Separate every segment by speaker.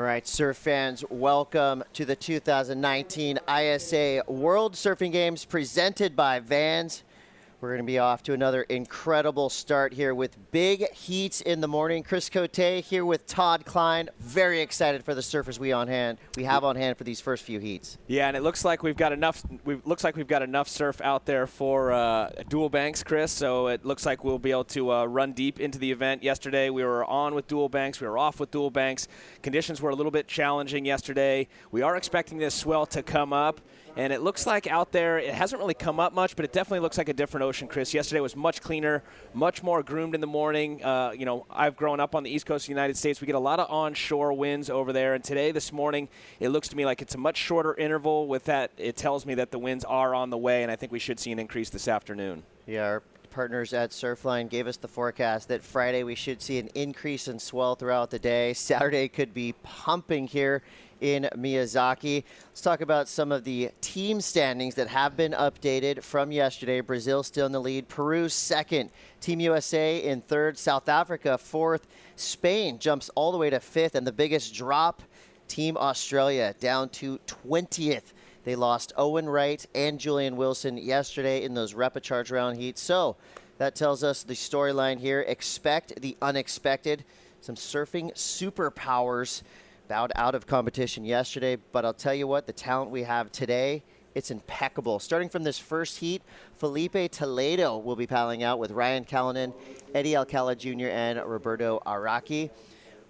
Speaker 1: All right, surf fans, welcome to the 2019 ISA World Surfing Games presented by Vans. We're going to be off to another incredible start here with big heats in the morning. Chris Cote here with Todd Klein. Very excited for the surfers we have on hand for these first few heats.
Speaker 2: Yeah, and it looks like we've got enough. We've got enough surf out there for dual banks, Chris. So it looks like we'll be able to run deep into the event. Yesterday we were on with dual banks. We were off with dual banks. Conditions were a little bit challenging yesterday. We are expecting this swell to come up. And it looks like out there, it hasn't really come up much, but it definitely looks like a different ocean, Chris. Yesterday was much cleaner, much more groomed in the morning. I've grown up on the East Coast of the United States. We get a lot of onshore winds over there. And today, this morning, it looks to me like it's a much shorter interval. With that, it tells me that the winds are on the way, and I think we should see an increase this afternoon.
Speaker 1: Yeah, our partners at Surfline gave us the forecast that Friday we should see an increase in swell throughout the day. Saturday could be pumping here in Miyazaki. Let's talk about some of the team standings that have been updated from yesterday. Brazil still in the lead. Peru second. Team USA in third. South Africa fourth. Spain jumps all the way to fifth. And the biggest drop, Team Australia down to 20th. They lost Owen Wright and Julian Wilson yesterday in those repecharge round heats. So that tells us the storyline here. Expect the unexpected. Some surfing superpowers bowed out of competition yesterday, but I'll tell you what, the talent we have today, it's impeccable. Starting from this first heat, Felipe Toledo will be paddling out with Ryan Callanan, Eddie Alcala Jr., and Roberto Araki.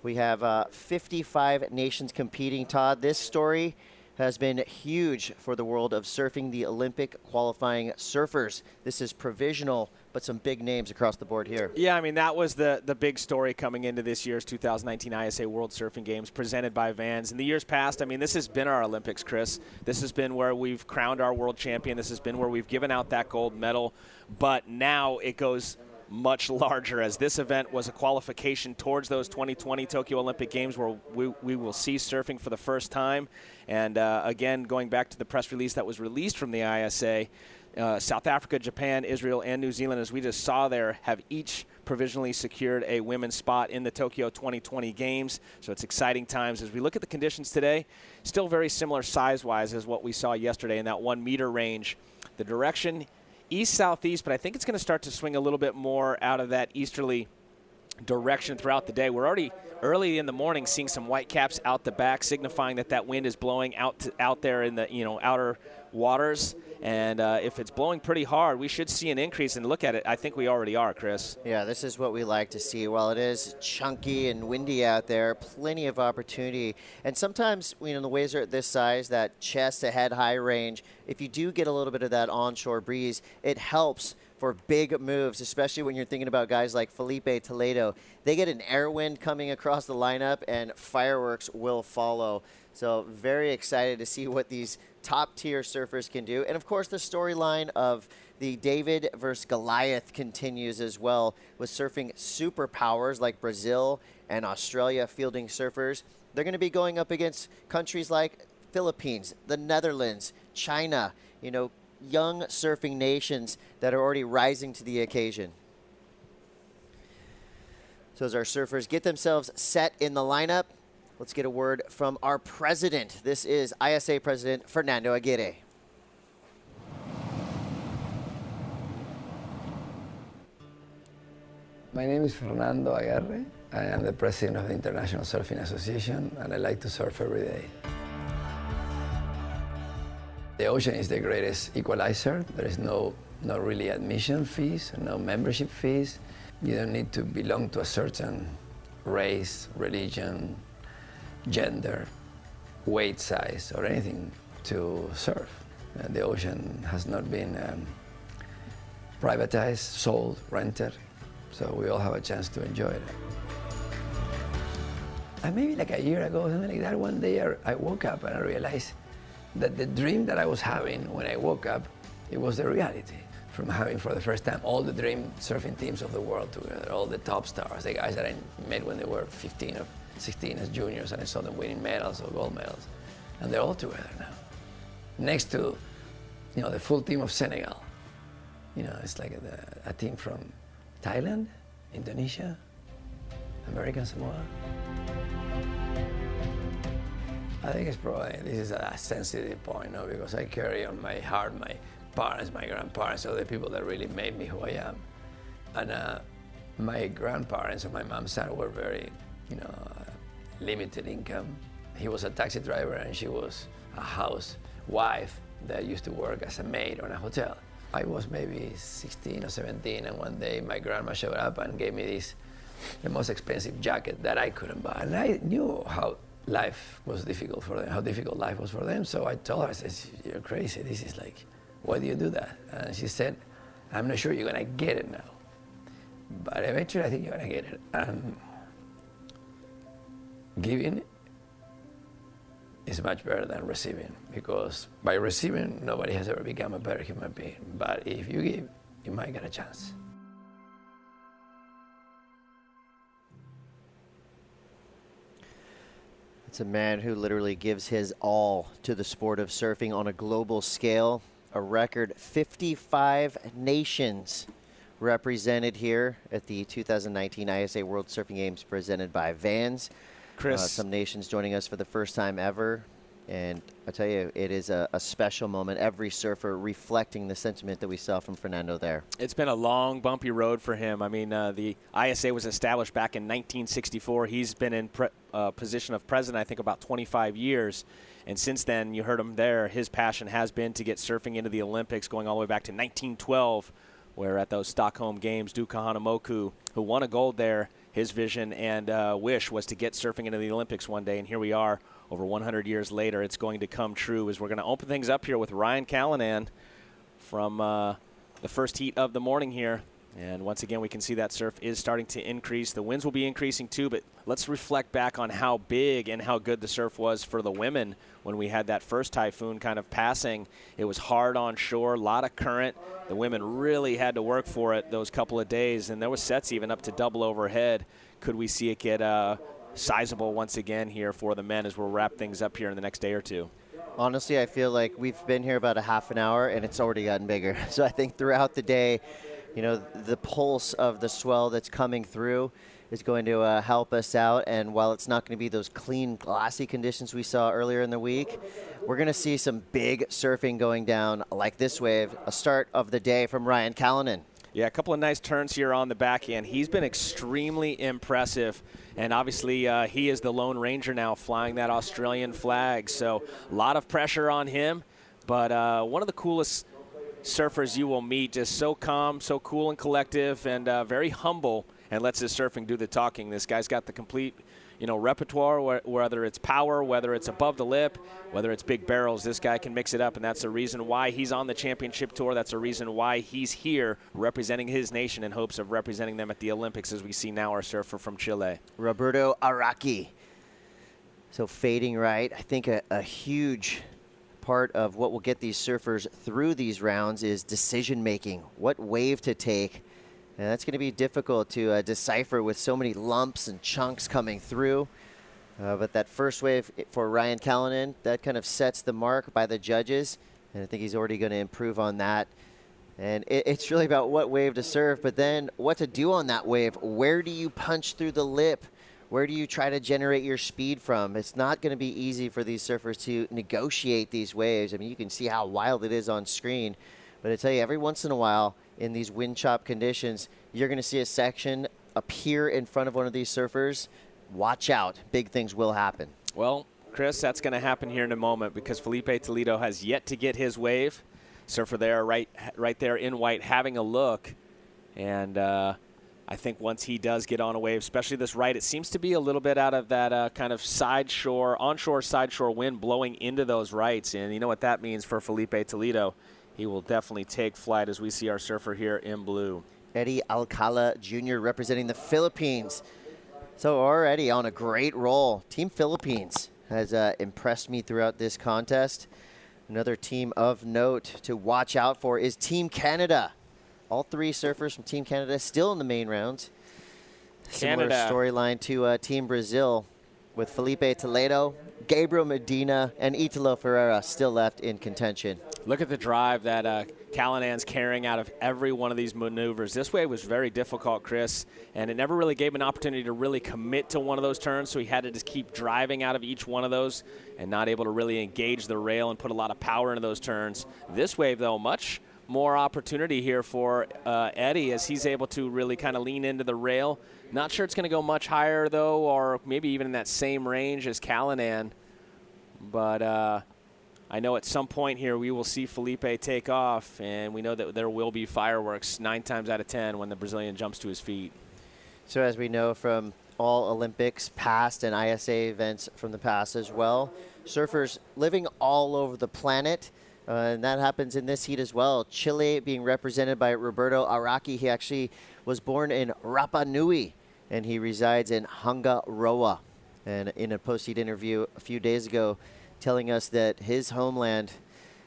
Speaker 1: We have 55 nations competing, Todd. This story has been huge for the world of surfing, the Olympic qualifying surfers. This is provisional, but some big names across the board here.
Speaker 2: Yeah, I mean, that was the big story coming into this year's 2019 ISA World Surfing Games presented by Vans. In the years past, I mean, this has been our Olympics, Chris. This has been where we've crowned our world champion. This has been where we've given out that gold medal. But now it goes much larger, as this event was a qualification towards those 2020 Tokyo Olympic Games where we will see surfing for the first time. And again, going back to the press release that was released from the ISA, South Africa, Japan, Israel, and New Zealand, as we just saw there, have each provisionally secured a women's spot in the Tokyo 2020 Games. So it's exciting times. As we look at the conditions today, still very similar size-wise as what we saw yesterday in that 1 meter range. The direction east-southeast, but I think it's going to start to swing a little bit more out of that easterly direction throughout the day. We're already early in the morning seeing some white caps out the back, signifying that wind is blowing out there in the outer waters. And if it's blowing pretty hard, we should see an increase. And look at it, I think we already are, Chris.
Speaker 1: Yeah, this is what we like to see. While it is chunky and windy out there, plenty of opportunity. And sometimes, the waves are at this size, that chest to head high range, if you do get a little bit of that onshore breeze, it helps for big moves, especially when you're thinking about guys like Felipe Toledo. They get an air wind coming across the lineup, and fireworks will follow. So very excited to see what these top-tier surfers can do. And, of course, the storyline of the David versus Goliath continues as well, with surfing superpowers like Brazil and Australia fielding surfers. They're going to be going up against countries like Philippines, the Netherlands, China, young surfing nations that are already rising to the occasion. So as our surfers get themselves set in the lineup, let's get a word from our president. This is ISA President Fernando Aguirre.
Speaker 3: My name is Fernando Aguirre. I am the president of the International Surfing Association, and I like to surf every day. The ocean is the greatest equalizer. There is no really admission fees, no membership fees. You don't need to belong to a certain race, religion, gender, weight size, or anything to surf. The ocean has not been privatized, sold, rented, so we all have a chance to enjoy it. And maybe like a year ago, something like that, one day I woke up and I realized that the dream that I was having when I woke up, it was the reality. From having for the first time all the dream surfing teams of the world together, all the top stars, the guys that I met when they were 15 or 16 as juniors, and I saw them winning medals or gold medals. And they're all together now. Next to, the full team of Senegal. It's like a team from Thailand, Indonesia, American Samoa. I think it's probably, this is a sensitive point, no? Because I carry on my heart my parents, my grandparents, so the people that really made me who I am. And my grandparents on my mom's side were very, limited income. He was a taxi driver and she was a housewife that used to work as a maid on a hotel. I was maybe 16 or 17, and one day my grandma showed up and gave me the most expensive jacket that I couldn't buy. And I knew how life was difficult for them, how difficult life was for them. So I told her, I said, "You're crazy. This is like, why do you do that?" And she said, "I'm not sure you're gonna get it now, but eventually I think you're gonna get it." And giving is much better than receiving, because by receiving, nobody has ever become a better human being. But if you give, you might get a chance.
Speaker 1: It's a man who literally gives his all to the sport of surfing on a global scale. A record 55 nations represented here at the 2019 ISA World Surfing Games presented by Vans.
Speaker 2: Chris.
Speaker 1: Some nations joining us for the first time ever. And I tell you, it is a special moment. Every surfer reflecting the sentiment that we saw from Fernando there.
Speaker 2: It's been a long, bumpy road for him. I mean, the ISA was established back in 1964. He's been in position of president, I think, about 25 years. And since then, you heard him there, his passion has been to get surfing into the Olympics, going all the way back to 1912, where at those Stockholm Games, Duka Hanamoku, who won a gold there, his vision and wish was to get surfing into the Olympics one day. And here we are, over 100 years later, it's going to come true, as we're going to open things up here with Ryan Callanan from the first heat of the morning here. And once again, we can see that surf is starting to increase. The winds will be increasing too, but let's reflect back on how big and how good the surf was for the women when we had that first typhoon kind of passing. It was hard on shore, a lot of current. The women really had to work for it those couple of days, and there was sets even up to double overhead. Could we see it get sizable once again here for the men as we'll wrap things up here in the next day or two?
Speaker 1: Honestly, I feel like we've been here about a half an hour, and it's already gotten bigger. So I think throughout the day, the pulse of the swell that's coming through is going to help us out. And while it's not going to be those clean, glassy conditions we saw earlier in the week, we're going to see some big surfing going down like this wave. A start of the day from Ryan Callanan.
Speaker 2: Yeah, a couple of nice turns here on the backhand. He's been extremely impressive. And obviously, he is the Lone Ranger now, flying that Australian flag. So a lot of pressure on him. But one of the coolest surfers you will meet, just so calm, so cool and collective, and very humble, and lets his surfing do the talking. This guy's got the complete, repertoire, whether it's power, whether it's above the lip, whether it's big barrels. This guy can mix it up, and that's the reason why he's on the championship tour. That's the reason why he's here representing his nation in hopes of representing them at the Olympics, as we see now our surfer from Chile.
Speaker 1: Roberto Araki. So fading right. I think a huge part of what will get these surfers through these rounds is decision making. What wave to take. And that's going to be difficult to decipher with so many lumps and chunks coming through. But that first wave for Ryan Callanan, that kind of sets the mark by the judges. And I think he's already going to improve on that. And it's really about what wave to surf, but then what to do on that wave. Where do you punch through the lip? Where do you try to generate your speed from? It's not going to be easy for these surfers to negotiate these waves. I mean, you can see how wild it is on screen. But I tell you, every once in a while, in these wind chop conditions, you're going to see a section appear in front of one of these surfers. Watch out. Big things will happen.
Speaker 2: Well, Chris, that's going to happen here in a moment, because Felipe Toledo has yet to get his wave. Surfer there, right there in white, having a look. And I think once he does get on a wave, especially this right, it seems to be a little bit out of that kind of onshore side shore wind blowing into those rights. And you know what that means for Felipe Toledo. He will definitely take flight as we see our surfer here in blue.
Speaker 1: Eddie Alcala Jr. representing the Philippines. So already on a great roll. Team Philippines has impressed me throughout this contest. Another team of note to watch out for is Team Canada. All three surfers from Team Canada still in the main rounds. Similar storyline to Team Brazil, with Felipe Toledo, Gabriel Medina, and Italo Ferreira still left in contention.
Speaker 2: Look at the drive that Callinan's carrying out of every one of these maneuvers. This wave was very difficult, Chris, and it never really gave him an opportunity to really commit to one of those turns, so he had to just keep driving out of each one of those and not able to really engage the rail and put a lot of power into those turns. This wave, though, much more opportunity here for Eddie as he's able to really kind of lean into the rail. Not sure it's going to go much higher, though, or maybe even in that same range as Callinan, but I know at some point here we will see Felipe take off, and we know that there will be fireworks 9 times out of 10 when the Brazilian jumps to his feet.
Speaker 1: So as we know from all Olympics past and ISA events from the past as well, surfers living all over the planet, and that happens in this heat as well. Chile being represented by Roberto Araki. He actually was born in Rapa Nui, and he resides in Hangaroa. And in a post-heat interview a few days ago, telling us that his homeland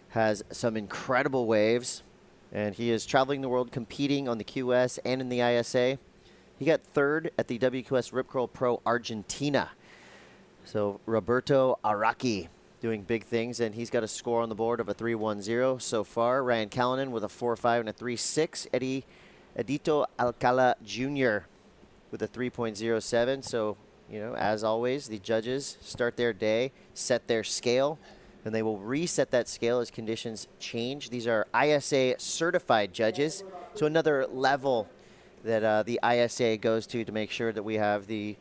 Speaker 1: has some incredible waves, and he is traveling the world competing on the QS and in the ISA. He got third at the WQS Rip Curl Pro Argentina. So Roberto Araki doing big things, and he's got a score on the board of a 3.10 so far. Ryan Callinan with a 4.5 and a 3.6. Edito Alcala Jr. with a 3.07. So, you know, as always, the judges start their day, set their scale, and they will reset that scale as conditions change. These are ISA certified judges, so another level that the ISA goes to make sure that we have the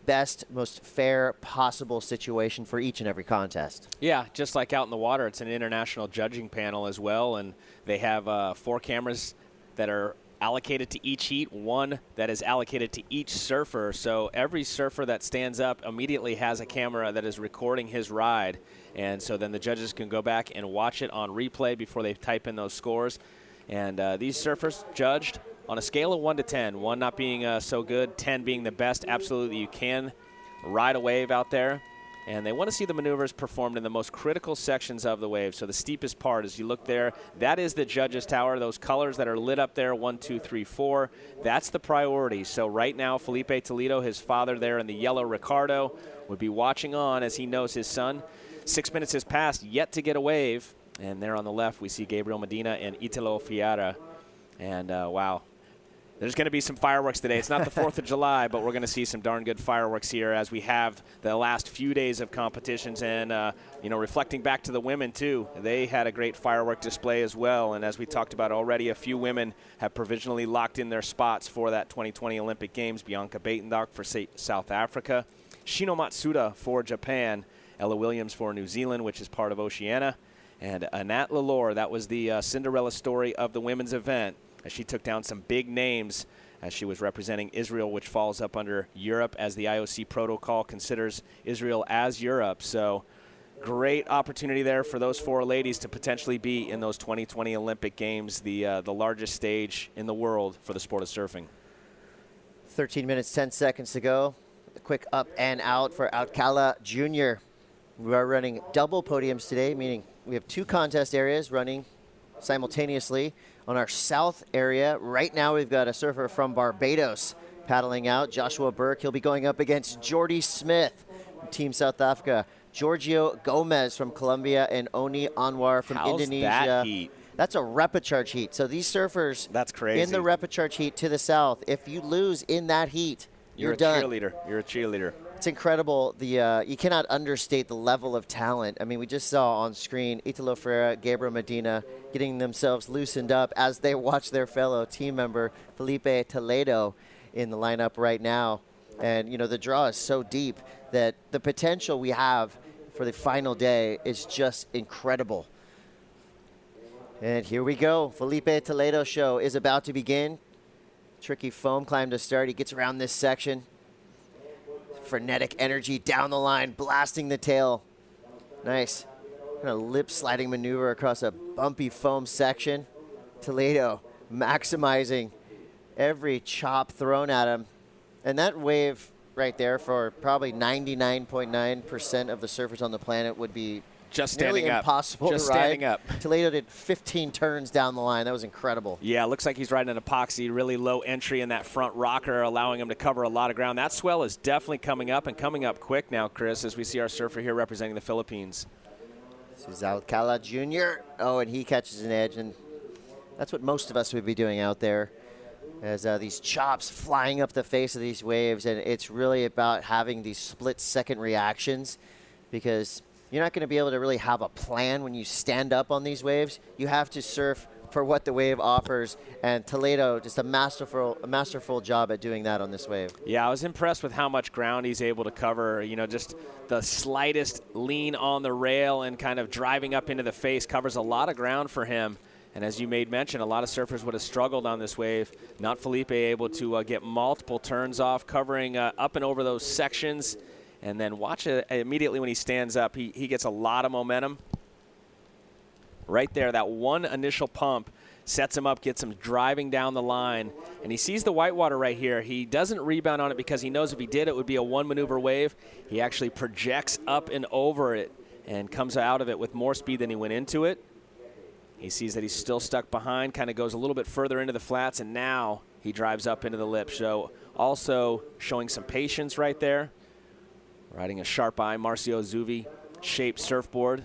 Speaker 1: best, most fair possible situation for each and every contest.
Speaker 2: Yeah, just like out in the water, it's an international judging panel as well, and they have 4 cameras that are allocated to each heat, 1 that is allocated to each surfer. So every surfer that stands up immediately has a camera that is recording his ride. And so then the judges can go back and watch it on replay before they type in those scores. And these surfers judged on a scale of 1 to 10, 1 not being so good, 10 being the best. Absolutely, you can ride a wave out there. And they want to see the maneuvers performed in the most critical sections of the wave. So the steepest part, as you look there, that is the judges' tower. Those colors that are lit up there, 1, 2, 3, 4, that's the priority. So right now, Felipe Toledo, his father there in the yellow Ricardo, would be watching on as he knows his son. 6 minutes has passed, yet to get a wave. And there on the left, we see Gabriel Medina and Italo Fiara. And wow. There's going to be some fireworks today. It's not the 4th of July, but we're going to see some darn good fireworks here as we have the last few days of competitions. And, you know, reflecting back to the women, too, they had a great firework display as well. And as we talked about already, a few women have provisionally locked in their spots for that 2020 Olympic Games. Bianca Batendock for South Africa, Shino Matsuda for Japan, Ella Williams for New Zealand, which is part of Oceania, and Anat Lalor. That was the Cinderella story of the women's event, as she took down some big names as she was representing Israel, which falls up under Europe, as the IOC protocol considers Israel as Europe. So great opportunity there for those 4 ladies to potentially be in those 2020 Olympic Games, the largest stage in the world for the sport of surfing.
Speaker 1: 13 minutes, 10 seconds to go. A quick up and out for Alcala Jr. We are running double podiums today, meaning we have 2 contest areas running simultaneously. On our south area, right now we've got a surfer from Barbados paddling out, Joshua Burke. He'll be going up against Jordy Smith from Team South Africa, Giorgio Gomez from Colombia, and Oni Anwar from Indonesia.
Speaker 2: That heat?
Speaker 1: That's a repecharge heat. So these surfers
Speaker 2: That's crazy.
Speaker 1: in the repecharge heat to the south, if you lose in that heat, you're done.
Speaker 2: You're a cheerleader.
Speaker 1: It's incredible. You cannot understate the level of talent. I mean, we just saw on screen Italo Ferreira, Gabriel Medina getting themselves loosened up as they watch their fellow team member Felipe Toledo in the lineup right now. And, you know, the draw is so deep that the potential we have for the final day is just incredible. And here we go. Felipe Toledo show is about to begin. Tricky foam climb to start. He gets around this section. Frenetic energy down the line, blasting the tail. Nice. Kind of lip sliding maneuver across a bumpy foam section. Toledo maximizing every chop thrown at him. And that wave right there for probably 99.9% of the surfers on the planet would be
Speaker 2: just standing up.
Speaker 1: Impossible
Speaker 2: just
Speaker 1: to ride.
Speaker 2: Standing up.
Speaker 1: Toledo did 15 turns down the line. That was incredible.
Speaker 2: Yeah, looks like he's riding an epoxy, really low entry in that front rocker, allowing him to cover a lot of ground. That swell is definitely coming up, and coming up quick now, Chris, as we see our surfer here representing the Philippines.
Speaker 1: This is Alcala Jr. Oh, and he catches an edge, and that's what most of us would be doing out there, as these chops flying up the face of these waves. And it's really about having these split-second reactions, because you're not going to be able to really have a plan when you stand up on these waves. You have to surf for what the wave offers, and Toledo just a masterful job at doing that on this wave.
Speaker 2: Yeah, I was impressed with how much ground he's able to cover. You know, just the slightest lean on the rail and kind of driving up into the face covers a lot of ground for him. And as you made mention, a lot of surfers would have struggled on this wave. Not Felipe able to get multiple turns off, covering up and over those sections. And then watch it immediately when he stands up, he gets a lot of momentum. Right there, that one initial pump sets him up, gets him driving down the line. And he sees the whitewater right here. He doesn't rebound on it because he knows if he did, it would be a one-maneuver wave. He actually projects up and over it and comes out of it with more speed than he went into it. He sees that he's still stuck behind, kind of goes a little bit further into the flats, and now he drives up into the lip. So also showing some patience right there. Riding a sharp eye, Marcio Zuvi shaped surfboard.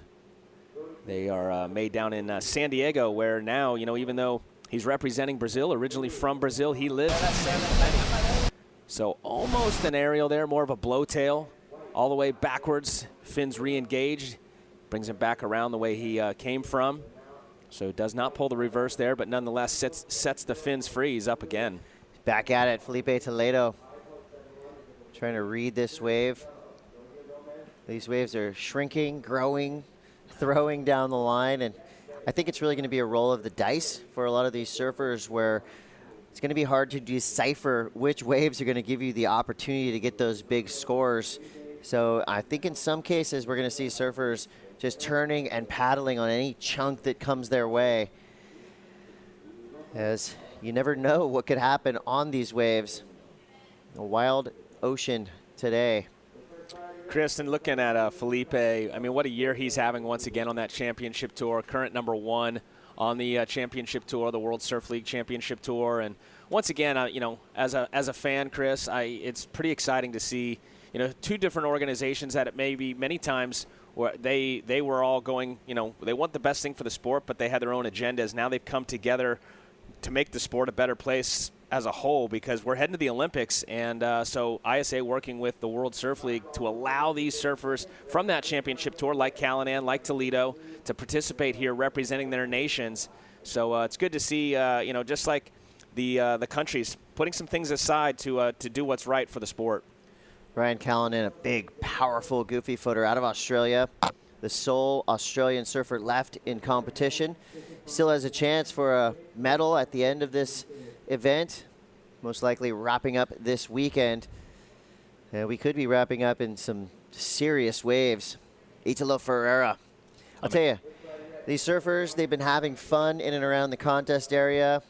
Speaker 2: They are made down in San Diego, where now, you know, even though he's representing Brazil, originally from Brazil, he lives in San Diego. So almost an aerial there, more of a blowtail, all the way backwards. Fins re-engaged, brings him back around the way he came from. So does not pull the reverse there, but nonetheless sets the fins free. He's up again.
Speaker 1: Back at it, Felipe Toledo, trying to read this wave. These waves are shrinking, growing, throwing down the line, and I think it's really going to be a roll of the dice for a lot of these surfers, where it's going to be hard to decipher which waves are going to give you the opportunity to get those big scores. So I think in some cases we're going to see surfers just turning and paddling on any chunk that comes their way, as you never know what could happen on these waves. A wild ocean today.
Speaker 2: Kristen, looking at Felipe, I mean, what a year he's having once again on that championship tour. Current #1 on the championship tour, the World Surf League Championship Tour. And once again, you know, as a fan, Chris, it's pretty exciting to see, you know, two different organizations that it may be many times where they were all going, you know, they want the best thing for the sport, but they had their own agendas. Now they've come together to make the sport a better place as a whole, because we're heading to the Olympics, and so ISA working with the World Surf League to allow these surfers from that championship tour, like Callanan, like Toledo, to participate here representing their nations. So it's good to see, you know, just like the countries putting some things aside to do what's right for the sport.
Speaker 1: Ryan Callanan, a big, powerful goofy footer out of Australia. The sole Australian surfer left in competition. Still has a chance for a medal at the end of this event, most likely wrapping up this weekend. We could be wrapping up in some serious waves. Italo Ferreira. I'll tell you, these surfers, they've been having fun in and around the contest area.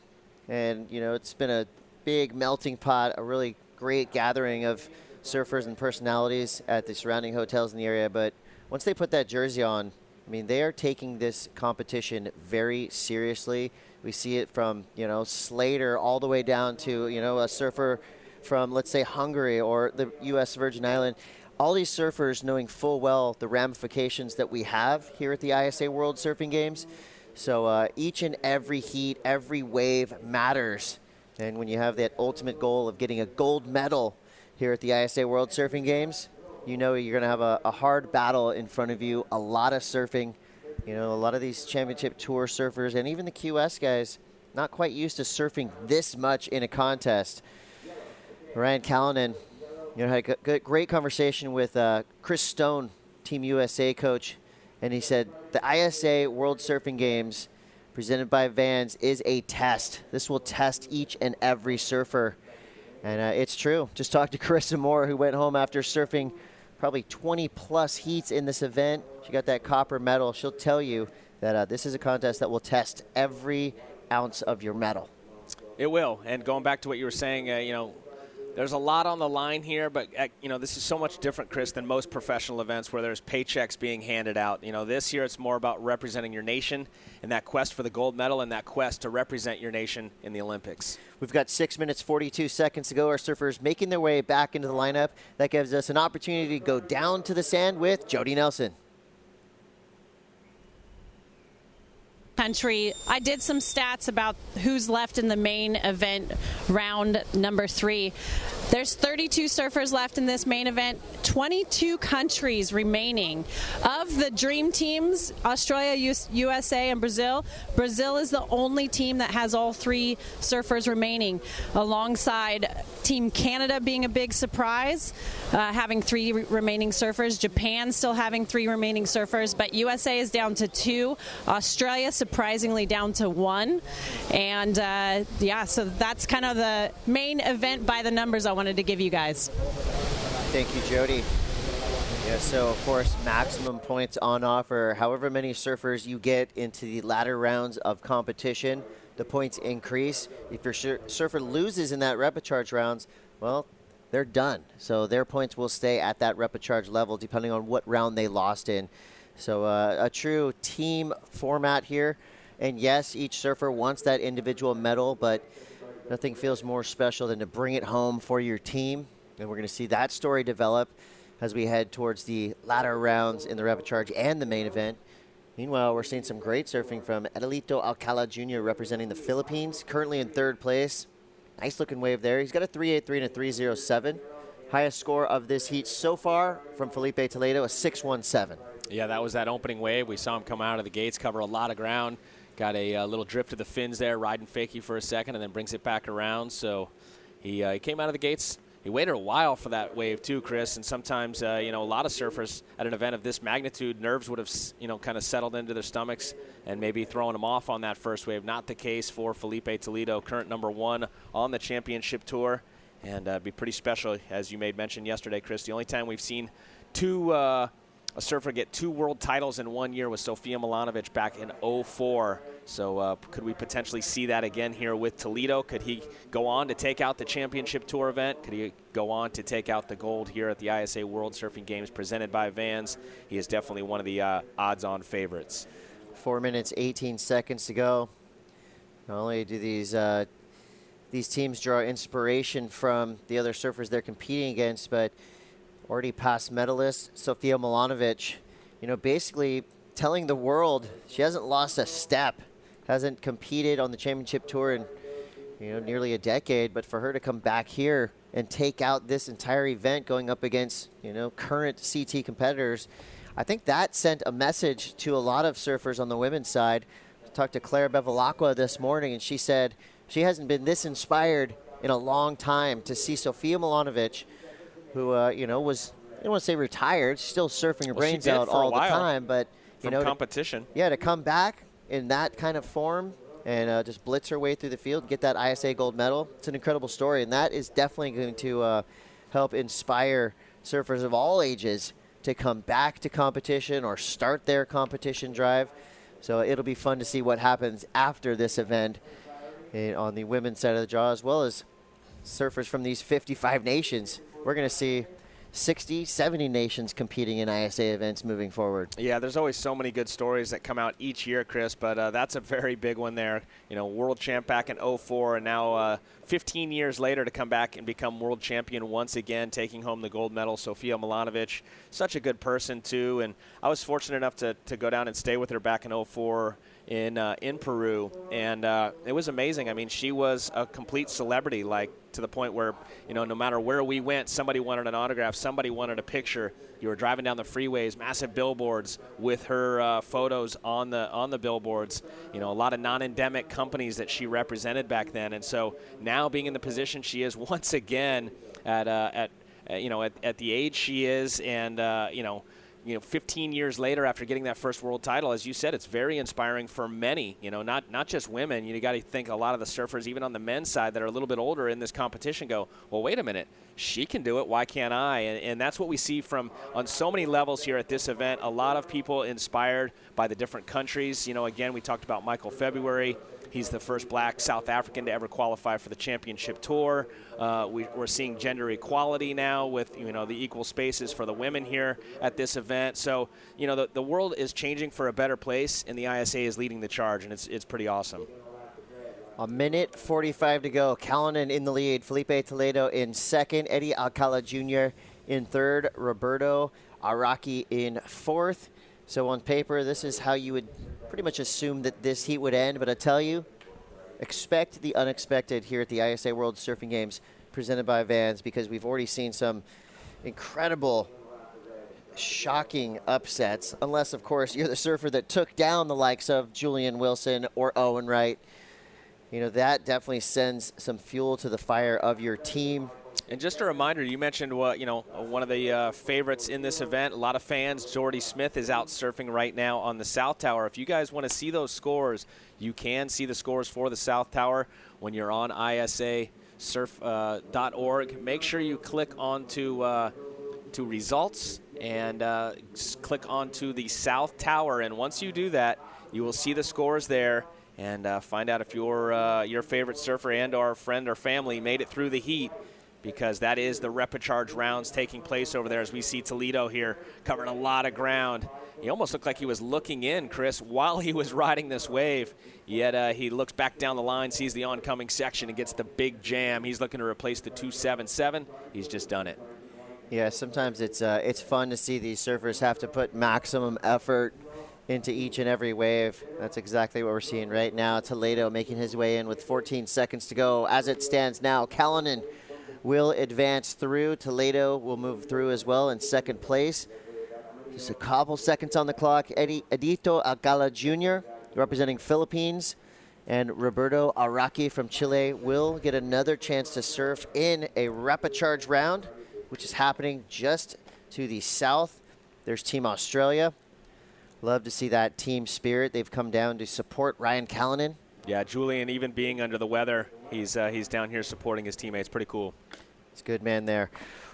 Speaker 1: And, you know, it's been a big melting pot, a really great gathering of surfers and personalities at the surrounding hotels in the area. But once they put that jersey on, I mean, they are taking this competition very seriously. We see it from, you know, Slater all the way down to, you know, a surfer from, let's say, Hungary or the U.S. Virgin Island. All these surfers knowing full well the ramifications that we have here at the ISA World Surfing Games. So each and every heat, every wave matters. And when you have that ultimate goal of getting a gold medal here at the ISA World Surfing Games, you know you're going to have a hard battle in front of you, a lot of surfing. You know, a lot of these championship tour surfers and even the QS guys not quite used to surfing this much in a contest. Ryan Callanan, you know, had a great conversation with Chris Stone, Team USA coach, and he said the ISA World Surfing Games presented by Vans is a test. This will test each and every surfer. And it's true. Just talked to Carissa Moore, who went home after surfing probably 20-plus heats in this event. She got that copper medal. She'll tell you that this is a contest that will test every ounce of your medal.
Speaker 2: It will. And going back to what you were saying, you know, there's a lot on the line here, but, you know, this is so much different, Chris, than most professional events where there's paychecks being handed out. You know, this year it's more about representing your nation and that quest for the gold medal and that quest to represent your nation in the Olympics.
Speaker 1: We've got 6 minutes, 42 seconds to go. Our surfers making their way back into the lineup. That gives us an opportunity to go down to the sand with Jody Nelson.
Speaker 4: country. I did some stats about who's left in the main event round number 3. There's 32 surfers left in this main event, 22 countries remaining. Of the dream teams, Australia, USA, and Brazil, Brazil is the only team that has all 3 surfers remaining, alongside Team Canada being a big surprise, having 3 remaining surfers, Japan still having 3 remaining surfers, but USA is down to 2, Australia surprisingly down to 1, and so that's kind of the main event by the numbers I wanted to give you guys.
Speaker 1: Thank you, Jody. Yeah, so of course, maximum points on offer. However many surfers you get into the latter rounds of competition, the points increase. If your surfer loses in that repecharge rounds, well, they're done. So their points will stay at that repecharge level depending on what round they lost in. So a true team format here. And yes, each surfer wants that individual medal, but nothing feels more special than to bring it home for your team. And we're going to see that story develop as we head towards the latter rounds in the repecharge and the main event. Meanwhile, we're seeing some great surfing from Adelito Alcala Jr. representing the Philippines, currently in 3rd place. Nice looking wave there. He's got a 3.83 and a 3.07. Highest score of this heat so far from Felipe Toledo, a 6.17.
Speaker 2: Yeah, that was that opening wave. We saw him come out of the gates, cover a lot of ground. Got a little drift of the fins there, riding fakie for a second, and then brings it back around. So he came out of the gates. He waited a while for that wave too, Chris. And sometimes, a lot of surfers at an event of this magnitude, nerves would have, kind of settled into their stomachs and maybe throwing them off on that first wave. Not the case for Felipe Toledo, current number 1 on the championship tour. And be pretty special, as you made mention yesterday, Chris. The only time we've seen a surfer get 2 world titles in 1 year was Sofia Milanovic back in 2004. So could we potentially see that again here with Toledo? Could he go on to take out the championship tour event? Could he go on to take out the gold here at the ISA World Surfing Games presented by Vans? He is definitely one of the odds-on favorites.
Speaker 1: 4 minutes, 18 seconds to go. Not only do these teams draw inspiration from the other surfers they're competing against, but already past medalist Sofia Milanovic, basically telling the world she hasn't lost a step, hasn't competed on the championship tour in, nearly a decade, but for her to come back here and take out this entire event going up against, current CT competitors, I think that sent a message to a lot of surfers on the women's side. I talked to Claire Bevilacqua this morning, and she said she hasn't been this inspired in a long time to see Sofia Milanovic, who, was, I don't want to say retired, she's still surfing her brains out all the time, but,
Speaker 2: competition.
Speaker 1: To come back in that kind of form and just blitz her way through the field, get that ISA gold medal, it's an incredible story, and that is definitely going to help inspire surfers of all ages to come back to competition or start their competition drive. So it'll be fun to see what happens after this event on the women's side of the draw, as well as surfers from these 55 nations. We're going to see 60, 70 nations competing in ISA events moving forward.
Speaker 2: Yeah, there's always so many good stories that come out each year, Chris, but that's a very big one there. World champ back in 2004, and now 15 years later to come back and become world champion once again, taking home the gold medal. Sofia Milanovic, such a good person too, and I was fortunate enough to go down and stay with her back in 2004 in Peru, and it was amazing. I mean, she was a complete celebrity, like to the point where, no matter where we went, somebody wanted an autograph, somebody wanted a picture. You were driving down the freeways, massive billboards with her photos on the billboards. A lot of non-endemic companies that she represented back then, and so now being in the position she is once again at the age she is, and 15 years later after getting that first world title, as you said, it's very inspiring for many, not just women. You got to think a lot of the surfers, even on the men's side that are a little bit older in this competition, go, well, wait a minute, she can do it, why can't I? And that's what we see on so many levels here at this event. A lot of people inspired by the different countries. Again, we talked about Michael February. He's the first black South African to ever qualify for the championship tour. We're seeing gender equality now with the equal spaces for the women here at this event. So the world is changing for a better place, and the ISA is leading the charge, and it's pretty awesome.
Speaker 1: A minute 45 to go. Callanan in the lead. Felipe Toledo in second. Eddie Alcala Jr. in third. Roberto Araki in fourth. So on paper, this is how you would pretty much assumed that this heat would end, but I tell you, expect the unexpected here at the ISA World Surfing Games presented by Vans, because we've already seen some incredible, shocking upsets, unless, of course, you're the surfer that took down the likes of Julian Wilson or Owen Wright. You know, that definitely sends some fuel to the fire of your team.
Speaker 2: And just a reminder, you mentioned one of the favorites in this event. A lot of fans. Jordy Smith is out surfing right now on the South Tower. If you guys want to see those scores, you can see the scores for the South Tower when you're on isasurf.org. Make sure you click onto to results and click onto the South Tower. And once you do that, you will see the scores there and find out if your favorite surfer and or friend or family made it through the heat, because that is the repecharge rounds taking place over there. As we see Toledo here covering a lot of ground. He almost looked like he was looking in, Chris, while he was riding this wave. Yet he looks back down the line, sees the oncoming section, and gets the big jam. He's looking to replace the 277. He's just done it.
Speaker 1: Yeah, sometimes it's fun to see these surfers have to put maximum effort into each and every wave. That's exactly what we're seeing right now. Toledo making his way in with 14 seconds to go. As it stands now, Callanan will advance through. Toledo will move through as well in second place. Just a couple seconds on the clock. Edito Agala Jr., representing Philippines, and Roberto Araki from Chile will get another chance to surf in a repecharge round, which is happening just to the south. There's Team Australia. Love to see that team spirit. They've come down to support Ryan Callanan.
Speaker 2: Yeah, Julian, even being under the weather, he's down here supporting his teammates. Pretty cool.
Speaker 1: It's a good man there.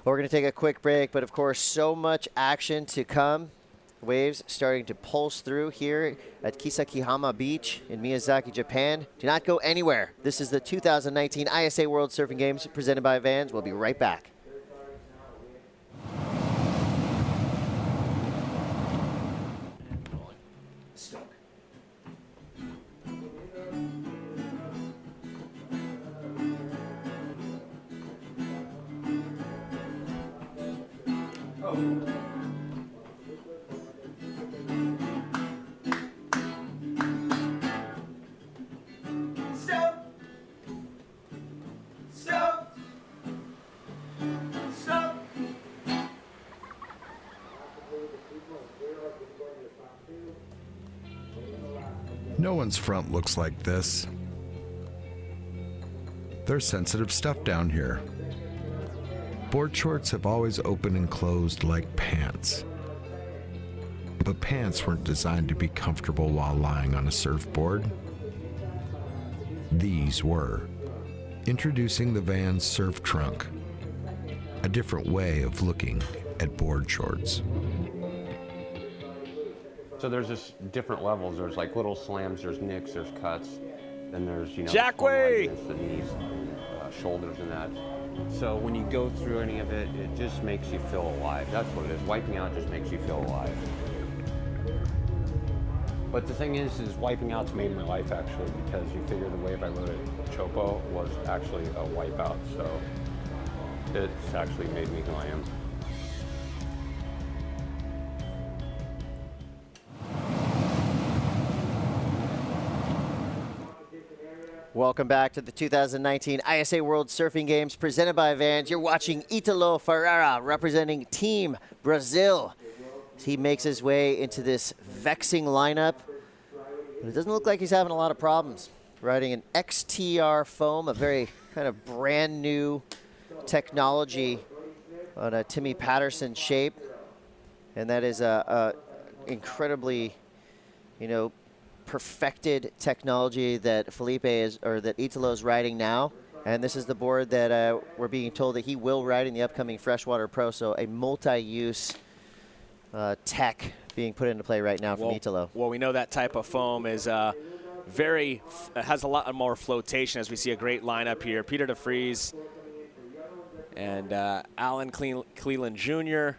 Speaker 1: Well, we're going to take a quick break, but of course, so much action to come. Waves starting to pulse through here at Kisakihama Beach in Miyazaki, Japan. Do not go anywhere. This is the 2019 ISA World Surfing Games presented by Vans. We'll be right back.
Speaker 5: No one's front looks like this. There's sensitive stuff down here. Board shorts have always opened and closed like pants. But pants weren't designed to be comfortable while lying on a surfboard. These were. Introducing the Vans Surf Trunk, a different way of looking at board shorts.
Speaker 6: So there's just different levels. There's like little slams, there's nicks, there's cuts, then there's,
Speaker 2: Jackway!
Speaker 6: the knees, shoulders and that. So when you go through any of it, it just makes you feel alive. That's what it is. Wiping out just makes you feel alive. But the thing is wiping out's made my life actually, because you figure the wave I rode at Chopo was actually a wipeout. So it's actually made me who I am.
Speaker 1: Welcome back to the 2019 ISA World Surfing Games presented by Vans. You're watching Italo Ferreira representing Team Brazil. He makes his way into this vexing lineup, but it doesn't look like he's having a lot of problems. Riding an XTR foam, a very kind of brand new technology on a Timmy Patterson shape, and that is a incredibly, perfected technology that Felipe is, or that Italo's riding now. And this is the board that we're being told that he will ride in the upcoming Freshwater Pro. So a multi-use tech being put into play right now from Italo.
Speaker 2: Well, we know that type of foam is has a lot more flotation, as we see a great lineup here. Peter DeFries and Alan Cleland Jr.,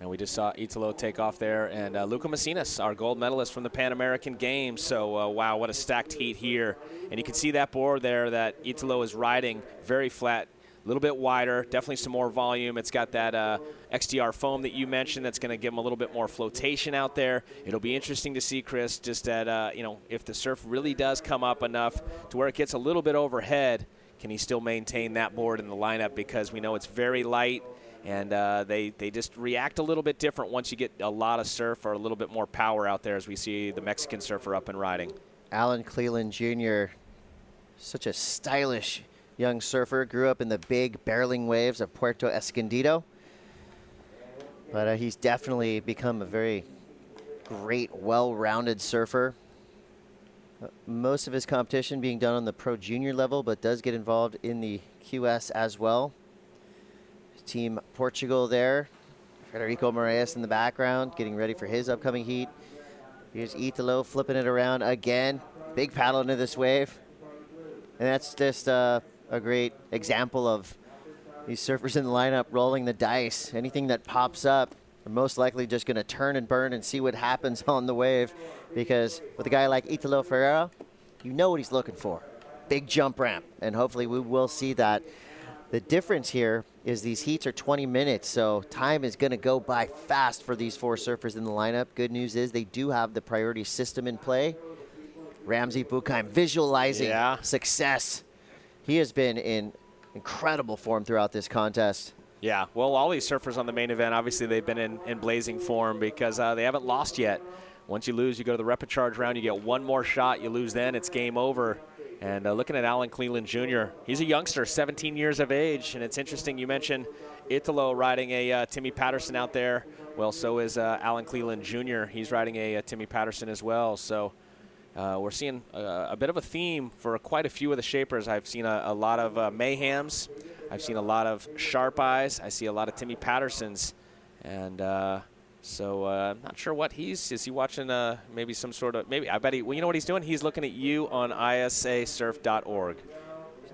Speaker 2: and we just saw Italo take off there, and Luca Macinas, our gold medalist from the Pan American Games. So, wow, what a stacked heat here. And you can see that board there that Italo is riding, very flat A little bit wider, definitely some more volume. It's got that XDR foam that you mentioned that's going to give them a little bit more flotation out there. It'll be interesting to see, Chris, just that, if the surf really does come up enough to where it gets a little bit overhead, can he still maintain that board in the lineup? Because we know it's very light, and they just react a little bit different once you get a lot of surf or a little bit more power out there, as we see the Mexican surfer up and riding.
Speaker 1: Alan Cleland Jr., such a stylish young surfer, grew up in the big barreling waves of Puerto Escondido. But he's definitely become a very great, well-rounded surfer. Most of his competition being done on the pro junior level, but does get involved in the QS as well. Team Portugal there. Federico Moraes in the background, getting ready for his upcoming heat. Here's Italo flipping it around again. Big paddle into this wave. And that's just a great example of these surfers in the lineup rolling the dice. Anything that pops up, they're most likely just going to turn and burn and see what happens on the wave, because with a guy like Italo Ferreira, you know what he's looking for. Big jump ramp, and hopefully we will see that. The difference here is these heats are 20 minutes, so time is going to go by fast for these 4 surfers in the lineup. Good news is they do have the priority system in play. Ramsey Buchheim visualizing success. He has been in incredible form throughout this contest.
Speaker 2: Yeah, well, all these surfers on the main event, obviously they've been in blazing form because they haven't lost yet. Once you lose, you go to the rapid charge round, you get one more shot, you lose then, it's game over. And looking at Alan Cleland Jr., he's a youngster, 17 years of age, and it's interesting, you mentioned Italo riding a Timmy Patterson out there. Well, so is Alan Cleland Jr. He's riding a Timmy Patterson as well, so we're seeing a bit of a theme for quite a few of the shapers. I've seen a lot of Mayhems. I've seen a lot of Sharp Eyes. I see a lot of Timmy Pattersons. And so I'm not sure what is he watching maybe some sort of, maybe, I bet well, you know what he's doing? He's looking at you on isasurf.org.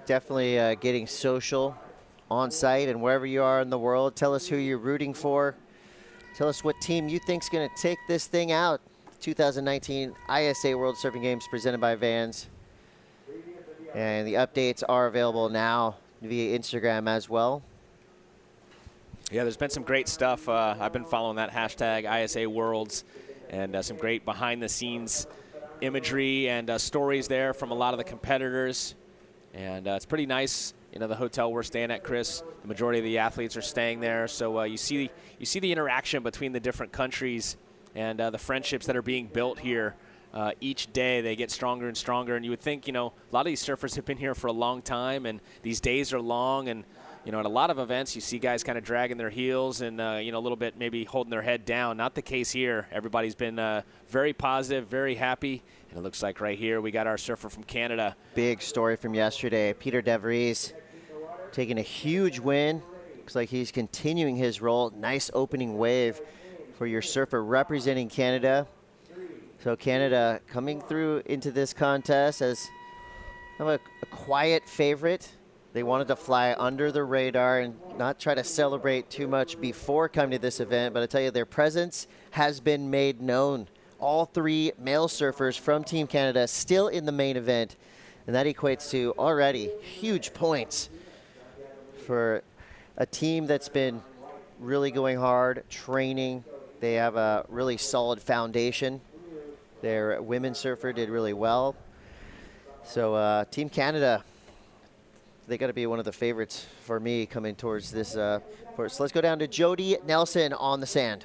Speaker 1: Definitely getting social on site and wherever you are in the world. Tell us who you're rooting for. Tell us what team you think's going to take this thing out. 2019 ISA World Surfing Games presented by Vans. And the updates are available now via Instagram as well.
Speaker 2: Yeah, there's been some great stuff. I've been following that hashtag ISA Worlds, and some great behind-the-scenes imagery and stories there from a lot of the competitors. And it's pretty nice. You know, the hotel we're staying at, Chris, the majority of the athletes are staying there. So you see the interaction between the different countries and the friendships that are being built here. Each day they get stronger and stronger, and you would think, a lot of these surfers have been here for a long time, and these days are long, and at a lot of events you see guys kind of dragging their heels and a little bit maybe holding their head down. Not the case here. Everybody's been very positive, very happy, and it looks like right here we got our surfer from Canada.
Speaker 1: Big story from yesterday. Peter DeVries taking a huge win. Looks like he's continuing his role. Nice opening wave for your surfer representing Canada. So Canada coming through into this contest as a quiet favorite. They wanted to fly under the radar and not try to celebrate too much before coming to this event, but I tell you, their presence has been made known. All 3 male surfers from Team Canada still in the main event, and that equates to already huge points for a team that's been really going hard, training. They have a really solid foundation. Their women's surfer did really well. So Team Canada, they got to be one of the favorites for me coming towards this. So let's go down to Jody Nelson on the sand.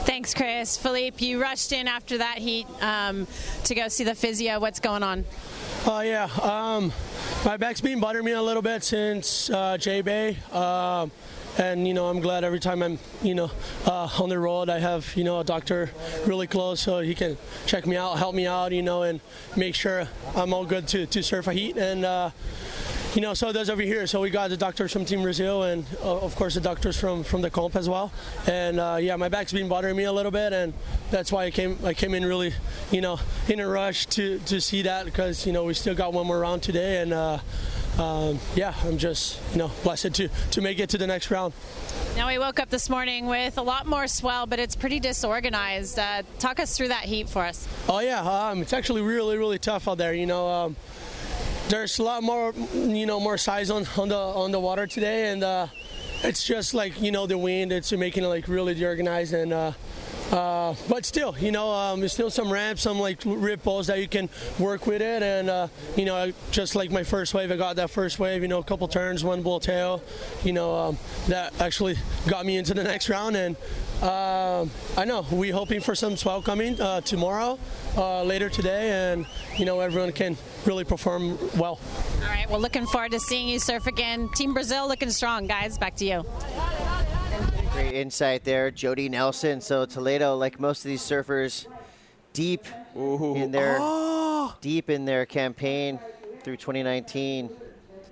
Speaker 4: Thanks, Chris. Philippe, you rushed in after that heat to go see the physio. What's going on?
Speaker 7: My back's been bothering me a little bit since J-Bay. And, I'm glad every time I'm, on the road, I have, a doctor really close so he can check me out, help me out, and make sure I'm all good to surf a heat. And, so it does over here. So we got the doctors from Team Brazil and, of course, the doctors from the comp as well. And, my back's been bothering me a little bit, and that's why I came in really, in a rush to see that because, we still got one more round today. And, I'm just, blessed to make it to the next round.
Speaker 4: Now we woke up this morning with a lot more swell, but it's pretty disorganized. Talk us through that heat for us.
Speaker 7: It's actually really, really tough out there. there's a lot more, more size on the water today, and it's just like, the wind. It's making it like really organized, and but still, there's still some ramps, some like ripples that you can work with it, and just like my first wave, I got that first wave, a couple turns, one bull tail, that actually got me into the next round, and I know we're hoping for some swell coming tomorrow, later today, and everyone can really perform well.
Speaker 4: All right, well, looking forward to seeing you surf again. Team Brazil looking strong, guys. Back to you.
Speaker 1: Great insight there, Jody Nelson. So Toledo, like most of these surfers, deep in their campaign through 2019,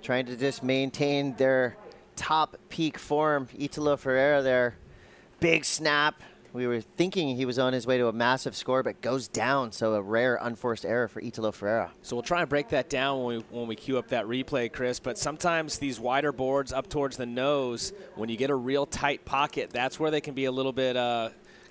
Speaker 1: trying to just maintain their top peak form. Italo Ferreira there, big snap. We were thinking he was on his way to a massive score, but goes down. So a rare unforced error for Italo Ferreira.
Speaker 2: So we'll try and break that down when we queue up that replay, Chris. But sometimes these wider boards up towards the nose, when you get a real tight pocket, that's where they can be a little bit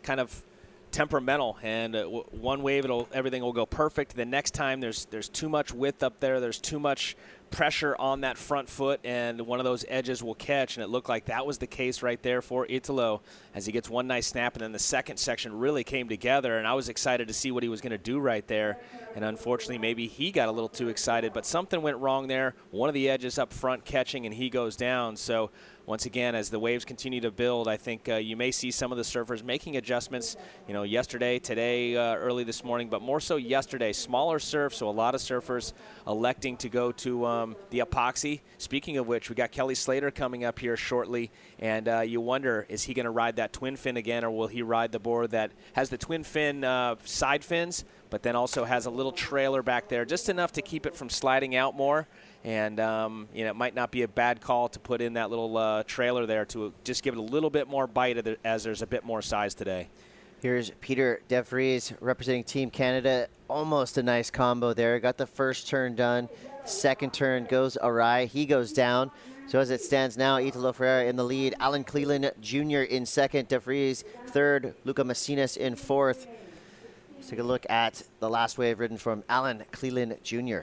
Speaker 2: kind of temperamental. And one wave, everything will go perfect. The next time, there's too much width up there. There's too much pressure on that front foot, and one of those edges will catch, and it looked like that was the case right there for Italo as he gets one nice snap, and then the second section really came together, and I was excited to see what he was going to do right there, and unfortunately maybe he got a little too excited, but something went wrong there. One of the edges up front catching, and he goes down. So once again, as the waves continue to build, I think you may see some of the surfers making adjustments, yesterday, today, early this morning, but more so yesterday. Smaller surf, so a lot of surfers electing to go to the epoxy. Speaking of which, we got Kelly Slater coming up here shortly, and you wonder, is he going to ride that twin fin again, or will he ride the board that has the twin fin side fins, but then also has a little trailer back there, just enough to keep it from sliding out more. And, it might not be a bad call to put in that little trailer there to just give it a little bit more bite as there's a bit more size today.
Speaker 1: Here's Peter DeVries representing Team Canada. Almost a nice combo there. Got the first turn done. Second turn goes awry. He goes down. So as it stands now, Italo Ferreira in the lead. Alan Cleland Jr. in second. DeVries third. Luca Macinas in fourth. Let's take a look at the last wave ridden from Alan Cleland Jr.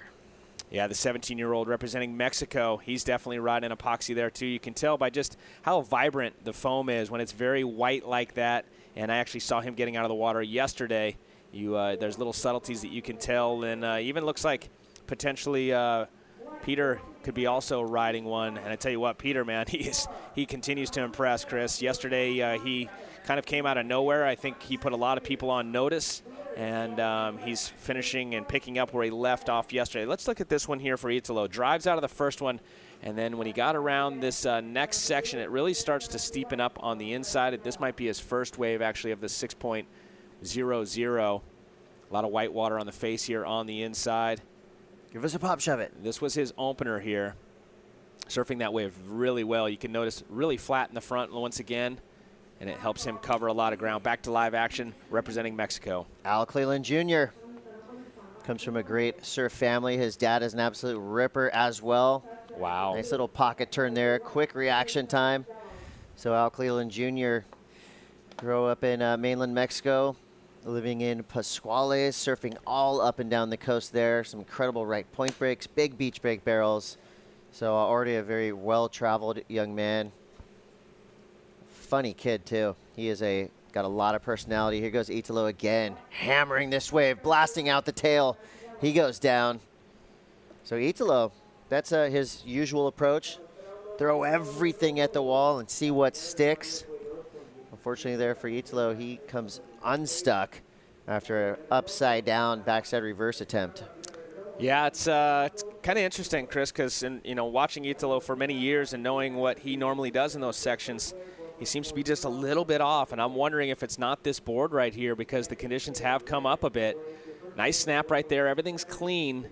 Speaker 2: Yeah, the 17-year-old representing Mexico. He's definitely riding epoxy there, too. You can tell by just how vibrant the foam is when it's very white like that. And I actually saw him getting out of the water yesterday. There's little subtleties that you can tell. And even looks like potentially Peter could be also riding one. And I tell you what, Peter, man, he continues to impress, Chris. Yesterday, he kind of came out of nowhere. I think he put a lot of people on notice. And he's finishing and picking up where he left off yesterday. Let's look at this one here for Italo. Drives out of the first one, and then when he got around this next section, it really starts to steepen up on the inside. This might be his first wave, actually, of the 6.00. A lot of white water on the face here on the inside.
Speaker 1: Give us a pop shove it.
Speaker 2: This was his opener here. Surfing that wave really well. You can notice really flat in the front once again. And it helps him cover a lot of ground. Back to live action, representing Mexico.
Speaker 1: Al Cleland Jr. comes from a great surf family. His dad is an absolute ripper as well.
Speaker 2: Wow.
Speaker 1: Nice little pocket turn there. Quick reaction time. So Al Cleland Jr. grew up in mainland Mexico, living in Pascuales, surfing all up and down the coast there. Some incredible right point breaks, big beach break barrels. So already a very well-traveled young man. Funny kid too. He is got a lot of personality. Here goes Italo again, hammering this wave, blasting out the tail. He goes down. So Italo, that's his usual approach. Throw everything at the wall and see what sticks. Unfortunately there for Italo, he comes unstuck after an upside down backside reverse attempt.
Speaker 2: Yeah, it's kind of interesting, Chris, because watching Italo for many years and knowing what he normally does in those sections, he seems to be just a little bit off, and I'm wondering if it's not this board right here because the conditions have come up a bit. Nice snap right there. Everything's clean.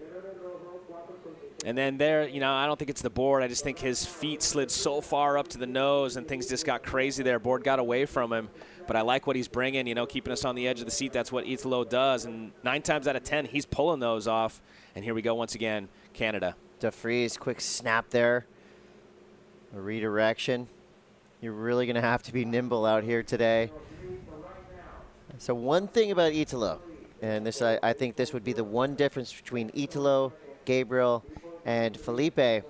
Speaker 2: And then there, I don't think it's the board. I just think his feet slid so far up to the nose and things just got crazy there. Board got away from him. But I like what he's bringing, keeping us on the edge of the seat. That's what Italo does. And 9 times out of 10, he's pulling those off. And here we go once again, Canada.
Speaker 1: DeVries, quick snap there. A redirection. You're really going to have to be nimble out here today. So one thing about Italo, and this I think this would be the one difference between Italo, Gabriel, And Felipe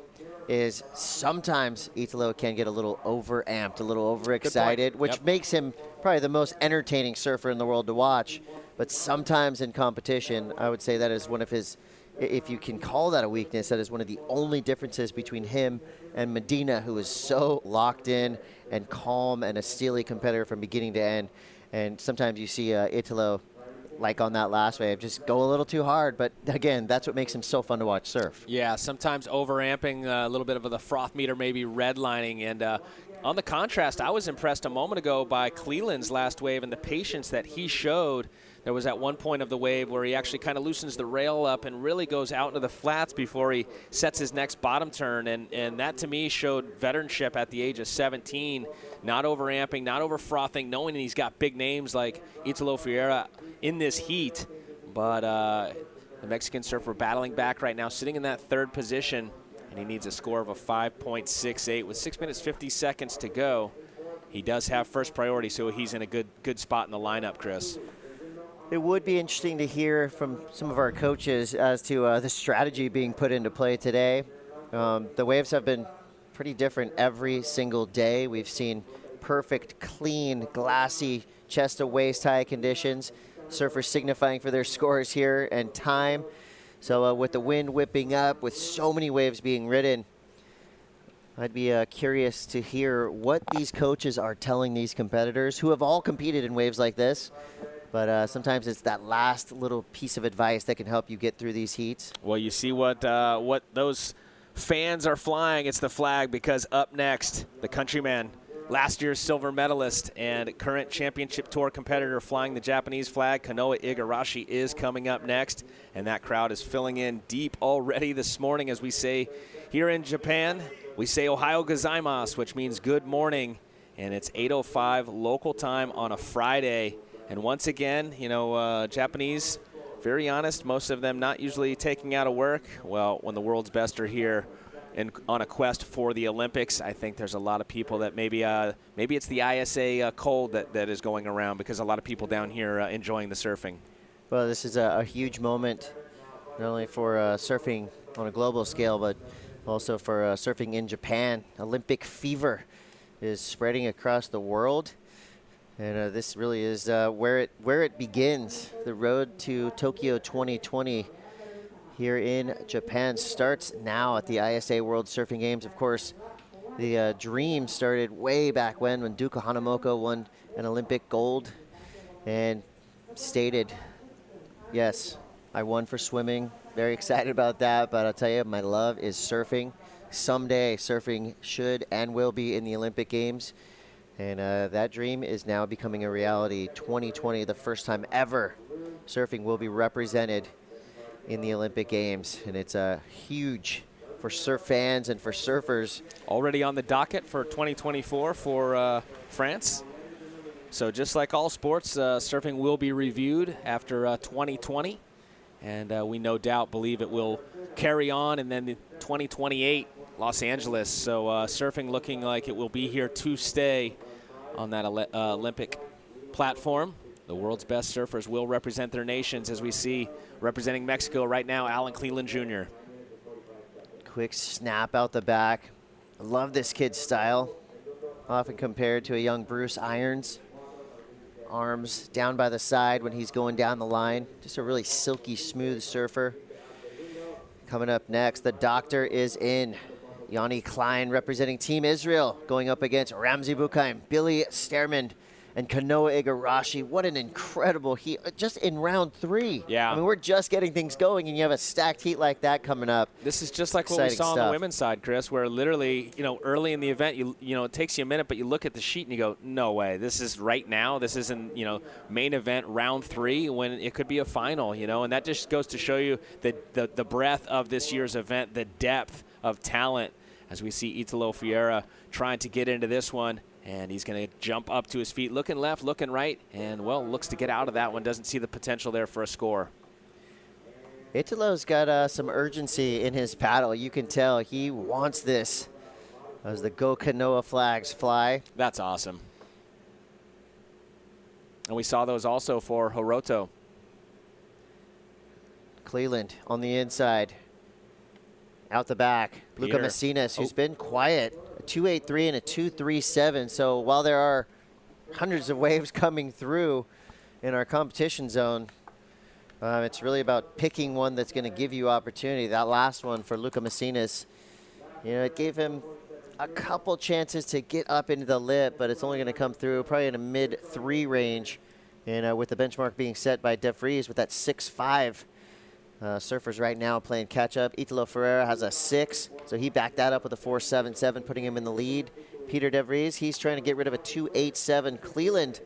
Speaker 1: is sometimes Italo can get a little overamped, a little overexcited, which makes him probably the most entertaining surfer in the world to watch. But sometimes in competition, I would say that is one of his, if you can call that a weakness, that is one of the only differences between him and Medina, who is so locked in and calm and a steely competitor from beginning to end. And sometimes you see Italo, like on that last wave, just go a little too hard. But again, that's what makes him so fun to watch surf.
Speaker 2: Yeah, sometimes overamping, a little bit of the froth meter maybe redlining. And on the contrast, I was impressed a moment ago by Cleland's last wave and the patience that he showed. There was at one point of the wave where he actually kind of loosens the rail up and really goes out into the flats before he sets his next bottom turn. And that, to me, showed veteranship at the age of 17, not overamping, not over-frothing, knowing he's got big names like Italo Ferreira in this heat. But the Mexican surfer battling back right now, sitting in that third position, and he needs a score of a 5.68 with 6 minutes 50 seconds to go. He does have first priority, so he's in a good spot in the lineup, Chris.
Speaker 1: It would be interesting to hear from some of our coaches as to the strategy being put into play today. The waves have been pretty different every single day. We've seen perfect, clean, glassy chest to waist high conditions. Surfers signifying for their scores here and time. So with the wind whipping up, with so many waves being ridden, I'd be curious to hear what these coaches are telling these competitors who have all competed in waves like this. But sometimes it's that last little piece of advice that can help you get through these heats.
Speaker 2: Well, you see what those fans are flying. It's the flag, because up next, the countryman, last year's silver medalist and current championship tour competitor flying the Japanese flag, Kanoa Igarashi, is coming up next. And that crowd is filling in deep already this morning. As we say here in Japan, we say Ohayo gozaimasu, which means good morning. And it's 8:05 local time on a Friday. And once again, you know, Japanese, very honest, most of them not usually taking out of work. Well, when the world's best are here and on a quest for the Olympics, I think there's a lot of people that maybe it's the ISA cold that is going around, because a lot of people down here enjoying the surfing.
Speaker 1: Well, this is a huge moment, not only for surfing on a global scale, but also for surfing in Japan. Olympic fever is spreading across the world. And this really is where it begins. The road to Tokyo 2020 here in Japan starts now at the ISA World Surfing Games. Of course, the dream started way back when Duka Hanamoto won an Olympic gold and stated, yes, I won for swimming. Very excited about that, but I'll tell you, my love is surfing. Someday, surfing should and will be in the Olympic Games. And that dream is now becoming a reality. 2020, the first time ever surfing will be represented in the Olympic Games. And it's huge for surf fans and for surfers.
Speaker 2: Already on the docket for 2024 for France. So just like all sports, surfing will be reviewed after 2020. And we no doubt believe it will carry on. And then the 2028 Los Angeles. So surfing looking like it will be here to stay on that Olympic platform. The world's best surfers will represent their nations, as we see representing Mexico right now, Alan Cleland Jr.
Speaker 1: Quick snap out the back. I love this kid's style. Often compared to a young Bruce Irons. Arms down by the side when he's going down the line. Just a really silky, smooth surfer. Coming up next, the doctor is in. Yanni Klein representing Team Israel, going up against Ramzi Bukaim, Billy Sterman, and Kanoa Igarashi. What an incredible heat, just in round 3.
Speaker 2: Yeah.
Speaker 1: I mean, we're just getting things going, and you have a stacked heat like that coming up.
Speaker 2: This is just like what we saw on the women's side, Chris, where literally, you know, early in the event, you know, it takes you a minute, but you look at the sheet and you go, no way, this is right now. This isn't, you know, main event round 3 when it could be a final, you know, and that just goes to show you the breadth of this year's event, the depth of talent, as we see Italo Ferreira trying to get into this one. And he's going to jump up to his feet, looking left, looking right, and, well, looks to get out of that one. Doesn't see the potential there for a score.
Speaker 1: Italo's got some urgency in his paddle. You can tell he wants this as the Go Kanoa flags fly.
Speaker 2: That's awesome. And we saw those also for Hiroto.
Speaker 1: Cleland on the inside. Out the back, Luca
Speaker 2: Peter.
Speaker 1: Macinas, who's been quiet, a 2.83 and a 2.37. So while there are hundreds of waves coming through in our competition zone, it's really about picking one that's going to give you opportunity. That last one for Luca Macinas, it gave him a couple chances to get up into the lip, but it's only going to come through probably in a mid-3 range. And with the benchmark being set by De Vries with that 6.5. Surfers right now playing catch-up. Italo Ferreira has a 6, so he backed that up with a 4.77, putting him in the lead. Peter De Vries, he's trying to get rid of a 2.87. Cleland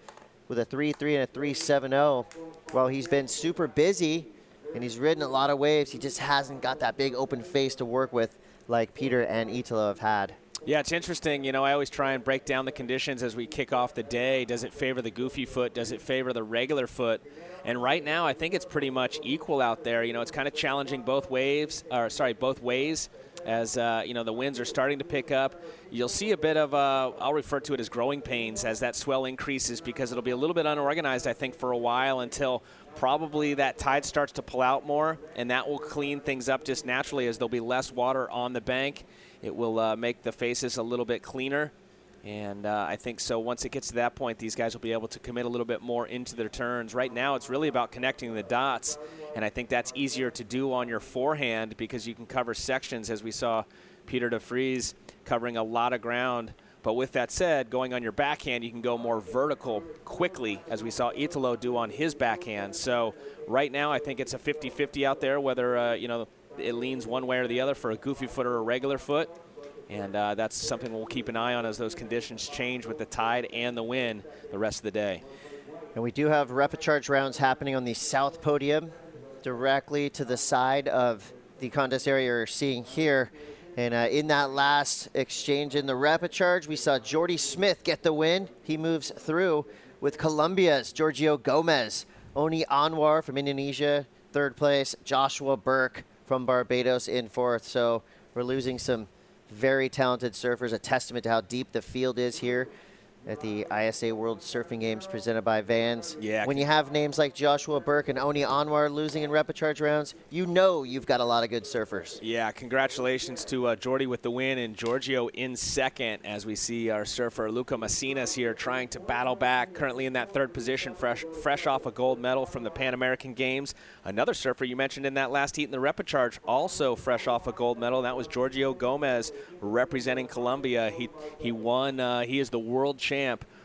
Speaker 1: with a 3.3 and a 3.70. While he's been super busy and he's ridden a lot of waves, he just hasn't got that big open face to work with like Peter and Italo have had.
Speaker 2: Yeah, it's interesting. I always try and break down the conditions as we kick off the day. Does it favor the goofy foot? Does it favor the regular foot? And right now, I think it's pretty much equal out there. It's kind of challenging both ways, as the winds are starting to pick up. You'll see a bit of, I'll refer to it as growing pains as that swell increases, because it'll be a little bit unorganized, I think, for a while until probably that tide starts to pull out more, and that will clean things up just naturally as there'll be less water on the bank. It will make the faces a little bit cleaner. And I think so once it gets to that point, these guys will be able to commit a little bit more into their turns. Right now, it's really about connecting the dots, and I think that's easier to do on your forehand because you can cover sections, as we saw Peter De Vries covering a lot of ground. But with that said, going on your backhand, you can go more vertical quickly, as we saw Italo do on his backhand. So right now, I think it's a 50-50 out there, whether it leans one way or the other for a goofy foot or a regular foot. And that's something we'll keep an eye on as those conditions change with the tide and the wind the rest of the day.
Speaker 1: And we do have repechage rounds happening on the south podium, directly to the side of the contest area you're seeing here. And in that last exchange in the repechage, we saw Jordy Smith get the win. He moves through with Colombia's Giorgio Gomez. Oni Anwar from Indonesia, 3rd place. Joshua Burke from Barbados in 4th. So we're losing some very talented surfers, a testament to how deep the field is here at the ISA World Surfing Games presented by Vans.
Speaker 2: Yeah.
Speaker 1: When you have names like Joshua Burke and Oni Anwar losing in repechage rounds, you've got a lot of good surfers.
Speaker 2: Yeah, congratulations to Jordy with the win and Giorgio in 2nd, as we see our surfer Luca Macinas here trying to battle back, currently in that 3rd position, fresh off a gold medal from the Pan American Games. Another surfer you mentioned in that last heat in the repechage, also fresh off a gold medal, and that was Giorgio Gomez representing Colombia. He won, he is the world champ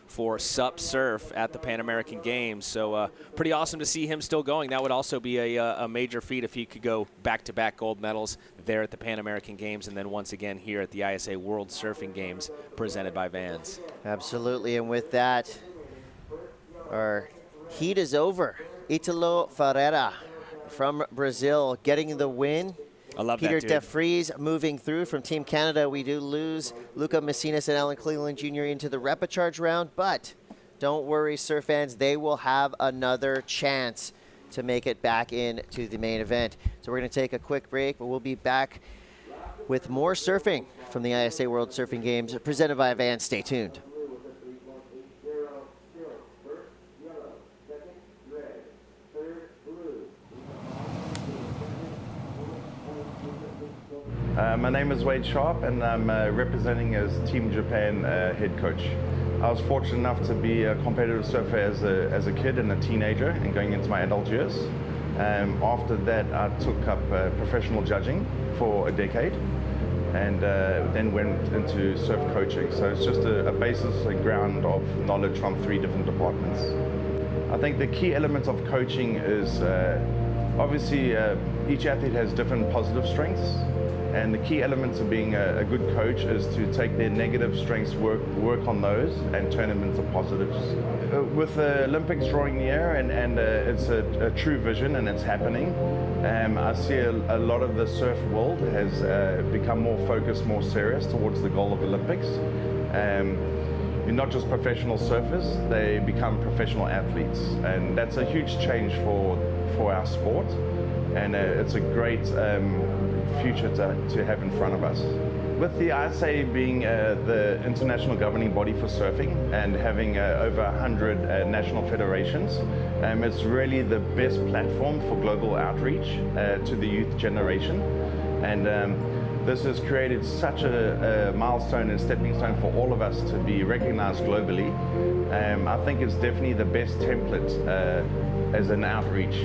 Speaker 2: for SUP Surf at the Pan American Games. So pretty awesome to see him still going. That would also be a major feat if he could go back-to-back gold medals there at the Pan American Games and then once again here at the ISA World Surfing Games presented by Vans.
Speaker 1: Absolutely, and with that, our heat is over. Italo Ferreira from Brazil getting the win.
Speaker 2: I love
Speaker 1: Peter
Speaker 2: that, dude.
Speaker 1: De Vries moving through from Team Canada. We do lose Luca Macinas and Alan Cleland Jr. into the repechage round, but don't worry, surf fans, they will have another chance to make it back into the main event. So we're going to take a quick break, but we'll be back with more surfing from the ISA World Surfing Games presented by Vans. Stay tuned.
Speaker 8: My name is Wade Sharp, and I'm representing as Team Japan head coach. I was fortunate enough to be a competitive surfer as a kid and a teenager and going into my adult years. After that, I took up professional judging for a decade and then went into surf coaching. So it's just a basis, a ground of knowledge from 3 different departments. I think the key element of coaching is obviously each athlete has different positive strengths. And the key elements of being a good coach is to take their negative strengths, work on those, and turn them into positives. With the Olympics drawing near, and it's a true vision, and it's happening, I see a lot of the surf world has become more focused, more serious towards the goal of Olympics. You're not just professional surfers, they become professional athletes. And that's a huge change for our sport. And it's a great future to have in front of us. With the ISA being the international governing body for surfing and having over 100 national federations, it's really the best platform for global outreach to the youth generation. And This has created such a milestone and stepping stone for all of us to be recognized globally. I think it's definitely the best template as an outreach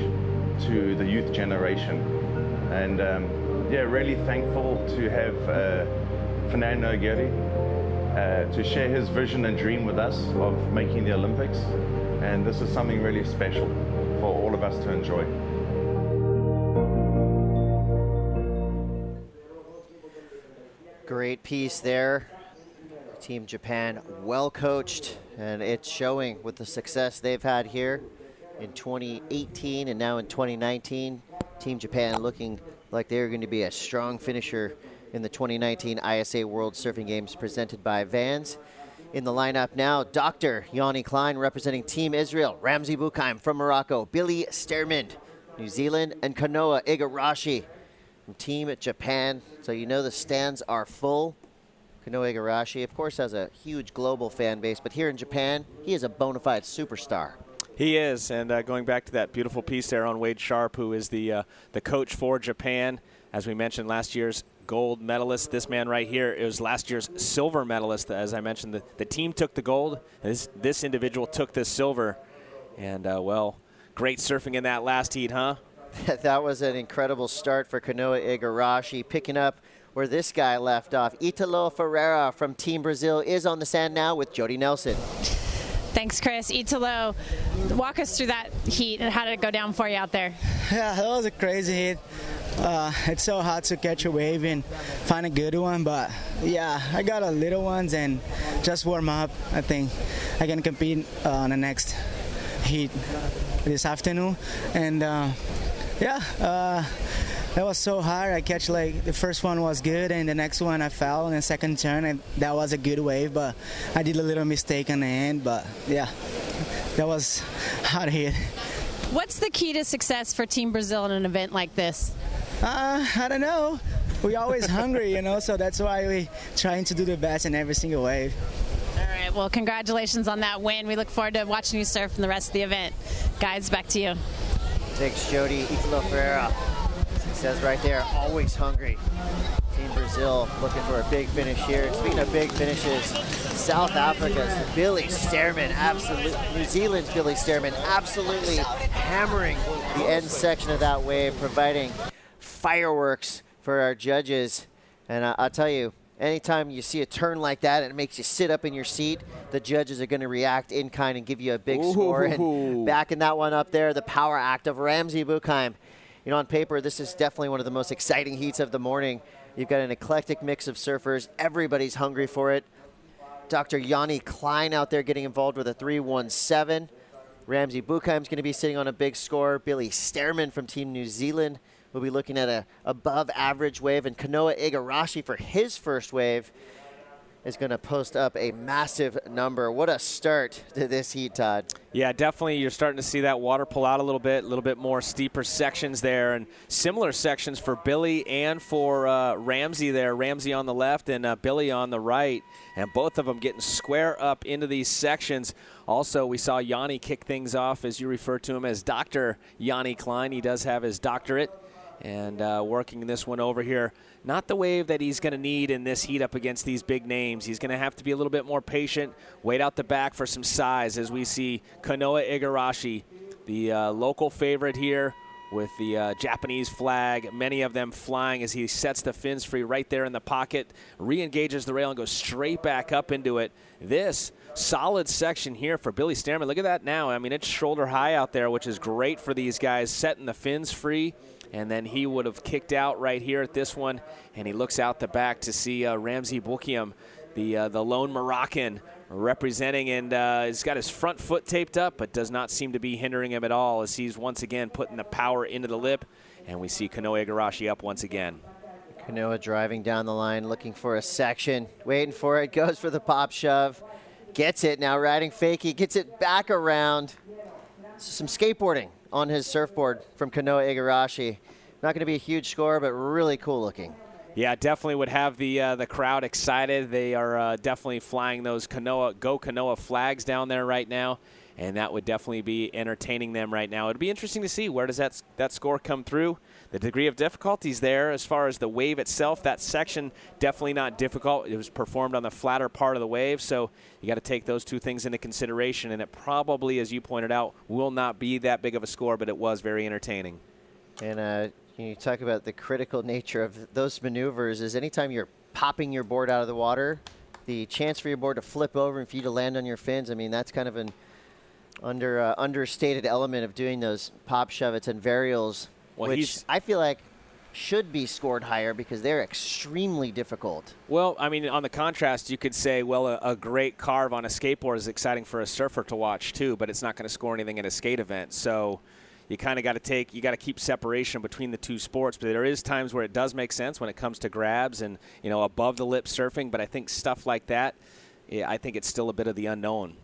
Speaker 8: to the youth generation. And yeah, really thankful to have Fernando Aguirre to share his vision and dream with us of making the Olympics. And this is something really special for all of us to enjoy.
Speaker 1: Great piece there. Team Japan well coached, and it's showing with the success they've had here in 2018 and now in 2019. Team Japan looking like they're going to be a strong finisher in the 2019 ISA World Surfing Games presented by Vans. In the lineup now, Dr. Yanni Klein representing Team Israel, Ramzi Buchheim from Morocco, Billy Stearman, New Zealand, and Kanoa Igarashi from Team Japan. So you know the stands are full. Kanoa Igarashi, of course, has a huge global fan base, but here in Japan, he is a bona fide superstar.
Speaker 2: He is, and going back to that beautiful piece there on Wade Sharp, who is the coach for Japan. As we mentioned, last year's gold medalist. This man right here is last year's silver medalist. As I mentioned, the team took the gold. This individual took the silver. And, well, great surfing in that last heat, huh?
Speaker 1: That was an incredible start for Kanoa Igarashi, picking up where this guy left off. Italo Ferreira from Team Brazil is on the sand now with Jody Nelson.
Speaker 4: Thanks, Chris. Italo, walk us through that heat and how did it go down for you out there?
Speaker 9: Yeah, that was a crazy heat. It's so hard to catch a wave and find a good one, but yeah, I got a little ones and just warm up. I think I can compete on the next heat this afternoon. And yeah, that was so hard. I catch like the first one was good and the next one I fell in the second turn and that was a good wave, but I did a little mistake on the end. But yeah, that was hard hit.
Speaker 4: What's the key to success for Team Brazil in an event like this?
Speaker 9: I don't know. We're always hungry, you know, so that's why we're trying to do the best in every single wave.
Speaker 4: All right, well, congratulations on that win. We look forward to watching you surf in the rest of the event. Guys, back to you.
Speaker 1: Thanks, Jody. Italo Ferreira says right there, always hungry. Team Brazil looking for a big finish here. Speaking of big finishes, South Africa's Billy Stearman, absolutely. New Zealand's Billy Stearman, absolutely hammering the end section of that wave, providing fireworks for our judges. And I'll tell you, anytime you see a turn like that and it makes you sit up in your seat, the judges are going to react in kind and give you a big score. And backing that one up there, the power act of Ramzi Buchheim. You know, on paper, this is definitely one of the most exciting heats of the morning. You've got an eclectic mix of surfers. Everybody's hungry for it. Dr. Yanni Klein out there getting involved with a 3.17. Ramzi Buchheim's going to be sitting on a big score. Billy Stearman from Team New Zealand will be looking at a above-average wave. And Kanoa Igarashi for his first wave is going to post up a massive number. What a start to this heat, Todd.
Speaker 2: Yeah, definitely. You're starting to see that water pull out a little bit more steeper sections there, and similar sections for Billy and for Ramzi there. Ramzi on the left and Billy on the right, and both of them getting square up into these sections. Also, we saw Yanni kick things off, as you refer to him as Dr. Yanni Klein. He does have his doctorate, and working this one over here. Not the wave that he's going to need in this heat up against these big names. He's going to have to be a little bit more patient, wait out the back for some size as we see Kanoa Igarashi, the local favorite here with the Japanese flag, many of them flying as he sets the fins free right there in the pocket, re-engages the rail and goes straight back up into it. This solid section here for Billy Stearman. Look at that now. I mean, it's shoulder high out there, which is great for these guys, setting the fins free. And then he would have kicked out right here at this one, and he looks out the back to see Ramzi Buchheim, the lone Moroccan, representing, and he's got his front foot taped up, but does not seem to be hindering him at all as he's once again putting the power into the lip, and we see Kanoa Igarashi up once again.
Speaker 1: Kanoa driving down the line, looking for a section, waiting for it, goes for the pop shove, gets it, now riding fakie, gets it back around. Some skateboarding on his surfboard from Kanoa Igarashi. Not going to be a huge score, but really cool looking.
Speaker 2: Yeah, definitely would have the crowd excited. They are definitely flying those Go Kanoa flags down there right now. and that would definitely be entertaining them right now. It'd be interesting to see where does that score come through. The degree of difficulties there as far as the wave itself, that section definitely not difficult. It was performed on the flatter part of the wave, so you got to take those two things into consideration, and it probably, as you pointed out, will not be that big of a score, but it was very entertaining.
Speaker 1: And you talk about the critical nature of those maneuvers is anytime you're popping your board out of the water, the chance for your board to flip over and for you to land on your fins, I mean, that's kind of an understated element of doing those pop shove-its and varials, which I feel like should be scored higher because they're extremely difficult.
Speaker 2: Well, I mean, on the contrast, you could say, well, a great carve on a skateboard is exciting for a surfer to watch too, but it's not going to score anything in a skate event. So you kind of got to keep separation between the two sports. But there is times where it does make sense when it comes to grabs and, above the lip surfing. But I think stuff like that, I think it's still a bit of the unknown.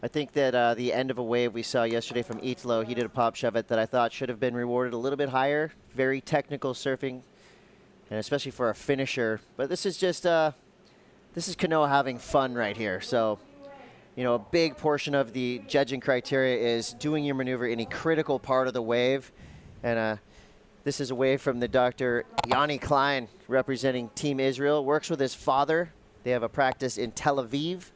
Speaker 1: I think that the end of a wave we saw yesterday from Italo, he did a pop shove-it that I thought should have been rewarded a little bit higher. Very technical surfing, and especially for a finisher. But this is just this is Kanoa having fun right here. So, a big portion of the judging criteria is doing your maneuver in a critical part of the wave. And this is a wave from the Dr. Yanni Klein, representing Team Israel. Works with his father. They have a practice in Tel Aviv.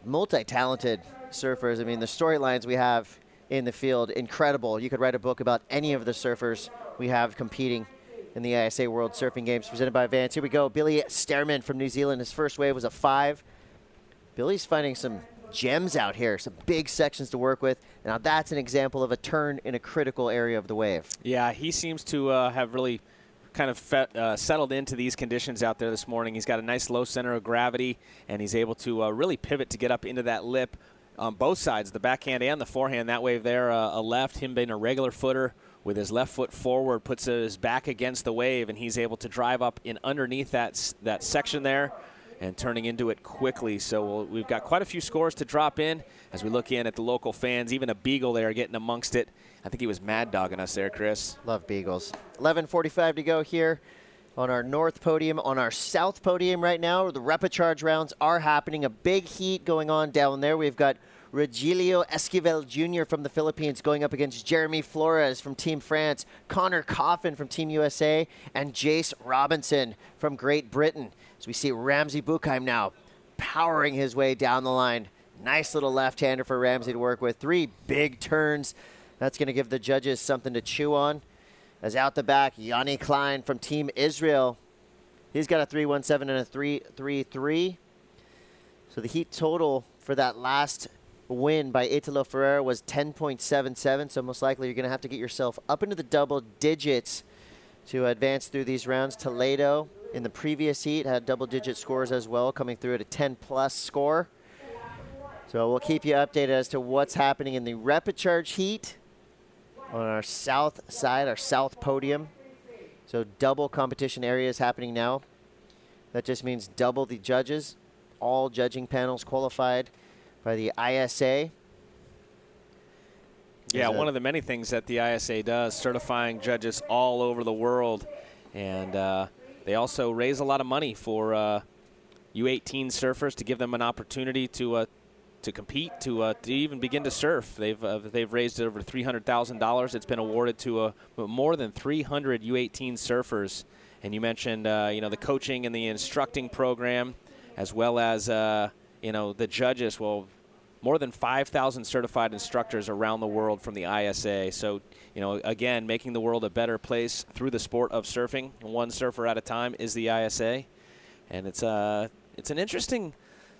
Speaker 1: Multi-talented surfers. I mean, the storylines we have in the field, incredible. You could write a book about any of the surfers we have competing in the ISA World Surfing Games presented by Vans. Here we go. Billy Sterman from New Zealand. His first wave was a 5. Billy's finding some gems out here, some big sections to work with. Now that's an example of a turn in a critical area of the wave.
Speaker 2: Yeah, he seems to have really kind of settled into these conditions out there this morning. He's got a nice low center of gravity, and he's able to really pivot to get up into that lip on both sides, the backhand and the forehand. That wave there, a left, him being a regular footer with his left foot forward, puts his back against the wave, and he's able to drive up in underneath that section there and turning into it quickly. So we've got quite a few scores to drop in as we look in at the local fans. Even a Beagle there getting amongst it. I think he was mad dogging us there, Chris.
Speaker 1: Love Beagles. 11:45 to go here on our north podium. On our south podium right now, the repecharge rounds are happening. A big heat going on down there. We've got Regilio Esquivel Jr. from the Philippines going up against Jeremy Flores from Team France, Connor Coffin from Team USA, and Jace Robinson from Great Britain. As we see Ramsey Buchheim now powering his way down the line. Nice little left-hander for Ramsey to work with. 3 big turns. That's going to give the judges something to chew on. As out the back, Yanni Klein from Team Israel. He's got a 3.17 and a 3.33. So the heat total for that last win by Italo Ferreira was 10.77. So most likely you're going to have to get yourself up into the double digits to advance through these rounds. Toledo in the previous heat had double-digit scores as well, coming through at a 10-plus score. So we'll keep you updated as to what's happening in the repecharge heat on our south side, our south podium. So double competition areas happening now. That just means double the judges. All judging panels qualified by the ISA.
Speaker 2: Yeah, one of the many things that the ISA does, certifying judges all over the world. And they also raise a lot of money for U18 surfers to give them an opportunity to compete, to even begin to surf. They've raised over $300,000. It's been awarded to more than 300 U18 surfers. And you mentioned the coaching and the instructing program, as well as the judges. Well, more than 5,000 certified instructors around the world from the ISA. So, again, making the world a better place through the sport of surfing. One surfer at a time is the ISA. And it's an interesting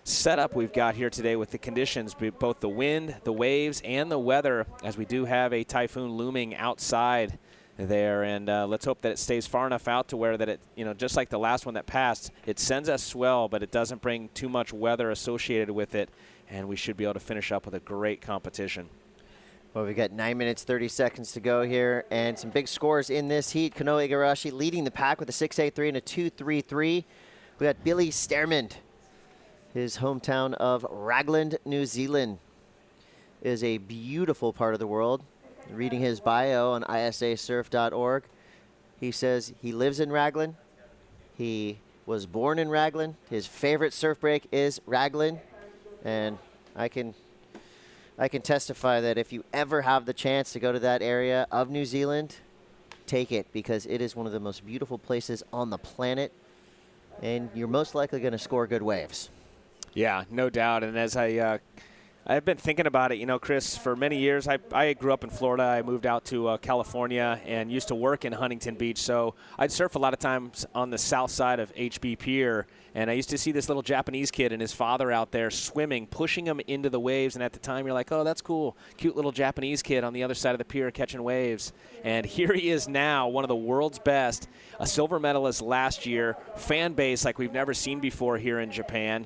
Speaker 2: setup we've got here today with the conditions, both the wind, the waves, and the weather, as we do have a typhoon looming outside there. And let's hope that it stays far enough out to where that it, just like the last one that passed, it sends us swell, but it doesn't bring too much weather associated with it. And we should be able to finish up with a great competition.
Speaker 1: Well, we've got 9 minutes, 30 seconds to go here, and some big scores in this heat. Kanoa Igarashi leading the pack with a 6.83 and a 2.33. We got Billy Sterman, his hometown of Raglan, New Zealand, is a beautiful part of the world. Reading his bio on isasurf.org, he says he lives in Raglan. He was born in Raglan. His favorite surf break is Raglan. And I can I can testify that if you ever have the chance to go to that area of New Zealand, take it, because it is one of the most beautiful places on the planet, and you're most likely going to score good waves.
Speaker 2: Yeah, no doubt. And as I've been thinking about it, you know, Chris, for many years. I grew up in Florida. I moved out to California and used to work in Huntington Beach. So I'd surf a lot of times on the south side of HB Pier. And I used to see this little Japanese kid and his father out there swimming, pushing him into the waves. And at the time, you're like, oh, that's cool. Cute little Japanese kid on the other side of the pier catching waves. And here he is now, one of the world's best, a silver medalist last year, fan base like we've never seen before here in Japan.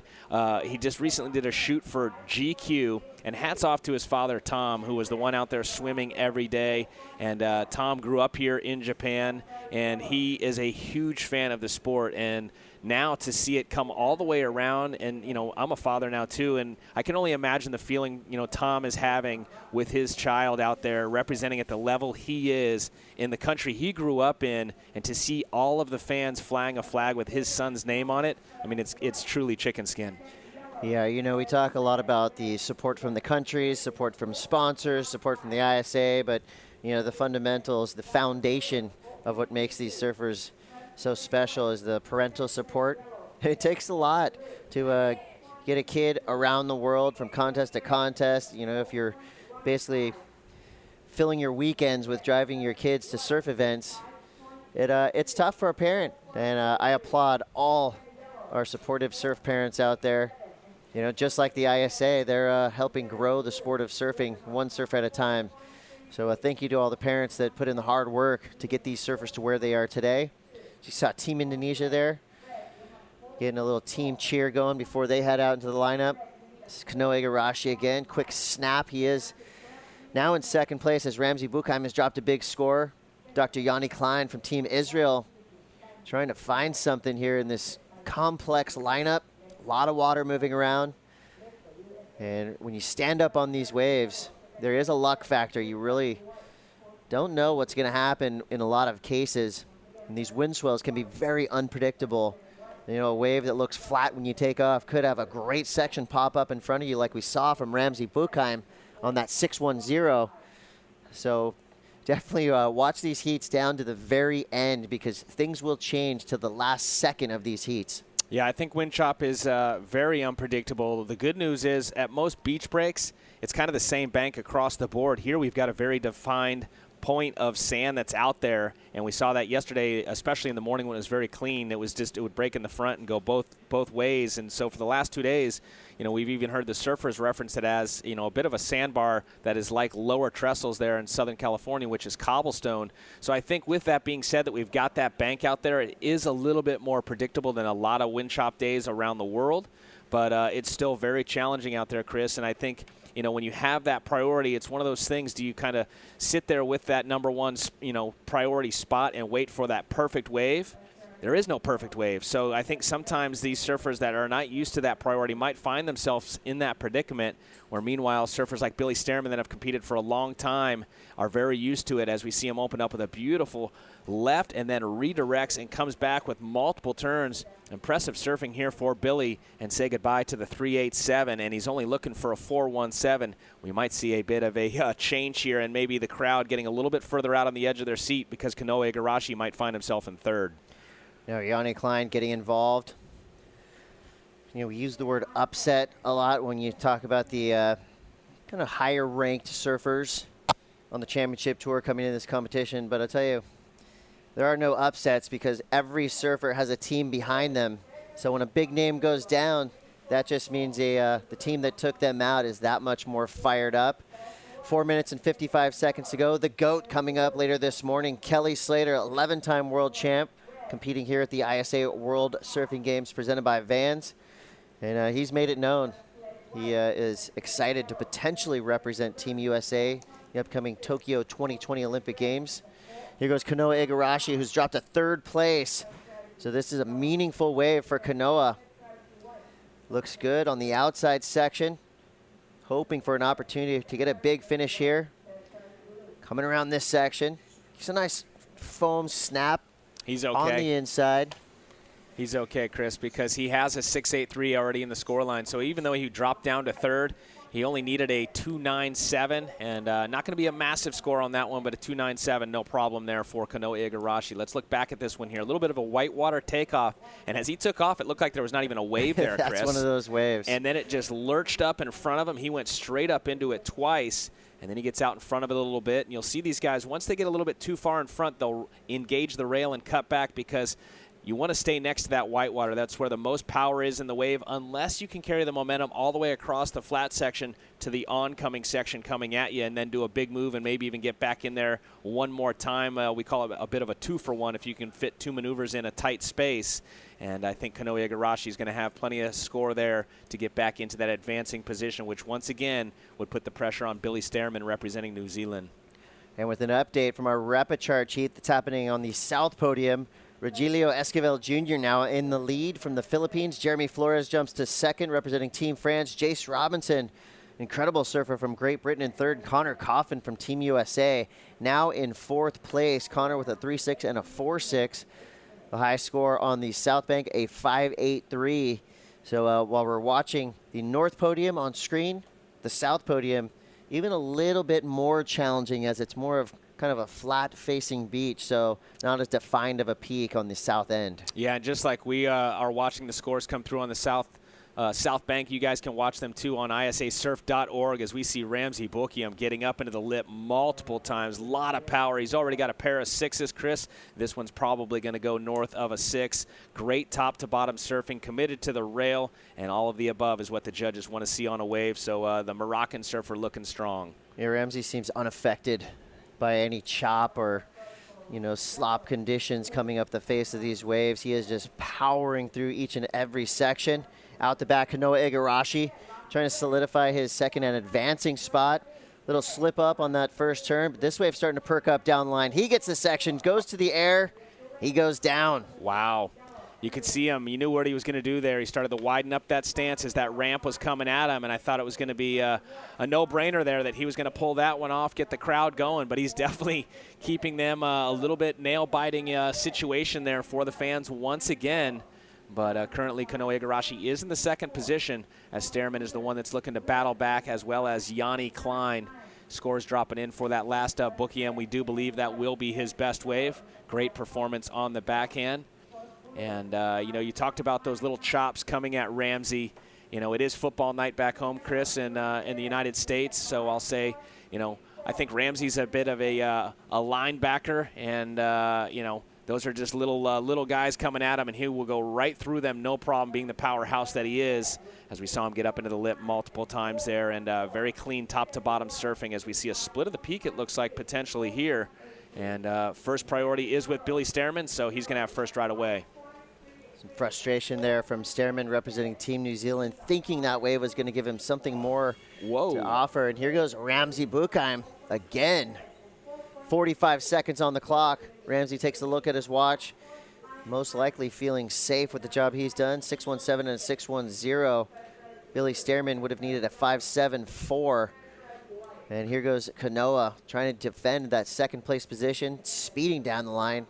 Speaker 2: He just recently did a shoot for GQ. And hats off to his father, Tom, who was the one out there swimming every day. And Tom grew up here in Japan, and he is a huge fan of the sport. And now to see it come all the way around, and, you know, I'm a father now too, and I can only imagine the feeling, you know, Tom is having with his child out there representing at the level he is in the country he grew up in, and to see all of the fans flying a flag with his son's name on it, I mean, it's truly chicken skin.
Speaker 1: Yeah, you know, we talk a lot about the support from the countries, support from sponsors, support from the ISA, but, you know, the fundamentals, the foundation of what makes these surfers so special is the parental support. It takes a lot to get a kid around the world from contest to contest. You know, if you're basically filling your weekends with driving your kids to surf events, it's tough for a parent. And I applaud all our supportive surf parents out there. You know, just like the ISA, they're helping grow the sport of surfing one surf at a time. So thank you to all the parents that put in the hard work to get these surfers to where they are today. You saw Team Indonesia there, getting a little team cheer going before they head out into the lineup. This is Kanoa Igarashi again. Quick snap. He is now in second place as Ramzi Buchheim has dropped a big score. Dr. Yanni Klein from Team Israel trying to find something here in this complex lineup. A lot of water moving around. And when you stand up on these waves, there is a luck factor. You really don't know what's going to happen in a lot of cases. And these wind swells can be very unpredictable. You know, a wave that looks flat when you take off could have a great section pop up in front of you like we saw from Ramzi Buchheim on that 610. So definitely watch these heats down to the very end, because things will change to the last second of these heats.
Speaker 2: Yeah, I think wind chop is very unpredictable. The good news is at most beach breaks, it's kind of the same bank across the board. Here we've got a very defined point of sand that's out there, and we saw that yesterday, especially in the morning when it was very clean. It was just, it would break in the front and go both ways. And so for the last 2 days, you know, we've even heard the surfers reference it as, you know, a bit of a sandbar that is like lower trestles there in Southern California, which is cobblestone. So I think with that being said, that we've got that bank out there, it is a little bit more predictable than a lot of wind chop days around the world, but it's still very challenging out there, Chris. And I think, you know, when you have that priority, it's one of those things, do you kind of sit there with that number one, you know, priority spot and wait for that perfect wave? There is no perfect wave. So I think sometimes these surfers that are not used to that priority might find themselves in that predicament, where meanwhile surfers like Billy Stearman that have competed for a long time are very used to it, as we see him open up with a beautiful left and then redirects and comes back with multiple turns. Impressive surfing here for Billy, and say goodbye to the 387, and he's only looking for a 417. We might see a bit of a change here, and maybe the crowd getting a little bit further out on the edge of their seat, because Kanoa Igarashi might find himself in third.
Speaker 1: You know, Yanni Klein getting involved. You know, we use the word upset a lot when you talk about the kind of higher-ranked surfers on the championship tour coming into this competition. But I'll tell you, there are no upsets, because every surfer has a team behind them. So when a big name goes down, that just means the team that took them out is that much more fired up. 4 minutes and 55 seconds to go. The GOAT coming up later this morning, Kelly Slater, 11-time world champ, competing here at the ISA World Surfing Games presented by Vans. And he's made it known. He is excited to potentially represent Team USA, the upcoming Tokyo 2020 Olympic Games. Here goes Kanoa Igarashi, who's dropped a third place. So this is a meaningful wave for Kanoa. Looks good on the outside section. Hoping for an opportunity to get a big finish here. Coming around this section. It's a nice foam snap.
Speaker 2: He's okay.
Speaker 1: On the inside.
Speaker 2: He's okay, Chris, because he has a 6.83 already in the scoreline. So even though he dropped down to third, He only needed a 2.97, and not going to be a massive score on that one, but a 2.97, no problem there for Kanoa Igarashi. Let's look back at this one here. A little bit of a whitewater takeoff, and as he took off, it looked like there was not even a wave there, Chris.
Speaker 1: That's one of those waves.
Speaker 2: And then it just lurched up in front of him. He went straight up into it twice, and then he gets out in front of it a little bit. And you'll see these guys, once they get a little bit too far in front, they'll engage the rail and cut back because you want to stay next to that whitewater. That's where the most power is in the wave, unless you can carry the momentum all the way across the flat section to the oncoming section coming at you and then do a big move and maybe even get back in there one more time. We call it a bit of a 2-for-1 if you can fit 2 maneuvers in a tight space. And I think Kanoa Igarashi is going to have plenty of score there to get back into that advancing position, which once again would put the pressure on Billy Stearman representing New Zealand.
Speaker 1: And with an update from our repechar heat that's happening on the south podium, Rogelio Esquivel Jr. now in the lead from the Philippines. Jeremy Flores jumps to second, representing Team France. Jace Robinson, incredible surfer from Great Britain, in third. Connor Coffin from Team USA now in fourth place. Connor with a 3.6 and a 4.6. The high score on the South Bank, a 5.83. So while we're watching the North Podium on screen, the South Podium even a little bit more challenging as it's more of kind of a flat-facing beach, so not as defined of a peak on the south end.
Speaker 2: Yeah, just like we are watching the scores come through on the South Bank, you guys can watch them too on isasurf.org as we see Ramsey Bokiam getting up into the lip multiple times. A lot of power. He's already got a pair of 6s, Chris. This one's probably going to go north of a 6. Great top-to-bottom surfing, committed to the rail, and all of the above is what the judges want to see on a wave, so the Moroccan surfer looking strong.
Speaker 1: Yeah, Ramsey seems unaffected by any chop or, slop conditions coming up the face of these waves. He is just powering through each and every section. Out the back, Kanoa Igarashi trying to solidify his second and advancing spot. Little slip up on that first turn, but this wave's starting to perk up down the line. He gets the section, goes to the air, he goes down.
Speaker 2: Wow. You could see him. You knew what he was going to do there. He started to widen up that stance as that ramp was coming at him, and I thought it was going to be a no-brainer there that he was going to pull that one off, get the crowd going, but he's definitely keeping them a little bit nail-biting situation there for the fans once again. But currently Kanoa Igarashi is in the second position as Stearman is the one that's looking to battle back, as well as Yanni Klein. Scores dropping in for that last Bokiam. We do believe that will be his best wave. Great performance on the backhand. And, you talked about those little chops coming at Ramsey. It is football night back home, Chris, in the United States. So I'll say, I think Ramsey's a bit of a linebacker. And, those are just little guys coming at him. And he will go right through them, no problem, being the powerhouse that he is, as we saw him get up into the lip multiple times there. And very clean top-to-bottom surfing as we see a split of the peak, it looks like, potentially here. And first priority is with Billy Stearman, so he's going to have first right away.
Speaker 1: Some frustration there from Stearman representing Team New Zealand, thinking that wave was going to give him something more to offer. And here goes Ramsey Bokiam again. 45 seconds on the clock. Ramsey takes a look at his watch, most likely feeling safe with the job he's done. 6.17 and a 6.10. Billy Stearman would have needed a 5.74. And here goes Kanoa trying to defend that second place position, speeding down the line.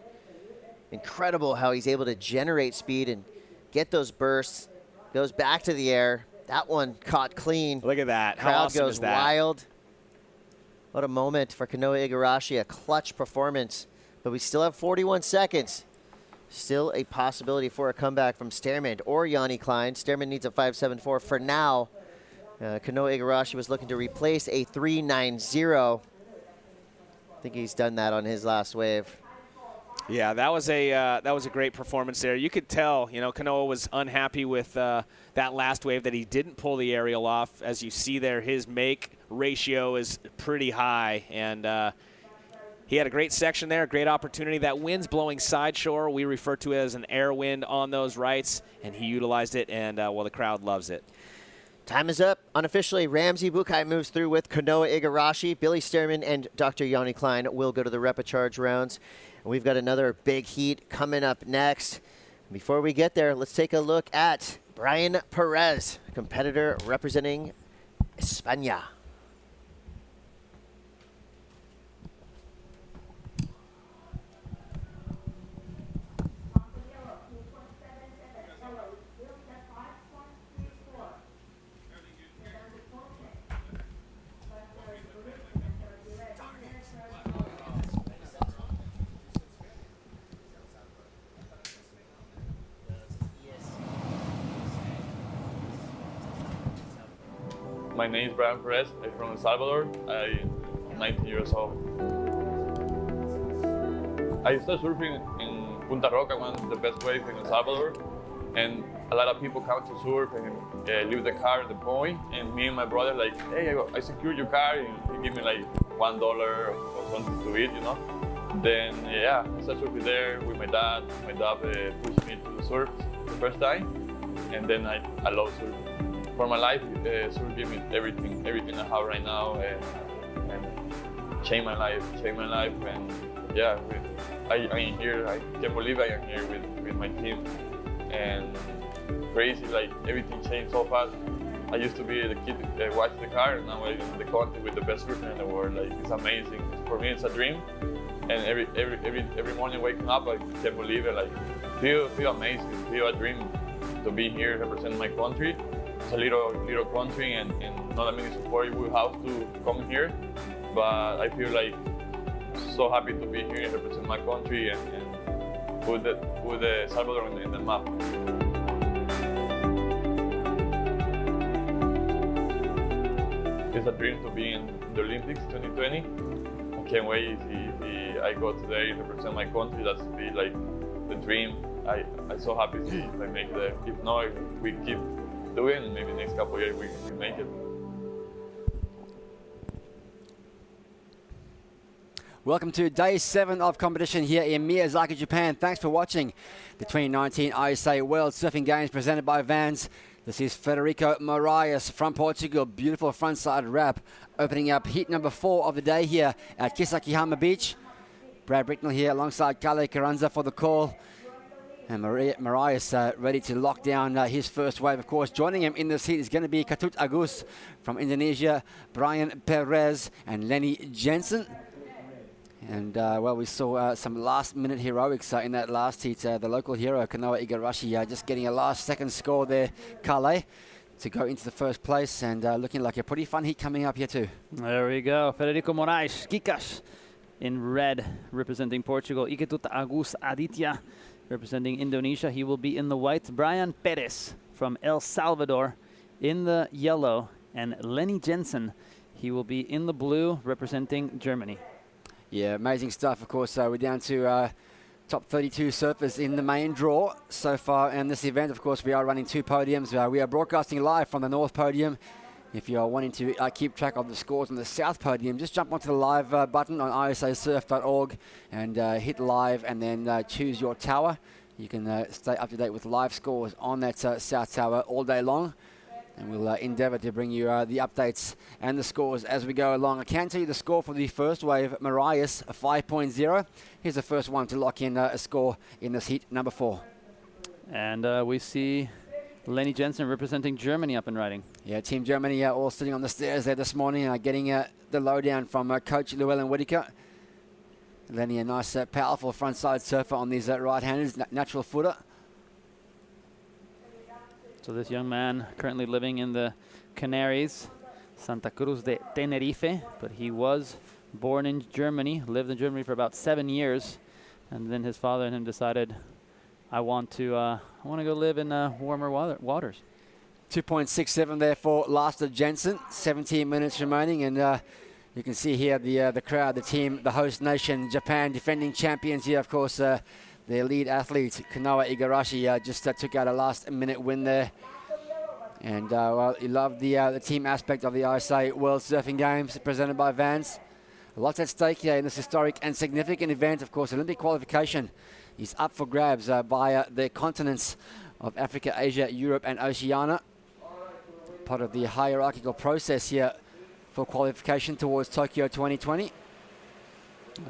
Speaker 1: Incredible how he's able to generate speed and get those bursts. Goes back to the air. That one caught clean.
Speaker 2: Look at that. How
Speaker 1: Crowd
Speaker 2: awesome
Speaker 1: goes
Speaker 2: is that?
Speaker 1: wild. What a moment for Kanoa Igarashi, a clutch performance. But we still have 41 seconds. Still a possibility for a comeback from Stearman or Yanni Klein. Stearman needs a 5.74 for now. Kanoa Igarashi was looking to replace a 3.90. I think he's done that on his last wave.
Speaker 2: Yeah, that was a great performance there. You could tell, Kanoa was unhappy with that last wave that he didn't pull the aerial off. As you see there, his make ratio is pretty high, and he had a great section there, great opportunity. That wind's blowing side shore. We refer to it as an air wind on those rights, and he utilized it, and the crowd loves it.
Speaker 1: Time is up. Unofficially, Ramsey Bokiam moves through with Kanoa Igarashi. Billy Stearman and Dr. Yanni Klein will go to the repecharge rounds. And we've got another big heat coming up next. Before we get there, let's take a look at Brian Perez, competitor representing España.
Speaker 10: My name is Brian Perez. I'm from El Salvador. I'm 19 years old. I started surfing in Punta Roca, one of the best waves in El Salvador. And a lot of people come to surf and leave the car at the point. And me and my brother like, hey, I secured your car. And he gave me like $1 or something to eat, you know. Then yeah, I started surfing there with my dad. My dad pushed me to the surf the first time. And then I love surfing. For my life, surf gave me everything I have right now, and changed my life. And yeah, I'm here. I can't believe I am here with my team. And crazy, like everything changed so fast. I used to be the kid that watched the car, and now I'm in the country with the best surfer in the world. Like it's amazing. For me, it's a dream. And every morning waking up, I can't believe it. Like feel amazing, feel a dream to be here representing my country. It's a little country, and not a many support we have to come here. But I feel like so happy to be here and represent my country and put the Salvador in the map. It's a dream to be in the Olympics 2020. I can't wait if I go today and represent my country. That's be like the dream. I'm so happy if I make that. If not, we keep doing it, maybe next couple of years we make it.
Speaker 11: Welcome to day 7 of competition here in Miyazaki, Japan. Thanks for watching the 2019 ISA World Surfing Games presented by Vans. This is Federico Moraes from Portugal. Beautiful frontside wrap, opening up heat number 4 of the day here at Kisakihama Beach. Brad Bricknell here alongside Kale Carranza for the call. And Moraes ready to lock down his first wave. Of course, joining him in this heat is going to be Ketut Agus from Indonesia, Brian Perez and Lenny Jensen. And, well, we saw some last-minute heroics in that last heat. The local hero, Kanoa Igarashi, just getting a last-second score there, Kale, to go into the first place. And looking like a pretty fun heat coming up here, too.
Speaker 12: There we go. Federico Moraes, Kikas in red, representing Portugal. Iketut Agus Aditya, representing Indonesia. He will be in the white. Brian Perez from El Salvador in the yellow. And Lenny Jensen, he will be in the blue, representing Germany.
Speaker 11: Yeah, amazing stuff. Of course, we're down to top 32 surfers in the main draw so far. And this event, of course, we are running 2 podiums. We are broadcasting live from the North Podium. If you are wanting to keep track of the scores on the South Podium, just jump onto the live button on isasurf.org and hit live and then choose your tower. You can stay up to date with live scores on that South Tower all day long. And we'll endeavour to bring you the updates and the scores as we go along. I can tell you the score for the first wave, Moraes, 5.0. Here's the first one to lock in a score in this heat, number 4.
Speaker 12: And we see Lenny Jensen representing Germany up and riding.
Speaker 11: Yeah, Team Germany all sitting on the stairs there this morning, getting the lowdown from Coach Llewellyn Whitaker. Lenny, a nice, powerful frontside surfer on these right-handers, natural footer.
Speaker 12: So this young man currently living in the Canaries, Santa Cruz de Tenerife, but he was born in Germany, lived in Germany for about 7 years, and then his father and him decided, I want to go live in warmer waters.
Speaker 11: 2.67 there for Laster Jensen, 17 minutes remaining, and you can see here the crowd, the team, the host nation, Japan, defending champions here, of course. Their lead athlete, Kanoa Igarashi, just took out a last-minute win there. And, well, you love the team aspect of the ISA World Surfing Games presented by Vans. Lots at stake here in this historic and significant event. Of course, Olympic qualification is up for grabs by the continents of Africa, Asia, Europe, and Oceania. Part of the hierarchical process here for qualification towards Tokyo 2020.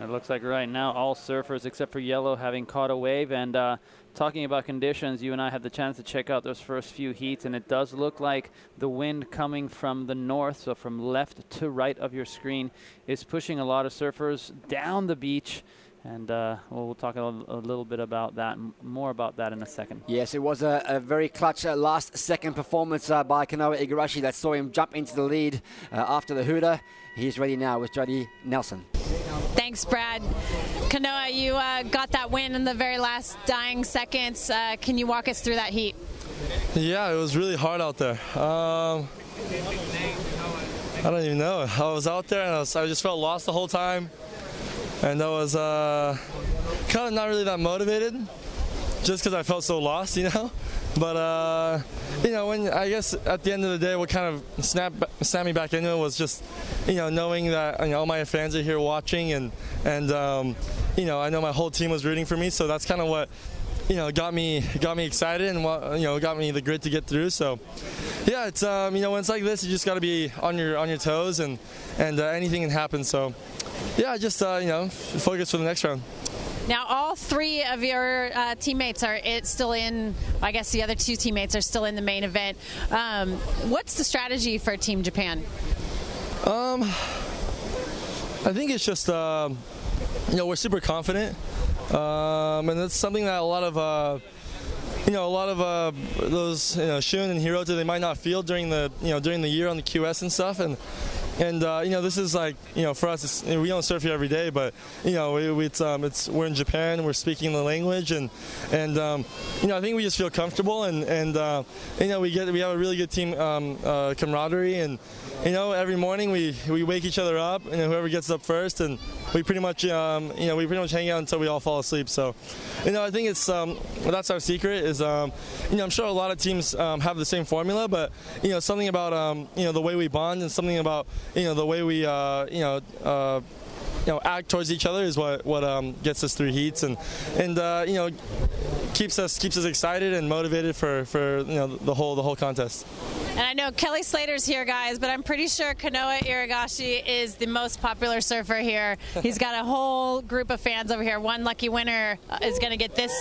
Speaker 12: It looks like right now all surfers except for Yellow having caught a wave. And talking about conditions, you and I had the chance to check out those first few heats, and it does look like the wind coming from the north, so from left to right of your screen, is pushing a lot of surfers down the beach. And we'll talk a little bit about that, more about that in a second.
Speaker 11: Yes, it was a very clutch last-second performance by Kanoa Igarashi that saw him jump into the lead after the hooter. He's ready now with Jody Nelson.
Speaker 4: Thanks, Brad. Kanoa, you got that win in the very last dying seconds. Can you walk us through that heat?
Speaker 13: Yeah, it was really hard out there. I don't even know. I was out there and I just felt lost the whole time. And I was kind of not really that motivated just because I felt so lost, you know. But, you know, when I guess at the end of the day, what kind of snapped me back into it was just, you know, knowing that, you know, all my fans are here watching and you know, I know my whole team was rooting for me. So that's kind of what, you know, got me excited and what, you know, got me the grit to get through. So, yeah, it's, you know, when it's like this, you just got to be on your toes and anything can happen. So, yeah, just, you know, focus for the next round.
Speaker 4: Now, all three of your teammates are still in, I guess the other two teammates are still in the main event. What's the strategy for Team Japan?
Speaker 13: I think it's just, you know, we're super confident. And that's something that a lot of, you know, those, you know, Shun and Hirota, they might not feel during the, you know, during the year on the QS and stuff. And you know, this is like, you know, for us, we don't surf here every day, but, you know, we're in Japan, we're speaking the language, and you know, I think we just feel comfortable, and you know, we have a really good team camaraderie, and, you know, every morning we wake each other up, and whoever gets up first, and we pretty much, you know, hang out until we all fall asleep. So, you know, I think it's that's our secret is, you know, I'm sure a lot of teams have the same formula, but, you know, something about you know, the way we bond and something about, you know, the way we you know, act towards each other is what gets us through heats and you know, keeps us excited and motivated for you know, the whole contest.
Speaker 4: And I know Kelly Slater's here, guys, but I'm pretty sure Kanoa Iragashi is the most popular surfer here. He's got a whole group of fans over here. One lucky winner is going to get this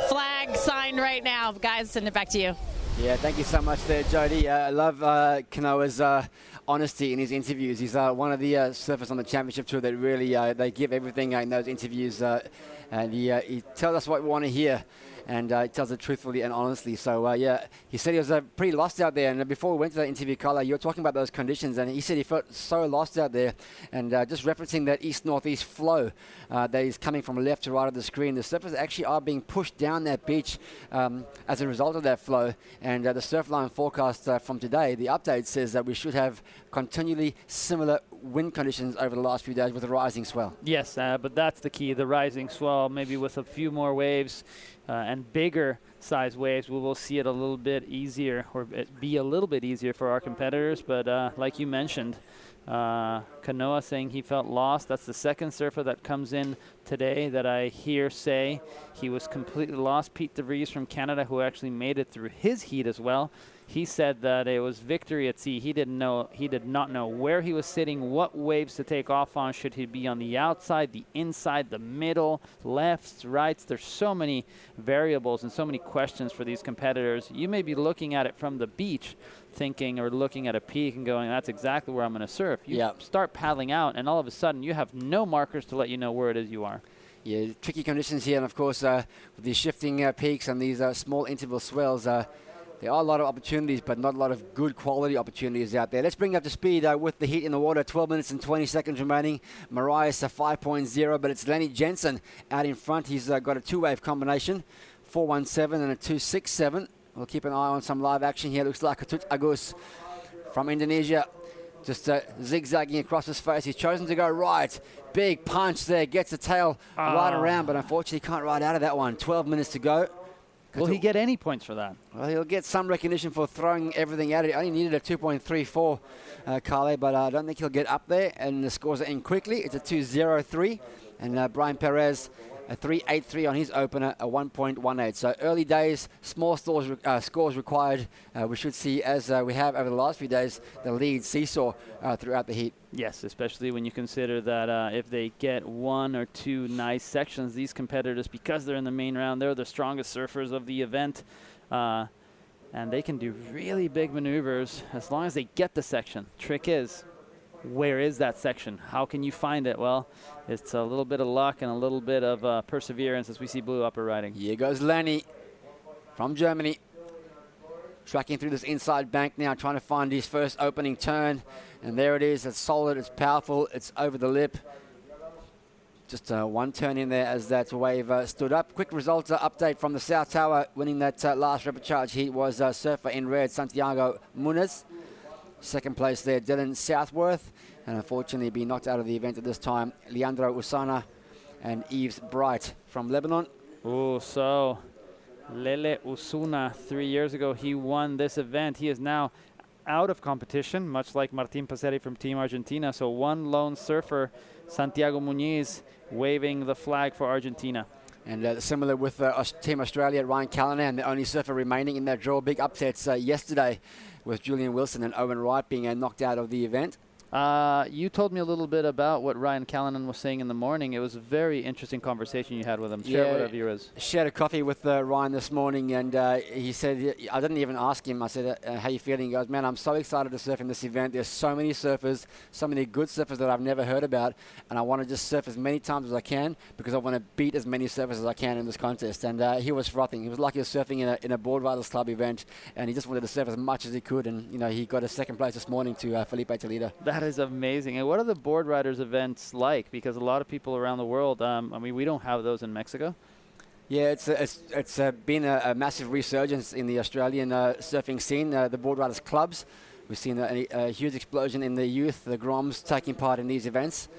Speaker 4: flag signed right now. Guys, send it back to you.
Speaker 11: Yeah, thank you so much there, Jody. I love Kanoa's honesty in his interviews. He's one of the surfers on the championship tour that really they give everything in those interviews, and he tells us what we want to hear, and he tells it truthfully and honestly. So yeah, he said he was pretty lost out there, and before we went to that interview, Carla, you were talking about those conditions, and he said he felt so lost out there, and just referencing that east-northeast flow that is coming from left to right of the screen. The surfers actually are being pushed down that beach as a result of that flow, and the Surfline forecast from today, the update says that we should have continually similar wind conditions over the last few days with a rising swell.
Speaker 12: Yes, but that's the key, the rising swell, maybe with a few more waves and bigger size waves, we will see it a little bit easier, or be a little bit easier for our competitors. But like you mentioned, Kanoa saying he felt lost. That's the second surfer that comes in today that I hear say he was completely lost. Pete DeVries from Canada, who actually made it through his heat as well. He said that it was victory at sea. He did not know where he was sitting, what waves to take off on. Should he be on the outside, the inside, the middle, lefts, rights? There's so many variables and so many questions for these competitors. You may be looking at it from the beach thinking, or looking at a peak and going, that's exactly where I'm going to surf. You start paddling out, and all of a sudden you have no markers to let you know where it is you are.
Speaker 11: Yeah, tricky conditions here, and of course with these shifting peaks and these small interval swells, there are a lot of opportunities, but not a lot of good quality opportunities out there. Let's bring up to speed with the heat in the water. 12 minutes and 20 seconds remaining. Marias a 5.0, but it's Lenny Jensen out in front. He's got a two-wave combination, 417 and a 267. We'll keep an eye on some live action here. Looks like Atut Agus from Indonesia, just zigzagging across his face. He's chosen to go right. Big punch there, gets the tail right around, but unfortunately can't ride out of that one. 12 minutes to go.
Speaker 12: Will he get any points for that?
Speaker 11: Well, he'll get some recognition for throwing everything at it. Only needed a 2.34, Carle, but I don't think he'll get up there. And the scores are in quickly. It's a 2.03. And Brian Perez, a 3.83 on his opener, a 1.18. So early days, small scores required. We should see, as we have over the last few days, the lead seesaw throughout the heat.
Speaker 12: Yes, especially when you consider that if they get one or two nice sections, these competitors, because they're in the main round, they're the strongest surfers of the event. And they can do really big maneuvers as long as they get the section. Trick is, where is that section? How can you find it? Well, it's a little bit of luck and a little bit of perseverance as we see Blue upper riding.
Speaker 11: Here goes Lenny from Germany. Tracking through this inside bank now, trying to find his first opening turn. And there it is. It's solid, it's powerful, it's over the lip. Just one turn in there as that wave stood up. Quick results update from the South Tower. Winning that last repechage heat was surfer in red, Santiago Muniz. Second place there, Dylan Southworth. And unfortunately being knocked out of the event at this time, Leandro Usana and Yves Bright from Lebanon.
Speaker 12: Oh, so Lele Usuna, 3 years ago, he won this event. He is now out of competition, much like Martin Passeri from Team Argentina. So one lone surfer, Santiago Muñiz, waving the flag for Argentina.
Speaker 11: And similar with Team Australia, Ryan Callanan, the only surfer remaining in that draw. Big upsets yesterday with Julian Wilson and Owen Wright being knocked out of the event.
Speaker 12: You told me a little bit about what Ryan Callanan was saying in the morning. It was a very interesting conversation you had with him. Share whatever yours is.
Speaker 11: Shared a coffee with Ryan this morning, and he said, I didn't even ask him. I said, how you feeling? He goes, man, I'm so excited to surf in this event. There's so many surfers, so many good surfers that I've never heard about, and I want to just surf as many times as I can because I want to beat as many surfers as I can in this contest. And he was frothing. He was like he was surfing in a Board Riders Club event, and he just wanted to surf as much as he could. And, he got a second place this morning to Felipe Toledo.
Speaker 12: That is amazing. And what are the Board Riders events like? Because a lot of people around the world, we don't have those in Mexico.
Speaker 11: Yeah, it's been a massive resurgence in the Australian surfing scene. The Board Riders clubs, we've seen a huge explosion in the youth, the Groms taking part in these events.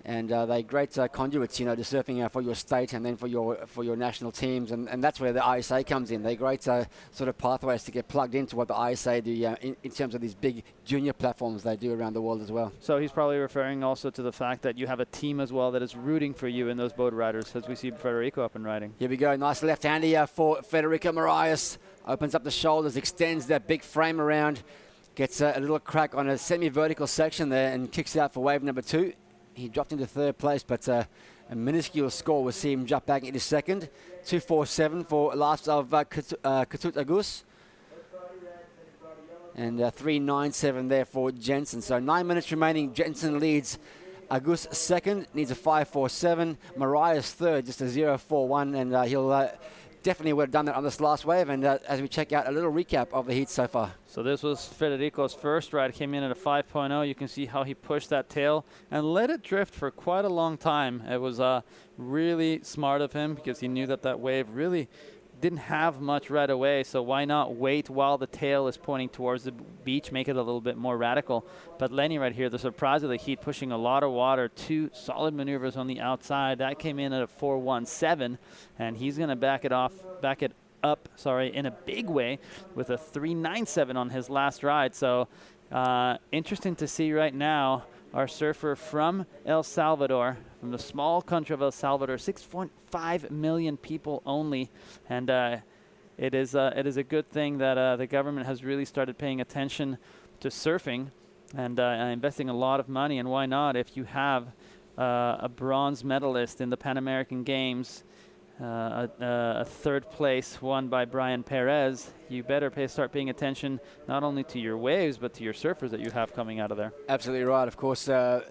Speaker 11: And they're great conduits, to surfing for your state and then for your national teams, and that's where the ISA comes in. They're great sort of pathways to get plugged into what the ISA do in terms of these big junior platforms they do around the world as well.
Speaker 12: So he's probably referring also to the fact that you have a team as well that is rooting for you in those boat riders, as we see Federico up and riding.
Speaker 11: Here we go, nice left-hander for Federico Moraes. Opens up the shoulders, extends that big frame around, gets a little crack on a semi-vertical section there and kicks out for wave number 2. He dropped into third place, but a minuscule score will see him jump back into second. 2.47 for last of Ketut Agus. And 3.97 there for Jensen. So 9 minutes remaining. Jensen leads. Agus second, needs a 5.47. Mariah's third, just a 0.41, and he'll definitely would have done that on this last wave. And as we check out a little recap of the heat so far.
Speaker 12: So this was Federico's first ride, came in at a 5.0. You can see how he pushed that tail and let it drift for quite a long time. It was really smart of him because he knew that wave really didn't have much right away, so why not wait while the tail is pointing towards the beach, make it a little bit more radical. But Lenny right here, the surprise of the heat, pushing a lot of water, 2 solid maneuvers on the outside. That came in at a 4.17, and he's going to back it up in a big way with a 3.97 on his last ride. So interesting to see right now our surfer from El Salvador, from the small country of El Salvador, 6.5 million people only, and it is a good thing that the government has really started paying attention to surfing and investing a lot of money. And why not? If you have a bronze medalist in the Pan American Games, a third place won by Brian Perez, you better start paying attention not only to your waves but to your surfers that you have coming out of there.
Speaker 11: Absolutely right. Of course, El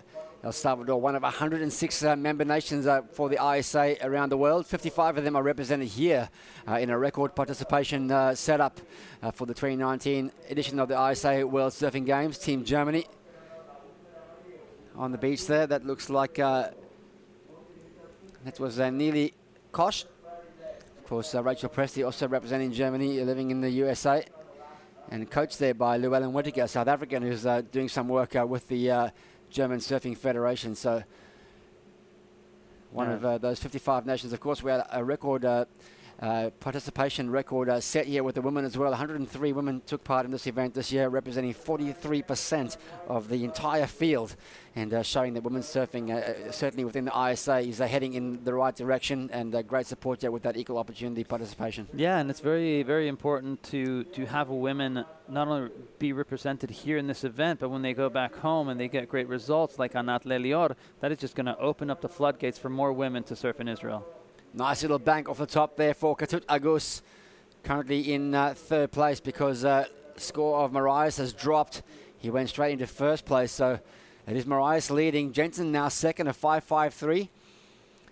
Speaker 11: Salvador, one of 106 member nations for the ISA around the world. 55 of them are represented here in a record participation setup for the 2019 edition of the ISA World Surfing Games. Team Germany on the beach there. That looks like that was Neely Koch. Of course, Rachel Presti also representing Germany, living in the USA, and coached there by Llewellyn Whittaker, South African, who's doing some work with the German Surfing Federation. So one of those 55 nations. Of course, we had a record participation record set here with the women as well. 103 women took part in this event this year, representing 43% of the entire field, and showing that women's surfing, certainly within the ISA, is heading in the right direction, and great support there with that equal opportunity participation.
Speaker 12: Yeah, and it's very, very important to have women not only be represented here in this event, but when they go back home and they get great results like Anat Lelior, that is just going to open up the floodgates for more women to surf in Israel.
Speaker 11: Nice little bank off the top there for Ketut Agus, currently in third place because score of Marias has dropped. He went straight into first place, so it is Marias leading. Jensen now second, a 5.53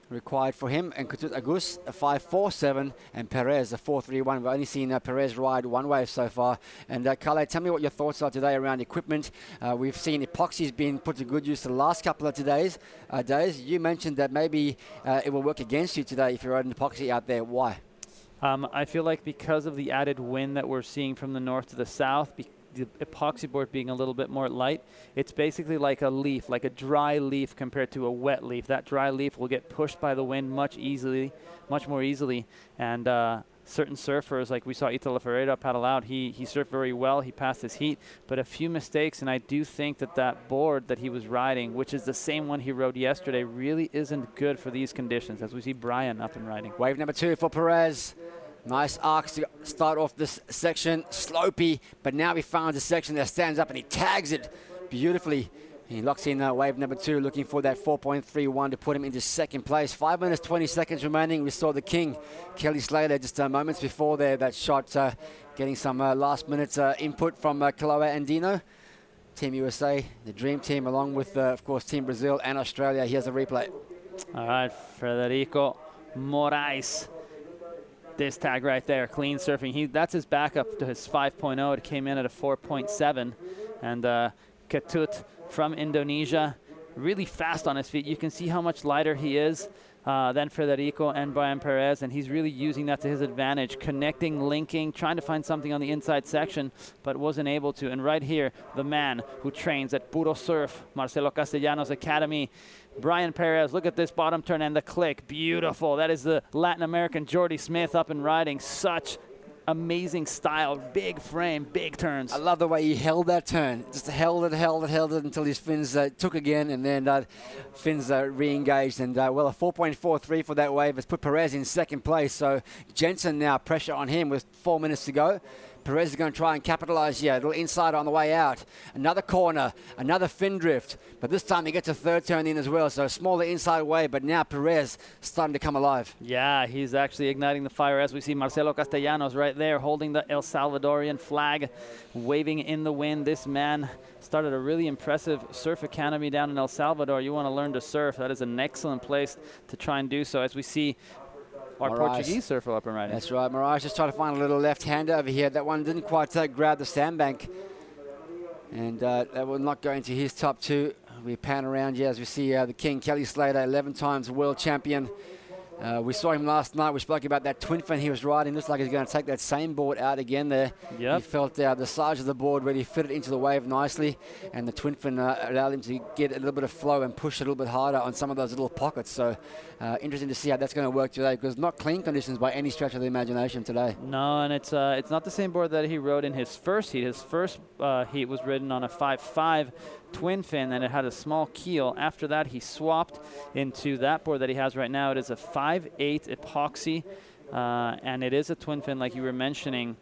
Speaker 11: required for him, and Ketut Agus a 5.47, and Perez a 4.31. We've only seen Perez ride one wave so far. And Kale, tell me what your thoughts are today around equipment. We've seen epoxies being put to good use the last couple of days. You mentioned that maybe it will work against you today if you're riding epoxy out there. Why?
Speaker 12: I feel like because of the added wind that we're seeing from the north to the south, the epoxy board being a little bit more light, it's basically like a leaf, like a dry leaf compared to a wet leaf. That dry leaf will get pushed by the wind much more easily. And certain surfers, like we saw Italo Ferreira paddle out, he surfed very well. He passed his heat, but a few mistakes. And I do think that board that he was riding, which is the same one he rode yesterday, really isn't good for these conditions, as we see Brian up and riding.
Speaker 11: Wave number 2 for Perez. Nice arcs to start off this section. Slopey, but now he finds a section that stands up and he tags it beautifully. He locks in wave number 2, looking for that 4.31 to put him into second place. 5 minutes, 20 seconds remaining. We saw the king, Kelly Slater, just moments before there, that shot, getting some last-minute input from Kaloa and Dino. Team USA, the dream team, along with, of course, Team Brazil and Australia. Here's a replay.
Speaker 12: All right, Frederico Moraes. This tag right there, clean surfing. That's his backup to his 5.0. It came in at a 4.7. And Ketut from Indonesia, really fast on his feet. You can see how much lighter he is than Federico and Brian Perez, and he's really using that to his advantage, connecting, linking, trying to find something on the inside section, but wasn't able to. And right here, the man who trains at Puro Surf, Marcelo Castellanos Academy, Brian Perez. Look at this bottom turn and the click. Beautiful. That is the Latin American Jordy Smith up and riding. Such amazing style, big frame, big turns.
Speaker 11: I love the way he held that turn. Just held it until his fins took again, and then fins re-engaged. And, well, a 4.43 for that wave has put Perez in second place. So Jensen now, pressure on him with 4 minutes to go. Perez is going to try and capitalize here. A little inside on the way out. Another corner, another fin drift. But this time he gets a third turn in as well. So a smaller inside wave, but now Perez starting to come alive.
Speaker 12: Yeah, he's actually igniting the fire as we see Marcelo Castellanos right there holding the El Salvadorian flag, waving in the wind. This man started a really impressive surf academy down in El Salvador. You want to learn to surf, that is an excellent place to try and do so, as we see our
Speaker 11: Moraes.
Speaker 12: Portuguese surfer up and riding.
Speaker 11: That's right. Moraes just trying to find a little left-hander over here. That one didn't quite grab the sandbank. And that will not go into his top 2. We pan around here as we see the king, Kelly Slater, 11 times world champion. We saw him last night. We spoke about that twin fin he was riding. Looks like he's going to take that same board out again there.
Speaker 12: Yep.
Speaker 11: He felt the size of the board really fitted into the wave nicely, and the twin fin allowed him to get a little bit of flow and push a little bit harder on some of those little pockets. So interesting to see how that's going to work today, because not clean conditions by any stretch of the imagination today.
Speaker 12: No, and it's not the same board that he rode in his first heat. His first heat was ridden on a 5.5 twin fin, and it had a small keel. After that, he swapped into that board that he has right now. It is a 5.8 epoxy, and it is a twin fin like you were mentioning.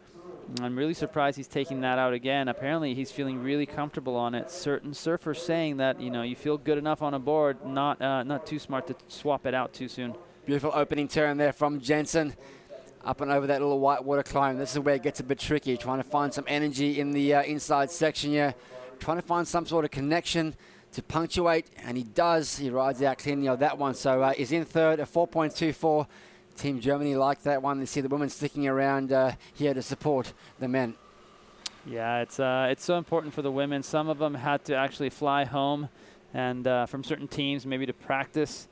Speaker 12: I'm really surprised he's taking that out again. Apparently, he's feeling really comfortable on it. Certain surfers saying that, you know, you feel good enough on a board, not too smart to swap it out too soon.
Speaker 11: Beautiful opening turn there from Jensen. Up and over that little whitewater climb. This is where it gets a bit tricky, trying to find some energy in the inside section here. Trying to find some sort of connection to punctuate, and he does. He rides out cleanly on that one. So he's in third, a 4.24. Team Germany like that one. They see the women sticking around here to support the men.
Speaker 12: Yeah, it's so important for the women. Some of them had to actually fly home, and from certain teams maybe to practice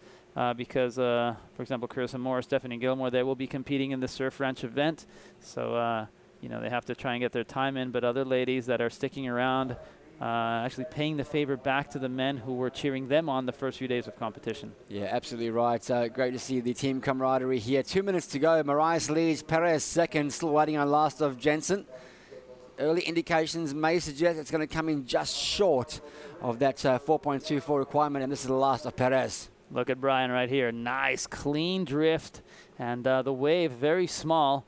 Speaker 12: because, for example, Carissa Moore, Stephanie Gilmore, they will be competing in the Surf Ranch event. So, you know, they have to try and get their time in. But other ladies that are sticking around, actually paying the favor back to the men who were cheering them on the first few days of competition.
Speaker 11: Yeah, absolutely right. Great to see the team camaraderie here. 2 minutes to go. Moraes leads, Perez second, still waiting on last of Jensen. Early indications may suggest it's going to come in just short of that 4.24 requirement, and this is the last of Perez.
Speaker 12: Look at Brian right here. Nice, clean drift, and the wave very small.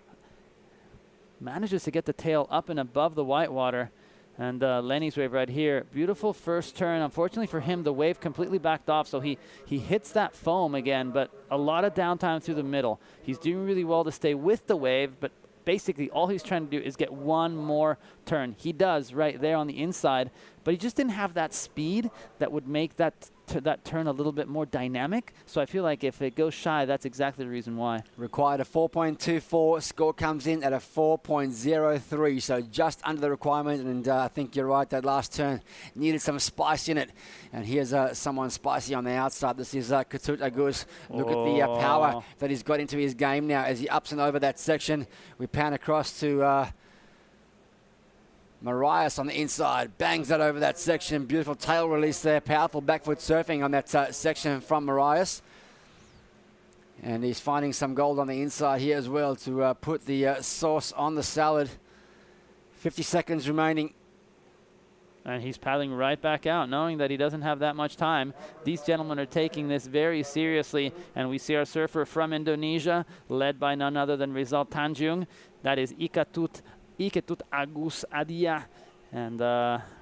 Speaker 12: Manages to get the tail up and above the whitewater. And Lenny's wave right here, beautiful first turn. Unfortunately for him, the wave completely backed off, so he hits that foam again, but a lot of downtime through the middle. He's doing really well to stay with the wave, but basically all he's trying to do is get one more turn. He does right there on the inside, but he just didn't have that speed that would make that turn a little bit more dynamic. So I feel like if it goes shy, that's exactly the reason why.
Speaker 11: Required a 4.24. Score comes in at a 4.03, so just under the requirement. And I think you're right, that last turn needed some spice in it. And here's someone spicy on the outside. This is Ketut Agus. Look at the power that he's got into his game now as he ups and over that section. We pan across to Marias on the inside, bangs that over that section. Beautiful tail release there. Powerful back foot surfing on that section from Marias. And he's finding some gold on the inside here as well to put the sauce on the salad. 50 seconds remaining.
Speaker 12: And he's paddling right back out, knowing that he doesn't have that much time. These gentlemen are taking this very seriously, and we see our surfer from Indonesia, led by none other than Rizal Tanjung. That is Iketut Agus Adia. And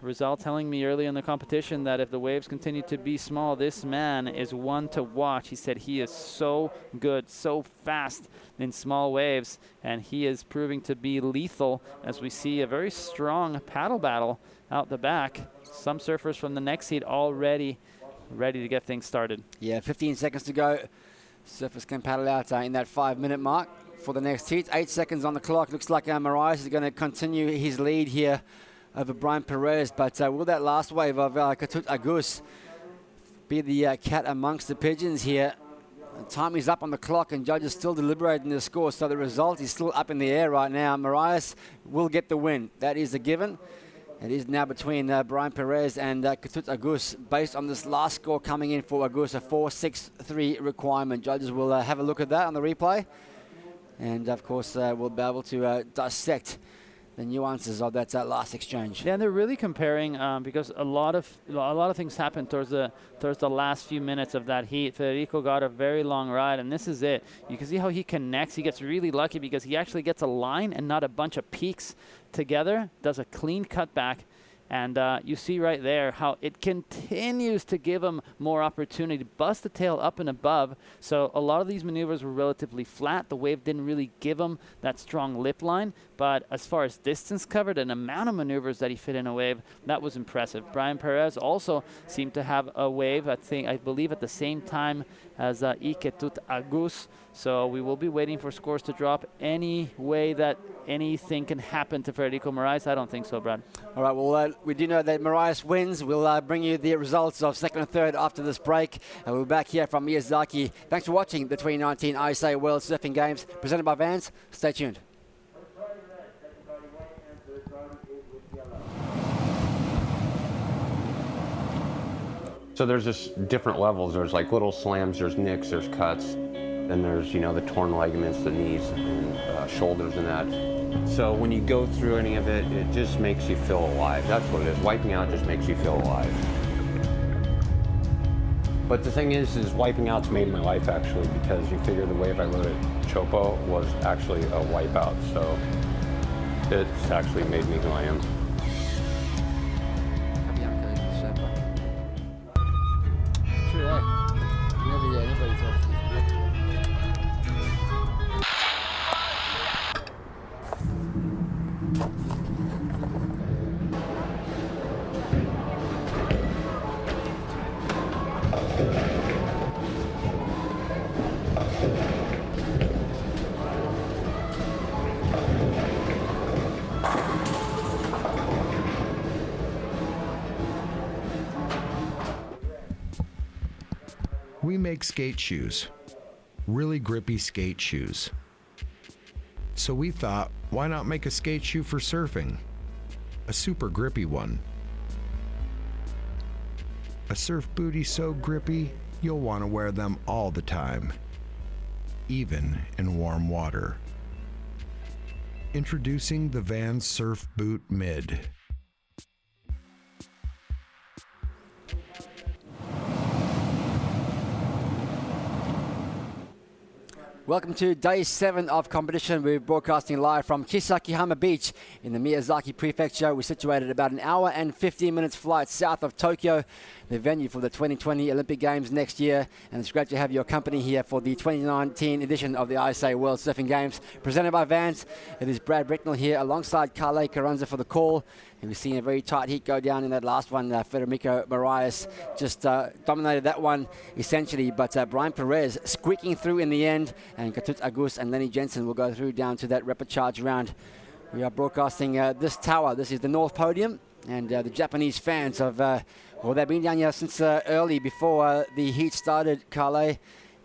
Speaker 12: Rizal telling me early in the competition that if the waves continue to be small, this man is one to watch. He said he is so good, so fast in small waves, and he is proving to be lethal as we see a very strong paddle battle out the back. Some surfers from the next heat already ready to get things started.
Speaker 11: Yeah, 15 seconds to go. Surfers can paddle out in that 5-minute mark for the next heat. 8 seconds on the clock. Looks like Marias is going to continue his lead here over Brian Perez, but will that last wave of Ketut Agus be the cat amongst the pigeons here? Time is up on the clock and judges still deliberating the score, so the result is still up in the air right now. Marias will get the win. That is a given. It is now between Brian Perez and Ketut Agus based on this last score coming in for Agus, a 4.63 requirement. Judges will have a look at that on the replay, and of course we'll be able to dissect the nuances of that last exchange.
Speaker 12: Yeah, and they're really comparing because a lot of things happened towards the last few minutes of that heat. Federico got a very long ride, and this is it. You can see how he connects. He gets really lucky because he actually gets a line and not a bunch of peaks together. Does a clean cut back. And you see right there how it continues to give him more opportunity to bust the tail up and above. So a lot of these maneuvers were relatively flat. The wave didn't really give him that strong lip line. But as far as distance covered and amount of maneuvers that he fit in a wave, that was impressive. Brian Perez also seemed to have a wave, I believe, at the same time as Iketut Agus. So we will be waiting for scores to drop. Any way that anything can happen to Federico Marias? I don't think so, Brad.
Speaker 11: All right, well, we do know that Marias wins. We'll bring you the results of second and third after this break. And we'll be back here from Miyazaki. Thanks for watching the 2019 ISA World Surfing Games presented by Vans. Stay tuned.
Speaker 6: So there's just different levels. There's like little slams, there's nicks, there's cuts. Then there's, the torn ligaments, the knees and shoulders and that. So when you go through any of it, it just makes you feel alive. That's what it is. Wiping out just makes you feel alive. But the thing is wiping out's made my life actually, because you figure the wave I rode at Chopo was actually a wipeout. So it's actually made me who I am.
Speaker 11: True, eh? You never hear anybody talk to you.
Speaker 5: We make skate shoes, really grippy skate shoes. So we thought, why not make a skate shoe for surfing? A super grippy one. A surf booty so grippy, you'll want to wear them all the time, even in warm water. Introducing the Vans Surf Boot Mid.
Speaker 11: Welcome to day 7 of competition. We're broadcasting live from Kisakihama Beach in the Miyazaki Prefecture. We're situated about an hour and 15 minutes flight south of Tokyo, the venue for the 2020 Olympic Games next year. And it's great to have your company here for the 2019 edition of the ISA World Surfing Games, presented by Vans. It is Brad Bricknell here alongside Carle Carranza for the call. And we've seen a very tight heat go down in that last one. Federico Marias just dominated that one essentially, but Brian Perez squeaking through in the end, and Ketut Agus and Lenny Jensen will go through down to that repechage round. We are broadcasting this tower. This is the North Podium, and the Japanese fans have, well, they've been down here since early before the heat started, Carle,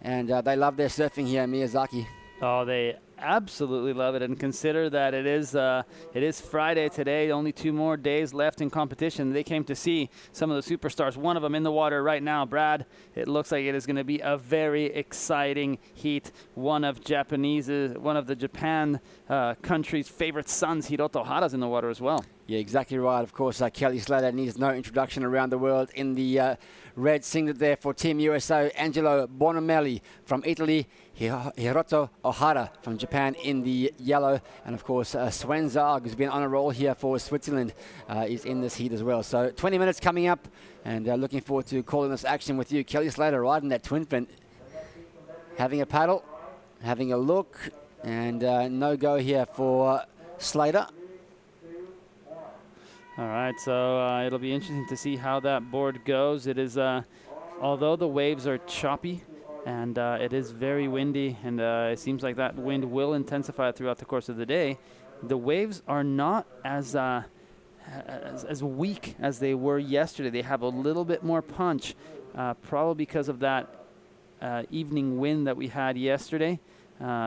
Speaker 11: and they love their surfing here in Miyazaki.
Speaker 12: Oh, they absolutely love it, and consider that it is Friday today, only 2 more days left in competition. They came to see some of the superstars, one of them in the water right now. Brad, it looks like it is going to be a very exciting heat. One of the Japan country's favorite sons, Hiroto Hara's in the water as well.
Speaker 11: Yeah, exactly right. Of course, Kelly Slater needs no introduction around the world. In the red singlet there for Team USA, Angelo Bonomelli from Italy, Hiroto Ohara from Japan in the yellow, and of course Sven Zarg, who's been on a roll here for Switzerland, is in this heat as well. So 20 minutes coming up, and looking forward to calling this action with you. Kelly Slater riding that twin fin, having a paddle, having a look, and no go here for Slater.
Speaker 12: All right, so it'll be interesting to see how that board goes. It is, although the waves are choppy and it is very windy, and it seems like that wind will intensify throughout the course of the day, the waves are not as weak as they were yesterday. They have a little bit more punch, probably because of that evening wind that we had yesterday.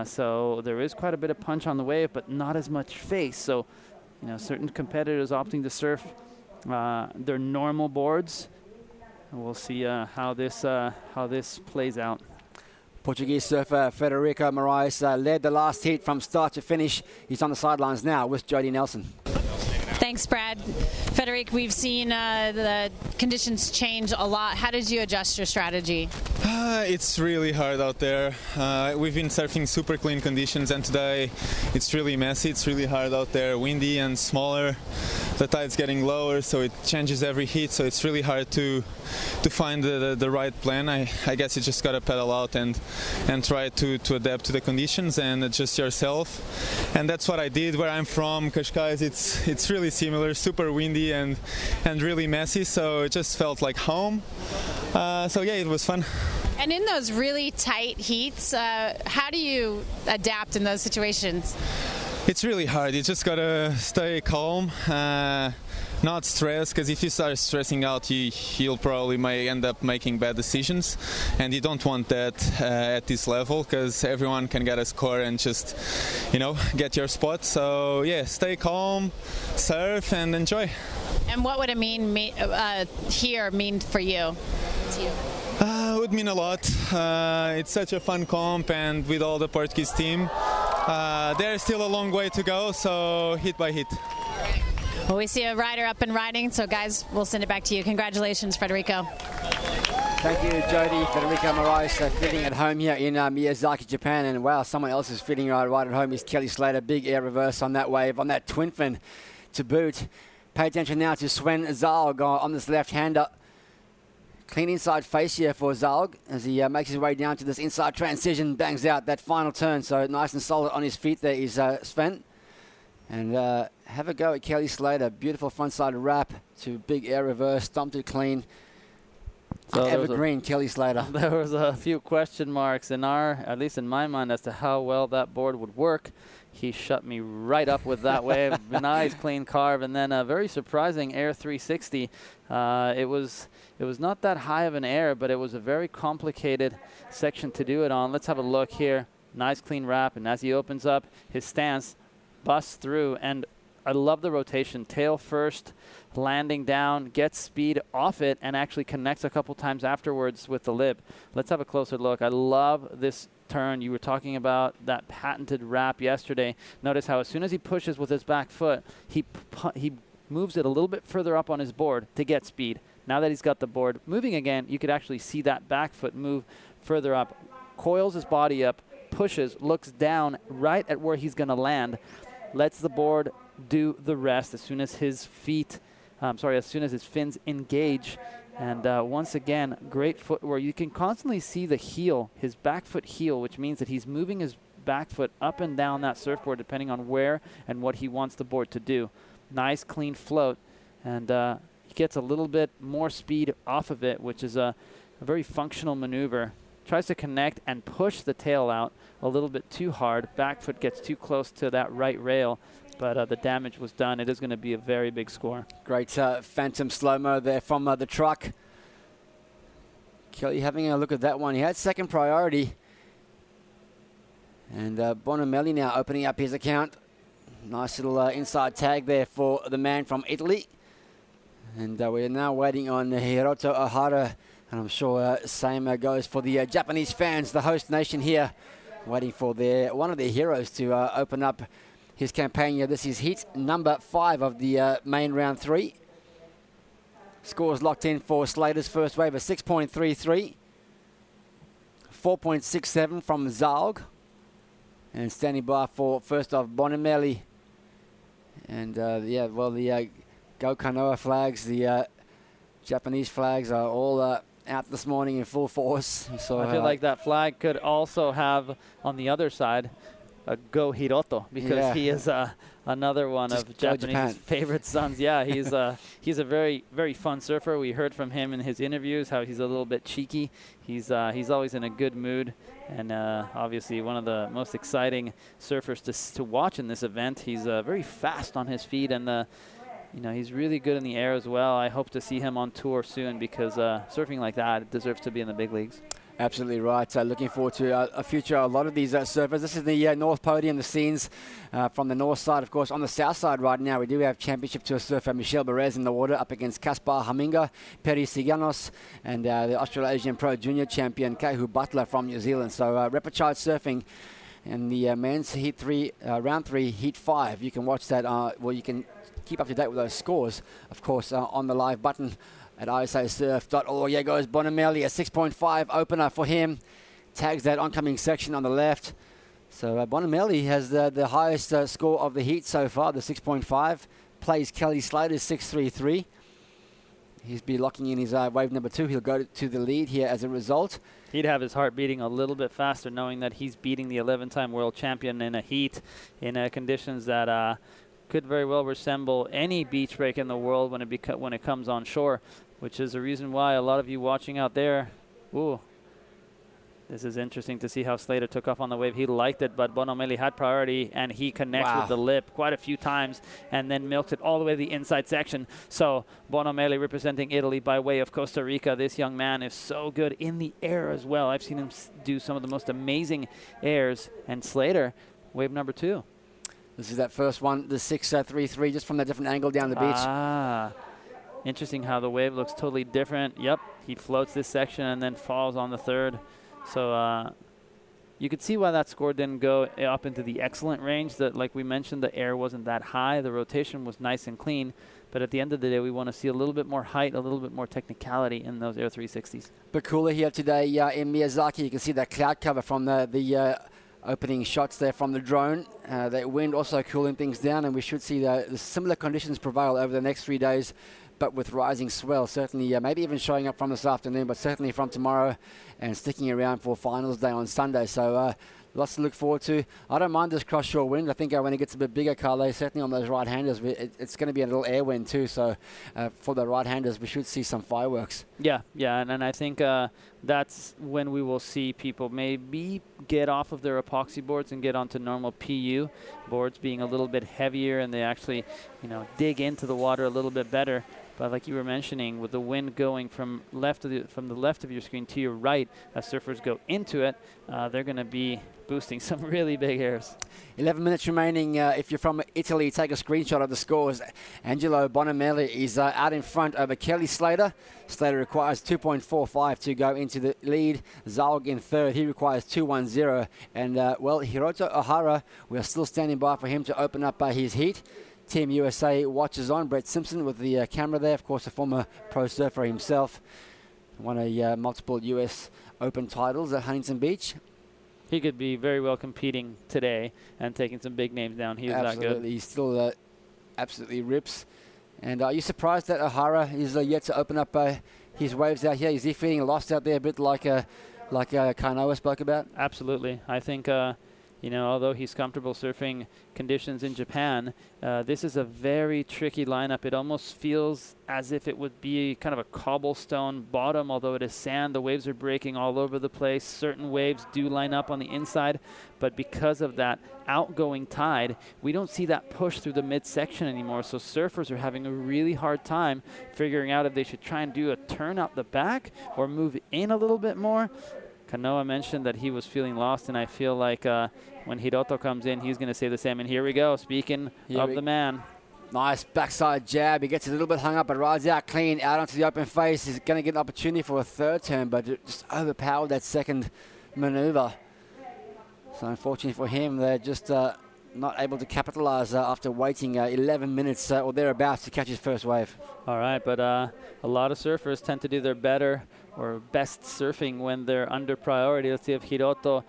Speaker 12: So there is quite a bit of punch on the wave, but not as much face. So, you know, certain competitors opting to surf their normal boards. We'll see how this plays out.
Speaker 11: Portuguese surfer Federico Moraes led the last heat from start to finish. He's on the sidelines now with Jody Nelson.
Speaker 4: Thanks, Brad. Federic, we've seen the conditions change a lot. How did you adjust your strategy?
Speaker 14: It's really hard out there. We've been surfing super clean conditions, and today it's really messy. It's really hard out there, windy and smaller. The tide's getting lower, so it changes every heat. So it's really hard to find the right plan. I guess you just gotta pedal out and try to adapt to the conditions and adjust yourself. And that's what I did. Where I'm from, Cascais, it's really similar, super windy and really messy. So it just felt like home. So yeah, it was fun.
Speaker 4: And in those really tight heats, how do you adapt in those situations?
Speaker 14: It's really hard. You just gotta stay calm, not stress, because if you start stressing out, you'll probably may end up making bad decisions, and you don't want that at this level, because everyone can get a score and just, get your spot. So yeah, stay calm, surf, and enjoy.
Speaker 4: And what would it mean for you?
Speaker 14: It would mean a lot. It's such a fun comp, and with all the Portuguese team, there's still a long way to go, so hit by hit.
Speaker 4: Well, we see a rider up and riding, so guys, we'll send it back to you. Congratulations, Federico.
Speaker 11: Thank you, Jody. Federico Moraes fitting at home here in Miyazaki, Japan, and wow, someone else is fitting right at home is Kelly Slater. Big air reverse on that wave, on that twin fin to boot. Pay attention now to Sven Zarg on this left-hander. Clean inside face here for Zarg as he makes his way down to this inside transition, bangs out that final turn. So nice and solid on his feet there is Sven. And have a go at Kelly Slater. Beautiful frontside wrap to big air reverse, stomped it clean. So evergreen Kelly Slater.
Speaker 12: There was a few question marks at least in my mind, as to how well that board would work. He shut me right up with that wave. Nice clean carve, and then a very surprising air 360. It was not that high of an air, but it was a very complicated section to do it on. Let's have a look here. Nice clean wrap, and as he opens up his stance, busts through, and I love the rotation. Tail first, landing down, gets speed off it, and actually connects a couple times afterwards with the lip. Let's have a closer look. I love this turn. You were talking about that patented wrap yesterday. Notice how as soon as he pushes with his back foot, he moves it a little bit further up on his board to get speed. Now that he's got the board moving again, you could actually see that back foot move further up. Coils his body up, pushes, looks down right at where he's going to land, lets the board do the rest as soon as his fins engage. And once again, great footwork. You can constantly see the heel, his back foot heel, which means that he's moving his back foot up and down that surfboard depending on where and what he wants the board to do. Nice, clean float. And he gets a little bit more speed off of it, which is a very functional maneuver. Tries to connect and push the tail out a little bit too hard. Back foot gets too close to that right rail. But the damage was done. It is going to be a very big score.
Speaker 11: Great phantom slow-mo there from the truck. Kelly having a look at that one. He had second priority. And Bonomelli now opening up his account. Nice little inside tag there for the man from Italy. And we're now waiting on Hiroto Ohara. And I'm sure same goes for the Japanese fans, the host nation here, waiting for one of their heroes to open up his campaign. This is heat number 5 of the main round 3. Scores locked in for Slater's first wave, a 6.33. 4.67 from Zalg. And standing by for first off Bonomelli. And the Go Kanoa flags, the Japanese flags are all out this morning in full force. So
Speaker 12: I feel like that flag could also have on the other side a Go Hiroto, because he is another one of Japanese favorite sons. Yeah, he's a very, very fun surfer. We heard from him in his interviews how he's a little bit cheeky. He's always in a good mood, and obviously one of the most exciting surfers to watch in this event. He's very fast on his feet, and he's really good in the air as well. I hope to see him on tour soon, because surfing like that deserves to be in the big leagues.
Speaker 11: Absolutely right. Looking forward to a future a lot of these surfers. This is the North Podium, the scenes from the north side. Of course, on the south side right now, we do have Championship Tour surfer Michel Perez in the water up against Kaspar Haminga, Peri Siganos, and the Australasian Pro Junior champion Kahu Butler from New Zealand. So repechage surfing in the men's heat 3, round 3, heat 5. You can watch that. You can keep up to date with those scores, of course, on the live button at isasurf.org. Here goes Bonomelli, a 6.5 opener for him. Tags that oncoming section on the left. So Bonomelli has the highest score of the heat so far, the 6.5. Plays Kelly Slater's 6.33. He's be locking in his wave number 2. He'll go to the lead here as a result.
Speaker 12: He'd have his heart beating a little bit faster, knowing that he's beating the 11-time world champion in a heat in conditions that could very well resemble any beach break in the world when it comes on shore, which is the reason why a lot of you watching out there, this is interesting to see how Slater took off on the wave. He liked it, but Bonomelli had priority, and he connects with the lip quite a few times and then milked it all the way to the inside section. So Bonomelli representing Italy by way of Costa Rica. This young man is so good in the air as well. I've seen him do some of the most amazing airs. And Slater, wave number 2.
Speaker 11: This is that first one, the 6.33, just from a different angle down the beach.
Speaker 12: Interesting how the wave looks totally different. Yep, he floats this section and then falls on the third. So you could see why that score didn't go up into the excellent range. That, like we mentioned, the air wasn't that high. The rotation was nice and clean. But at the end of the day, we want to see a little bit more height, a little bit more technicality in those Air 360s.
Speaker 11: But cooler here today in Miyazaki. You can see that cloud cover from the opening shots there from the drone. The wind also cooling things down, and we should see the similar conditions prevail over the next 3 days, but with rising swell. Certainly, maybe even showing up from this afternoon, but certainly from tomorrow and sticking around for finals day on Sunday. So lots to look forward to. I don't mind this cross-shore wind. I think when it gets a bit bigger, Carle, certainly on those right-handers, it's going to be a little air wind too. So for the right-handers, we should see some fireworks.
Speaker 12: Yeah, and I think that's when we will see people maybe get off of their epoxy boards and get onto normal PU boards, being a little bit heavier, and they actually, dig into the water a little bit better. But like you were mentioning, with the wind going from the left of your screen to your right, as surfers go into it, they're going to be boosting some really big airs.
Speaker 11: 11 minutes remaining. If you're from Italy, take a screenshot of the scores. Angelo Bonomelli is out in front over Kelly Slater. Slater requires 2.45 to go into the lead. Zalg in third. He requires 2.10. And, Hiroto Ohara, we are still standing by for him to open up his heat. Team USA watches on. Brett Simpson with the camera there. Of course, a former pro surfer himself. Won a multiple US Open titles at Huntington Beach.
Speaker 12: He could be very well competing today and taking some big names down. He's that good.
Speaker 11: He still absolutely rips. And are you surprised that Ohara is yet to open up his waves out here? Is he feeling lost out there a bit like Kanoa spoke about?
Speaker 12: Absolutely. I think although he's comfortable surfing conditions in Japan, this is a very tricky lineup. It almost feels as if it would be kind of a cobblestone bottom, although it is sand. The waves are breaking all over the place. Certain waves do line up on the inside, but because of that outgoing tide, we don't see that push through the midsection anymore. So surfers are having a really hard time figuring out if they should try and do a turn out the back or move in a little bit more. Kanoa mentioned that he was feeling lost, and I feel like when Hiroto comes in, he's going to say the same. And here we go, speaking of the man.
Speaker 11: Nice backside jab. He gets a little bit hung up, but rides out clean, out onto the open face. He's going to get an opportunity for a third turn, but it just overpowered that second maneuver. So unfortunately for him, they're just not able to capitalize after waiting 11 minutes or thereabouts to catch his first wave.
Speaker 12: All right, but a lot of surfers tend to do their better or best surfing when they're under priority. Let's see if Hiroto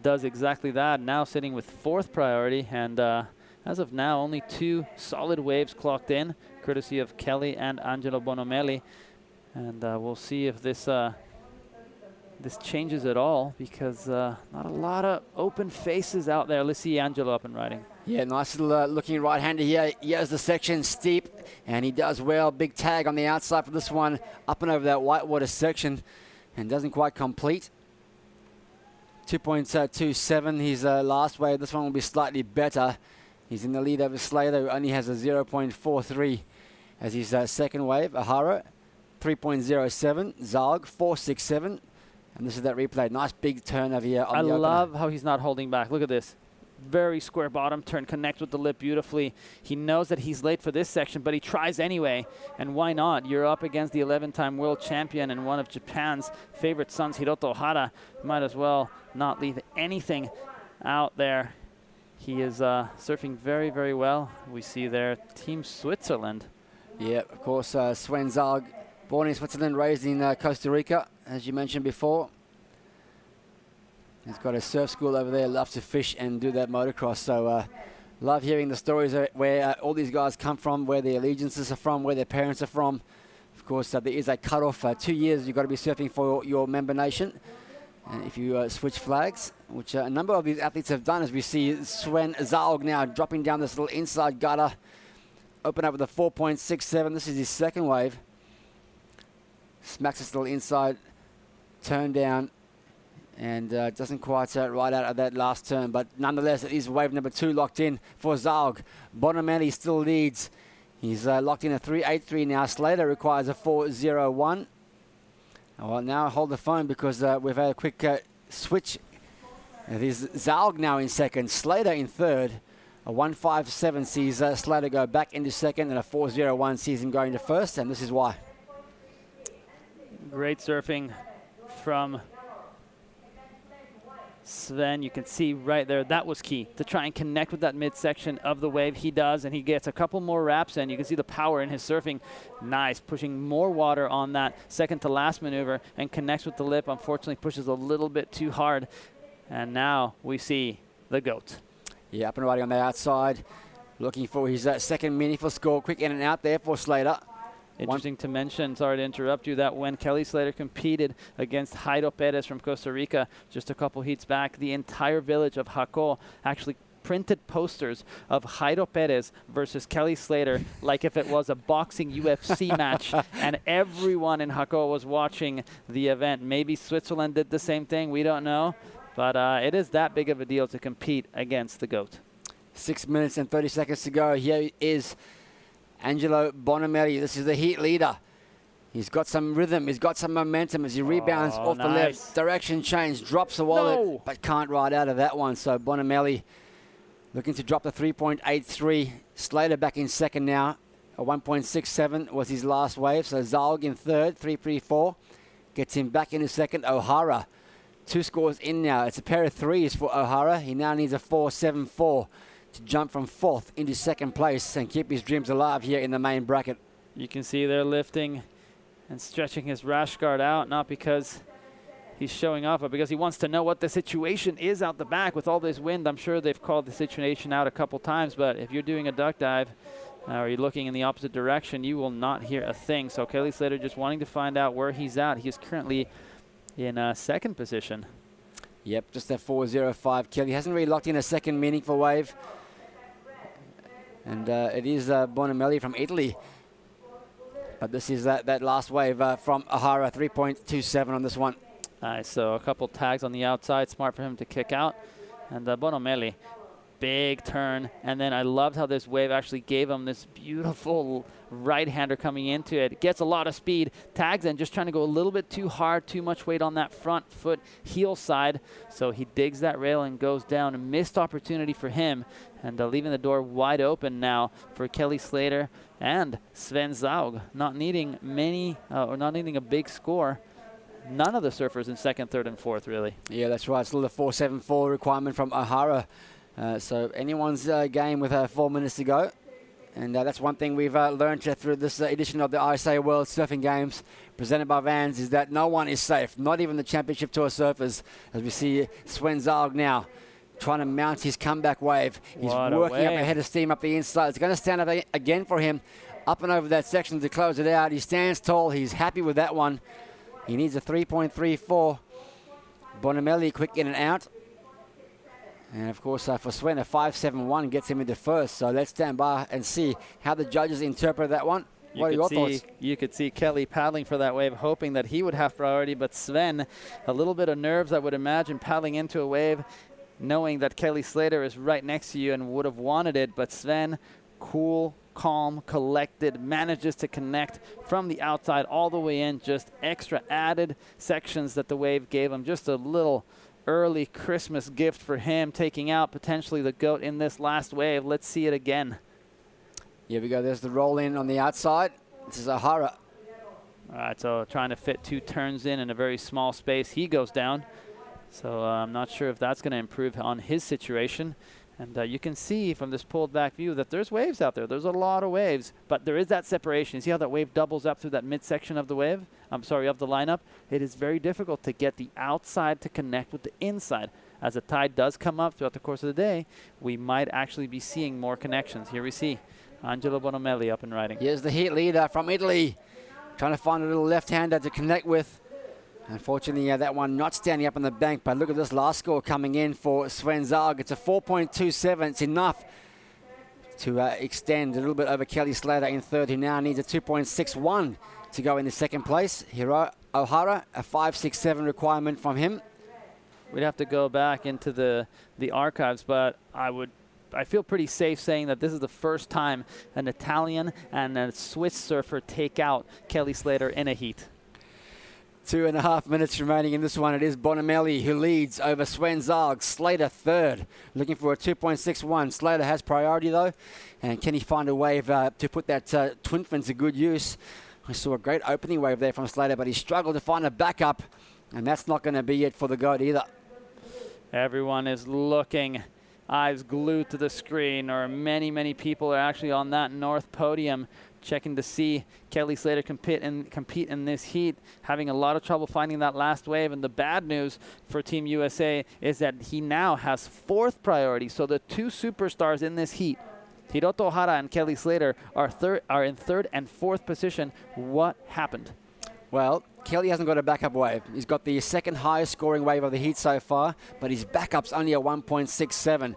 Speaker 12: does exactly that. Now sitting with 4th priority, and as of now, only 2 solid waves clocked in, courtesy of Kelly and Angelo Bonomelli. And we'll see if this this changes at all, because not a lot of open faces out there. Let's see Angelo up and riding.
Speaker 11: Yeah, nice little looking right-hander here. Here's the section steep, and he does well. Big tag on the outside for this one, up and over that whitewater section, and doesn't quite complete. 2.27, his last wave. This one will be slightly better. He's in the lead over Slater, who only has a 0.43 as his second wave. Ahara, 3.07. Zalg, 4.67. And this is that replay. Nice big turn over here on the opener.
Speaker 12: I love how he's not holding back. Look at this. Very square bottom turn, connects with the lip beautifully. He knows that he's late for this section, but he tries anyway. And why not? You're up against the 11-time world champion and one of Japan's favorite sons, Hiroto Ohara. Might as well not leave anything out there. He is surfing very, very well. We see there Team Switzerland.
Speaker 11: Yeah, of course, Sven Zalg, born in Switzerland, raised in Costa Rica, as you mentioned before. He's got a surf school over there, loves to fish and do that motocross. So love hearing the stories where all these guys come from, where their allegiances are from, where their parents are from. Of course, there is a cut-off. 2 years you've got to be surfing for your member nation. And if you switch flags, which a number of these athletes have done, as we see Sven Zalg now dropping down this little inside gutter, open up with a 4.67. This is his second wave. Smacks this little inside turn down, and doesn't quite ride out of that last turn, but nonetheless it is wave number 2 locked in for Zalg. Bonomelli still leads. He's locked in a 3.83 now. Slater requires a 4.01. Well, now hold the phone, because we've had a quick switch. There's Zalg now in second, Slater in third. A 1.57 sees Slater go back into second, and a 4.01 sees him going to first, and this is why.
Speaker 12: Great surfing from Sven. You can see right there, that was key to try and connect with that midsection of the wave. He does, and he gets a couple more wraps in. You can see the power in his surfing. Nice, pushing more water on that second to last maneuver and connects with the lip. Unfortunately, pushes a little bit too hard. And now we see the GOAT.
Speaker 11: Yeah, up and riding on the outside, looking for his second meaningful score. Quick in and out there for Slater.
Speaker 12: Interesting to mention, sorry to interrupt you, that when Kelly Slater competed against Jairo Perez from Costa Rica just a couple heats back, the entire village of Jaco actually printed posters of Jairo Perez versus Kelly Slater like if it was a boxing UFC match, and everyone in Jaco was watching the event. Maybe Switzerland did the same thing, we don't know, but it is that big of a deal to compete against the GOAT.
Speaker 11: 6 minutes and 30 seconds to go. Here is Angelo Bonomelli. This is the heat leader. He's got some rhythm. He's got some momentum as he rebounds off the left. Direction change. Drops the wallet, but can't ride out of that one. So Bonomelli looking to drop the 3.83. Slater back in second now. A 1.67 was his last wave. So Zalg in third, 3.34. Gets him back into second. Ohara, 2 scores in now. It's a pair of threes for Ohara. He now needs a 4.74 to jump from 4th into 2nd place and keep his dreams alive here in the main bracket.
Speaker 12: You can see they're lifting and stretching his rash guard out, not because he's showing off, but because he wants to know what the situation is out the back with all this wind. I'm sure they've called the situation out a couple times, but if you're doing a duck dive or you're looking in the opposite direction, you will not hear a thing. So Kelly Slater just wanting to find out where he's at. He is currently in 2nd position.
Speaker 11: Yep, just that 4.05. Kelly hasn't really locked in a second meaningful wave. And it is Bonomelli from Italy. But this is that last wave from Ohara, 3.27 on this one.
Speaker 12: Nice, so a couple tags on the outside. Smart for him to kick out. And Bonomelli, big turn, and then I loved how this wave actually gave him this beautiful right-hander coming into it. Gets a lot of speed, tags in, just trying to go a little bit too hard, too much weight on that front foot heel side. So he digs that rail and goes down. A missed opportunity for him, and leaving the door wide open now for Kelly Slater and Sven Zaug. Not needing many, or not needing a big score. None of the surfers in second, third, and fourth, really.
Speaker 11: Yeah, that's right. Still the 4.74 requirement from O'Hara. So anyone's game with 4 minutes to go. And that's one thing we've learned through this edition of the ISA World Surfing Games presented by Vans, is that no one is safe, not even the Championship Tour surfers, as we see Sven Zaug now trying to mount his comeback wave. He's working up a head of steam up the inside. It's going to stand up again for him, up and over that section to close it out. He stands tall. He's happy with that one. He needs a 3.34. Bonamelli quick in and out. And, of course, for Sven, a 5.71 gets him into first. So let's stand by and see how the judges interpret that one. What are your thoughts?
Speaker 12: You could see Kelly paddling for that wave, hoping that he would have priority. But Sven, a little bit of nerves, I would imagine, paddling into a wave, knowing that Kelly Slater is right next to you and would have wanted it. But Sven, cool, calm, collected, manages to connect from the outside all the way in. Just extra added sections that the wave gave him. Just a little early Christmas gift for him, taking out potentially the GOAT in this last wave. Let's see it again.
Speaker 11: Here we go. There's the roll in on the outside. This is O'Hara.
Speaker 12: All right, so trying to fit 2 turns in a very small space. He goes down. So I'm not sure if that's going to improve on his situation. And you can see from this pulled back view that there's waves out there. There's a lot of waves, but there is that separation. You see how that wave doubles up through that midsection of the wave? I'm sorry, of the lineup. It is very difficult to get the outside to connect with the inside. As the tide does come up throughout the course of the day, we might actually be seeing more connections. Here we see Angelo Bonamelli up and riding.
Speaker 11: Here's the heat leader from Italy, trying to find a little left-hander to connect with. Unfortunately, that one not standing up on the bank, but look at this last score coming in for Sven Zaug. It's a 4.27. It's enough to extend a little bit over Kelly Slater in third, who now needs a 2.61 to go in the second place. Hiro O'Hara, a 5.67 requirement from him.
Speaker 12: We'd have to go back into the archives, but I feel pretty safe saying that this is the first time an Italian and a Swiss surfer take out Kelly Slater in a heat.
Speaker 11: 2.5 minutes remaining in this one. It is Bonamelli who leads over Sven Zaug. Slater third, looking for a 2.61. Slater has priority though, and can he find a wave to put that twin fin to good use? I saw a great opening wave there from Slater, but he struggled to find a backup, and that's not going to be it for the GOAT either.
Speaker 12: Everyone is looking, eyes glued to the screen, or many people are actually on that north podium checking to see Kelly Slater compete in this heat, having a lot of trouble finding that last wave. And the bad news for Team USA is that he now has fourth priority. So the 2 superstars in this heat, Hiroto O'Hara and Kelly Slater, are in third and fourth position. What happened?
Speaker 11: Well, Kelly hasn't got a backup wave. He's got the second highest scoring wave of the heat so far, but his backup's only a 1.67.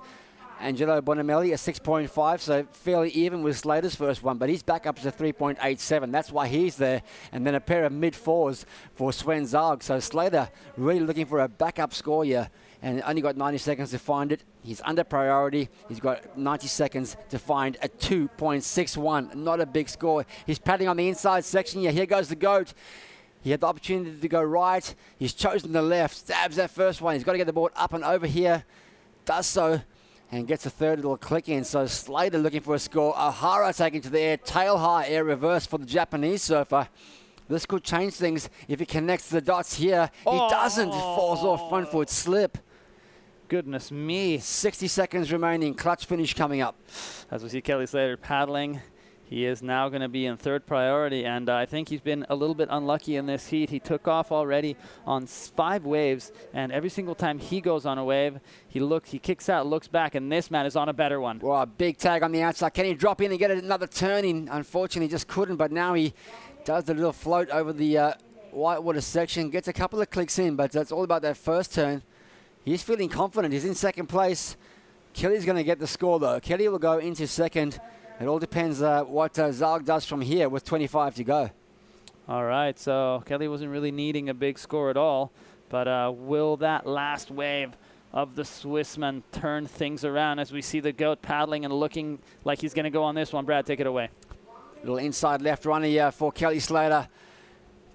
Speaker 11: Angelo Bonamelli, a 6.5, so fairly even with Slater's first one, but his backup is a 3.87. That's why he's there. And then a pair of mid-4s for Sven Zaug. So Slater really looking for a backup score here, and only got 90 seconds to find it. He's under priority. He's got 90 seconds to find a 2.61. Not a big score. He's paddling on the inside section. Yeah, here goes the GOAT. He had the opportunity to go right. He's chosen the left. Stabs that first one. He's got to get the board up and over here. Does so. And gets a third little click in. So Slater looking for a score. O'Hara taking to the air. Tail high air reverse for the Japanese surfer. This could change things if he connects the dots here. He doesn't. He falls off front foot slip.
Speaker 12: Goodness me.
Speaker 11: 60 seconds remaining. Clutch finish coming up.
Speaker 12: As we see Kelly Slater paddling, he is now going to be in third priority, and I think he's been a little bit unlucky in this heat. He took off already on 5 waves, and every single time he goes on a wave, he kicks out, looks back, and this man is on a better one.
Speaker 11: Well, a big tag on the outside. Can he drop in and get another turn in? Unfortunately, just couldn't, but now he does the little float over the whitewater section, gets a couple of clicks in, but that's all about that first turn. He's feeling confident. He's in second place. Kelly's going to get the score, though. Kelly will go into second. It all depends what Zaug does from here with 25 to go.
Speaker 12: All right, so Kelly wasn't really needing a big score at all, but will that last wave of the Swissman turn things around as we see the goat paddling and looking like he's going to go on this one. Brad, take it away.
Speaker 11: Little inside left runner here for Kelly Slater.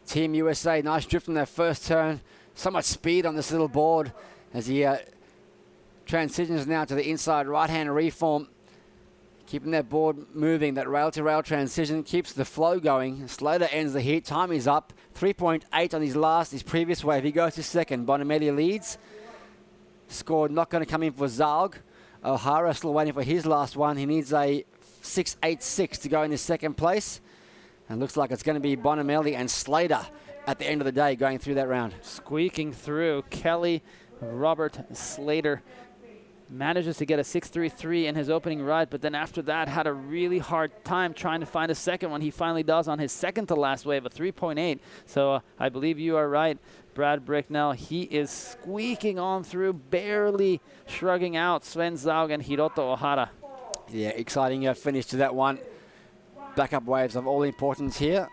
Speaker 11: Team USA, nice drift on their first turn. So much speed on this little board as he transitions now to the inside right-hand reform. Keeping that board moving, that rail-to-rail transition keeps the flow going. Slater ends the heat. Time is up. 3.8 on his previous wave. He goes to second. Bonamelli leads. Score not going to come in for Zalg. O'Hara still waiting for his last one. He needs a 6.86 to go in his second place. And looks like it's going to be Bonamelli and Slater at the end of the day going through that round.
Speaker 12: Squeaking through, Kelly Robert Slater manages to get a 6.33 in his opening ride, but then after that had a really hard time trying to find a second one. He finally does on his second to last wave, a 3.8. So I believe you are right, Brad Bricknell. He is squeaking on through, barely shrugging out Sven Zaug and Hiroto Ohara.
Speaker 11: Yeah, exciting finish to that one. Backup waves of all importance here.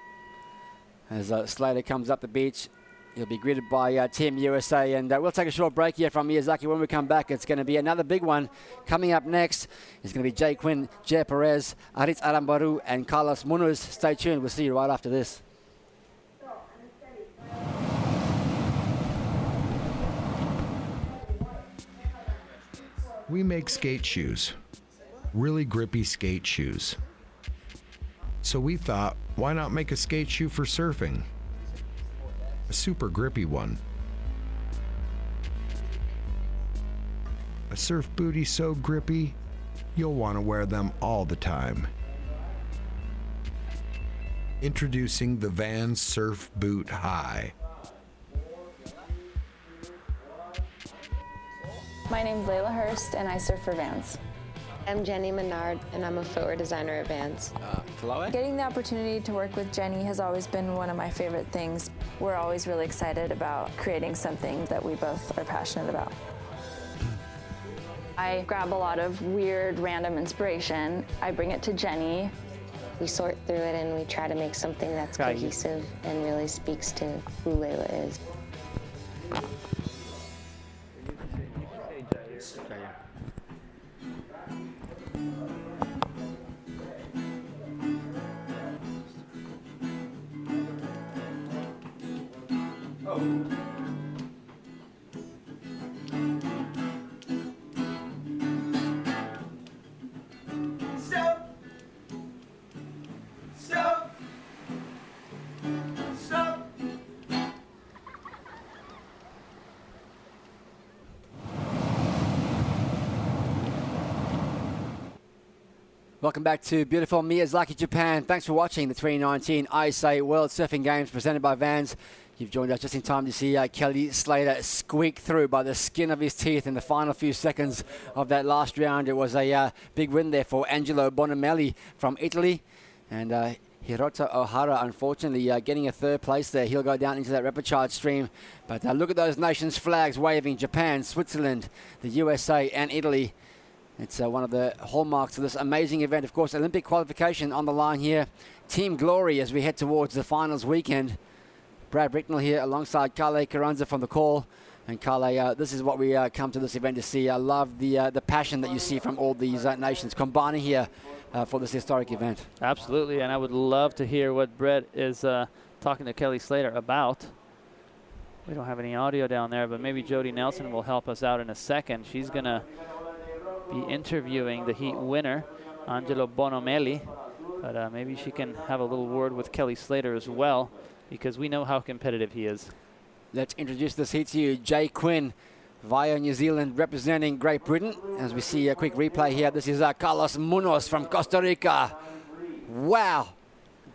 Speaker 11: As Slater comes up the beach, he'll be greeted by Team USA. And we'll take a short break here from Miyazaki. When we come back, it's going to be another big one. Coming up next is going to be Jay Quinn, Jay Perez, Aritz Arambaru, and Carlos Munoz. Stay tuned. We'll see you right after this.
Speaker 5: We make skate shoes. Really grippy skate shoes. So we thought, why not make a skate shoe for surfing? A super grippy one. A surf booty so grippy, you'll want to wear them all the time. Introducing the Vans Surf Boot High.
Speaker 15: My name's Layla Hurst, and I surf for Vans.
Speaker 16: I'm Jenny Menard, and I'm a footwear designer at Vans.
Speaker 11: Chloe?
Speaker 15: Getting the opportunity to work with Jenny has always been one of my favorite things. We're always really excited about creating something that we both are passionate about. I grab a lot of weird, random inspiration. I bring it to Jenny.
Speaker 16: We sort through it and we try to make something that's cohesive and really speaks to who Layla is.
Speaker 17: Stop! Stop! Stop!
Speaker 11: Welcome back to beautiful Miyazaki, Japan. Thanks for watching the 2019 ISA World Surfing Games presented by Vans. You've joined us just in time to see Kelly Slater squeak through by the skin of his teeth in the final few seconds of that last round. It was a big win there for Angelo Bonamelli from Italy. And Hiroto Ohara, unfortunately, getting a third place there. He'll go down into that repechage stream. But look at those nations' flags waving. Japan, Switzerland, the USA, and Italy. It's one of the hallmarks of this amazing event. Of course, Olympic qualification on the line here. Team Glory as we head towards the finals weekend. Brad Bricknell here alongside Carle Carranza from the call. And Carle, this is what we come to this event to see. I love the passion that you see from all these nations combining here for this historic event.
Speaker 12: Absolutely, and I would love to hear what Brett is talking to Kelly Slater about. We don't have any audio down there, but maybe Jody Nelson will help us out in a second. She's going to be interviewing the heat winner, Angelo Bonamelli. But maybe she can have a little word with Kelly Slater as well, because we know how competitive he is.
Speaker 11: Let's introduce this heat to you. Jay Quinn via New Zealand representing Great Britain. As we see a quick replay here, this is Carlos Munoz from Costa Rica. Wow.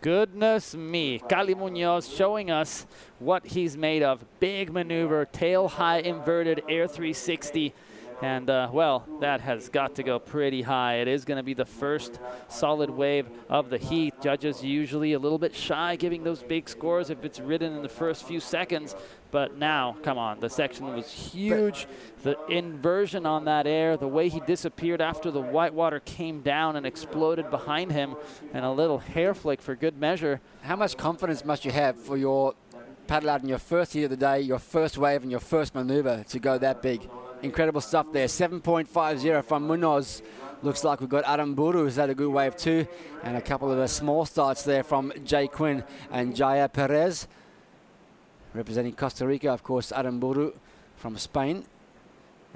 Speaker 12: Goodness me. Cali Munoz showing us what he's made of. Big maneuver, tail high inverted air 360. And, well, that has got to go pretty high. It is going to be the first solid wave of the heat. Judges usually a little bit shy giving those big scores if it's ridden in the first few seconds. But now, come on, the section was huge. The inversion on that air, the way he disappeared after the whitewater came down and exploded behind him, and a little hair flick for good measure.
Speaker 11: How much confidence must you have for your paddle out in your first heat of the day, your first wave and your first maneuver to go that big? incredible stuff there. 7.50 from Munoz. Looks like we've got Aramburu, who's had a good wave too, and a couple of small starts there from Jay Quinn and Jaya Perez. Representing Costa Rica, of course, Aramburu from Spain.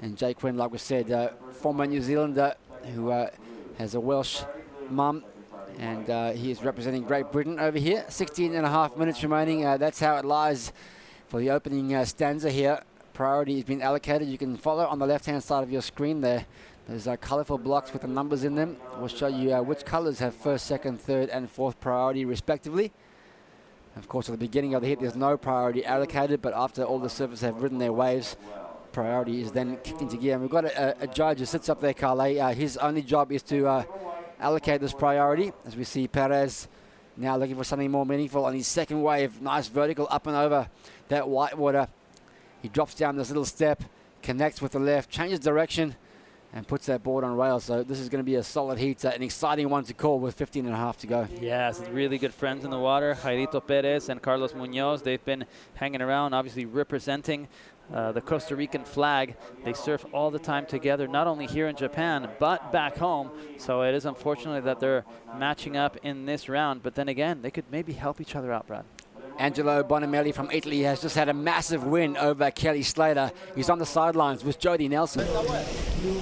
Speaker 11: And Jay Quinn, like we said, former New Zealander who has a Welsh mum, and he is representing Great Britain over here. 16.5 minutes remaining. That's how it lies for the opening stanza here. Priority has been allocated. You can follow on the left-hand side of your screen there. There's colourful blocks with the numbers in them. We'll show you which colours have first, second, third, and fourth priority, respectively. Of course, at the beginning of the hit, there's no priority allocated, but after all the surfers have ridden their waves, priority is then kicked into gear. And we've got a judge who sits up there, Carle. His only job is to allocate this priority, as we see Perez now looking for something more meaningful on his second wave. Nice vertical up and over that white water. He drops down this little step, connects with the left, changes direction, and puts that board on rails. So this is going to be a solid heat, an exciting one to call with 15.5 to go.
Speaker 12: Yeah, some really good friends in the water. Jairito Perez and Carlos Munoz, they've been hanging around, obviously representing the Costa Rican flag. They surf all the time together, not only here in Japan, but back home. So it is unfortunate that they're matching up in this round. But then again, they could maybe help each other out, Brad.
Speaker 11: Angelo Bonamelli from Italy has just had a massive win over Kelly Slater. He's on the sidelines with Jody Nelson.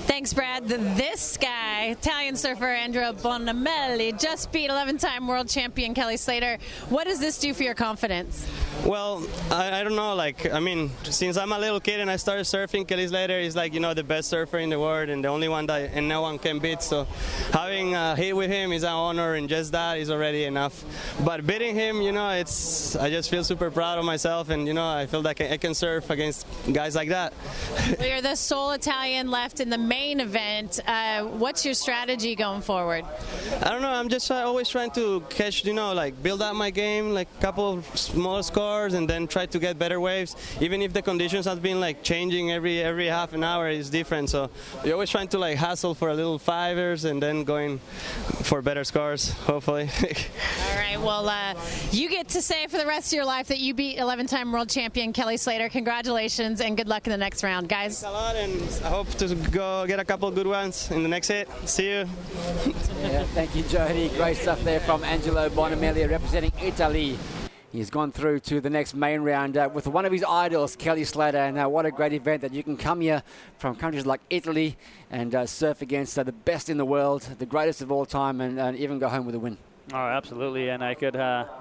Speaker 4: Thanks, Brad. This guy, Italian surfer Angelo Bonamelli, just beat 11-time world champion Kelly Slater. What does this do for your confidence?
Speaker 17: Well, I don't know. I mean, since I'm a little kid and I started surfing, Kelly Slater is the best surfer in the world and the only one that and no one can beat. So having a hit with him is an honor, and just that is already enough. But beating him, I just feel super proud of myself, and I feel like I can surf against guys like that.
Speaker 4: Well, you're the sole Italian left in the main event. What's your strategy going forward?
Speaker 17: I don't know. I'm just always trying to catch, build up my game, a couple of small scores, and then try to get better waves. Even if the conditions have been changing every half an hour, is different. So you're always trying to hustle for a little fivers and then going for better scores, hopefully.
Speaker 4: All right. Well, you get to say for the rest of your life that you beat 11-time world champion Kelly Slater. Congratulations and good luck in the next round, guys.
Speaker 17: Thanks a lot, and I hope to go get a couple of good ones in the next hit. See you.
Speaker 11: Yeah, thank you, Jody. Great stuff there from Angelo Bonamelli representing Italy. He's gone through to the next main round with one of his idols, Kelly Slater. And what a great event that you can come here from countries like Italy and surf against the best in the world, the greatest of all time, and even go home with a win.
Speaker 12: Oh, absolutely, and I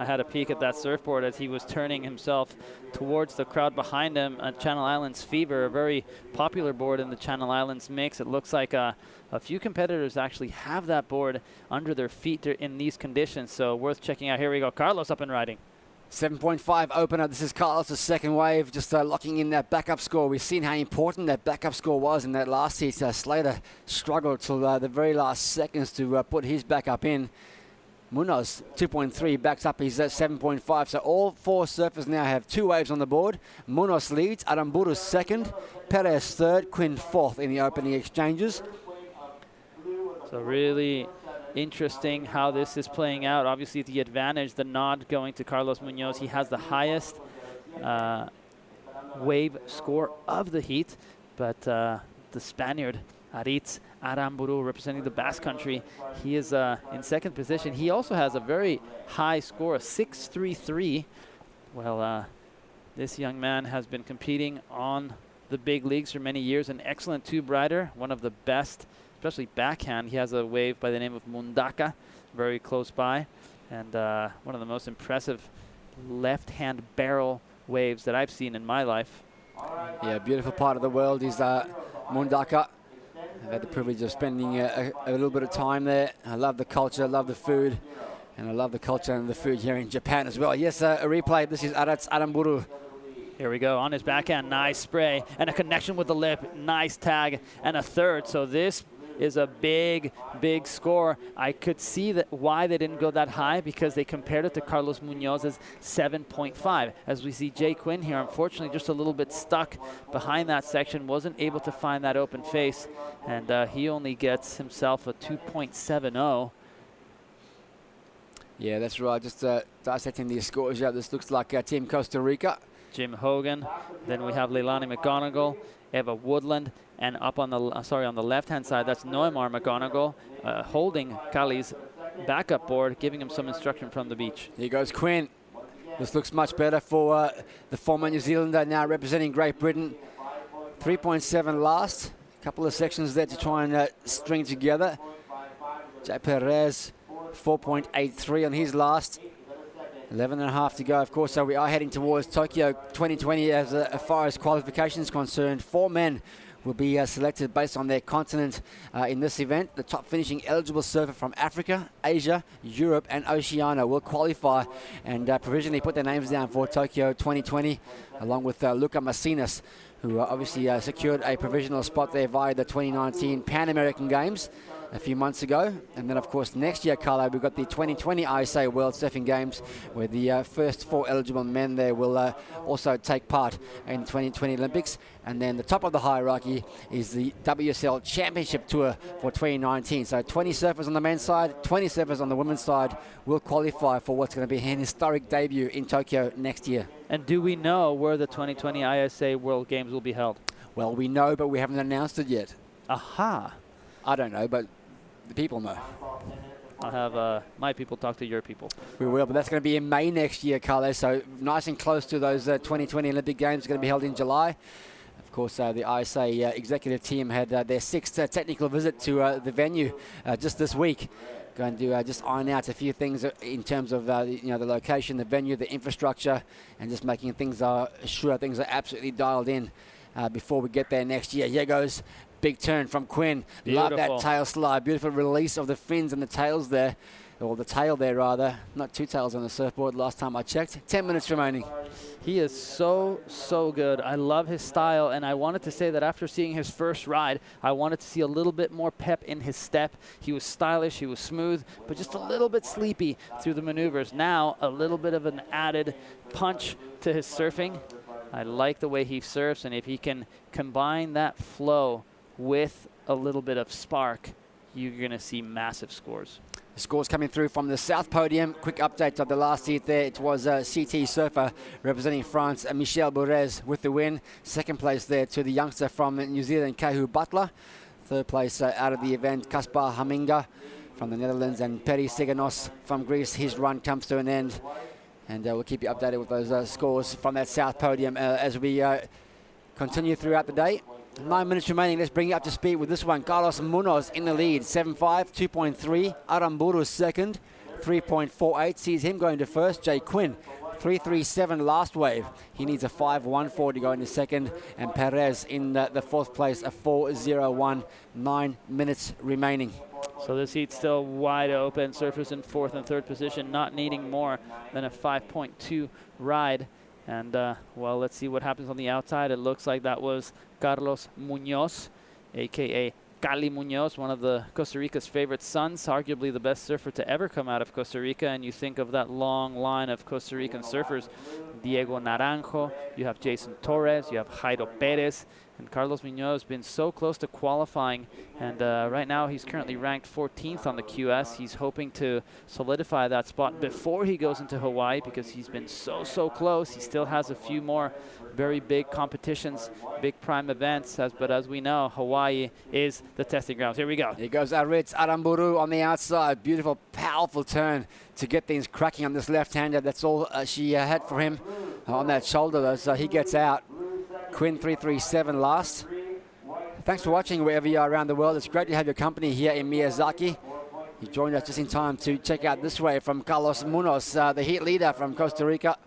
Speaker 12: had a peek at that surfboard as he was turning himself towards the crowd behind him. Channel Islands Fever, a very popular board in the Channel Islands mix. It looks like a few competitors actually have that board under their feet in these conditions, so worth checking out. Here we go, Carlos up and riding.
Speaker 11: 7.5 opener. This is Carlos' second wave, just locking in that backup score. We've seen how important that backup score was in that last heat. Slater struggled till the very last seconds to put his backup in. Munoz, 2.3, backs up his 7.5. So all four surfers now have two waves on the board. Munoz leads, Aramburu second, Perez third, Quinn fourth in the opening exchanges.
Speaker 12: So really interesting how this is playing out. Obviously the advantage, the nod going to Carlos Munoz. He has the highest wave score of the heat, but the Spaniard, Aritz Aramburu, representing the Basque Country, he is in second position. He also has a very high score, 6.33. Well, this young man has been competing on the big leagues for many years. An excellent tube rider, one of the best, especially backhand. He has a wave by the name of Mundaka, very close by, and one of the most impressive left-hand barrel waves that I've seen in my life.
Speaker 11: Yeah, beautiful part of the world is Mundaka. I've had the privilege of spending a little bit of time there. I love the culture, I love the food, and I love the culture and the food here in Japan as well. Yes, a replay. This is Aritz Aramburu.
Speaker 12: Here we go, on his backhand, nice spray, and a connection with the lip, nice tag, and a third. So this is a big, big score. I could see that why they didn't go that high, because they compared it to Carlos Munoz's 7.5. As we see Jay Quinn here, unfortunately just a little bit stuck behind that section, wasn't able to find that open face, and he only gets himself a 2.70.
Speaker 11: Yeah, that's right. Just dissecting the scores. Yeah, this looks like Team Costa Rica.
Speaker 12: Jim Hogan. Then we have Leilani McGonigal, Eva Woodland, and up on the on the left-hand side, that's Noemar McGonigal holding Kali's backup board, giving him some instruction from the beach.
Speaker 11: Here goes Quinn. This looks much better for the former New Zealander, now representing Great Britain. 3.7 last. A couple of sections there to try and string together. Jay Perez, 4.83 on his last. 11.5 to go, of course, so we are heading towards Tokyo 2020 as far as qualifications concerned. 4 men will be selected based on their continent in this event. The top finishing eligible surfer from Africa, Asia, Europe and Oceania will qualify and provisionally put their names down for Tokyo 2020, along with Luca Macinas, who obviously secured a provisional spot there via the 2019 Pan American Games a few months ago. And then, of course, next year, Carlo, we've got the 2020 ISA World Surfing Games, where the first 4 eligible men there will also take part in the 2020 Olympics. And then the top of the hierarchy is the WSL Championship Tour for 2019. So 20 surfers on the men's side, 20 surfers on the women's side will qualify for what's going to be an historic debut in Tokyo next year.
Speaker 12: And do we know where the 2020 ISA World Games will be held?
Speaker 11: Well, we know, but we haven't announced it yet.
Speaker 12: Aha.
Speaker 11: I don't know, but the people know.
Speaker 12: I'll have my people talk to your people.
Speaker 11: We will, but that's going to be in May next year, Carlos. So nice and close to those 2020 Olympic Games, going to be held in July. Of course, the ISA executive team had their 6th technical visit to the venue just this week. Going to just iron out a few things in terms of the location, the venue, the infrastructure, and just making things sure things are absolutely dialed in before we get there next year. Here goes. Big turn from Quinn.
Speaker 12: Beautiful.
Speaker 11: Love that tail slide. Beautiful release of the fins and the tails there. Or the tail there, rather. Not 2 tails on the surfboard last time I checked. 10 minutes remaining.
Speaker 12: He is so good. I love his style, and I wanted to say that after seeing his first ride, I wanted to see a little bit more pep in his step. He was stylish, he was smooth, but just a little bit sleepy through the maneuvers. Now, a little bit of an added punch to his surfing. I like the way he surfs, and if he can combine that flow with a little bit of spark, you're going to see massive scores.
Speaker 11: The scores coming through from the South Podium. Quick update of the last heat there. It was CT surfer representing France, Michel Bourrez with the win. Second place there to the youngster from New Zealand, Kahu Butler. Third place out of the event, Kaspar Haminga from the Netherlands, and Peri Siganos from Greece. His run comes to an end. And we'll keep you updated with those scores from that South Podium as we continue throughout the day. 9 minutes remaining. Let's bring you up to speed with this one. Carlos Munoz in the lead. 7.5, 2.3. Aramburu second. 3.48. Sees him going to first. Jay Quinn. 3.37 last wave. He needs a 5.14 to go into second. And Perez in the fourth place. A 4.01. 9 minutes remaining.
Speaker 12: So this heat's still wide open. Surfers in fourth and third position, not needing more than a 5.2 ride. And, well, let's see what happens on the outside. It looks like that was Carlos Munoz, a.k.a. Cali Munoz, one of Costa Rica's favorite sons, arguably the best surfer to ever come out of Costa Rica. And you think of that long line of Costa Rican surfers, Diego Naranjo, you have Jason Torres, you have Jairo Perez, and Carlos Munoz has been so close to qualifying, and right now he's currently ranked 14th on the QS. He's hoping to solidify that spot before he goes into Hawaii, because he's been so close. He still has a few more very big competitions, big prime events, but as we know, Hawaii is the testing grounds. Here we go.
Speaker 11: Here goes Aritz Aramburu on the outside. Beautiful, powerful turn to get things cracking on this left-hander. That's all she had for him on that shoulder, though, so he gets out. Quinn 3.37 last. Thanks for watching wherever you are around the world. It's great to have your company here in Miyazaki. You joined us just in time to check out this wave from Carlos Munoz, the heat leader from Costa Rica.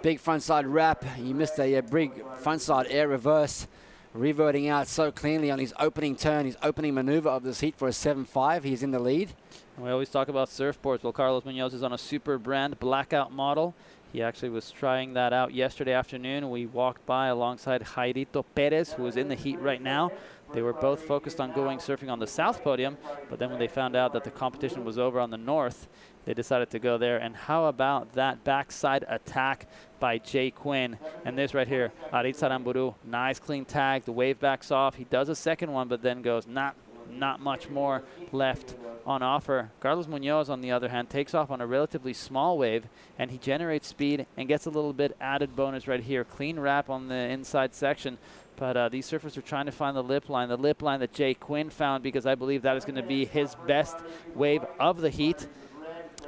Speaker 11: Big frontside wrap. He missed a big frontside air reverse, reverting out so cleanly on his opening turn, his opening maneuver of this heat for a 7.5. He's in the lead.
Speaker 12: We always talk about surfboards. Well, Carlos Munoz is on a Super Brand blackout model. He actually was trying that out yesterday afternoon. We walked by alongside Jairito Perez, who is in the heat right now. They were both focused on going surfing on the South Podium, but then when they found out that the competition was over on the North, they decided to go there. And how about that backside attack by Jay Quinn? And this right here, Aritz Aramburu, nice clean tag. The wave backs off. He does a second one, but then goes, nah, not much more left on offer. Carlos Munoz, on the other hand, takes off on a relatively small wave, and he generates speed and gets a little bit added bonus right here. Clean wrap on the inside section. But these surfers are trying to find the lip line that Jay Quinn found, because I believe that is going to be his best wave of the heat.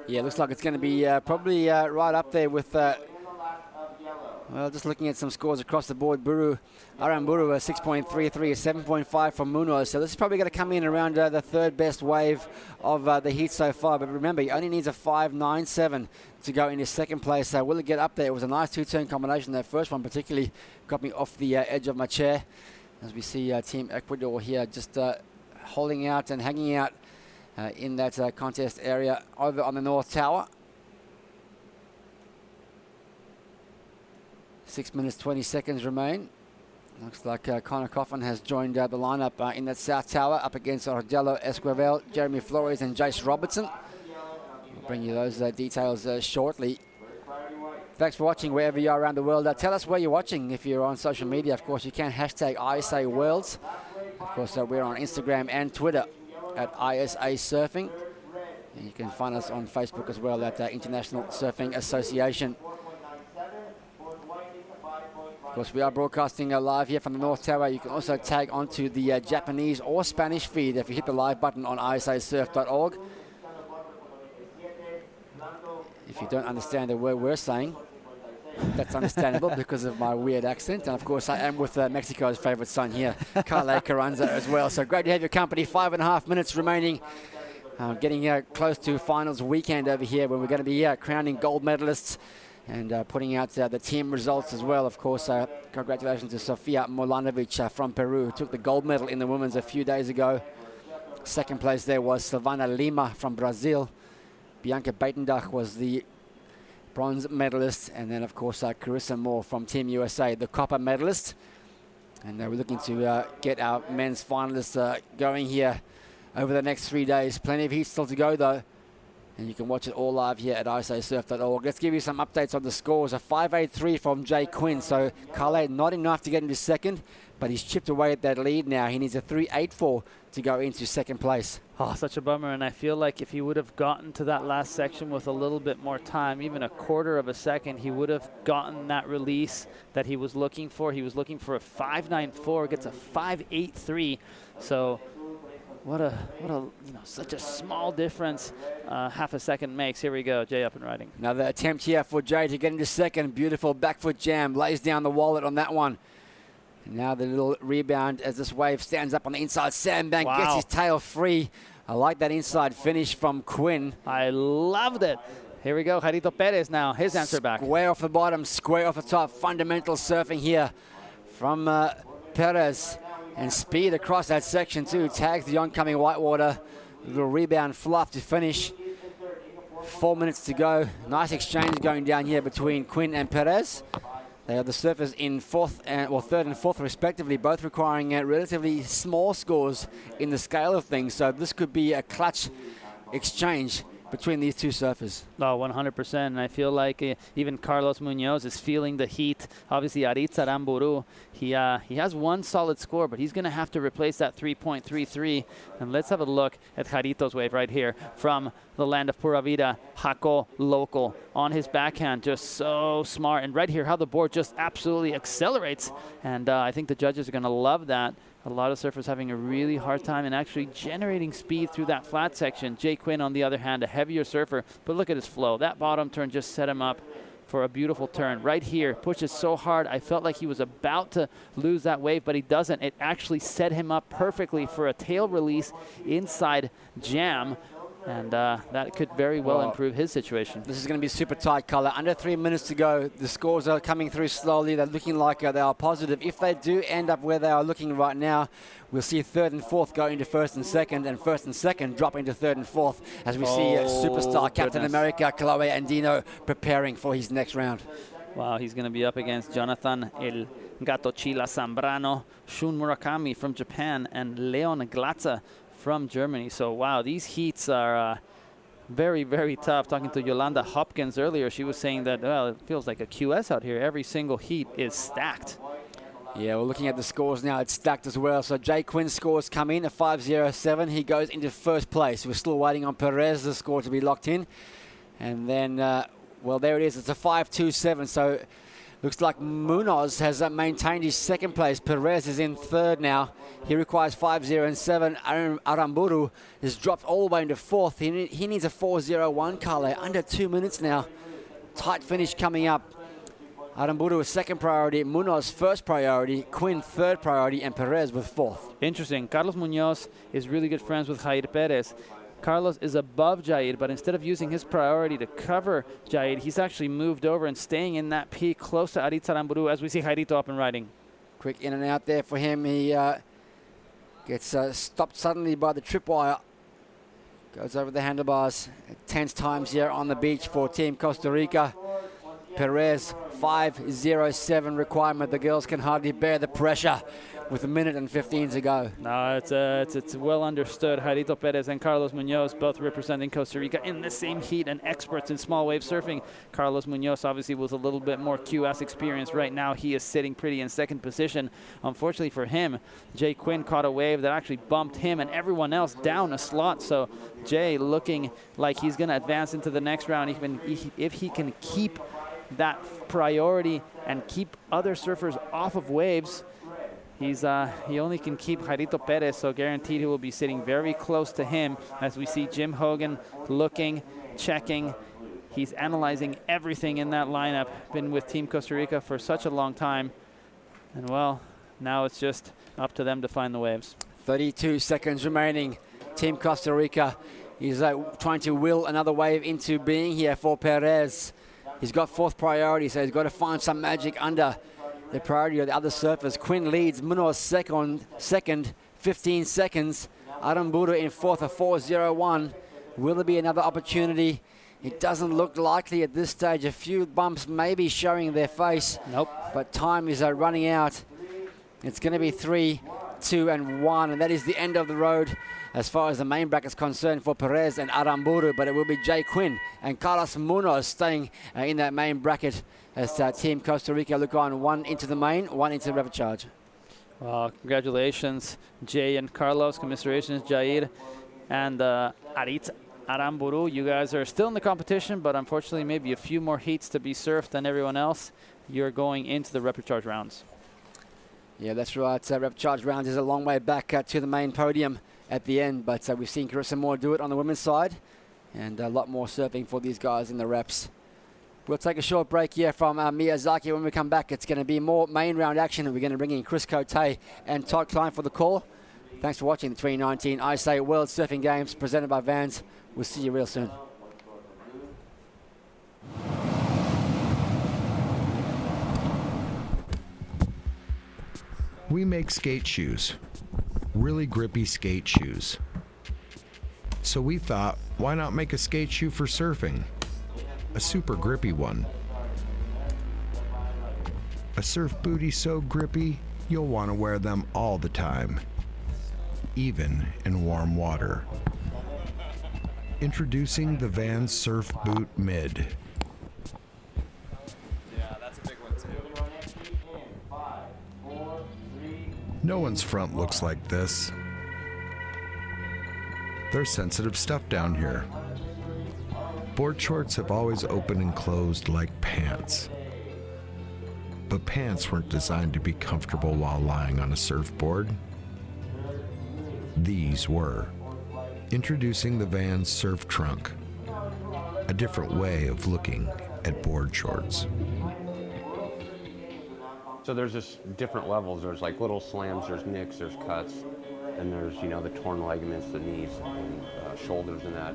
Speaker 11: Yeah, looks like it's going to be probably right up there with, well, just looking at some scores across the board. Aram Buru, 6.33, 7.5 from Munoz. So this is probably going to come in around the third best wave of the heat so far. But remember, he only needs a 5.97 to go into second place. So will it get up there? It was a nice two-turn combination. That first one particularly got me off the edge of my chair. As we see Team Ecuador here just holding out and hanging out in that contest area over on the North Tower. 6 minutes, 20 seconds remain. Looks like Connor Coffin has joined the lineup in that South Tower up against Ordello Esquivel, Jeremy Flores and Jace Robertson. We'll bring you those details shortly. Thanks for watching wherever you are around the world. Tell us where you're watching. If you're on social media, of course, you can hashtag ISA Worlds. Of course, we're on Instagram and Twitter at ISA Surfing. And you can find us on Facebook as well at International Surfing Association. Of course, we are broadcasting live here from the North Tower. You can also tag onto the Japanese or Spanish feed if you hit the live button on isasurf.org. If you don't understand the word we're saying, that's understandable because of my weird accent. And of course, I am with Mexico's favorite son here, Carle Carranza, as well. So great to have your company. 5.5 minutes remaining. Getting close to finals weekend over here, where we're going to be crowning gold medalists and putting out the team results as well. Of course, congratulations to Sofia Molanovic from Peru, who took the gold medal in the women's a few days ago. Second place there was Silvana Lima from Brazil. Bianca Beitendach was the bronze medalist. And then, of course, Carissa Moore from Team USA, the copper medalist. And we're looking to get our men's finalists going here over the next 3 days. Plenty of heat still to go, though. And you can watch it all live here at isasurf.org. Let's give you some updates on the scores. A 5.83 from Jay Quinn. So Carle, not enough to get into second, but he's chipped away at that lead now. He needs a 3.84 to go into second place.
Speaker 12: Oh, such a bummer. And I feel like if he would have gotten to that last section with a little bit more time, even a quarter of a second, he would have gotten that release that he was looking for. He was looking for a 5.94, gets a 5.83. So what a such a small difference half a second makes. Here we go, Jay up and riding.
Speaker 11: Another attempt here for Jay to get into second. Beautiful back foot jam, lays down the wallet on that one. And now the little rebound as this wave stands up on the inside sandbank, gets his tail free. I like that inside finish from Quinn.
Speaker 12: I loved it. Here we go, Jarito Perez now, his answer back.
Speaker 11: Square off the bottom, square off the top. Fundamental surfing here from Perez. And speed across that section too. Tags the oncoming whitewater. Little rebound fluff to finish. 4 minutes to go. Nice exchange going down here between Quinn and Perez. They are the surfers in third and fourth respectively, both requiring relatively small scores in the scale of things. So this could be a clutch exchange between these two surfers.
Speaker 12: Oh, 100%. And I feel like even Carlos Munoz is feeling the heat. Obviously, Aritz Aramburu, he has one solid score, but he's going to have to replace that 3.33. And let's have a look at Jarito's wave right here from the land of Pura Vida, Jaco local. On his backhand, just so smart. And right here, how the board just absolutely accelerates. And I think the judges are going to love that. A lot of surfers having a really hard time in actually generating speed through that flat section. Jay Quinn, on the other hand, a heavier surfer, but look at his flow. That bottom turn just set him up for a beautiful turn. Right here, pushes so hard, I felt like he was about to lose that wave, but he doesn't. It actually set him up perfectly for a tail release inside jam. And that could very well improve his situation.
Speaker 11: This is going to be super tight, Carla. Under 3 minutes to go. The scores are coming through slowly. They're looking like they are positive. If they do end up where they are looking right now, we'll see third and fourth go into first and first and second drop into third and fourth as we see superstar Captain America, Chloe Andino, preparing for his next round.
Speaker 12: Wow, he's going to be up against Jonathan El Gato Chila Zambrano, Shun Murakami from Japan, and Leon Glatze from Germany. So wow, these heats are very, very tough. Talking to Yolanda Hopkins earlier, she was saying that, well, it feels like a QS out here. Every single heat is stacked.
Speaker 11: Yeah, we're looking at the scores now. It's stacked as well. So Jay Quinn's scores come in, a 5.07. He goes into first place. We're still waiting on Perez's score to be locked in. And then, well, there it is. It's a 5.27. So looks like Munoz has maintained his second place. Perez is in third now. He requires 5.07. Aramburu has dropped all the way into fourth. He needs a 4.01, Carle. Under 2 minutes now. Tight finish coming up. Aramburu is second priority, Munoz first priority, Quinn third priority, and Perez with fourth.
Speaker 12: Interesting. Carlos Munoz is really good friends with Jair Perez. Carlos is above Jair, but instead of using his priority to cover Jair, he's actually moved over and staying in that peak close to Aritz Aramburu as we see Jairito up and riding.
Speaker 11: Quick in and out there for him. He gets stopped suddenly by the tripwire. Goes over the handlebars. Tense times here on the beach for Team Costa Rica. Perez, 5.07 requirement. The girls can hardly bear the pressure with 1 minute and 15 to go.
Speaker 12: No, it's well understood. Jairito Perez and Carlos Munoz both representing Costa Rica in the same heat and experts in small wave surfing. Carlos Munoz obviously was a little bit more QS experience. Right now he is sitting pretty in second position. Unfortunately for him, Jay Quinn caught a wave that actually bumped him and everyone else down a slot. So Jay looking like he's going to advance into the next round even if he can keep that priority and keep other surfers off of waves. He only can keep Jairito Perez, so guaranteed he will be sitting very close to him as we see Jim Hogan looking, checking. He's analyzing everything in that lineup. Been with Team Costa Rica for such a long time. And well, now it's just up to them to find the waves.
Speaker 11: 32 seconds remaining. Team Costa Rica is trying to will another wave into being here for Perez. He's got fourth priority, so he's got to find some magic under the priority of the other surfers. Quinn leads, Munoz second, 15 seconds. Aramburu in fourth, a 4.01. Will there be another opportunity? It doesn't look likely at this stage. A few bumps maybe showing their face.
Speaker 12: Nope.
Speaker 11: But time is running out. It's going to be 3, 2, and 1, and that is the end of the road as far as the main bracket is concerned for Perez and Aramburu, but it will be Jay Quinn and Carlos Munoz staying in that main bracket as Team Costa Rica look on. One into the main, one into the rapid charge.
Speaker 12: Well, congratulations, Jay and Carlos. Commiserations, Jair and Aritz Aramburu. You guys are still in the competition, but unfortunately maybe a few more heats to be surfed than everyone else. You're going into the rapid charge rounds.
Speaker 11: Yeah, that's right. Rapid charge rounds is a long way back to the main podium at the end, but we've seen Carissa Moore do it on the women's side, and a lot more surfing for these guys in the reps. We'll take a short break here from Miyazaki. When we come back, it's going to be more main round action, and we're going to bring in Chris Cote and Todd Klein for the call. Thanks for watching the 2019 ISA World Surfing Games presented by Vans. We'll see you real soon.
Speaker 5: We make skate shoes, really grippy skate shoes. So we thought, why not make a skate shoe for surfing? A super grippy one. A surf booty so grippy, you'll want to wear them all the time, even in warm water. Introducing the Vans Surf Boot Mid.
Speaker 18: Yeah, that's a big one too.
Speaker 5: No one's front looks like this. There's sensitive stuff down here. Board shorts have always opened and closed like pants. But pants weren't designed to be comfortable while lying on a surfboard. These were. Introducing the Vans Surf Trunk, a different way of looking at board shorts.
Speaker 6: So there's just different levels. There's like little slams, there's nicks, there's cuts, and there's, you know, the torn ligaments, the knees and shoulders and that.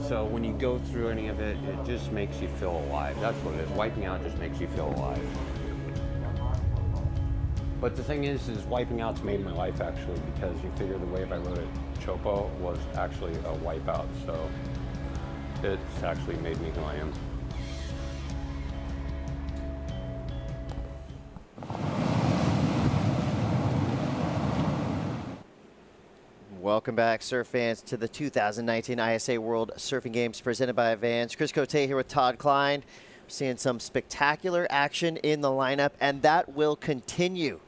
Speaker 6: So when you go through any of it, it just makes you feel alive. That's what it is. Wiping out just makes you feel alive. But the thing is wiping out's made my life actually, because you figure the wave I rode at Chopo was actually a wipeout. So it's actually made me who I am.
Speaker 1: Welcome back, surf fans, to the 2019 ISA World Surfing Games presented by Vans. Chris Cote here with Todd Klein. We're seeing some spectacular action in the lineup, and that will continue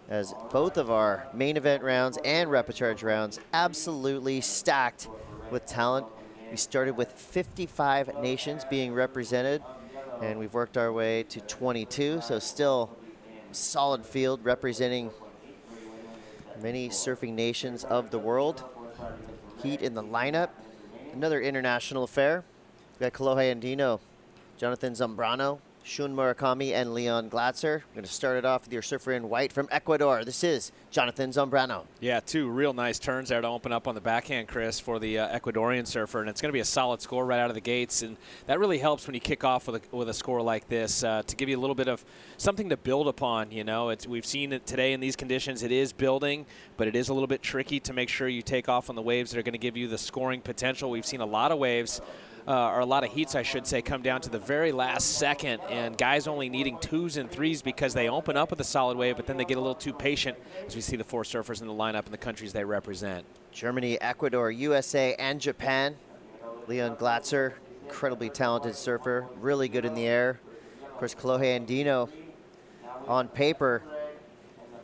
Speaker 1: as both of our main event rounds and repechage rounds absolutely stacked with talent. We started with 55 nations being represented, and we've worked our way to 22, so still a solid field representing many surfing nations of the world. Heat in the lineup, another international affair. We've got Kolohe Andino, Jonathan Zambrano, Shun Murakami, and Leon Glatzer. We're going to start it off with your surfer in white from Ecuador. This is Jonathan Zambrano.
Speaker 2: Yeah, 2 real nice turns there to open up on the backhand, Chris, for the Ecuadorian surfer, and it's going to be a solid score right out of the gates, and that really helps when you kick off with a score like this to give you a little bit of something to build upon. You know, we've seen it today in these conditions. It is building, but it is a little bit tricky to make sure you take off on the waves that are going to give you the scoring potential. We've seen a lot of waves, or a lot of heats, I should say, come down to the very last second, and guys only needing 2s and 3s because they open up with a solid wave, but then they get a little too patient as we see the 4 surfers in the lineup and the countries they represent.
Speaker 1: Germany, Ecuador, USA, and Japan. Leon Glatzer, incredibly talented surfer, really good in the air. Of course, Kolohe Andino, on paper,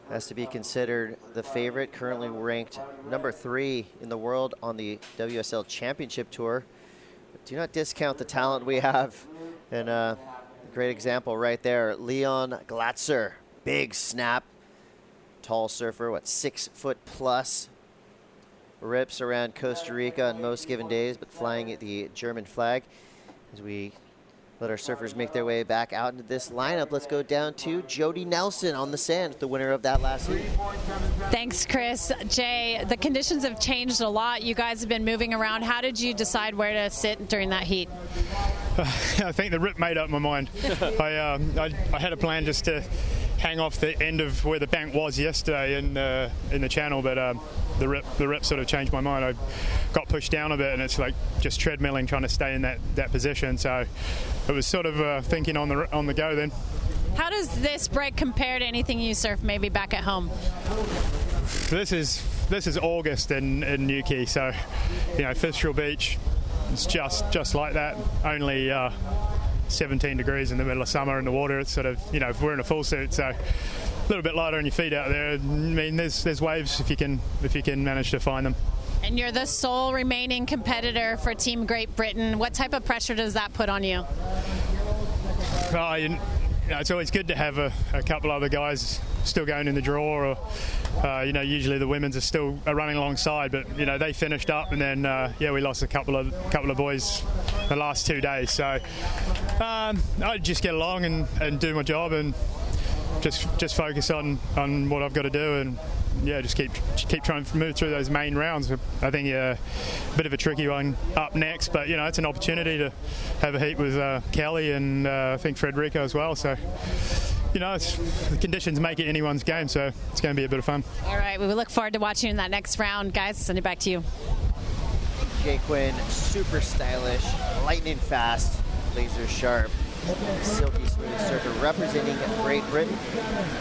Speaker 1: has to be considered the favorite, currently ranked number 3 in the world on the WSL Championship Tour. Do not discount the talent we have. And a great example right there, Leon Glatzer. Big snap, tall surfer, what, 6 foot plus. Rips around Costa Rica on most given days, but flying at the German flag. As we let our surfers make their way back out into this lineup, let's go down to Jody Nelson on the sand, the winner of that last heat.
Speaker 4: Thanks, Chris. Jay, the conditions have changed a lot. You guys have been moving around. How did you decide where to sit during that heat?
Speaker 18: I think the rip made up my mind. I had a plan just to hang off the end of where the bank was yesterday in the channel, but the rip sort of changed my mind. I got pushed down a bit, and it's like just treadmilling, trying to stay in that position. So it was sort of thinking on the go then.
Speaker 4: How does this break compare to anything you surf maybe back at home?
Speaker 18: This is August in Newquay, so Fistral Beach, it's just like that. Only 17 degrees in the middle of summer in the water. It's sort of, we're in a full suit, so a little bit lighter on your feet out there. I mean, there's waves if you can manage to find them.
Speaker 4: And you're the sole remaining competitor for Team Great Britain. What type of pressure does that put on you?
Speaker 18: It's always good to have a couple other guys still going in the draw, or usually the women's are running alongside, but they finished up, and then we lost a couple of boys the last 2 days. So I just get along and do my job and just focus on what I've got to do, and just keep trying to move through those main rounds. I think a bit of a tricky one up next, but it's an opportunity to have a heat with Kelly and I think Frederico as well. So the conditions make it anyone's game, so it's going to be a bit of fun.
Speaker 4: All right, we look forward to watching you in that next round, guys. Send it back to you.
Speaker 1: Jay Quinn, super stylish, lightning fast, laser sharp, silky smooth surfer representing Great Britain.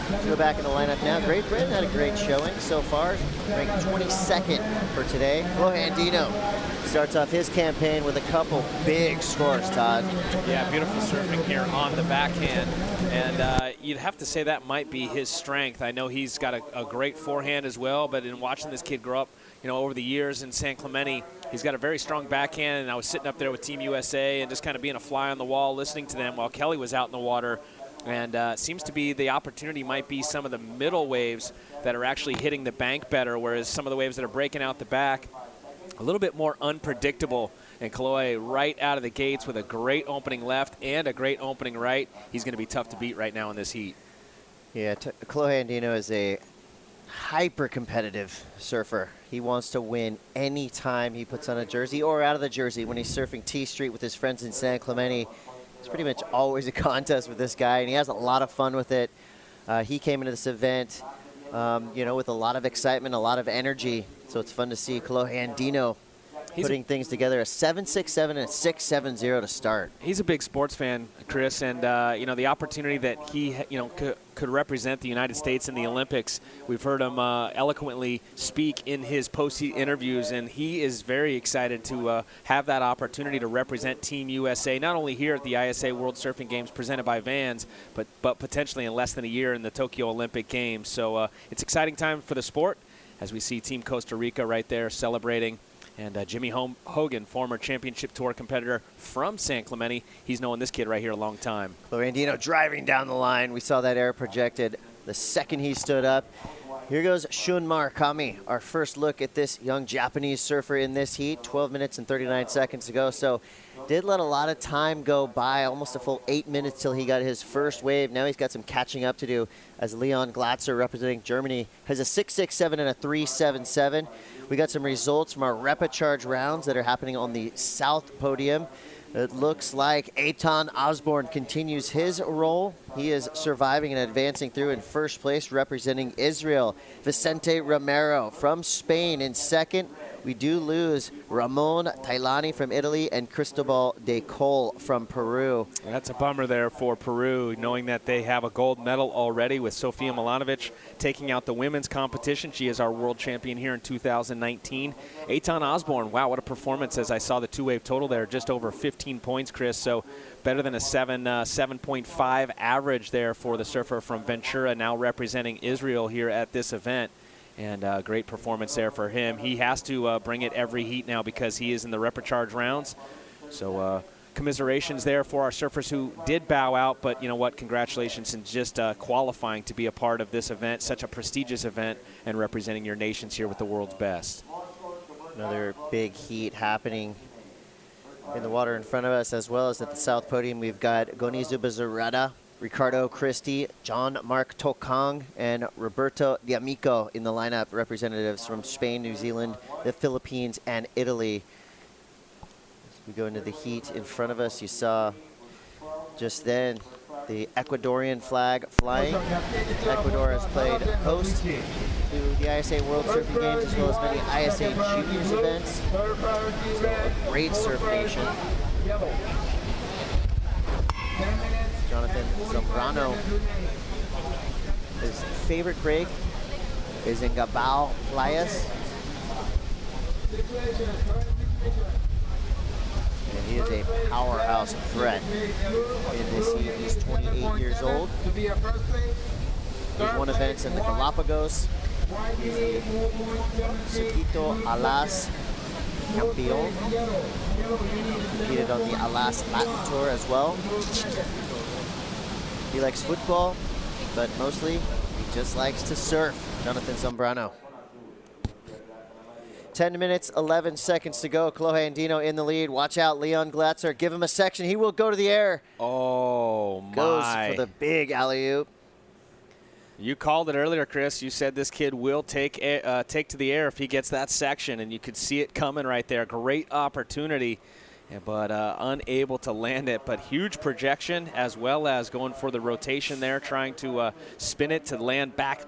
Speaker 1: Let's go back in the lineup now. Great Britain had a great showing so far, ranked 22nd for today. Kolohe Andino starts off his campaign with a couple big scores, Todd.
Speaker 2: Yeah, beautiful surfing here on the backhand, and you'd have to say that might be his strength. I know he's got a great forehand as well, but in watching this kid grow up, over the years in San Clemente, he's got a very strong backhand, and I was sitting up there with Team USA and just kind of being a fly on the wall listening to them while Kelly was out in the water. And seems to be the opportunity might be some of the middle waves that are actually hitting the bank better, whereas some of the waves that are breaking out the back, a little bit more unpredictable. And Kolohe right out of the gates with a great opening left and a great opening right. He's going to be tough to beat right now in this heat.
Speaker 1: Yeah, Kolohe Andino is a hyper-competitive surfer. He wants to win any time he puts on a jersey or out of the jersey. When he's surfing T Street with his friends in San Clemente, it's pretty much always a contest with this guy, and he has a lot of fun with it. He came into this event, with a lot of excitement, a lot of energy, so it's fun to see Kolohe Andino putting things together, a 7.67 and a 6.70 to start.
Speaker 2: He's a big sports fan, Chris, and the opportunity that he could represent the United States in the Olympics. We've heard him eloquently speak in his post-heat interviews, and he is very excited to have that opportunity to represent Team USA, not only here at the ISA World Surfing Games presented by Vans, but potentially in less than a year in the Tokyo Olympic Games. So it's exciting time for the sport as we see Team Costa Rica right there celebrating. And Jimmy Hogan, former championship tour competitor from San Clemente, he's known this kid right here a long time.
Speaker 1: Chloe Andino driving down the line. We saw that air projected the second he stood up. Here goes Shun Murakami, our first look at this young Japanese surfer in this heat. 12 minutes and 39 seconds to go. So did let a lot of time go by, almost a full 8 minutes till he got his first wave. Now he's got some catching up to do as Leon Glatzer, representing Germany, has a 6.67 and a 3.77. We got some results from our repecharge rounds that are happening on the south podium. It looks like Eitan Osborne continues his role. He is surviving and advancing through in first place, representing Israel. Vicente Romero from Spain in second. We do lose Ramon Tailani from Italy and Cristobal de Col from Peru.
Speaker 2: That's a bummer there for Peru, knowing that they have a gold medal already with Sofia Milanovic taking out the women's competition. She is our world champion here in 2019. Eitan Osborne, wow, what a performance as I saw the two-wave total there, just over 15 points, Chris. So better than a 7.5 average there for the surfer from Ventura, now representing Israel here at this event. And great performance there for him. He has to bring it every heat now because he is in the repecharge rounds. So commiserations there for our surfers who did bow out. But you know what? Congratulations in just qualifying to be a part of this event, such a prestigious event, and representing your nations here with the world's best.
Speaker 1: Another big heat happening in the water in front of us, as well as at the south podium. We've got Gonizu Bazarada, Ricardo Christie, John Mark Tokang, and Roberto D'Amico in the lineup, representatives from Spain, New Zealand, the Philippines, and Italy. As we go into the heat in front of us, you saw just then the Ecuadorian flag flying. Ecuador has played host to the ISA World Surfing Games as well as many ISA Juniors events. So a great surf nation. Jonathan Zambrano, his favorite break is in Gabao Playas. And he is a powerhouse threat in this heat. He's 28 years old. He's won events in the Galapagos. He's a Chiquito Alas Campeon. Competed on the Alas Latin Tour as well. He likes football, but mostly he just likes to surf. Jonathan Zambrano. 10 minutes, 11 seconds to go. Chloe Andino in the lead. Watch out, Leon Glatzer. Give him a section. He will go to the air.
Speaker 2: Oh, my.
Speaker 1: Goes for the big alley-oop.
Speaker 2: You called it earlier, Chris. You said this kid will take to the air if he gets that section, and you could see it coming right there. Great opportunity, but unable to land it. But huge projection, as well as going for the rotation there, trying to spin it to land back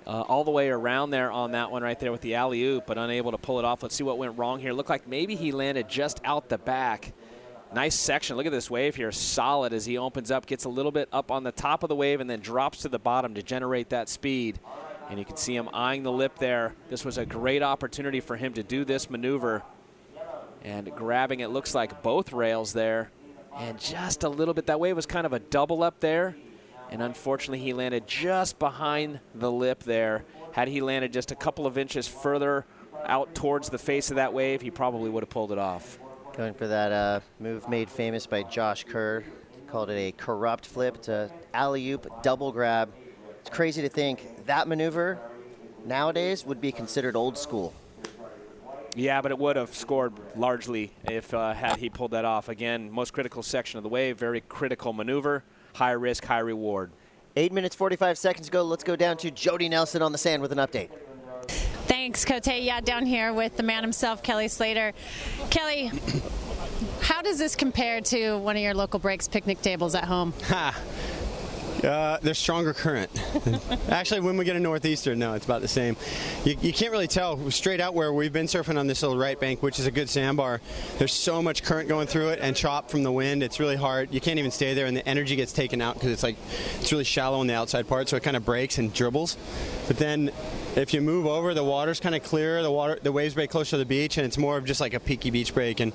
Speaker 2: all the way around there on that one right there with the alley-oop, but unable to pull it off. Let's see what went wrong here. Looked like maybe he landed just out the back. Nice section. Look at this wave here. Solid as he opens up, gets a little bit up on the top of the wave, and then drops to the bottom to generate that speed. And you can see him eyeing the lip there. This was a great opportunity for him to do this maneuver. And grabbing, it looks like both rails there. And just a little bit. That wave was kind of a double up there. And unfortunately, he landed just behind the lip there. Had he landed just a couple of inches further out towards the face of that wave, he probably would have pulled it off.
Speaker 1: Going for that move made famous by Josh Kerr. He called it a corrupt flip. It's a alley-oop double grab. It's crazy to think that maneuver nowadays would be considered old school.
Speaker 2: Yeah, but it would have scored largely if had he pulled that off. Again, most critical section of the wave, very critical maneuver, high risk, high reward.
Speaker 1: 8 minutes, 45 seconds ago. Let's go down to Jody Nelson on the sand with an update.
Speaker 4: Thanks, Cote. Yeah, down here with the man himself, Kelly Slater. Kelly, how does this compare to one of your local breaks picnic tables at home?
Speaker 19: There's stronger current. Actually, when we get a northeaster, no, it's about the same. You can't really tell. Straight out where we've been surfing on this little right bank, which is a good sandbar, there's so much current going through it and chop from the wind. It's really hard. You can't even stay there, and the energy gets taken out because it's really shallow on the outside part, so it kind of breaks and dribbles. But then if you move over, the water's kind of clear. The waves break closer to the beach, and it's more of just like a peaky beach break. And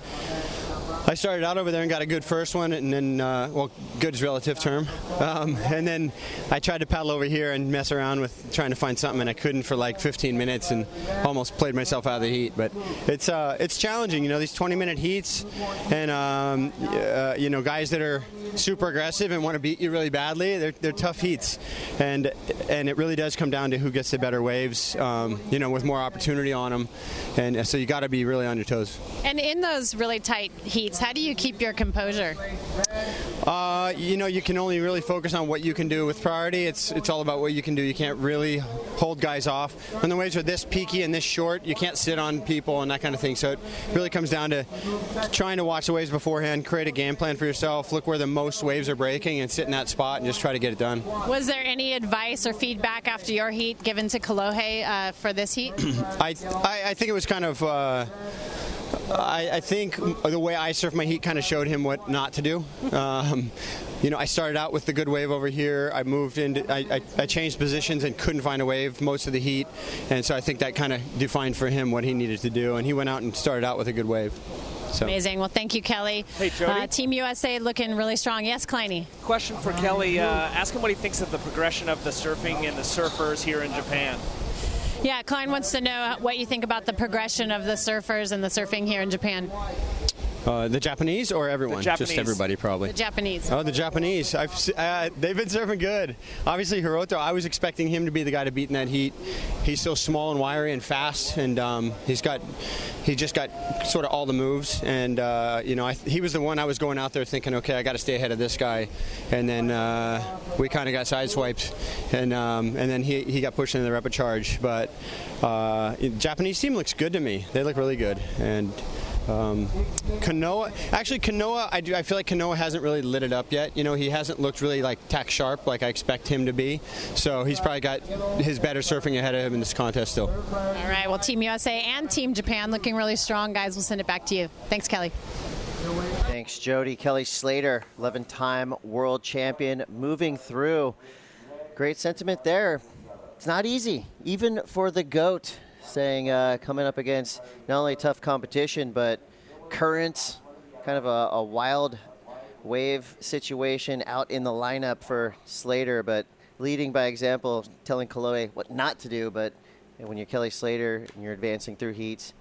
Speaker 19: I started out over there and got a good first one, and then, well, good is a relative term. And then I tried to paddle over here and mess around with trying to find something, and I couldn't for like 15 minutes and almost played myself out of the heat. But it's challenging, you know, these 20-minute heats, and, you know, guys that are super aggressive and want to beat you really badly, they're tough heats. And it really does come down to who gets the better waves, you know, with more opportunity on them. And so you got to be really on your toes.
Speaker 4: And in those really tight heats, how do you keep your composure?
Speaker 19: You know, you can only really focus on what you can do with priority. It's all about what you can do. You can't really hold guys off. When the waves are this peaky and this short, you can't sit on people and that kind of thing. So it really comes down to trying to watch the waves beforehand, create a game plan for yourself, look where the most waves are breaking, and sit in that spot and just try to get it done.
Speaker 4: Was there any advice or feedback after your heat given to Kolohe for this heat?
Speaker 19: I think it was kind of... I think the way I surf my heat kind of showed him what not to do. You know, I started out with the good wave over here. I moved into, I changed positions and couldn't find a wave most of the heat, and so I think that kind of defined for him what he needed to do, and he went out and started out with a good wave. So.
Speaker 4: Amazing. Well, thank you, Kelly.
Speaker 2: Hey, Jody.
Speaker 4: Team USA looking really strong. Yes, Kleiny.
Speaker 2: Question for Kelly. Ask him what he thinks of the progression of the surfing and the surfers here in Japan.
Speaker 4: Yeah, Klein wants to know what you think about the progression of the surfers and the surfing here in Japan.
Speaker 19: The Japanese or everyone?
Speaker 2: The Japanese.
Speaker 19: Just everybody, probably.
Speaker 4: The Japanese.
Speaker 19: Oh, the Japanese. They've been surfing good. Obviously, Hiroto, I was expecting him to be the guy to beat in that heat. He's so small and wiry and fast, and he just got sort of all the moves. And, you know, he was the one I was going out there thinking, okay, I got to stay ahead of this guy. And then we kind of got sideswiped, and then he got pushed into the rapid charge. But the Japanese team looks good to me. They look really good. And Kanoa, I feel like Kanoa hasn't really lit it up yet. You know, he hasn't looked really like tack sharp like I expect him to be. So he's probably got his better surfing ahead of him in this contest still.
Speaker 4: All right, well, Team USA and Team Japan looking really strong, guys. We'll send it back to you. Thanks, Kelly.
Speaker 1: Thanks, Jody. Kelly Slater, 11-time world champion, moving through. Great sentiment there. It's not easy, even for the GOAT. Saying coming up against not only tough competition, but currents, kind of a wild wave situation out in the lineup for Slater, but leading by example, telling Kolohe what not to do. But when you're Kelly Slater and you're advancing through heats,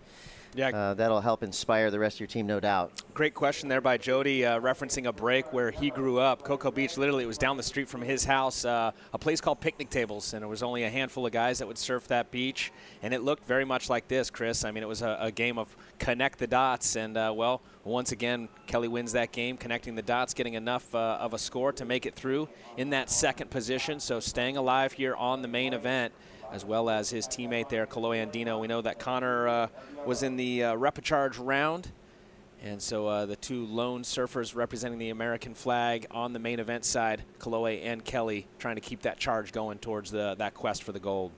Speaker 2: yeah,
Speaker 1: that'll help inspire the rest of your team, no doubt.
Speaker 2: Great question there by Jody, referencing a break where he grew up. Cocoa Beach, literally, it was down the street from his house, a place called Picnic Tables, and it was only a handful of guys that would surf that beach, and it looked very much like this, Chris. I mean, it was a game of connect the dots, and, well, once again, Kelly wins that game, connecting the dots, getting enough of a score to make it through in that second position, so staying alive here on the main event, as well as his teammate there, Kolohe Andino. We know that Connor was in the repecharge round, and so the two lone surfers representing the American flag on the main event side, Kolohe and Kelly, trying to keep that charge going towards that quest for the gold.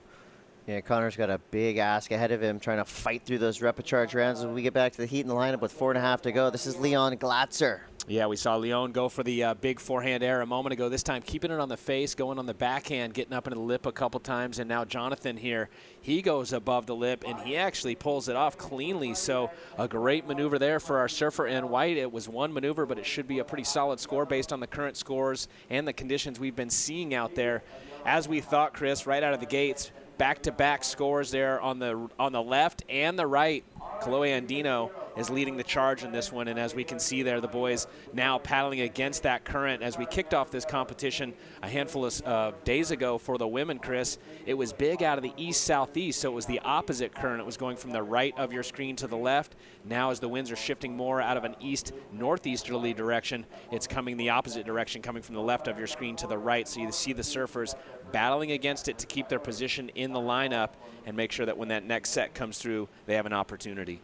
Speaker 1: Yeah, Connor's got a big ask ahead of him, trying to fight through those repecharge rounds as we get back to the heat in the lineup with 4.5 to go. This is Leon Glatzer.
Speaker 2: Yeah, we saw Leon go for the big forehand air a moment ago. This time keeping it on the face, going on the backhand, getting up into the lip a couple times. And now Jonathan here, he goes above the lip, and he actually pulls it off cleanly. So a great maneuver there for our surfer in white. It was one maneuver, but it should be a pretty solid score based on the current scores and the conditions we've been seeing out there. As we thought, Chris, right out of the gates, back-to-back scores there on the left and the right. Kolohe Andino is leading the charge in this one, and as we can see there, the boys now paddling against that current. As we kicked off this competition a handful of days ago for the women, Chris, it was big out of the east-southeast, so it was the opposite current. It was going from the right of your screen to the left. Now as the winds are shifting more out of an east-northeasterly direction, it's coming the opposite direction, coming from the left of your screen to the right, so you see the surfers battling against it to keep their position in the lineup and make sure that when that next set comes through, they have an opportunity.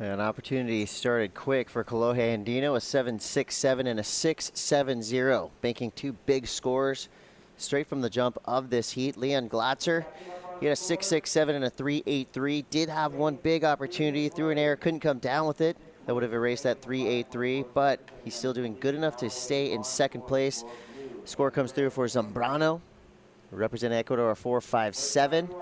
Speaker 1: An opportunity started quick for Kolohe Andino, a 7.67 and a 6.70, banking 2 big scores straight from the jump of this heat. Leon Glatzer, he had a 6.67 and a 3.83, did have one big opportunity, threw an error, couldn't come down with it. That would have erased that 3.83, but he's still doing good enough to stay in second place. Score comes through for Zambrano, representing Ecuador, a 4.57.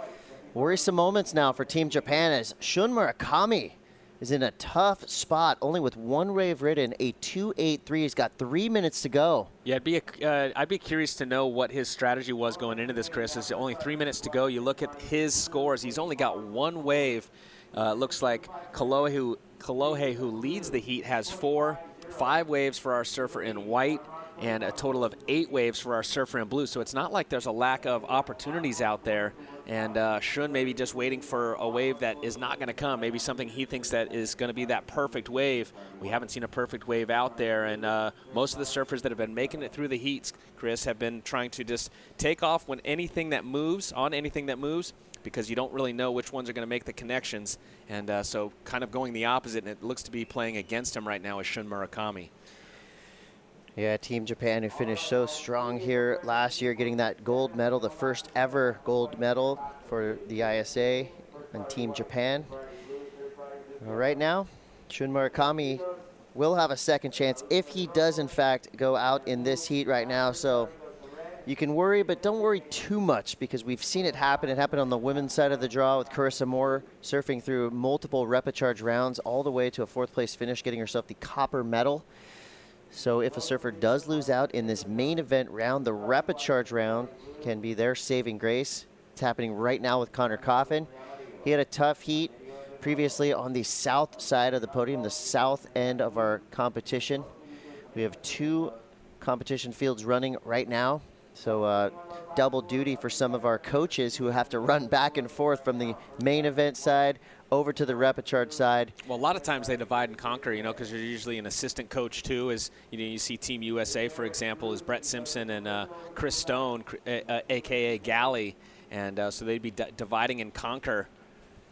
Speaker 1: Worrisome moments now for Team Japan as Shun Murakami is in a tough spot, only with 1 wave ridden, a 2.83. He's got 3 minutes to go.
Speaker 2: Yeah, I'd be curious to know what his strategy was going into this, Chris. It's only 3 minutes to go. You look at his scores. He's only got 1 wave. Looks like Kolohe, who leads the heat, has 4. 5 waves for our surfer in white, and a total of 8 waves for our surfer in blue. So it's not like there's a lack of opportunities out there. And Shun maybe just waiting for a wave that is not going to come, maybe something he thinks that is going to be that perfect wave. We haven't seen a perfect wave out there, and most of the surfers that have been making it through the heats, Chris, have been trying to just take off when anything that moves, because you don't really know which ones are going to make the connections. And so kind of going the opposite, and it looks to be playing against him right now is Shun Murakami.
Speaker 1: Yeah, Team Japan, who finished so strong here last year, getting that gold medal, the first ever gold medal for the ISA and Team Japan. Right now, Shun Murakami will have a second chance if he does, in fact, go out in this heat right now. So you can worry, but don't worry too much, because we've seen it happen. It happened on the women's side of the draw with Carissa Moore surfing through multiple repecharge rounds all the way to a 4th place finish, getting herself the copper medal. So if a surfer does lose out in this main event round, the repecharge round can be their saving grace. It's happening right now with Connor Coffin. He had a tough heat previously on the south side of the podium, the south end of our competition. We have 2 competition fields running right now. So double duty for some of our coaches who have to run back and forth from the main event side over to the repecharge side.
Speaker 2: Well, a lot of times they divide and conquer, because there's usually an assistant coach too. As you see Team USA, for example, is Brett Simpson and Chris Stone, a.k.a. Galley. And so they'd be dividing and conquer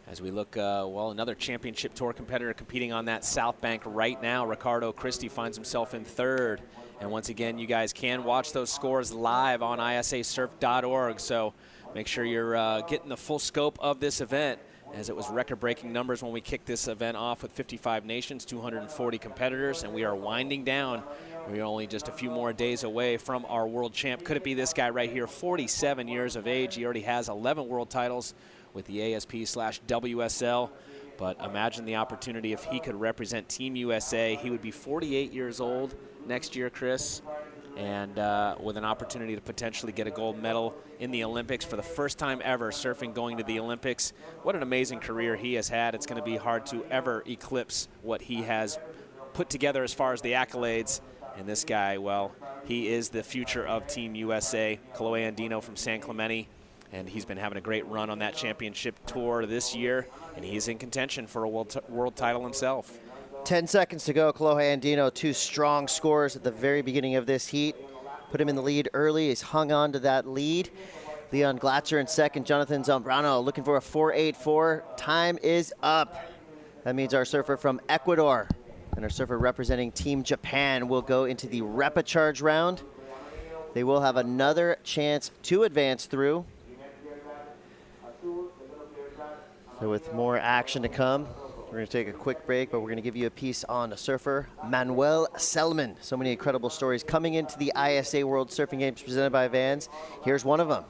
Speaker 2: as we look, another championship tour competitor competing on that South Bank right now. Ricardo Christie finds himself in 3rd. And once again, you guys can watch those scores live on isasurf.org. So make sure you're getting the full scope of this event, as it was record-breaking numbers when we kicked this event off with 55 nations, 240 competitors, and we are winding down. We're only just a few more days away from our world champ. Could it be this guy right here, 47 years of age? He already has 11 world titles with the ASP/WSL. But imagine the opportunity if he could represent Team USA. He would be 48 years old next year, Chris, and with an opportunity to potentially get a gold medal in the Olympics for the first time ever, surfing going to the Olympics. What an amazing career he has had. It's going to be hard to ever eclipse what he has put together as far as the accolades. And this guy, well, he is the future of Team USA. Kolohe Andino from San Clemente, and he's been having a great run on that championship tour this year, and he's in contention for a world title himself.
Speaker 1: 10 seconds to go. Kolohe Andino, 2 strong scores at the very beginning of this heat. Put him in the lead early. He's hung on to that lead. Leon Glatzer in second. Jonathan Zambrano looking for a 4.84. Time is up. That means our surfer from Ecuador and our surfer representing Team Japan will go into the repecharge round. They will have another chance to advance through. So with more action to come, we're going to take a quick break, but we're going to give you a piece on a surfer, Manuel Selman. So many incredible stories coming into the ISA World Surfing Games presented by Vans. Here's one of them.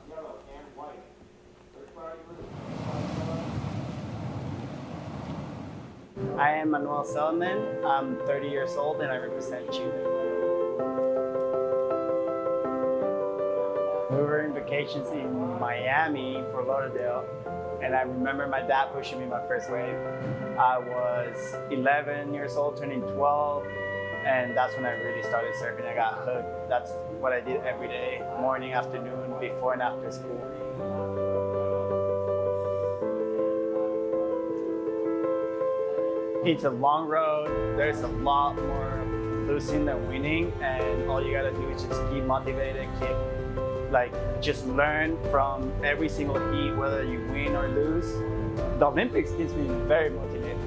Speaker 20: I am Manuel Selman. I'm 30 years old and I represent Chile. We were in vacations in Miami, Fort Lauderdale, and I remember my dad pushing me my first wave. I was 11 years old, turning 12, and that's when I really started surfing. I got hooked. That's what I did every day, morning, afternoon, before and after school. It's a long road. There's a lot more losing than winning, and all you gotta do is just keep motivated, just learn from every single heat, whether you win or lose. The Olympics keeps me very motivated,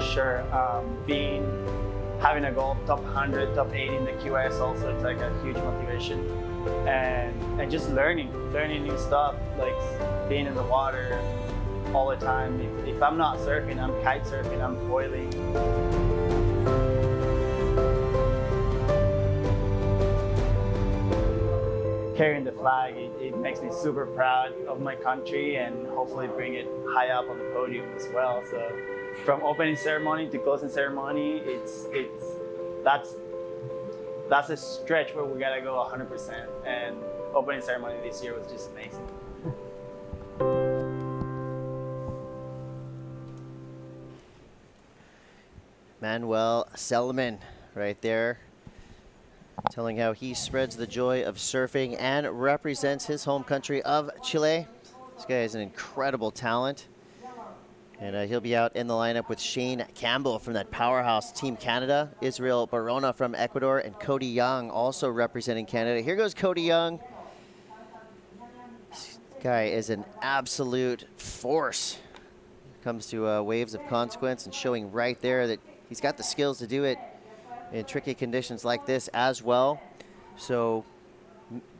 Speaker 20: sure. Having a goal top 100, top 80 in the QS also, it's like a huge motivation. And just learning new stuff, like being in the water all the time. If I'm not surfing, I'm kite surfing, I'm foiling. Carrying the flag, it makes me super proud of my country and hopefully bring it high up on the podium as well. So from opening ceremony to closing ceremony, that's a stretch where we gotta go 100%. And opening ceremony this year was just amazing.
Speaker 1: Manuel Selman right there, telling how he spreads the joy of surfing and represents his home country of Chile. This guy is an incredible talent. And he'll be out in the lineup with Shane Campbell from that powerhouse Team Canada, Israel Barona from Ecuador, and Cody Young also representing Canada. Here goes Cody Young. This guy is an absolute force when it comes to waves of consequence, and showing right there that he's got the skills to do it in tricky conditions like this as well. So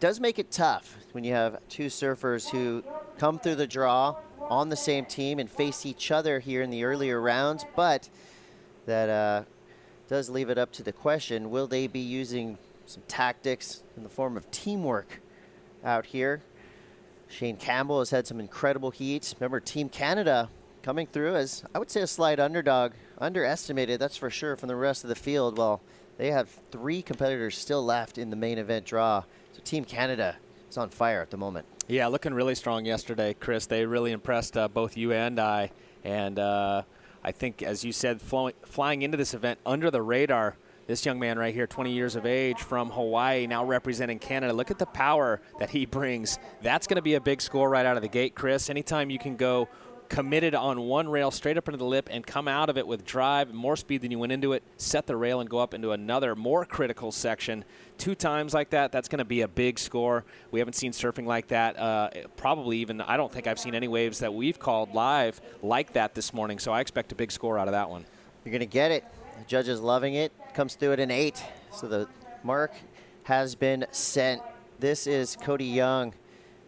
Speaker 1: does make it tough when you have two surfers who come through the draw on the same team and face each other here in the earlier rounds, but that does leave it up to the question, will they be using some tactics in the form of teamwork out here? Shane Campbell has had some incredible heats. Remember, Team Canada coming through as, I would say, a slight underdog, underestimated, that's for sure, from the rest of the field. Well, they have 3 competitors still left in the main event draw. So Team Canada is on fire at the moment.
Speaker 2: Yeah, looking really strong yesterday, Chris. They really impressed both you and I. And I think, as you said, flying into this event under the radar, this young man right here, 20 years of age from Hawaii, now representing Canada. Look at the power that he brings. That's going to be a big score right out of the gate, Chris. Anytime you can go committed on one rail straight up into the lip and come out of it with drive, more speed than you went into it, set the rail and go up into another more critical section 2 times like that, that's going to be a big score. We haven't seen surfing like that, probably even, I don't think I've seen any waves that we've called live like that this morning, so I expect a big score out of that one.
Speaker 1: You're going to get it. The judges loving it. Comes through at an 8, so the mark has been sent. This is Cody Young,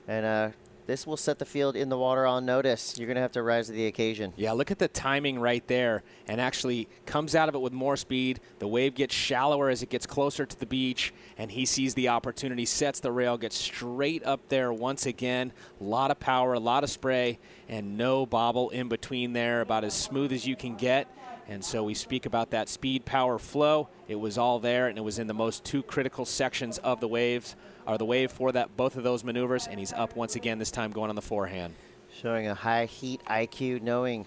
Speaker 1: and this will set the field in the water on notice. You're going to have to rise to the occasion.
Speaker 2: Yeah, look at the timing right there, and actually comes out of it with more speed. The wave gets shallower as it gets closer to the beach, and he sees the opportunity, sets the rail, gets straight up there once again. A lot of power, a lot of spray, and no bobble in between there, about as smooth as you can get. And so we speak about that speed, power, flow. It was all there, and it was in the most 2 critical sections of the waves, or the wave for that, both of those maneuvers, and he's up once again, this time going on the forehand.
Speaker 1: Showing a high heat IQ, knowing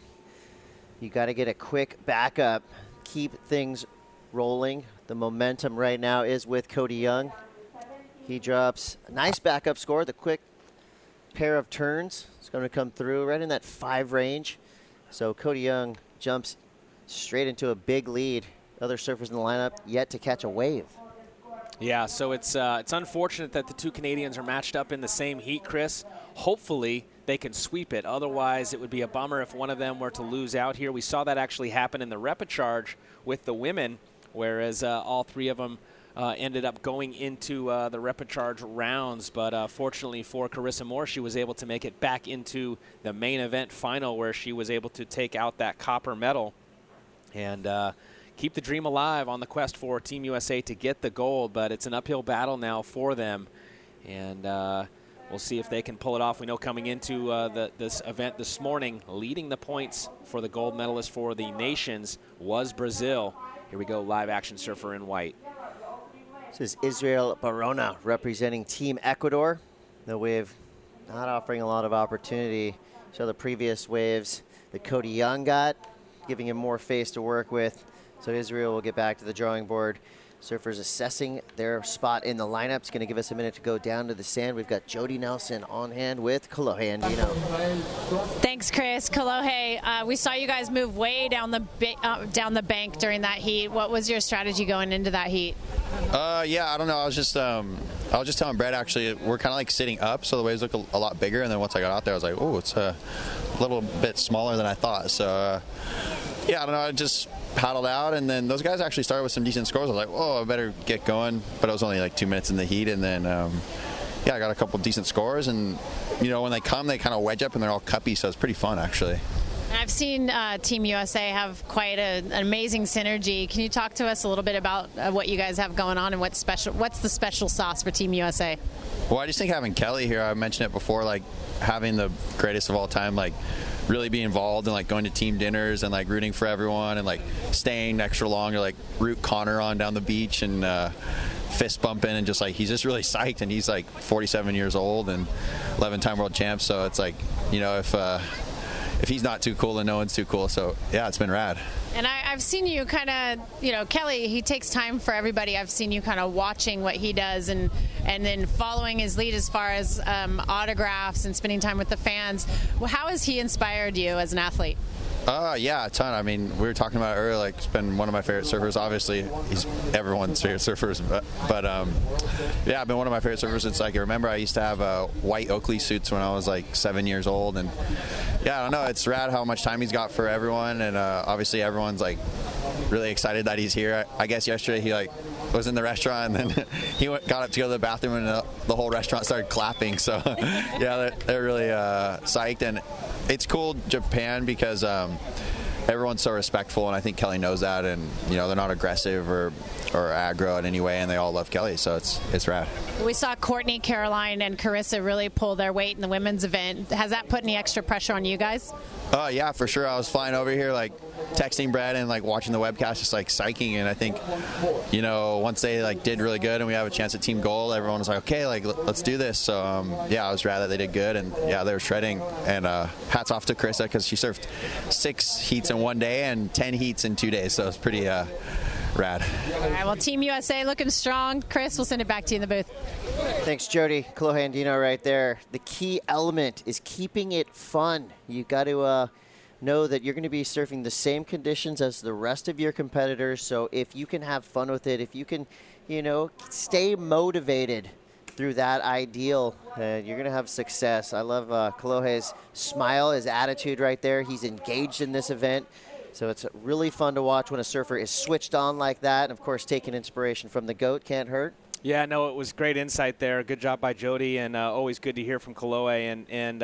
Speaker 1: you got to get a quick backup, keep things rolling. The momentum right now is with Cody Young. He drops a nice backup score. The quick pair of turns is going to come through right in that 5 range. So Cody Young jumps straight into a big lead. Other surfers in the lineup yet to catch a wave.
Speaker 2: Yeah, so it's unfortunate that the 2 Canadians are matched up in the same heat, Chris. Hopefully they can sweep it. Otherwise, it would be a bummer if one of them were to lose out here. We saw that actually happen in the repechage with the women, whereas all 3 of them ended up going into the repechage rounds. But fortunately for Carissa Moore, she was able to make it back into the main event final, where she was able to take out that copper medal and keep the dream alive on the quest for Team USA to get the gold. But it's an uphill battle now for them, and we'll see if they can pull it off. We know coming into this event this morning, leading the points for the gold medalist for the nations was Brazil. Here we go, live action surfer in white.
Speaker 1: This is Israel Barona representing Team Ecuador. The wave not offering a lot of opportunity. So the previous waves that Cody Young got, giving him more face to work with. So Israel will get back to the drawing board. Surfers assessing their spot in the lineup. It's going to give us a minute to go down to the sand. We've got Jody Nelson on hand with Kolohe Andino.
Speaker 4: Thanks, Chris. Kolohe, we saw you guys move way down the bank during that heat. What was your strategy going into that heat?
Speaker 21: Yeah, I don't know. I was just telling Brad, actually, we're kind of like sitting up, so the waves look a lot bigger. And then once I got out there, I was like, oh, it's a little bit smaller than I thought. So Yeah, I don't know. I just paddled out, and then those guys actually started with some decent scores. I was like, whoa, I better get going. But it was only like 2 minutes in the heat, and then, yeah, I got a couple decent scores. And, you know, when they come, they kind of wedge up, and they're all cuppy, so it's pretty fun, actually.
Speaker 4: I've seen Team USA have quite an amazing synergy. Can you talk to us a little bit about what you guys have going on and what's the special sauce for Team USA?
Speaker 21: Well, I just think having Kelly here, I mentioned it before, like having the greatest of all time, like really be involved and like going to team dinners and like rooting for everyone and like staying extra long to like root Connor on down the beach and fist bumping, and just like he's just really psyched, and he's like 47 years old and 11-time world champ, so it's like, you know, if he's not too cool, then no one's too cool. So yeah, it's been rad.
Speaker 4: And I've seen you kind of, you know, Kelly, he takes time for everybody. I've seen you kind of watching what he does and then following his lead as far as autographs and spending time with the fans. Well, how has he inspired you as an athlete?
Speaker 21: Yeah, a ton. I mean, we were talking about it earlier, like, he's been one of my favorite surfers. Obviously, he's everyone's favorite surfers, but yeah, I've been one of my favorite surfers since I can remember. I used to have white Oakley suits when I was like 7 years old, and yeah, I don't know, it's rad how much time he's got for everyone, and obviously everyone's like really excited that he's here. I guess yesterday he like was in the restaurant, and then he got up to go to the bathroom, and the whole restaurant started clapping. So yeah, they're really psyched, and it's cool, Japan, because everyone's so respectful, and I think Kelly knows that, and you know, they're not aggressive or aggro in any way, and they all love Kelly, so it's rad.
Speaker 4: We saw Courtney, Caroline, and Carissa really pull their weight in the women's event. Has that put any extra pressure on you guys?
Speaker 21: Yeah, for sure. I was flying over here, like texting Brad and like watching the webcast, just like psyching, and I think, you know, once they like did really good and we have a chance at team gold, everyone was like, okay, like let's do this. So yeah, I was rad that they did good, and yeah, they were shredding, and hats off to Carissa, because she surfed 6 heats in 1 day and 10 heats in 2 days, so it's pretty rad.
Speaker 4: All right, well, Team USA looking strong. Chris, we'll send it back to you in the booth.
Speaker 1: Thanks, Jody. Kalohe Andino right there. The key element is keeping it fun. You got to know that you're going to be surfing the same conditions as the rest of your competitors. So if you can have fun with it, if you can, you know, stay motivated through that ideal, you're going to have success. I love Kalohe's smile, his attitude right there. He's engaged in this event. So it's really fun to watch when a surfer is switched on like that. And, of course, taking inspiration from the GOAT can't hurt.
Speaker 2: Yeah, no, it was great insight there. Good job by Jody, and always good to hear from Kalohe. And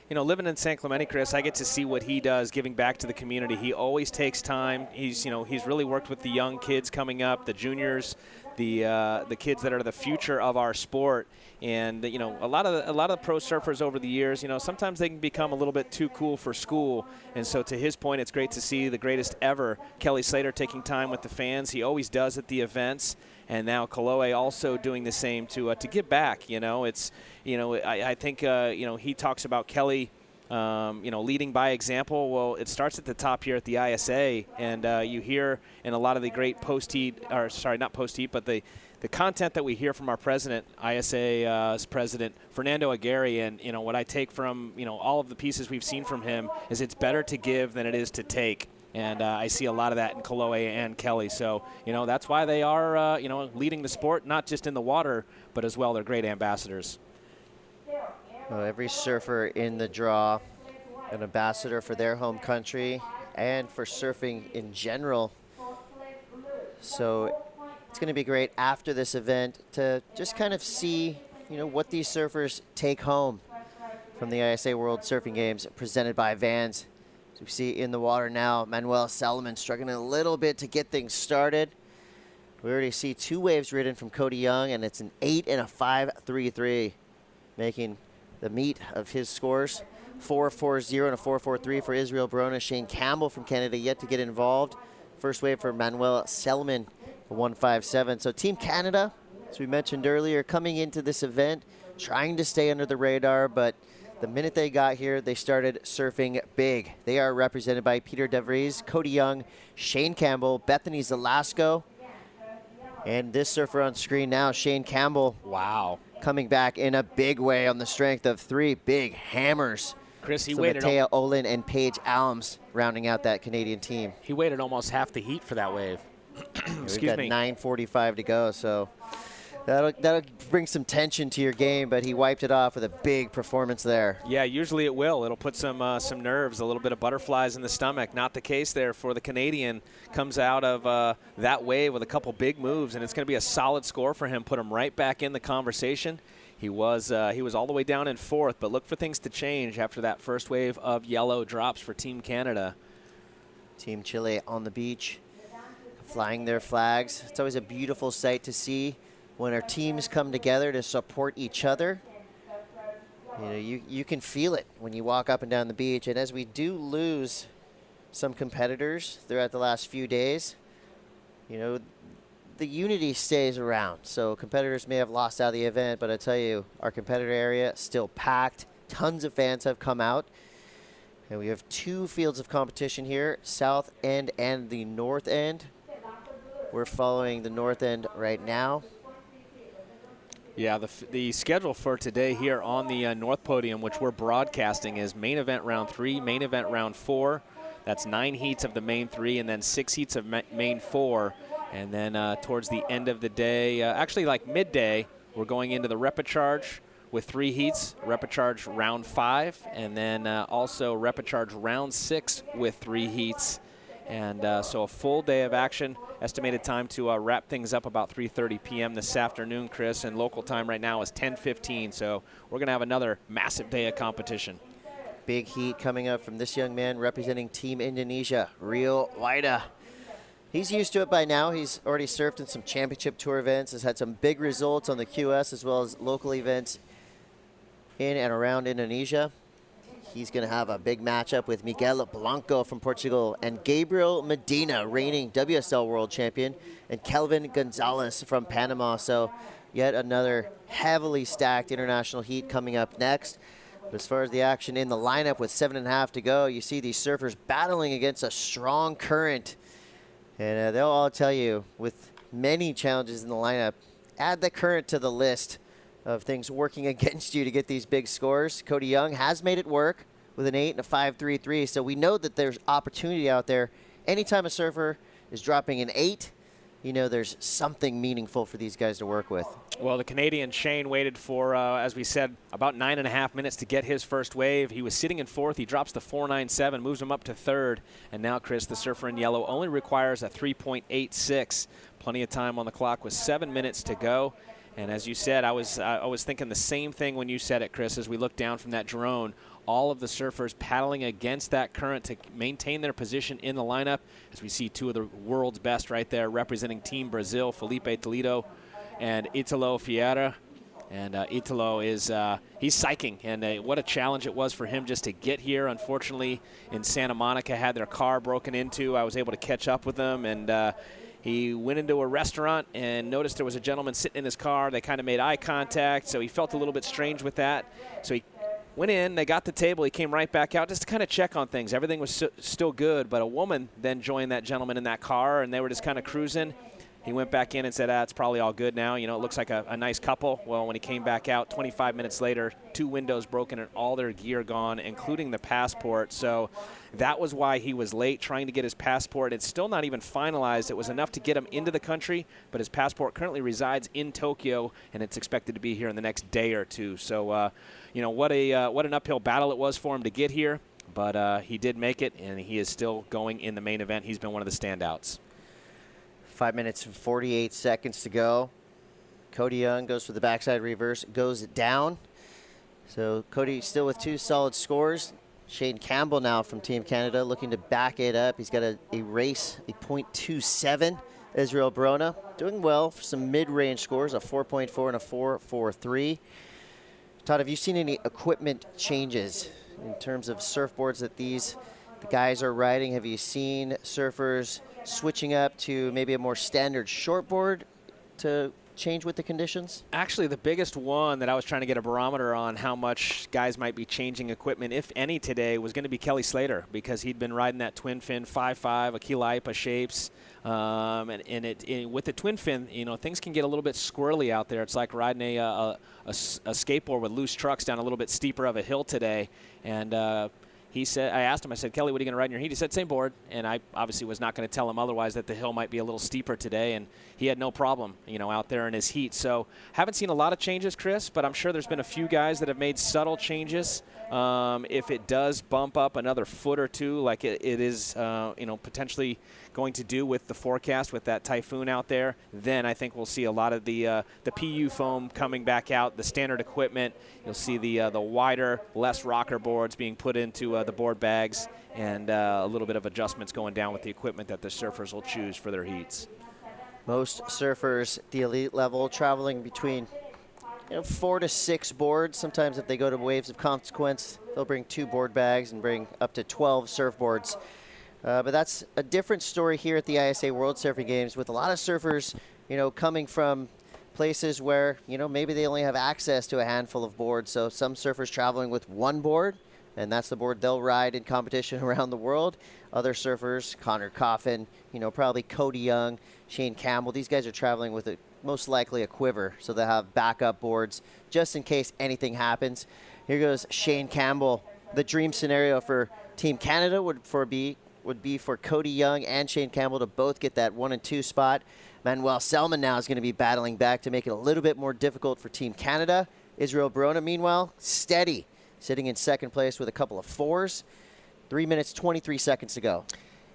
Speaker 2: you know, living in San Clemente, Chris, I get to see what he does, giving back to the community. He always takes time. He's really worked with the young kids coming up, the juniors, the kids that are the future of our sport. And you know, a lot of pro surfers over the years, you know, sometimes they can become a little bit too cool for school. And so, to his point, it's great to see the greatest ever, Kelly Slater, taking time with the fans. He always does at the events. And now Kalohe also doing the same to give back. You know, it's, you know, I think you know, he talks about Kelly, you know, leading by example. Well, it starts at the top here at the ISA, and you hear in a lot of the great post-heat, or sorry, not post-heat, but the content that we hear from our president, ISA's president, Fernando Aguirre, and, you know, what I take from, you know, all of the pieces we've seen from him is it's better to give than it is to take. And I see a lot of that in Kalohe and Kelly. So, you know, that's why they are, you know, leading the sport, not just in the water, but as well they're great ambassadors.
Speaker 1: Well, every surfer in the draw, an ambassador for their home country and for surfing in general. So it's going to be great after this event to just kind of see, you know, what these surfers take home from the ISA World Surfing Games presented by Vans. We see in the water now, Manuel Salomon struggling a little bit to get things started. We already see 2 waves ridden from Cody Young, and it's an 8 and a 5.33, making the meat of his scores. 4.40 and a 4.43 for Israel Barona. Shane Campbell from Canada yet to get involved. First wave for Manuel Salomon, a 1.57. So Team Canada, as we mentioned earlier, coming into this event, trying to stay under the radar, but the minute they got here, they started surfing big. They are represented by Peter DeVries, Cody Young, Shane Campbell, Bethany Zelasco, and this surfer on screen now, Shane Campbell.
Speaker 2: Wow.
Speaker 1: Coming back in a big way on the strength of 3 big hammers.
Speaker 2: Chris, he
Speaker 1: so
Speaker 2: waited.
Speaker 1: Matea Olin and Paige Alms rounding out that Canadian team.
Speaker 2: He waited almost half the heat for that wave.
Speaker 1: We've got 9:45 to go, so That'll bring some tension to your game, but he wiped it off with a big performance there.
Speaker 2: Yeah, usually it will. It'll put some nerves, a little bit of butterflies in the stomach. Not the case there for the Canadian. Comes out of that wave with a couple big moves, and it's going to be a solid score for him. Put him right back in the conversation. He was all the way down in fourth, but look for things to change after that first wave of yellow drops for Team Canada.
Speaker 1: Team Chile on the beach, flying their flags. It's always a beautiful sight to see when our teams come together to support each other. You know, you can feel it when you walk up and down the beach. And as we do lose some competitors throughout the last few days, you know, the unity stays around. So competitors may have lost out of the event, but I tell you, our competitor area still packed. Tons of fans have come out. And we have two fields of competition here, south end and the north end. We're following the north end right now.
Speaker 2: Yeah, the schedule for today here on the North Podium, which we're broadcasting, is main event round 3, main event round 4. That's 9 heats of the main 3, and then 6 heats of main 4. And then towards the end of the day, actually like midday, we're going into the repecharge with 3 heats, repecharge round 5, and then also repecharge round 6 with 3 heats. And so a full day of action. Estimated time to wrap things up about 3:30 p.m. this afternoon, Chris, and local time right now is 10:15. So we're going to have another massive day of competition.
Speaker 1: Big heat coming up from this young man representing Team Indonesia, Rio Waida. He's used to it by now. He's already surfed in some championship tour events, has had some big results on the QS as well as local events in and around Indonesia. He's going to have a big matchup with Miguel Blanco from Portugal and Gabriel Medina, reigning WSL World Champion, and Kelvin Gonzalez from Panama. So yet another heavily stacked international heat coming up next. But as far as the action in the lineup with 7.5 to go, you see these surfers battling against a strong current. And they'll all tell you, with many challenges in the lineup, add the current to the list of things working against you to get these big scores. Cody Young has made it work with an 8 and a 5.33, so we know that there's opportunity out there. Anytime a surfer is dropping an 8, you know there's something meaningful for these guys to work with.
Speaker 2: Well, the Canadian Shane waited for, as we said, about 9.5 minutes to get his first wave. He was sitting in fourth. He drops the 4.97, moves him up to third. And now, Chris, the surfer in yellow only requires a 3.86. Plenty of time on the clock with 7 minutes to go. And as you said, I was thinking the same thing when you said it, Chris, as we look down from that drone. All of the surfers paddling against that current to maintain their position in the lineup, as we see two of the world's best right there representing Team Brazil, Felipe Toledo and Italo Ferreira. And Italo is he's psyching, and what a challenge it was for him just to get here. Unfortunately, in Santa Monica, had their car broken into. I was able to catch up with them, and he went into a restaurant and noticed there was a gentleman sitting in his car. They kind of made eye contact, so he felt a little bit strange with that. So he went in, they got the table, he came right back out just to kind of check on things. Everything was still good, but a woman then joined that gentleman in that car, and they were just kind of cruising. He went back in and said, it's probably all good now. You know, it looks like a nice couple. Well, when he came back out, 25 minutes later, 2 windows broken and all their gear gone, including the passport. So that was why he was late, trying to get his passport. It's still not even finalized. It was enough to get him into the country, but his passport currently resides in Tokyo, and it's expected to be here in the next day or two. So, you know, what an uphill battle it was for him to get here, but he did make it, and he is still going in the main event. He's been one of the standouts.
Speaker 1: 5 minutes and 48 seconds to go. Cody Young goes for the backside reverse, goes down. So Cody still with 2 solid scores. Shane Campbell now from Team Canada looking to back it up. He's got a race, a .27. Israel Brona doing well for some mid-range scores, a 4.4 and a 4.43. Todd, have you seen any equipment changes in terms of surfboards that the guys are riding? Have you seen surfers switching up to maybe a more standard shortboard to change with the conditions?
Speaker 2: Actually, the biggest one that I was trying to get a barometer on how much guys might be changing equipment, if any, today was going to be Kelly Slater, because he'd been riding that twin fin 5.5 Aquila Ipa shapes. And with the twin fin, you know, things can get a little bit squirrely out there. It's like riding a skateboard with loose trucks down a little bit steeper of a hill today. And he said, I asked him, I said, Kelly, what are you going to ride in your heat? He said, same board. And I obviously was not going to tell him otherwise that the hill might be a little steeper today. And he had no problem, out there in his heat. So haven't seen a lot of changes, Chris, but I'm sure there's been a few guys that have made subtle changes. If it does bump up another foot or two, like it is, potentially going to do with the forecast with that typhoon out there, then I think we'll see a lot of the PU foam coming back out, the standard equipment. You'll see the wider, less rocker boards being put into the board bags, and a little bit of adjustments going down with the equipment that the surfers will choose for their heats.
Speaker 1: Most surfers at the elite level traveling between 4 to 6 boards. Sometimes if they go to waves of consequence, they'll bring 2 board bags and bring up to 12 surfboards. But that's a different story here at the ISA World Surfing Games, with a lot of surfers, coming from places where, maybe they only have access to a handful of boards. So some surfers traveling with 1 board, and that's the board they'll ride in competition around the world. Other surfers, Connor Coffin, probably Cody Young, Shane Campbell, these guys are traveling with most likely a quiver, so they'll have backup boards just in case anything happens. Here goes Shane Campbell. The dream scenario for Team Canada would be for Cody Young and Shane Campbell to both get that 1 and 2 spot. Manuel Selman now is going to be battling back to make it a little bit more difficult for Team Canada. Israel Barona, meanwhile, steady, sitting in second place with a couple of 4s. 3 minutes, 23 seconds to go.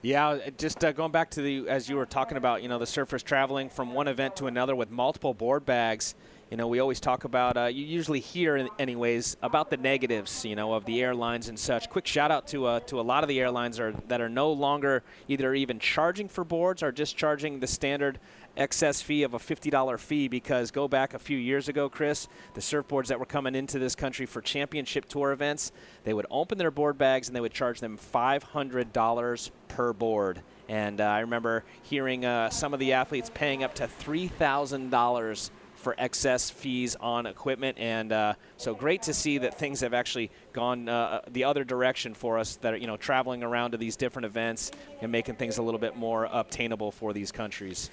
Speaker 2: Yeah, just going back to as you were talking about, the surfers traveling from one event to another with multiple board bags. We always talk about, you usually hear anyways, about the negatives, of the airlines and such. Quick shout out to a lot of the airlines that are no longer either even charging for boards or just charging the standard excess fee of a $50 fee, because go back a few years ago, Chris, the surfboards that were coming into this country for championship tour events, they would open their board bags and they would charge them $500 per board. And I remember hearing some of the athletes paying up to $3,000 for excess fees on equipment, and so great to see that things have actually gone the other direction for us, that are traveling around to these different events and making things a little bit more obtainable for these countries.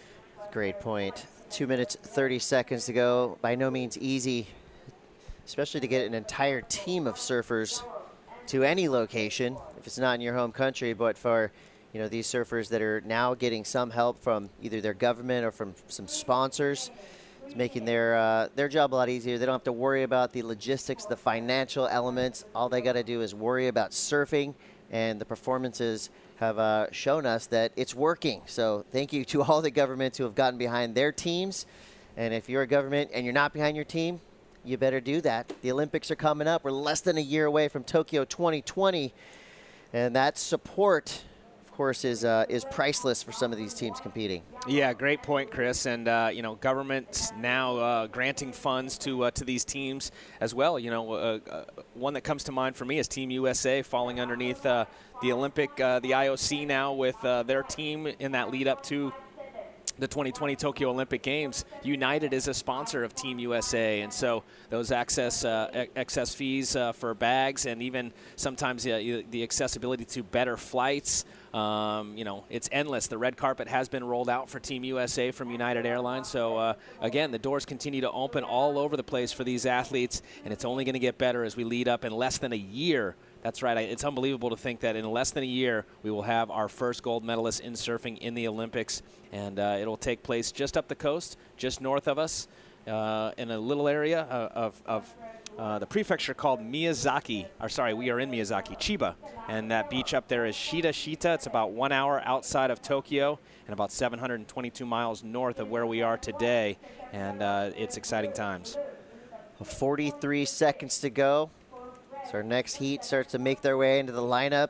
Speaker 1: Great point. 2 minutes, 30 seconds to go. By no means easy, especially to get an entire team of surfers to any location if it's not in your home country. But for these surfers that are now getting some help from either their government or from some sponsors, it's making their job a lot easier. They don't have to worry about the logistics, the financial elements. All they got to do is worry about surfing, and the performances have shown us that it's working. So thank you to all the governments who have gotten behind their teams. And if you're a government and you're not behind your team, you better do that. The Olympics are coming up. We're less than a year away from Tokyo 2020. And that support, of course, is priceless for some of these teams competing.
Speaker 2: Yeah, great point, Chris. And governments now granting funds to these teams as well. One that comes to mind for me is Team USA, falling underneath the Olympic, the IOC now, with their team in that lead up to the 2020 Tokyo Olympic Games. United is a sponsor of Team USA, and so those excess fees for bags, and even sometimes the accessibility to better flights, it's endless. The red carpet has been rolled out for Team USA from United Airlines. So again, the doors continue to open all over the place for these athletes, and it's only going to get better as we lead up in less than a year. That's right. It's unbelievable to think that in less than a year we will have our first gold medalist in surfing in the Olympics, and it'll take place just up the coast, just north of us, in a little area of the prefecture called Miyazaki. We are in Miyazaki, Chiba, and that beach up there is Shita. It's about 1 hour outside of Tokyo and about 722 miles north of where we are today, and it's exciting times.
Speaker 1: 43 seconds to go. So our next heat starts to make their way into the lineup.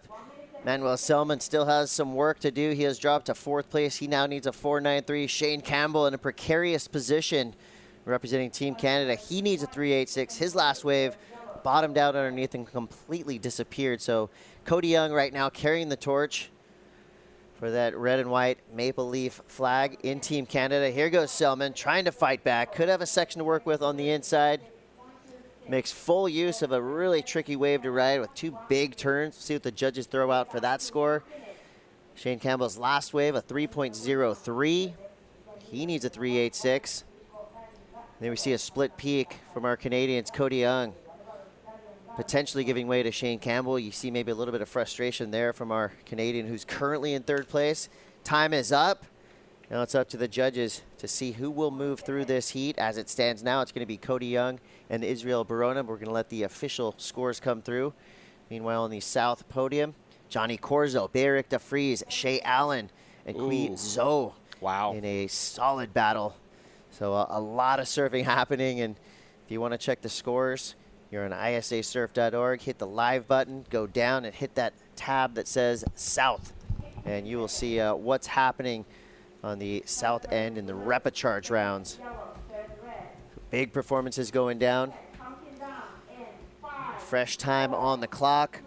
Speaker 1: Manuel Selman still has some work to do. He has dropped to 4th place. He now needs a 4.93. Shane Campbell in a precarious position representing Team Canada. He needs a 3.86. His last wave bottomed out underneath and completely disappeared. So Cody Young right now carrying the torch for that red and white maple leaf flag in Team Canada. Here goes Selman trying to fight back. Could have a section to work with on the inside. Makes full use of a really tricky wave to ride with 2 big turns. See what the judges throw out for that score. Shane Campbell's last wave, a 3.03. He needs a 3.86. Then we see a split peak from our Canadians, Cody Young. potentially giving way to Shane Campbell. You see maybe a little bit of frustration there from our Canadian who's currently in third place. Time is up. Now it's up to the judges to see who will move through this heat. As it stands now, it's going to be Cody Young and Israel Barona. We're going to let the official scores come through. Meanwhile, on the south podium, Johnny Corzo, Beric DeFries, Shea Allen, and Kui Zhou.
Speaker 2: Wow.
Speaker 1: In a solid battle. So a lot of surfing happening. And if you want to check the scores, you're on isasurf.org. Hit the live button, go down, and hit that tab that says South. And you will see what's happening on the south end in the repecharge rounds. Big performances going down. Fresh time on the clock.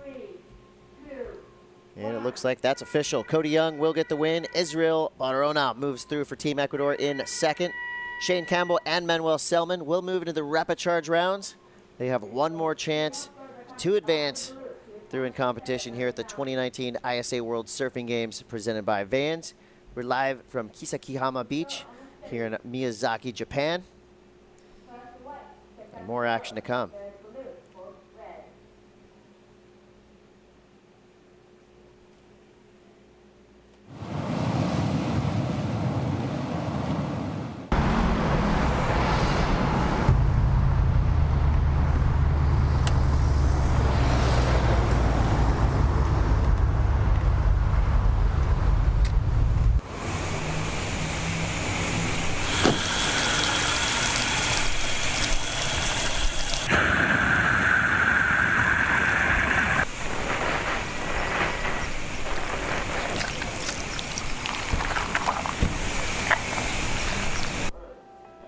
Speaker 1: And it looks like that's official. Cody Young will get the win. Israel Barona moves through for Team Ecuador in second. Shane Campbell and Manuel Selman will move into the repecharge rounds. They have one more chance to advance through in competition here at the 2019 ISA World Surfing Games presented by Vans. We're live from Kisakihama Beach here in Miyazaki, Japan. And more action to come.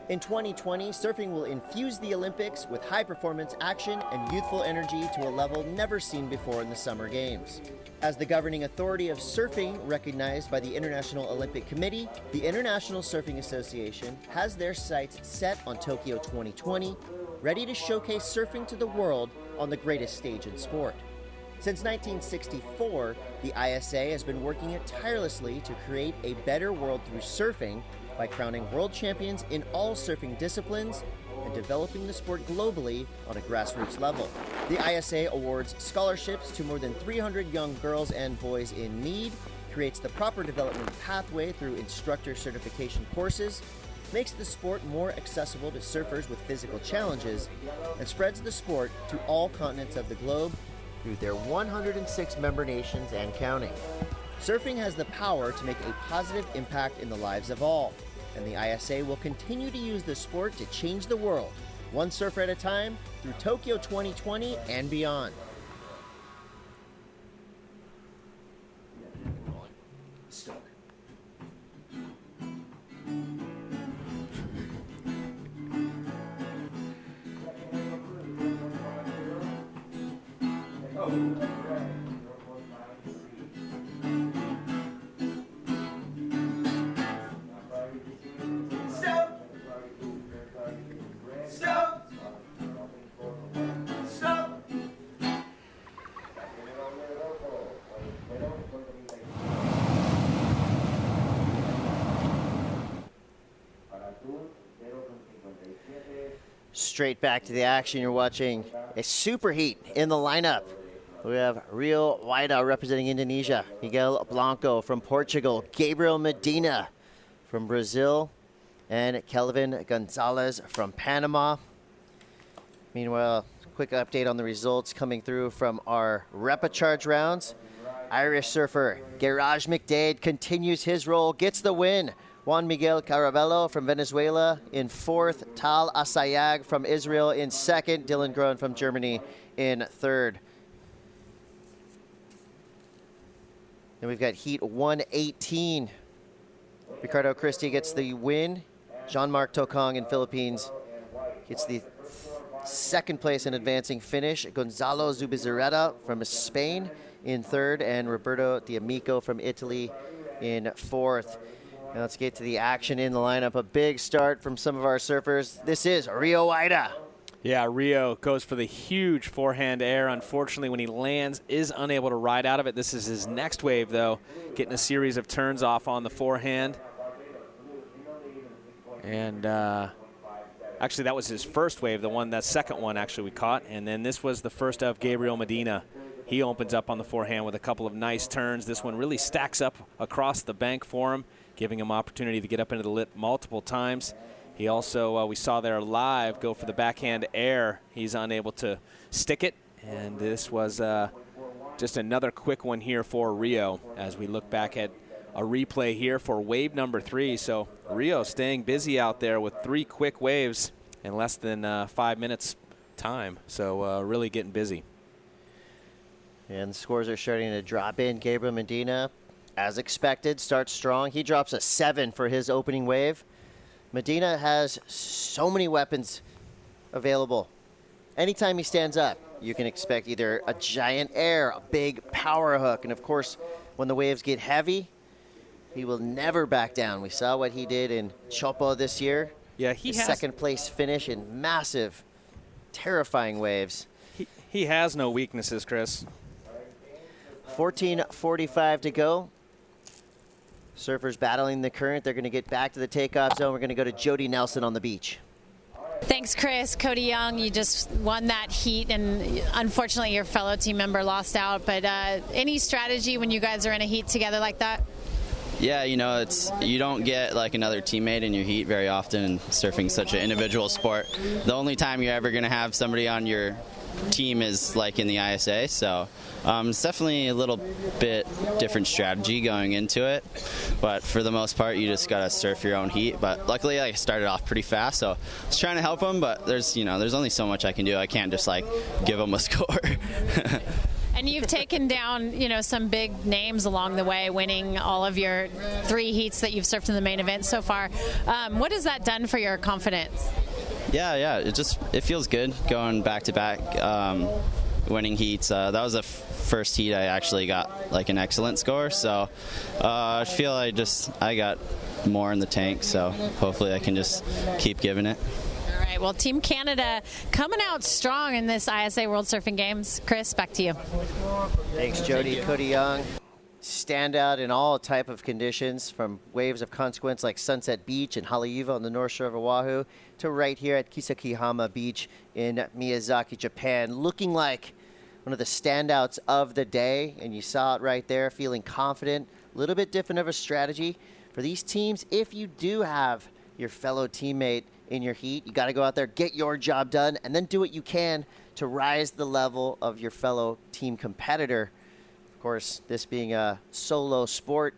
Speaker 1: In 2020, surfing will infuse the Olympics with high-performance action and youthful energy to a level never seen before in the Summer Games. As the governing authority of surfing recognized by the International Olympic Committee, the International Surfing Association has their sights set on Tokyo 2020, ready to showcase surfing to the world on the greatest stage in sport. Since 1964, the ISA has been working tirelessly to create a better world through surfing by crowning world champions in all surfing disciplines and developing the sport globally on a grassroots level. The ISA awards scholarships to more than 300 young girls and boys in need, creates the proper development pathway through instructor certification courses, makes the sport more accessible to surfers with physical challenges, and spreads the sport to all continents of the globe through their 106 member nations and counting. Surfing has the power to make a positive impact in the lives of all, and the ISA will continue to use the sport to change the world, one surfer at a time, through Tokyo 2020 and beyond. Straight back to the action. You're watching a super heat in the lineup. We have Rio Waida representing Indonesia, Miguel Blanco from Portugal, Gabriel Medina from Brazil, and Kelvin Gonzalez from Panama. Meanwhile, quick update on the results coming through from our repecharge rounds. Irish surfer Garage McDade continues his role, gets the win. Juan Miguel Carabello from Venezuela in fourth. Tal Asayag from Israel in second. Dylan Groen from Germany in third. Then we've got Heat 118. Ricardo Christie gets the win. Jean-Marc Tokong in Philippines gets the second place and advancing finish. Gonzalo Zubizarreta from Spain in third, and Roberto D'Amico from Italy in fourth. Now let's get to the action in the lineup. A big start from some of our surfers. This is Rio Waida.
Speaker 2: Yeah, Rio goes for the huge forehand air. Unfortunately, when he lands, is unable to ride out of it. This is his next wave, though, getting a series of turns off on the forehand. And Actually, that was his first wave, that second one actually we caught. And then this was the first of Gabriel Medina. He opens up on the forehand with a couple of nice turns. This one really stacks up across the bank for him, giving him opportunity to get up into the lip multiple times. He also, we saw there live, go for the backhand air. He's unable to stick it. And this was just another quick one here for Rio as we look back at a replay here for wave number 3. So Rio staying busy out there with 3 quick waves in less than 5 minutes time. So really getting busy.
Speaker 1: And the scores are starting to drop in. Gabriel Medina, as expected, starts strong. He drops a 7 for his opening wave. Medina has so many weapons available. Anytime he stands up, you can expect either a giant air, a big power hook, and of course, when the waves get heavy, he will never back down. We saw what he did in Chopo this year.
Speaker 2: Yeah, he has
Speaker 1: second place finish in massive, terrifying waves.
Speaker 2: He has no weaknesses, Chris.
Speaker 1: 14:45 to go. Surfers battling the current. They're going to get back to the takeoff zone. We're going to go to Jody Nelson on the beach.
Speaker 4: Thanks, Chris. Cody Young, you just won that heat, and unfortunately your fellow team member lost out. But any strategy when you guys are in a heat together like that?
Speaker 3: Yeah, you know, you don't get like another teammate in your heat very often, and surfing's such an individual sport. The only time you're ever going to have somebody on your team is like in the ISA, so it's definitely a little bit different strategy going into it, but for the most part you just gotta surf your own heat. But luckily I started off pretty fast, so I was trying to help him, but there's only so much I can do. I can't just like give him a score.
Speaker 4: And you've taken down, some big names along the way, winning all of your 3 heats that you've surfed in the main event so far. What has that done for your confidence?
Speaker 3: Yeah, it feels good going back to back, winning heats. That was the first heat I actually got like an excellent score, so I feel I got more in the tank, so hopefully I can just keep giving it.
Speaker 4: All right, well, Team Canada coming out strong in this ISA World Surfing Games. Chris, back to you.
Speaker 1: Thanks, Jody. Cody Young, standout in all type of conditions, from waves of consequence like Sunset Beach and Haleiwa on the north shore of Oahu to right here at Kisakihama Beach in Miyazaki, Japan, looking like one of the standouts of the day. And you saw it right there, feeling confident. A little bit different of a strategy for these teams. If you do have your fellow teammate in your heat, you got to go out there, get your job done, and then do what you can to rise the level of your fellow team competitor. Of course, this being a solo sport,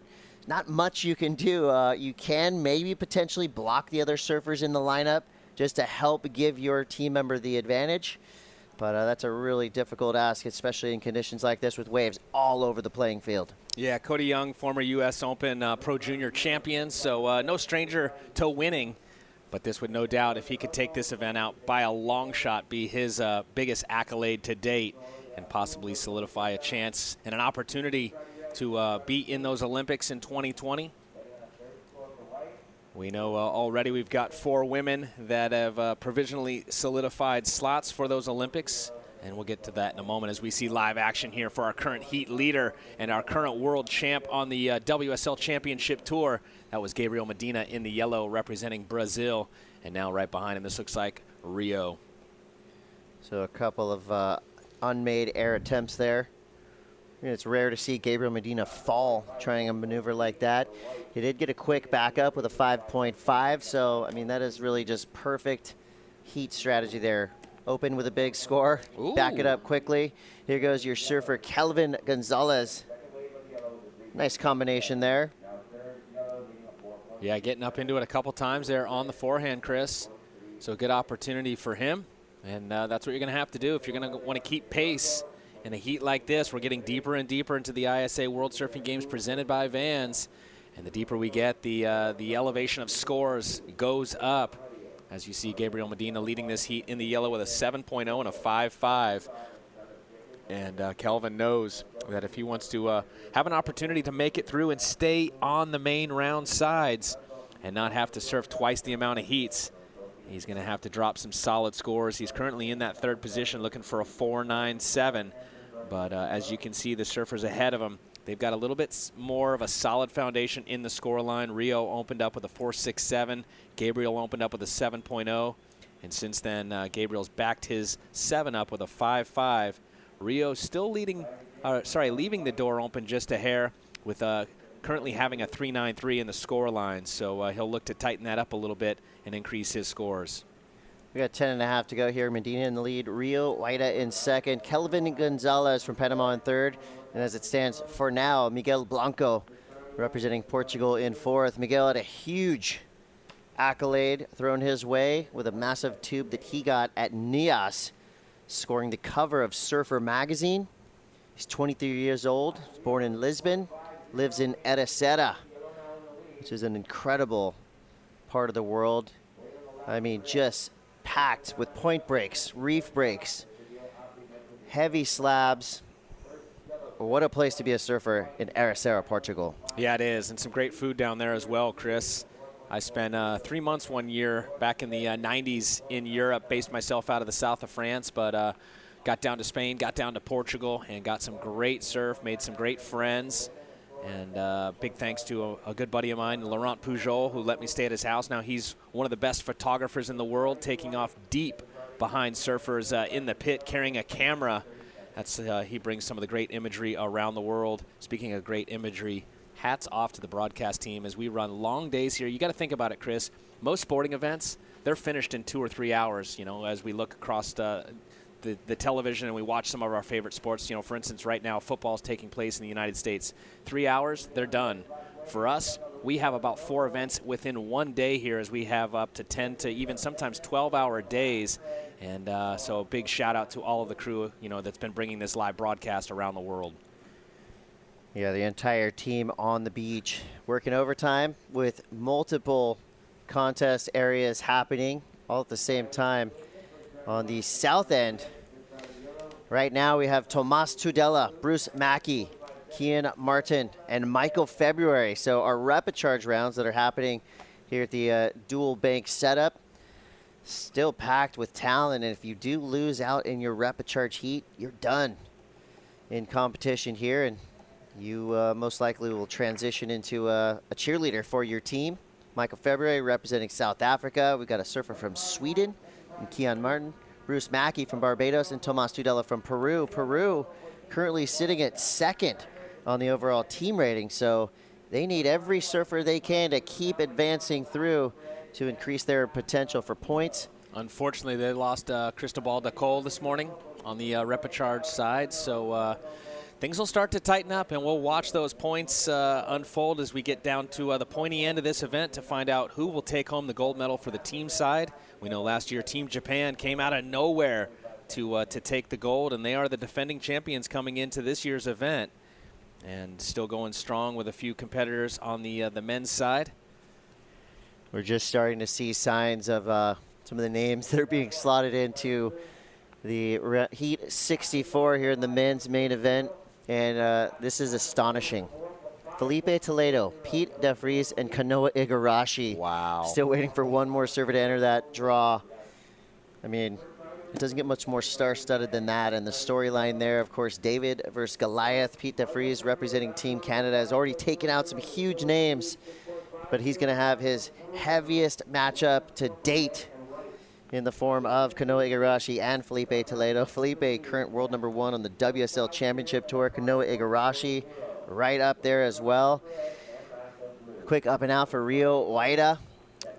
Speaker 1: not much you can do. You can maybe potentially block the other surfers in the lineup just to help give your team member the advantage. But that's a really difficult ask, especially in conditions like this with waves all over the playing field.
Speaker 2: Yeah, Cody Young, former U.S. Open Pro Junior champion, so no stranger to winning. But this would no doubt, if he could take this event out by a long shot, be his biggest accolade to date, and possibly solidify a chance and an opportunity to be in those Olympics in 2020. We know already we've got 4 women that have provisionally solidified slots for those Olympics, and we'll get to that in a moment as we see live action here for our current heat leader and our current world champ on the WSL Championship Tour. That was Gabriel Medina in the yellow representing Brazil, and now right behind him this looks like Rio.
Speaker 1: So a couple of unmade air attempts there. It's rare to see Gabriel Medina fall trying a maneuver like that. He did get a quick backup with a 5.5, so, I mean, that is really just perfect heat strategy there. Open with a big score, back it up quickly. Here goes your surfer, Kelvin Gonzalez. Nice combination there.
Speaker 2: Yeah, getting up into it a couple times there on the forehand, Chris. So good opportunity for him, and that's what you're going to have to do if you're going to want to keep pace in a heat like this. We're getting deeper and deeper into the ISA World Surfing Games presented by Vans, and the deeper we get, the elevation of scores goes up. As you see, Gabriel Medina leading this heat in the yellow with a 7.0 and a 5.5. And Kelvin knows that if he wants to have an opportunity to make it through and stay on the main round sides and not have to surf twice the amount of heats, he's going to have to drop some solid scores. He's currently in that 3rd position looking for a 4.97. But as you can see, the surfers ahead of him, they've got a little bit more of a solid foundation in the scoreline. Rio opened up with a 4.67. Gabriel opened up with a 7.0. And since then, Gabriel's backed his 7 up with a 5-5. Rio still leaving the door open just a hair with currently having a 3-9-3 in the score line. So he'll look to tighten that up a little bit and increase his scores.
Speaker 1: We got 10.5 to go here. Medina in the lead, Rio Huayra in second, Kelvin Gonzalez from Panama in third. And as it stands for now, Miguel Blanco representing Portugal in fourth. Miguel had a huge accolade thrown his way with a massive tube that he got at NIAS, scoring the cover of Surfer magazine. He's 23 years old, born in Lisbon, lives in Ericeira, which is an incredible part of the world. I mean, just packed with point breaks, reef breaks, heavy slabs. What a place to be a surfer in Ericeira, Portugal.
Speaker 2: Yeah, it is, and some great food down there as well, Chris. I spent 3 months one year back in the 90s in Europe, based myself out of the south of France, but got down to Spain, got down to Portugal, and got some great surf, made some great friends. And big thanks to a good buddy of mine, Laurent Pujol, who let me stay at his house. Now he's one of the best photographers in the world, taking off deep behind surfers in the pit, carrying a camera. He brings some of the great imagery around the world. Speaking of great imagery, hats off to the broadcast team as we run long days here. You got to think about it, Chris. Most sporting events, they're finished in 2 or 3 hours, you know, as we look across the television and we watch some of our favorite sports. You know, for instance, right now, football is taking place in the United States. 3 hours, they're done. For us, we have about 4 events within one day here, as we have up to 10 to even sometimes 12-hour days. And so a big shout out to all of the crew, you know, that's been bringing this live broadcast around the world.
Speaker 1: Yeah, the entire team on the beach working overtime with multiple contest areas happening all at the same time. On the south end, right now we have Tomas Tudela, Bruce Mackey, Kian Martin, and Michael February. So our rapid charge rounds that are happening here at the dual bank setup, still packed with talent. And if you do lose out in your rapid charge heat, you're done in competition here. And you most likely will transition into a cheerleader for your team. Michael February representing South Africa. We've got a surfer from Sweden, and Kian Martin, Bruce Mackey from Barbados, and Tomas Tudela from Peru. Peru currently sitting at second on the overall team rating, so they need every surfer they can to keep advancing through to increase their potential for points.
Speaker 2: Unfortunately, they lost Cristobal de Cole this morning on the Repicharge side, so things will start to tighten up, and we'll watch those points unfold as we get down to the pointy end of this event to find out who will take home the gold medal for the team side. We know last year Team Japan came out of nowhere to take the gold, and they are the defending champions coming into this year's event, and still going strong with a few competitors on the men's side.
Speaker 1: We're just starting to see signs of some of the names that are being slotted into the Heat 64 here in the men's main event, and this is astonishing. Felipe Toledo, Pete DeVries, and Kanoa Igarashi.
Speaker 2: Wow.
Speaker 1: Still waiting for one more surfer to enter that draw. I mean, it doesn't get much more star-studded than that. And the storyline there, of course, David versus Goliath. Pete DeVries, representing Team Canada, has already taken out some huge names, but he's going to have his heaviest matchup to date in the form of Kanoa Igarashi and Felipe Toledo. Felipe, current world number 1 on the WSL Championship Tour. Kanoa Igarashi right up there as well. Quick up and out for Rio Huayra.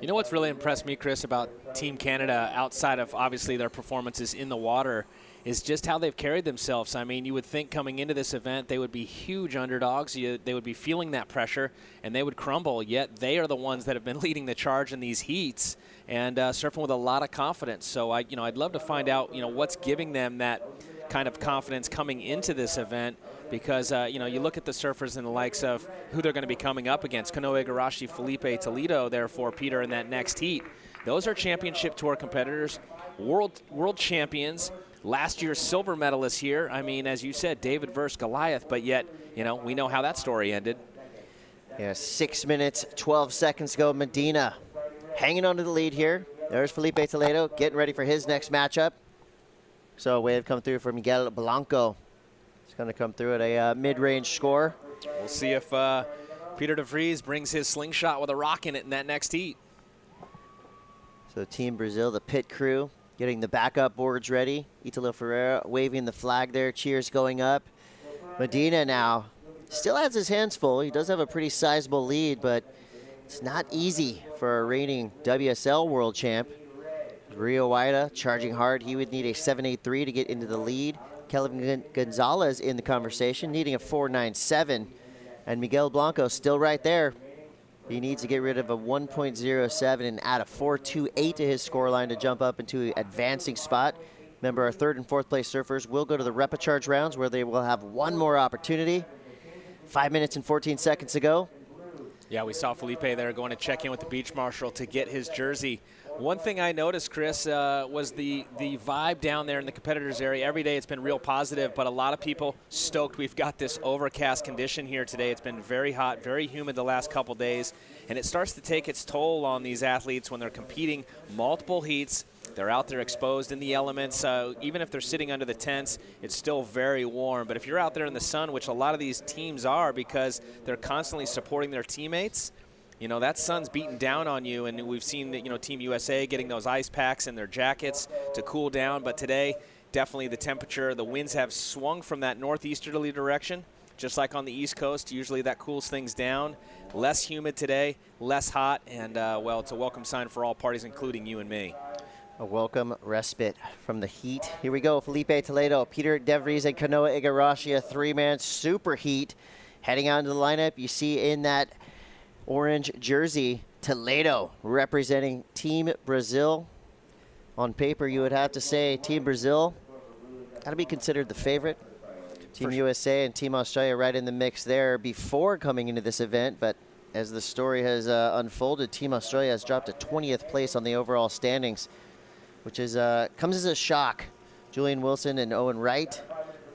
Speaker 2: You know what's really impressed me, Chris, about Team Canada, outside of obviously their performances in the water, is just how they've carried themselves. I mean, you would think coming into this event they would be huge underdogs. They would be feeling that pressure, and they would crumble, yet they are the ones that have been leading the charge in these heats and surfing with a lot of confidence. So, I'd love to find out, what's giving them that kind of confidence coming into this event, because, you look at the surfers and the likes of who they're going to be coming up against. Kanoa Igarashi, Felipe Toledo, therefore, Peter, in that next heat. Those are championship tour competitors, world champions, last year's silver medalists here. I mean, as you said, David versus Goliath, but yet, we know how that story ended.
Speaker 1: Yeah, 6 minutes, 12 seconds to go. Medina hanging on to the lead here. There's Felipe Toledo getting ready for his next matchup. So a wave come through for Miguel Blanco. It's going to come through at a mid-range score.
Speaker 2: We'll see if Peter DeVries brings his slingshot with a rock in it in that next heat.
Speaker 1: So Team Brazil, the pit crew, getting the backup boards ready. Italo Ferreira waving the flag there, cheers going up. Medina now still has his hands full. He does have a pretty sizable lead, but it's not easy for a reigning WSL world champ. Rio Waida charging hard. He would need a 7.83 to get into the lead. Kelvin Gonzalez in the conversation, needing a 4.97. And Miguel Blanco still right there. He needs to get rid of a 1.07 and add a 4.28 to his scoreline to jump up into an advancing spot. Remember, our third and fourth place surfers will go to the repechage rounds where they will have one more opportunity. 5 minutes and 14 seconds to go.
Speaker 2: Yeah, we saw Felipe there going to check in with the beach marshal to get his jersey. One thing I noticed, Chris, was the vibe down there in the competitors area. Every day it's been real positive, but a lot of people stoked. We've got this overcast condition here today. It's been very hot, very humid the last couple days, and it starts to take its toll on these athletes when they're competing multiple heats. They're out there exposed in the elements. Even if they're sitting under the tents, it's still very warm. But if you're out there in the sun, which a lot of these teams are because they're constantly supporting their teammates, you know, that sun's beating down on you, and we've seen, you know, Team USA getting those ice packs in their jackets to cool down. But today, definitely the temperature, the winds have swung from that northeasterly direction, just like on the East Coast. Usually that cools things down. Less humid today, less hot, and, well, it's a welcome sign for all parties, including you and me.
Speaker 1: A welcome respite from the heat. Here we go, Felipe Toledo, Peter DeVries, and Kanoa Igarashi, a three-man super heat. Heading out into the lineup, you see in that orange jersey, Toledo representing Team Brazil. On paper, you would have to say Team Brazil got to be considered the favorite. Team USA and Team Australia right in the mix there before coming into this event, but as the story has unfolded, Team Australia has dropped to 20th place on the overall standings, which is comes as a shock. Julian Wilson and Owen Wright,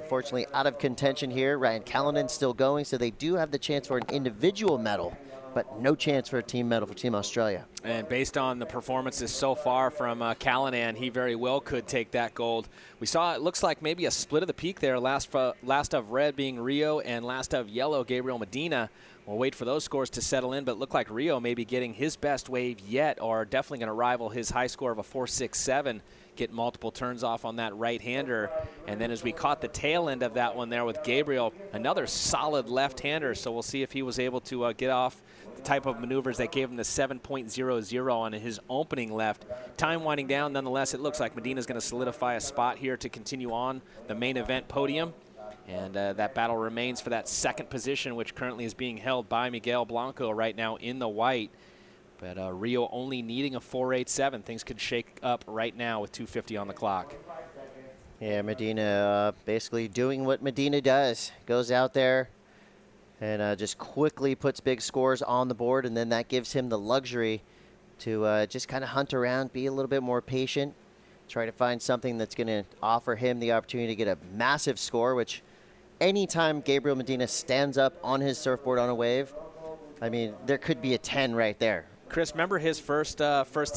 Speaker 1: fortunately out of contention here. Ryan Callanan still going, so they do have the chance for an individual medal, but no chance for a team medal for Team Australia.
Speaker 2: And based on the performances so far from Callanan, he very well could take that gold. We saw, it looks like maybe a split of the peak there, last of red being Rio and last of yellow Gabriel Medina. We'll wait for those scores to settle in, but it looked like Rio may be getting his best wave yet, or definitely going to rival his high score of a 4.67, get multiple turns off on that right-hander. And then as we caught the tail end of that one there with Gabriel, another solid left-hander, so we'll see if he was able to get off the type of maneuvers that gave him the 7.00 on his opening left. Time winding down, nonetheless, it looks like Medina's going to solidify a spot here to continue on the main event podium. And that battle remains for that second position, which currently is being held by Miguel Blanco right now in the white. But Rio only needing a 4.87. Things could shake up right now with 2:50 on the clock.
Speaker 1: Yeah, Medina basically doing what Medina does. Goes out there and just quickly puts big scores on the board, and then that gives him the luxury to just kind of hunt around, be a little bit more patient, try to find something that's going to offer him the opportunity to get a massive score, which anytime Gabriel Medina stands up on his surfboard on a wave, I mean, there could be a 10 right there.
Speaker 2: Chris, remember his first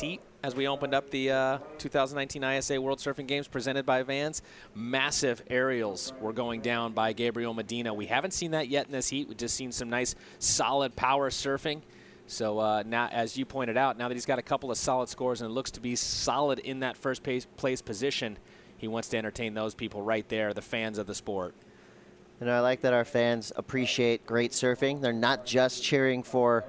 Speaker 2: heat as we opened up the 2019 ISA World Surfing Games presented by Vans? Massive aerials were going down by Gabriel Medina. We haven't seen that yet in this heat. We've just seen some nice, solid power surfing. So now, as you pointed out, now that he's got a couple of solid scores and it looks to be solid in that first place position, he wants to entertain those people right there, the fans of the sport.
Speaker 1: And I like that our fans appreciate great surfing. They're not just cheering for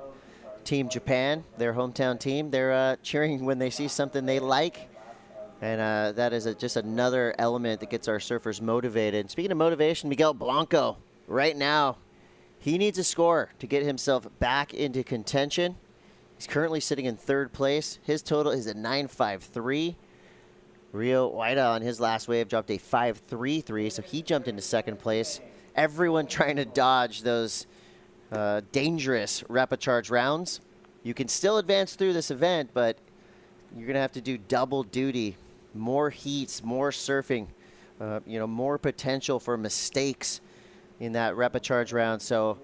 Speaker 1: Team Japan, their hometown team. They're cheering when they see something they like. And that is just another element that gets our surfers motivated. Speaking of motivation, Miguel Blanco, right now, he needs a score to get himself back into contention. He's currently sitting in third place. His total is a 9.53. Rio Waida on his last wave dropped a 5.33, so he jumped into second place. Everyone trying to dodge those dangerous repechage rounds. You can still advance through this event, but you're going to have to do double duty. More heats, more surfing, more potential for mistakes in that repechage round. So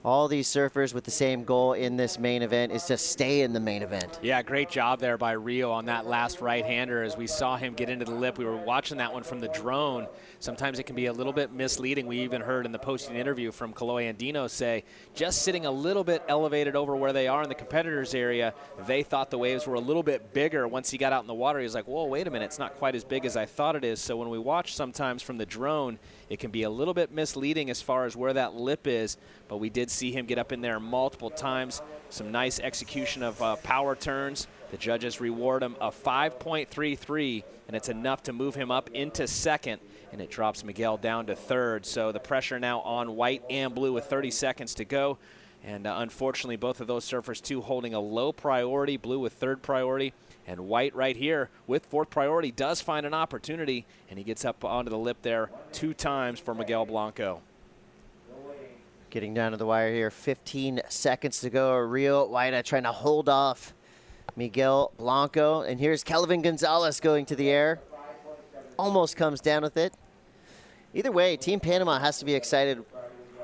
Speaker 1: all these surfers with the same goal in this main event is to stay in the main event.
Speaker 2: Yeah, great job there by Rio on that last right-hander as we saw him get into the lip. We were watching that one from the drone. Sometimes it can be a little bit misleading. We even heard in the posting interview from Kaloy Andino say just sitting a little bit elevated over where they are in the competitors area, they thought the waves were a little bit bigger. Once he got out in the water, he was like, whoa, wait a minute, it's not quite as big as I thought it is. So when we watch sometimes from the drone, it can be a little bit misleading as far as where that lip is, but we did see him get up in there multiple times. Some nice execution of power turns. The judges reward him a 5.33, and it's enough to move him up into second, and it drops Miguel down to third. So the pressure now on white and blue with 30 seconds to go. And unfortunately, both of those surfers, too, holding a low priority, blue with third priority. And white right here with fourth priority does find an opportunity, and he gets up onto the lip there 2 times for Miguel Blanco.
Speaker 1: Getting down to the wire here, 15 seconds to go. Rio Waida trying to hold off Miguel Blanco. And here's Kelvin Gonzalez going to the air. Almost comes down with it. Either way, Team Panama has to be excited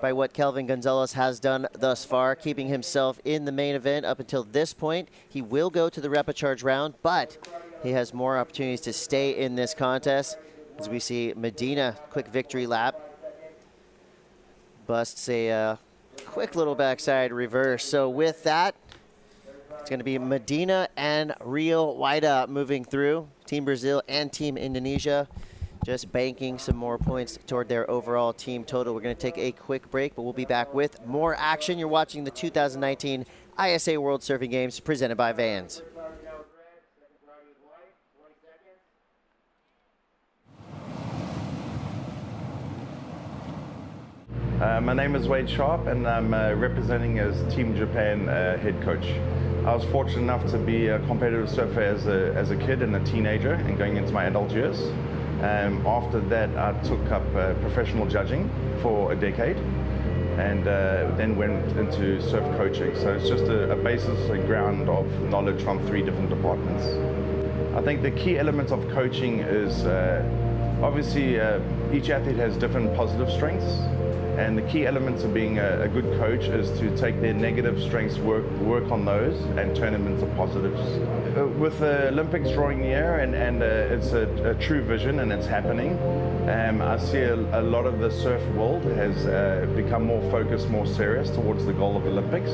Speaker 1: by what Kelvin Gonzalez has done thus far, keeping himself in the main event up until this point. He will go to the repechage round, but he has more opportunities to stay in this contest. As we see Medina, quick victory lap. Busts a quick little backside reverse. So with that, it's going to be Medina and Rio Waida moving through. Team Brazil and Team Indonesia just banking some more points toward their overall team total. We're going to take a quick break, but we'll be back with more action. You're watching the 2019 ISA World Surfing Games presented by Vans.
Speaker 8: My name is Wade Sharp, and I'm representing as Team Japan head coach. I was fortunate enough to be a competitive surfer as a kid and a teenager and going into my adult years. After that, I took up professional judging for a decade and then went into surf coaching. So it's just a basis, a ground of knowledge from 3 different departments. I think the key element of coaching is obviously each athlete has different positive strengths. And the key elements of being a good coach is to take their negative strengths, work on those, and turn them into positives. With the Olympics drawing near, and it's a true vision, and it's happening, I see a lot of the surf world has become more focused, more serious towards the goal of Olympics.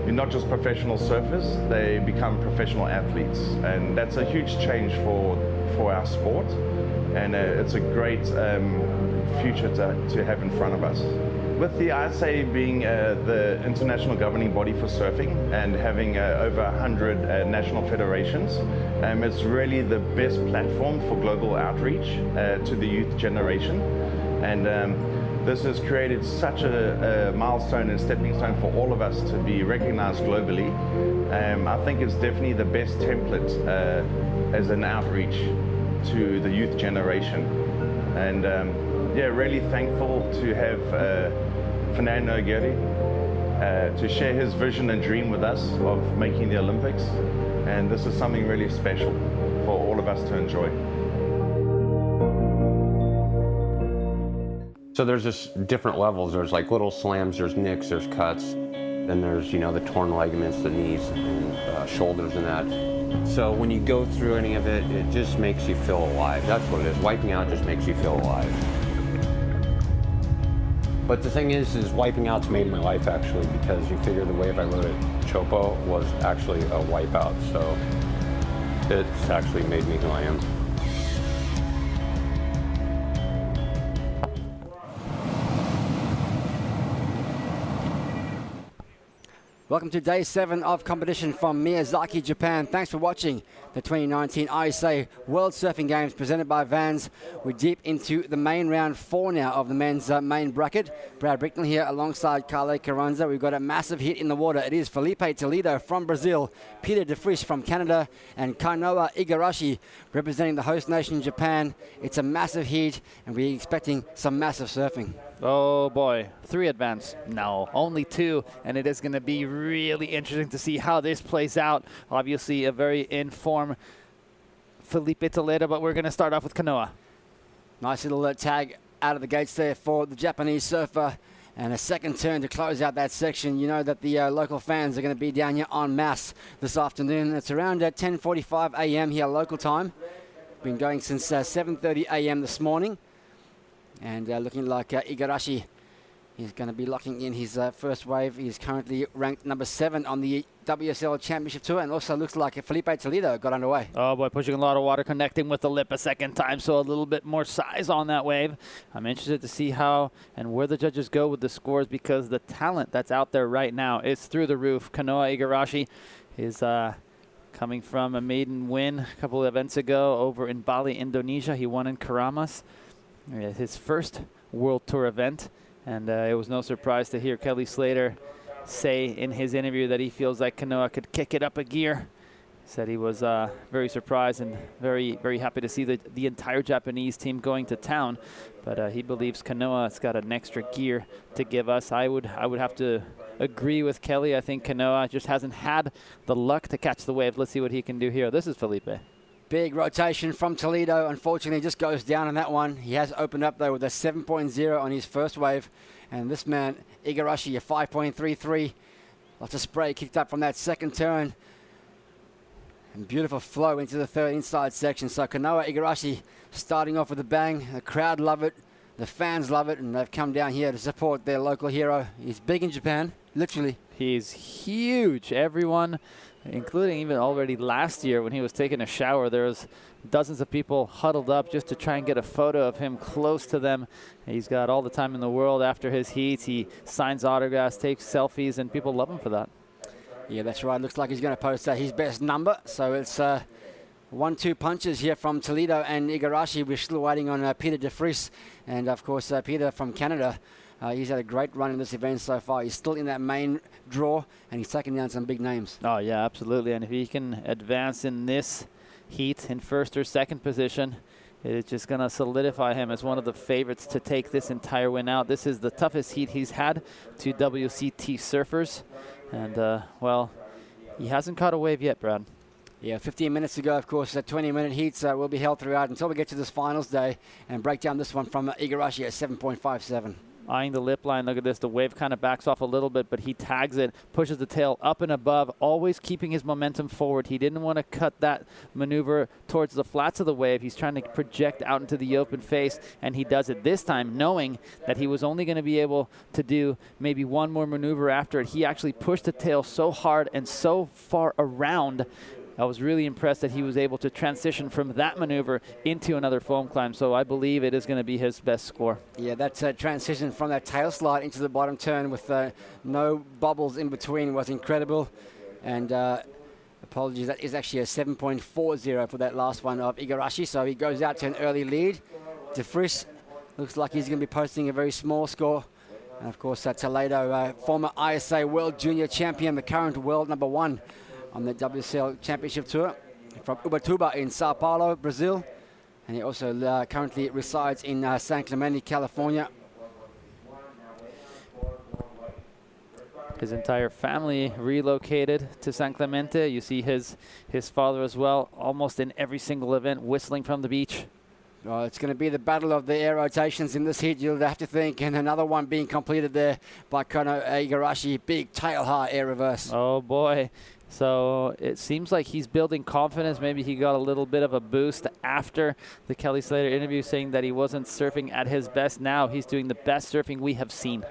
Speaker 8: You're not just professional surfers, they become professional athletes. And that's a huge change for our sport. And it's a great future to have in front of us. With the ISA being the international governing body for surfing and having over 100 national federations, it's really the best platform for global outreach to the youth generation. And this has created such a milestone and stepping stone for all of us to be recognized globally. I think it's definitely the best template as an outreach to the youth generation. And yeah, really thankful to have Fernando Aguirre to share his vision and dream with us of making the Olympics. And this is something really special for all of us to enjoy.
Speaker 6: So there's just different levels. There's like little slams, there's nicks, there's cuts. Then there's, you know, the torn ligaments, the knees and shoulders and that. So when you go through any of it, it just makes you feel alive. That's what it is. Wiping out just makes you feel alive. But the thing is wiping out's made my life actually, because you figure the wave I rode at Chopo was actually a wipeout. So it's actually made me who I am.
Speaker 11: Welcome to day 7 of competition from Miyazaki, Japan. Thanks for watching the 2019 ISA World Surfing Games presented by Vans. We're deep into the main round 4 now of the men's main bracket. Brad Bricknell here alongside Carle Carranza. We've got a massive hit in the water. It is Felipe Toledo from Brazil, Peter de Vries from Canada, and Kainoa Igarashi representing the host nation Japan. It's a massive heat, and we're expecting some massive surfing.
Speaker 12: Oh boy, 3 advance. No, only 2, and it is going to be really interesting to see how this plays out. Obviously, a very informed Felipe Toledo, but we're going to start off with Kainoa.
Speaker 11: Nice little tag out of the gates there for the Japanese surfer. And a second turn to close out that section. You know that the local fans are going to be down here en masse this afternoon. It's around 10:45 a.m. here local time. Been going since 7:30 a.m. this morning. And looking like Igarashi is going to be locking in his first wave. He's currently ranked number 7 on the WSL Championship Tour, and also looks like Felipe Toledo got underway.
Speaker 12: Oh boy, pushing a lot of water, connecting with the lip a second time, so a little bit more size on that wave. I'm interested to see how and where the judges go with the scores, because the talent that's out there right now is through the roof. Kanoa Igarashi is coming from a maiden win a couple of events ago over in Bali, Indonesia. He won in Karamas, his first World Tour event. And it was no surprise to hear Kelly Slater say in his interview that he feels like Kanoa could kick it up a gear. Said he was very surprised and very, very happy to see the entire Japanese team going to town. But he believes Kanoa's got an extra gear to give us. I would have to agree with Kelly. I think Kanoa just hasn't had the luck to catch the wave. Let's see what he can do here. This is Felipe.
Speaker 11: Big rotation from Toledo. Unfortunately, just goes down on that one. He has opened up, though, with a 7.0 on his first wave. And this man, Igarashi, a 5.33. Lots of spray kicked up from that second turn. And beautiful flow into the third inside section. So Kanoa Igarashi starting off with a bang. The crowd love it. The fans love it. And they've come down here to support their local hero. He's big in Japan, literally.
Speaker 12: He's huge. Everyone, including even already last year when he was taking a shower, there was dozens of people huddled up just to try and get a photo of him close to them. He's got all the time in the world after his heats. He signs autographs, takes selfies, and people love him for that.
Speaker 11: Yeah, that's right. Looks like he's going to post his best number. So it's 1-2 punches here from Toledo and Igarashi. We're still waiting on Peter de Vries. And, of course, Peter from Canada. He's had a great run in this event so far. He's still in that main draw, and he's taking down some big names.
Speaker 12: Oh, yeah, absolutely. And if he can advance in this heat in first or second position, it's just going to solidify him as one of the favorites to take this entire win out. This is the toughest heat he's had to WCT surfers. And, well, he hasn't caught a wave yet, Brad.
Speaker 11: Yeah, 15 minutes ago, of course, 20-minute heats will be held throughout until we get to this finals day and break down this one from Igarashi at 7.57.
Speaker 12: Eyeing the lip line, look at this. The wave kind of backs off a little bit, but he tags it, pushes the tail up and above, always keeping his momentum forward. He didn't want to cut that maneuver towards the flats of the wave. He's trying to project out into the open face, and he does it this time, knowing that he was only going to be able to do maybe one more maneuver after it. He actually pushed the tail so hard and so far around. I was really impressed that he was able to transition from that maneuver into another foam climb. So I believe it is going to be his best score.
Speaker 11: Yeah, that transition from that tail slide into the bottom turn with no bubbles in between was incredible. And apologies, that is actually a 7.40 for that last one of Igarashi. So he goes out to an early lead. De Vries looks like he's going to be posting a very small score. And of course, Toledo, former ISA World Junior Champion, the current world number 1 on the WSL Championship Tour from Ubatuba in Sao Paulo, Brazil. And he also currently resides in San Clemente, California.
Speaker 12: His entire family relocated to San Clemente. You see his father as well, almost in every single event, whistling from the beach.
Speaker 11: Well, it's going to be the battle of the air rotations in this heat, you'll have to think. And another one being completed there by Kanoa Igarashi. Big tail high air reverse.
Speaker 12: Oh, boy. So it seems like he's building confidence. Maybe he got a little bit of a boost after the Kelly Slater interview saying that he wasn't surfing at his best. Now he's doing the best surfing we have seen.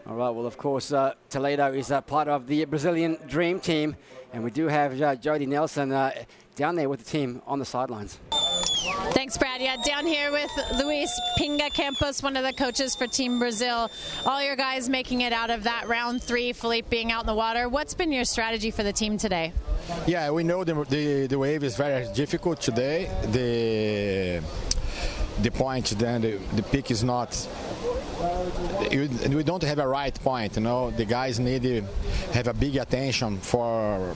Speaker 11: All right, well, of course, Toledo is part of the Brazilian Dream Team. And we do have Jody Nelson down there with the team on the sidelines.
Speaker 4: Thanks, Brad. Yeah, down here with Luis Pinga Campos, one of the coaches for Team Brazil. All your guys making it out of that round 3, Felipe being out in the water. What's been your strategy for the team today?
Speaker 7: Yeah, we know the wave is very difficult today. The point, then the peak is not. We don't have a right point, you know. The guys need to have a big attention for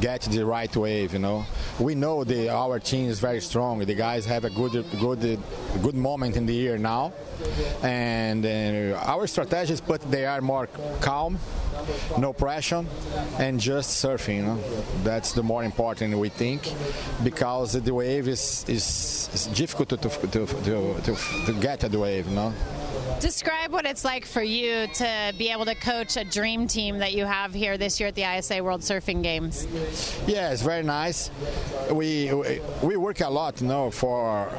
Speaker 7: get the right wave, you know. We know our team is very strong. The guys have a good moment in the year now, and our strategy is but they are more calm, no pressure, and just surfing. You know, that's the more important we think, because the wave is difficult to get at the wave, you know.
Speaker 4: Describe what it's like for you to be able to coach a dream team that you have here this year at the ISA World Surfing Games.
Speaker 7: Yeah, it's very nice. We work a lot, for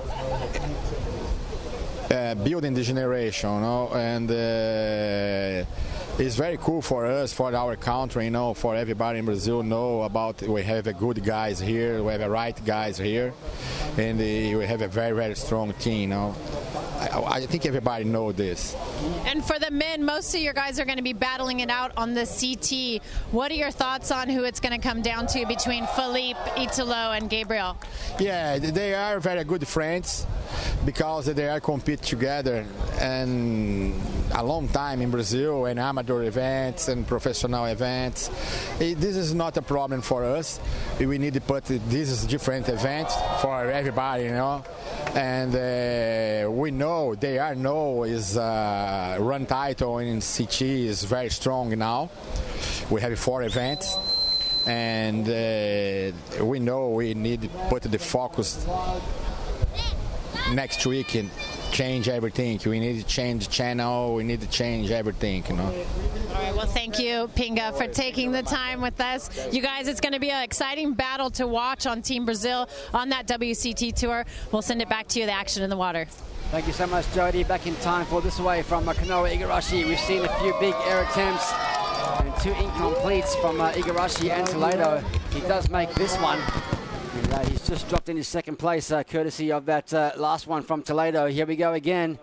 Speaker 7: building the generation, and it's very cool for us, for our country, for everybody in Brazil about we have a good guys here, we have a right guys here, and we have a very, very strong team, I think everybody knows this.
Speaker 4: And for the men, most of your guys are going to be battling it out on the CT. What are your thoughts on who it's going to come down to between Felipe, Italo, and Gabriel?
Speaker 7: Yeah, they are very good friends because they are compete together and a long time in Brazil and amateur events and professional events. This is not a problem for us. We need to put this is different event for everybody, and we know they are is run title in CT is very strong now. We have 4 events, and we know we need to put the focus next week and change everything. We need to change the channel. We need to change everything, All
Speaker 4: right. Well, thank you, Pinga, for taking the time with us. You guys, it's going to be an exciting battle to watch on Team Brazil on that WCT tour. We'll send it back to you, the action in the water.
Speaker 11: Thank you so much, Jody. Back in time for this away from Kanoa Igarashi. We've seen a few big air attempts and 2 incompletes from Igarashi and Toledo. He does make this one. And, he's just dropped in his second place, courtesy of that last one from Toledo. Here we go again.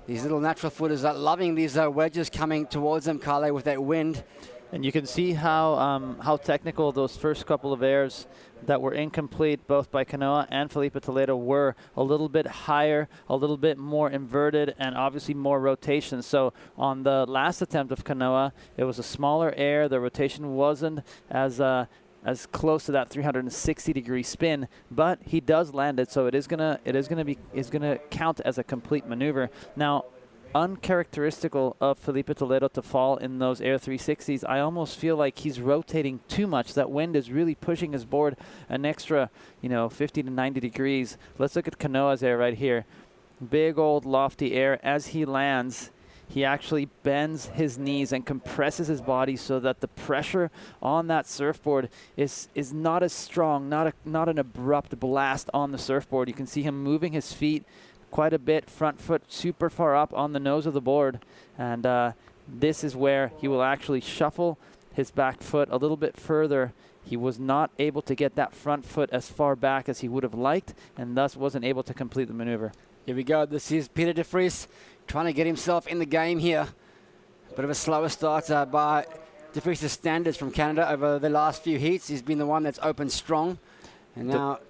Speaker 11: These little natural footers are loving these wedges coming towards them, Carle, with that wind.
Speaker 12: And you can see how technical those first couple of airs that were incomplete, both by Kanoa and Felipe Toledo, were a little bit higher, a little bit more inverted, and obviously more rotation. So on the last attempt of Kanoa, it was a smaller air. The rotation wasn't as close to that 360-degree spin, but he does land it, so it's gonna count as a complete maneuver. Now, uncharacteristical of Felipe Toledo to fall in those air 360s. I almost feel like he's rotating too much. That wind is really pushing his board an extra, 50 to 90 degrees. Let's look at Kanoa's air right here. Big old lofty air. As he lands, he actually bends his knees and compresses his body so that the pressure on that surfboard is not as strong, not an abrupt blast on the surfboard. You can see him moving his feet quite a bit, front foot super far up on the nose of the board, and this is where he will actually shuffle his back foot a little bit further. He was not able to get that front foot as far back as he would have liked, and thus wasn't able to complete the maneuver.
Speaker 11: Here we go. This is Peter de Vries trying to get himself in the game here. Bit of a slower start by de Vries' standards from Canada over the last few heats. He's been the one that's opened strong, and now...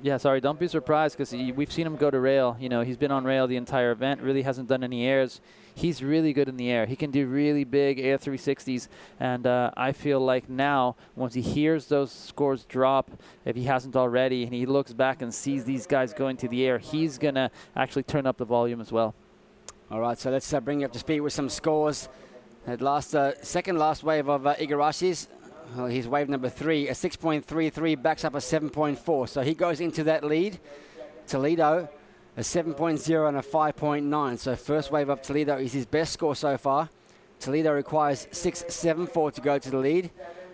Speaker 12: Yeah, sorry, don't be surprised because we've seen him go to rail. He's been on rail the entire event, really hasn't done any airs. He's really good in the air. He can do really big air 360s, and I feel like now, once he hears those scores drop, if he hasn't already, and he looks back and sees these guys going to the air, he's going to actually turn up the volume as well.
Speaker 11: All right, so let's bring you up to speed with some scores. That second last wave of Igarashi's. Well, he's wave number 3, a 6.33, backs up a 7.4. So he goes into that lead. Toledo, a 7.0 and a 5.9. So first wave of Toledo is his best score so far. Toledo requires 6.74 to go to the lead,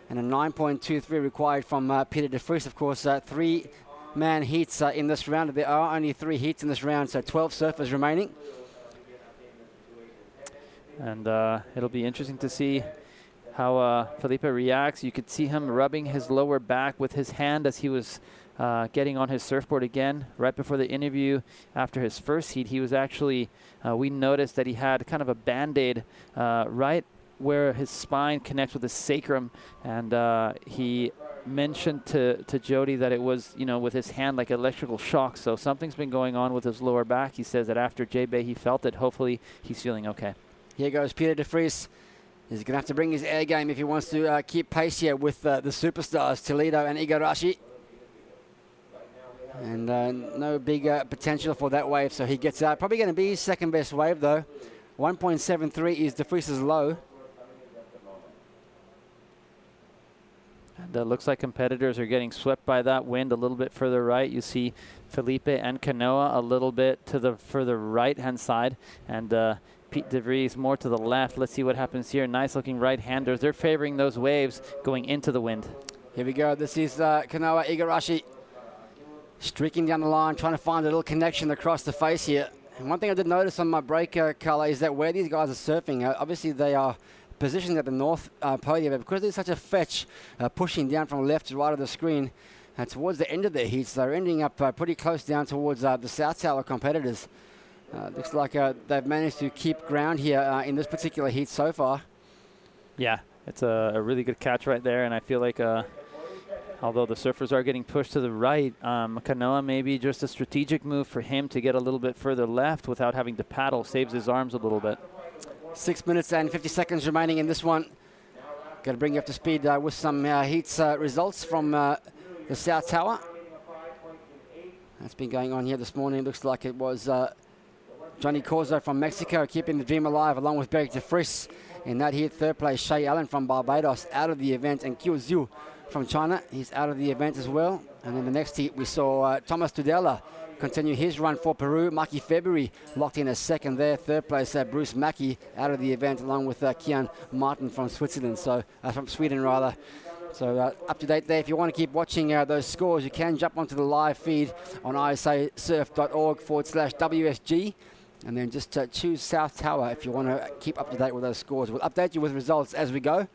Speaker 11: and a 9.23 required from Peter de Vries. Of course, 3-man heats in this round. There are only 3 heats in this round, so 12 surfers remaining. And
Speaker 12: it'll be interesting to see how Felipe reacts. You could see him rubbing his lower back with his hand as he was getting on his surfboard again. Right before the interview after his first heat, he was actually, we noticed that he had kind of a Band-Aid right where his spine connects with his sacrum, and he mentioned to Jody that it was, with his hand like electrical shock. So something's been going on with his lower back. He says that after J-Bay he felt it. Hopefully he's feeling okay.
Speaker 11: Here goes Peter de Vries. He's going to have to bring his air game if he wants to keep pace here with the superstars, Toledo and Igarashi. And no big potential for that wave, so he gets out. Probably going to be his second best wave, though. 1.73 is de Vries' low.
Speaker 12: And looks like competitors are getting swept by that wind a little bit further right. You see Felipe and Kanoa a little bit to the further right-hand side. And Pete DeVries more to the left. Let's see what happens here. Nice looking right-handers. They're favoring those waves going into the wind.
Speaker 11: Here we go. This is Kanoa Igarashi streaking down the line, trying to find a little connection across the face here. And one thing I did notice on my break, Carla, is that where these guys are surfing, obviously they are positioned at the north podium, but because there's such a fetch pushing down from left to right of the screen towards the end of their heats, they're ending up pretty close down towards the South Tower competitors. Looks like they've managed to keep ground here in this particular heat so far.
Speaker 12: Yeah, it's a really good catch right there, and I feel like although the surfers are getting pushed to the right, Kanoa maybe just a strategic move for him to get a little bit further left without having to paddle, saves his arms a little bit.
Speaker 11: 6 minutes and 50 seconds remaining in this one. Got to bring you up to speed with some heats results from the South Tower. That's been going on here this morning. It looks like it was Johnny Corzo from Mexico keeping the dream alive along with Beric de Vries. In that heat, third place, Shay Allen from Barbados out of the event, and Qiu Zhu from China, he's out of the event as well. And in the next heat, we saw Thomas Tudela continue his run for Peru. Maki February locked in a second there. Third place, Bruce Mackey out of the event, along with Kian Martin from Switzerland, from Sweden rather. So up to date there. If you want to keep watching those scores, you can jump onto the live feed on isasurf.org/WSG. And then just choose South Tower if you want to keep up to date with those scores. We'll update you with results as we go.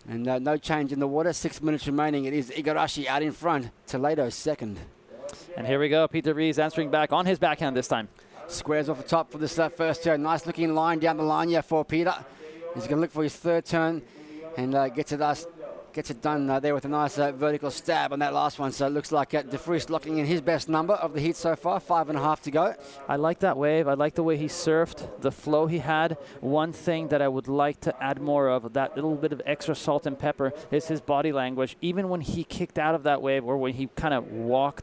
Speaker 11: And no change in the water. 6 minutes remaining. It is Igarashi out in front. Toledo second.
Speaker 12: And here we go. Peter Rees answering back on his backhand this time.
Speaker 11: Squares off the top for this first turn. Nice looking line down the line here for Peter. He's going to look for his third turn and gets it done there with a nice vertical stab on that last one. So it looks like De Vries locking in his best number of the heat so far, 5.5 to go.
Speaker 12: I like that wave. I like the way he surfed, the flow he had. One thing that I would like to add more of, that little bit of extra salt and pepper, is his body language. Even when he kicked out of that wave, or when he kind of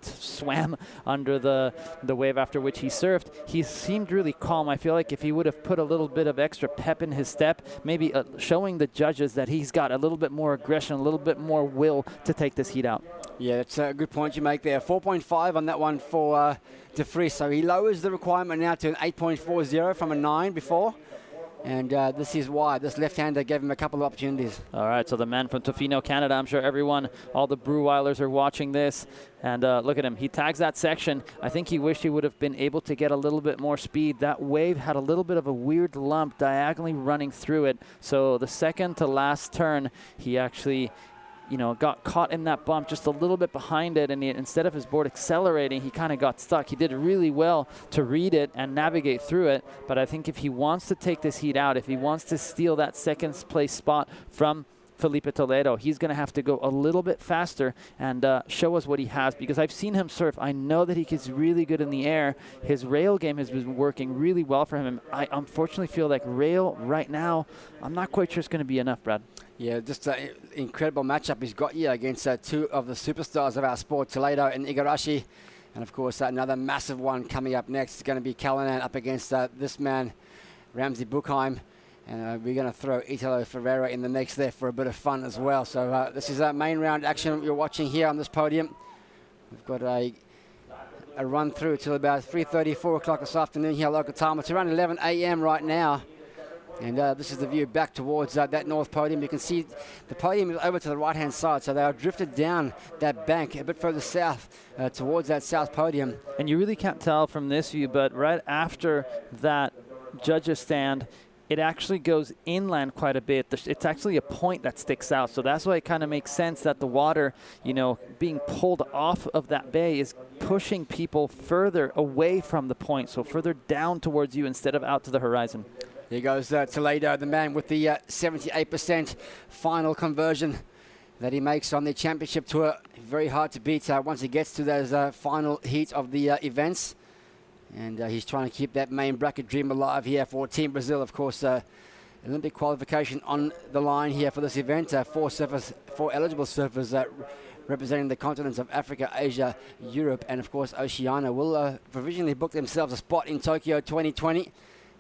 Speaker 12: swam under the wave after which he surfed, he seemed really calm. I feel like if he would have put a little bit of extra pep in his step, maybe showing the judges that he's got a little bit more aggression, a little bit more will to take this heat out.
Speaker 11: Yeah, that's a good point you make there. 4.5 on that one for De Vries. So he lowers the requirement now to an 8.40 from a 9 before. And this is why. This left-hander gave him a couple of opportunities.
Speaker 12: All right, so the man from Tofino, Canada, I'm sure everyone, all the Brewweilers are watching this. And look at him. He tags that section. I think he wished he would have been able to get a little bit more speed. That wave had a little bit of a weird lump diagonally running through it. So the second to last turn, he actually got caught in that bump just a little bit behind it, and instead of his board accelerating, he kind of got stuck. He did really well to read it and navigate through it, but I think if he wants to take this heat out, if he wants to steal that second place spot from Felipe Toledo, he's going to have to go a little bit faster and show us what he has, because I've seen him surf. I know that he gets really good in the air. His rail game has been working really well for him. I unfortunately feel like rail right now, I'm not quite sure it's going to be enough, Brad.
Speaker 11: Yeah, just an incredible matchup he's got here against two of the superstars of our sport, Toledo and Igarashi. And, of course, another massive one coming up next is going to be Callanan up against this man, Ramsey Buchheim. And we're going to throw Italo Ferreira in the mix there for a bit of fun as well. So this is our main round action you're watching here on this podium. We've got a run through till about 3:30, 4 o'clock this afternoon here local time. It's around 11 a.m. right now. And this is the view back towards that north podium. You can see the podium is over to the right-hand side, so they are drifted down that bank a bit further south towards that south podium.
Speaker 12: And you really can't tell from this view, but right after that judges stand, it actually goes inland quite a bit. It's actually a point that sticks out, so that's why it kind of makes sense that the water, being pulled off of that bay is pushing people further away from the point, so further down towards you instead of out to the horizon.
Speaker 11: Here goes Toledo, the man with the 78% final conversion that he makes on the championship tour. Very hard to beat once he gets to those final heats of the events. And he's trying to keep that main bracket dream alive here for Team Brazil. Of course, Olympic qualification on the line here for this event. Four eligible surfers representing the continents of Africa, Asia, Europe, and, of course, Oceania will provisionally book themselves a spot in Tokyo 2020.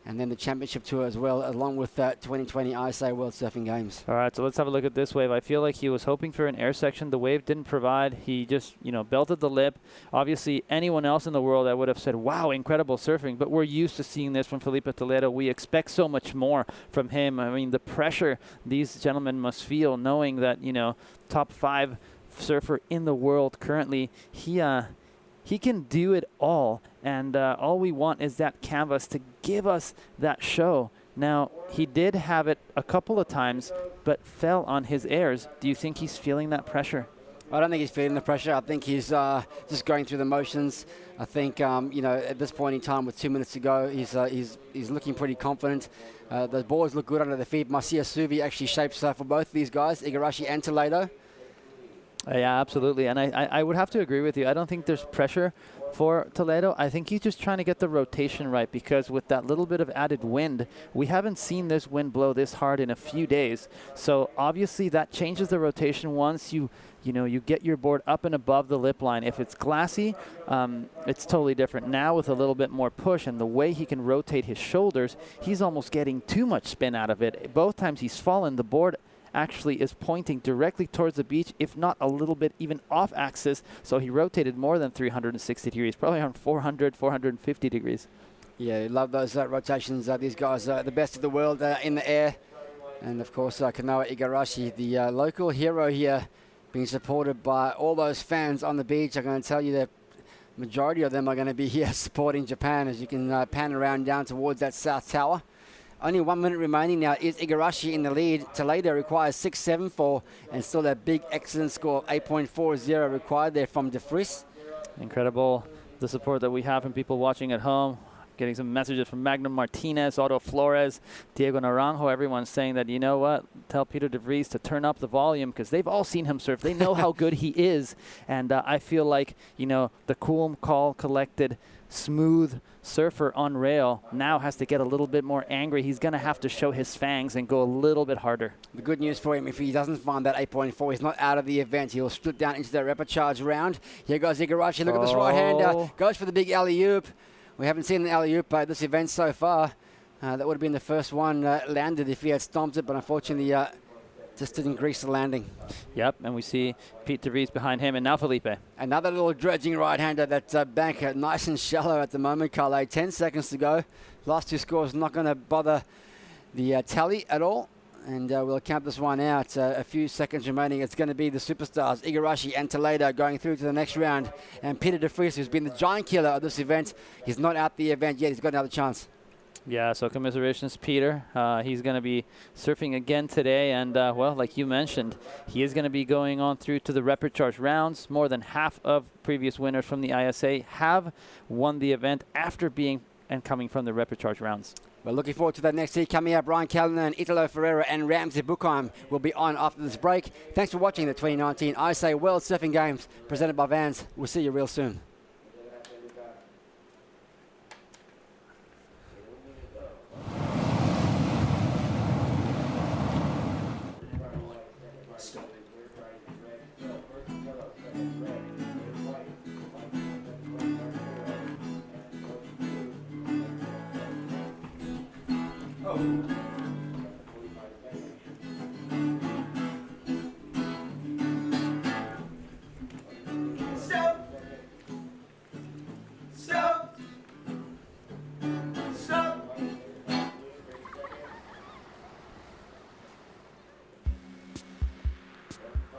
Speaker 11: and then the championship tour as well, along with 2020 ISA World Surfing Games.
Speaker 12: All right, so let's have a look at this wave. I feel like he was hoping for an air section. The wave didn't provide. He just, belted the lip. Obviously, anyone else in the world, I would have said, wow, incredible surfing. But we're used to seeing this from Felipe Toledo. We expect so much more from him. I mean, the pressure these gentlemen must feel knowing that, top 5 surfer in the world currently, he can do it all. And all we want is that canvas to give us that show. Now, he did have it a couple of times, but fell on his airs. Do you think he's feeling that pressure?
Speaker 11: I don't think he's feeling the pressure. I think he's just going through the motions. I think, at this point in time with 2 minutes to go, he's looking pretty confident. The boards look good under the feet. Marcia Suvi actually shapes for both of these guys, Igarashi and Toledo.
Speaker 12: Yeah, absolutely. And I would have to agree with you. I don't think there's pressure for Toledo. I think he's just trying to get the rotation right, because with that little bit of added wind, we haven't seen this wind blow this hard in a few days. So obviously that changes the rotation once you get your board up and above the lip line. If it's glassy, it's totally different. Now with a little bit more push and the way he can rotate his shoulders, he's almost getting too much spin out of it. Both times he's fallen, the board actually is pointing directly towards the beach, if not a little bit even off axis. So he rotated more than 360 degrees, probably around 400, 450 degrees.
Speaker 11: Yeah, I love those rotations. These guys are the best of the world in the air. And of course, Kanoa Igarashi, the local hero here, being supported by all those fans on the beach. I'm going to tell you that majority of them are going to be here supporting Japan, as you can pan around down towards that South Tower. Only 1 minute remaining now. Is Igarashi in the lead? Toledo requires 6.74, and still that big excellent score of 8.40 required there from De Vries.
Speaker 12: Incredible, the support that we have from people watching at home. Getting some messages from Magnum Martinez, Otto Flores, Diego Naranjo. Everyone's saying that, you know what, tell Peter De Vries to turn up the volume, because they've all seen him surf. They know how good he is. And I feel like, the cool, calm, collected, smooth surfer on rail now has to get a little bit more angry. He's going to have to show his fangs and go a little bit harder.
Speaker 11: The good news for him, if he doesn't find that 8.4, he's not out of the event. He'll split down into that repechage round. Here goes Igarashi. Look at this right hander. Goes for the big alley-oop. We haven't seen an alley-oop at this event so far. That would have been the first one landed if he had stomped it, but unfortunately just didn't grease the landing.
Speaker 12: Yep, and we see Pete De Vries behind him, and now Felipe.
Speaker 11: Another little dredging right-hander. That bank nice and shallow at the moment, Carle. 10 seconds to go. Last two scores not going to bother the tally at all. And we'll count this one out. A few seconds remaining. It's going to be the superstars, Igarashi and Toledo, going through to the next round. And Peter De Vries, who's been the giant killer of this event, he's not out the event yet. He's got another chance.
Speaker 12: Yeah, so commiserations, Peter. He's going to be surfing again today. And, well, like you mentioned, he is going to be going on through to the repechage rounds. More than half of previous winners from the ISA have won the event after being and coming from the repechage rounds.
Speaker 11: We're looking forward to that next heat coming up. Brian Callanan, Italo Ferreira and Ramsey Buchheim will be on after this break. Thanks for watching the 2019 ISA World Surfing Games presented by Vans. We'll see you real soon.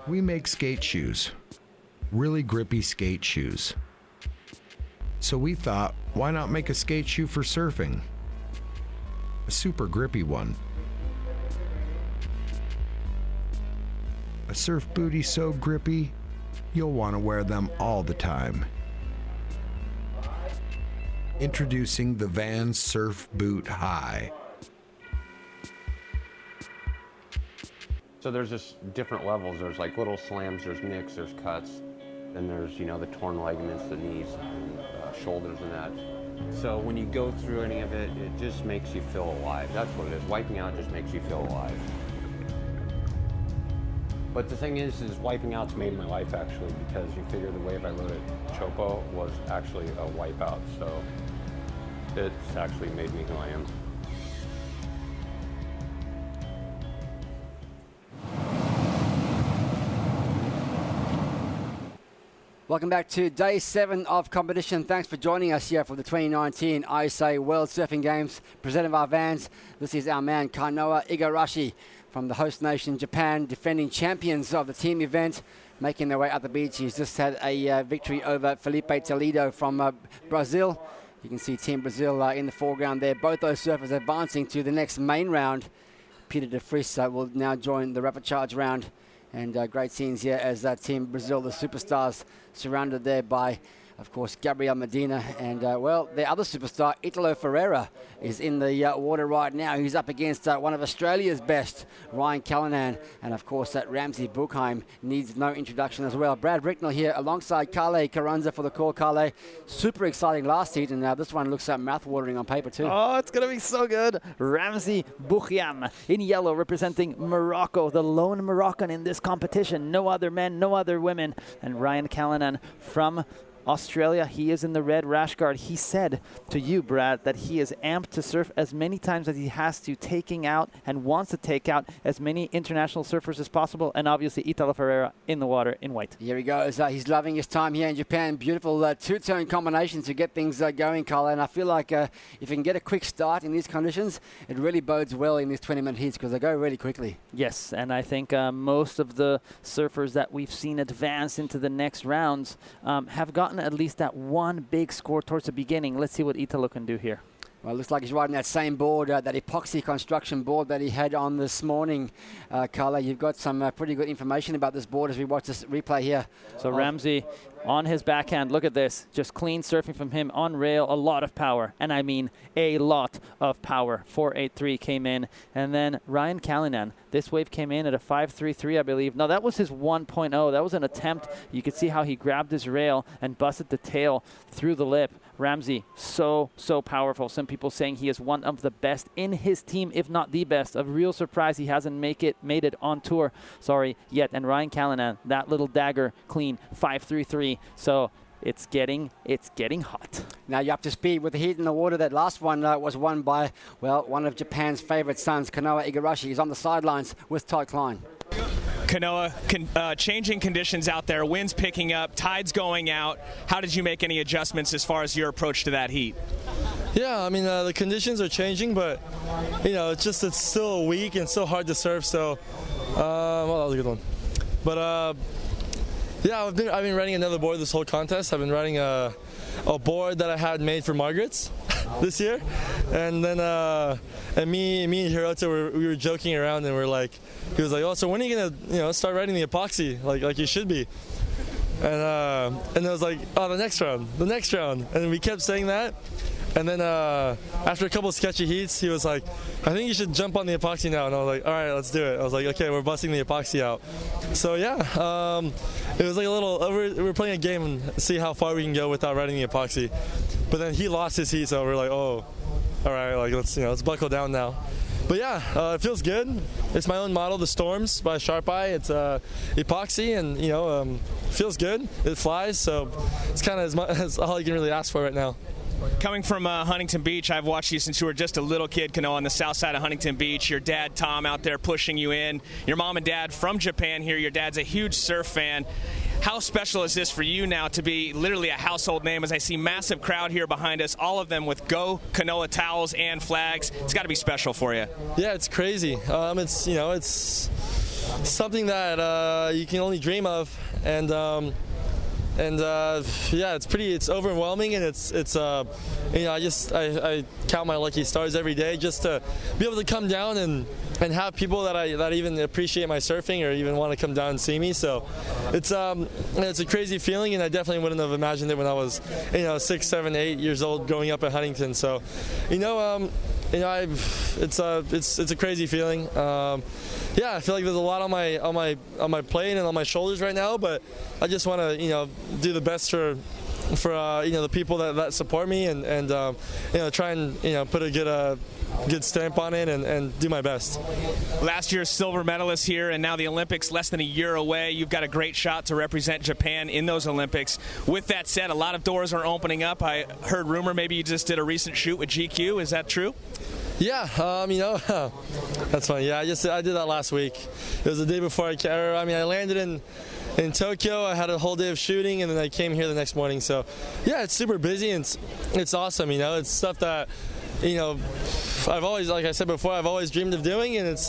Speaker 5: We make skate shoes, really grippy skate shoes. So we thought, why not make a skate shoe for surfing? A super grippy one. A surf booty so grippy, you'll want to wear them all the time. Introducing the Vans Surf Boot High.
Speaker 6: So there's just different levels. There's like little slams, there's nicks, there's cuts. Then there's, the torn ligaments, the knees, and shoulders and that. So when you go through any of it, it just makes you feel alive. That's what it is. Wiping out just makes you feel alive. But the thing is wiping out's made my life actually, because you figure the wave I rode at Chopo was actually a wipeout. So it's actually made me who I am.
Speaker 11: Welcome back to day 7 of competition. Thanks for joining us here for the 2019 ISA World Surfing Games presented by Vans. This is our man Kanoa Igarashi from the host nation Japan, defending champions of the team event, making their way up the beach. He's just had a victory over Felipe Toledo from Brazil. You can see Team Brazil in the foreground there. Both those surfers advancing to the next main round. Peter de Vries will now join the rapid charge round. And great scenes here as Team Brazil, the superstars, surrounded there by, of course, Gabriel Medina. And, well, the other superstar, Italo Ferreira, is in the water right now. He's up against one of Australia's best, Ryan Callanan. And, of course, that Ramsey Buchheim needs no introduction as well. Brad Ricknell here alongside Carle Carranza for the call. Carle, super exciting last heat, and this one looks mouth-watering on paper too.
Speaker 12: Oh, it's going to be so good. Ramsey Buchheim in yellow representing Morocco, the lone Moroccan in this competition. No other men, no other women. And Ryan Callanan from Australia, he is in the red rash guard. He said to you, Brad, that he is amped to surf as many times as he has to, taking out and wants to take out as many international surfers as possible. And obviously, Italo Ferreira in the water in white.
Speaker 11: Here he goes. He's loving his time here in Japan. Beautiful two-turn combination to get things going, Carla. And I feel like if you can get a quick start in these conditions, it really bodes well in these 20-minute heats because they go really quickly.
Speaker 12: Yes, and I think most of the surfers that we've seen advance into the next rounds have gotten at least that one big score towards the beginning. Let's see what Italo can do here.
Speaker 11: Well, it looks like he's riding that same board, that epoxy construction board that he had on this morning. Carla, you've got some pretty good information about this board as we watch this replay here.
Speaker 12: So Ramsey on his backhand, look at this. Just clean surfing from him on rail, a lot of power. And I mean a lot of power. 4.83 came in. And then Ryan Callanan, this wave came in at a 5.33, I believe. No, that was his 1.0. That was an attempt. You could see how he grabbed his rail and busted the tail through the lip. Ramsey, so powerful. Some people saying he is one of the best in his team, if not the best. A real surprise he hasn't made it on tour, yet. And Ryan Callanan, that little dagger, clean, 5.33. So it's getting hot.
Speaker 11: Now you're up to speed with the heat in the water. That last one was won by, well, one of Japan's favorite sons, Kanoa Igarashi. He's on the sidelines with Todd Klein.
Speaker 2: Kanoa, changing conditions out there, winds picking up, tides going out. How did you make any adjustments as far as your approach to that heat?
Speaker 13: Yeah, I mean, the conditions are changing, but, it's still weak and so hard to surf. So, well, that was a good one. But, yeah, I've been riding another board this whole contest. I've been riding a board that I had made for Margaret's this year. And then and me and Hirota, we were joking around, and he was like, oh, so when are you going to, start riding the epoxy like you should be? And I was like, oh, the next round. And we kept saying that. And then after a couple of sketchy heats, he was like, I think you should jump on the epoxy now. And I was like, all right, let's do it. I was like, okay, we're busting the epoxy out. So, yeah, it was like we were playing a game and see how far we can go without riding the epoxy. But then he lost his heat, so we're like, oh, all right, let's buckle down now. But yeah, it feels good. It's my own model, the Storms by Sharp Eye. It's epoxy, and feels good. It flies, so it's kind of as all you can really ask for right now.
Speaker 2: Coming from Huntington Beach, I've watched you since you were just a little kid, Kanoa, on the south side of Huntington Beach. Your dad, Tom, out there pushing you in. Your mom and dad from Japan here. Your dad's a huge surf fan. How special is this for you now to be literally a household name as I see massive crowd here behind us, all of them with Go Kanoa towels and flags? It's got to be special for you.
Speaker 13: Yeah, it's crazy. It's something that you can only dream of, and yeah, it's overwhelming, and I count my lucky stars every day just to be able to come down and have people that even appreciate my surfing or even want to come down and see me. So it's a crazy feeling, and I definitely wouldn't have imagined it when I was 6, 7, 8 years old growing up in Huntington. So it's a crazy feeling. Yeah, I feel like there's a lot on my plate and on my shoulders right now, but I just want to do the best for the people that support me, and try and put a good stamp on it and do my best.
Speaker 2: Last year's silver medalist here, and now the Olympics less than a year away. You've got a great shot to represent Japan in those Olympics. With that said, a lot of doors are opening up. I heard rumor maybe you just did a recent shoot with GQ. Is that true?
Speaker 13: Yeah, that's funny. Yeah, I did that last week. It was the day before I landed in in Tokyo. I had a whole day of shooting, and then I came here the next morning. So, yeah, it's super busy, and it's awesome. You know, it's stuff that, you know, I've always, like I said before, I've always dreamed of doing, and it's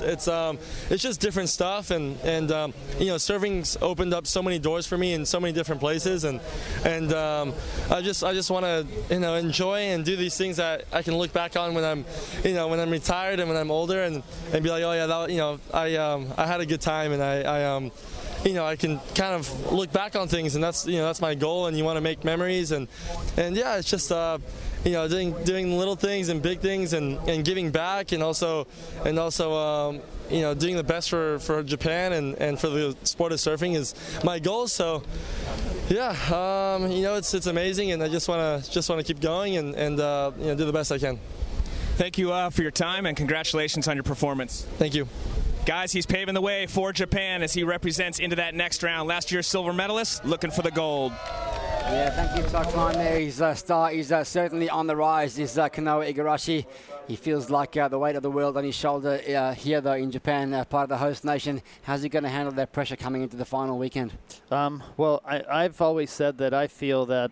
Speaker 13: just different stuff, and you know, surfing's opened up so many doors for me in so many different places, and I just want to, you know, enjoy and do these things that I can look back on when I'm, you know, when I'm retired and when I'm older, and be like, oh yeah, that, you know, I had a good time, and I you know, I can kind of look back on things, and that's, you know, that's my goal, and you want to make memories, and yeah, it's just you know, doing little things and big things, and giving back, and also you know, doing the best for Japan and for the sport of surfing is my goal. So yeah, you know, it's amazing, and I just want to keep going and you know, do the best I can.
Speaker 9: Thank you for your time, and congratulations on your performance.
Speaker 13: Thank you.
Speaker 9: Guys, he's paving the way for Japan as he represents into that next round. Last year's silver medalist, looking for the gold.
Speaker 11: Yeah, thank you, Takman there. His star is certainly on the rise, is Kanoa Igarashi. He feels like the weight of the world on his shoulder here, though, in Japan, part of the host nation. How's he going to handle that pressure coming into the final weekend?
Speaker 12: Well, I've always said that I feel that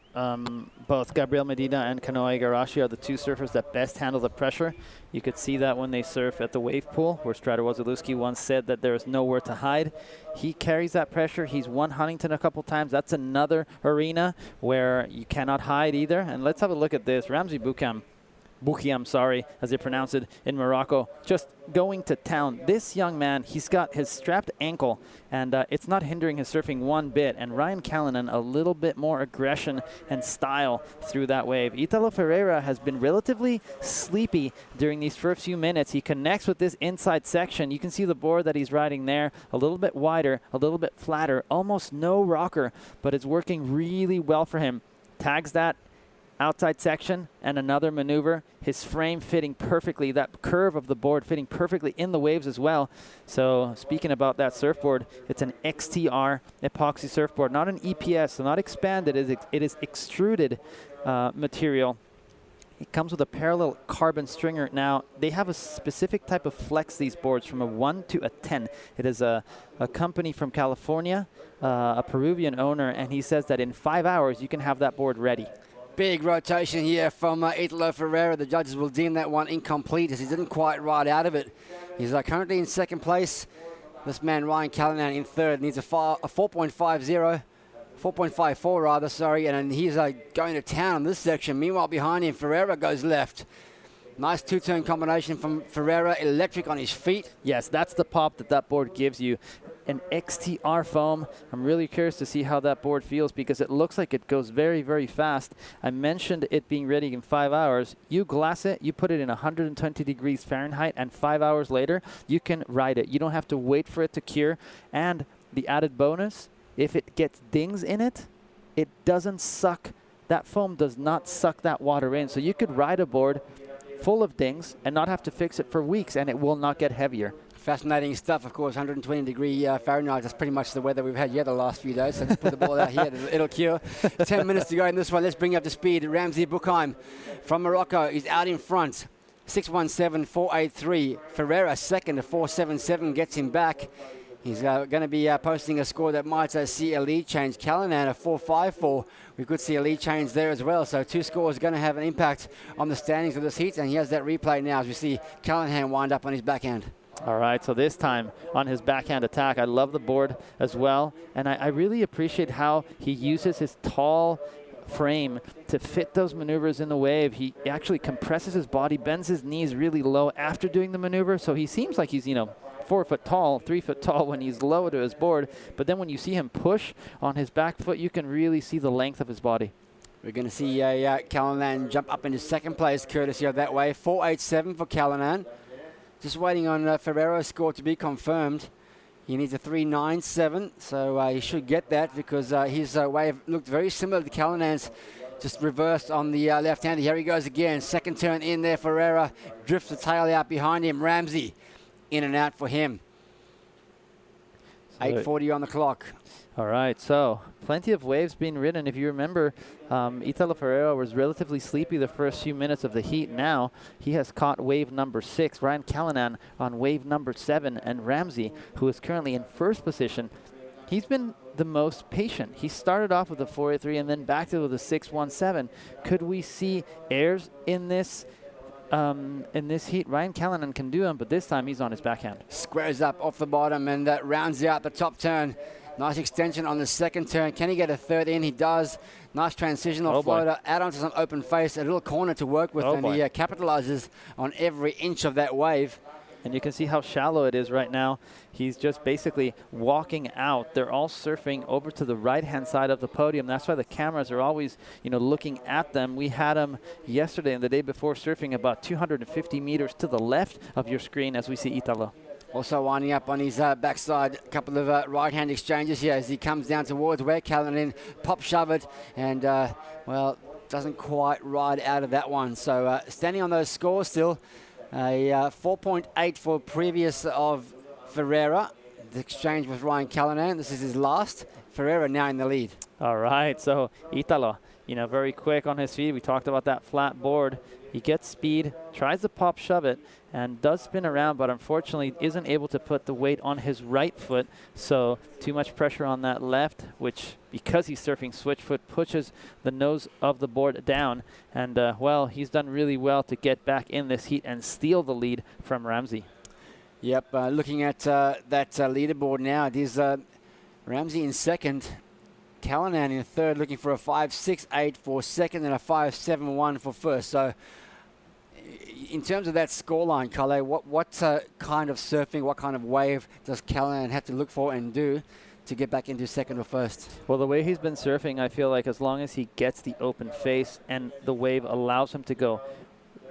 Speaker 12: both Gabriel Medina and Kanoa Igarashi are the two surfers that best handle the pressure. You could see that when they surf at the wave pool, where Strader Wozolewski once said that there is nowhere to hide. He carries that pressure. He's won Huntington a couple times. That's another arena where you cannot hide either. And let's have a look at this. Ramzi Boukiam, as they pronounce it in Morocco, just going to town. This young man, he's got his strapped ankle, and it's not hindering his surfing one bit. And Ryan Callanan, a little bit more aggression and style through that wave. Italo Ferreira has been relatively sleepy during these first few minutes. He connects with this inside section. You can see the board that he's riding there, a little bit wider, a little bit flatter, almost no rocker, but it's working really well for him. Tags that outside section and another maneuver, his frame fitting perfectly, that curve of the board fitting perfectly in the waves as well. So speaking about that surfboard, it's an XTR epoxy surfboard, not an EPS, so not expanded, it is extruded material. It comes with a parallel carbon stringer. Now, they have a specific type of flex, these boards, from a 1 to a 10. It is a company from California, a Peruvian owner, and he says that in 5 hours you can have that board ready.
Speaker 11: Big rotation here from Italo Ferreira. The judges will deem that one incomplete as he didn't quite ride out of it. He's currently in second place. This man, Ryan Callanan, in third. Needs a 4.54 rather, sorry. And he's going to town on this section. Meanwhile, behind him, Ferreira goes left. Nice two-turn combination from Ferreira. Electric on his feet.
Speaker 12: Yes, that's the pop that board gives you. An XTR foam. I'm really curious to see how that board feels because it looks like it goes very, very fast. I mentioned it being ready in 5 hours. You glass it, you put it in 120 degrees Fahrenheit, and 5 hours later, you can ride it. You don't have to wait for it to cure. And the added bonus, if it gets dings in it, it doesn't suck. That foam does not suck that water in. So you could ride a board full of dings and not have to fix it for weeks, and it will not get heavier.
Speaker 11: Fascinating stuff, of course. 120 degree Fahrenheit. That's pretty much the weather we've had here the last few days. So just put the ball out here. It'll cure. 10 minutes to go in this one. Let's bring up to speed. Ramzi Boukiam from Morocco is out in front. 6:17.483. Ferreira second to 4.77 gets him back. He's going to be posting a score that might see a lead change. Callanan a 4.54. We could see a lead change there as well. So two scores are going to have an impact on the standings of this heat. And he has that replay now as we see Callanan wind up on his backhand.
Speaker 12: All right, so this time on his backhand attack, I love the board as well. And I really appreciate how he uses his tall frame to fit those maneuvers in the wave. He actually compresses his body, bends his knees really low after doing the maneuver. So he seems like he's, 4 foot tall, 3 foot tall when he's low to his board. But then when you see him push on his back foot, you can really see the length of his body.
Speaker 11: We're going to see Callanan jump up into second place, courtesy of that wave. 4.87 for Callanan. Just waiting on Ferreira's score to be confirmed. He needs a 3.97, so he should get that because his wave looked very similar to Callanan's, just reversed on the left-hander. Here he goes again. Second turn in there, Ferreira drifts the tail out behind him. Ramzi in and out for him. 8:40 on the clock.
Speaker 12: All right, so plenty of waves being ridden. If you remember, Italo Ferreira was relatively sleepy the first few minutes of the heat. Now he has caught wave number 6. Ryan Callanan on wave number 7. And Ramzi, who is currently in first position, he's been the most patient. He started off with a 4.83 and then back to with a 6.17. Could we see airs in this heat? Ryan Callanan can do them, but this time he's on his backhand.
Speaker 11: Squares up off the bottom and rounds out the top turn. Nice extension on the second turn. Can he get a third in? He does. Nice transitional floater. Add on to some open face. A little corner to work with, and he capitalizes on every inch of that wave.
Speaker 12: And you can see how shallow it is right now. He's just basically walking out. They're all surfing over to the right-hand side of the podium. That's why the cameras are always, looking at them. We had them yesterday and the day before surfing about 250 meters to the left of your screen as we see Italo.
Speaker 11: Also winding up on his backside, a couple of right-hand exchanges here as he comes down towards where Callanan pop shove it and, doesn't quite ride out of that one. So standing on those scores still, a 4.8 for previous of Ferreira. The exchange with Ryan Callanan. This is his last. Ferreira now in the lead.
Speaker 12: All right, so Italo, very quick on his feet. We talked about that flat board. He gets speed, tries to pop shove it, and does spin around, but unfortunately isn't able to put the weight on his right foot. So too much pressure on that left, which, because he's surfing switch foot, pushes the nose of the board down. And, he's done really well to get back in this heat and steal the lead from Ramsey.
Speaker 11: Yep, looking at that leaderboard now, it is Ramsey in second, Callanan in third, looking for a 5.68 for second and a 5.71 for first. So in terms of that scoreline, Kalle, what kind of surfing, what kind of wave does Callanan have to look for and do to get back into second or first?
Speaker 12: Well, the way he's been surfing, I feel like as long as he gets the open face and the wave allows him to go,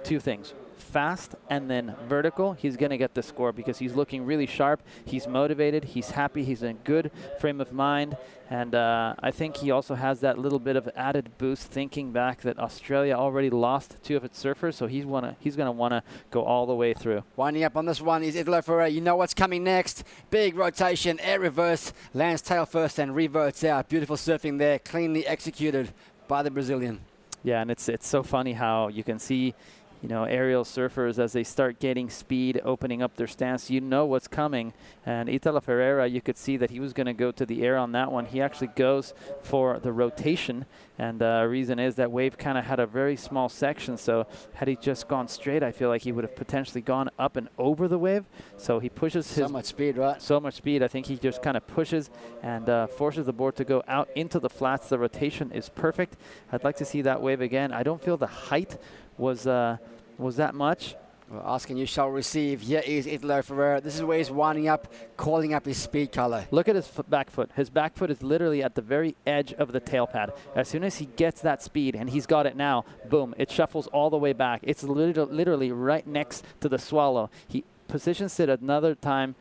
Speaker 12: two things: fast and then vertical, he's going to get the score because he's looking really sharp. He's motivated. He's happy. He's in a good frame of mind. And I think he also has that little bit of added boost thinking back that Australia already lost two of its surfers, so he's going to want to go all the way through.
Speaker 11: Winding up on this one is Italo Ferreira. You know what's coming next. Big rotation, air reverse, lands tail first and reverts out. Beautiful surfing there, cleanly executed by the Brazilian.
Speaker 12: Yeah, and it's so funny how you can see aerial surfers, as they start getting speed, opening up their stance, what's coming. And Italo Ferreira, you could see that he was going to go to the air on that one. He actually goes for the rotation. And the reason is that wave kind of had a very small section. So had he just gone straight, I feel like he would have potentially gone up and over the wave. So he pushes
Speaker 11: so much speed, right?
Speaker 12: So much speed. I think he just kind of pushes and forces the board to go out into the flats. The rotation is perfect. I'd like to see that wave again. I don't feel the height was that much.
Speaker 11: Well, asking you shall receive. Here is Italo Ferreira. This is where he's winding up, calling up his speed color.
Speaker 12: Look at his back foot. His back foot is literally at the very edge of the tail pad. As soon as he gets that speed, and he's got it now, boom, it shuffles all the way back. It's literally right next to the swallow. He positions it another time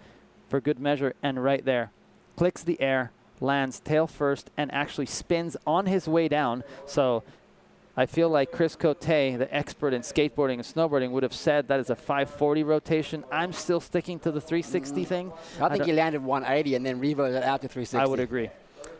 Speaker 12: for good measure, and right there, clicks the air, lands tail first, and actually spins on his way down. So I feel like Chris Cote, the expert in skateboarding and snowboarding, would have said that is a 540 rotation. I'm still sticking to the 360 thing.
Speaker 11: I think he landed 180 and then reverted out to 360.
Speaker 12: I would agree.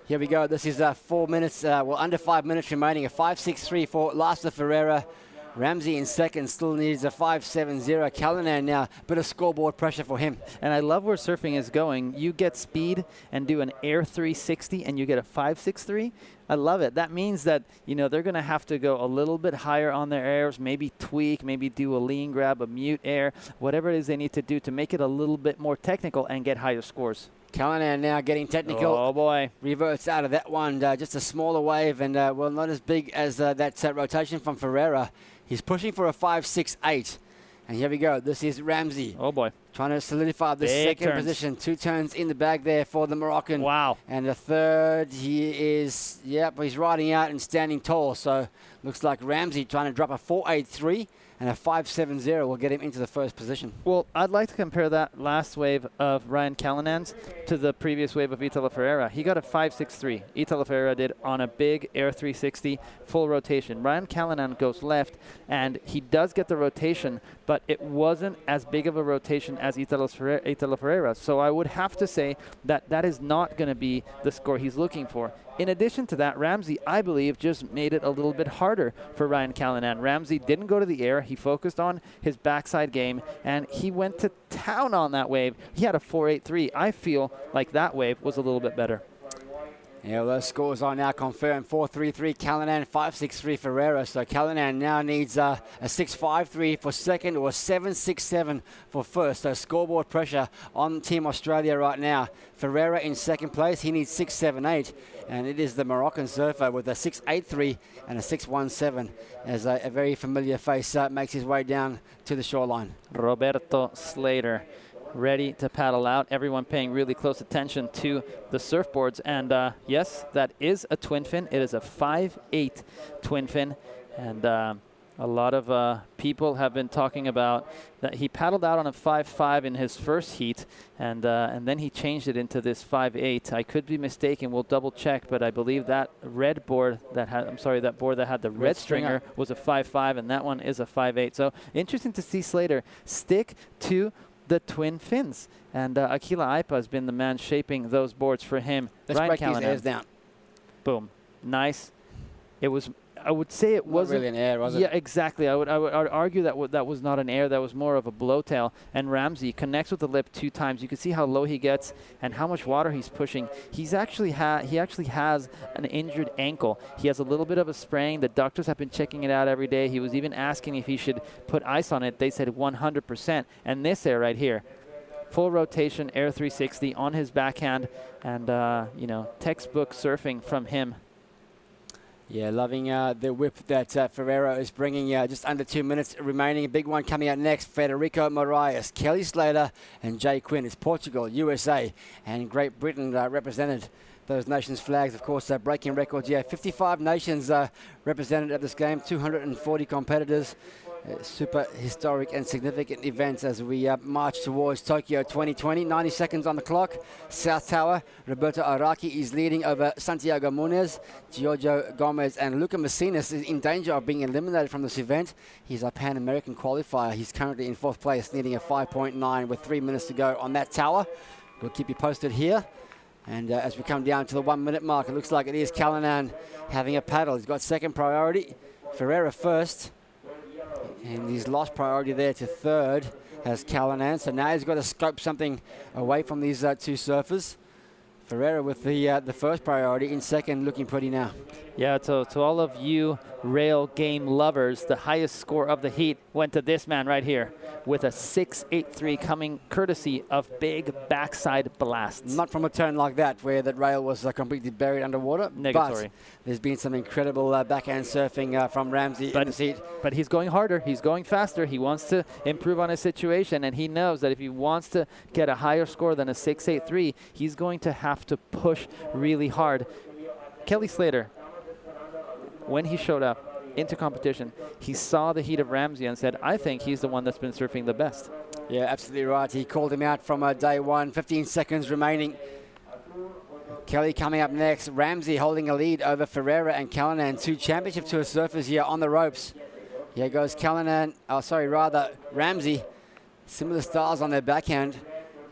Speaker 11: Here we go. This is 4 minutes, under 5 minutes remaining. A 5.63 for Lasta Ferreira. Ramsey in second still needs a 5.70. Callanan now, bit of scoreboard pressure for him.
Speaker 12: And I love where surfing is going. You get speed and do an air 360 and you get a 5.63. I love it. That means that, they're going to have to go a little bit higher on their airs, maybe tweak, maybe do a lean grab, a mute air, whatever it is they need to do to make it a little bit more technical and get higher scores.
Speaker 11: Callanan now getting technical.
Speaker 12: Oh, boy.
Speaker 11: Reverts out of that one. Just a smaller wave and, not as big as that rotation from Ferreira. He's pushing for a 5.68. And here we go. This is Ramsey.
Speaker 12: Oh, boy.
Speaker 11: Trying to solidify the second position. 2 turns in the bag there for the Moroccan.
Speaker 12: Wow.
Speaker 11: And the third, he's riding out and standing tall. So looks like Ramsey trying to drop a 4.83. And a 5.70 will get him into the first position.
Speaker 12: Well, I'd like to compare that last wave of Ryan Callanan's to the previous wave of Italo Ferreira. He got a 5.63. Italo Ferreira did on a big Air 360 full rotation. Ryan Callanan goes left, and he does get the rotation, but it wasn't as big of a rotation as Italo Ferreira. So I would have to say that that is not going to be the score he's looking for. In addition to that, Ramsey, I believe, just made it a little bit harder for Ryan Callanan. Ramsey didn't go to the air. He focused on his backside game, and he went to town on that wave. He had a 4.83. I feel like that wave was a little bit better.
Speaker 11: Yeah, well, those scores are now confirmed. 4-3-3 Callanan, 5-6-3 Ferreira. So Callanan now needs a 6-5-3 for second or 7-6-7 for first. So scoreboard pressure on Team Australia right now. Ferreira in second place. He needs 6-7-8. And it is the Moroccan surfer with a 6-8-3 and a 6-1-7 as a very familiar face makes his way down to the shoreline.
Speaker 12: Roberto Slater, ready to paddle out. Everyone paying really close attention to the surfboards. And yes, that is a twin fin. It is a 5-8 twin fin. And a lot of people have been talking about that he paddled out on a 5-5 in his first heat, and then he changed it into this 5-8. I could be mistaken. We'll double check, but I believe that red board that had, that board that had the red stringer was a 5-5, and that one is a 5-8. So interesting to see Slater stick to the twin fins. And Aquila Aipa has been the man shaping those boards for him.
Speaker 11: Let's break these airs down.
Speaker 12: Boom. Nice. It was, I would say it wasn't
Speaker 11: really an air, was it?
Speaker 12: Yeah, exactly. I would argue that that was not an air. That was more of a blowtail. And Ramsey connects with the lip 2 times. You can see how low he gets and how much water he's pushing. He actually has an injured ankle. He has a little bit of a sprain. The doctors have been checking it out every day. He was even asking if he should put ice on it. They said 100%. And this air right here, full rotation, air 360 on his backhand, and textbook surfing from him.
Speaker 11: Yeah, loving the whip that Ferreira is bringing. Just under 2 minutes remaining. A big one coming out next. Federico Moraes, Kelly Slater, and Jay Quinn. It's Portugal, USA, and Great Britain represented. Those nations' flags, of course, breaking records. Yeah, 55 nations represented at this game, 240 competitors. Super historic and significant events as we march towards Tokyo 2020. 90 seconds on the clock. South Tower, Roberto Araki is leading over Santiago Munez. Giorgio Gomez and Luca Messinas is in danger of being eliminated from this event. He's a Pan-American qualifier. He's currently in 4th place, needing a 5.9 with 3 minutes to go on that tower. We'll keep you posted here. And as we come down to the 1 minute mark, it looks like it is Callanan having a paddle. He's got second priority. Ferreira first. And he's lost priority there to third as Callanan. So now he's got to scope something away from these 2 surfers. Ferreira with the first priority. In second, looking pretty now.
Speaker 12: Yeah, to all of you rail game lovers, the highest score of the heat went to this man right here with a 6.83 coming courtesy of big backside blasts.
Speaker 11: Not from a turn like that where that rail was completely buried underwater.
Speaker 12: Negatory.
Speaker 11: But there's been some incredible backhand surfing from Ramsey in this heat.
Speaker 12: But he's going harder. He's going faster. He wants to improve on his situation, and he knows that if he wants to get a higher score than a 6.83, he's going to have to push really hard. Kelly Slater, when he showed up into competition, he saw the heat of Ramsey and said, I think he's the one that's been surfing the best.
Speaker 11: Yeah, absolutely right. He called him out from day one. 15 seconds remaining. Kelly coming up next. Ramsey holding a lead over Ferreira and Callanan. 2 championship tour surfers here on the ropes. Here goes Ramsey. Similar styles on their backhand.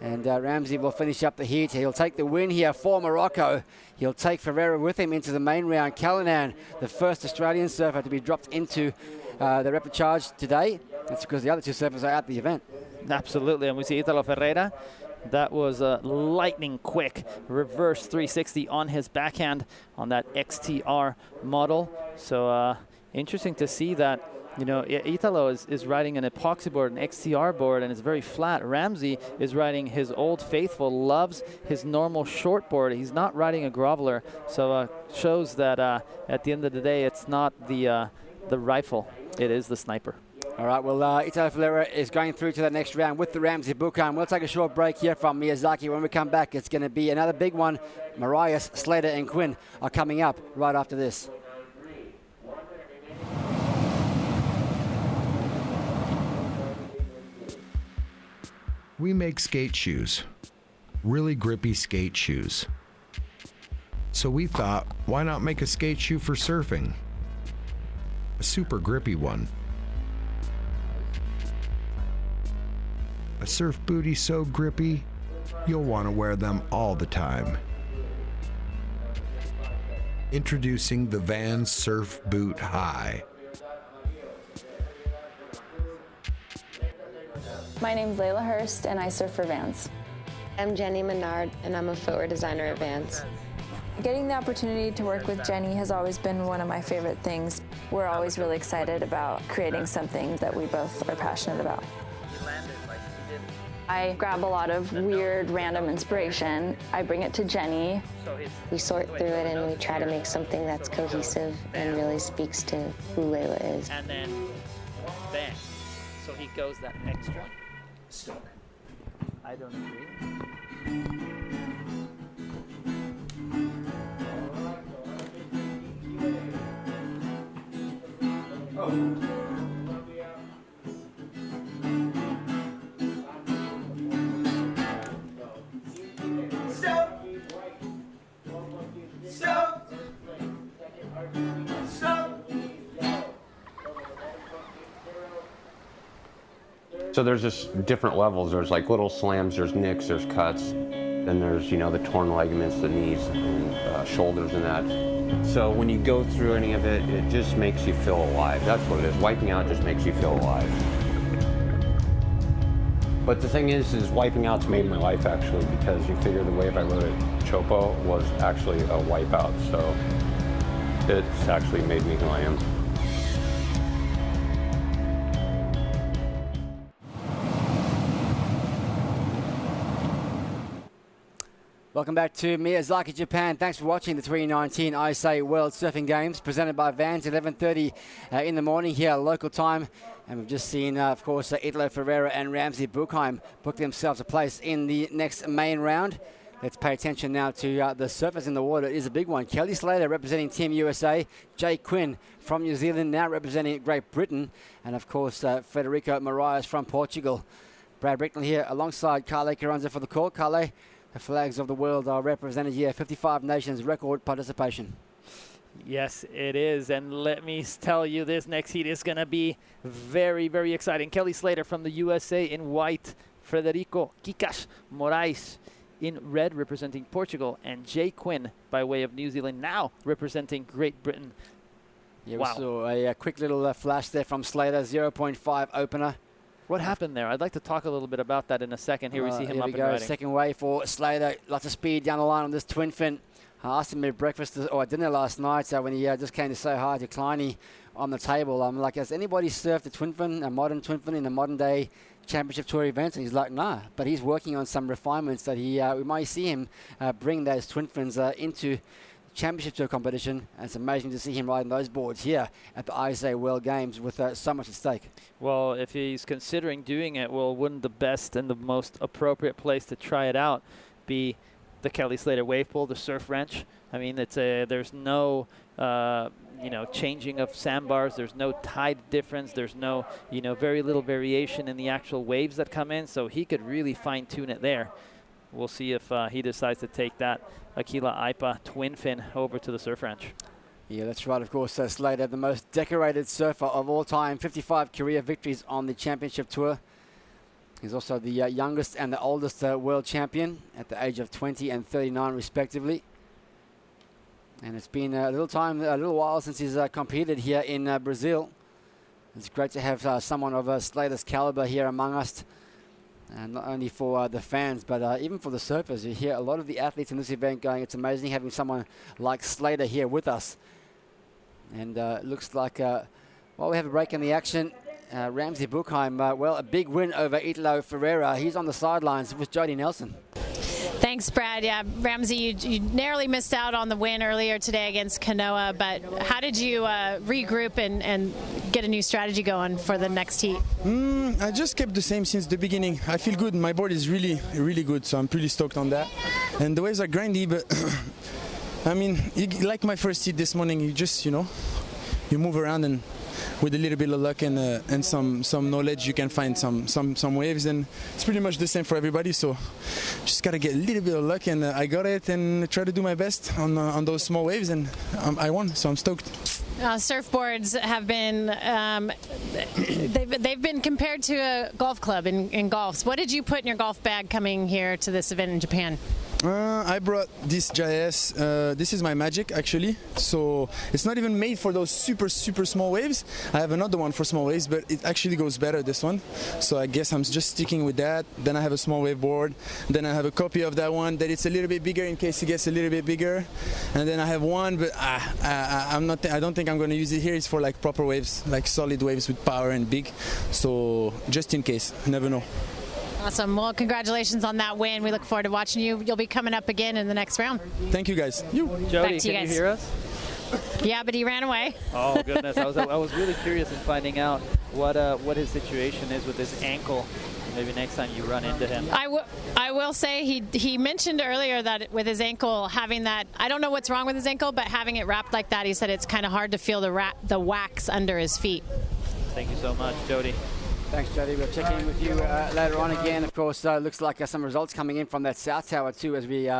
Speaker 11: And Ramsey will finish up the heat. He'll take the win here for Morocco. He'll take Ferreira with him into the main round. Callanan, the first Australian surfer to be dropped into the repechage today. That's because the other 2 surfers are at the event.
Speaker 12: Absolutely, and we see Italo Ferreira. That was a lightning quick reverse 360 on his backhand on that XTR model. So interesting to see that. You know, Italo is riding an epoxy board, an XTR board, and it's very flat. Ramsey is riding his old faithful, loves his normal short board. He's not riding a groveler, so shows that at the end of the day, it's not the rifle, it is the sniper.
Speaker 11: All right, well, Italo Ferreira is going through to the next round with the Ramsey book on. We'll take a short break here from Miyazaki. When we come back, it's going to be another big one. Moraes, Slater, and Quinn are coming up right after this.
Speaker 5: We make skate shoes, really grippy skate shoes. So we thought, why not make a skate shoe for surfing? A super grippy one. A surf booty so grippy, you'll want to wear them all the time. Introducing the Vans Surf Boot High.
Speaker 15: My name's Layla Hurst, and I surf for Vans.
Speaker 16: I'm Jenny Menard, and I'm a footwear designer at Vans.
Speaker 15: Getting the opportunity to work with Jenny has always been one of my favorite things. We're always really excited about creating something that we both are passionate about. I grab a lot of weird, random inspiration. I bring it to Jenny.
Speaker 16: We sort through it and we try to make something that's cohesive and really speaks to who Layla is.
Speaker 10: And then bang. So he goes that extra stroke. I don't agree.
Speaker 22: Stop! Stop! Stop!
Speaker 6: So there's just different levels. There's like little slams, there's nicks, there's cuts. Then there's, you know, the torn ligaments, the knees and shoulders and that. So when you go through any of it, it just makes you feel alive. That's what it is. Wiping out just makes you feel alive. But the thing is wiping out's made my life actually, because you figure the wave I rode at Chopo was actually a wipeout. So it's actually made me who I am.
Speaker 11: Welcome back to Miyazaki, Japan. Thanks for watching the 2019 ISA World Surfing Games presented by Vans, 11:30 in the morning here local time. And we've just seen, of course, Italo Ferreira and Ramsey Buchheim book themselves a place in the next main round. Let's pay attention now to the surfers in the water. It is a big one. Kelly Slater representing Team USA. Jay Quinn from New Zealand now representing Great Britain. And, of course, Federico Moraes from Portugal. Brad Bricknell here alongside Carle Carranza for the call. Carle, the flags of the world are represented here. 55 nations, record participation.
Speaker 10: Yes, it is. And let me tell you, this next heat is going to be very, very exciting. Kelly Slater from the USA in white. Federico Kikas Moraes in red representing Portugal. And Jay Quinn by way of New Zealand now representing Great Britain.
Speaker 11: Yeah,
Speaker 10: wow.
Speaker 11: We saw a quick little flash there from Slater, 0.5 opener.
Speaker 10: What happened there? I'd like to talk a little bit about that in a second. Here we see him
Speaker 11: here
Speaker 10: up
Speaker 11: we
Speaker 10: and
Speaker 11: go.
Speaker 10: riding.
Speaker 11: Second wave for Slater. Lots of speed down the line on this twin fin. I asked him at breakfast or dinner last night when he just came to say hi to Kleiny on the table. I'm like, has anybody surfed a twin fin, a modern twin fin in a modern day championship tour events? And he's like, nah. But he's working on some refinements that we might see him bring those twin fins into championship tour competition. And it's amazing to see him riding those boards here at the ISA World Games with so much at stake.
Speaker 10: Well, if he's considering doing it, well, wouldn't the best and the most appropriate place to try it out be the Kelly Slater wave pool, the surf wrench? I mean, there's no changing of sandbars. There's no tide difference. There's no very little variation in the actual waves that come in. So he could really fine tune it there. We'll see if he decides to take that Aquila Aipa twin fin over to the surf wrench.
Speaker 11: Yeah, that's right. Of course, Slater, the most decorated surfer of all time, 55 career victories on the championship tour. He's also the youngest and the oldest world champion at the age of 20 and 39, respectively. And it's been a little while since he's competed here in Brazil. It's great to have someone of Slater's caliber here among us. And not only for the fans, but even for the surfers. You hear a lot of the athletes in this event going, it's amazing having someone like Slater here with us. And it looks like, while we have a break in the action, Ramsey Buchheim, a big win over Italo Ferreira. He's on the sidelines with Jody Nelson.
Speaker 4: Thanks, Brad. Yeah, Ramsey, you narrowly missed out on the win earlier today against Kanoa, but how did you regroup and get a new strategy going for the next heat?
Speaker 23: I just kept the same since the beginning. I feel good. My board is really, really good, so I'm pretty stoked on that. And the waves are grindy, but I mean, like my first heat this morning, you just, you move around, and with a little bit of luck and some knowledge, you can find some waves, and it's pretty much the same for everybody. So just gotta get a little bit of luck, and I got it, and try to do my best on those small waves, and I won, so I'm stoked.
Speaker 4: Surfboards have been they've been compared to a golf club in golf. What did you put in your golf bag coming here to this event in Japan?
Speaker 23: I brought this JS. This is my Magic, actually. So it's not even made for those super small waves. I have another one for small waves, but it actually goes better, this one. So I guess I'm just sticking with that. Then I have a small wave board. Then I have a copy of that one that it's a little bit bigger in case it gets a little bit bigger. And then I have one, but I don't think I'm going to use it here. It's for like proper waves, like solid waves with power and big. So just in case, never know.
Speaker 4: Awesome. Well, congratulations on that win. We look forward to watching you. You'll be coming up again in the next round.
Speaker 23: Thank you, guys.
Speaker 10: Jody,
Speaker 4: Back to you
Speaker 10: can
Speaker 4: guys.
Speaker 10: you hear us?
Speaker 4: Yeah, but he ran away.
Speaker 10: Oh, goodness. I was really curious in finding out what his situation is with his ankle. Maybe next time you run into him.
Speaker 4: I will say he mentioned earlier that with his ankle, having that, I don't know what's wrong with his ankle, but having it wrapped like that, he said it's kind of hard to feel the wax under his feet.
Speaker 10: Thank you so much, Jody.
Speaker 11: Thanks, Jody. We'll check in with you later on again. Of course, looks like some results coming in from that South Tower too as we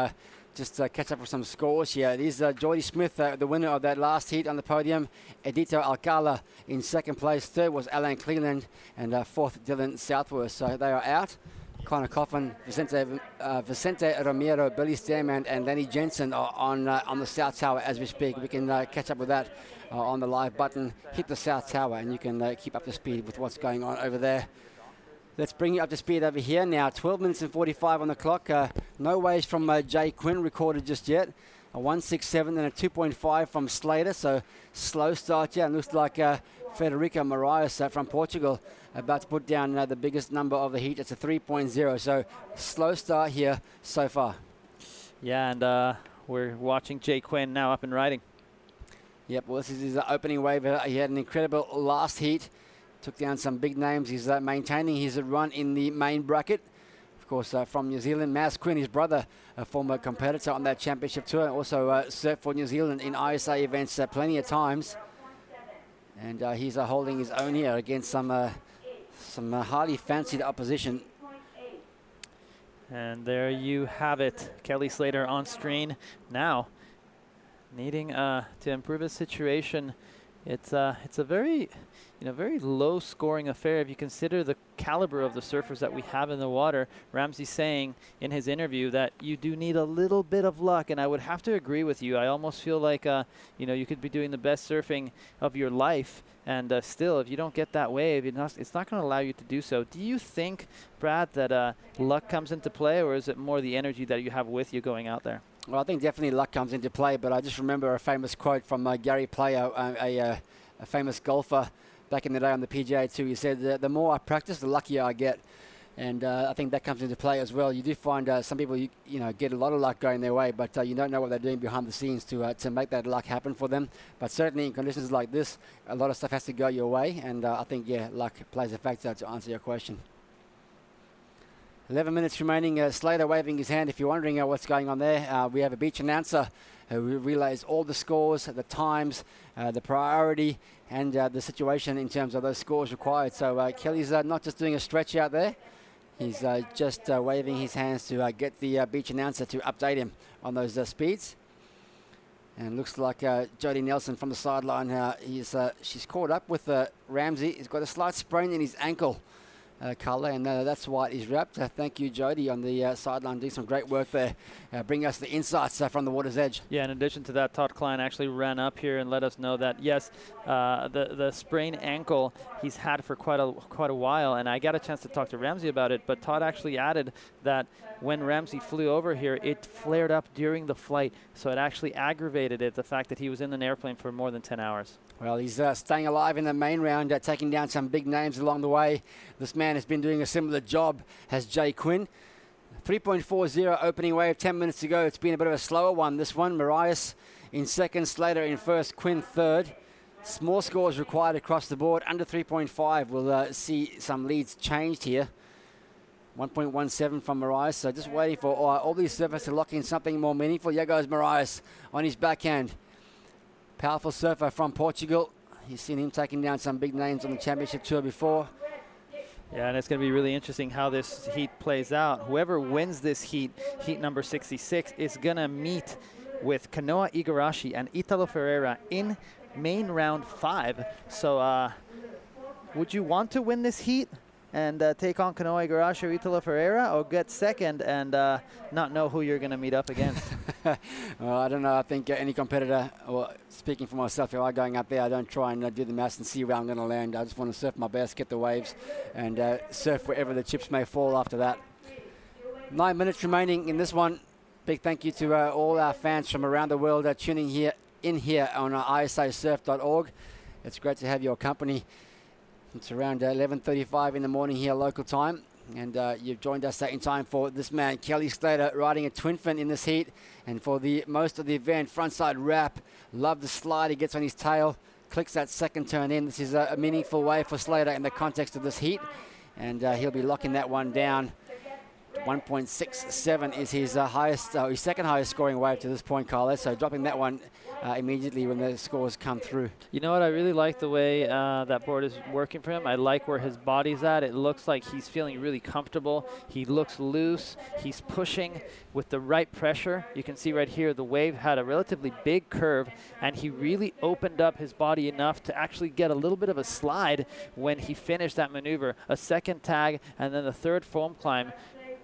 Speaker 11: just catch up with some scores here. It is Jordy Smith, the winner of that last heat on the podium. Edito Alcala in second place. Third was Alan Cleland, and fourth, Dylan Southworth. So they are out. Connor Coffin, Vicente Romero, Billy Stairman, and Lenny Jensen are on the South Tower as we speak. We can catch up with that on the live button. Hit the South Tower, and you can keep up to speed with what's going on over there. Let's bring you up to speed over here now. 12 minutes and 45 on the clock. No waves from Jay Quinn recorded just yet. A 1.67 and a 2.5 from Slater. So slow start here. And looks like Federica Moraes from Portugal about to put down the biggest number of the heat. It's a 3.0. So slow start here so far.
Speaker 10: Yeah, and we're watching Jay Quinn now up and riding.
Speaker 11: Yep, well, this is his opening wave. He had an incredible last heat. Took down some big names. He's maintaining his run in the main bracket. Of course, from New Zealand, Mas Quinn, his brother, a former competitor on that championship tour. Also surfed for New Zealand in ISA events plenty of times. And he's holding his own here against some highly fancied opposition.
Speaker 10: And there you have it. Kelly Slater on screen now. Needing to improve his situation. It's a very low-scoring affair if you consider the caliber of the surfers that we have in the water. Ramsey saying in his interview that you do need a little bit of luck, and I would have to agree with you. I almost feel like you could be doing the best surfing of your life, and still, if you don't get that wave, it's not going to allow you to do so. Do you think, Brad, that luck comes into play, or is it more the energy that you have with you going out there?
Speaker 11: Well, I think definitely luck comes into play, but I just remember a famous quote from Gary Player, a famous golfer back in the day on the PGA too. He said, the more I practice, the luckier I get. And I think that comes into play as well. You do find some people, you get a lot of luck going their way, but you don't know what they're doing behind the scenes to make that luck happen for them. But certainly in conditions like this, a lot of stuff has to go your way. And I think, luck plays a factor to answer your question. 11 minutes remaining. Slater waving his hand. If you're wondering what's going on there, we have a beach announcer who relays all the scores, the times, the priority, and the situation in terms of those scores required. So Kelly's not just doing a stretch out there. He's just waving his hands to get the beach announcer to update him on those speeds. And looks like Jody Nelson from the sideline. She's caught up with Ramsey. He's got a slight sprain in his ankle. Colour, and that's why it is wrapped. Thank you, Jody, on the sideline, doing some great work there. Bring us the insights from the water's edge.
Speaker 10: Yeah, in addition to that, Todd Klein actually ran up here and let us know that, yes, the sprained ankle he's had for quite a while, and I got a chance to talk to Ramsey about it, but Todd actually added that when Ramsey flew over here, it flared up during the flight, so it actually aggravated it, the fact that he was in an airplane for more than 10 hours.
Speaker 11: Well, he's staying alive in the main round, taking down some big names along the way. This man has been doing a similar job as Jay Quinn. 3.40 opening wave, 10 minutes to go. It's been a bit of a slower one, this one. Moraes in second, Slater in first, Quinn third. Small scores required across the board. Under 3.5, we'll see some leads changed here. 1.17 from Moraes, so just waiting for all these surfers to lock in something more meaningful. Here goes Moraes on his backhand. Powerful surfer from Portugal. You've seen him taking down some big names on the championship tour before.
Speaker 10: Yeah, and it's going to be really interesting how this heat plays out. Whoever wins this heat, heat number 66, is going to meet with Kanoa Igarashi and Italo Ferreira in main round 5. So would you want to win this heat? and take on Kanoe Igarashi or Italo Ferreira, or get second and not know who you're going to meet up against?
Speaker 11: Well, I don't know. I think any competitor, or speaking for myself, if I'm going up there, I don't try and do the maths and see where I'm going to land. I just want to surf my best, get the waves, and surf wherever the chips may fall after that. 9 minutes remaining in this one. Big thank you to all our fans from around the world tuning in here on isasurf.org. It's great to have your company. It's around 11:35 in the morning here local time, and you've joined us in time for this man, Kelly Slater, riding a twin fin in this heat, and for the most of the event, frontside wrap. Love the slide. He gets on his tail, clicks that second turn in. This is a meaningful wave for Slater in the context of this heat, and he'll be locking that one down. 1.67 is his his second highest scoring wave to this point, Carlos. So dropping that one immediately when the scores come through.
Speaker 10: You know what? I really like the way that board is working for him. I like where his body's at. It looks like he's feeling really comfortable. He looks loose. He's pushing with the right pressure. You can see right here the wave had a relatively big curve, and he really opened up his body enough to actually get a little bit of a slide when he finished that maneuver. A second tag and then the third foam climb.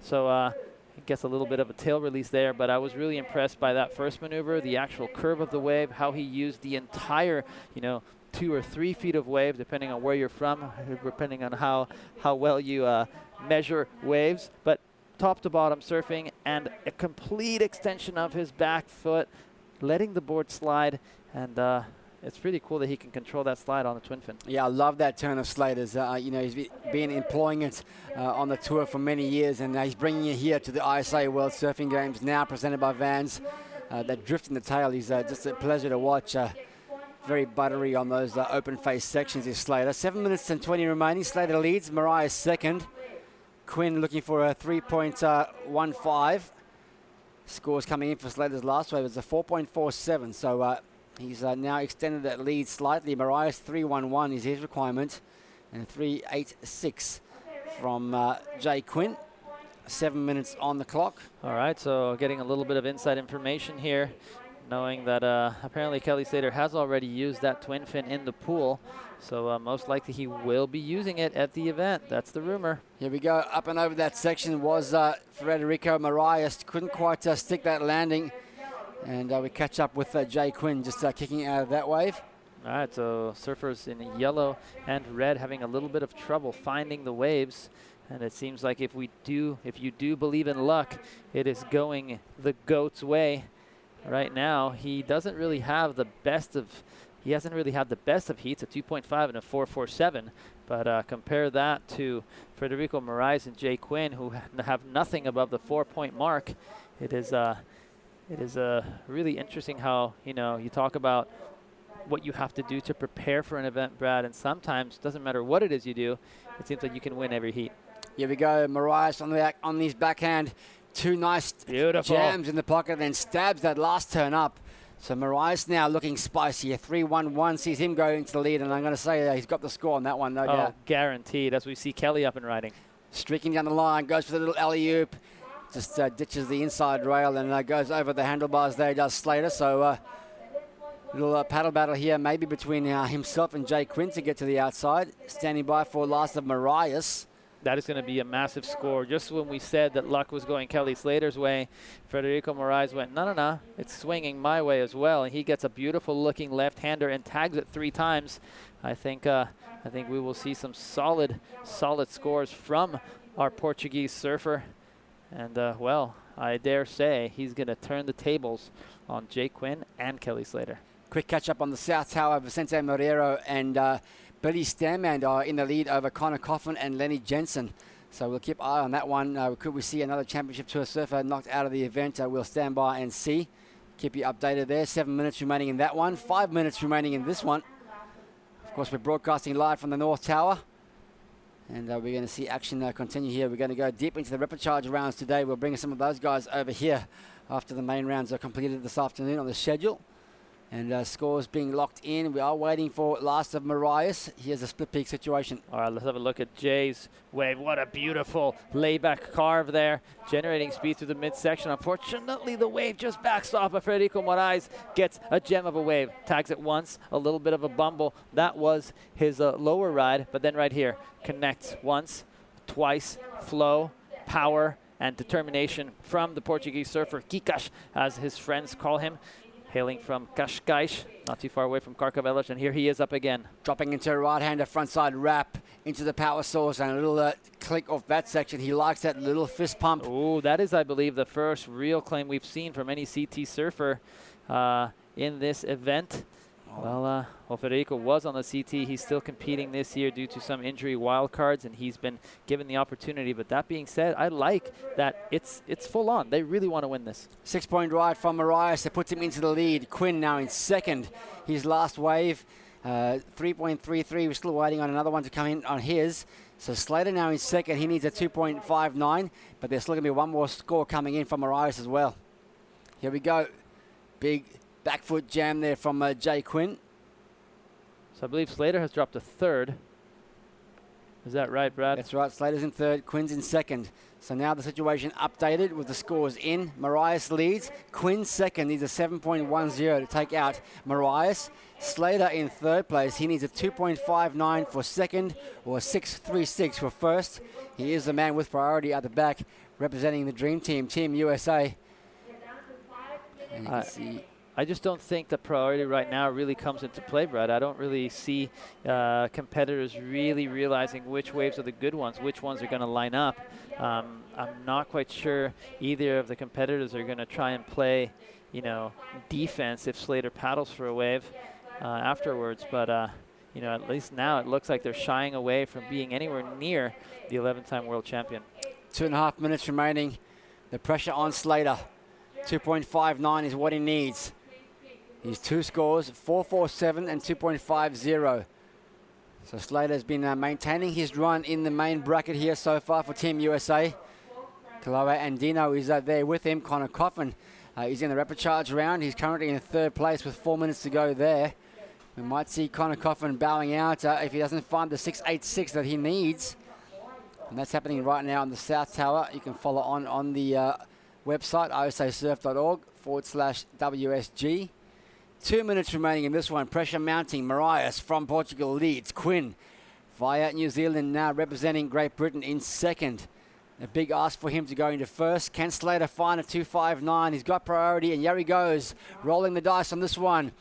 Speaker 10: So he gets a little bit of a tail release there, but I was really impressed by that first maneuver, the actual curve of the wave, how he used the entire, 2 or 3 feet of wave, depending on where you're from, depending on how well you measure waves. But top to bottom surfing and a complete extension of his back foot, letting the board slide, and it's pretty cool that he can control that slide on the twin fin.
Speaker 11: Yeah, I love that turn of Slater's. He's been employing it on the tour for many years, and he's bringing it here to the ISA World Surfing Games, now presented by Vans. That drift in the tail is just a pleasure to watch. Very buttery on those open face sections is Slater. 7 minutes and 20 remaining. Slater leads, Mariah second. Quinn looking for a 3.15. Scores coming in for Slater's last wave is a 4.47. So he's now extended that lead slightly. Mariah's 3.11 is his requirement, and 3.86 from Jay Quinn. 7 minutes on the clock.
Speaker 10: All right, so getting a little bit of inside information here, knowing that apparently Kelly Slater has already used that twin fin in the pool, so most likely he will be using it at the event. That's the rumor.
Speaker 11: Here we go. Up and over that section was Federico Marias. Couldn't quite stick that landing. And we catch up with Jay Quinn just kicking out of that wave.
Speaker 10: All right, so surfers in yellow and red having a little bit of trouble finding the waves. And it seems like if you do believe in luck, it is going the GOAT's way. Right now, he hasn't really had the best of heats, a 2.5 and a 4.47. But compare that to Federico Moraes and Jay Quinn, who have nothing above the 4-point mark. It is really interesting how, you talk about what you have to do to prepare for an event, Brad, and sometimes, doesn't matter what it is you do, it seems like you can win every heat.
Speaker 11: Here we go, Marias on his backhand. 2 nice jams in the pocket, then stabs that last turn up. So Marias now looking spicy. A 3.11 sees him going to the lead, and I'm going to say he's got the score on that one, no doubt.
Speaker 10: Guaranteed, as we see Kelly up and riding.
Speaker 11: Streaking down the line, goes for the little alley-oop. Just ditches the inside rail and goes over the handlebars there, does Slater. So little paddle battle here, maybe between himself and Jay Quinn to get to the outside. Standing by for last of Marias.
Speaker 10: That is going to be a massive score. Just when we said that luck was going Kelly Slater's way, Federico Moraes went, no, it's swinging my way as well. And he gets a beautiful looking left-hander and tags it 3 times. I think we will see some solid scores from our Portuguese surfer. And, I dare say he's going to turn the tables on Jay Quinn and Kelly Slater.
Speaker 11: Quick catch-up on the South Tower. Vicente Moreira and Billy Stanman are in the lead over Connor Coffin and Lenny Jensen. So we'll keep an eye on that one. Could we see another Championship Tour surfer knocked out of the event? We'll stand by and see. Keep you updated there. 7 minutes remaining in that one. 5 minutes remaining in this one. Of course, we're broadcasting live from the North Tower. And we're going to see action continue here. We're going to go deep into the rapid charge rounds today. We'll bring some of those guys over here after the main rounds are completed this afternoon on the schedule. And scores being locked in. We are waiting for last of Marias. Here's a split peak situation.
Speaker 10: All right, let's have a look at Jay's wave. What a beautiful layback carve there, generating speed through the midsection. Unfortunately, the wave just backs off, but Federico Moraes gets a gem of a wave. Tags it once, a little bit of a bumble. That was his lower ride, but then right here, connects once, twice. Flow, power, and determination from the Portuguese surfer, Kikas, as his friends call him, hailing from Cascais, not too far away from Carcavelos, and here he is up again.
Speaker 11: Dropping into a right-hander frontside wrap into the power source and a little click off that section. He likes that little fist pump.
Speaker 10: Oh, that is, I believe, the first real claim we've seen from any CT surfer in this event. Well, Federico was on the CT. He's still competing this year due to some injury wildcards, and he's been given the opportunity. But that being said, I like that it's full on. They really want to win this.
Speaker 11: 6-point ride from Marias that puts him into the lead. Quinn now in second. His last wave, 3.33. We're still waiting on another one to come in on his. So Slater now in second. He needs a 2.59, but there's still going to be one more score coming in from Marias as well. Here we go. Big back foot jam there from Jay Quinn.
Speaker 10: So I believe Slater has dropped to third. Is that right, Brad?
Speaker 11: That's right. Slater's in third. Quinn's in second. So now the situation updated with the scores in. Marias leads. Quinn second needs a 7.10 to take out Marias. Slater in third place. He needs a 2.59 for second or a 6.36 for first. He is the man with priority at the back representing the Dream Team, Team USA. And you can see
Speaker 10: I just don't think the priority right now really comes into play, Brad. I don't really see competitors really realizing which waves are the good ones, which ones are going to line up. I'm not quite sure either of the competitors are going to try and play, defense if Slater paddles for a wave afterwards. But, at least now it looks like they're shying away from being anywhere near the 11-time world champion. 2.5
Speaker 11: minutes remaining. The pressure on Slater. 2.59 is what he needs. His two scores, 4.47 and 2.50. So Slater's been maintaining his run in the main bracket here so far for Team USA. Kaloa and Dino is there with him. Connor Coffin is in the rapid charge round. He's currently in third place with 4 minutes to go there. We might see Connor Coffin bowing out if he doesn't find the 6.86 that he needs. And that's happening right now on the South Tower. You can follow on the website, osasurf.org/WSG. 2 minutes remaining in this one. Pressure mounting. Marias from Portugal leads. Quinn via New Zealand now representing Great Britain in second. A big ask for him to go into first. Can Slater find a 2.59? He's got priority, and here he goes, rolling the dice on this one.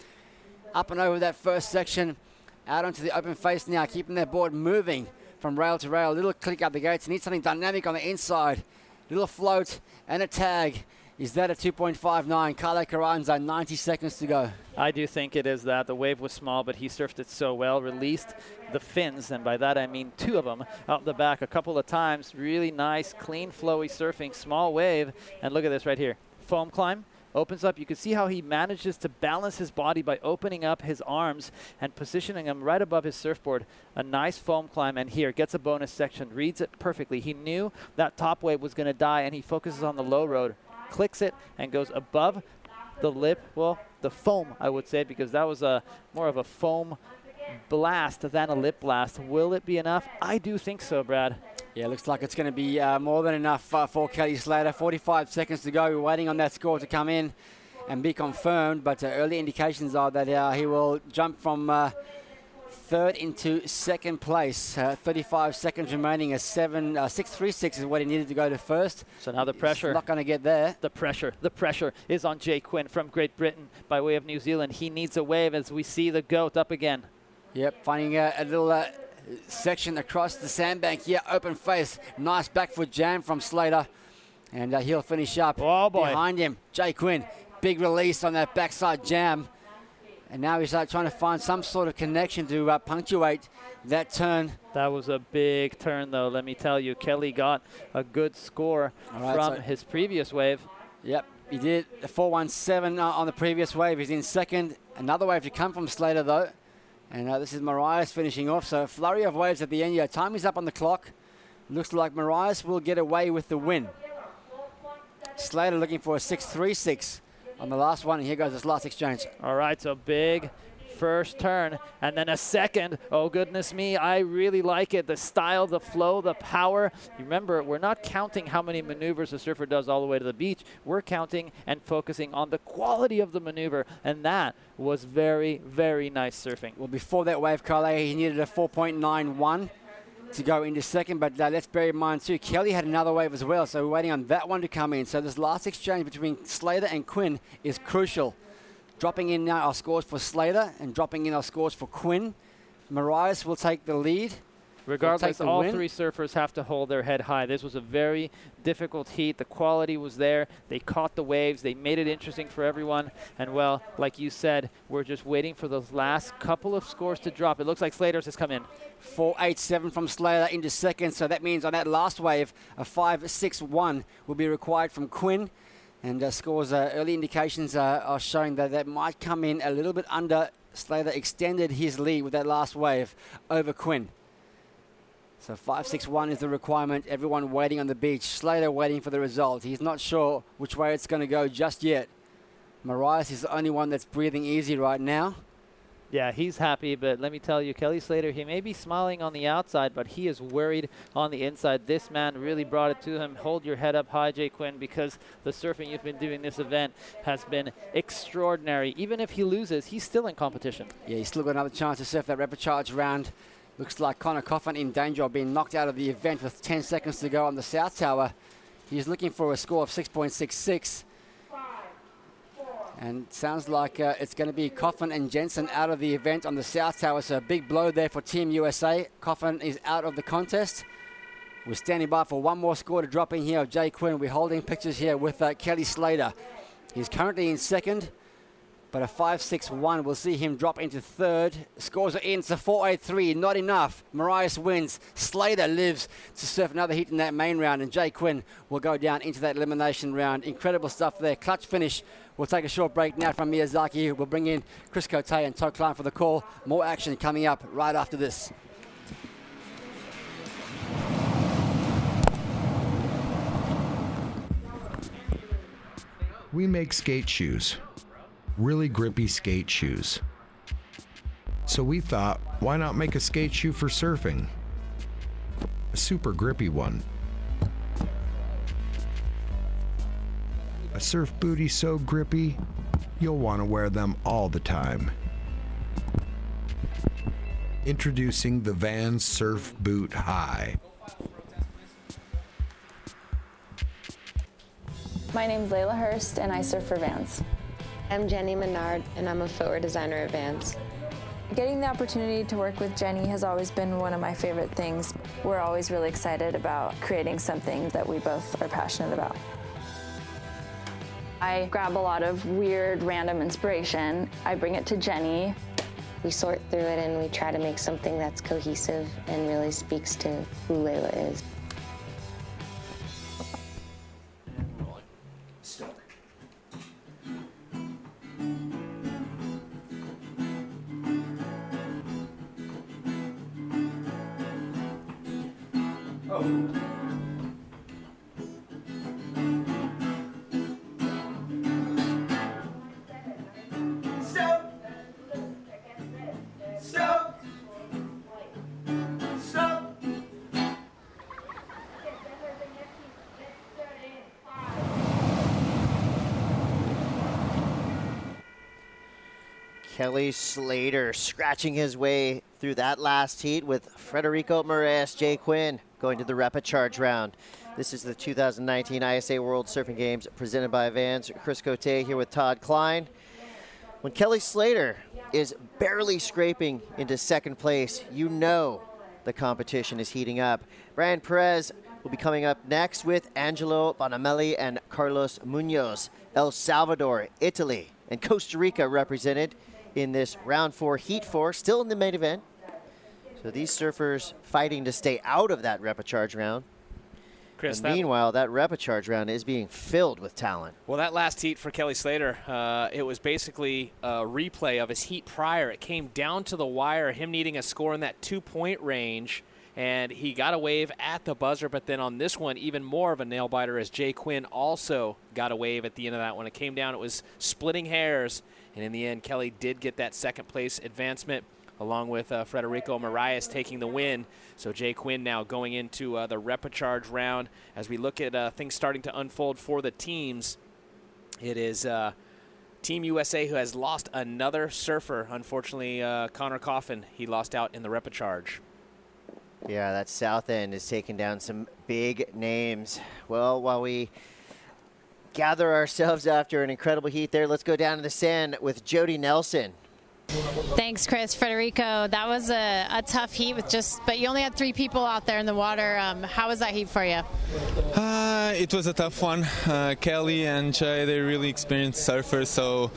Speaker 11: Up and over that first section, out onto the open face now, keeping their board moving from rail to rail. A little click up the gates. Needs something dynamic on the inside. Little float and a tag. Is that a 2.59? Carlo Carranza, 90 seconds to go.
Speaker 10: I do think it is that. The wave was small, but he surfed it so well, released the fins, and by that I mean two of them out the back a couple of times. Really nice, clean, flowy surfing, small wave. And look at this right here. Foam climb. Opens up. You can see how he manages to balance his body by opening up his arms and positioning them right above his surfboard. A nice foam climb, and here gets a bonus section. Reads it perfectly. He knew that top wave was going to die, and he focuses on the low road. Clicks it and goes above the lip. Well, the foam, I would say, because that was more of a foam blast than a lip blast. Will it be enough? I do think so, Brad.
Speaker 11: Yeah, looks like it's going to be more than enough for Kelly Slater. 45 seconds to go. We're waiting on that score to come in and be confirmed, but early indications are that he will jump from third into second place. 35 seconds remaining. 6.36 is what he needed to go to first.
Speaker 10: So now the pressure.
Speaker 11: He's not going to get there.
Speaker 10: The pressure is on Jay Quinn from Great Britain by way of New Zealand. He needs a wave as we see the goat up again.
Speaker 11: Yep, finding a little section across the sandbank here. Open face. Nice back foot jam from Slater. And he'll finish up behind him. Jay Quinn. Big release on that backside jam. And now he's trying to find some sort of connection to punctuate that turn.
Speaker 10: That was a big turn, though, let me tell you. Kelly got a good score from his previous wave.
Speaker 11: Yep, he did. A 4.17 on the previous wave. He's in second. Another wave to come from Slater, though. And this is Marias finishing off. So a flurry of waves at the end. Yeah, time is up on the clock. Looks like Marias will get away with the win. Slater looking for a 6.36 on the last one, and here goes this last exchange.
Speaker 10: All right, so big first turn, and then a second. Oh, goodness me, I really like it. The style, the flow, the power. Remember, we're not counting how many maneuvers a surfer does all the way to the beach. We're counting and focusing on the quality of the maneuver, and that was very, very nice surfing.
Speaker 11: Well, before that wave, Carle, he needed a 4.91. to go into second, but let's bear in mind too, Kelly had another wave as well, so we're waiting on that one to come in. So this last exchange between Slater and Quinn is crucial. Dropping in now our scores for Slater and dropping in our scores for Quinn. Marias will take the lead.
Speaker 10: Regardless, all three surfers have to hold their head high. This was a very difficult heat. The quality was there. They caught the waves. They made it interesting for everyone. And, well, like you said, we're just waiting for those last couple of scores to drop. It looks like Slater's has come in.
Speaker 11: 4.87 from Slater into second. So that means on that last wave, a 5.61 will be required from Quinn. And scores, early indications are showing that that might come in a little bit under. Slater extended his lead with that last wave over Quinn. So 5.61 is the requirement. Everyone waiting on the beach. Slater waiting for the result. He's not sure which way it's going to go just yet. Marias is the only one that's breathing easy right now.
Speaker 10: Yeah, he's happy, but let me tell you, Kelly Slater, he may be smiling on the outside, but he is worried on the inside. This man really brought it to him. Hold your head up high, Jay Quinn, because the surfing you've been doing this event has been extraordinary. Even if he loses, he's still in competition.
Speaker 11: Yeah, he's still got another chance to surf that repechage round. Looks like Connor Coffin in danger of being knocked out of the event with 10 seconds to go on the South Tower. He's looking for a score of 6.66. And sounds like it's going to be Coffin and Jensen out of the event on the South Tower. So a big blow there for Team USA. Coffin is out of the contest. We're standing by for one more score to drop in here of Jay Quinn. We're holding pictures here with Kelly Slater. He's currently in second, but a 5.61 will see him drop into third. Scores are in, it's a 4.83, not enough. Marias wins. Slater lives to surf another heat in that main round, and Jay Quinn will go down into that elimination round. Incredible stuff there. Clutch finish. We'll take a short break now from Miyazaki. We'll bring in Chris Cote and Todd Klein for the call. More action coming up right after this.
Speaker 5: We make skate shoes. Really grippy skate shoes. So we thought, why not make a skate shoe for surfing? A super grippy one. A surf booty so grippy, you'll want to wear them all the time. Introducing the Vans Surf Boot High.
Speaker 15: My name's Layla Hurst, and I surf for Vans.
Speaker 16: I'm Jenny Menard, and I'm a footwear designer at Vans.
Speaker 15: Getting the opportunity to work with Jenny has always been one of my favorite things. We're always really excited about creating something that we both are passionate about. I grab a lot of weird, random inspiration. I bring it to Jenny.
Speaker 16: We sort through it and we try to make something that's cohesive and really speaks to who Layla is.
Speaker 1: Kelly Slater scratching his way through that last heat with Federico Moraes, Jay Quinn going to the repechage round. This is the 2019 ISA World Surfing Games presented by Vans. Chris Cote here with Todd Klein. When Kelly Slater is barely scraping into second place, you know the competition is heating up. Brian Perez will be coming up next with Angelo Bonamelli and Carlos Munoz. El Salvador, Italy, and Costa Rica represented in this round 4, heat 4, still in the main event. So these surfers fighting to stay out of that repechage round.
Speaker 2: Chris,
Speaker 1: and meanwhile, that repechage round is being filled with talent.
Speaker 2: Well, that last heat for Kelly Slater, it was basically a replay of his heat prior. It came down to the wire, him needing a score in that 2-point range, and he got a wave at the buzzer, but then on this one, even more of a nail-biter as Jay Quinn also got a wave at the end of that one. It came down, it was splitting hairs, and in the end, Kelly did get that second-place advancement, along with Federico Moraes taking the win. So Jay Quinn now going into the repechage round. As we look at things starting to unfold for the teams, it is Team USA who has lost another surfer. Unfortunately, Connor Coffin, he lost out in the repechage.
Speaker 1: Yeah, that south end is taking down some big names. Well, while we gather ourselves after an incredible heat there, let's go down to the sand with Jody Nelson.
Speaker 4: Thanks, Chris. Federico, that was a tough heat but you only had 3 people out there in the water. How was that heat for you?
Speaker 14: It was a tough one. Kelly and Chai, they're really experienced surfers, so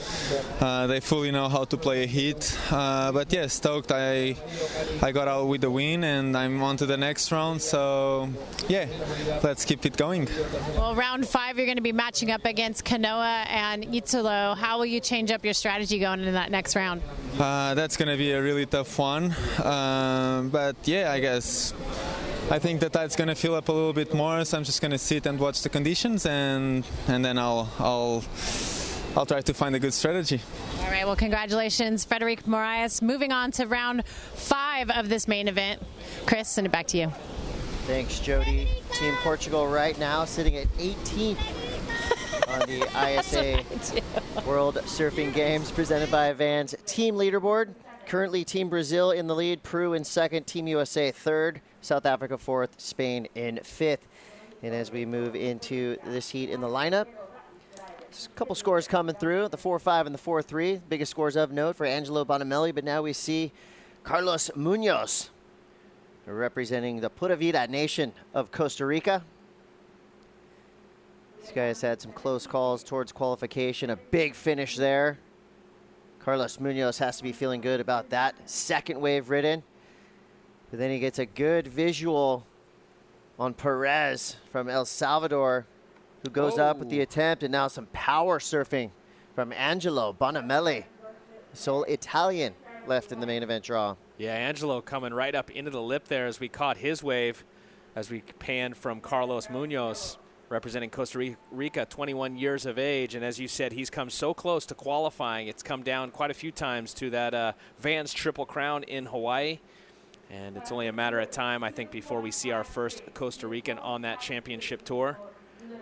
Speaker 14: they fully know how to play a heat. But yeah, stoked. I got out with the win, and I'm on to the next round. So yeah, let's keep it going.
Speaker 4: Well, round 5, you're going to be matching up against Kanoa and Italo. How will you change up your strategy going into that next round?
Speaker 14: That's going to be a really tough one. But yeah, I think the tide's going to fill up a little bit more, so I'm just going to sit and watch the conditions, and then I'll try to find a good strategy.
Speaker 4: All right, well, congratulations, Frederic Moraes. Moving on to round 5 of this main event. Chris, send it back to you.
Speaker 1: Thanks, Jody. Team Portugal right now sitting at 18th on the ISA World Surfing Games presented by Vans Team Leaderboard. Currently, Team Brazil in the lead, Peru in second, Team USA third, South Africa fourth, Spain in fifth. And as we move into this heat in the lineup, a couple scores coming through, the 4-5 and the 4-3. Biggest scores of note for Angelo Bonamelli, but now we see Carlos Munoz representing the Pura Vida nation of Costa Rica. These guys had some close calls towards qualification, a big finish there. Carlos Munoz has to be feeling good about that second wave ridden. But then he gets a good visual on Perez from El Salvador, who goes up with the attempt, and now some power surfing from Angelo Bonamelli, sole Italian left in the main event draw.
Speaker 2: Yeah, Angelo coming right up into the lip there as we caught his wave, as we panned from Carlos Munoz, representing Costa Rica, 21 years of age. And as you said, he's come so close to qualifying. It's come down quite a few times to that Vans Triple Crown in Hawaii. And it's only a matter of time, I think, before we see our first Costa Rican on that championship tour.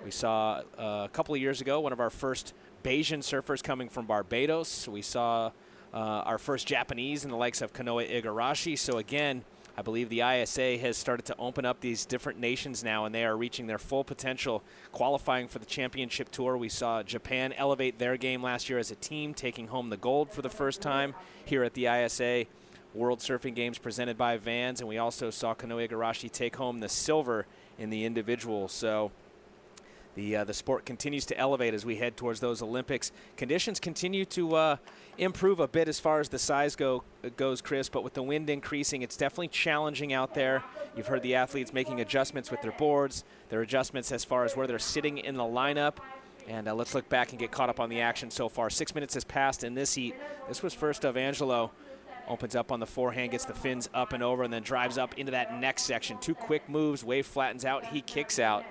Speaker 2: We saw a couple of years ago one of our first Bayesian surfers coming from Barbados. We saw our first Japanese in the likes of Kanoa Igarashi. So again, I believe the ISA has started to open up these different nations now, and they are reaching their full potential, qualifying for the championship tour. We saw Japan elevate their game last year as a team, taking home the gold for the first time here at the ISA World Surfing Games presented by Vans, and we also saw Kanoa Igarashi take home the silver in the individual. So the sport continues to elevate as we head towards those Olympics. Conditions continue to improve a bit as far as the size goes, Chris, but with the wind increasing, it's definitely challenging out there. You've heard the athletes making adjustments with their boards, their adjustments as far as where they're sitting in the lineup. And let's look back and get caught up on the action so far. 6 minutes has passed in this heat. This was first of Angelo. Opens up on the forehand, gets the fins up and over, and then drives up into that next section. 2 quick moves, wave flattens out, he kicks out.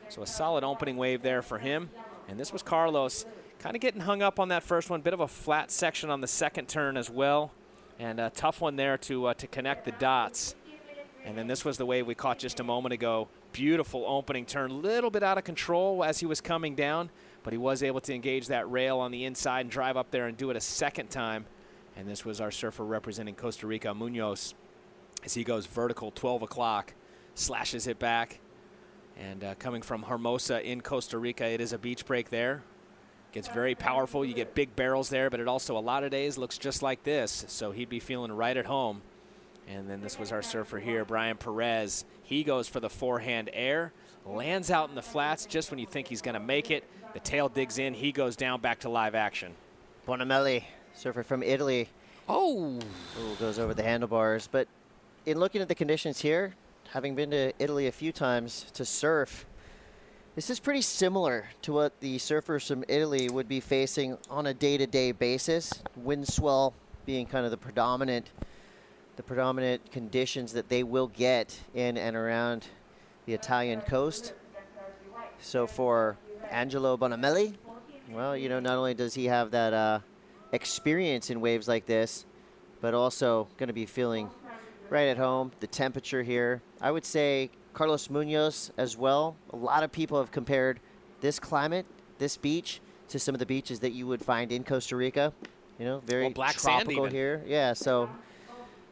Speaker 2: So a solid opening wave there for him. And this was Carlos kind of getting hung up on that first one. Bit of a flat section on the second turn as well. And a tough one there to connect the dots. And then this was the wave we caught just a moment ago. Beautiful opening turn, little bit out of control as he was coming down, but he was able to engage that rail on the inside and drive up there and do it a second time. And this was our surfer representing Costa Rica, Munoz, as he goes vertical, 12 o'clock, slashes it back. And coming from Hermosa in Costa Rica, it is a beach break there. Gets very powerful. You get big barrels there, but it also a lot of days looks just like this. So he'd be feeling right at home. And then this was our surfer here, Brian Perez. He goes for the forehand air, lands out in the flats just when you think he's going to make it. The tail digs in. He goes down back to live action.
Speaker 1: Bonamelli, surfer from Italy. Goes over the handlebars. But in looking at the conditions here, having been to Italy a few times to surf, this is pretty similar to what the surfers from Italy would be facing on a day-to-day basis. Wind swell being kind of the predominant conditions that they will get in and around the Italian coast. So for Angelo Bonamelli, well, you know, not only does he have that experience in waves like this, but also going to be feeling right at home. The temperature here, I would say Carlos Munoz as well. A lot of people have compared this climate, this beach, to some of the beaches that you would find in Costa Rica. You know, very
Speaker 2: black sand
Speaker 1: tropical
Speaker 2: even.
Speaker 1: here. Yeah, so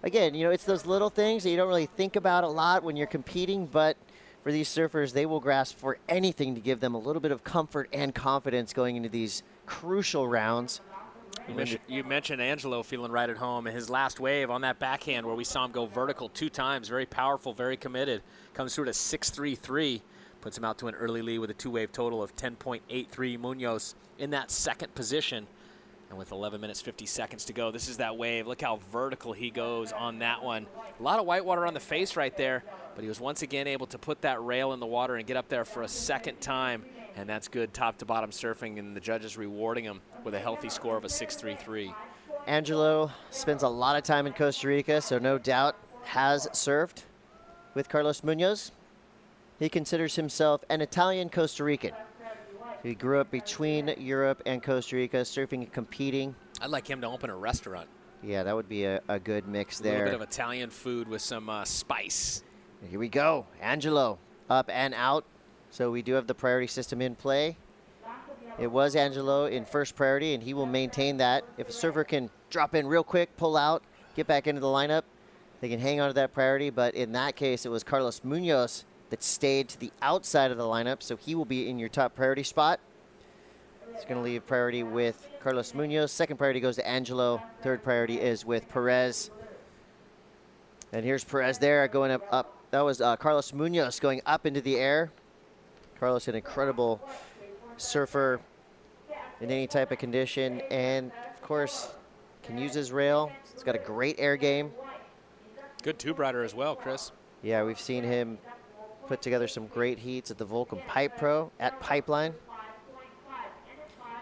Speaker 1: again, it's those little things that you don't really think about a lot when you're competing, but for these surfers, they will grasp for anything to give them a little bit of comfort and confidence going into these crucial rounds.
Speaker 2: You mentioned Angelo feeling right at home. And his last wave on that backhand where we saw him go vertical 2 times, very powerful, very committed, comes through at a 6.33, puts him out to an early lead with a 2-wave total of 10.83. Munoz in that second position. And with 11 minutes, 50 seconds to go, this is that wave. Look how vertical he goes on that one. A lot of whitewater on the face right there, but he was once again able to put that rail in the water and get up there for a second time. And that's good top to bottom surfing, and the judges rewarding him with a healthy score of a 6.33.
Speaker 1: Angelo spends a lot of time in Costa Rica, so no doubt has surfed with Carlos Munoz. He considers himself an Italian Costa Rican. He grew up between Europe and Costa Rica, surfing and competing.
Speaker 2: I'd like him to open a restaurant.
Speaker 1: Yeah, that would be a good mix there.
Speaker 2: A little bit of Italian food with some spice.
Speaker 1: Here we go. Angelo up and out. So we do have the priority system in play. It was Angelo in first priority, and he will maintain that. If a surfer can drop in real quick, pull out, get back into the lineup, they can hang on to that priority. But in that case, it was Carlos Munoz that stayed to the outside of the lineup, so he will be in your top priority spot. It's going to leave priority with Carlos Munoz. Second priority goes to Angelo. Third priority is with Perez. And here's Perez there going up. That was Carlos Munoz going up into the air. Carlos, an incredible surfer in any type of condition, and of course can use his rail. He's got a great air game.
Speaker 2: Good tube rider as well, Chris.
Speaker 1: Yeah, we've seen him put together some great heats at the Vulcan Pipe Pro at Pipeline.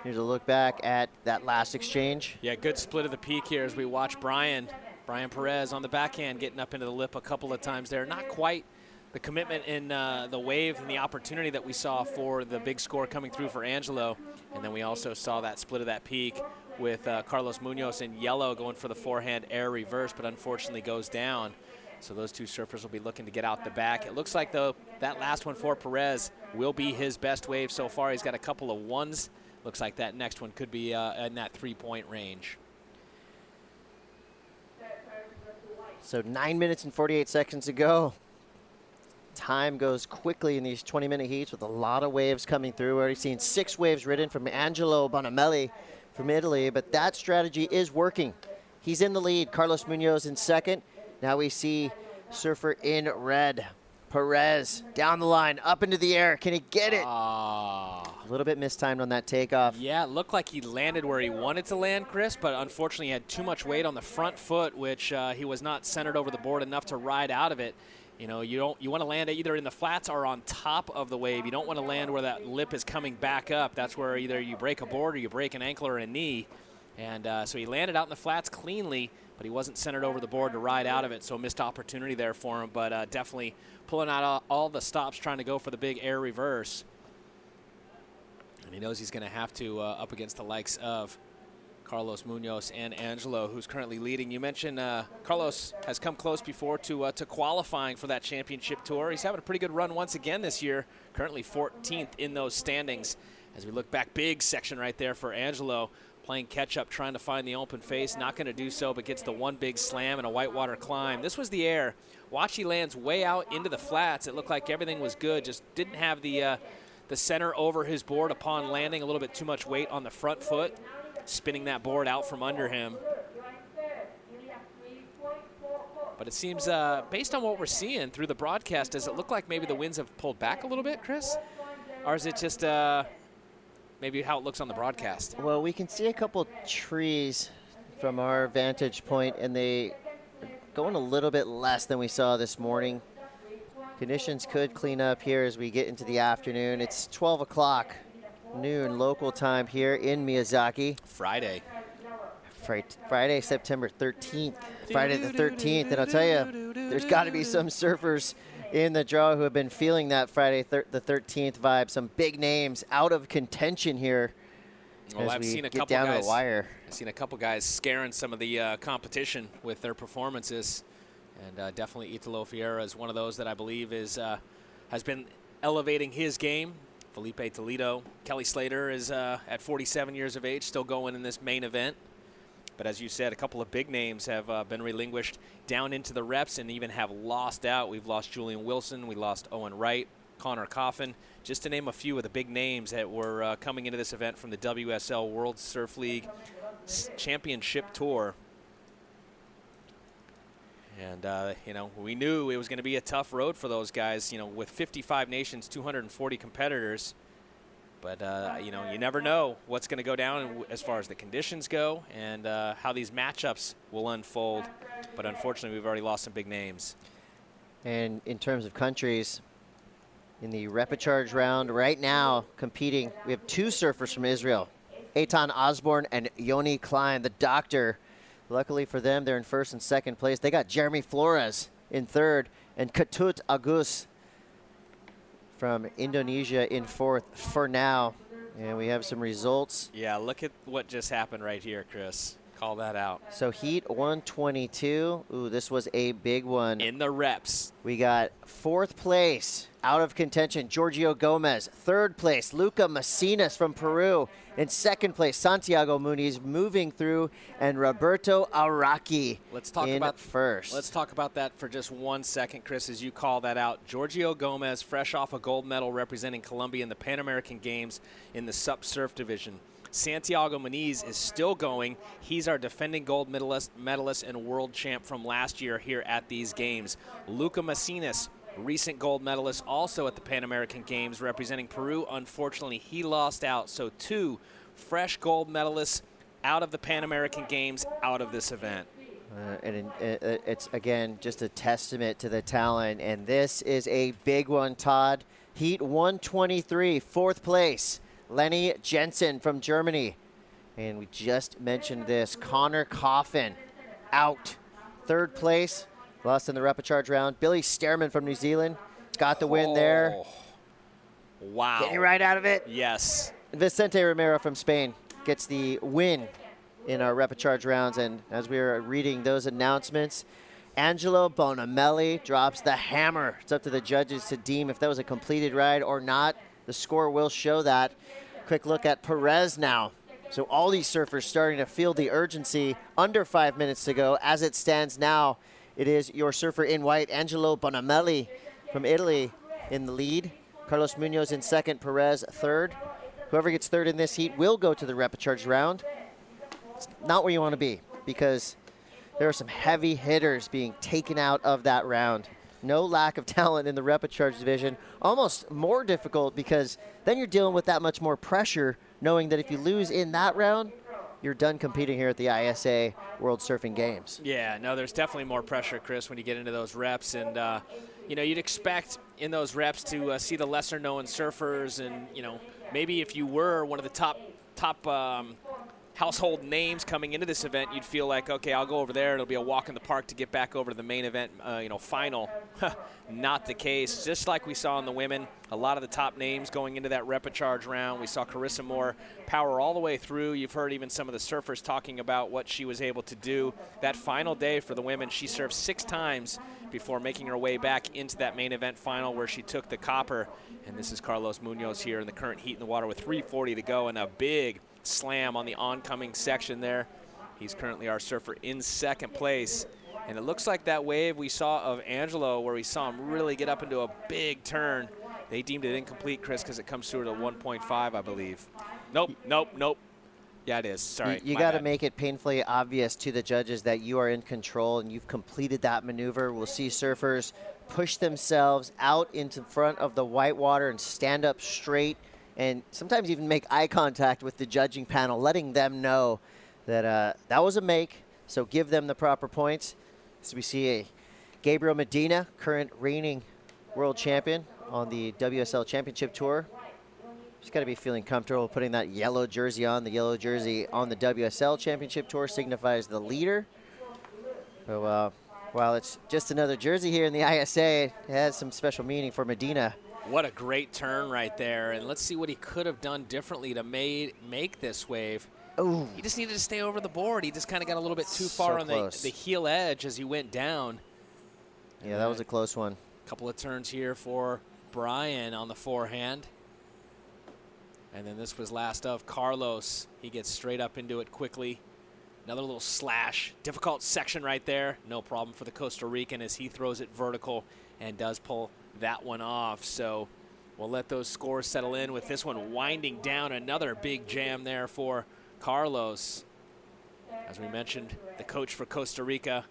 Speaker 1: Here's a look back at that last exchange.
Speaker 2: Yeah, good split of the peak here as we watch Brian Perez on the backhand getting up into the lip a couple of times there. Not quite the commitment in the wave and the opportunity that we saw for the big score coming through for Angelo. And then we also saw that split of that peak with Carlos Munoz in yellow going for the forehand air reverse, but unfortunately goes down. So those two surfers will be looking to get out the back. It looks like, though, that last one for Perez will be his best wave so far. He's got a couple of ones. Looks like that next one could be in that 3-point range.
Speaker 1: So 9 minutes and 48 seconds to go. Time goes quickly in these 20-minute heats with a lot of waves coming through. We're already seen 6 waves ridden from Angelo Bonamelli from Italy, but that strategy is working. He's in the lead. Carlos Munoz in second. Now we see surfer in red. Perez down the line, up into the air. Can he get it? A little bit mistimed on that takeoff.
Speaker 2: Yeah, it looked like he landed where he wanted to land, Chris, but unfortunately he had too much weight on the front foot, which he was not centered over the board enough to ride out of it. You know, you want to land either in the flats or on top of the wave. You don't want to land where that lip is coming back up. That's where either you break a board or you break an ankle or a knee. And so he landed out in the flats cleanly, but he wasn't centered over the board to ride out of it, so missed opportunity there for him. But definitely pulling out all the stops, trying to go for the big air reverse. And he knows he's going to have to up against the likes of Carlos Munoz and Angelo, who's currently leading. You mentioned Carlos has come close before to qualifying for that championship tour. He's having a pretty good run once again this year, currently 14th in those standings. As we look back, big section right there for Angelo, playing catch-up, trying to find the open face. Not going to do so, but gets the one big slam and a whitewater climb. This was the air. Watch, he lands way out into the flats. It looked like everything was good, just didn't have the center over his board upon landing. A little bit too much weight on the front foot, spinning that board out from under him. But it seems, based on what we're seeing through the broadcast, does it look like maybe the winds have pulled back a little bit, Chris? Or is it just maybe how it looks on the broadcast?
Speaker 1: Well, we can see a couple trees from our vantage point, and they are going a little bit less than we saw this morning. Conditions could clean up here as we get into the afternoon. It's 12 o'clock noon local time here in Miyazaki.
Speaker 2: Friday,
Speaker 1: September 13th. Friday the 13th. And I'll tell you, there's got to be some surfers in the draw who have been feeling that Friday the 13th vibe. Some big names out of contention here.
Speaker 2: Well,
Speaker 1: I've seen a couple down guys, to the wire.
Speaker 2: I've seen a couple guys scaring some of the competition with their performances. And definitely Italo Ferreira is one of those that I believe is has been elevating his game. Felipe Toledo. Kelly Slater is at 47 years of age, still going in this main event. But as you said, a couple of big names have been relinquished down into the reps and even have lost out. We've lost Julian Wilson. We lost Owen Wright, Connor Coffin, just to name a few of the big names that were coming into this event from the WSL World Surf League Championship Tour. And, you know, we knew it was going to be a tough road for those guys, you know, with 55 nations, 240 competitors. But, you know, you never know what's going to go down as far as the conditions go and how these matchups will unfold. But unfortunately, we've already lost some big names.
Speaker 1: And in terms of countries, in the repechage round right now competing, we have 2 surfers from Israel, Eitan Osborne and Yoni Klein, the doctor. Luckily for them, they're in 1st and 2nd place. They got Jeremy Flores in 3rd and Ketut Agus from Indonesia in 4th for now. And we have some results.
Speaker 2: Yeah, look at what just happened right here, Chris. Call that out.
Speaker 1: So heat 122. Ooh, this was a big one.
Speaker 2: In the reps.
Speaker 1: We got 4th place out of contention, Giorgio Gomez. 3rd place, Luca Macinas from Peru. In 2nd place, Santiago Muniz moving through, and Roberto Araki
Speaker 2: Let's talk
Speaker 1: in
Speaker 2: about
Speaker 1: 1st.
Speaker 2: Let's talk about that for just 1 second, Chris, as you call that out. Giorgio Gomez, fresh off a gold medal representing Colombia in the Pan American Games in the SUP Surf division. Santiago Muniz is still going. He's our defending gold medalist and world champ from last year here at these games. Luca Macinas, recent gold medalist also at the Pan American Games representing Peru. Unfortunately, he lost out. So 2 fresh gold medalists out of the Pan American Games, out of this event.
Speaker 1: And it's, again, just a testament to the talent. And this is a big one, Todd. Heat 123, 4th place, Lenny Jensen from Germany. And we just mentioned this, Connor Coffin out. 3rd place, lost in the repechage round. Billy Stearman from New Zealand got the win there.
Speaker 2: Wow.
Speaker 1: Getting right out of it.
Speaker 2: Yes.
Speaker 1: Vicente Romero from Spain gets the win in our repechage rounds. And as we were reading those announcements, Angelo Bonamelli drops the hammer. It's up to the judges to deem if that was a completed ride or not. The score will show that. Quick look at Perez now. So all these surfers starting to feel the urgency. Under 5 minutes to go. As it stands now, it is your surfer in white, Angelo Bonamelli from Italy, in the lead. Carlos Munoz in 2nd, Perez 3rd. Whoever gets 3rd in this heat will go to the repechage round. It's not where you want to be because there are some heavy hitters being taken out of that round. No lack of talent in the repechage division. Almost more difficult because then you're dealing with that much more pressure, knowing that if you lose in that round, you're done competing here at the ISA World Surfing Games.
Speaker 2: Yeah, no, there's definitely more pressure, Chris, when you get into those reps. And, you know, you'd expect in those reps to see the lesser-known surfers. And, you know, maybe if you were one of the top household names coming into this event, you'd feel like, okay, I'll go over there. It'll be a walk in the park to get back over to the main event, you know, final. Not the case. Just like we saw in the women, a lot of the top names going into that repechage round. We saw Carissa Moore power all the way through. You've heard even some of the surfers talking about what she was able to do. That final day for the women, she surfed 6 times before making her way back into that main event final where she took the copper. And this is Carlos Munoz here in the current heat in the water with 3:40 to go and a big slam on the oncoming section there. He's currently our surfer in 2nd place. And it looks like that wave we saw of Angelo where we saw him really get up into a big turn. They deemed it incomplete, Chris, because it comes through to 1.5, I believe. Nope. Yeah, it is. Sorry.
Speaker 1: You got to make it painfully obvious to the judges that you are in control and you've completed that maneuver. We'll see surfers push themselves out into front of the white water and stand up straight and sometimes even make eye contact with the judging panel, letting them know that that was a make, so give them the proper points. So we see a Gabriel Medina, current reigning world champion on the WSL Championship Tour. He's got to be feeling comfortable putting that yellow jersey on. The yellow jersey on the WSL Championship Tour signifies the leader. So while it's just another jersey here in the ISA, it has some special meaning for Medina.
Speaker 2: What a great turn right there. And let's see what he could have done differently to make this wave.
Speaker 1: Ooh.
Speaker 2: He just needed to stay over the board. He just kind of got a little bit too far on the heel edge as he went down.
Speaker 1: Yeah, that was a close one.
Speaker 2: A couple of turns here for Brian on the forehand. And then this was last of Carlos. He gets straight up into it quickly. Another little slash. Difficult section right there. No problem for the Costa Rican as he throws it vertical and does pull that one off. So we'll let those scores settle in with this one winding down. Another big jam there for Carlos. As we mentioned, the coach for Costa Rica,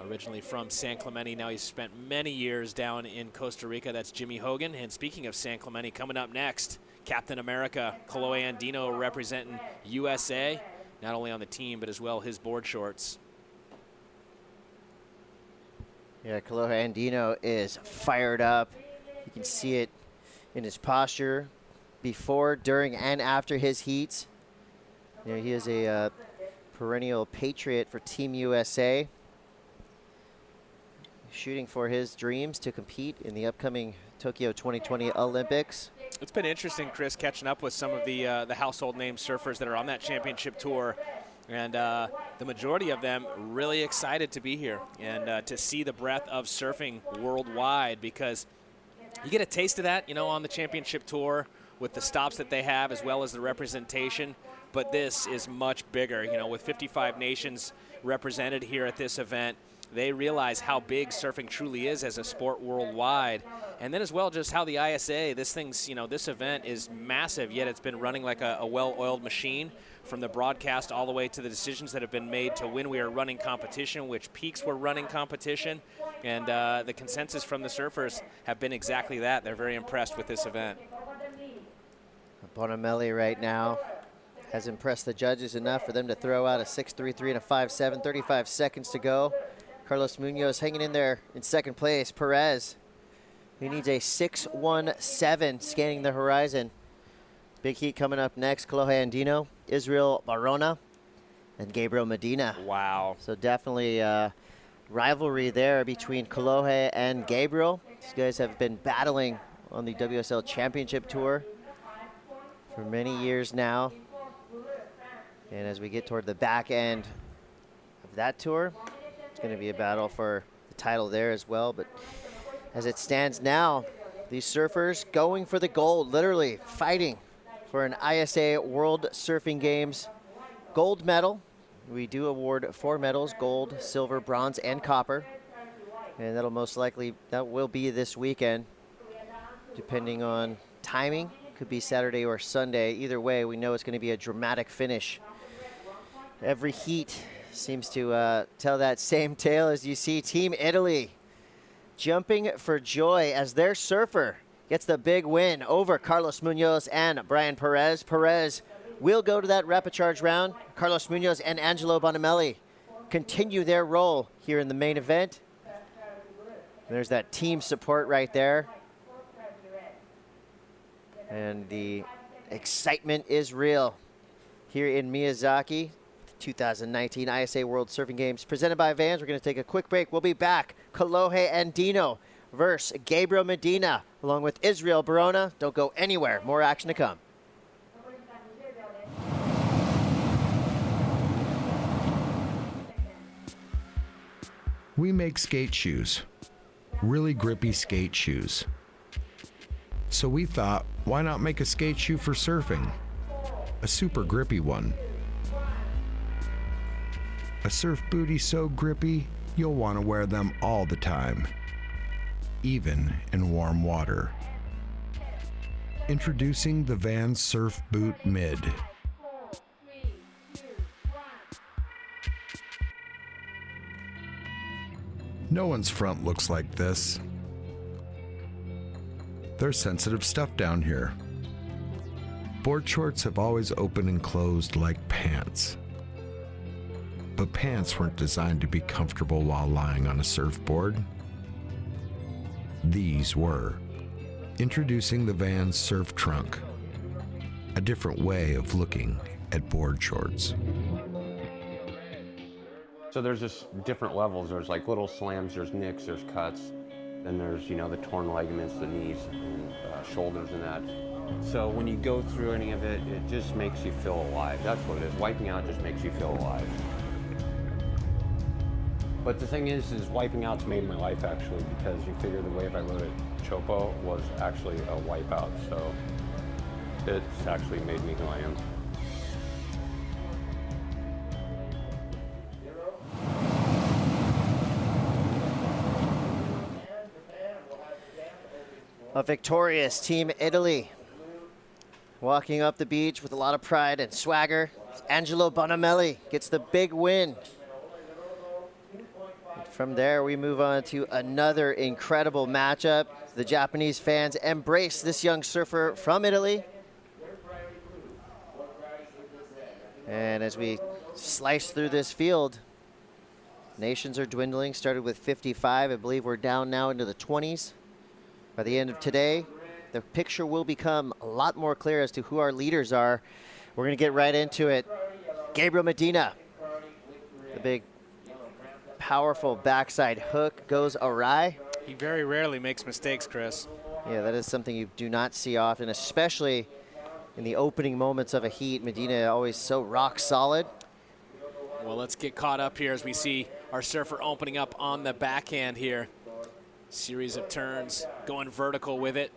Speaker 2: originally from San Clemente. Now he's spent many years down in Costa Rica. That's Jimmy Hogan. And speaking of San Clemente, coming up next, Captain America, Kolohe Andino, representing USA, not only on the team, but as well his board shorts.
Speaker 1: Yeah, Kolohe Andino is fired up. You can see it in his posture before, during, and after his heats. You know, he is a perennial patriot for Team USA, shooting for his dreams to compete in the upcoming Tokyo 2020 Olympics.
Speaker 2: It's been interesting, Chris, catching up with some of the household name surfers that are on that championship tour. And the majority of them really excited to be here and to see the breadth of surfing worldwide, because you get a taste of that, you know, on the championship tour with the stops that they have as well as the representation. But this is much bigger, you know, with 55 nations represented here at this event. They realize how big surfing truly is as a sport worldwide. And then as well, just how the ISA, this thing's, you know, this event is massive, yet it's been running like a well-oiled machine, from the broadcast all the way to the decisions that have been made to when we are running competition, which peaks we're running competition. And the consensus from the surfers have been exactly that. They're very impressed with this event.
Speaker 1: Bonamelli right now has impressed the judges enough for them to throw out a 6.33 and a 5.7, 35 seconds to go. Carlos Munoz hanging in there in second place. Perez, he needs a 6.17, scanning the horizon. Big heat coming up next. Kolohe Andino, Israel Barona, and Gabriel Medina.
Speaker 2: Wow.
Speaker 1: So definitely rivalry there between Kolohe and Gabriel. These guys have been battling on the WSL Championship Tour for many years now. And as we get toward the back end of that tour, it's going to be a battle for the title there as well. But as it stands now, these surfers going for the gold, literally fighting for an ISA World Surfing Games gold medal. We do award 4 medals: gold, silver, bronze, and copper. And that'll most likely, that will be this weekend, depending on timing. Could be Saturday or Sunday. Either way, we know it's going to be a dramatic finish. Every heat seems to tell that same tale, as you see Team Italy jumping for joy as their surfer gets the big win over Carlos Munoz and Brian Perez. Perez will go to that rapid charge round. Carlos Munoz and Angelo Bonamelli continue their role here in the main event. There's that team support right there. And the excitement is real here in Miyazaki. 2019 ISA World Surfing Games presented by Vans. We're going to take a quick break. We'll be back. Kolohe Andino versus Gabriel Medina, along with Israel Barona. Don't go anywhere. More action to come.
Speaker 5: We make skate shoes, really grippy skate shoes. So we thought, why not make a skate shoe for surfing? A super grippy one. A surf booty so grippy, you'll want to wear them all the time, even in warm water. Introducing the Vans Surf Boot Mid. No one's front looks like this. There's sensitive stuff down here. Board shorts have always opened and closed like pants. But pants weren't designed to be comfortable while lying on a surfboard. These were. Introducing the Vans Surf Trunk, a different way of looking at board shorts.
Speaker 6: So there's just different levels. There's like little slams, there's nicks, there's cuts. Then there's, you know, the torn ligaments, the knees and shoulders and that. So when you go through any of it, it just makes you feel alive. That's what it is. Wiping out just makes you feel alive. But the thing is wiping out's made my life actually, because you figure the wave I rode at Chopo was actually a wipeout. So it's actually made me who I am.
Speaker 1: A victorious Team Italy. Walking up the beach with a lot of pride and swagger, Angelo Bonamelli gets the big win. From there, we move on to another incredible matchup. The Japanese fans embrace this young surfer from Italy. And as we slice through this field, nations are dwindling. Started with 55. I believe we're down now into the 20s. By the end of today, the picture will become a lot more clear as to who our leaders are. We're going to get right into it. Gabriel Medina, the big, powerful backside hook goes awry.
Speaker 2: He very rarely makes mistakes, Chris.
Speaker 1: Yeah, that is something you do not see often, especially in the opening moments of a heat. Medina always so rock solid.
Speaker 2: Well, let's get caught up here as we see our surfer opening up on the backhand here. Series of turns, going vertical with it.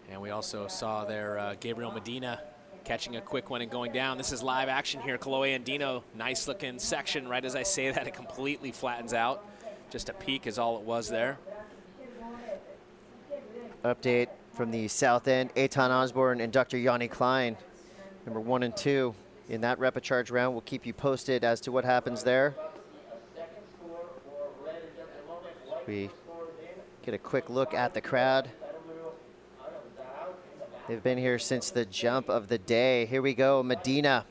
Speaker 2: And we also saw there Gabriel Medina catching a quick one and going down. This is live action here. Kolohe Andino, nice looking section. Right as I say that, it completely flattens out. Just a peak is all it was there.
Speaker 1: Update from the south end, Eitan Osborne and Dr. Yanni Klein, number 1 and 2 in that rapid charge round. We'll keep you posted as to what happens there. We get a quick look at the crowd. They've been here since the jump of the day. Here we go, Medina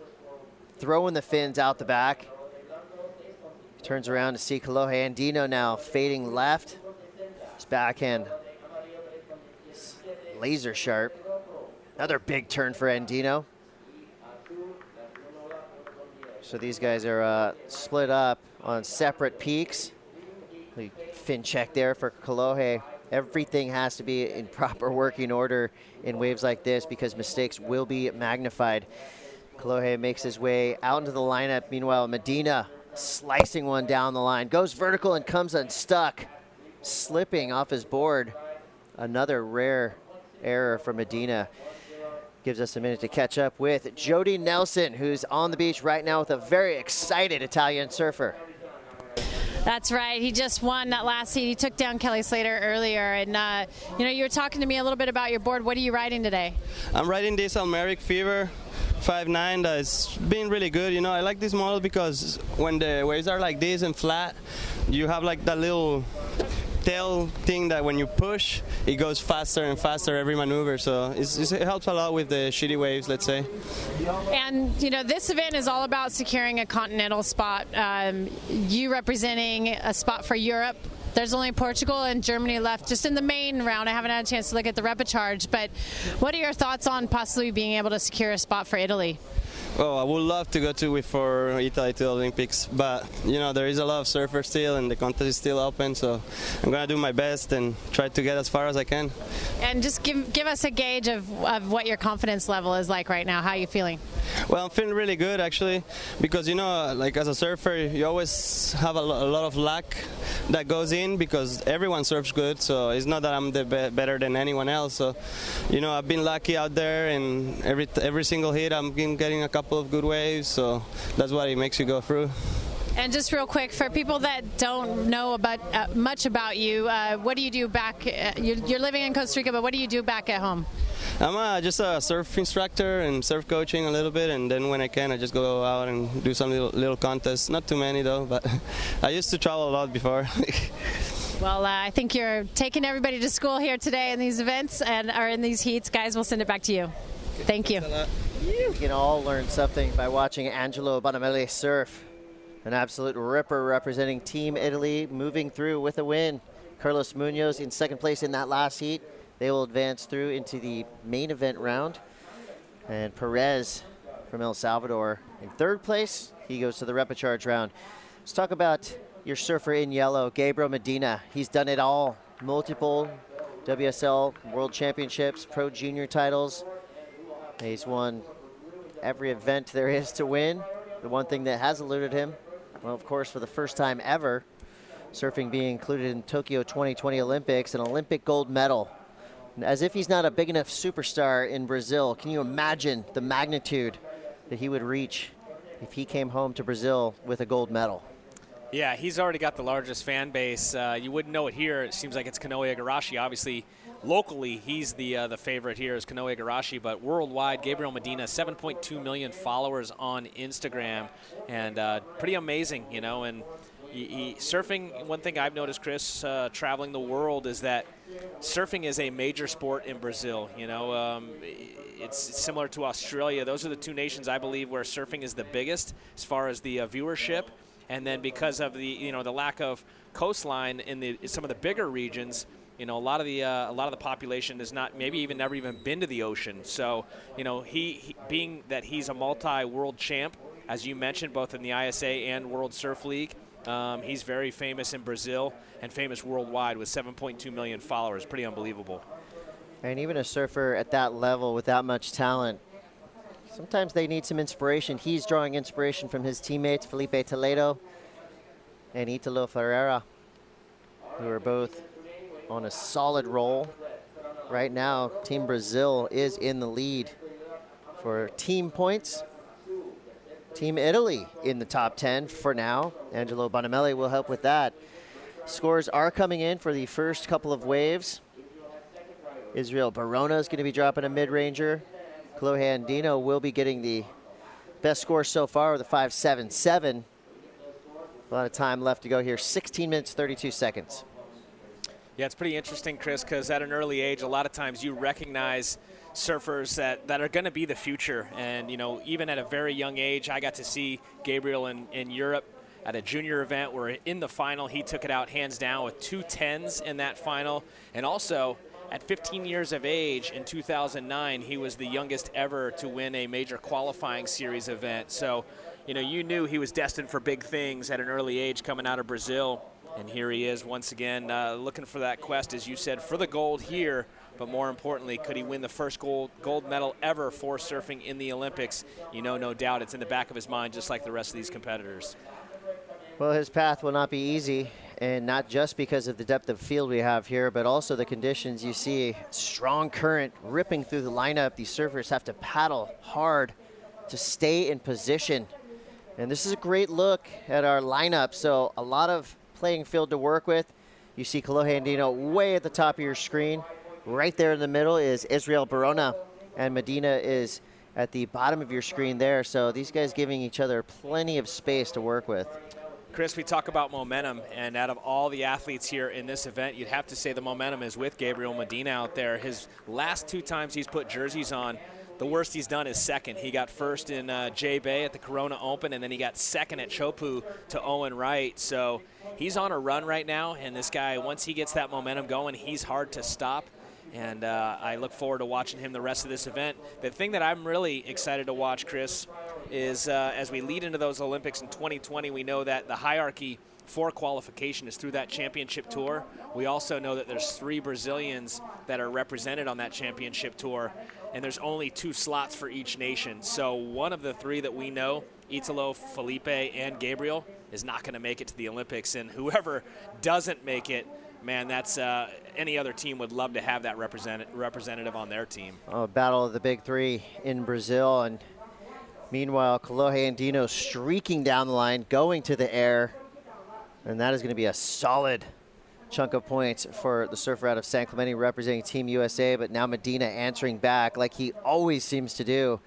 Speaker 1: throwing the fins out the back. Turns around to see Kolohe Andino now fading left. His backhand laser sharp. Another big turn for Andino. So these guys are split up on separate peaks. The fin check there for Kolohe. Everything has to be in proper working order in waves like this because mistakes will be magnified. Kolohe makes his way out into the lineup. Meanwhile, Medina slicing one down the line. Goes vertical and comes unstuck. Slipping off his board. Another rare error from Medina. Gives us a minute to catch up with Jody Nelson, who's on the beach right now with a very excited Italian surfer.
Speaker 4: That's right. He just won that last heat. He took down Kelly Slater earlier. And, you were talking to me a little bit about your board. What are you riding today?
Speaker 17: I'm riding this Almeric Fever 5.9. That's been really good. I like this model because when the waves are like this and flat, you have like that little tail thing that when you push, it goes faster and faster every maneuver. So it helps a lot with the shitty waves, let's say.
Speaker 4: And, this event is all about securing a continental spot. You representing a spot for Europe. There's only Portugal and Germany left just in the main round. I haven't had a chance to look at the repecharge, but what are your thoughts on possibly being able to secure a spot for Italy?
Speaker 17: Well, I would love to go for Italy to the Olympics, but there is a lot of surfers still, and the contest is still open. So I'm gonna do my best and try to get as far as I can.
Speaker 4: And just give us a gauge of what your confidence level is like right now. How are you feeling?
Speaker 17: Well, I'm feeling really good actually, because like as a surfer, you always have a lot of luck that goes in because everyone surfs good. So it's not that I'm better than anyone else. So I've been lucky out there, and every single hit I'm getting a couple of good waves, so that's what it makes you go through.
Speaker 4: And just real quick, for people that don't know about much about you, what do you do back? You're living in Costa Rica, but what do you do back at home?
Speaker 17: I'm just a surf instructor and surf coaching a little bit, and then when I can, I just go out and do some little contests. Not too many though, but I used to travel a lot before.
Speaker 4: Well, I think you're taking everybody to school here today in these events and are in these heats. Guys, we'll send it back to you. Thank you.
Speaker 1: We can all learn something by watching Angelo Bonamelli surf. An absolute ripper representing Team Italy, moving through with a win. Carlos Munoz in second place in that last heat. They will advance through into the main event round. And Perez from El Salvador in third place. He goes to the repecharge round. Let's talk about your surfer in yellow, Gabriel Medina. He's done it all. Multiple WSL World Championships, Pro Junior titles. He's won every event there is to win. The one thing that has eluded him, well, of course, for the first time ever, surfing being included in Tokyo 2020 Olympics, an Olympic gold medal. As if he's not a big enough superstar in Brazil, can you imagine the magnitude that he would reach if he came home to Brazil with a gold medal?
Speaker 2: Yeah, he's already got the largest fan base. You wouldn't know it here. It seems like it's Kanoe Igarashi. Obviously, locally, he's the favorite here is Kanoe Igarashi, but worldwide, Gabriel Medina, 7.2 million followers on Instagram, and pretty amazing, you know. And surfing, one thing I've noticed, Chris, traveling the world, is that surfing is a major sport in Brazil. You know, it's similar to Australia. Those are the two nations, I believe, where surfing is the biggest as far as the viewership. And then because of the the lack of coastline in some of the bigger regions, you know, a lot of the population is not, maybe even never even been to the ocean. So, you know, he being that he's a multi-world champ, as you mentioned, both in the ISA and World Surf League, he's very famous in Brazil and famous worldwide with 7.2 million followers. Pretty unbelievable.
Speaker 1: And even a surfer at that level with that much talent, sometimes they need some inspiration. He's drawing inspiration from his teammates, Felipe Toledo and Italo Ferreira, who are both on a solid roll. Right now, Team Brazil is in the lead for team points. Team Italy in the top 10 for now. Angelo Bonamelli will help with that. Scores are coming in for the first couple of waves. Israel Barona is going to be dropping a mid-ranger. Chloe Andino will be getting the best score so far with a 5.77. A lot of time left to go here. 16 minutes, 32 seconds.
Speaker 2: Yeah, it's pretty interesting, Chris, because at an early age, a lot of times you recognize surfers that are going to be the future. And, you know, even at a very young age, I got to see Gabriel in Europe at a junior event where in the final he took it out hands down with 2 10s in that final. And also, at 15 years of age in 2009, he was the youngest ever to win a major qualifying series event. So, you know, you knew he was destined for big things at an early age coming out of Brazil. And here he is once again looking for that quest, as you said, for the gold here. But more importantly, could he win the first gold medal ever for surfing in the Olympics? You know, no doubt it's in the back of his mind, just like the rest of these competitors.
Speaker 1: Well, his path will not be easy, and not just because of the depth of field we have here, but also the conditions. You see strong current ripping through the lineup. These surfers have to paddle hard to stay in position. And this is a great look at our lineup. So a lot of playing field to work with. You see Kalohe Andino way at the top of your screen. Right there in the middle is Israel Barona, and Medina is at the bottom of your screen there. So these guys giving each other plenty of space to work with.
Speaker 2: Chris, we talk about momentum, and out of all the athletes here in this event, you'd have to say the momentum is with Gabriel Medina out there. His last 2 times he's put jerseys on, the worst he's done is second. He got first in J-Bay at the Corona Open, and then he got second at Chopu to Owen Wright. So he's on a run right now, and this guy, once he gets that momentum going, he's hard to stop. And I look forward to watching him the rest of this event. The thing that I'm really excited to watch, Chris, is as we lead into those Olympics in 2020, we know that the hierarchy for qualification is through that championship tour. We also know that there's 3 Brazilians that are represented on that championship tour, and there's only 2 slots for each nation. So one of the 3 that we know, Italo, Felipe, and Gabriel, is not going to make it to the Olympics. And whoever doesn't make it, man, that's any other team would love to have that representative on their team.
Speaker 1: Oh, battle of the big 3 in Brazil. And meanwhile, Kalohe Andino streaking down the line, going to the air. And that is going to be a solid chunk of points for the surfer out of San Clemente representing Team USA. But now Medina answering back like he always seems to do.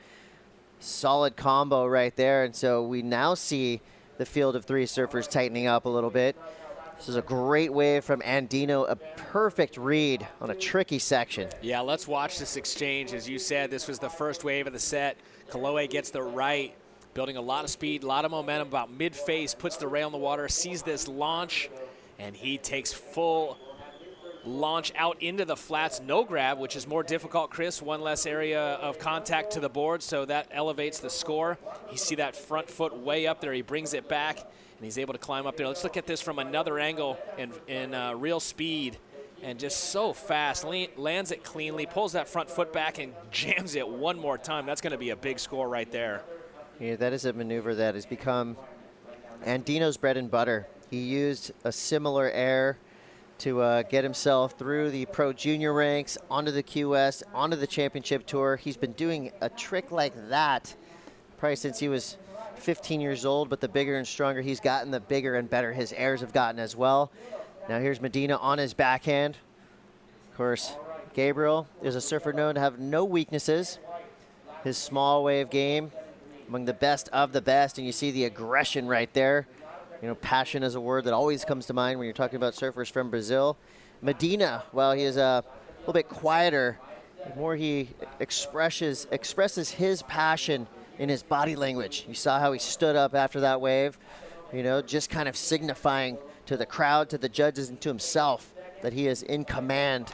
Speaker 1: Solid combo right there. And so we now see the field of 3 surfers tightening up a little bit. This is a great wave from Andino, a perfect read on a tricky section.
Speaker 2: Yeah, let's watch this exchange. As you said, this was the first wave of the set. Kalohe gets the right, building a lot of speed, a lot of momentum, about mid-face, puts the rail in the water, sees this launch, and he takes full launch out into the flats, no grab, which is more difficult, Chris, one less area of contact to the board, so that elevates the score. You see that front foot way up there, he brings it back, and he's able to climb up there. Let's look at this from another angle in real speed, and just so fast, lands it cleanly, pulls that front foot back and jams it one more time. That's gonna be a big score right there.
Speaker 1: Yeah, that is a maneuver that has become Andino's bread and butter. He used a similar air to get himself through the pro junior ranks, onto the QS, onto the championship tour. He's been doing a trick like that probably since he was 15 years old, but the bigger and stronger he's gotten, the bigger and better his airs have gotten as well. Now here's Medina on his backhand. Of course, Gabriel is a surfer known to have no weaknesses. His small wave game, among the best of the best, and you see the aggression right there. You know, passion is a word that always comes to mind when you're talking about surfers from Brazil. Medina, while he is a little bit quieter, the more he expresses his passion in his body language. You saw how he stood up after that wave, you know, just kind of signifying to the crowd, to the judges, and to himself that he is in command.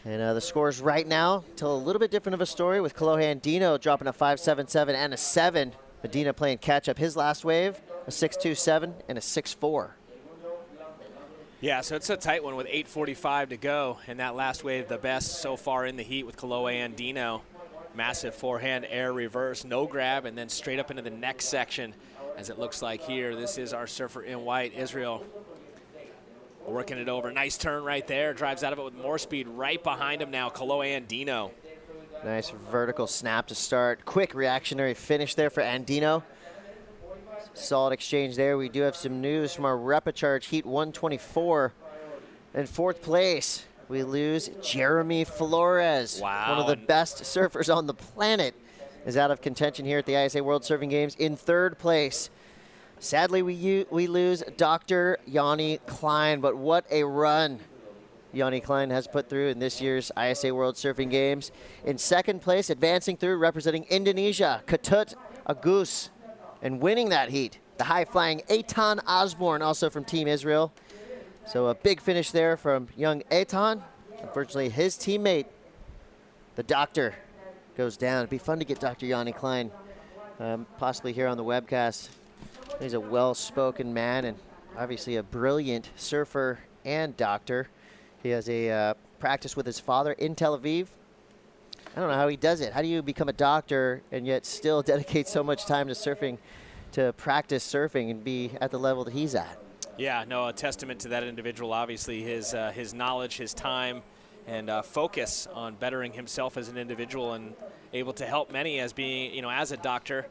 Speaker 1: And the scores right now tell a little bit different of a story, with Kolohe Andino dropping a 5.77 and a 7. Medina playing catch up his last wave, a 6.27 and a 6.4.
Speaker 2: Yeah, so it's a tight one with 8:45 to go, and that last wave the best so far in the heat with Kolohe Andino. Massive forehand air reverse, no grab, and then straight up into the next section, as it looks like here. This is our surfer in white, Israel. Working it over, nice turn right there, drives out of it with more speed right behind him now, Kolohe Andino.
Speaker 1: Nice vertical snap to start. Quick reactionary finish there for Andino. Solid exchange there. We do have some news from our Repicharge Heat 124. In fourth place, we lose Jeremy Flores.
Speaker 2: Wow.
Speaker 1: One of the best surfers on the planet is out of contention here at the ISA World Surfing Games. In third place, sadly, we lose Dr. Yanni Klein, but what a run Yanni Klein has put through in this year's ISA World Surfing Games. In second place, advancing through, representing Indonesia, Ketut Agus, and winning that heat, the high-flying Eitan Osborne, also from Team Israel. So a big finish there from young Eitan. Unfortunately, his teammate, the doctor, goes down. It'd be fun to get Dr. Yanni Klein possibly here on the webcast. He's a well-spoken man and obviously a brilliant surfer and doctor. He has a practice with his father in Tel Aviv. I don't know how he does it. How do you become a doctor and yet still dedicate so much time to surfing, to practice surfing and be at the level that he's at?
Speaker 2: Yeah, no, a testament to that individual, obviously, his knowledge, his time, and focus on bettering himself as an individual and able to help many as being, you know, as a doctor.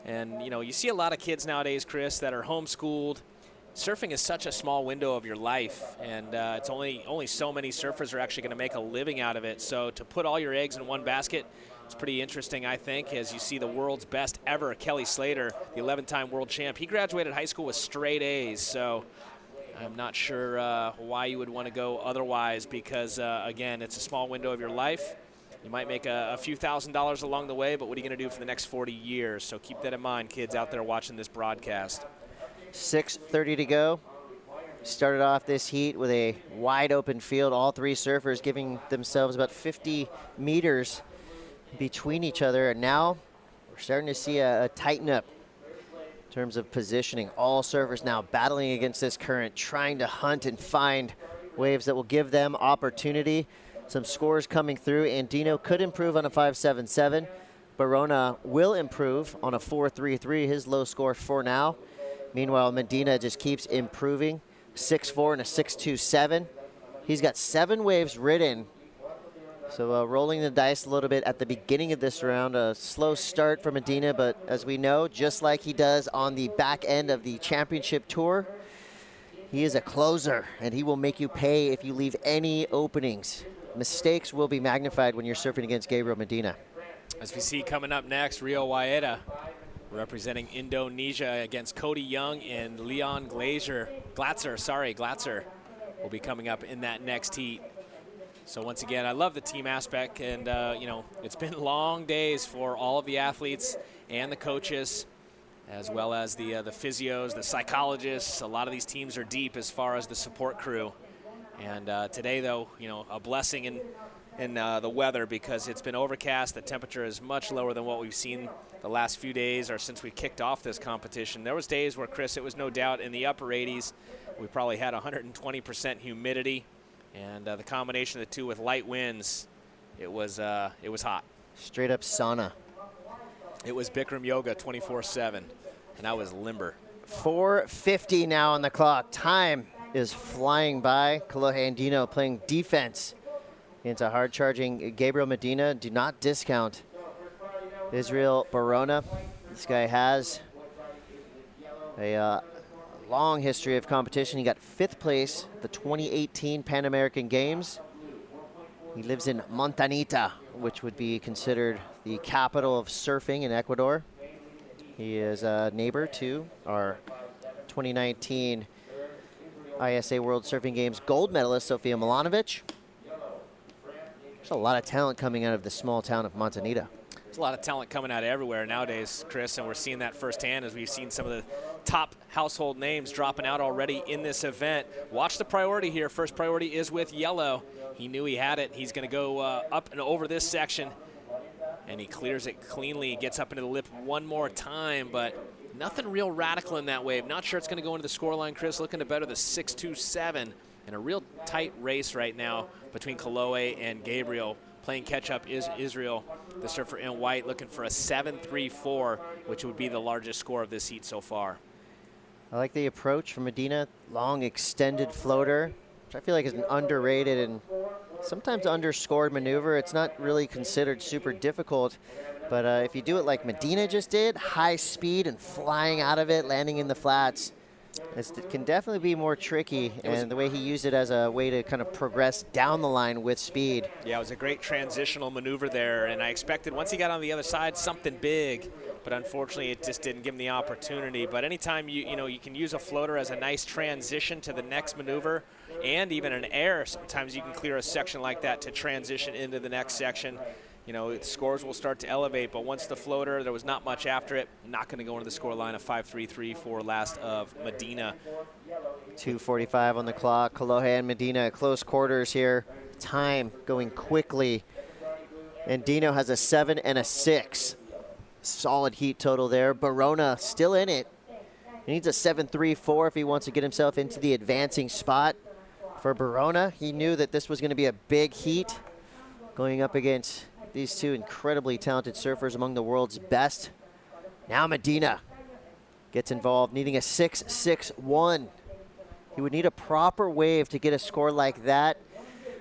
Speaker 2: And, you know, you see a lot of kids nowadays, Chris, that are homeschooled. Surfing is such a small window of your life, and it's only so many surfers are actually going to make a living out of it. So to put all your eggs in one basket, it's pretty interesting, I think, as you see the world's best ever, Kelly Slater, the 11-time world champ. He graduated high school with straight A's, so I'm not sure why you would want to go otherwise because, again, it's a small window of your life. You might make a few $1,000s along the way, but what are you going to do for the next 40 years? So keep that in mind, kids out there watching this broadcast.
Speaker 1: 6:30 to go. Started off this heat with a wide open field, all three surfers giving themselves about 50 meters between each other. And now we're starting to see a tighten up in terms of positioning. All surfers now battling against this current, trying to hunt and find waves that will give them opportunity. Some scores coming through. Andino could improve on a 5.77. Barona will improve on a 4.33, his low score for now. Meanwhile, Medina just keeps improving, 6.4 and a 6.27. He's got 7 waves ridden. So rolling the dice a little bit at the beginning of this round. A slow start for Medina, but as we know, just like he does on the back end of the championship tour, he is a closer, and he will make you pay if you leave any openings. Mistakes will be magnified when you're surfing against Gabriel Medina.
Speaker 2: As we see coming up next, Rio Waida representing Indonesia against Cody Young and Leon Glatzer will be coming up in that next heat. So once again, I love the team aspect, and you know, it's been long days for all of the athletes and the coaches, as well as the physios, the psychologists. A lot of these teams are deep as far as the support crew. And today, though, you know, a blessing in the weather because it's been overcast. The temperature is much lower than what we've seen the last few days or since we kicked off this competition. There was days where, Chris, it was no doubt in the upper 80s. We probably had 120% humidity, and the combination of the two with light winds, it was hot.
Speaker 1: Straight up sauna.
Speaker 2: It was Bikram yoga 24/7, and I was limber.
Speaker 1: 4:50 now on the clock. Time is flying by. Kolohe Andino playing defense into hard-charging Gabriel Medina. Do not discount Israel Barona. This guy has a long history of competition. He got 5th place at the 2018 Pan American Games. He lives in Montañita, which would be considered the capital of surfing in Ecuador. He is a neighbor to our 2019 ISA World Surfing Games gold medalist, Sofia Milanovic. There's a lot of talent coming out of the small town of Montañita.
Speaker 2: There's a lot of talent coming out of everywhere nowadays, Chris, and we're seeing that firsthand as we've seen some of the top household names dropping out already in this event. Watch the priority here. First priority is with Yellow. He knew he had it. He's going to go up and over this section, and he clears it cleanly. Gets up into the lip one more time, but nothing real radical in that wave. Not sure it's going to go into the scoreline, Chris. Looking to better the 6.27, and a real tight race right now between Kalohe and Gabriel. Playing catch-up is Israel, the surfer in white, looking for a 7.34, which would be the largest score of this heat so far.
Speaker 1: I like the approach from Medina. Long, extended floater, which I feel like is an underrated and sometimes underscored maneuver. It's not really considered super difficult, but if you do it like Medina just did, high speed and flying out of it, landing in the flats, it can definitely be more tricky, and the way he used it as a way to kind of progress down the line with speed.
Speaker 2: Yeah, it was a great transitional maneuver there, and I expected once he got on the other side something big, but unfortunately it just didn't give him the opportunity. But anytime you can use a floater as a nice transition to the next maneuver, and even an air, sometimes you can clear a section like that to transition into the next section. Scores will start to elevate, but once the floater, there was not much after it. Not going to go into the score line of 5.33 for last of Medina.
Speaker 1: 2:45 on the clock. Kalohe and Medina at close quarters here. Time going quickly. And Dino has a 7 and a 6. Solid heat total there. Barona still in it. He needs a 7.34 if he wants to get himself into the advancing spot. For Barona, he knew that this was going to be a big heat going up against these two incredibly talented surfers, among the world's best. Now Medina gets involved, needing a 6.61. He would need a proper wave to get a score like that.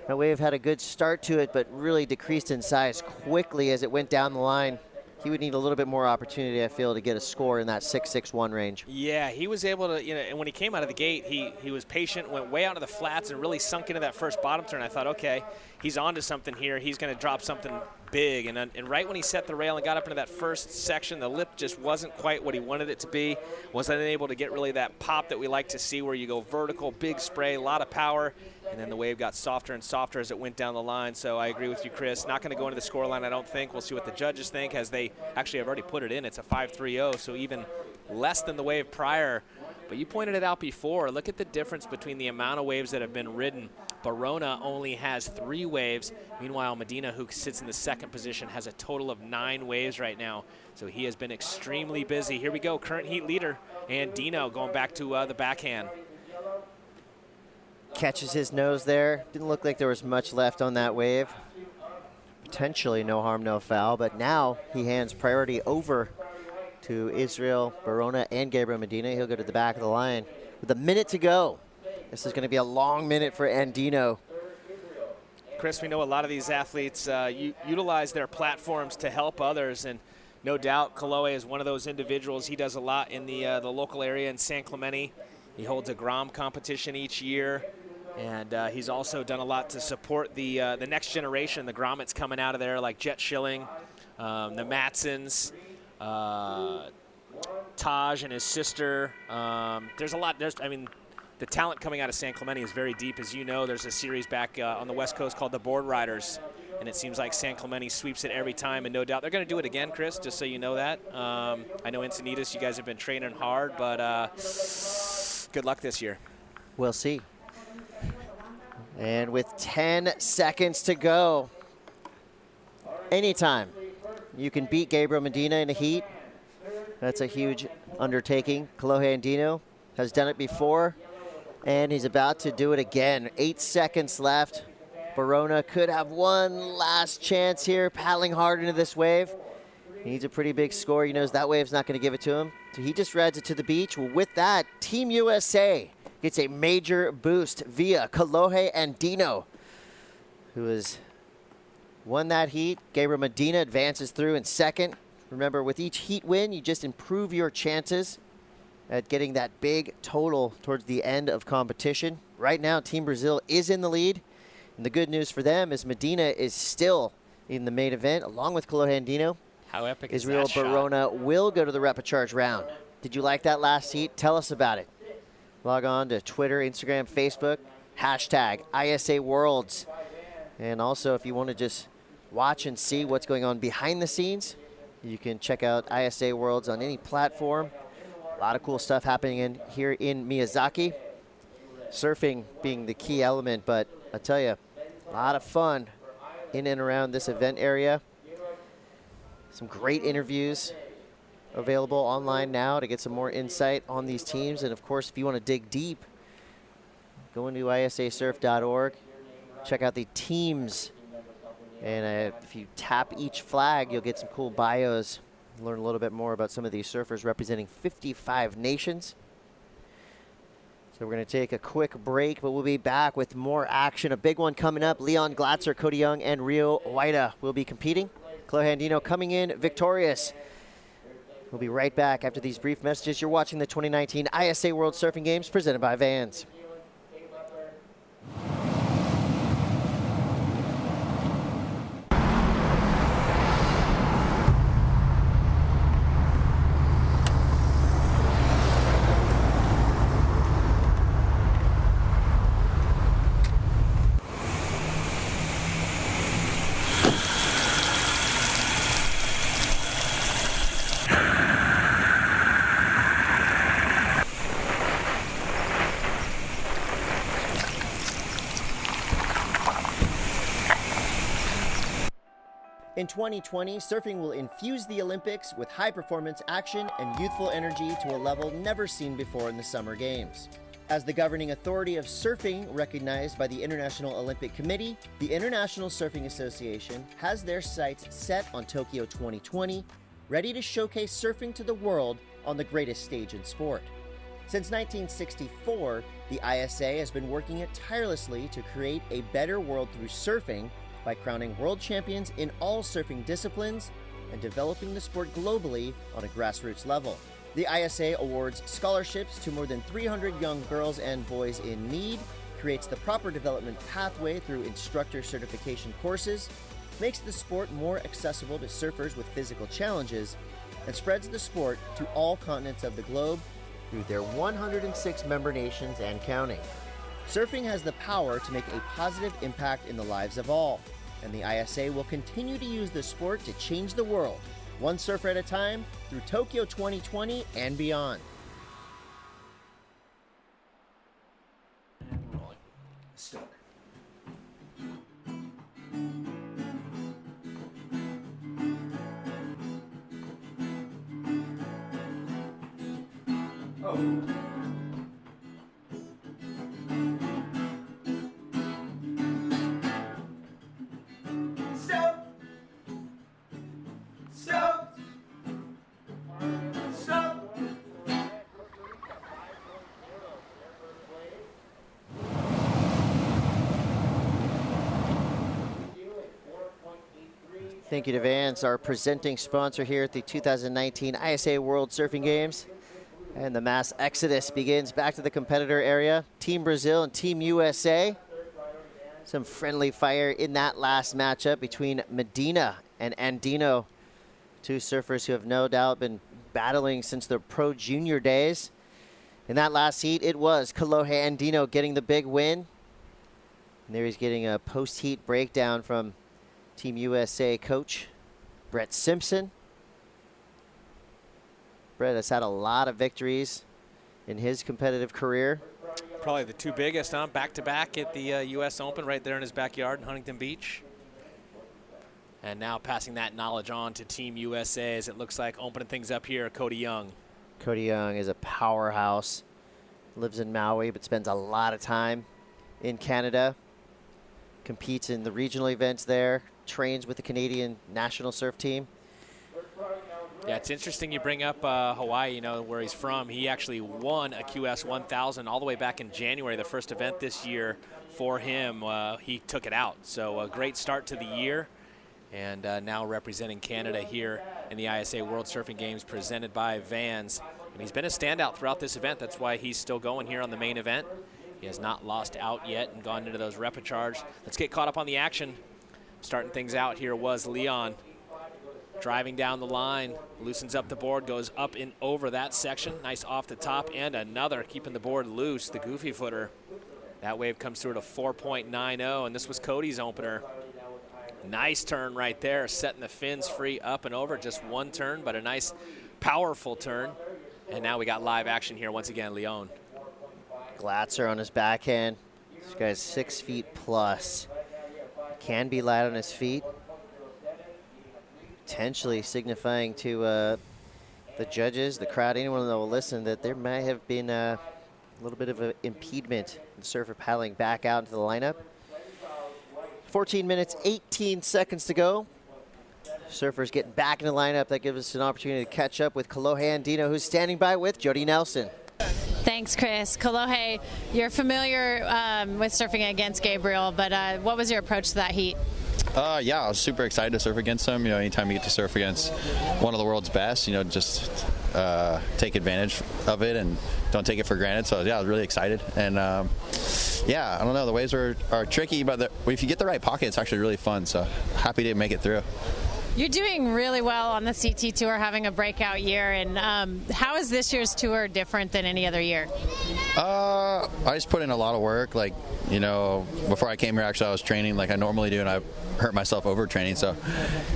Speaker 1: That wave had a good start to it, but really decreased in size quickly as it went down the line. He would need a little bit more opportunity, I feel, to get a score in that 6.61 range.
Speaker 2: Yeah, he was able to, and when he came out of the gate, he was patient, went way out of the flats, and really sunk into that first bottom turn. I thought, okay, he's onto something here. He's going to drop something big. And right when he set the rail and got up into that first section, the lip just wasn't quite what he wanted it to be. Wasn't able to get really that pop that we like to see, where you go vertical, big spray, a lot of power. And then the wave got softer and softer as it went down the line. So I agree with you, Chris. Not going to go into the scoreline, I don't think. We'll see what the judges think, as they actually have already put it in. It's a 5.30, so even less than the wave prior. But you pointed it out before. Look at the difference between the amount of waves that have been ridden. Barona only has 3 waves. Meanwhile, Medina, who sits in the second position, has a total of 9 waves right now. So he has been extremely busy. Here we go, current heat leader, and Dino going back to the backhand.
Speaker 1: Catches his nose there. Didn't look like there was much left on that wave. Potentially no harm, no foul, but now he hands priority over to Israel, Barona, and Gabriel Medina. He'll go to the back of the line with a minute to go. This is going to be a long minute for Andino.
Speaker 2: Chris, we know a lot of these athletes utilize their platforms to help others, and no doubt Kalohe is one of those individuals. He does a lot in the local area in San Clemente. He holds a Grom competition each year. And he's also done a lot to support the next generation, the grommets coming out of there, like Jet Schilling, the Matsons, Taj and his sister. There's a lot. The talent coming out of San Clemente is very deep. As you know, there's a series back on the West Coast called the Board Riders, and it seems like San Clemente sweeps it every time, and no doubt they're going to do it again, Chris, just so you know that. I know Encinitas, you guys have been training hard, but good luck this year.
Speaker 1: We'll see. And with 10 seconds to go, anytime you can beat Gabriel Medina in a heat, that's a huge undertaking. Kalohe Andino has done it before, and he's about to do it again. 8 seconds left. Barona could have one last chance here, paddling hard into this wave. He needs a pretty big score. He knows that wave's not going to give it to him. So he just rides it to the beach. Well, with that, Team USA gets a major boost via Kalohe Andino, who has won that heat. Gabriel Medina advances through in second. Remember, with each heat win, you just improve your chances at getting that big total towards the end of competition. Right now, Team Brazil is in the lead. And the good news for them is Medina is still in the main event, along with Colohandino.
Speaker 2: How epic is
Speaker 1: Israel
Speaker 2: that shot?
Speaker 1: Barona will go to the repechage round. Did you like that last heat? Tell us about it. Log on to Twitter, Instagram, Facebook, hashtag ISA Worlds. And also, if you want to just watch and see what's going on behind the scenes, you can check out ISA Worlds on any platform. A lot of cool stuff happening here in Miyazaki. Surfing being the key element, but I tell you, a lot of fun in and around this event area. Some great interviews available online now to get some more insight on these teams. And of course, if you want to dig deep, go into isasurf.org, check out the teams. And if you tap each flag, you'll get some cool bios, learn a little bit more about some of these surfers representing 55 nations. So we're going to take a quick break, but we'll be back with more action. A big one coming up. Leon Glatzer, Cody Young, and Rio Waida will be competing. Colohandino coming in victorious. We'll be right back after these brief messages. You're watching the 2019 ISA World Surfing Games presented by Vans. In 2020, surfing will infuse the Olympics with high-performance action and youthful energy to a level never seen before in the Summer Games. As the governing authority of surfing recognized by the International Olympic Committee, the International Surfing Association has their sights set on Tokyo 2020, ready to showcase surfing to the world on the greatest stage in sport. Since 1964, the ISA has been working it tirelessly to create a better world through surfing by crowning world champions in all surfing disciplines and developing the sport globally on a grassroots level. The ISA awards scholarships to more than 300 young girls and boys in need, creates the proper development pathway through instructor certification courses, makes the sport more accessible to surfers with physical challenges, and spreads the sport to all continents of the globe through their 106 member nations and counting. Surfing has the power to make a positive impact in the lives of all, and the ISA will continue to use the sport to change the world, one surfer at a time, through Tokyo 2020 and beyond.
Speaker 2: Stuck. Oh. Stop! Stop! Stop!
Speaker 1: Thank you to Vans, our presenting sponsor here at the 2019 ISA World Surfing Games. And the mass exodus begins back to the competitor area. Team Brazil and Team USA. Some friendly fire in that last matchup between Medina and Andino. Two surfers who have no doubt been battling since their pro junior days. In that last heat, it was Colohandino getting the big win. And there he's getting a post-heat breakdown from Team USA coach Brett Simpson. Brett has had a lot of victories in his competitive career.
Speaker 2: Probably the two biggest, huh? Back-to-back at the U.S. Open right there in his backyard in Huntington Beach. And now passing that knowledge on to Team USA as it looks like opening things up here, Cody Young.
Speaker 1: Cody Young is a powerhouse. Lives in Maui but spends a lot of time in Canada. Competes in the regional events there. Trains with the Canadian national surf team.
Speaker 2: Yeah, it's interesting you bring up Hawaii, you know, where he's from. He actually won a QS 1000 all the way back in January, the first event this year for him. He took it out. So a great start to the year. And now representing Canada here in the ISA World Surfing Games presented by Vans. And he's been a standout throughout this event. That's why he's still going here on the main event. He has not lost out yet and gone into those repecharge. Let's get caught up on the action. Starting things out here was Leon. Driving down the line, loosens up the board, goes up and over that section. Nice off the top, and another keeping the board loose, the goofy footer. That wave comes through at a 4.90, and this was Cody's opener. Nice turn right there, setting the fins free up and over. Just one turn, but a nice, powerful turn. And now we got live action here once again, Leon.
Speaker 1: Glatzer on his backhand. This guy's 6 feet plus. Can be light on his feet. Potentially signifying to the judges, the crowd, anyone that will listen, that there might have been a little bit of an impediment in the surfer paddling back out into the lineup. 14 minutes, 18 seconds to go. Surfers getting back in the lineup. That gives us an opportunity to catch up with Kolohe Andino, who's standing by with Jody Nelson.
Speaker 4: Thanks, Chris. Kolohe, you're familiar with surfing against Gabriel, but what was your approach to that heat?
Speaker 21: Yeah, I was super excited to surf against him. You know, anytime you get to surf against one of the world's best, you know, just take advantage of it and don't take it for granted. So yeah, I was really excited. And yeah, I don't know, the waves are tricky, but if you get the right pocket, it's actually really fun. So happy to make it through.
Speaker 4: You're doing really well on the CT Tour, having a breakout year. And how is this year's tour different than any other year?
Speaker 21: I just put in a lot of work. Like, you know, before I came here, actually, I was training like I normally do, and I hurt myself overtraining. So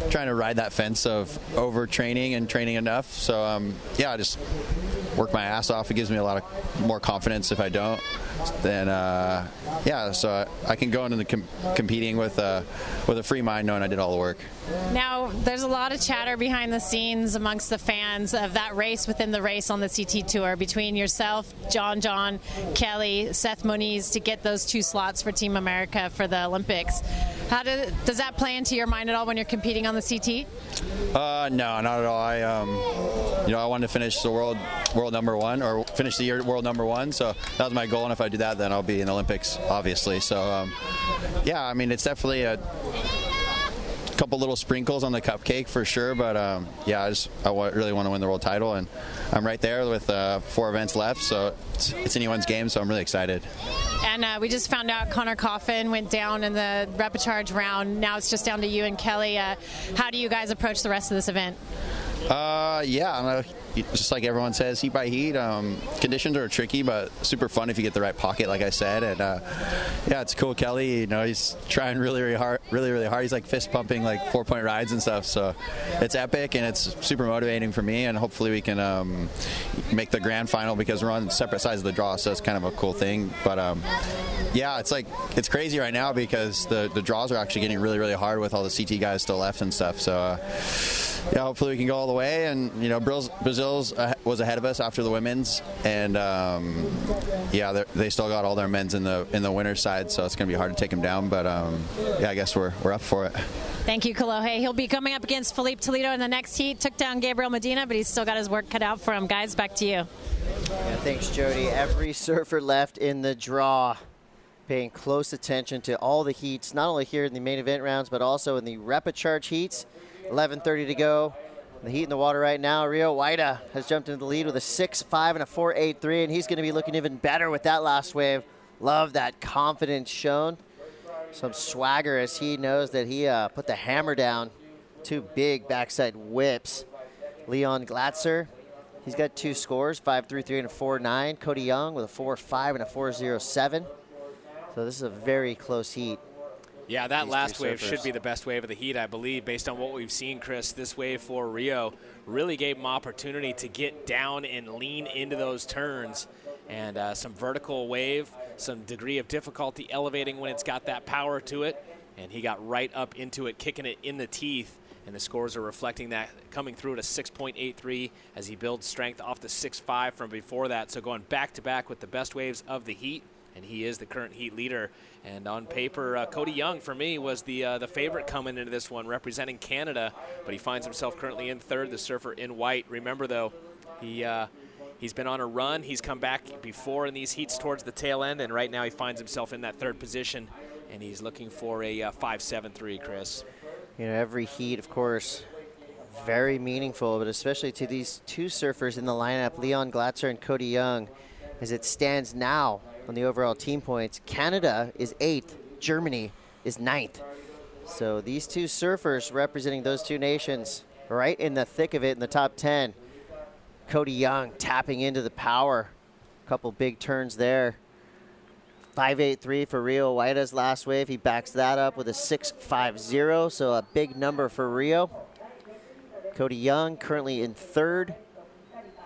Speaker 21: trying to ride that fence of overtraining and training enough. So, yeah, I just work my ass off. It gives me a lot of more confidence if I don't. Then, yeah, so I can go into the competing with a free mind knowing I did all the work.
Speaker 4: Now, there's a lot of chatter behind the scenes amongst the fans of that race within the race on the CT Tour between yourself, John, Kelly, Seth Moniz to get those 2 slots for Team America for the Olympics. Does that play into your mind at all when you're competing on the CT?
Speaker 21: No, not at all. You know, I wanted to finish the world number 1 or finish the year world number 1. So that was my goal, and if I do that, then I'll be in the Olympics, obviously. So yeah, I mean, it's definitely a couple little sprinkles on the cupcake for sure, but yeah, I really want to win the world title, and I'm right there with 4 events left, so it's anyone's game, so I'm really excited.
Speaker 4: And we just found out Connor Coffin went down in the repecharge round. Now it's just down to you and Kelly. How do you guys approach the rest of this event?
Speaker 21: Yeah, I don't know, just like everyone says, heat by heat. Conditions are tricky, but super fun if you get the right pocket, like I said. And yeah, it's cool. Kelly, you know, he's trying really hard. He's like fist pumping like 4-point rides and stuff. So it's epic, and it's super motivating for me. And hopefully we can make the grand final, because we're on separate sides of the draw, so it's kind of a cool thing. But yeah, it's crazy right now because the draws are actually getting really hard with all the CT guys still left and stuff. So yeah, hopefully we can go all the way. And you know, Brazil's was ahead of us after the women's, and yeah, they still got all their men's in the winner's side, so it's going to be hard to take them down. But yeah, I guess we're up for it.
Speaker 4: Thank you, Kolohe. He'll be coming up against Felipe Toledo in the next heat. Took down Gabriel Medina, but he's still got his work cut out for him. Guys, back to you.
Speaker 1: Yeah, thanks, Jody. Every surfer left in the draw, paying close attention to all the heats, not only here in the main event rounds, but also in the repecharge heats. 11:30 to go. The heat in the water right now. Rio Waida has jumped into the lead with a 6.5 and a 4.83, and he's going to be looking even better with that last wave. Love that confidence shown. Some swagger as he knows that he put the hammer down. 2 big backside whips. Leon Glatzer, he's got 2 scores, 5.33 and a 4.9. Cody Young with a 4.5 and a 4.07. So this is a very close heat.
Speaker 2: Yeah, that last wave should be the best wave of the heat, I believe, based on what we've seen, Chris. This wave for Rio really gave him opportunity to get down and lean into those turns. And some vertical wave, some degree of difficulty elevating when it's got that power to it. And he got right up into it, kicking it in the teeth. And the scores are reflecting that, coming through at a 6.83 as he builds strength off the 6.5 from before that. So going back-to-back with the best waves of the heat. And he is the current heat leader. And on paper, Cody Young, for me, was the favorite coming into this one, representing Canada. But he finds himself currently in third, the surfer in white. Remember, though, he's been on a run. He's come back before in these heats towards the tail end, and right now he finds himself in that third position, and he's looking for a 5.73, Chris.
Speaker 1: You know, every heat, of course, very meaningful, but especially to these two surfers in the lineup, Leon Glatzer and Cody Young. As it stands now on the overall team points, Canada is 8th, Germany is 9th. So these two surfers representing those two nations right in the thick of it in the top 10. Cody Young tapping into the power. A couple big turns there. 5.83 for Rio Waita's last wave. He backs that up with a 6.50, so a big number for Rio. Cody Young currently in 3rd.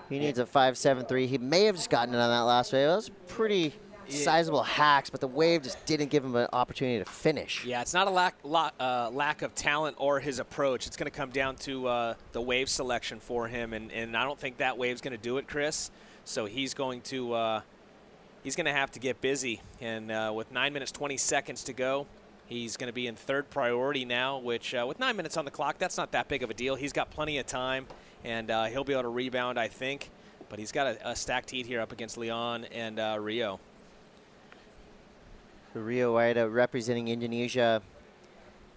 Speaker 1: He needs a 5.73. He may have just gotten it on that last wave. That was pretty sizable hacks, but the wave just didn't give him an opportunity to finish.
Speaker 2: Yeah, it's not a lack of talent or his approach. It's going to come down to the wave selection for him, and I don't think that wave's going to do it, Chris. So he's going to have to get busy, and with 9 minutes 20 seconds to go, he's going to be in 3rd priority now, which with 9 minutes on the clock, that's not that big of a deal. He's got plenty of time, and he'll be able to rebound, I think. But he's got a stacked heat here up against Leon and Rio.
Speaker 1: Rio Waita representing Indonesia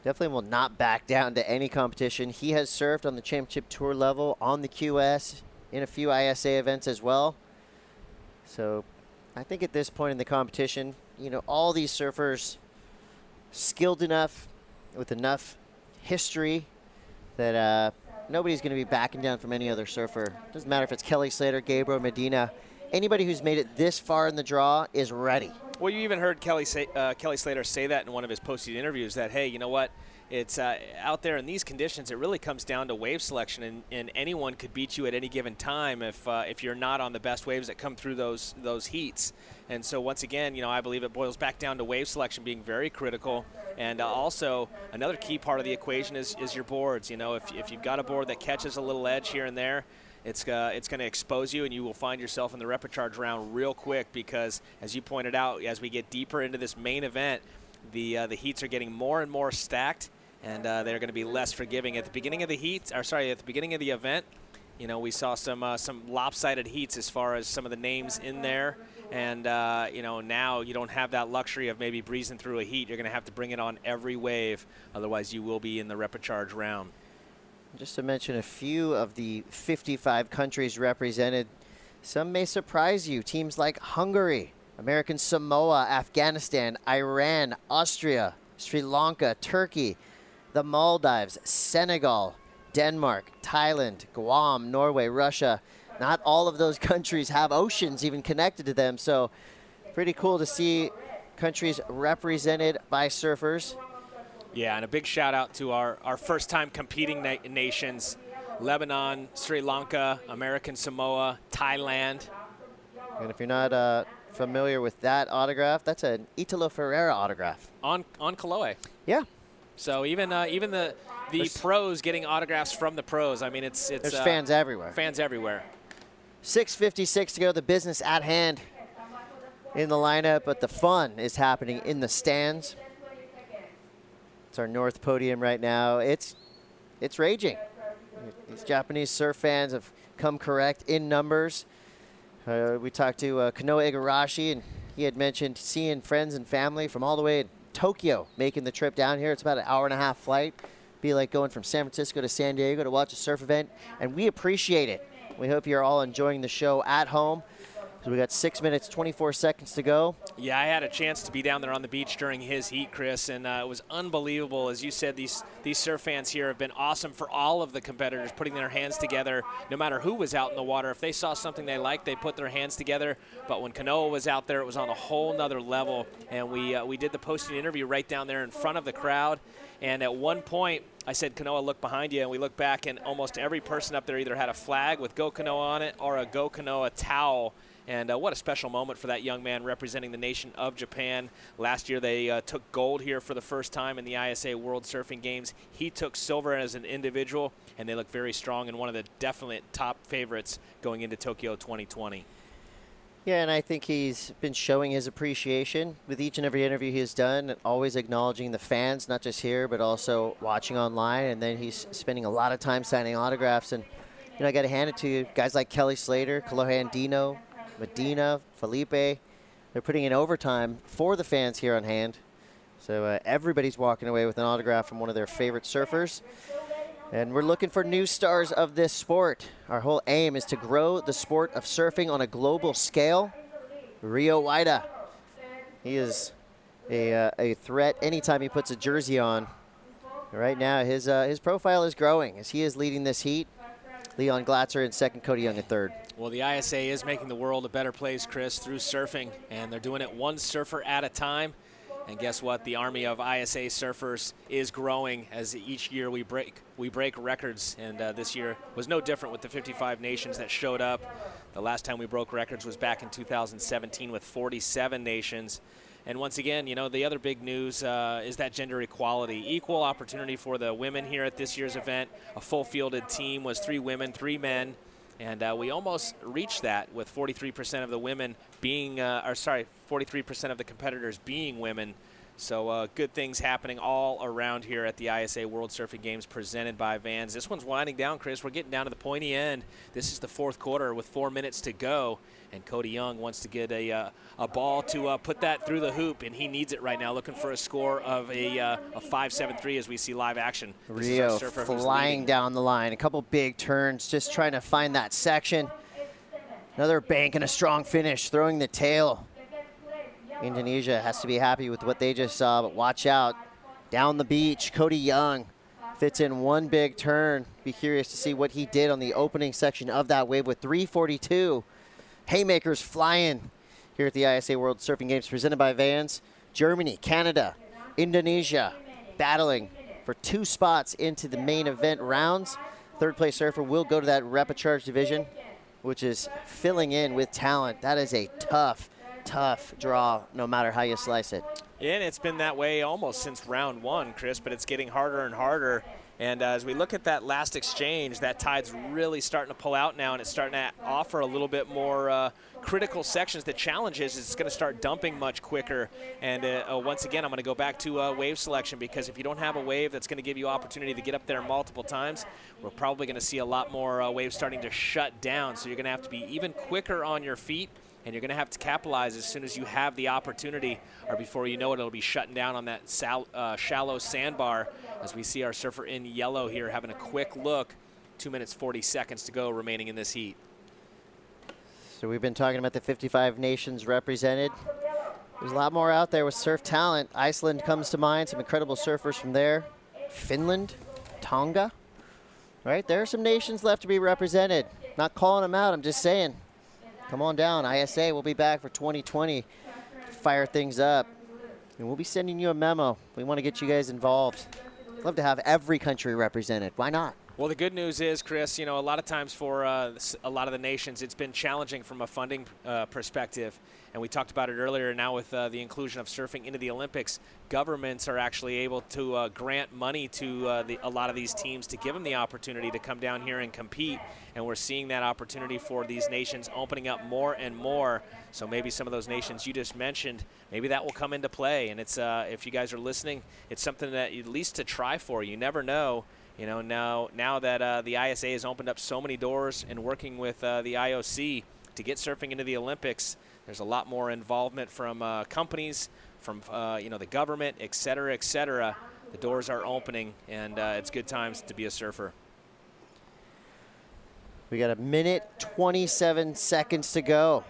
Speaker 1: definitely will not back down to any competition. He has surfed on the championship tour level, on the QS, in a few ISA events as well. So I think at this point in the competition, you know, all these surfers skilled enough, with enough history, that nobody's going to be backing down from any other surfer. Doesn't matter if it's Kelly Slater, Gabriel Medina. Anybody who's made it this far in the draw is ready.
Speaker 2: Well, you even heard Kelly Slater say that in one of his posted interviews, that, hey, you know what, it's out there in these conditions, it really comes down to wave selection, and anyone could beat you at any given time if you're not on the best waves that come through those heats. And so once again, you know, I believe it boils back down to wave selection being very critical. And also another key part of the equation is your boards. You know, if you've got a board that catches a little edge here and there, it's going to expose you, and you will find yourself in the repecharge round real quick, because, as you pointed out, as we get deeper into this main event, the heats are getting more and more stacked, and they're going to be less forgiving. At the beginning of the event, you know, we saw some lopsided heats as far as some of the names in there, and you know, now you don't have that luxury of maybe breezing through a heat. You're going to have to bring it on every wave, otherwise you will be in the repecharge round.
Speaker 1: Just to mention a few of the 55 countries represented, some may surprise you. Teams like Hungary, American Samoa, Afghanistan, Iran, Austria, Sri Lanka, Turkey, the Maldives, Senegal, Denmark, Thailand, Guam, Norway, Russia. Not all of those countries have oceans even connected to them, so pretty cool to see countries represented by surfers.
Speaker 2: Yeah, and a big shout out to our first time competing nations, Lebanon, Sri Lanka, American Samoa, Thailand.
Speaker 1: And if you're not familiar with that autograph, that's an Italo Ferreira autograph.
Speaker 2: On Kolohe.
Speaker 1: Yeah.
Speaker 2: So even the pros getting autographs from the pros. I mean, it's
Speaker 1: there's fans everywhere.
Speaker 2: Fans everywhere.
Speaker 1: 6:56 to go. The business at hand in the lineup, but the fun is happening in the stands. It's our north podium right now. It's raging. These Japanese surf fans have come correct in numbers. We talked to Kanoa Igarashi, and he had mentioned seeing friends and family from all the way in Tokyo making the trip down here. It's about an hour-and-a-half flight. Be like going from San Francisco to San Diego to watch a surf event, and we appreciate it. We hope you're all enjoying the show at home. So we got 6 minutes, 24 seconds to go.
Speaker 2: Yeah, I had a chance to be down there on the beach during his heat, Chris, and it was unbelievable. As you said, these surf fans here have been awesome for all of the competitors, putting their hands together no matter who was out in the water. If they saw something they liked, they put their hands together. But when Kanoa was out there, it was on a whole nother level. And we did the posting interview right down there in front of the crowd. And at one point, I said, Kanoa, look behind you. And we looked back, and almost every person up there either had a flag with Go Kanoa on it or a Go Kanoa towel. And what a special moment for that young man representing the nation of Japan. Last year they took gold here for the first time in the ISA World Surfing Games. He took silver as an individual, and they look very strong and one of the definite top favorites going into Tokyo 2020.
Speaker 1: Yeah, and I think he's been showing his appreciation with each and every interview he has done, and always acknowledging the fans, not just here, but also watching online. And then he's spending a lot of time signing autographs. And, you know, I got to hand it to you. Guys like Kelly Slater, Kolohe Andino, Medina, Felipe, they're putting in overtime for the fans here on hand. So everybody's walking away with an autograph from one of their favorite surfers. And we're looking for new stars of this sport. Our whole aim is to grow the sport of surfing on a global scale. Rio Waida, he is a threat anytime he puts a jersey on. Right now, his profile is growing as he is leading this heat. Leon Glatzer in second, Cody Young in third.
Speaker 2: Well, the ISA is making the world a better place, Chris, through surfing, and they're doing it one surfer at a time. And guess what? The army of ISA surfers is growing as each year we break records. And this year was no different with the 55 nations that showed up. The last time we broke records was back in 2017 with 47 nations. And once again, you know, the other big news is that gender equality. Equal opportunity for the women here at this year's event. A full fielded team was 3 women, 3 men. And we almost reached that with 43% of the women being, 43% of the competitors being women. So good things happening all around here at the ISA World Surfing Games presented by Vans. This one's winding down, Chris. We're getting down to the pointy end. This is the 4th quarter with 4 minutes to go. And Cody Young wants to get a ball to put that through the hoop, and he needs it right now, looking for a score of a 5.73 as we see live action.
Speaker 1: Rio flying down the line. A couple big turns, just trying to find that section. Another bank and a strong finish, throwing the tail. Indonesia has to be happy with what they just saw, but watch out. Down the beach, Cody Young fits in one big turn. Be curious to see what he did on the opening section of that wave with 342. Haymakers flying here at the ISA World Surfing Games presented by Vans. Germany, Canada, Indonesia battling for 2 spots into the main event rounds. Third place surfer will go to that repechage division, which is filling in with talent. That is a tough draw, no matter how you slice it.
Speaker 2: Yeah, and it's been that way almost since round 1, Chris, but it's getting harder and harder. And as we look at that last exchange, that tide's really starting to pull out now, and it's starting to offer a little bit more critical sections. The challenge is it's going to start dumping much quicker. And once again, I'm going to go back to wave selection, because if you don't have a wave that's going to give you opportunity to get up there multiple times, we're probably going to see a lot more waves starting to shut down. So you're going to have to be even quicker on your feet, and you're going to have to capitalize as soon as you have the opportunity, or before you know it, it'll be shutting down on that shallow sandbar. As we see our surfer in yellow here having a quick look. 2 minutes, 40 seconds to go remaining in this heat.
Speaker 1: So we've been talking about the 55 nations represented. There's a lot more out there with surf talent. Iceland comes to mind, some incredible surfers from there. Finland, Tonga, right? There are some nations left to be represented. Not calling them out, I'm just saying. Come on down. ISA will be back for 2020 to fire things up. And we'll be sending you a memo. We want to get you guys involved. Love to have every country represented. Why not?
Speaker 2: Well, the good news is, Chris, you know, a lot of times for a lot of the nations, it's been challenging from a funding perspective. And we talked about it earlier. Now with the inclusion of surfing into the Olympics, governments are actually able to grant money to a lot of these teams to give them the opportunity to come down here and compete. And we're seeing that opportunity for these nations opening up more and more. So maybe some of those nations you just mentioned, maybe that will come into play. And it's if you guys are listening, it's something that at least to try for. You never know. You know, now that the ISA has opened up so many doors and working with the IOC to get surfing into the Olympics, there's a lot more involvement from companies, from you know, the government, et cetera, et cetera. The doors are opening, and it's good times to be a surfer.
Speaker 1: We got 1 minute, 27 seconds to go.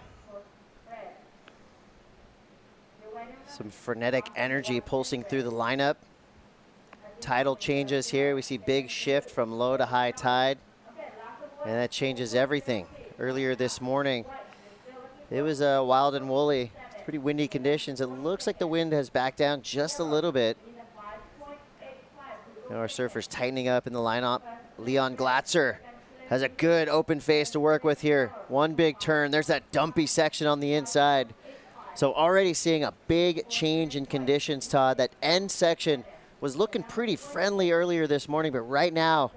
Speaker 1: Some frenetic energy pulsing through the lineup. Tidal changes here. We see big shift from low to high tide, and that changes everything. Earlier this morning, it was wild and woolly. Pretty windy conditions. It looks like the wind has backed down just a little bit. Now our surfers tightening up in the lineup. Leon Glatzer has a good open face to work with here. One big turn. There's that dumpy section on the inside. So already seeing a big change in conditions, Todd. That end section was looking pretty friendly earlier this morning, but right now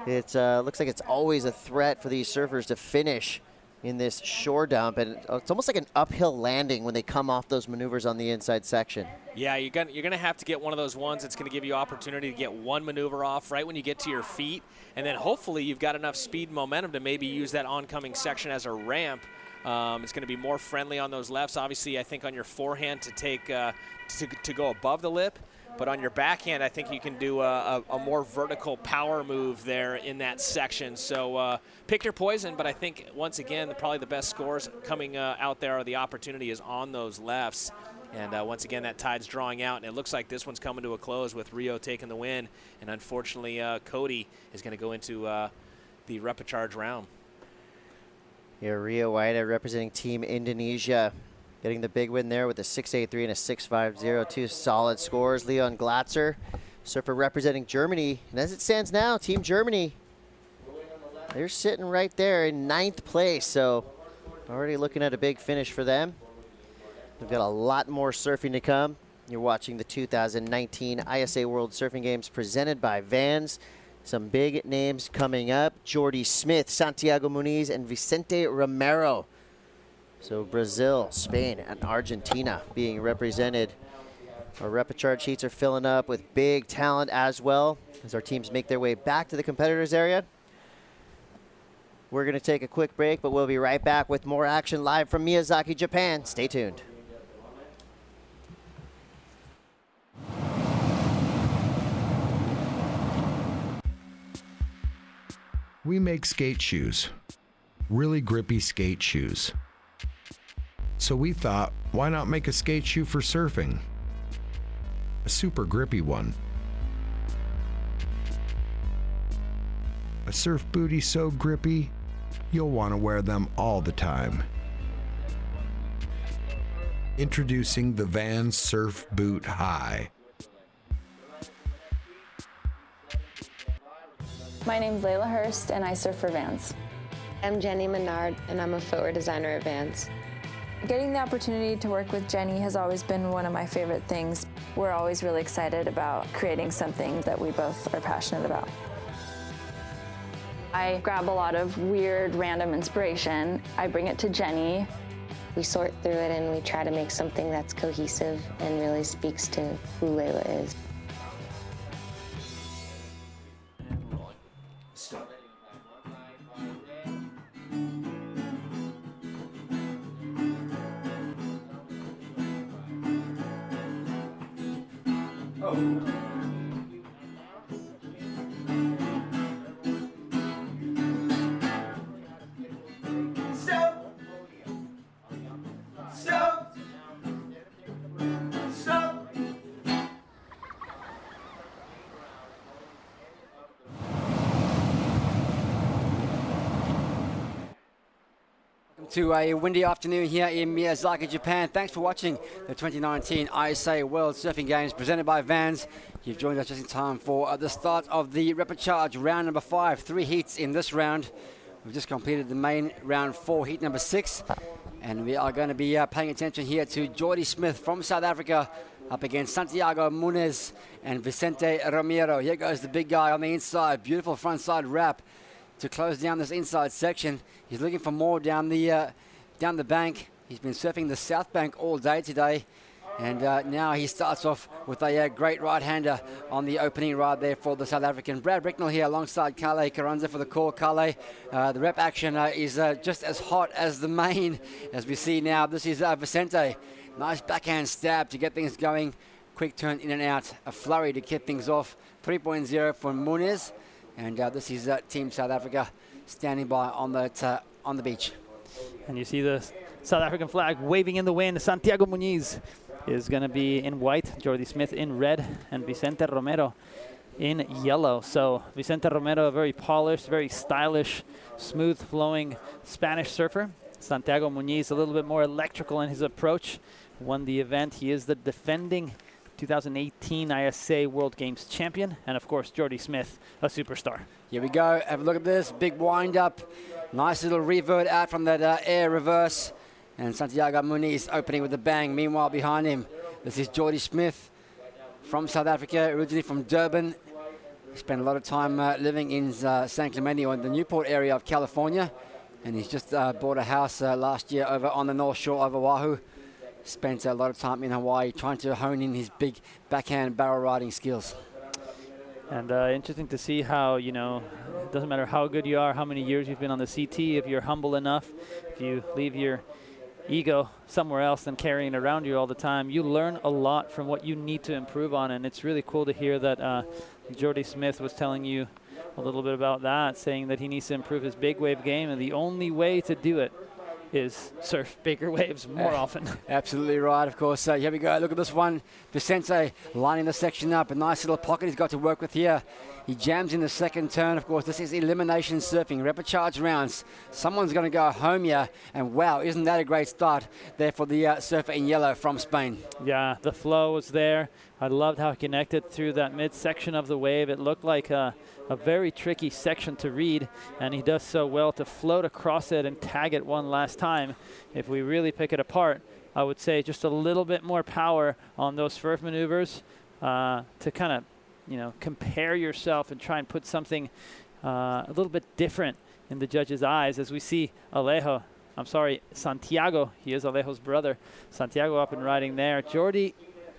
Speaker 1: it looks like it's always a threat for these surfers to finish in this shore dump, and it's almost like an uphill landing when they come off those maneuvers on the inside section.
Speaker 2: Yeah, you're gonna have to get one of those ones that's gonna give you opportunity to get one maneuver off right when you get to your feet, and then hopefully you've got enough speed and momentum to maybe use that oncoming section as a ramp. It's going to be more friendly on those lefts. Obviously, I think on your forehand to take to go above the lip. But on your backhand, I think you can do a more vertical power move there in that section. So pick your poison, but I think, once again, probably the best scores coming out there, or the opportunity is on those lefts. And once again, that tide's drawing out, and it looks like this one's coming to a close with Rio taking the win. And unfortunately, Cody is going to go into the repechage round.
Speaker 1: Yeah, Rio Waida representing Team Indonesia, getting the big win there with a 6.83 and a 6.50. Two solid scores. Leon Glatzer, surfer representing Germany. And as it stands now, Team Germany, they're sitting right there in 9th place. So already looking at a big finish for them. We've got a lot more surfing to come. You're watching the 2019 ISA World Surfing Games presented by Vans. Some big names coming up: Jordy Smith, Santiago Muniz, and Vicente Romero. So Brazil, Spain, and Argentina being represented. Our repechage heats are filling up with big talent as well as our teams make their way back to the competitors area. We're going to take a quick break, but we'll be right back with more action live from Miyazaki, Japan. Stay tuned.
Speaker 5: We make skate shoes, really grippy skate shoes. So we thought, why not make a skate shoe for surfing? A super grippy one. A surf booty so grippy, you'll want to wear them all the time. Introducing the Vans Surf Boot High.
Speaker 15: My name's Layla Hurst, and I surf for Vans.
Speaker 16: I'm Jenny Menard, and I'm a footwear designer at Vans.
Speaker 15: Getting the opportunity to work with Jenny has always been one of my favorite things. We're always really excited about creating something that we both are passionate about. I grab a lot of weird, random inspiration. I bring it to Jenny.
Speaker 16: We sort through it and we try to make something that's cohesive and really speaks to who Layla is.
Speaker 11: To a windy afternoon here in Miyazaki, Japan. Thanks for watching the 2019 ISA World Surfing Games presented by Vans. You've joined us just in time for the start of the repechage round number 5. 3 heats in this round. We've just completed the main round 4, heat number 6. And we are going to be paying attention here to Jordy Smith from South Africa up against Santiago Muniz and Vicente Romero. Here goes the big guy on the inside. Beautiful front side wrap to close down this inside section. He's looking for more down the bank. He's been surfing the south bank all day today, and now he starts off with a great right-hander on the opening ride there for the South African. Brad Bricknell here alongside Kale Carranza for the call. Kale, the rep action is just as hot as the main, as we see now. This is Vicente. Nice backhand stab to get things going. Quick turn in and out. A flurry to kick things off. 3.0 for Muniz. And this is Team South Africa standing by on the beach.
Speaker 10: And you see the South African flag waving in the wind. Santiago Muniz is going to be in white, Jordy Smith in red, and Vicente Romero in yellow. So Vicente Romero, a very polished, very stylish, smooth-flowing Spanish surfer. Santiago Muniz, a little bit more electrical in his approach. Won the event. He is the defending 2018 ISA World Games champion, and of course Jordy Smith, a superstar.
Speaker 11: Here we go. Have a look at this big wind up. Nice little revert out from that air reverse, and Santiago Muniz opening with a bang. Meanwhile, behind him, this is Jordy Smith from South Africa, originally from Durban. He spent a lot of time living in San Clemente, or in the Newport area of California, and he's just bought a house last year over on the North Shore of Oahu. Spent a lot of time in Hawaii trying to hone in his big backhand barrel riding skills.
Speaker 10: And interesting to see how, you know, it doesn't matter how good you are, how many years you've been on the CT, if you're humble enough, if you leave your ego somewhere else than carrying it around you all the time. You learn a lot from what you need to improve on, and it's really cool to hear that Jordy Smith was telling you a little bit about that, saying that he needs to improve his big wave game, and the only way to do it is surf bigger waves more often.
Speaker 11: Absolutely right, of course. So here we go. Look at this one. Vicente lining the section up. A nice little pocket he's got to work with here. He jams in the second turn. Of course, this is elimination surfing, repechage rounds. Someone's going to go home here. And wow, isn't that a great start there for the surfer in yellow from Spain?
Speaker 10: Yeah, the flow was there. I loved how he connected through that midsection of the wave. It looked like a very tricky section to read, and he does so well to float across it and tag it one last time. If we really pick it apart, I would say just a little bit more power on those surf maneuvers to kind of, compare yourself and try and put something a little bit different in the judge's eyes, as we see Santiago, he is Alejo's brother, Santiago up and riding there. Jordy,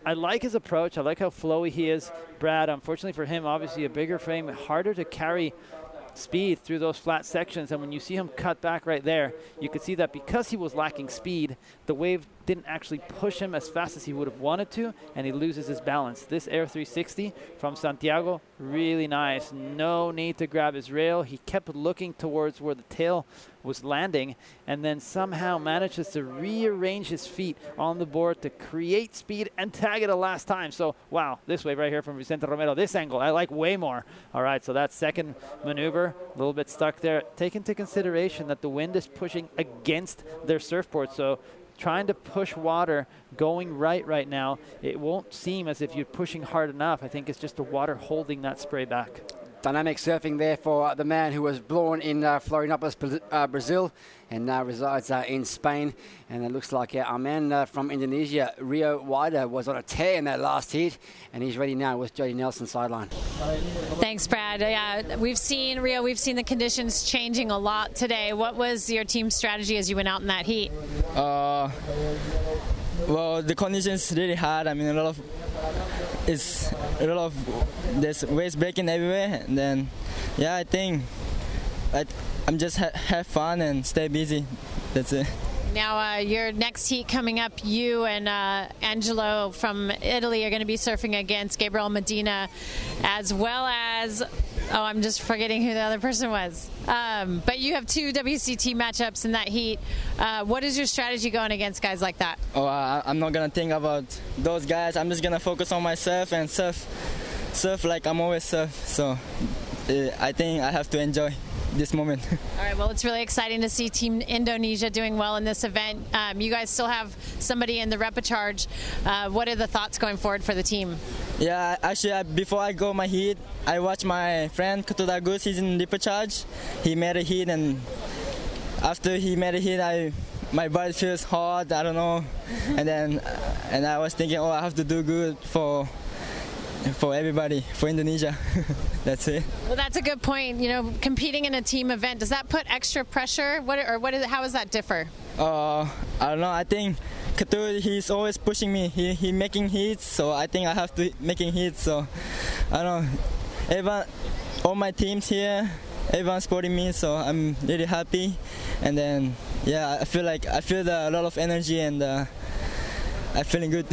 Speaker 10: I like his approach. I like how flowy he is. Brad, unfortunately for him, obviously a bigger frame, harder to carry speed through those flat sections. And when you see him cut back right there, you could see that because he was lacking speed, the wave didn't actually push him as fast as he would have wanted to, and he loses his balance. This Air 360 from Santiago, really nice. No need to grab his rail. He kept looking towards where the tail was landing, and then somehow manages to rearrange his feet on the board to create speed and tag it a last time. So, wow, this wave right here from Vicente Romero, this angle, I like way more. All right, so that second maneuver, a little bit stuck there. Take into consideration that the wind is pushing against their surfboard, so trying to push water going right now, it won't seem as if you're pushing hard enough. I think it's just the water holding that spray back.
Speaker 11: Dynamic surfing there for the man who was born in Florianopolis, Brazil, and now resides in Spain. And it looks like our man from Indonesia, Rio Wider, was on a tear in that last heat, and he's ready now with Jody Nelson sideline.
Speaker 4: Thanks, Brad. Yeah, we've seen the conditions changing a lot today. What was your team's strategy as you went out in that heat?
Speaker 18: Well, the conditions really hard. I mean, there's waves breaking everywhere, and then I think I'm just have fun and stay busy. That's it.
Speaker 4: Now, your next heat coming up, you and Angelo from Italy are going to be surfing against Gabriel Medina, as well as, I'm just forgetting who the other person was. But you have two WCT matchups in that heat. What is your strategy going against guys like that?
Speaker 18: I'm not going to think about those guys. I'm just going to focus on myself and surf like I'm always surf. So I think I have to enjoy this moment.
Speaker 4: All right, well, it's really exciting to see Team Indonesia doing well in this event. You guys still have somebody in the repechage. What are the thoughts going forward for the team?
Speaker 18: Yeah, actually, before I go my heat, I watch my friend Kuturagus. He's in repechage. He made a heat, and after he made a heat, my body feels hot. I don't know, and I was thinking, I have to do good for everybody, for Indonesia. That's it.
Speaker 4: Well, that's a good point. Competing in a team event, does that put extra pressure? How does that differ?
Speaker 18: I don't know. I think Katur, he's always pushing me. He making hits, so I think I have to making hits. So I don't know. Everyone, all my teams here, everyone's supporting me, so I'm really happy. And then I feel a lot of energy, and I'm feeling good.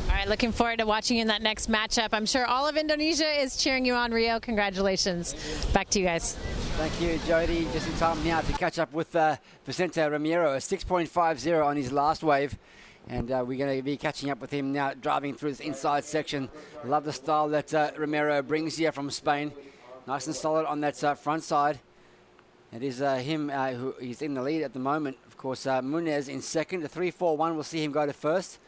Speaker 4: All right, looking forward to watching you in that next matchup. I'm sure all of Indonesia is cheering you on, Rio. Congratulations. Back to you guys.
Speaker 11: Thank you, Jody. Just in time now to catch up with Vicente Romero, a 6.50 on his last wave. And we're going to be catching up with him now, driving through this inside section. Love the style that Romero brings here from Spain. Nice and solid on that front side. It is him who he's in the lead at the moment. Of course, Munez in second. A 3.41 will see him go to first.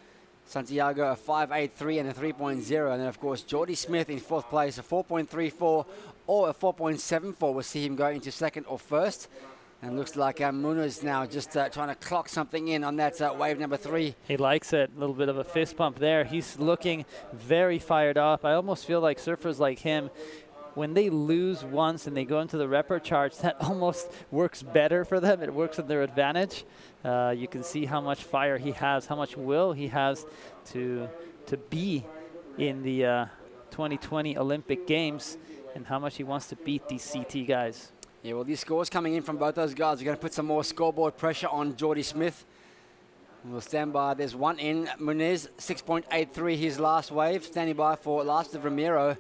Speaker 11: Santiago a 5.83 and a 3.0. And then, of course, Jordy Smith in fourth place, a 4.34 or a 4.74 will see him go into second or first. And looks like Munez now just trying to clock something in on that wave number 3.
Speaker 10: He likes it. A little bit of a fist pump there. He's looking very fired up. I almost feel like surfers like him, when they lose once and they go into the repechage, that almost works better for them. It works in their advantage. You can see how much fire he has, how much will he has to be in the 2020 Olympic Games, and how much he wants to beat these CT guys.
Speaker 11: Yeah, well, these scores coming in from both those guys are going to put some more scoreboard pressure on Jordy Smith. We'll stand by. There's one in. Muniz, 6.83, his last wave. Standing by for last of Ramiro.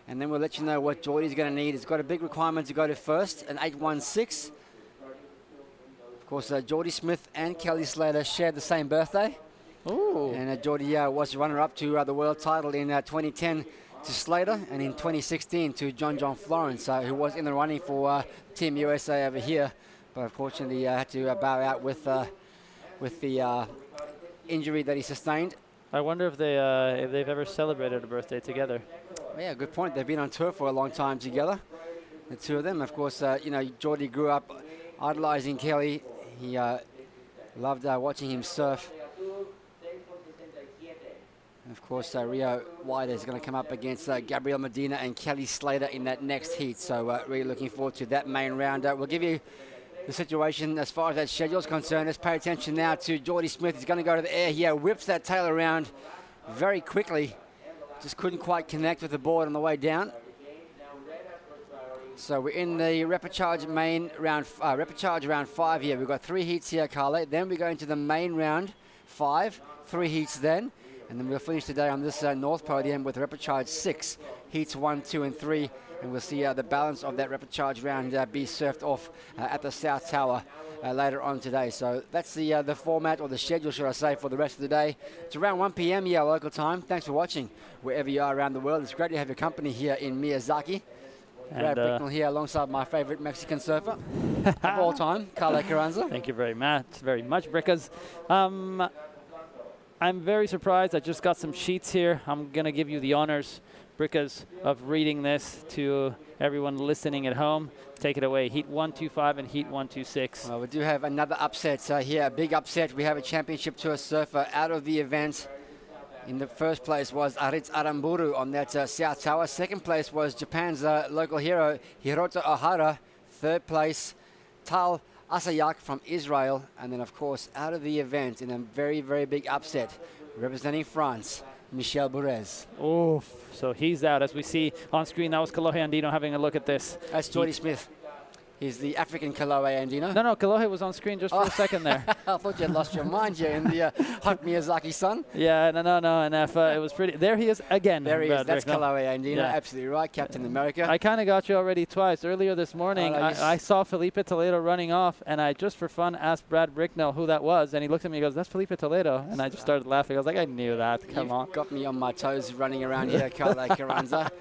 Speaker 11: And then we'll let you know what Geordie's going to need. He's got a big requirement to go to first, an 8.16. Of course, Geordie Smith and Kelly Slater shared the same birthday.
Speaker 10: Ooh.
Speaker 11: And Geordie was runner-up to the world title in 2010 to Slater, and in 2016 to John Florence, who was in the running for Team USA over here, but unfortunately had to bow out with the injury that he sustained.
Speaker 10: I wonder if they've ever celebrated a birthday together.
Speaker 11: Well, yeah, good point. They've been on tour for a long time together, the two of them. Of course, Geordie grew up idolizing Kelly. He loved watching him surf. And of course, Rio White is going to come up against Gabriel Medina and Kelly Slater in that next heat. So really looking forward to that main round. We'll give you the situation as far as that schedule is concerned. Let's pay attention now to Geordie Smith. He's going to go to the air here, whips that tail around very quickly. Just couldn't quite connect with the board on the way down. So we're in the repechage main round, repechage round 5 here. We've got 3 heats here, Carla. Then we go into the main round 5, 3 heats then. And then we'll finish today on this north podium with repechage 6, heats 1, 2, and 3. And we'll see the balance of that repechage round be surfed off at the South Tower later on today. So that's the format, or the schedule, should I say, for the rest of the day. It's around 1 p.m. here, local time. Thanks for watching wherever you are around the world. It's great to have your company here in Miyazaki. Brad Bricknell here alongside my favorite Mexican surfer of all time, Carla Carranza.
Speaker 10: Thank you very much, Brickers. I'm very surprised. I just got some sheets here. I'm going to give you the honors, Brickers, of reading this to everyone listening at home. Take it away. Heat 125 and Heat 126.
Speaker 11: Well, we do have another upset here, a big upset. We have a championship tour surfer out of the event. In the first place was Aritz Aramburu on that South Tower. Second place was Japan's local hero, Hirota Ohara. Third place, Tal Asayak from Israel. And then, of course, out of the event in a very, very big upset, representing France, Michel Bourez.
Speaker 10: Oh, so he's out. As we see on screen, that was Kalohe Andino having a look at this.
Speaker 11: That's Geordie Smith. He's the African Kalohe Andino.
Speaker 10: No, Kalohe was on screen just for a second there.
Speaker 11: I thought you had lost your mind here in the hot Miyazaki sun.
Speaker 10: Yeah, no. And it was pretty. There he is again.
Speaker 11: There he is. That's
Speaker 10: Rick,
Speaker 11: Kalohe Andino. Yeah. Absolutely right. Captain America.
Speaker 10: I kind of got you already twice. Earlier this morning, I saw Felipe Toledo running off, and I just for fun asked Brad Bricknell who that was, and he looked at me and goes, "That's Felipe Toledo." And I just started laughing. I was like, I knew that. Come on.
Speaker 11: Got me on my toes running around here, Carla Carranza.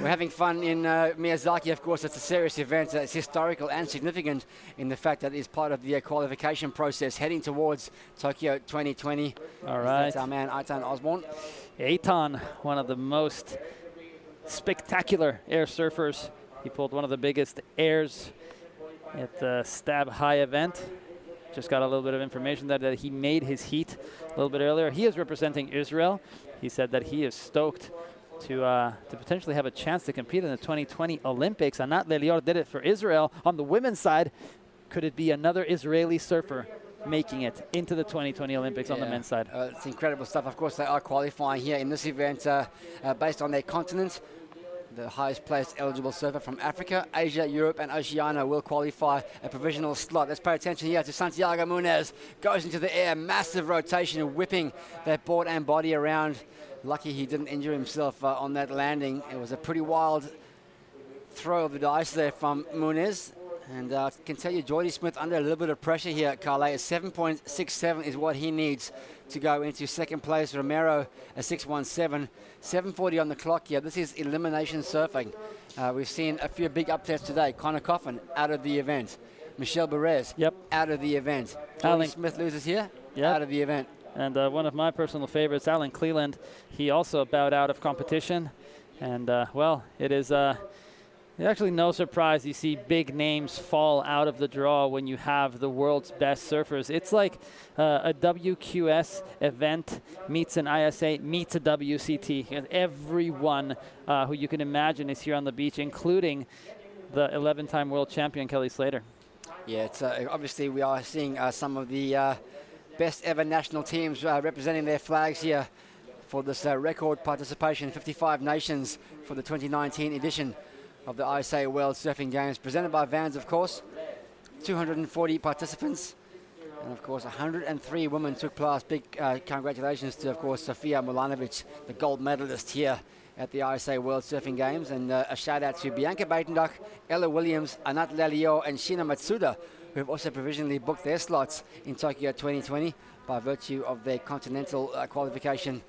Speaker 11: We're having fun in Miyazaki. Of course, it's a serious event. It's historical and significant in the fact that it's part of the qualification process heading towards Tokyo 2020.
Speaker 10: All right.
Speaker 11: That's our man, Eitan Osborne.
Speaker 10: Eitan, one of the most spectacular air surfers. He pulled one of the biggest airs at the Stab High event. Just got a little bit of information that he made his heat a little bit earlier. He is representing Israel. He said that he is stoked to potentially have a chance to compete in the 2020 Olympics. Anat Lelior did it for Israel. On the women's side, could it be another Israeli surfer making it into the 2020 Olympics on the men's side?
Speaker 11: It's incredible stuff. Of course, they are qualifying here in this event based on their continent. The highest placed eligible surfer from Africa, Asia, Europe, and Oceania will qualify a provisional slot. Let's pay attention here to Santiago Munez. Goes into the air, massive rotation, whipping that board and body around. Lucky he didn't injure himself on that landing. It was a pretty wild throw of the dice there from Munez. And I can tell you, Geordie Smith under a little bit of pressure here, Carle. 7.67 is what he needs to go into second place. Romero, a 6.17. 7.40 on the clock here. This is elimination surfing. We've seen a few big upsets today. Connor Coffin out of the event. Michel Bourez out of the event. Geordie Smith loses here, out of the event.
Speaker 10: And one of my personal favorites, Alan Cleland, he also bowed out of competition. And, well, it is actually no surprise you see big names fall out of the draw when you have the world's best surfers. It's like a WQS event meets an ISA meets a WCT. And everyone who you can imagine is here on the beach, including the 11-time world champion, Kelly Slater.
Speaker 11: Yeah, it's obviously we are seeing some of the best ever national teams representing their flags here for this record participation, 55 nations for the 2019 edition of the ISA World Surfing Games, presented by Vans, of course. 240 participants And, of course, 103 women took place. Big congratulations to, of course, Sofia Mulanovic, the gold medalist here at the ISA World Surfing Games. And a shout-out to Bianca Beitendach, Ella Williams, Anat Lalio, and Shina Matsuda, who have also provisionally booked their slots in Tokyo 2020 by virtue of their continental qualification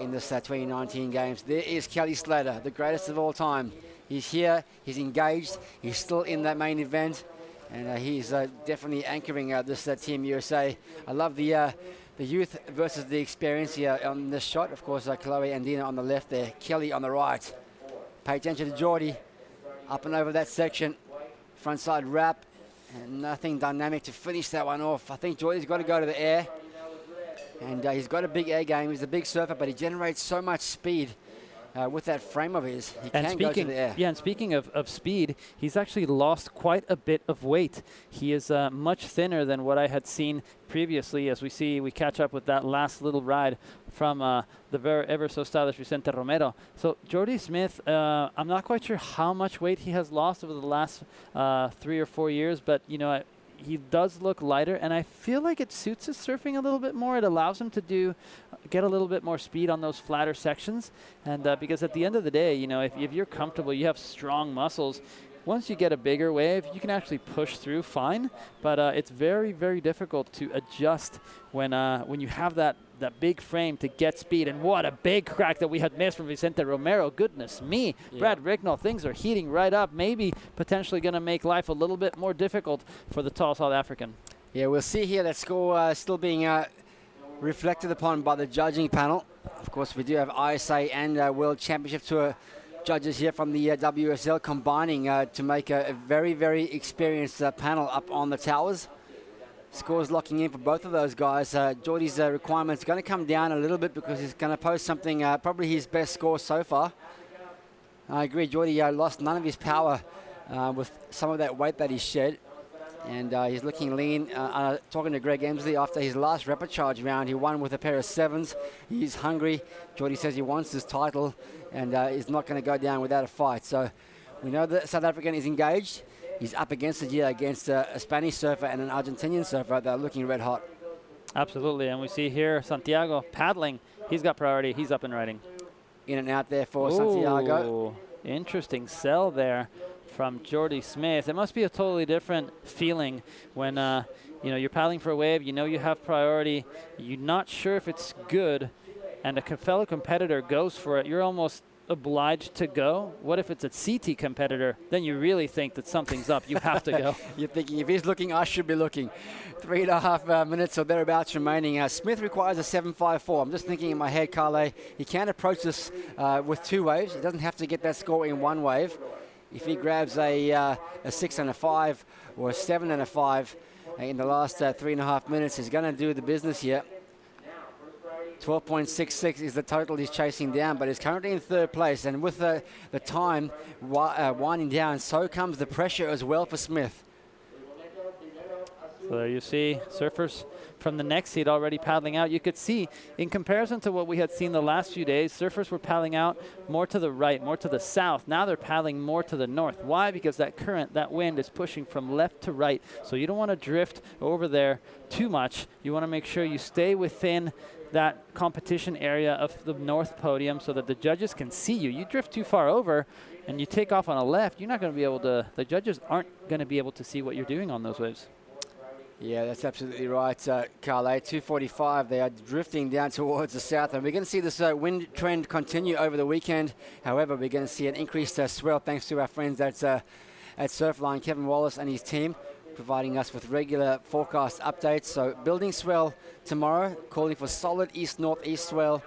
Speaker 11: in this 2019 Games. There is Kelly Slater, the greatest of all time. He's here, he's engaged, he's still in that main event, and he's definitely anchoring this Team USA. I love the youth versus the experience here on this shot. Of course, Chloe Andina on the left there, Kelly on the right. Pay attention to Geordie, up and over that section, frontside wrap, and nothing dynamic to finish that one off. I think Geordie's got to go to the air, and he's got a big air game. He's a big surfer, but he generates so much speed. With that frame of his, he can go to the air.
Speaker 10: Yeah, and speaking of speed, he's actually lost quite a bit of weight. He is much thinner than what I had seen previously. As we catch up with that last little ride from the ever so stylish Vicente Romero. So Jordy Smith, I'm not quite sure how much weight he has lost over the last 3 or 4 years, but you know, he does look lighter, and I feel like it suits his surfing a little bit more. It allows him to get a little bit more speed on those flatter sections, and because at the end of the day, you know, if you're comfortable, you have strong muscles. Once you get a bigger wave, you can actually push through fine, but it's very, very difficult to adjust when you have that big frame to get speed. And what a big crack that we had missed from Vicente Romero. Goodness me. Yeah. Brad Ricknell, things are heating right up, maybe potentially going to make life a little bit more difficult for the tall South African.
Speaker 11: Yeah, we'll see here that score still being reflected upon by the judging panel. Of course, we do have ISA and World Championship Tour judges here from the WSL combining to make a very, very experienced panel up on the towers. Scores locking in for both of those guys. Geordie's requirement's going to come down a little bit because he's going to post something, probably his best score so far. I agree, Geordie lost none of his power with some of that weight that he shed. And he's looking lean. Talking to Greg Emsley after his last repechage round, he won with a pair of sevens. He's hungry. Geordie says he wants his title and is not going to go down without a fight. So we know that South African is engaged. He's up against it here against a Spanish surfer and an Argentinian surfer that are looking red hot.
Speaker 10: Absolutely, and we see here Santiago paddling. He's got priority. He's up and riding.
Speaker 11: In and out there for Santiago.
Speaker 10: Interesting sell there from Jordy Smith. It must be a totally different feeling when you know, you're paddling for a wave. You know you have priority. You're not sure if it's good, and a fellow competitor goes for it. You're almost obliged to go. What if it's a CT competitor? Then you really think that something's up. You have to go.
Speaker 11: You're thinking, if he's looking, I should be looking. 3.5 minutes or thereabouts remaining. Smith requires a 7.54. I'm just thinking in my head, Carle, he can approach this with 2 waves. He doesn't have to get that score in 1 wave. If he grabs a 6 and a 5 or a 7 and a 5 in the last 3.5 minutes, he's going to do the business here. 12.66 is the total he's chasing down, but he's currently in 3rd place. And with the time winding down, so comes the pressure as well for Smith.
Speaker 10: So there you see surfers from the next seat already paddling out. You could see, in comparison to what we had seen the last few days, surfers were paddling out more to the right, more to the south. Now they're paddling more to the north. Why? Because that current, that wind is pushing from left to right. So you don't want to drift over there too much. You want to make sure you stay within that competition area of the north podium so that the judges can see you. You drift too far over and you take off on a left, you're not going to be able to, the judges aren't going to be able to see what you're doing on those waves.
Speaker 11: Yeah, that's absolutely right, Carle. 2:45, they are drifting down towards the south, and we're going to see this wind trend continue over the weekend. However, we're going to see an increased swell thanks to our friends at Surfline, Kevin Wallace and his team, providing us with regular forecast updates. So building swell tomorrow, calling for solid east-northeast swell,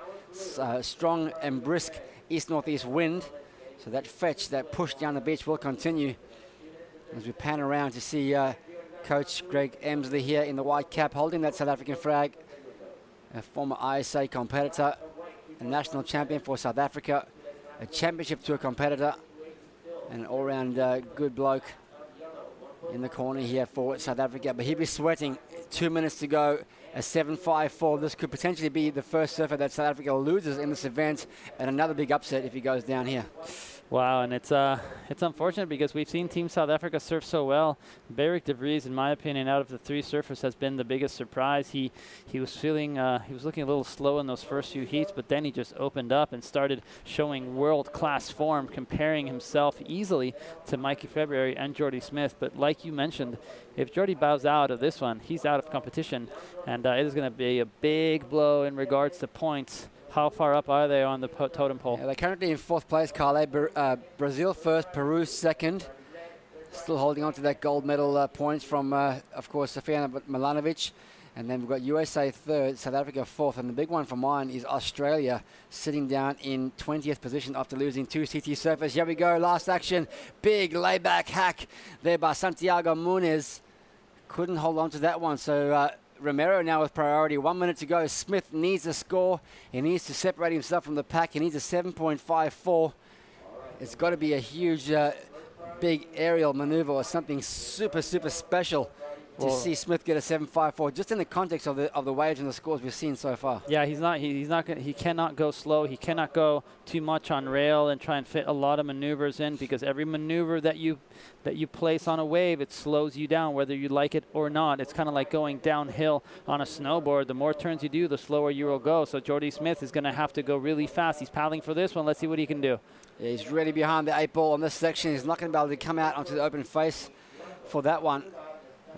Speaker 11: strong and brisk east-northeast wind. So that fetch, that push down the beach will continue as we pan around to see Coach Greg Emsley here in the white cap holding that South African flag, a former ISA competitor, a national champion for South Africa, a championship tour competitor, and an all-round good bloke in the corner here for South Africa. But he'll be sweating. 2 minutes to go, a 7.54. This could potentially be the first surfer that South Africa loses in this event, and another big upset if he goes down here.
Speaker 12: Wow, and it's unfortunate because we've seen Team South Africa surf so well. Beric de Vries, in my opinion, out of the 3 surfers, has been the biggest surprise. He was feeling he was looking a little slow in those first few heats, but then he just opened up and started showing world-class form, comparing himself easily to Mikey February and Jordy Smith. But like you mentioned, if Jordy bows out of this one, he's out of competition, and it is going to be a big blow in regards to points. How far up are they on the totem pole?
Speaker 11: Yeah, they're currently in 4th place, Carle. Brazil first, Peru second. Still holding on to that gold medal points from, of course, Sofia Milanovic. And then we've got USA third, South Africa fourth. And the big one for mine is Australia, sitting down in 20th position after losing 2 CT surfers. Here we go, last action. Big layback hack there by Santiago Muniz. Couldn't hold on to that one, so Romero now with priority. 1 minute to go. Smith needs a score. He needs to separate himself from the pack. He needs a 7.54. It's got to be a huge, big aerial maneuver or something super, super special to see Smith get a 7.54. Just in the context of the waves and the scores we've seen so far.
Speaker 12: Yeah, he cannot go slow. He cannot go too much on rail and try and fit a lot of maneuvers in, because every maneuver that you place on a wave, it slows you down whether you like it or not. It's kind of like going downhill on a snowboard. The more turns you do, the slower you will go. So Jordy Smith is going to have to go really fast. He's paddling for this one. Let's see what he can do.
Speaker 11: Yeah, he's really behind the 8 ball on this section. He's not going to be able to come out onto the open face for that one.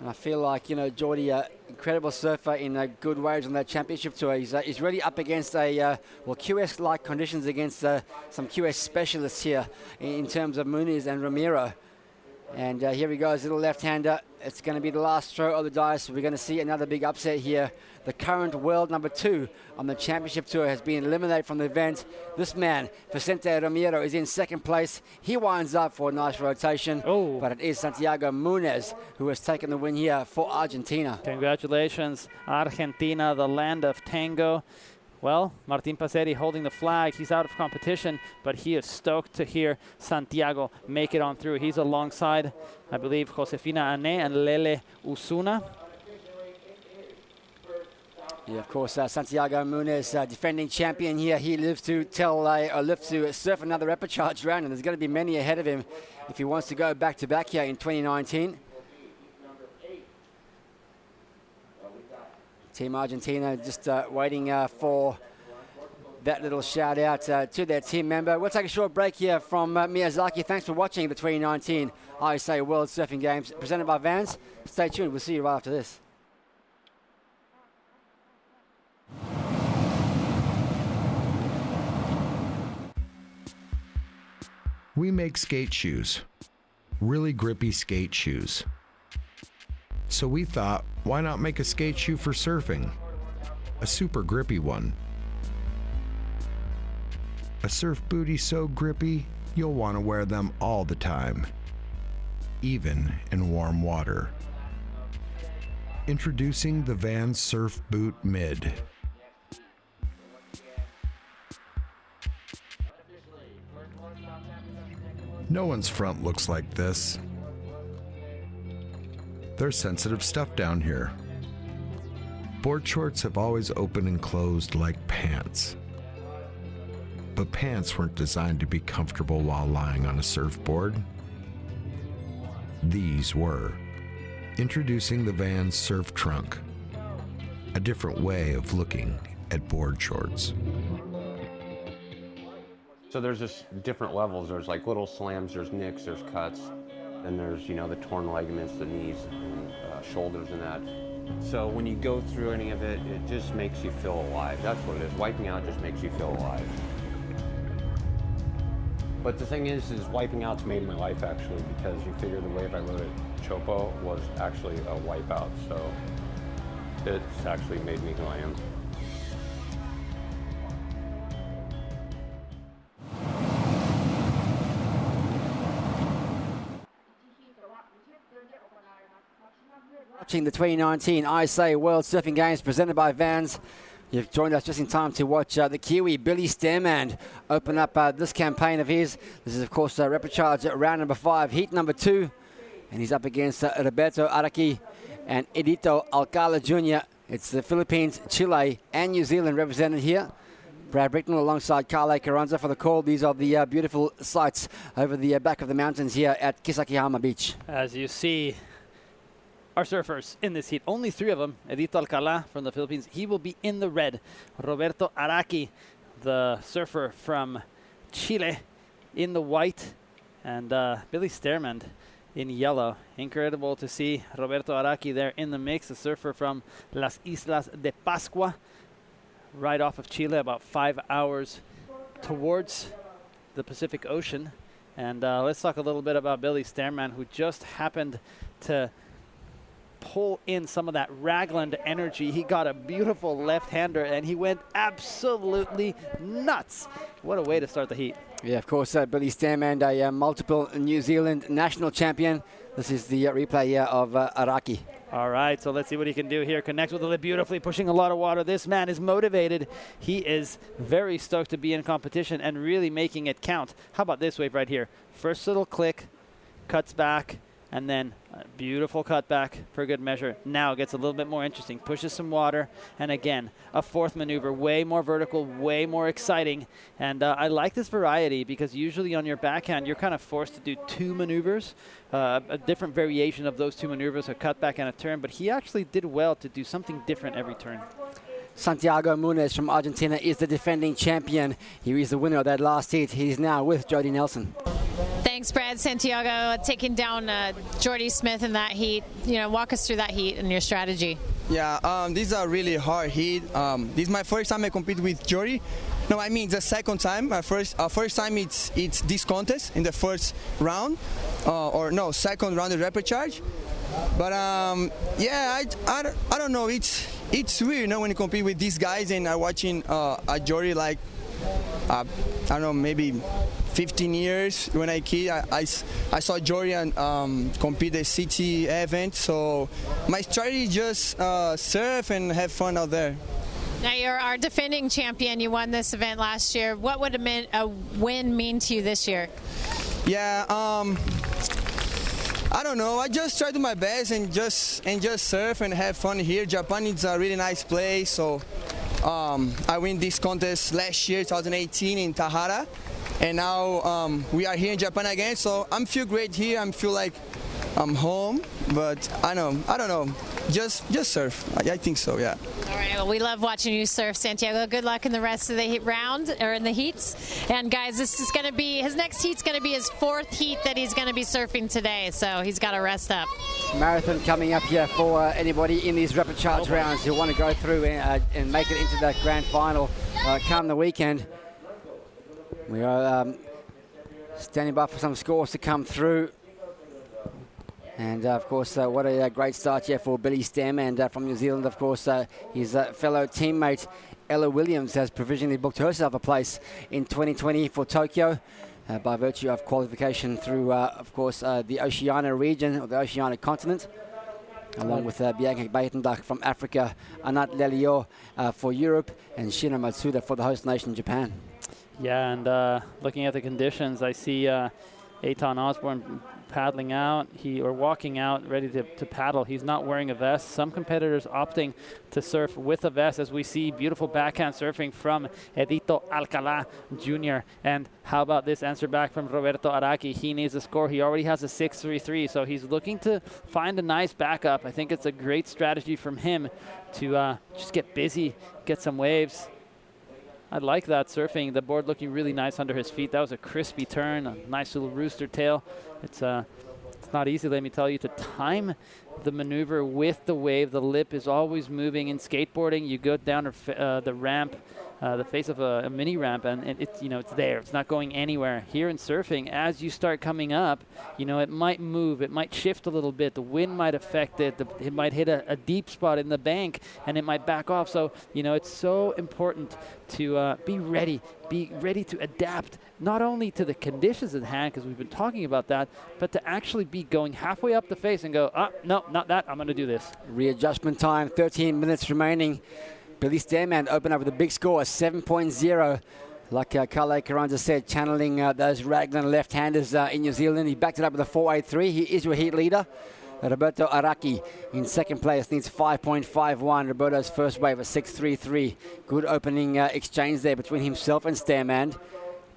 Speaker 11: And I feel like, Jordy, incredible surfer in good waves on that championship tour. He's really up against QS-like conditions against some QS specialists here in terms of Muniz and Ramiro. And here he goes, little left-hander. It's going to be the last throw of the dice. We're going to see another big upset here. The current world number 2 on the championship tour has been eliminated from the event. This man, Vicente Ramiro, is in 2nd place. He winds up for a nice rotation.
Speaker 12: Oh.
Speaker 11: But it is Santiago Muniz who has taken the win here for Argentina.
Speaker 12: Congratulations, Argentina, the land of tango. Well, Martin Paseri holding the flag. He's out of competition, but he is stoked to hear Santiago make it on through. He's alongside, I believe, Josefina Ane and Lele Usuna.
Speaker 11: Yeah, of course, Santiago Muniz, defending champion here. He lives to surf another repechage round, and there's going to be many ahead of him if he wants to go back-to-back here in 2019. Team Argentina just waiting for that little shout out to their team member. We'll take a short break here from Miyazaki. Thanks for watching the 2019 ISA World Surfing Games presented by Vans. Stay tuned. We'll see you right after this.
Speaker 5: We make skate shoes, really grippy skate shoes. So we thought, why not make a skate shoe for surfing? A super grippy one. A surf booty so grippy, you'll want to wear them all the time, even in warm water. Introducing the Vans Surf Boot Mid. No one's front looks like this. There's sensitive stuff down here. Board shorts have always opened and closed like pants. But pants weren't designed to be comfortable while lying on a surfboard. These were. Introducing the Vans Surf Trunk, a different way of looking at board shorts.
Speaker 6: So there's just different levels. There's like little slams, there's nicks, there's cuts. Then there's, the torn ligaments, the knees, and shoulders and that. So when you go through any of it, it just makes you feel alive. That's what it is. Wiping out just makes you feel alive. But the thing is wiping out's made my life actually, because you figure the wave I rode at Chopo was actually a wipeout. So it's actually made me who I am.
Speaker 11: Watching the 2019 ISA World Surfing Games presented by Vans. You've joined us just in time to watch the Kiwi Billy Stairmand open up this campaign of his. This is, of course, repechage at round number 5, heat number 2. And he's up against Roberto Araki and Edito Alcala Jr. It's the Philippines, Chile, and New Zealand represented here. Brad Bricknell alongside Carle Carranza for the call. These are the beautiful sights over the back of the mountains here at Kisakihama Beach.
Speaker 10: As you see, our surfers in this heat, only 3 of them. Edito Alcalá from the Philippines, he will be in the red. Roberto Araki, the surfer from Chile, in the white. And Billy Stearman in yellow. Incredible to see Roberto Araki there in the mix, a surfer from Las Islas de Pascua, right off of Chile, about 5 hours towards the Pacific Ocean. And let's talk a little bit about Billy Stearman, who just happened to pull in some of that Ragland energy. He got a beautiful left-hander, and he went absolutely nuts. What a way to start the heat.
Speaker 11: Yeah, of course, Billy Stearman, a multiple New Zealand national champion. This is the replay here of Araki.
Speaker 10: All right, so let's see what he can do here. Connects with the lip beautifully, pushing a lot of water. This man is motivated. He is very stoked to be in competition and really making it count. How about this wave right here? First little click, cuts back, and then a beautiful cutback for good measure. Now it gets a little bit more interesting. Pushes some water, and again, a fourth maneuver. Way more vertical, way more exciting. And I like this variety because usually on your backhand, you're kind of forced to do 2 maneuvers, a different variation of those 2 maneuvers, a cutback and a turn. But he actually did well to do something different every turn.
Speaker 11: Santiago Munez from Argentina is the defending champion. He is the winner of that last heat. He's now with Jody Nelson.
Speaker 4: Thanks, Brad. Santiago taking down Jordy Smith in that heat. You know, walk us through that heat and your strategy.
Speaker 19: Yeah, this is a really hard heat. This is my first time I compete with Jordy. No, I mean it's the second time. My first time it's this contest in the first round, second round of repechage. But yeah, I don't know. It's weird, you know, when you compete with these guys and are watching a Jordy like I don't know, maybe 15 years when I kid. I saw Jordan compete the city event, so my strategy is just surf and have fun out there.
Speaker 4: Now you're our defending champion. You won this event last year. What would a win mean to you this year?
Speaker 19: Yeah, I don't know. I just try to do my best and just surf and have fun here. Japan is a really nice place, so I win this contest last year, 2018 in Tahara. And now we are here in Japan again, so I feel great here. I feel like I'm home, but I don't know. Just surf. I think so, yeah.
Speaker 4: All right, well, we love watching you surf, Santiago. Good luck in the rest of the round, or in the heats. And guys, this is going to be, his next heat's going to be his 4th heat that he's going to be surfing today, so he's got to rest up.
Speaker 11: Marathon coming up here for anybody in these repechage rounds who want to go through and make it into the grand final come the weekend. We are standing by for some scores to come through. And, of course, what a great start here for Billy Stearman from New Zealand. Of course, his fellow teammate Ella Williams has provisionally booked herself a place in 2020 for Tokyo by virtue of qualification through, of course, the Oceania region, or the Oceania continent, along with Bianca Baitendach from Africa, Anat Lelio for Europe, and Shina Matsuda for the host nation, Japan.
Speaker 10: Yeah, and looking at the conditions, I see Eitan Osborne paddling out, walking out, ready to paddle. He's not wearing a vest. Some competitors opting to surf with a vest, as we see beautiful backhand surfing from Edito Alcalá Jr. And how about this answer back from Roberto Araki? He needs a score. He already has a 6.33, so he's looking to find a nice backup. I think it's a great strategy from him to just get busy, get some waves. I like that surfing. The board looking really nice under his feet. That was a crispy turn, a nice little rooster tail. It's not easy, let me tell you, to time the maneuver with the wave. The lip is always moving. In skateboarding, you go down the ramp, the face of a mini ramp, and it's there. It's not going anywhere. Here in surfing, as you start coming up, it might move. It might shift a little bit. The wind might affect it. It might hit a deep spot in the bank, and it might back off. So, it's so important to be ready to adapt, not only to the conditions at hand, because we've been talking about that, but to actually be going halfway up the face and go, no, not that, I'm going to do this.
Speaker 11: Readjustment time, 13 minutes remaining. Billy Stearman opened up with a big score, 7.0. Like Carle Carranza said, channeling those Raglan left-handers in New Zealand. He backed it up with a 4.83. He is your heat leader. Roberto Araki in second place needs 5.51. Roberto's first wave, a 6.33. Good opening exchange there between himself and Stairman.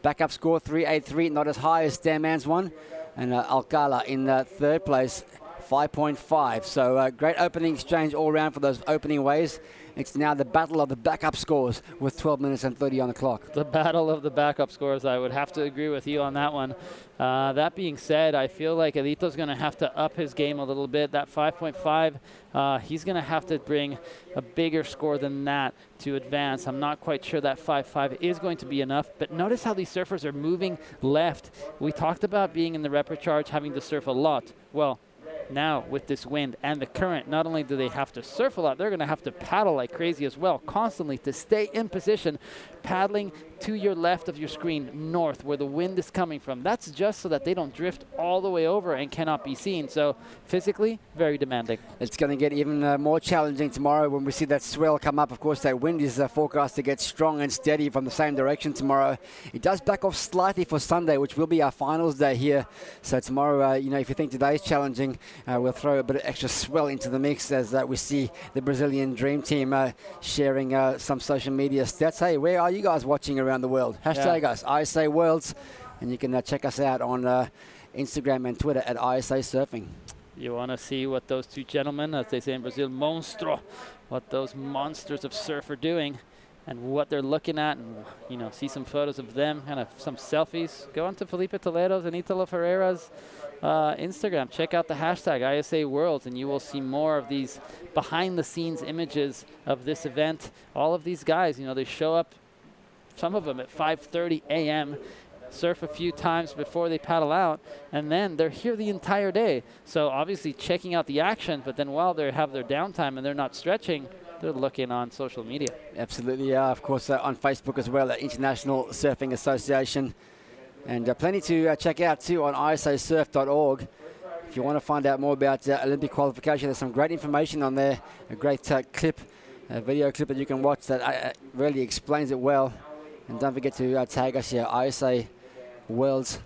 Speaker 11: Backup score 3.83, not as high as Stairman's one. And Alcala in third place, 5.5. So great opening exchange all round for those opening waves. It's now the battle of the backup scores with 12 minutes and 30 on the clock.
Speaker 12: The battle of the backup scores. I would have to agree with you on that one. That being said, I feel like Elito's going to have to up his game a little bit. That 5.5, he's going to have to bring a bigger score than that to advance. I'm not quite sure that 5.5 is going to be enough, but notice how these surfers are moving left. We talked about being in the repercharge, having to surf a lot. Well, now with this wind and the current, not only do they have to surf a lot, they're going to have to paddle like crazy as well, constantly to stay in position, paddling to your left of your screen, north, where the wind is coming from. That's just so that they don't drift all the way over and cannot be seen. So physically, very demanding.
Speaker 11: It's going to get even more challenging tomorrow when we see that swell come up. Of course, that wind is forecast to get strong and steady from the same direction tomorrow. It does back off slightly for Sunday, which will be our finals day here. So tomorrow, if you think today's challenging, we'll throw a bit of extra swell into the mix as we see the Brazilian Dream Team sharing some social media stats. Hey, where are you guys watching around the world? Hashtag us, ISA Worlds, and you can check us out on Instagram and Twitter at ISA Surfing.
Speaker 12: You want to see what those two gentlemen, as they say in Brazil, monstro, what those monsters of surf are doing and what they're looking at, and see some photos of them, kind of some selfies. Go on to Felipe Toledo's and Italo Ferreira's Instagram. Check out the hashtag ISA Worlds, and you will see more of these behind-the-scenes images of this event. All of these guys, they show up, some of them at 5:30 a.m., surf a few times before they paddle out, and then they're here the entire day. So obviously checking out the action, but then while they have their downtime and they're not stretching, they're looking on social media.
Speaker 11: Absolutely, yeah. Of course, on Facebook as well, at International Surfing Association. And plenty to check out too on isasurf.org. If you want to find out more about Olympic qualification, there's some great information on there. A great clip, a video clip that you can watch that really explains it well. And don't forget to tag us here, ISA Worlds.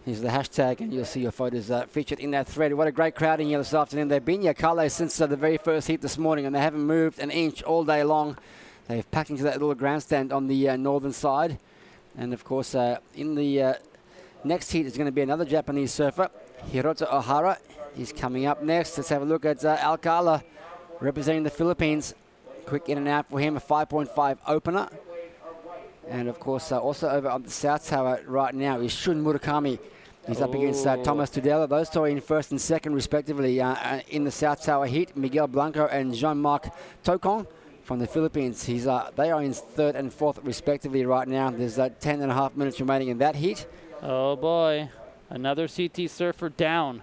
Speaker 11: Here's the hashtag, and you'll see your photos featured in that thread. What a great crowd in here this afternoon. They've been here, Carlo, since the very first heat this morning, and they haven't moved an inch all day long. They've packed into that little grandstand on the northern side. And, of course, in the next heat is going to be another Japanese surfer, Hiroto Ohara. He's coming up next. Let's have a look at Alcala representing the Philippines. Quick in and out for him, a 5.5 opener. And, of course, also over on the South Tower right now is Shun Murakami. He's up against Thomas Tudela. Those two are in first and second, respectively, in the South Tower heat. Miguel Blanco and Jean-Marc Tocon from the Philippines. They are in third and fourth, respectively, right now. There's 10.5 minutes remaining in that heat.
Speaker 12: Oh, boy. Another CT surfer down.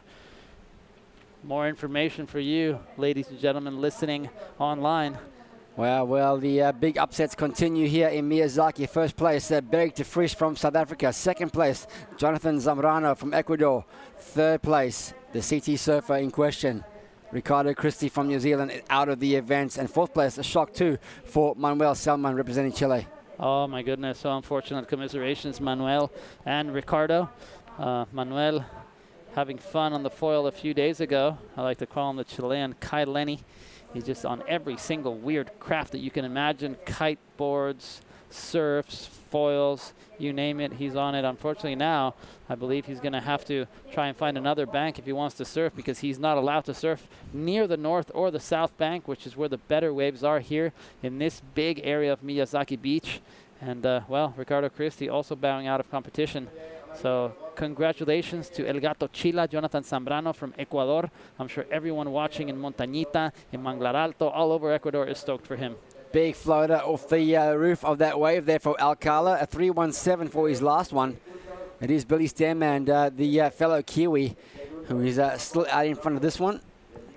Speaker 12: More information for you, ladies and gentlemen, listening online.
Speaker 11: Well, the big upsets continue here in Miyazaki. First place, Berg de Vries from South Africa. Second place, Jonathan Zambrano from Ecuador. Third place, the CT surfer in question, Ricardo Christie from New Zealand, out of the events. And fourth place, a shock too for Manuel Salman representing Chile.
Speaker 12: Oh, my goodness. So unfortunate. Commiserations, Manuel and Ricardo. Manuel having fun on the foil a few days ago. I like to call him the Chilean Kai Lenny. He's just on every single weird craft that you can imagine. Kite boards, surfs, foils, you name it, he's on it. Unfortunately now, I believe he's going to have to try and find another bank if he wants to surf, because he's not allowed to surf near the north or the south bank, which is where the better waves are here in this big area of Miyazaki Beach. And, Ricardo Christie also bowing out of competition. So congratulations to El Gato Chila, Jonathan Zambrano from Ecuador. I'm sure everyone watching in Montañita, in Manglar Alto, all over Ecuador is stoked for him.
Speaker 11: Big floater off the roof of that wave there for Alcala, a 3.17 for his last one. It is Billy Stairman, the fellow Kiwi, who is still out in front of this one.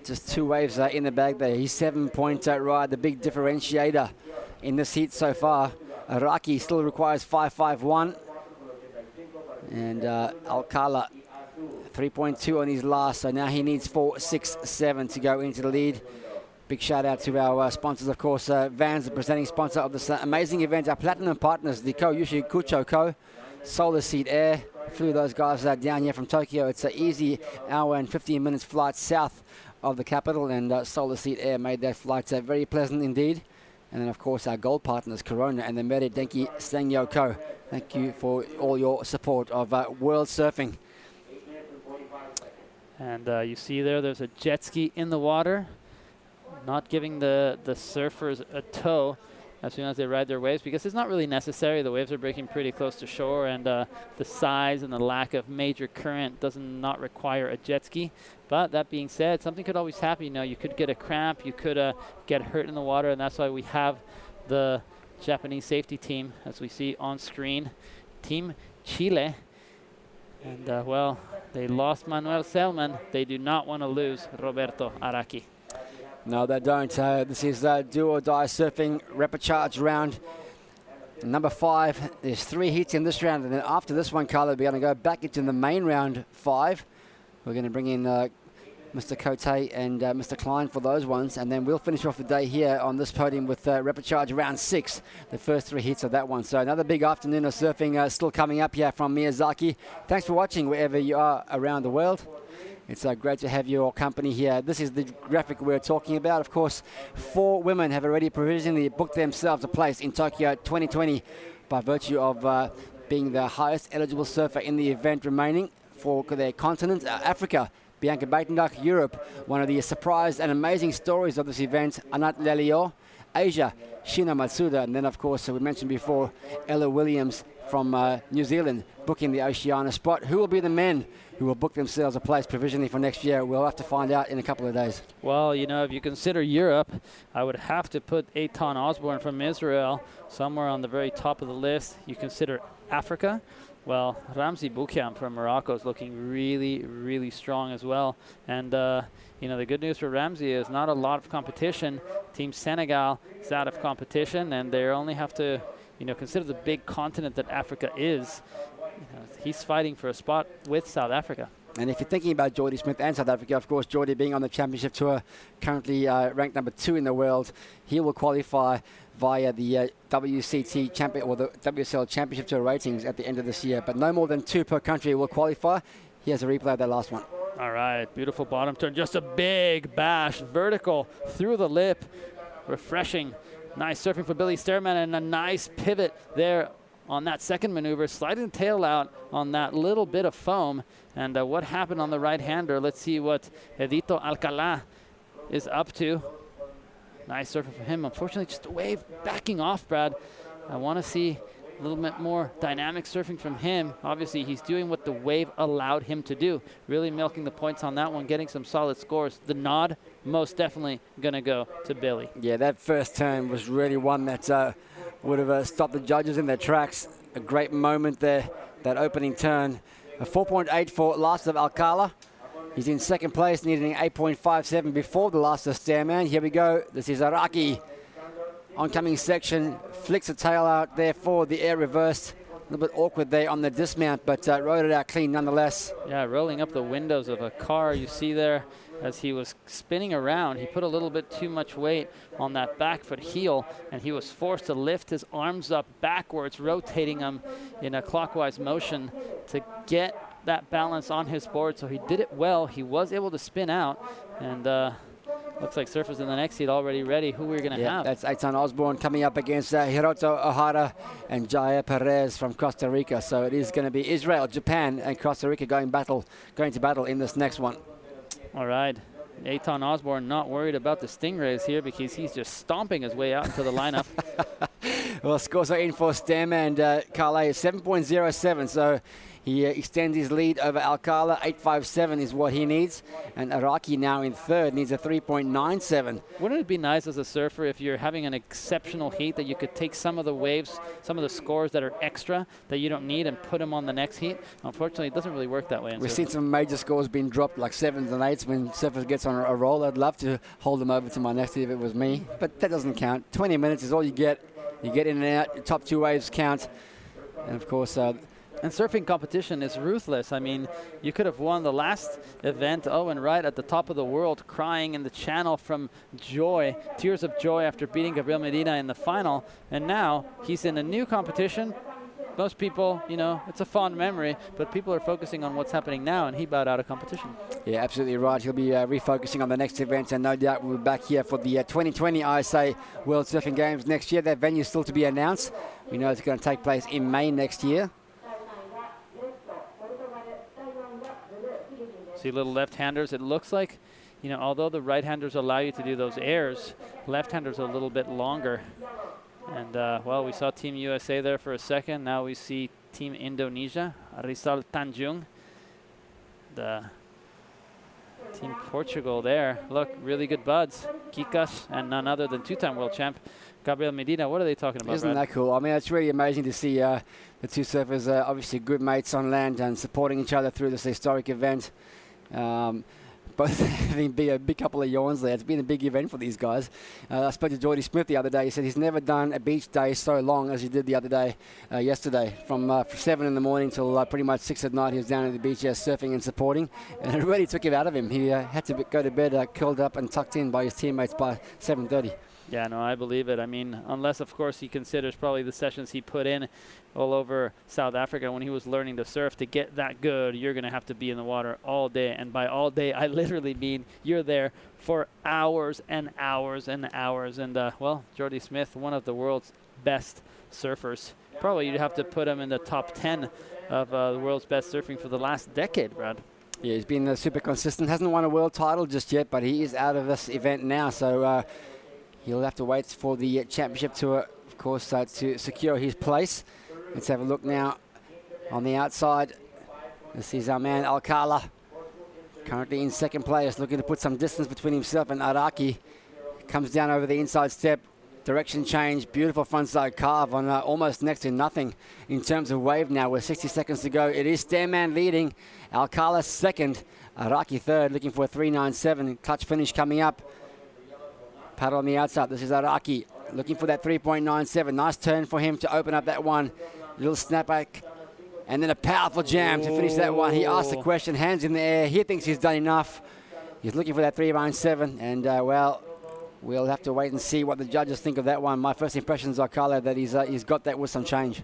Speaker 11: Just two waves in the bag there. He's 7-point ride, the big differentiator in this heat so far. Araki still requires 5.51. And Alcala, 3.2 on his last, so now he needs 4.67 to go into the lead. Big shout out to our sponsors, of course, Vans, the presenting sponsor of this amazing event, our platinum partners, the Koyushi Kucho Co, Solar Seed Air, flew those guys down here from Tokyo. It's an easy hour and 15 minutes flight south of the capital, and Solar Seat Air made that flight very pleasant indeed. And then, of course, our gold partners, Corona and the Mere Denki Sangyo Co. Thank you for all your support of world surfing.
Speaker 12: And you see there's a jet ski in the water, not giving the surfers a tow as soon as they ride their waves, because it's not really necessary. The waves are breaking pretty close to shore, and the size and the lack of major current does not require a jet ski. But that being said, something could always happen. You know, you could get a cramp, you could get hurt in the water, and that's why we have the Japanese safety team, as we see on screen, Team Chile. And, well, they lost Manuel Selman. They do not want to lose Roberto Araki.
Speaker 11: No, they don't. This is do or die surfing repechage round number 5. There's 3 heats in this round, and then after this one, Carlo, we're going to go back into the main round 5. We're going to bring in Mr. Cote and Mr. Klein for those ones, and then we'll finish off the day here on this podium with repechage round 6, the first 3 heats of that one. So another big afternoon of surfing still coming up here from Miyazaki. Thanks for watching wherever you are around the world. It's great to have your company here. This is the graphic we're talking about. Of course, 4 women have already provisionally booked themselves a place in Tokyo 2020 by virtue of being the highest eligible surfer in the event remaining for their continent, Africa. Bianca Buitendag, Europe. One of the surprise and amazing stories of this event, Anat Lelio. Asia, Shina Matsuda. And then, of course, we mentioned before, Ella Williams from New Zealand booking the Oceania spot. Who will be the men who will book themselves a place provisionally for next year? We'll have to find out in a couple of days.
Speaker 12: Well, you know, if you consider Europe, I would have to put Eitan Osborne from Israel somewhere on the very top of the list. You consider Africa, well, Ramzi Boukiam from Morocco is looking really, really strong as well. And, you know, the good news for Ramzi is not a lot of competition. Team Senegal is out of competition, and they only have to, you know, consider the big continent that Africa is. You know, he's fighting for a spot with South Africa.
Speaker 11: And if you're thinking about Jordy Smith and South Africa, of course, Jordy being on the championship tour, currently ranked number 2 in the world, he will qualify via the WCT champion or the WSL Championship Tour ratings at the end of this year. But no more than 2 per country will qualify. Here's a replay of that last one.
Speaker 12: All right, beautiful bottom turn. Just a big bash, vertical through the lip. Refreshing. Nice surfing for Billy Stearman, and a nice pivot there on that second maneuver, sliding the tail out on that little bit of foam. And what happened on the right-hander? Let's see what Edito Alcalá is up to. Nice surfing for him. Unfortunately, just a wave backing off, Brad. I want to see a little bit more dynamic surfing from him. Obviously, he's doing what the wave allowed him to do. Really milking the points on that one, getting some solid scores. The nod, most definitely going to go to Billy.
Speaker 11: Yeah, that first turn was really one that would have stopped the judges in their tracks. A great moment there, that opening turn. A 4.8 for last of Alcala. He's in second place, needing 8.57 before the last of Stairman. Here we go. This is Araki. Oncoming section, flicks the tail out there for the air reversed. A little bit awkward there on the dismount, but rode it out clean nonetheless.
Speaker 12: Yeah, rolling up the windows of a car. You see there, as he was spinning around, he put a little bit too much weight on that back foot heel, and he was forced to lift his arms up backwards, rotating them in a clockwise motion to get that balance on his board. So he did it well. He was able to spin out, and looks like surfers in the next heat already ready. Who we're going to have?
Speaker 11: That's Eitan Osborne coming up against Hiroto Ohara and Jaya Perez from Costa Rica. So it is going to be Israel, Japan, and Costa Rica going to battle in this next one.
Speaker 12: All right. Eitan Osborne not worried about the Stingrays here because he's just stomping his way out into the lineup.
Speaker 11: Well, scores are in for Stem and Carle, 7.07. So he extends his lead over Alcala. 8.57 is what he needs. And Araki now in third needs a 3.97.
Speaker 12: Wouldn't it be nice as a surfer if you're having an exceptional heat that you could take some of the waves, some of the scores that are extra that you don't need and put them on the next heat? Unfortunately, it doesn't really work that way.
Speaker 11: We've seen some major scores being dropped like 7s and 8s when surfers gets on a roll. I'd love to hold them over to my next heat if it was me, but that doesn't count. 20 minutes is all you get. You get in and out. Your top 2 waves count. And, of course,
Speaker 12: and surfing competition is ruthless. I mean, you could have won the last event, Owen Wright at the top of the world, crying in the channel from joy, tears of joy after beating Gabriel Medina in the final. And now he's in a new competition, most people, you know, it's a fond memory, but people are focusing on what's happening now, and he bowed out of competition.
Speaker 11: Yeah, absolutely right. He'll be refocusing on the next event, and no doubt we'll be back here for the 2020 ISA World Surfing Games next year. That venue is still to be announced. We know it's going to take place in May next year.
Speaker 12: See little left-handers. It looks like, you know, although the right-handers allow you to do those airs, left-handers are a little bit longer. And, well, we saw Team USA there for a second. Now we see Team Indonesia, Rizal Tanjung. The Team Portugal there. Look, really good buds. Kikas and none other than two-time world champ Gabriel Medina. What are they talking about,
Speaker 11: Isn't
Speaker 12: Brad?
Speaker 11: that cool? I mean, it's really amazing to see the two surfers, obviously good mates on land and supporting each other through this historic event. Both having been a big couple of yawns there. It's been a big event for these guys. I spoke to Jordy Smith the other day. He said he's never done a beach day so long as he did the other day, yesterday. From 7 in the morning till pretty much 6 at night, he was down at the beach surfing and supporting. And it really took him out of him. He had to go to bed curled up and tucked in by his teammates by 7:30.
Speaker 12: Yeah, no, I believe it. I mean, unless, of course, he considers probably the sessions he put in all over South Africa when he was learning to surf. To get that good, you're going to have to be in the water all day. And by all day, I literally mean you're there for hours and hours and hours. And, well, Jordy Smith, one of the world's best surfers. Probably you'd have to put him in the top 10 of the world's best surfing for the last decade, Brad.
Speaker 11: Yeah, he's been super consistent. Hasn't won a world title just yet, but he is out of this event now. So he'll have to wait for the championship tour, of course, to secure his place. Let's have a look now on the outside. This is our man Alcala, currently in second place, looking to put some distance between himself and Araki. Comes down over the inside step, direction change, beautiful frontside carve on almost next to nothing in terms of wave now with 60 seconds to go. It is Stairman leading, Alcala second, Araki third, looking for a 3.97. Clutch finish coming up. Paddle on the outside. This is Araki looking for that 3.97. Nice turn for him to open up that one. Little snapback. And then a powerful jam to finish that one. He asked the question, hands in the air. He thinks he's done enough. He's looking for that 3.97. And, well, we'll have to wait and see what the judges think of that one. My first impression is Alcala that he's got that with some change.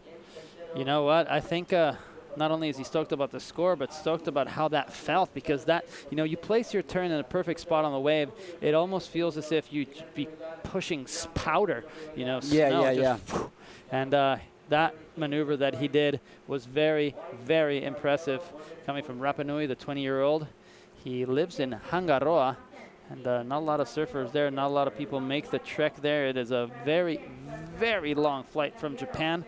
Speaker 12: You know what? I think not only is he stoked about the score, but stoked about how that felt, because that, you know, you place your turn in a perfect spot on the wave. It almost feels as if you'd be pushing powder, you know, snow.
Speaker 11: Yeah.
Speaker 12: And that maneuver that he did was very, very impressive. Coming from Rapa Nui, the 20-year-old. He lives in Hangaroa, and not a lot of surfers there. Not a lot of people make the trek there. It is a very, very long flight from Japan.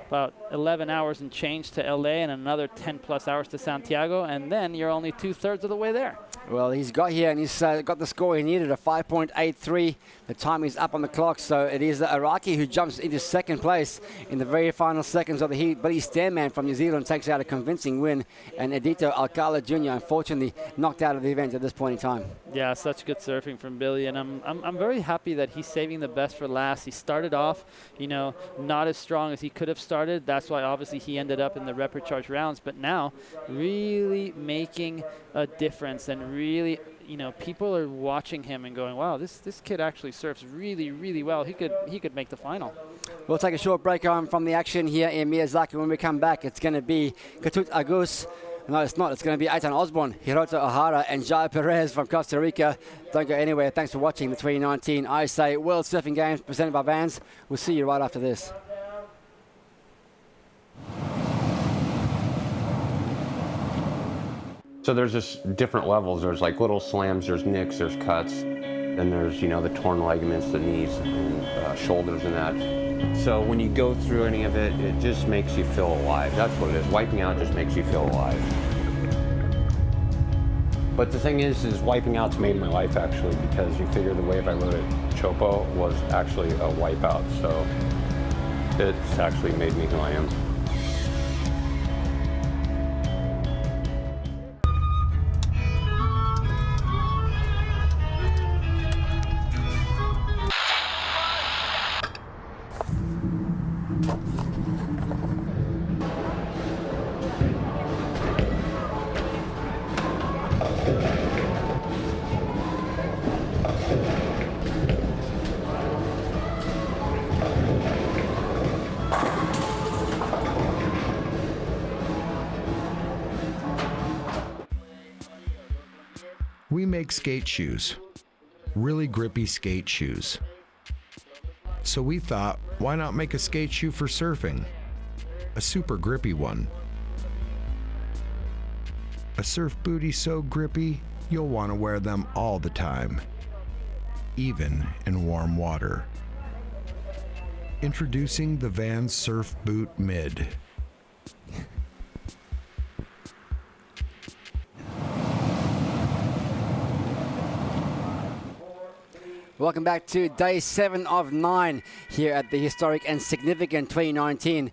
Speaker 12: About 11 hours and change to LA and another 10 plus hours to Santiago, and then you're only 2/3 of the way there.
Speaker 11: Well, he's got here and he's got the score he needed, a 5.83. The time is up on the clock, so it is Araki who jumps into second place in the very final seconds of the heat. But his Stairman from New Zealand takes out a convincing win, and Edito Alcala Jr. unfortunately knocked out of the event at this point in time.
Speaker 12: Yeah, such good surfing from Billy, and I'm very happy that he's saving the best for last. He started off, you know, not as strong as he could have started. That's why obviously he ended up in the reprecharge rounds, but now really making a difference, and really, you know, people are watching him and going, wow, this kid actually surfs really, really well. He could make the final.
Speaker 11: We'll take a short break from the action here in Miyazaki. When we come back, it's going to be Katut Agus. No, it's not. It's going to be Eitan Osborne, Hiroto O'Hara, and Jai Perez from Costa Rica. Don't go anywhere. Thanks for watching the 2019 ISA World Surfing Games presented by Vans. We'll see you right after this.
Speaker 6: So there's just different levels. There's like little slams, there's nicks, there's cuts. Then there's, you know, the torn ligaments, the knees and shoulders and that. So when you go through any of it, it just makes you feel alive. That's what it is. Wiping out just makes you feel alive. But the thing is wiping out's made my life actually, because you figure the wave I rode at Chopo was actually a wipeout. So it's actually made me who I am.
Speaker 5: We make skate shoes, really grippy skate shoes. So we thought, why not make a skate shoe for surfing? A super grippy one. A surf bootie so grippy, you'll want to wear them all the time, even in warm water. Introducing the Vans Surf Boot Mid.
Speaker 11: Welcome back to day 7 of 9 here at the historic and significant 2019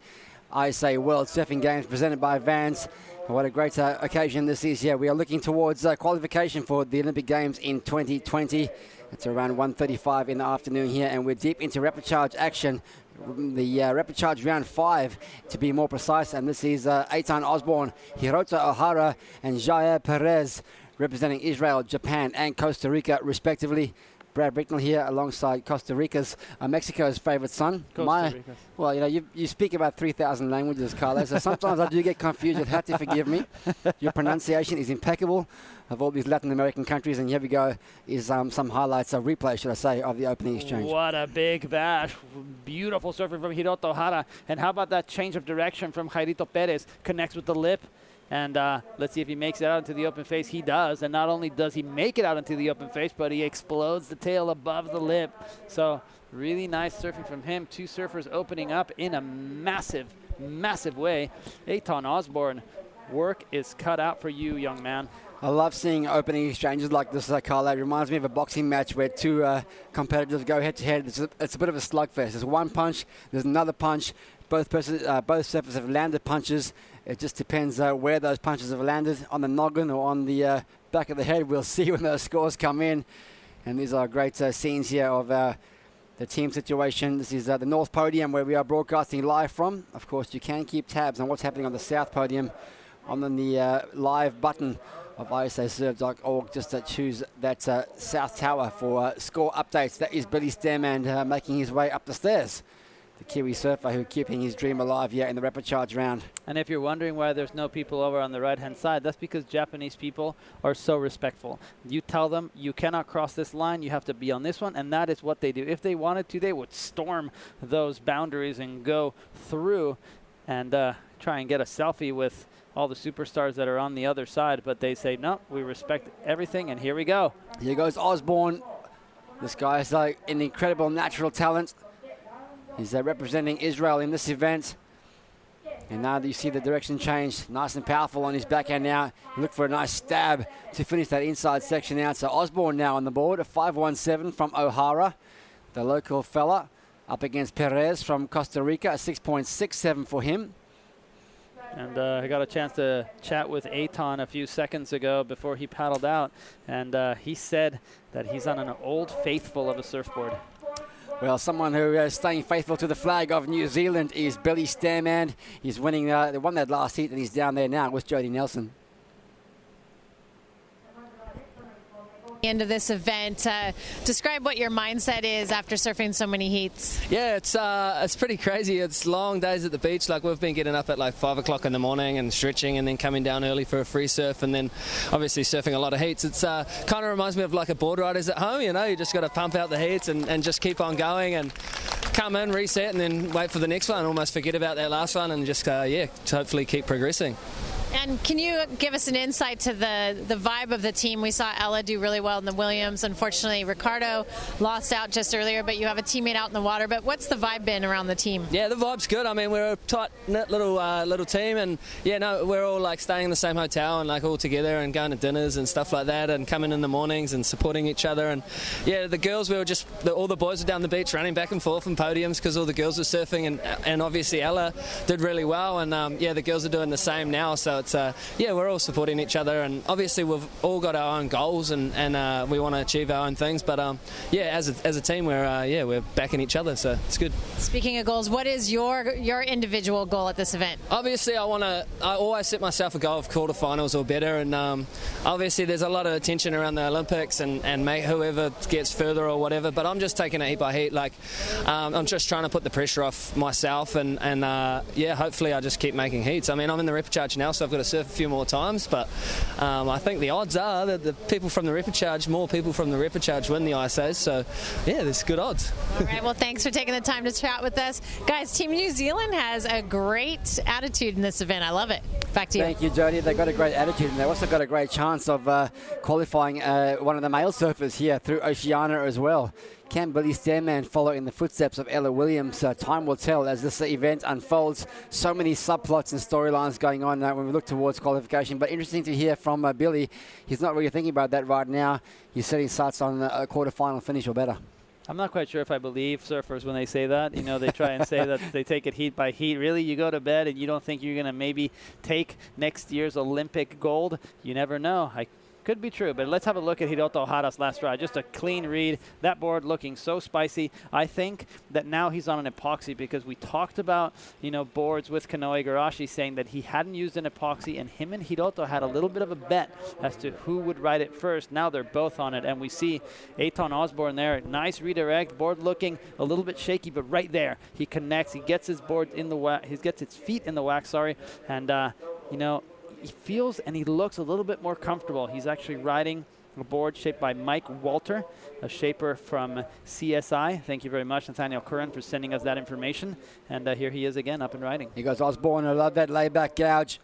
Speaker 11: ISA World Surfing Games presented by Vans. What a great occasion this is here. We are looking towards qualification for the Olympic Games in 2020. It's around 1:35 in the afternoon here, and we're deep into rapid charge action. The rapid charge round 5 to be more precise, and this is Eitan Osborne, Hirota O'Hara and Jair Perez representing Israel, Japan and Costa Rica respectively. Brad Bricknell here alongside Costa Rica's, Mexico's favourite son. Well, you know, you speak about 3,000 languages, Carlos, so sometimes I do get confused. You'll have to forgive me. Your pronunciation is impeccable of all these Latin American countries, and here we go is some highlights, a replay, should I say, of the opening exchange.
Speaker 10: What a big bash. Beautiful surfing from Hirota O'Hara. And how about that change of direction from Jairito Perez? Connects with the lip. And let's see if he makes it out into the open face. He does. And not only does he make it out into the open face, but he explodes the tail above the lip. So really nice surfing from him. Two surfers opening up in a massive, massive way. Eitan Osborne, work is cut out for you, young man.
Speaker 11: I love seeing opening exchanges like this, Carlo. It reminds me of a boxing match where two competitors go head-to-head. It's a bit of a slugfest. There's one punch, there's another punch. Both surfers have landed punches. It just depends where those punches have landed, on the noggin or on the back of the head. We'll see when those scores come in. And these are great scenes here of the team situation. This is the North Podium where we are broadcasting live from. Of course, you can keep tabs on what's happening on the South Podium on the live button of isasurf.org. Just choose that South Tower for score updates. That is Billy Stairman making his way up the stairs. The Kiwi surfer who keeping his dream alive here in the rapid charge round.
Speaker 10: And if you're wondering why there's no people over on the right-hand side, that's because Japanese people are so respectful. You tell them you cannot cross this line, you have to be on this one, and that is what they do. If they wanted to, they would storm those boundaries and go through and try and get a selfie with all the superstars that are on the other side. But they say, no, we respect everything, and here we go.
Speaker 11: Here goes Osborne. This guy is like an incredible natural talent. He's representing Israel in this event. And now that you see the direction change, nice and powerful on his backhand now. Look for a nice stab to finish that inside section out. So Osborne now on the board, a 5.17 from O'Hara, the local fella, up against Perez from Costa Rica, a 6.67 for him.
Speaker 10: And I got a chance to chat with Eitan a few seconds ago before he paddled out. And he said that he's on an old faithful of a surfboard.
Speaker 11: Well, someone who is staying faithful to the flag of New Zealand is Billy Stairman. He's winning, they won that last heat, and he's down there now with Jody Nelson.
Speaker 4: Into this event, describe what your mindset is after surfing so many heats.
Speaker 3: Yeah, it's pretty crazy. It's long days at the beach. Like, we've been getting up at like 5 o'clock in the morning and stretching, and then coming down early for a free surf, and then obviously surfing a lot of heats. It's kind of reminds me of like a board riders at home. You know, you just got to pump out the heats and just keep on going and come in, reset, and then wait for the next one. Almost forget about that last one and just hopefully keep progressing.
Speaker 4: And can you give us an insight to the vibe of the team? We saw Ella do really well in the Williams. Unfortunately, Ricardo lost out just earlier, but you have a teammate out in the water. But what's the vibe been around the team?
Speaker 3: Yeah, the vibe's good. I mean, we're a tight-knit little team, and we're all like staying in the same hotel and like all together and going to dinners and stuff like that, and coming in the mornings and supporting each other. And yeah, the girls, we were just all the boys were down the beach running back and forth on podiums because all the girls were surfing, and obviously Ella did really well, and the girls are doing the same now. So it's we're all supporting each other, and obviously we've all got our own goals, and we want to achieve our own things. But as a team, we're backing each other, so it's good.
Speaker 4: Speaking of goals, what is your individual goal at this event?
Speaker 3: Obviously, I always set myself a goal of quarterfinals or better, and obviously there's a lot of attention around the Olympics and make whoever gets further or whatever. But I'm just taking it heat by heat. Like I'm just trying to put the pressure off myself, and hopefully I just keep making heats. I mean, I'm in the repechage now, so I've got to surf a few more times, but I think the odds are that the people from the more people from the repechage win the ISAs, so yeah, there's good odds.
Speaker 4: All right, well, thanks for taking the time to chat with us. Guys, Team New Zealand has a great attitude in this event. I love it. Back to you.
Speaker 11: Thank you, Jody. They've got a great attitude, and they've also got a great chance of qualifying one of the male surfers here through Oceania as well. Can Billy Stairman follow in the footsteps of Ella Williams? Time will tell as this event unfolds. So many subplots and storylines going on when we look towards qualification. But interesting to hear from Billy. He's not really thinking about that right now. He's setting sights on a quarter-final finish or better.
Speaker 10: I'm not quite sure if I believe surfers when they say that. You know, they try and say that they take it heat by heat. Really, you go to bed and you don't think you're going to maybe take next year's Olympic gold? You never know. Could be true, but let's have a look at Hiroto Ohara's last ride. Just a clean read. That board looking so spicy. I think that now he's on an epoxy because we talked about, boards with Kanoe Igarashi saying that he hadn't used an epoxy, and him and Hiroto had a little bit of a bet as to who would ride it first. Now they're both on it, and we see Eitan Osborne there. Nice redirect. Board looking a little bit shaky, but right there he connects. He gets his board in the wax. He gets his feet in the wax. And he feels and he looks a little bit more comfortable. He's actually riding a board shaped by Mike Walter, a shaper from CSI. Thank you very much, Nathaniel Curran, for sending us that information. And here he is again, up and riding.
Speaker 11: Here goes Osborne. I love that layback gouge.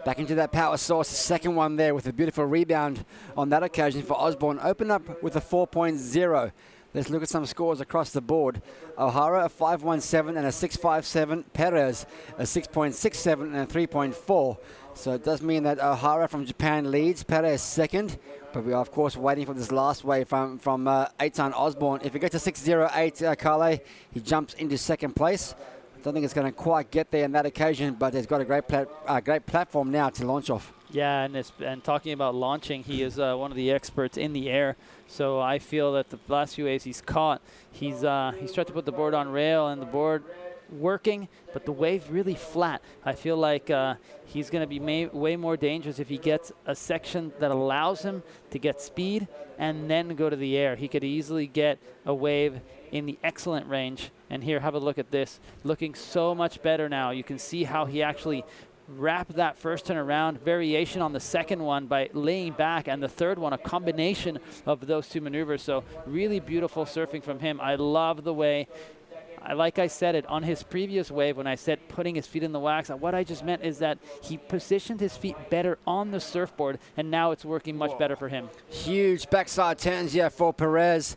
Speaker 11: Back into that power source. The second one there with a beautiful rebound on that occasion for Osborne. Open up with a 4.0. Let's look at some scores across the board. Ohara a 5.17 and a 6.57. Perez a 6.67 and a 3.4. So it does mean that Ohara from Japan leads, Perez second, but we are of course waiting for this last wave from Eitan Osborne. If he gets to 6.08, Kale, he jumps into second place. I don't think it's going to quite get there on that occasion, but he's got a great platform now to launch off.
Speaker 10: Yeah, and talking about launching, he is one of the experts in the air. So I feel that the last few waves he's caught, he's tried to put the board on rail and the board working, but the wave really flat. I feel like he's going to be way more dangerous if he gets a section that allows him to get speed and then go to the air. He could easily get a wave in the excellent range. And here, have a look at this. Looking so much better now. You can see how he actually wrapped that first turn around, variation on the second one by laying back, and the third one, a combination of those two maneuvers. So really beautiful surfing from him. I love the way, like I said it on his previous wave when I said putting his feet in the wax, what I just meant is that he positioned his feet better on the surfboard, and now it's working much better for him.
Speaker 11: Huge backside turns here for Perez.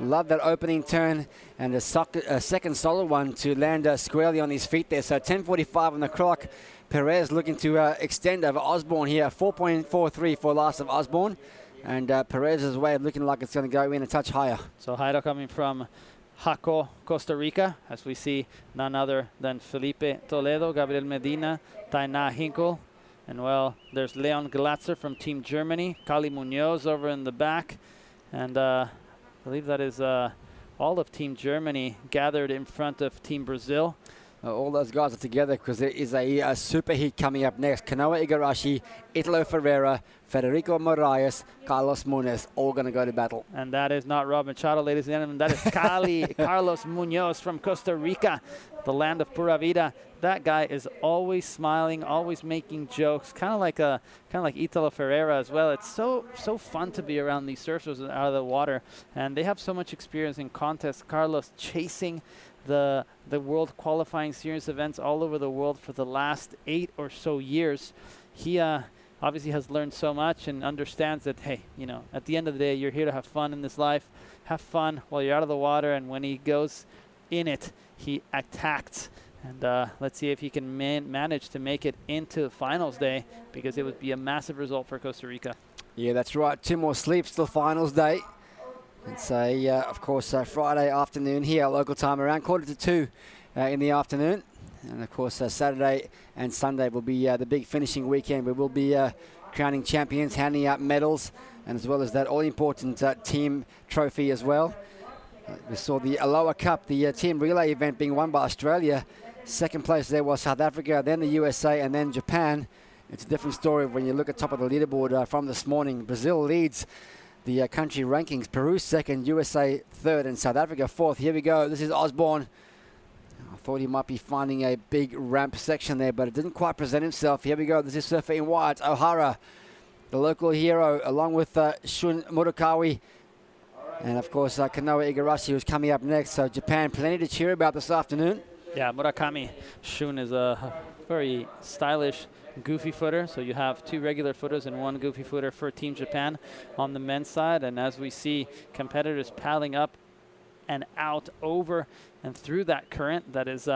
Speaker 11: Love that opening turn, and a second solid one to land squarely on his feet there. So 10.45 on the clock. Perez looking to extend over Osborne here. 4.43 for last of Osborne. And Perez's wave looking like it's going to go in a touch higher.
Speaker 10: So Jairo coming from Jaco, Costa Rica, as we see none other than Felipe Toledo, Gabriel Medina, Taina Hinkle. And well, there's Leon Glatzer from Team Germany, Kali Munoz over in the back. And I believe that is all of Team Germany gathered in front of Team Brazil.
Speaker 11: All those guys are together because there is a super heat coming up next. Kanoe Igarashi, Italo Ferreira, Federico Moraes, Carlos Munoz, all going to go to battle.
Speaker 10: And that is not Rob Machado, ladies and gentlemen. That is Carlos Munoz from Costa Rica, the land of Pura Vida. That guy is always smiling, always making jokes, kind of like Italo Ferreira as well. It's so fun to be around these surfers out of the water, and they have so much experience in contests. Carlos chasing the World Qualifying Series events all over the world for the last 8 or so years. He obviously has learned so much and understands that, hey, at the end of the day, you're here to have fun in this life. Have fun while you're out of the water, and when he goes in it, he attacks. And let's see if he can manage to make it into finals day, because it would be a massive result for Costa Rica.
Speaker 11: Yeah, that's right. 2 more sleeps till finals day. It's of course, Friday afternoon here, local time, around 1:45 in the afternoon. And of course, Saturday and Sunday will be the big finishing weekend. We will be crowning champions, handing out medals, and as well as that all-important team trophy as well. We saw the Aloha Cup, the team relay event, being won by Australia. Second place there was South Africa, then the USA, and then Japan. It's a different story when you look at top of the leaderboard from this morning. Brazil leads the country rankings. Peru second, USA third, and South Africa fourth. Here we go. This is Osborne I thought he might be finding a big ramp section there, but it didn't quite present himself. Here we go. This is surfer in white, O'Hara, the local hero, along with Shun Murakawa. And, of course, Kanoa Igarashi, who's coming up next. So Japan, plenty to cheer about this afternoon.
Speaker 12: Yeah, Murakami Shun is a very stylish goofy footer. So you have 2 regular footers and 1 goofy footer for Team Japan on the men's side. And as we see competitors paddling up and out over and through that current that is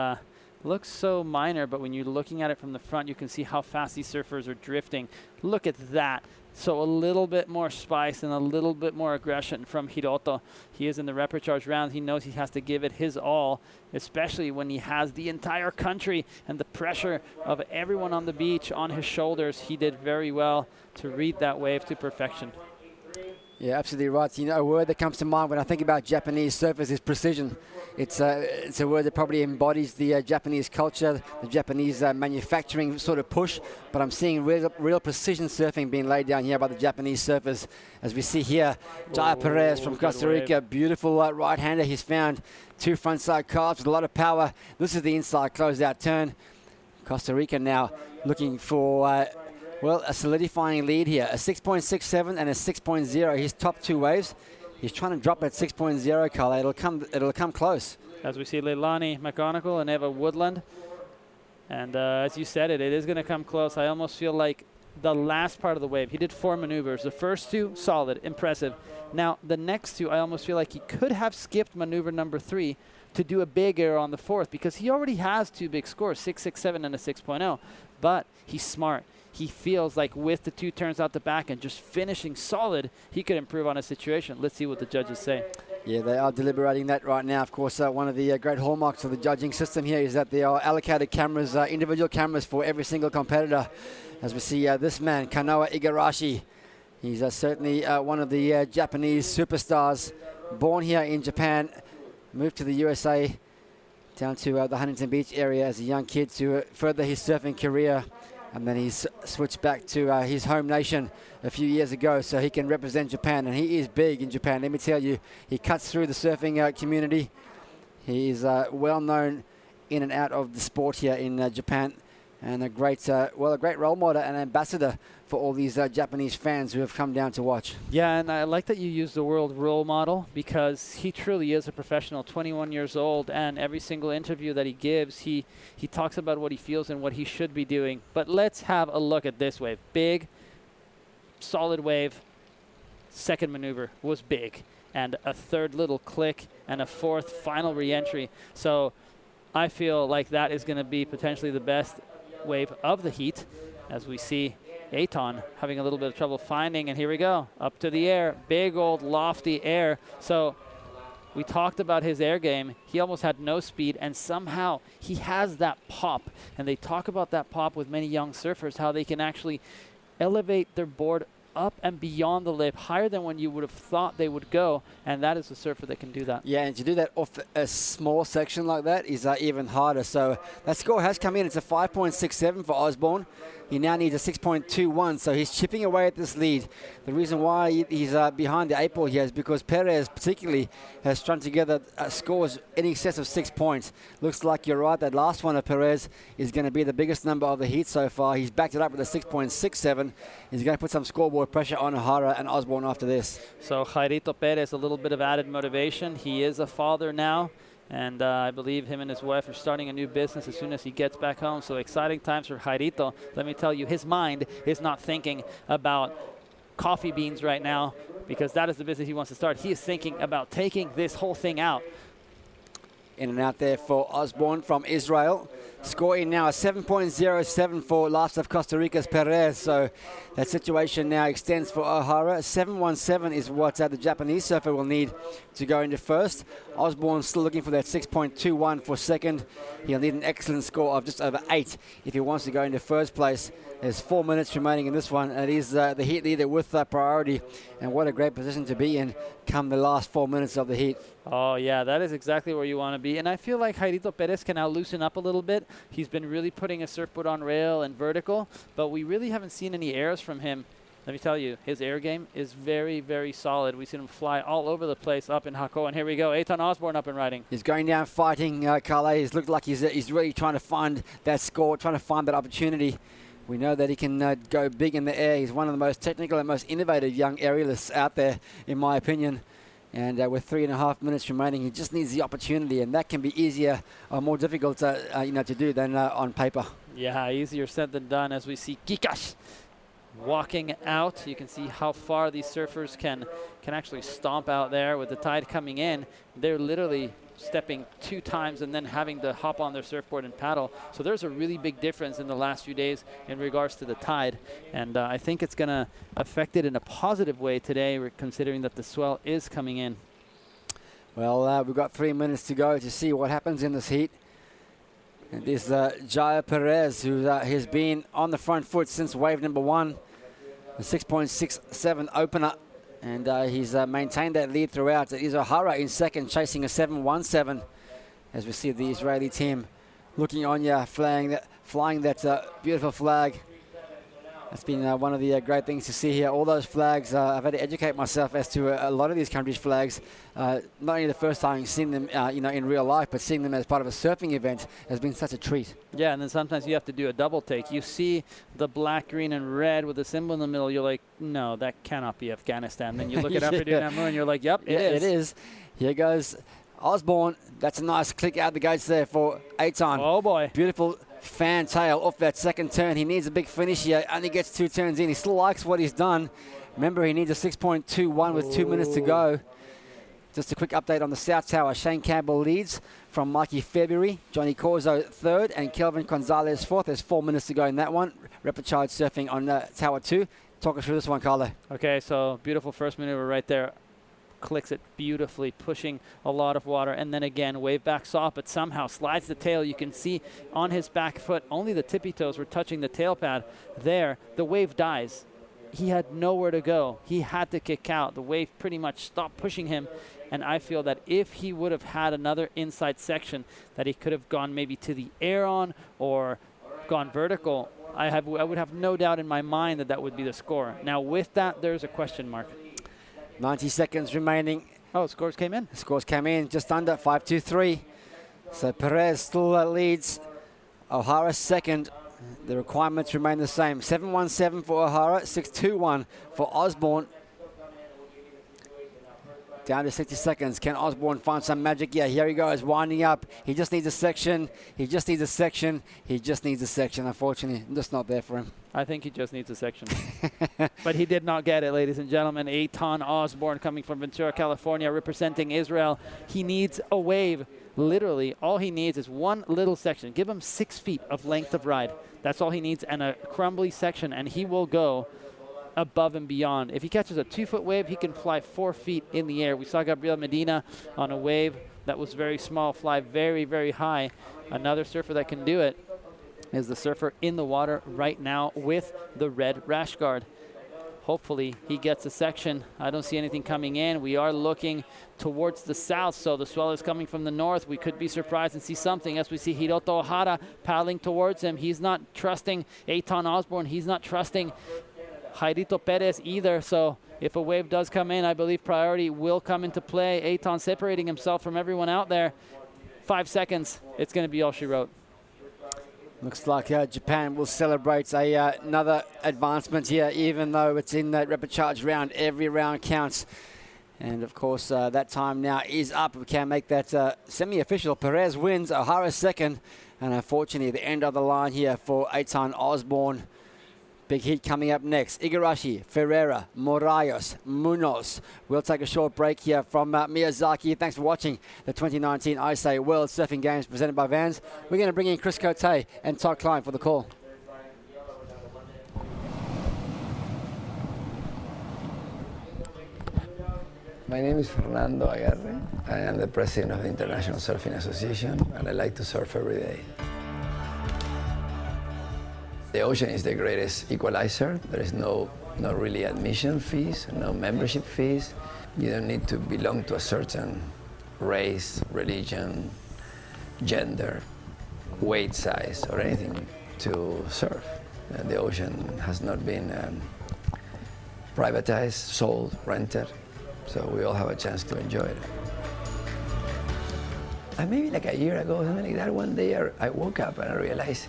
Speaker 12: looks so minor, but when you're looking at it from the front, you can see how fast these surfers are drifting. Look at that. So a little bit more spice and a little bit more aggression from Hiroto. He is in the reprecharge round. He knows he has to give it his all, especially when he has the entire country and the pressure of everyone on the beach on his shoulders. He did very well to read that wave to perfection.
Speaker 11: Yeah, absolutely right. You know, a word that comes to mind when I think about Japanese surfers is precision. It's a word that probably embodies the Japanese culture, the Japanese manufacturing sort of push. But I'm seeing real precision surfing being laid down here by the Japanese surfers. As we see here, Jaya Perez from Costa Rica, beautiful right-hander. He's found 2 frontside carves with a lot of power. This is the inside closeout turn. Costa Rica now looking for... well, a solidifying lead here, a 6.67 and a 6.0. His top 2 waves. He's trying to drop at 6.0, Carla. It'll come close.
Speaker 12: As we see Leilani McGonigal and Eva Woodland. And as you said it is going to come close. I almost feel like the last part of the wave, he did 4 maneuvers. The first 2, solid, impressive. Now, the next 2, I almost feel like he could have skipped maneuver number 3 to do a big error on the 4th because he already has 2 big scores, 6.67 and a 6.0. But he's smart. He feels like with the 2 turns out the back and just finishing solid, he could improve on his situation. Let's see what the judges say.
Speaker 11: Yeah, they are deliberating that right now. Of course, one of the great hallmarks of the judging system here is that there are allocated cameras, individual cameras for every single competitor. As we see this man, Kanoa Igarashi. He's certainly one of the Japanese superstars, born here in Japan, moved to the USA, down to the Huntington Beach area as a young kid to further his surfing career. And then he's switched back to his home nation a few years ago so he can represent Japan. And he is big in Japan. Let me tell you, he cuts through the surfing community. He is well known in and out of the sport here in Japan. And a great role model and ambassador for all these Japanese fans who have come down to watch.
Speaker 12: Yeah, and I like that you use the word role model because he truly is a professional, 21 years old, and every single interview that he gives, he talks about what he feels and what he should be doing. But let's have a look at this wave. Big, solid wave. Second maneuver was big. And a 3rd little click and a 4th final re-entry. So I feel like that is going to be potentially the best wave of the heat, as we see Aton having a little bit of trouble finding, and here we go, up to the air, big old lofty air. So we talked about his air game. He almost had no speed, and somehow he has that pop, and they talk about that pop with many young surfers, how they can actually elevate their board up and beyond the lip, higher than when you would have thought they would go, and that is a surfer that can do that.
Speaker 11: Yeah, and to do that off a small section like that is even harder. So that score has come in. It's a 5.67 for Osborne. He now needs a 6.21, so he's chipping away at this lead. The reason why he's behind the 8 ball here is because Perez particularly has strung together scores in excess of 6 points. Looks like you're right, that last one of Perez is going to be the biggest number of the heat so far. He's backed it up with a 6.67. He's going to put some scoreboard pressure on O'Hara and Osborne after this.
Speaker 12: So Jairito Perez, a little bit of added motivation. He is a father now. And I believe him and his wife are starting a new business as soon as he gets back home. So exciting times for Jairito. Let me tell you, his mind is not thinking about coffee beans right now because that is the business he wants to start. He is thinking about taking this whole thing out.
Speaker 11: In and out there for Osborne from Israel. Scoring now a 7.07 for last of Costa Rica's Perez. So that situation now extends for O'Hara. 7.17 is what the Japanese surfer will need to go into first. Osborne still looking for that 6.21 for second. He'll need an excellent score of just over 8 if he wants to go into first place. There's 4 minutes remaining in this one. It is the heat leader with priority. And what a great position to be in come the last 4 minutes of the heat.
Speaker 12: Oh, yeah, that is exactly where you want to be. And I feel like Jairito Perez can now loosen up a little bit. He's been really putting his surfboard on rail and vertical, but we really haven't seen any errors from him let me tell you, his air game is very, very solid. We've seen him fly all over the place up in Hakoah. And here we go, Eitan Osborne up and riding.
Speaker 11: He's going down fighting, Carle. He's looked like he's really trying to find that score, trying to find that opportunity. We know that he can go big in the air. He's one of the most technical and most innovative young aerialists out there, in my opinion. And with 3.5 minutes remaining, he just needs the opportunity, and that can be easier or more difficult to do than on paper.
Speaker 12: Yeah, easier said than done as we see Kikash walking out. You can see how far these surfers can actually stomp out there with the tide coming in. They're literally stepping 2 times and then having to hop on their surfboard and paddle. So there's a really big difference in the last few days in regards to the tide. And I think it's going to affect it in a positive way today, considering that the swell is coming in.
Speaker 11: Well, we've got 3 minutes to go to see what happens in this heat. And this Jair Perez, who has been on the front foot since wave number 1, a 6.67 opener. And he's maintained that lead throughout. It is O'Hara in second, chasing a 7.17. As we see the Israeli team looking on you, flying that beautiful flag. That's been one of the great things to see here. All those flags, I've had to educate myself as to a lot of these countries' flags. Not only the first time seeing them, in real life, but seeing them as part of a surfing event has been such a treat.
Speaker 12: Yeah, and then sometimes you have to do a double take. You see the black, green, and red with the symbol in the middle. You're like, no, that cannot be Afghanistan. Then you look it up for Namu, and you're like, yep, it is.
Speaker 11: It is. Here goes Osborne. That's a nice click out the gates there for Eitan.
Speaker 12: Oh, boy.
Speaker 11: Beautiful fan tail off that second turn. He needs a big finish here. Only gets 2 turns in. He still likes what he's done. Remember, he needs a 6.21 with 2 minutes to go. Just a quick update on the South Tower. Shane Campbell leads from Mikey February. Johnny Corzo third and Kelvin Gonzalez fourth. There's 4 minutes to go in that one. Repechard surfing on Tower 2. Talk us through this one, Carlo.
Speaker 12: Okay, so beautiful first maneuver right there. Clicks it beautifully, pushing a lot of water, and then again wave backs off, but somehow slides the tail. You can see on his back foot only the tippy toes were touching the tail pad there. The wave dies. He had nowhere to go. He had to kick out. The wave pretty much stopped pushing him, and I feel that if he would have had another inside section that he could have gone maybe to the air on or gone vertical, I would have no doubt in my mind that would be the score. Now with that, there's a question mark.
Speaker 11: 90 seconds remaining.
Speaker 12: Oh, scores came in.
Speaker 11: Scores came in just under 5-2-3. So Perez still leads. O'Hara second. The requirements remain the same. 7.17 for O'Hara, 6.21 for Osborne. Down to 60 seconds. Can Osborne find some magic? Yeah, here he goes, winding up. He just needs a section. He just needs a section. He just needs a section. Unfortunately, just not there for him.
Speaker 12: I think he just needs a section. But he did not get it, ladies and gentlemen. Eitan Osborne coming from Ventura, California, representing Israel. He needs a wave. Literally, all he needs is one little section. Give him 6 feet of length of ride. That's all he needs, and a crumbly section, and he will go above and beyond. If he catches a 2-foot wave, he can fly 4 feet in the air. We saw Gabriel Medina on a wave that was very small fly very, very high. Another surfer that can do it is the surfer in the water right now with the red rash guard. Hopefully he gets a section. I don't see anything coming in. We are looking towards the south, so the swell is coming from the north. We could be surprised and see something as we see Hiroto O'Hara paddling towards him. He's not trusting Eitan Osborne. He's not trusting Jairito Perez either, so if a wave does come in, I believe priority will come into play. Eitan separating himself from everyone out there. 5 seconds. It's going to be all she wrote.
Speaker 11: Looks like Japan will celebrate another advancement here, even though it's in that repechage round. Every round counts. And, of course, that time now is up. We can make that semi-official. Perez wins, O'Hara second. And, unfortunately, the end of the line here for Eitan Osborne. Big heat coming up next. Igarashi, Ferreira, Morayos, Munoz. We'll take a short break here from Miyazaki. Thanks for watching the 2019 ISA World Surfing Games presented by Vans. We're going to bring in Chris Cote and Todd Klein for the call.
Speaker 8: My name is Fernando Aguirre. I am the president of the International Surfing Association, and I like to surf every day. The ocean is the greatest equalizer. There is no really admission fees, no membership fees. You don't need to belong to a certain race, religion, gender, weight size, or anything to surf. The ocean has not been privatized, sold, rented, so we all have a chance to enjoy it. And maybe like a year ago, something like that, one day I woke up and I realized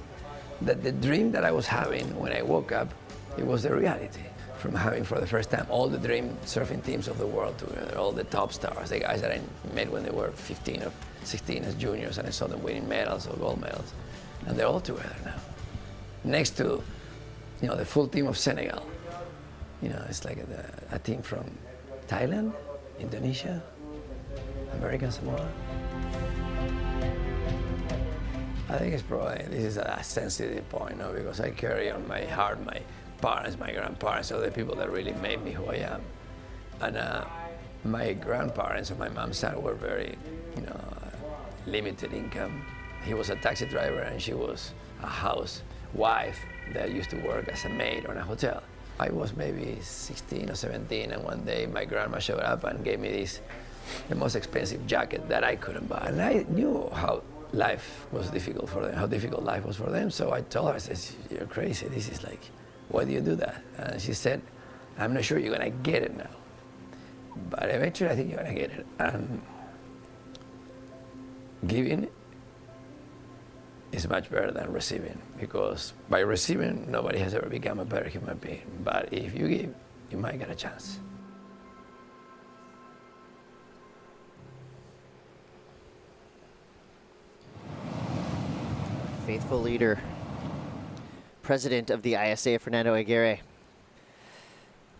Speaker 8: that the dream that I was having when I woke up, it was the reality. From having for the first time all the dream surfing teams of the world together, all the top stars, the guys that I met when they were 15 or 16 as juniors, and I saw them winning medals or gold medals, and they're all together now. Next to, the full team of Senegal. It's like a team from Thailand, Indonesia, American Samoa. I think it's probably, this is a sensitive point, because I carry on my heart my parents, my grandparents, so the people that really made me who I am. And my grandparents on my mom's side were very, limited income. He was a taxi driver and she was a housewife that used to work as a maid on a hotel. I was maybe 16 or 17, and one day my grandma showed up and gave me the most expensive jacket that I couldn't buy. And I knew how life was difficult for them, how difficult life was for them. So I told her, I said, "You're crazy. This is like, why do you do that?" And she said, "I'm not sure you're gonna get it now, but eventually I think you're gonna get it." And giving is much better than receiving, because by receiving, nobody has ever become a better human being. But if you give, you might get a chance.
Speaker 1: Faithful leader, president of the ISA, Fernando Aguirre.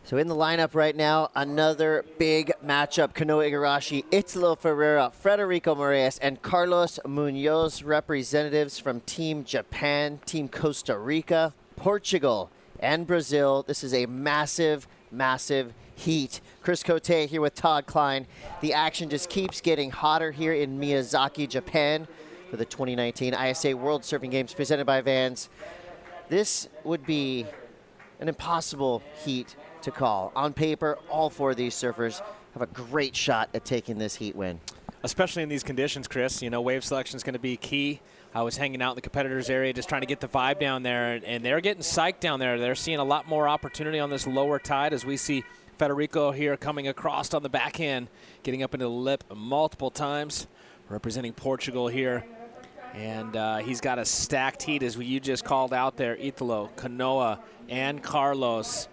Speaker 1: So in the lineup right now, another big matchup. Kanoa Igarashi, Italo Ferreira, Federico Moraes, and Carlos Munoz, representatives from Team Japan, Team Costa Rica, Portugal, and Brazil. This is a massive, massive heat. Chris Cote here with Todd Klein. The action just keeps getting hotter here in Miyazaki, Japan for the 2019 ISA World Surfing Games presented by Vans. This would be an impossible heat to call. On paper, all four of these surfers have a great shot at taking this heat win.
Speaker 2: Especially in these conditions, Chris. Wave selection is going to be key. I was hanging out in the competitors area just trying to get the vibe down there, and they're getting psyched down there. They're seeing a lot more opportunity on this lower tide as we see Federico here coming across on the backhand, getting up into the lip multiple times, representing Portugal here. And he's got a stacked heat, as you just called out there, Italo, Kanoa, and Carlos.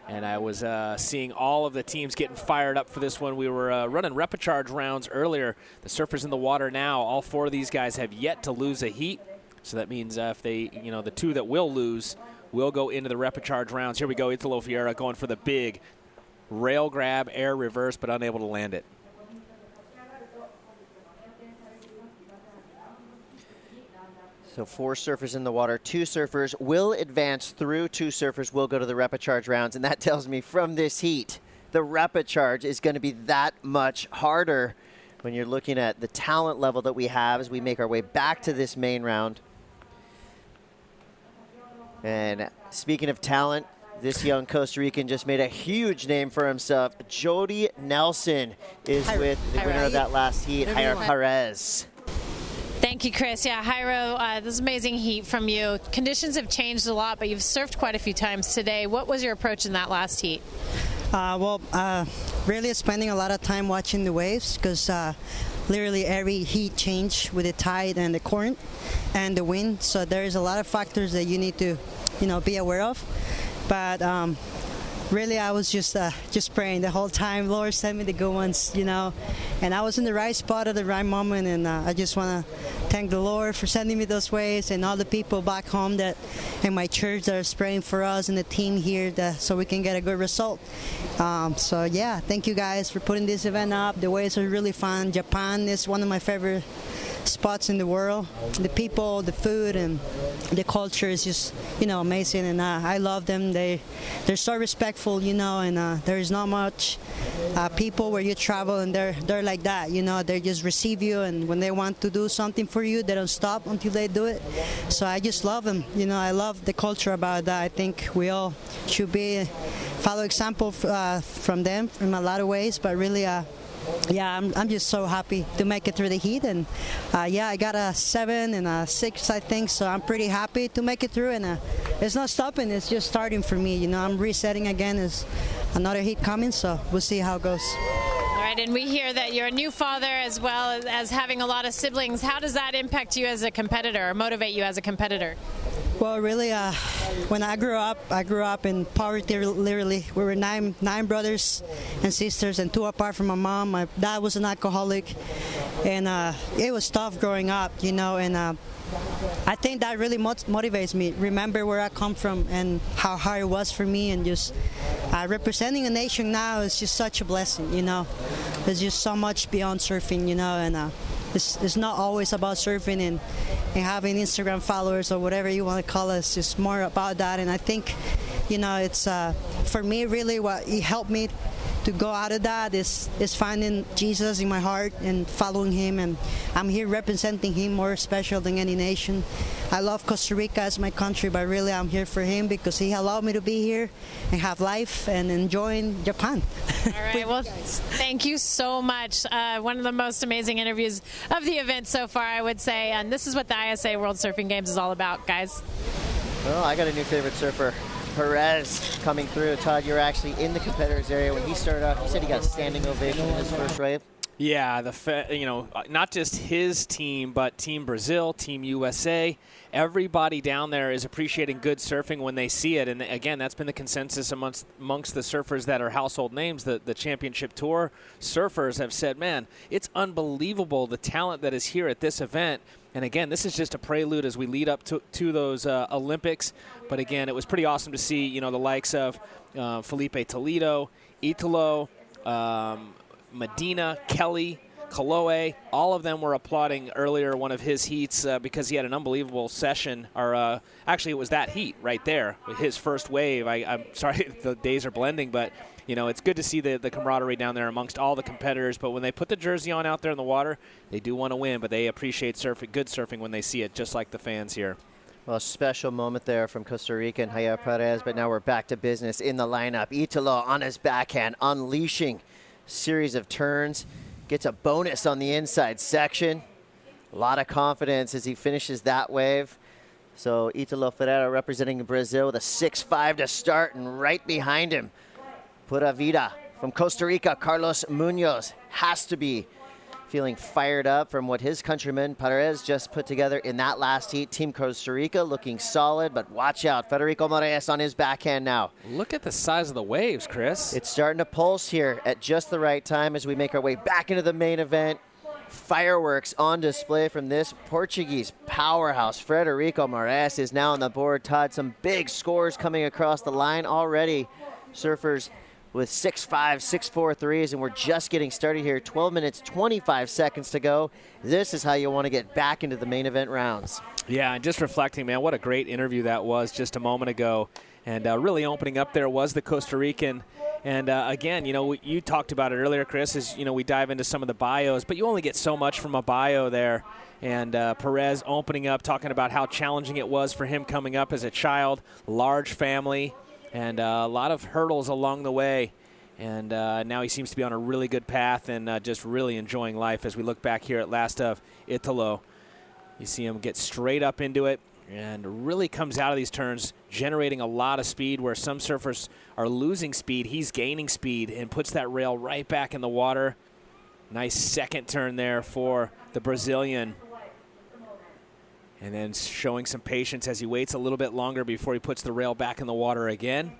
Speaker 2: And I was seeing all of the teams getting fired up for this one. We were running repecharge rounds earlier. The surfers in the water now, all four of these guys have yet to lose a heat. So that means if they, the two that will lose will go into the repecharge rounds. Here we go, Italo Ferreira going for the big rail grab, air reverse, but unable to land it.
Speaker 1: So 4 surfers in the water, 2 surfers will advance through, 2 surfers will go to the repecharge rounds, and that tells me from this heat, the repecharge is going to be that much harder when you're looking at the talent level that we have as we make our way back to this main round. And speaking of talent, this young Costa Rican just made a huge name for himself. Jody Nelson is with the winner of that last heat, Jairo Perez.
Speaker 4: Thank you, Chris. Yeah, Jairo, this is amazing heat from you. Conditions have changed a lot, but you've surfed quite a few times today. What was your approach in that last heat?
Speaker 7: Really spending a lot of time watching the waves, because literally every heat change with the tide and the current and the wind. So there's a lot of factors that you need to, be aware of. But really, I was just praying the whole time. Lord, send me the good ones, And I was in the right spot at the right moment, and I just want to thank the Lord for sending me those waves, and all the people back home in my church that are praying for us and the team here so we can get a good result. Thank you guys for putting this event up. The waves are really fun. Japan is one of my favorite spots in the world. The people, the food, and the culture is just, amazing, and I love them. They're so respectful, and there is not much people where you travel and they're like that, they just receive you, and when they want to do something for you, they don't stop until they do it. So I just love them, I love the culture about that. I think we all should follow example from them in a lot of ways, but really I'm just so happy to make it through the heat, and I got a 7 and a 6, I think, so I'm pretty happy to make it through, and it's not stopping, it's just starting for me, I'm resetting again as another heat coming, so we'll see how it goes.
Speaker 4: All right, and we hear that you're a new father as well as having a lot of siblings. How does that impact you as a competitor or motivate you as a competitor?
Speaker 7: Well, really, when I grew up in poverty, literally. We were nine brothers and sisters, and 2 apart from my mom. My dad was an alcoholic, and it was tough growing up, you know, and I think that really motivates me. Remember where I come from and how hard it was for me, and just representing a nation now is just such a blessing, you know. There's just so much beyond surfing, you know, and it's not always about surfing and having Instagram followers or whatever you want to call it. It's just more about that, and I think, you know, it's for me really what it helped me to go out of that is finding Jesus in my heart and following him, and I'm here representing him more special than any nation. I love Costa Rica as my country, but really I'm here for him because he allowed me to be here and have life and enjoying Japan.
Speaker 4: All right, well, thank you so much. One of the most amazing interviews of the event so far, I would say, and this is what the ISA World Surfing Games is all about, guys.
Speaker 1: Well, I got a new favorite surfer. Perez coming through. Todd, you were actually in the competitors area when he started out. He said he got a standing ovation in his first wave.
Speaker 2: Yeah, not just his team, but Team Brazil, Team USA. Everybody down there is appreciating good surfing when they see it. And again, that's been the consensus amongst the surfers that are household names. The Championship Tour surfers have said, man, it's unbelievable the talent that is here at this event. And again, this is just a prelude as we lead up to those Olympics. But again, it was pretty awesome to see, you know, the likes of Felipe Toledo, Italo, Medina, Kelly, Kaloe, all of them were applauding earlier one of his heats because he had an unbelievable session. Or actually, it was that heat right there, his first wave. I'm sorry, the days are blending, but you know, it's good to see the camaraderie down there amongst all the competitors. But when they put the jersey on out there in the water, they do want to win, but they appreciate good surfing when they see it, just like the fans here.
Speaker 1: Well, a special moment there from Costa Rica and Javier Perez, but now we're back to business in the lineup. Italo on his backhand, unleashing series of turns, gets a bonus on the inside section. A lot of confidence as he finishes that wave. So Italo Ferreira representing Brazil with a 6.5 to start, and right behind him, Pura Vida from Costa Rica, Carlos Munoz, has to be feeling fired up from what his countryman Perez just put together in that last heat. Team Costa Rica looking solid, but watch out. Federico Moraes on his backhand now.
Speaker 2: Look at the size of the waves, Chris.
Speaker 1: It's starting to pulse here at just the right time as we make our way back into the main event. Fireworks on display from this Portuguese powerhouse. Federico Moraes is now on the board. Todd, some big scores coming across the line already. Surfers with 6.5, 6.4 threes, and we're just getting started here. 12 minutes, 25 seconds to go. This is how you want to get back into the main event rounds.
Speaker 2: Yeah, and just reflecting, man, what a great interview that was just a moment ago. And really opening up there was the Costa Rican. And again, you know, you talked about it earlier, Chris, is, you know, we dive into some of the bios, but you only get so much from a bio there. And Perez opening up, talking about how challenging it was for him coming up as a child, large family, and a lot of hurdles along the way. And now he seems to be on a really good path and just really enjoying life as we look back here at last of Italo. You see him get straight up into it and really comes out of these turns generating a lot of speed where some surfers are losing speed. He's gaining speed and puts that rail right back in the water. Nice second turn there for the Brazilian. And then showing some patience as he waits a little bit longer before he puts the rail back in the water again.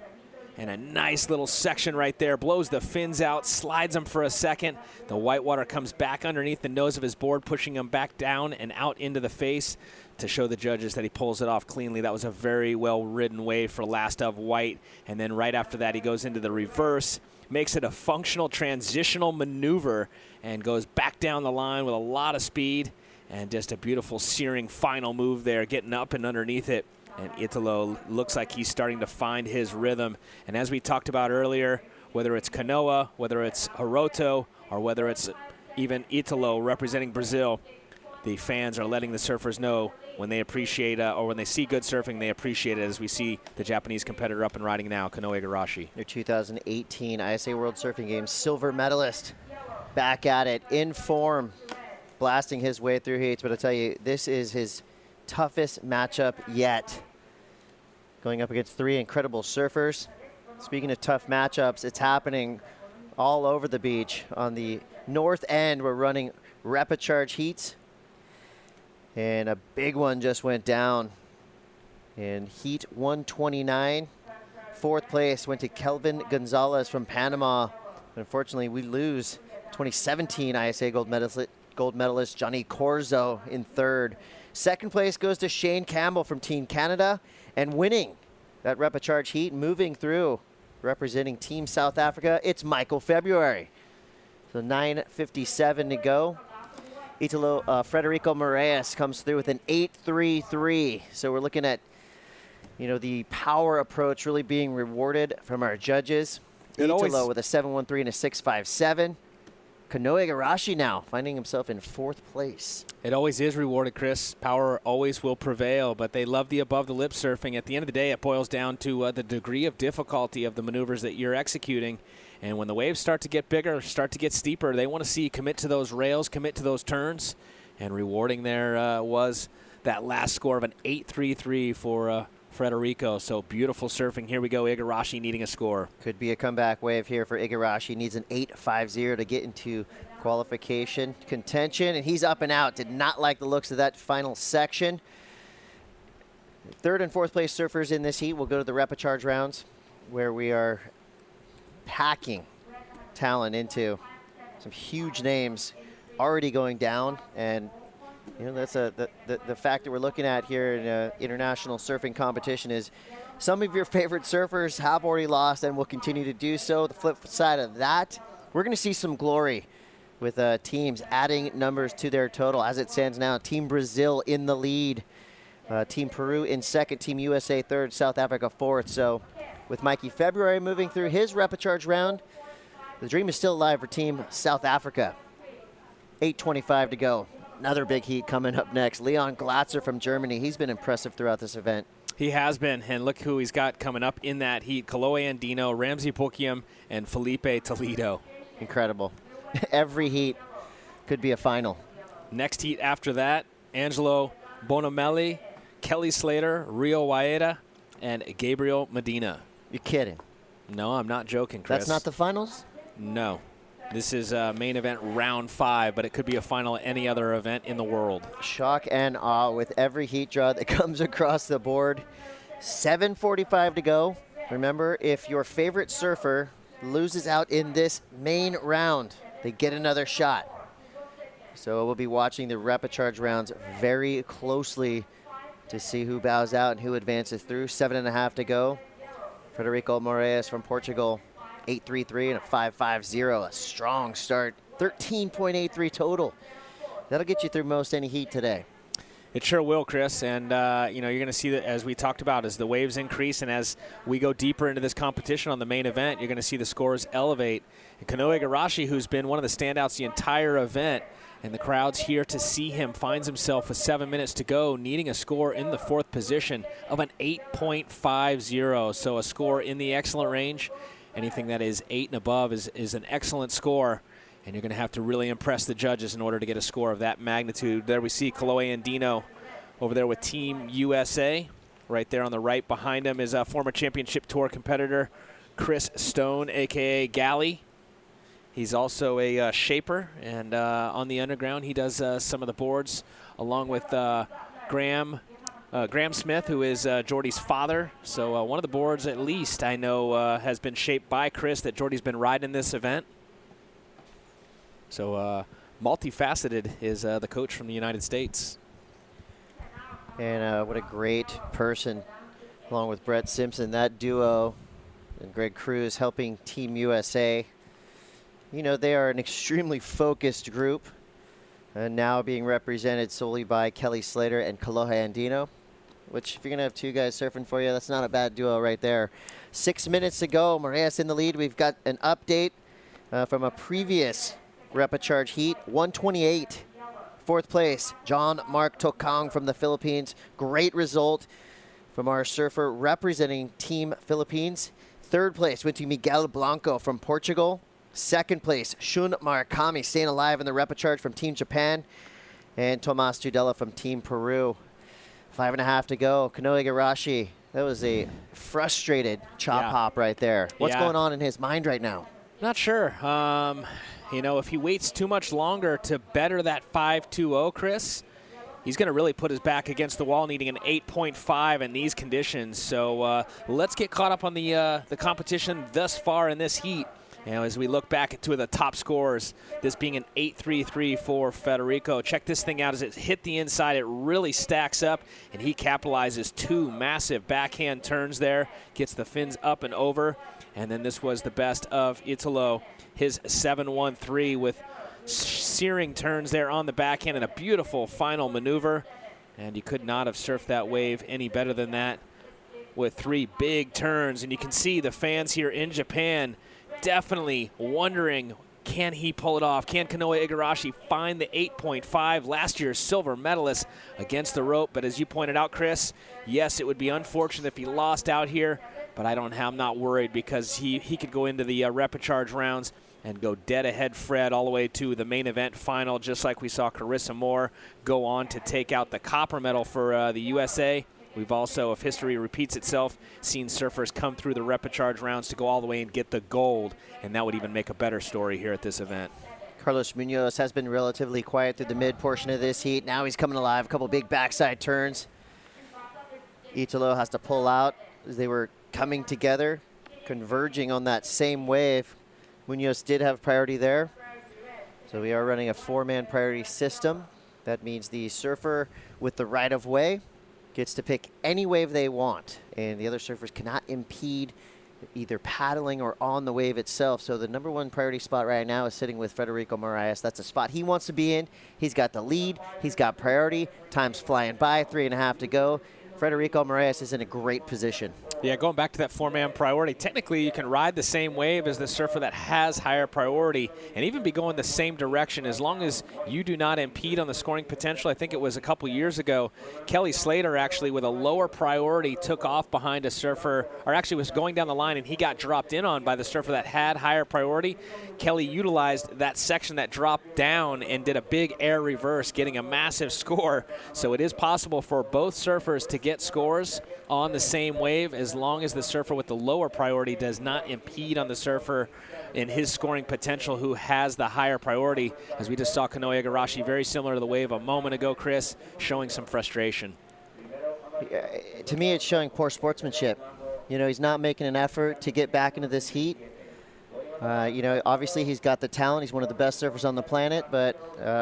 Speaker 2: And a nice little section right there. Blows the fins out, slides them for a second. The whitewater comes back underneath the nose of his board, pushing him back down and out into the face to show the judges that he pulls it off cleanly. That was a very well-ridden wave for last of white. And then right after that, he goes into the reverse, makes it a functional transitional maneuver, and goes back down the line with a lot of speed. And just a beautiful searing final move there, getting up and underneath it. And Italo looks like he's starting to find his rhythm. And as we talked about earlier, whether it's Kanoa, whether it's Hiroto, or whether it's even Italo representing Brazil, the fans are letting the surfers know when they appreciate or when they see good surfing, they appreciate it, as we see the Japanese competitor up and riding now, Kanoa Igarashi.
Speaker 1: Your 2018 ISA World Surfing Games silver medalist, back at it, in form, blasting his way through heats. But I tell you, this is his toughest matchup yet. Going up against three incredible surfers. Speaking of tough matchups, it's happening all over the beach. On the north end, we're running repecharge heats. And a big one just went down in heat 129. Fourth place went to Kelvin Gonzalez from Panama. Unfortunately, we lose 2017 ISA gold medalist Johnny Corzo in third. Second place goes to Shane Campbell from Team Canada, and winning that repecharge heat, moving through, representing Team South Africa, it's Michael February. So 9:57 to go. Federico Moraes comes through with an 8.33. So we're looking at, the power approach really being rewarded from our judges. Italo with a 7.13 and a 6.57. Kanoe Igarashi now finding himself in fourth place.
Speaker 2: It always is rewarded, Chris. Power always will prevail, but they love the above-the-lip surfing. At the end of the day, it boils down to the degree of difficulty of the maneuvers that you're executing. And when the waves start to get bigger, start to get steeper, they want to see you commit to those rails, commit to those turns. And rewarding there was that last score of an 8.33 for Federico. So beautiful surfing. Here we go. Igarashi needing a score.
Speaker 1: Could be a comeback wave here for Igarashi. Needs an 8.50 to get into qualification contention. And he's up and out. Did not like the looks of that final section. Third and fourth place surfers in this heat will go to the repecharge rounds, where we are packing talent into some huge names already going down. And that's the fact that we're looking at here in international surfing competition is some of your favorite surfers have already lost and will continue to do so. The flip side of that, we're going to see some glory with teams adding numbers to their total. As it stands now, Team Brazil in the lead, Team Peru in second, Team USA third, South Africa fourth. So with Mikey February moving through his repecharge round, the dream is still alive for Team South Africa. 8.25 to go. Another big heat coming up next. Leon Glatzer from Germany. He's been impressive throughout this event.
Speaker 2: He has been, and look who he's got coming up in that heat. Kaloe Andino, Ramsey Pukiam, and Felipe Toledo.
Speaker 1: Incredible. Every heat could be a final.
Speaker 2: Next heat after that, Angelo Bonomelli, Kelly Slater, Rio Waeda, and Gabriel Medina.
Speaker 1: You're kidding.
Speaker 2: No, I'm not joking, Chris.
Speaker 1: That's not the finals?
Speaker 2: No. This is main event round 5, but it could be a final at any other event in the world.
Speaker 1: Shock and awe with every heat draw that comes across the board. 7:45 to go. Remember, if your favorite surfer loses out in this main round, they get another shot. So we'll be watching the repecharge rounds very closely to see who bows out and who advances through. 7.5 to go. Federico Moraes from Portugal, 8.33 and a 5.50. A strong start. 13.83 total. That'll get you through most any heat today.
Speaker 2: It sure will, Chris. And, you're going to see that, as we talked about, as the waves increase and as we go deeper into this competition on the main event, you're going to see the scores elevate. And Kanoe Igarashi, who's been one of the standouts the entire event, and the crowd's here to see him, finds himself with 7 minutes to go, needing a score in the fourth position of an 8.50. So a score in the excellent range. Anything that is 8 and above is an excellent score. And you're going to have to really impress the judges in order to get a score of that magnitude. There we see Kaloe Andino over there with Team USA. Right there on the right behind him is a former championship tour competitor, Chris Stone, a.k.a. Galley. He's also a shaper, and on the underground he does some of the boards along with Graham Smith, who is Jordy's father. So one of the boards, at least, I know has been shaped by Chris that Jordy's been riding this event. So multifaceted is the coach from the United States.
Speaker 1: And what a great person, along with Brett Simpson, that duo, and Greg Cruz helping Team USA. You know, they are an extremely focused group, and now being represented solely by Kelly Slater and Kalohe Andino, which, if you're going to have two guys surfing for you, that's not a bad duo right there. 6 minutes to go. Moraes in the lead. We've got an update from a previous repecharge heat. 128. Fourth place, John Mark Tokang from the Philippines. Great result from our surfer representing Team Philippines. Third place went to Miguel Blanco from Portugal. Second place, Shun Murakami staying alive in the repecharge from Team Japan. And Tomas Tudela from Team Peru. 5.5 to go. Kanoe Igarashi That was a frustrated chop hop right there. What's going on in his mind right now?
Speaker 2: Not sure. You know, if he waits too much longer to better that 5.20, Chris, he's going to really put his back against the wall, needing an 8.5 in these conditions. So let's get caught up on the competition thus far in this heat. You know, as we look back at two of the top scores, this being an 8.33 for Federico. Check this thing out as it hit the inside. It really stacks up, and he capitalizes two massive backhand turns there, gets the fins up and over. And then this was the best of Italo, his 7.13 with searing turns there on the backhand and a beautiful final maneuver. And you could not have surfed that wave any better than that with three big turns. And you can see the fans here in Japan definitely wondering, can he pull it off? Can Kanoa Igarashi find the 8.5, last year's silver medalist, against the rope? But as you pointed out, Chris, yes, it would be unfortunate if he lost out here, but I'm not worried because he could go into the repechage rounds and go dead ahead Fred all the way to the main event final, just like we saw Carissa Moore go on to take out the copper medal for the USA. We've also, if history repeats itself, seen surfers come through the repechage rounds to go all the way and get the gold, and that would even make a better story here at this event.
Speaker 1: Carlos Munoz has been relatively quiet through the mid portion of this heat. Now he's coming alive, a couple big backside turns. Italo has to pull out as they were coming together, converging on that same wave. Munoz did have priority there. So we are running a four-man priority system. That means the surfer with the right-of-way gets to pick any wave they want, and the other surfers cannot impede either paddling or on the wave itself. So the number one priority spot right now is sitting with Federico Moraes. That's a spot he wants to be in. He's got the lead. He's got priority. Time's flying by, 3.5 to go. Federico Moraes is in a great position.
Speaker 2: Yeah, going back to that four-man priority, technically you can ride the same wave as the surfer that has higher priority and even be going the same direction as long as you do not impede on the scoring potential. I think it was a couple years ago, Kelly Slater actually with a lower priority took off behind a surfer, or actually was going down the line, and he got dropped in on by the surfer that had higher priority. Kelly utilized that section that dropped down and did a big air reverse, getting a massive score. So it is possible for both surfers to get scores on the same wave as long as the surfer with the lower priority does not impede on the surfer in his scoring potential who has the higher priority. As we just saw Kanoa Igarashi, very similar to the wave a moment ago, Chris, showing some frustration.
Speaker 1: To me, it's showing poor sportsmanship. You know, he's not making an effort to get back into this heat. You know, obviously he's got the talent. He's one of the best surfers on the planet, but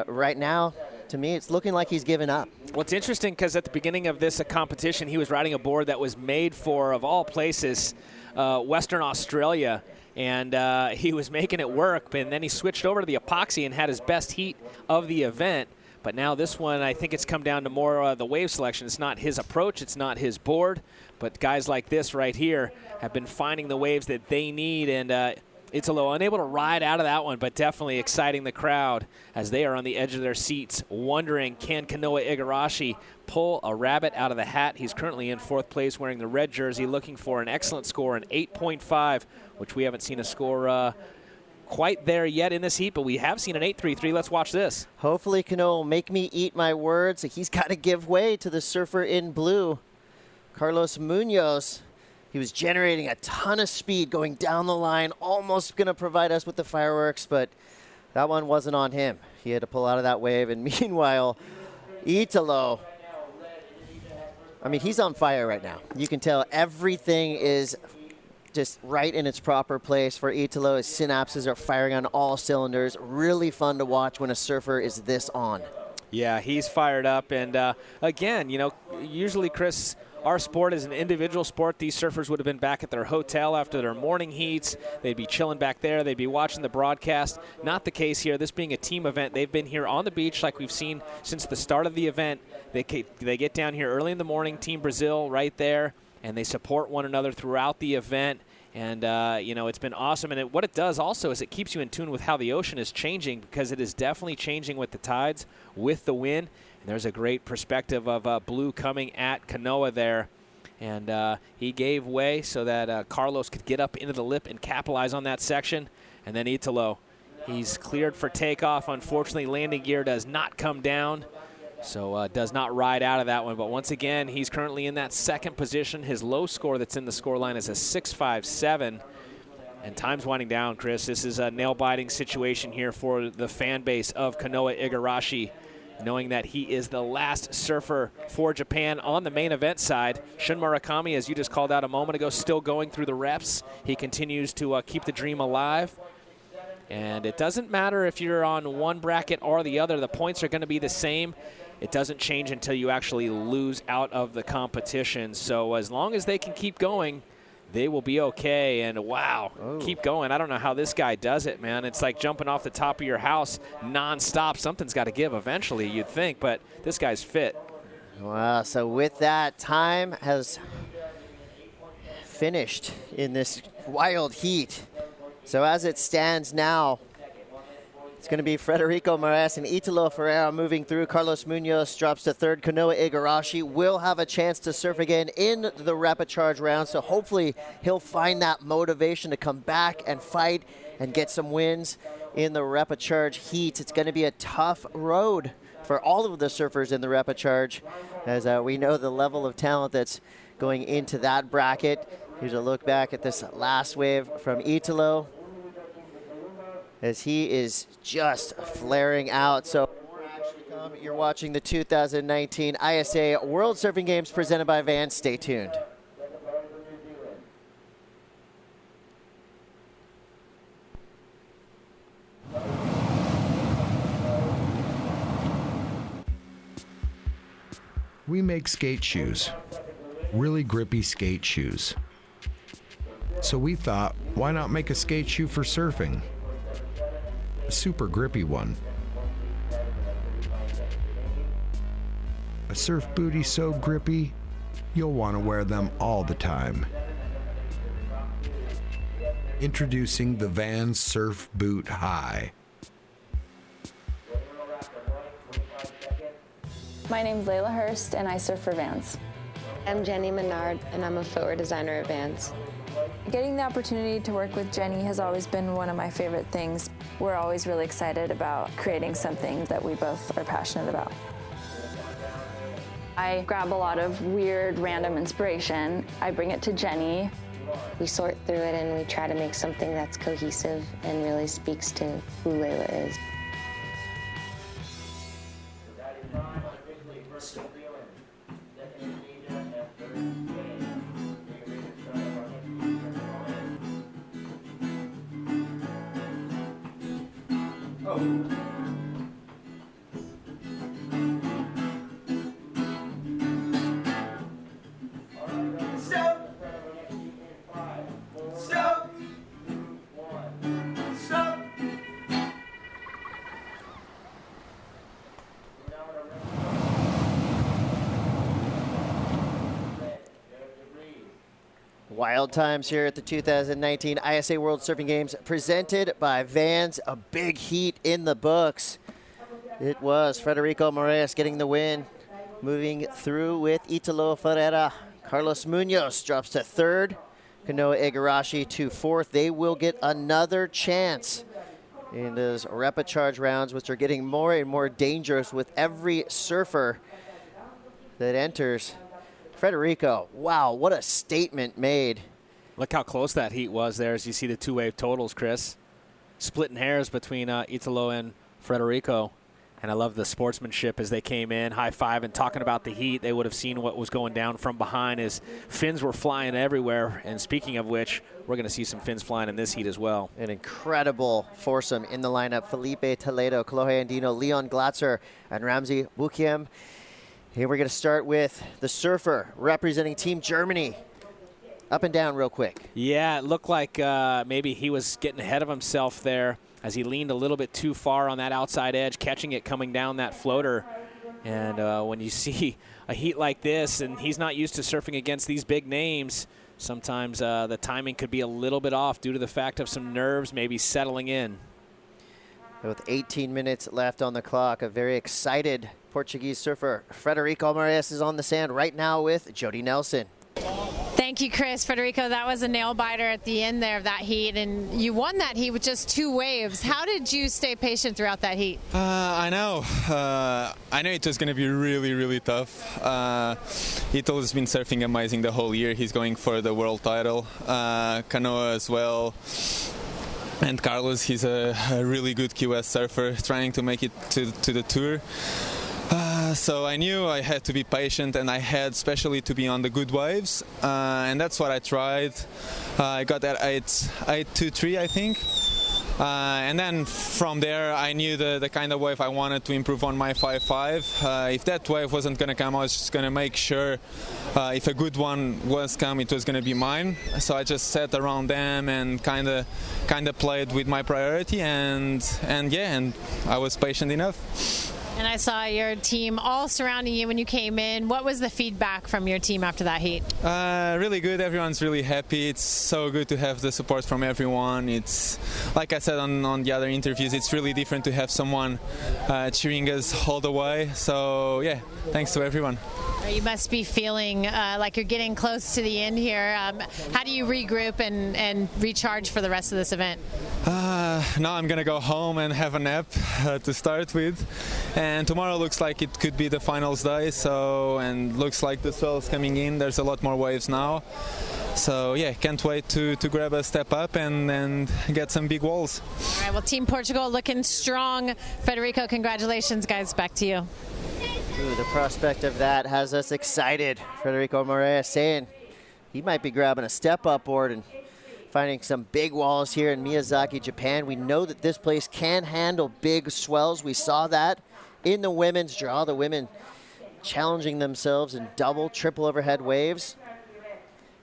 Speaker 1: right now, to me, it's looking like he's given up.
Speaker 2: Well, it's interesting because at the beginning of this competition, he was riding a board that was made for, of all places, Western Australia, and he was making it work, and then he switched over to the epoxy and had his best heat of the event. But now this one, I think it's come down to more the wave selection. It's not his approach, it's not his board, but guys like this right here have been finding the waves that they need, and Italo unable to ride out of that one, but definitely exciting the crowd as they are on the edge of their seats, wondering, can Kanoa Igarashi pull a rabbit out of the hat? He's currently in fourth place wearing the red jersey, looking for an excellent score, an 8.5, which we haven't seen a score quite there yet in this heat, but we have seen an 8.33. Let's watch this.
Speaker 1: Hopefully Kanoa will make me eat my words. He's got to give way to the surfer in blue, Carlos Munoz. He was generating a ton of speed going down the line, almost going to provide us with the fireworks, but that one wasn't on him. He had to pull out of that wave, and meanwhile, Italo, I mean, he's on fire right now. You can tell everything is just right in its proper place for Italo. His synapses are firing on all cylinders. Really fun to watch when a surfer is this on.
Speaker 2: Yeah, he's fired up, and again, you know, usually, Chris, our sport is an individual sport. These surfers would have been back at their hotel after their morning heats. They'd be chilling back there. They'd be watching the broadcast. Not the case here. This being a team event, they've been here on the beach like we've seen since the start of the event. They get down here early in the morning, Team Brazil right there, and they support one another throughout the event. And, you know, it's been awesome. And what it does also is it keeps you in tune with how the ocean is changing, because it is definitely changing with the tides, with the wind. There's a great perspective of blue coming at Kanoa there. And he gave way so that Carlos could get up into the lip and capitalize on that section. And then Italo, he's cleared for takeoff. Unfortunately, landing gear does not come down. So does not ride out of that one. But once again, he's currently in that second position. His low score that's in the score line is a 6.57. And time's winding down, Chris. This is a nail-biting situation here for the fan base of Kanoa Igarashi, knowing that he is the last surfer for Japan on the main event side. Shun Murakami, as you just called out a moment ago, still going through the reps. He continues to keep the dream alive. And it doesn't matter if you're on one bracket or the other. The points are going to be the same. It doesn't change until you actually lose out of the competition. So as long as they can keep going, they will be okay. And wow, keep going. I don't know how this guy does it, man. It's like jumping off the top of your house nonstop. Something's got to give eventually, you'd think, but this guy's fit.
Speaker 1: Wow, so with that, time has finished in this wild heat. So as it stands now, it's going to be Federico Moraes and Italo Ferreira moving through. Carlos Munoz drops to third. Kanoa Igarashi will have a chance to surf again in the rapid charge round, so hopefully he'll find that motivation to come back and fight and get some wins in the rapid charge heat. It's going to be a tough road for all of the surfers in the rapid charge, as we know the level of talent that's going into that bracket. Here's a look back at this last wave from Italo, as he is just flaring out. So you're watching the 2019 ISA World Surfing Games presented by Vans. Stay tuned.
Speaker 5: We make skate shoes, really grippy skate shoes. So we thought, why not make a skate shoe for surfing? A super grippy one. A surf booty so grippy, you'll want to wear them all the time. Introducing the Vans Surf Boot High.
Speaker 15: My name's Layla Hurst, and I surf for Vans.
Speaker 16: I'm Jenny Menard, and I'm a footwear designer at Vans.
Speaker 15: Getting the opportunity to work with Jenny has always been one of my favorite things. We're always really excited about creating something that we both are passionate about. I grab a lot of weird, random inspiration. I bring it to Jenny.
Speaker 16: We sort through it and we try to make something that's cohesive and really speaks to who Layla is.
Speaker 1: Wild times here at the 2019 ISA World Surfing Games presented by Vans. A big heat in the books. It was Federico Moraes getting the win, moving through with Italo Ferreira. Carlos Munoz drops to third. Kanoa Igarashi to fourth. They will get another chance in those rapid charge rounds, which are getting more and more dangerous with every surfer that enters. Federico, wow, what a statement made.
Speaker 2: Look how close that heat was there as you see the two-wave totals, Chris. Splitting hairs between Italo and Federico. And I love the sportsmanship as they came in, high-five and talking about the heat. They would have seen what was going down from behind as fins were flying everywhere. And speaking of which, we're going to see some fins flying in this heat as well.
Speaker 1: An incredible foursome in the lineup. Felipe Toledo, Kolohe Andino, Leon Glatzer, and Ramzi Bukiem. Here we're going to start with the surfer representing Team Germany. Up and down real quick.
Speaker 2: Yeah, it looked like maybe he was getting ahead of himself there as he leaned a little bit too far on that outside edge, catching it coming down that floater. And when you see a heat like this and he's not used to surfing against these big names, sometimes the timing could be a little bit off due to the fact of some nerves maybe settling in.
Speaker 1: With 18 minutes left on the clock, a very excited Portuguese surfer, Federico Moraes, is on the sand right now with Jody Nelson.
Speaker 4: Thank Thank you, Chris. Federico, that was a nail biter at the end there of that heat, and you won that heat with just 2 waves. How did you stay patient throughout that heat?
Speaker 14: I know it was going to be really, really tough. Ito has been surfing amazing the whole year. He's going for the world title. Canoa as well. And Carlos, he's a really good QS surfer, trying to make it to the tour. So I knew I had to be patient, and I had especially to be on the good waves, and that's what I tried. I got at 8.23, I think. And then from there, I knew the kind of wave I wanted to improve on my 5.5. If that wave wasn't going to come, I was just going to make sure if a good one was come, it was going to be mine. So I just sat around them and kind of played with my priority, and I was patient enough.
Speaker 4: And I saw your team all surrounding you when you came in. What was the feedback from your team after that heat?
Speaker 14: Really good. Everyone's really happy. It's so good to have the support from everyone. It's, like I said on the other interviews, it's really different to have someone cheering us all the way. So, yeah, thanks to everyone.
Speaker 4: You must be feeling like you're getting close to the end here. How do you regroup and recharge for the rest of this event?
Speaker 14: Now I'm going to go home and have a nap to start with. And tomorrow looks like it could be the finals day, and looks like the swell's coming in. There's a lot more waves now. So, yeah, can't wait to grab a step up and get some big walls.
Speaker 4: All right, well, Team Portugal looking strong. Federico, congratulations, guys. Back to you.
Speaker 1: Ooh, the prospect of that has us excited. Federico Moraes saying he might be grabbing a step-up board and finding some big walls here in Miyazaki, Japan. We know that this place can handle big swells. We saw that in the women's draw. The women challenging themselves in double, triple overhead waves.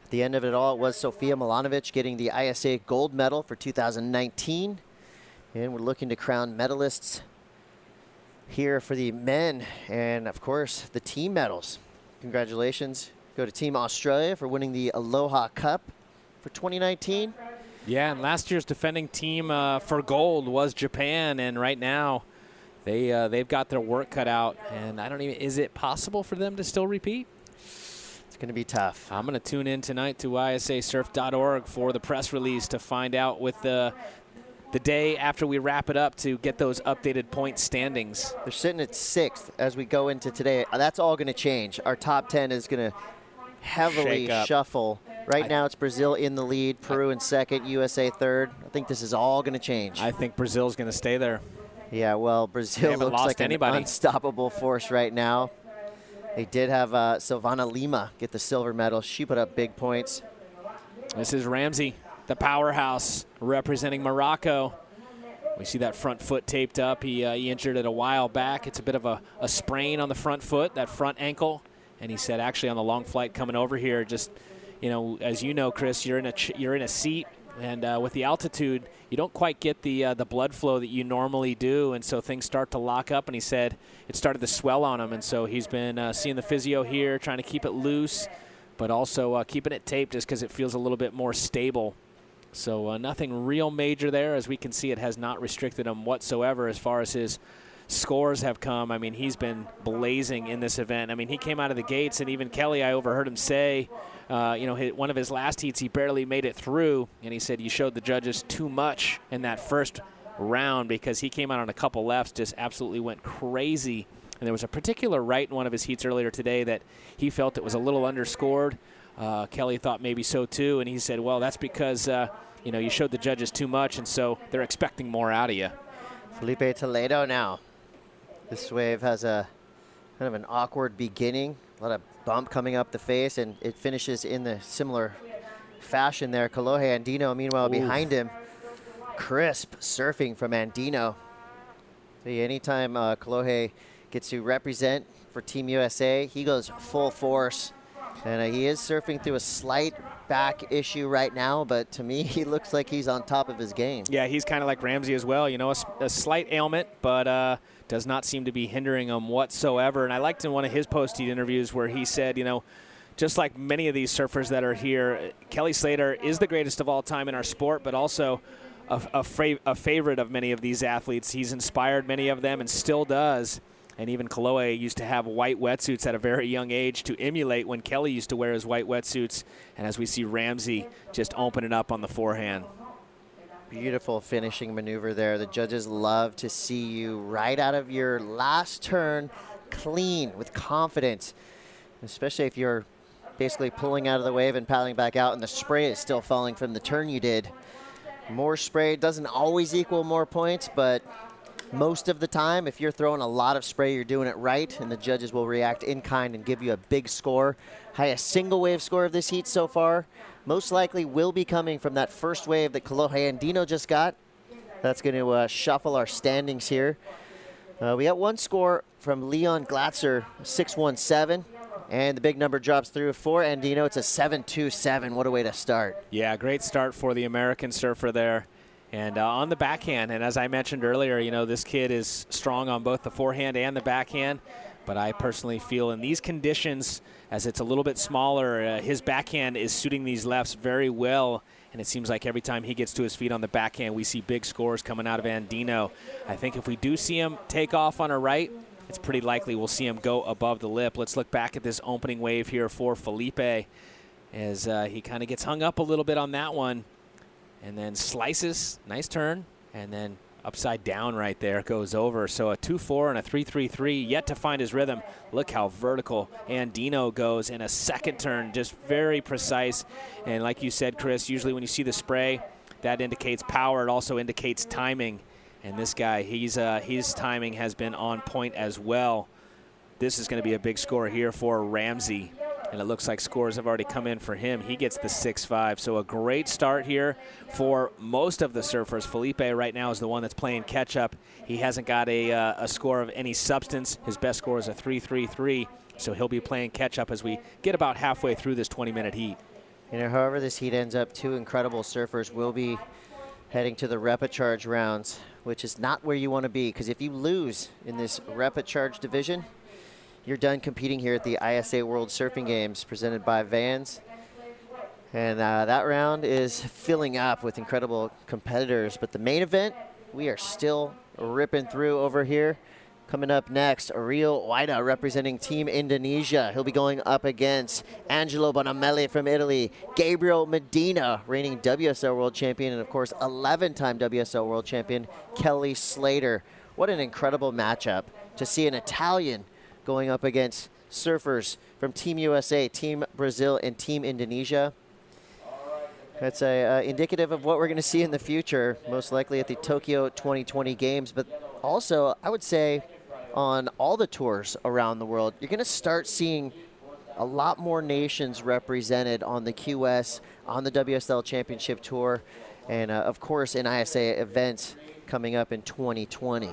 Speaker 1: At the end of it all, it was Sofia Milanovic getting the ISA gold medal for 2019. And we're looking to crown medalists here for the men and, of course, the team medals. Congratulations go to Team Australia for winning the Aloha Cup for 2019.
Speaker 2: Yeah, and last year's defending team for gold was Japan, and right now they've got their work cut out. And is it possible for them to still repeat?
Speaker 1: It's going to be tough.
Speaker 2: I'm going to tune in tonight to isasurf.org for the press release to find out with the day after we wrap it up to get those updated point standings.
Speaker 1: They're sitting at 6th as we go into today. That's all going to change. Our top 10 is going to heavily shuffle. Right now it's Brazil in the lead, Peru in second, USA third. I think this is all going to change.
Speaker 2: I think Brazil's going to stay there.
Speaker 1: Yeah, well, Brazil looks like an unstoppable force right now. They did have Silvana Lima get the silver medal. She put up big points.
Speaker 2: This is Ramsey, the powerhouse, representing Morocco. We see that front foot taped up. He injured it a while back. It's a bit of a sprain on the front foot, that front ankle. And he said actually on the long flight coming over here, just, as you know, Chris, you're in a seat. And with the altitude, you don't quite get the blood flow that you normally do, and so things start to lock up. And he said it started to swell on him, and so he's been seeing the physio here, trying to keep it loose, but also keeping it taped just because it feels a little bit more stable. So nothing real major there. As we can see, it has not restricted him whatsoever as far as his scores have come. I mean, he's been blazing in this event. I mean, he came out of the gates, and even Kelly, I overheard him say, one of his last heats, he barely made it through, and he said you showed the judges too much in that first round because he came out on a couple lefts, just absolutely went crazy. And there was a particular right in one of his heats earlier today that he felt it was a little underscored. Kelly thought maybe so too, and he said, well, that's because you showed the judges too much, and so they're expecting more out of you.
Speaker 1: Felipe Toledo now. This wave has a kind of an awkward beginning, a lot of bump coming up the face, and it finishes in the similar fashion there. Kolohe Andino, meanwhile, behind him. Crisp surfing from Andino. See, anytime Kolohe gets to represent for Team USA, he goes full force. And he is surfing through a slight back issue right now, but to me, he looks like he's on top of his game.
Speaker 2: Yeah, he's kind of like Ramsey as well. A slight ailment, but does not seem to be hindering him whatsoever. And I liked in one of his post-heat interviews where he said, just like many of these surfers that are here, Kelly Slater is the greatest of all time in our sport, but also a favorite of many of these athletes. He's inspired many of them and still does. And even Kolohe used to have white wetsuits at a very young age to emulate when Kelly used to wear his white wetsuits. And as we see Ramsey just opening up on the forehand.
Speaker 1: Beautiful finishing maneuver there. The judges love to see you right out of your last turn clean with confidence, especially if you're basically pulling out of the wave and paddling back out and the spray is still falling from the turn you did. More spray doesn't always equal more points, but most of the time, if you're throwing a lot of spray, you're doing it right, and the judges will react in kind and give you a big score. Highest single wave score of this heat so far most likely will be coming from that first wave that Kolohe and Dino just got. That's going to shuffle our standings here. We got one score from Leon Glatzer, 617. And the big number drops through for Andino. It's a 7-2-7. What a way to start.
Speaker 2: Yeah, great start for the American surfer there. And on the backhand, and as I mentioned earlier, you know, this kid is strong on both the forehand and the backhand. But I personally feel in these conditions, as it's a little bit smaller, his backhand is suiting these lefts very well. And it seems like every time he gets to his feet on the backhand, we see big scores coming out of Andino. I think if we do see him take off on a right, it's pretty likely we'll see him go above the lip. Let's look back at this opening wave here for Felipe as he kind of gets hung up a little bit on that one and then slices. Nice turn. And then upside down right there, goes over. So a 2-4 and a 3-3-3, yet to find his rhythm. Look how vertical Andino goes in a second turn, just very precise. And like you said, Chris, usually when you see the spray, that indicates power. It also indicates timing. And this guy, his timing has been on point as well. This is going to be a big score here for Ramsey. And it looks like scores have already come in for him. He gets the 6-5. So a great start here for most of the surfers. Felipe right now is the one that's playing catch-up. He hasn't got a score of any substance. His best score is a 3-3-3. So he'll be playing catch-up as we get about halfway through this 20-minute heat.
Speaker 1: You know, however this heat ends up, two incredible surfers will be heading to the repecharge rounds, which is not where you want to be, because if you lose in this repecharge division, you're done competing here at the ISA World Surfing Games presented by Vans. And that round is filling up with incredible competitors. But the main event, we are still ripping through over here. Coming up next, Ariel Waida representing Team Indonesia. He'll be going up against Angelo Bonamelli from Italy, Gabriel Medina, reigning WSL World Champion, and of course 11-time WSL World Champion Kelly Slater. What an incredible matchup to see an Italian going up against surfers from Team USA, Team Brazil, and Team Indonesia. That's indicative of what we're going to see in the future, most likely at the Tokyo 2020 Games, but also, I would say, on all the tours around the world, you're going to start seeing a lot more nations represented on the QS, on the WSL Championship Tour, and, of course, in ISA events coming up in 2020.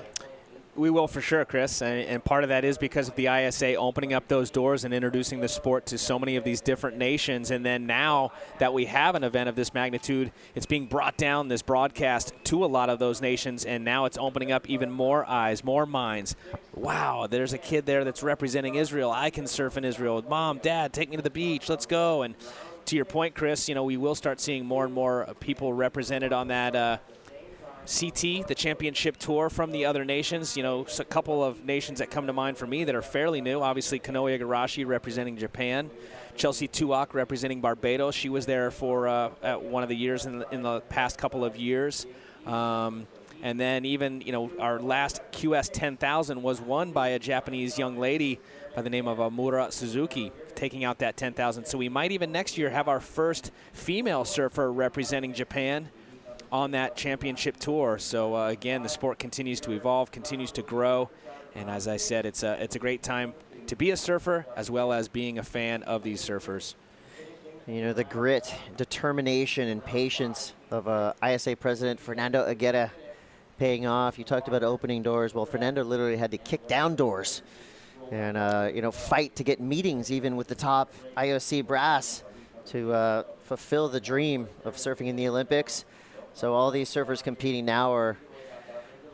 Speaker 2: We will for sure, Chris, and part of that is because of the ISA opening up those doors and introducing the sport to so many of these different nations. And then now that we have an event of this magnitude, it's being brought down, this broadcast, to a lot of those nations, and now it's opening up even more eyes, more minds. Wow, there's a kid there that's representing Israel. I can surf in Israel. Mom, Dad, take me to the beach. Let's go. And to your point, Chris, you know, we will start seeing more and more people represented on that CT, the championship tour, from the other nations. You know, a couple of nations that come to mind for me that are fairly new. Obviously, Kanoe Igarashi representing Japan. Chelsea Tuak representing Barbados. She was there for one of the years in the past couple of years. And then even, you know, our last QS 10,000 was won by a Japanese young lady by the name of Amura Suzuki, taking out that 10,000. So we might even next year have our first female surfer representing Japan on that championship tour. So again, the sport continues to evolve, continues to grow, and as I said, it's a great time to be a surfer as well as being a fan of these surfers.
Speaker 1: You know, the grit, determination, and patience of ISA President Fernando Aguirre paying off. You talked about opening doors. Well, Fernando literally had to kick down doors and you know, fight to get meetings even with the top IOC brass to fulfill the dream of surfing in the Olympics. So all these surfers competing now are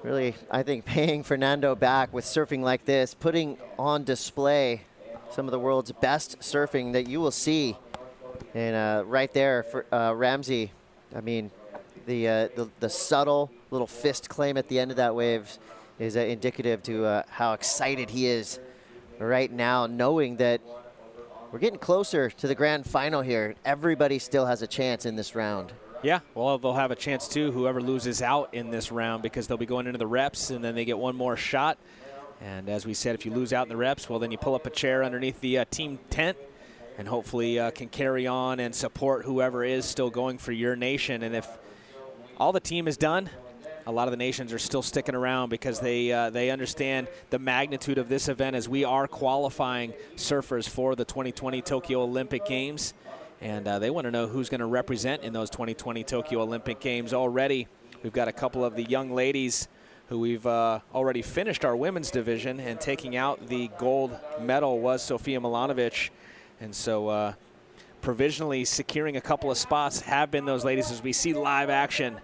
Speaker 1: really, I think, paying Fernando back with surfing like this, putting on display some of the world's best surfing that you will see. And right there for Ramsey, I mean, the subtle little fist claim at the end of that wave is indicative to how excited he is right now, knowing that we're getting closer to the grand final here. Everybody still has a chance in this round.
Speaker 2: Yeah, well, they'll have a chance too, whoever loses out in this round, because they'll be going into the reps and then they get one more shot. And as we said, if you lose out in the reps, well, then you pull up a chair underneath the team tent and hopefully can carry on and support whoever is still going for your nation. And if all the team is done, a lot of the nations are still sticking around because they understand the magnitude of this event, as we are qualifying surfers for the 2020 Tokyo Olympic Games. And they want to know who's going to represent in those 2020 Tokyo Olympic Games already. We've got a couple of the young ladies who we've already finished our women's division, and taking out the gold medal was Sofia Milanovic. And so provisionally securing a couple of spots have been those ladies, as we see live action.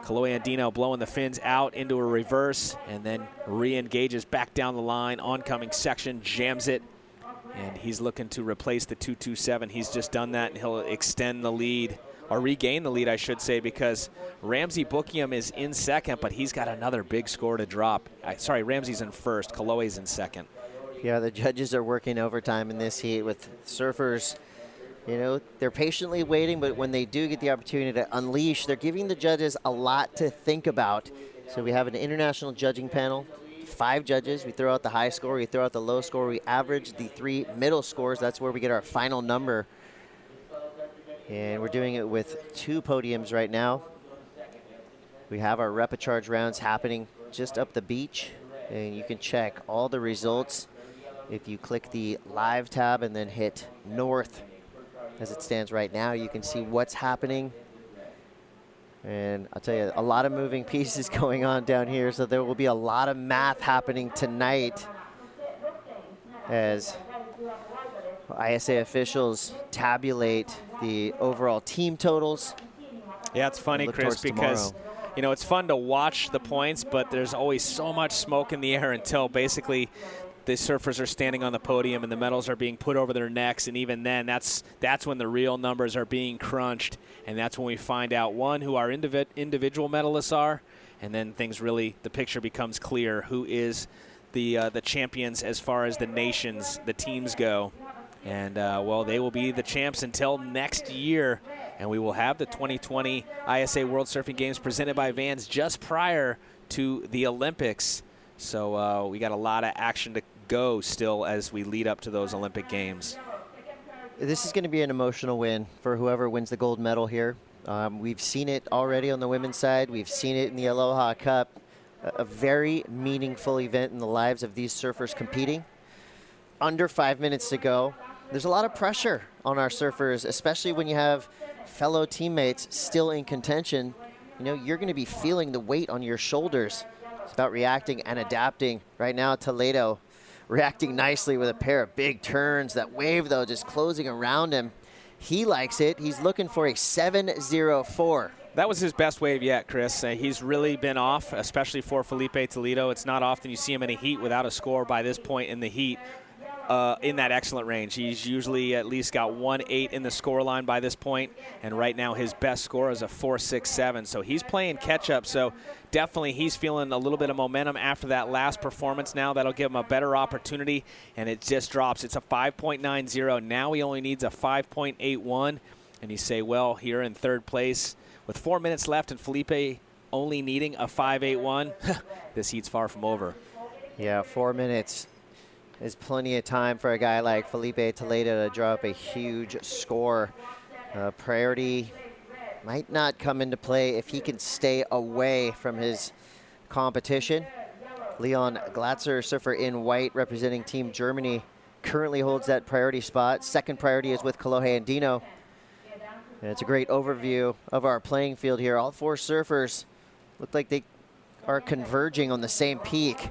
Speaker 2: Kalohe Andino blowing the fins out into a reverse and then re-engages back down the line. Oncoming section, jams it, and he's looking to replace the 227. He's just done that, and he'll extend the lead, or regain the lead, I should say, because Ramsey Bookiam is in second, but he's got another big score to drop. Sorry, Ramsey's in first, Kalohe's in second.
Speaker 1: Yeah, the judges are working overtime in this heat with surfers. You know, they're patiently waiting, but when they do get the opportunity to unleash, they're giving the judges a lot to think about. So we have an international judging panel, 5 judges. We throw out the high score, we throw out the low score, we average the 3 middle scores. That's where we get our final number. And we're doing it with 2 podiums right now. We have our repecharge rounds happening just up the beach, and you can check all the results if you click the live tab and then hit north. As it stands right now, you can see what's happening. And I'll tell you, a lot of moving pieces going on down here, so there will be a lot of math happening tonight as ISA officials tabulate the overall team totals.
Speaker 2: Yeah, it's funny, Chris, because you know, it's fun to watch the points, but there's always so much smoke in the air until basically the surfers are standing on the podium and the medals are being put over their necks, and even then, that's when the real numbers are being crunched, and that's when we find out, one, who our individual medalists are, and then things really, the picture becomes clear who is the champions as far as the nations, the teams go. And, well, they will be the champs until next year, and we will have the 2020 ISA World Surfing Games presented by Vans just prior to the Olympics. So we got a lot of action to go still as we lead up to those Olympic Games.
Speaker 1: This is going to be an emotional win for whoever wins the gold medal here. We've seen it already on the women's side. We've seen it in the Aloha Cup. A very meaningful event in the lives of these surfers competing. Under 5 minutes to go. There's a lot of pressure on our surfers, especially when you have fellow teammates still in contention. You know, you're going to be feeling the weight on your shoulders. It's about reacting and adapting. Right now, Toledo reacting nicely with a pair of big turns. That wave, though, just closing around him. He likes it. He's looking for a 7.04.
Speaker 2: That was his best wave yet, Chris. He's really been off, especially for Felipe Toledo. It's not often you see him in a heat without a score by this point in the heat. In that excellent range. He's usually at least got 1.8 in the score line by this point, and right now his best score is a 4.67. So he's playing catch up. So definitely he's feeling a little bit of momentum after that last performance now. That'll give him a better opportunity, and it just drops. It's a 5.90. Now he only needs a 5.81, and you say, well, here in third place with 4 minutes left and Felipe only needing a 5.81, this heat's far from over.
Speaker 1: Yeah, 4 minutes is plenty of time for a guy like Felipe Toledo to draw up a huge score. Priority might not come into play if he can stay away from his competition. Leon Glatzer, surfer in white, representing Team Germany, currently holds that priority spot. Second priority is with Kalohe Andino. And it's a great overview of our playing field here. All 4 surfers look like they are converging on the same peak.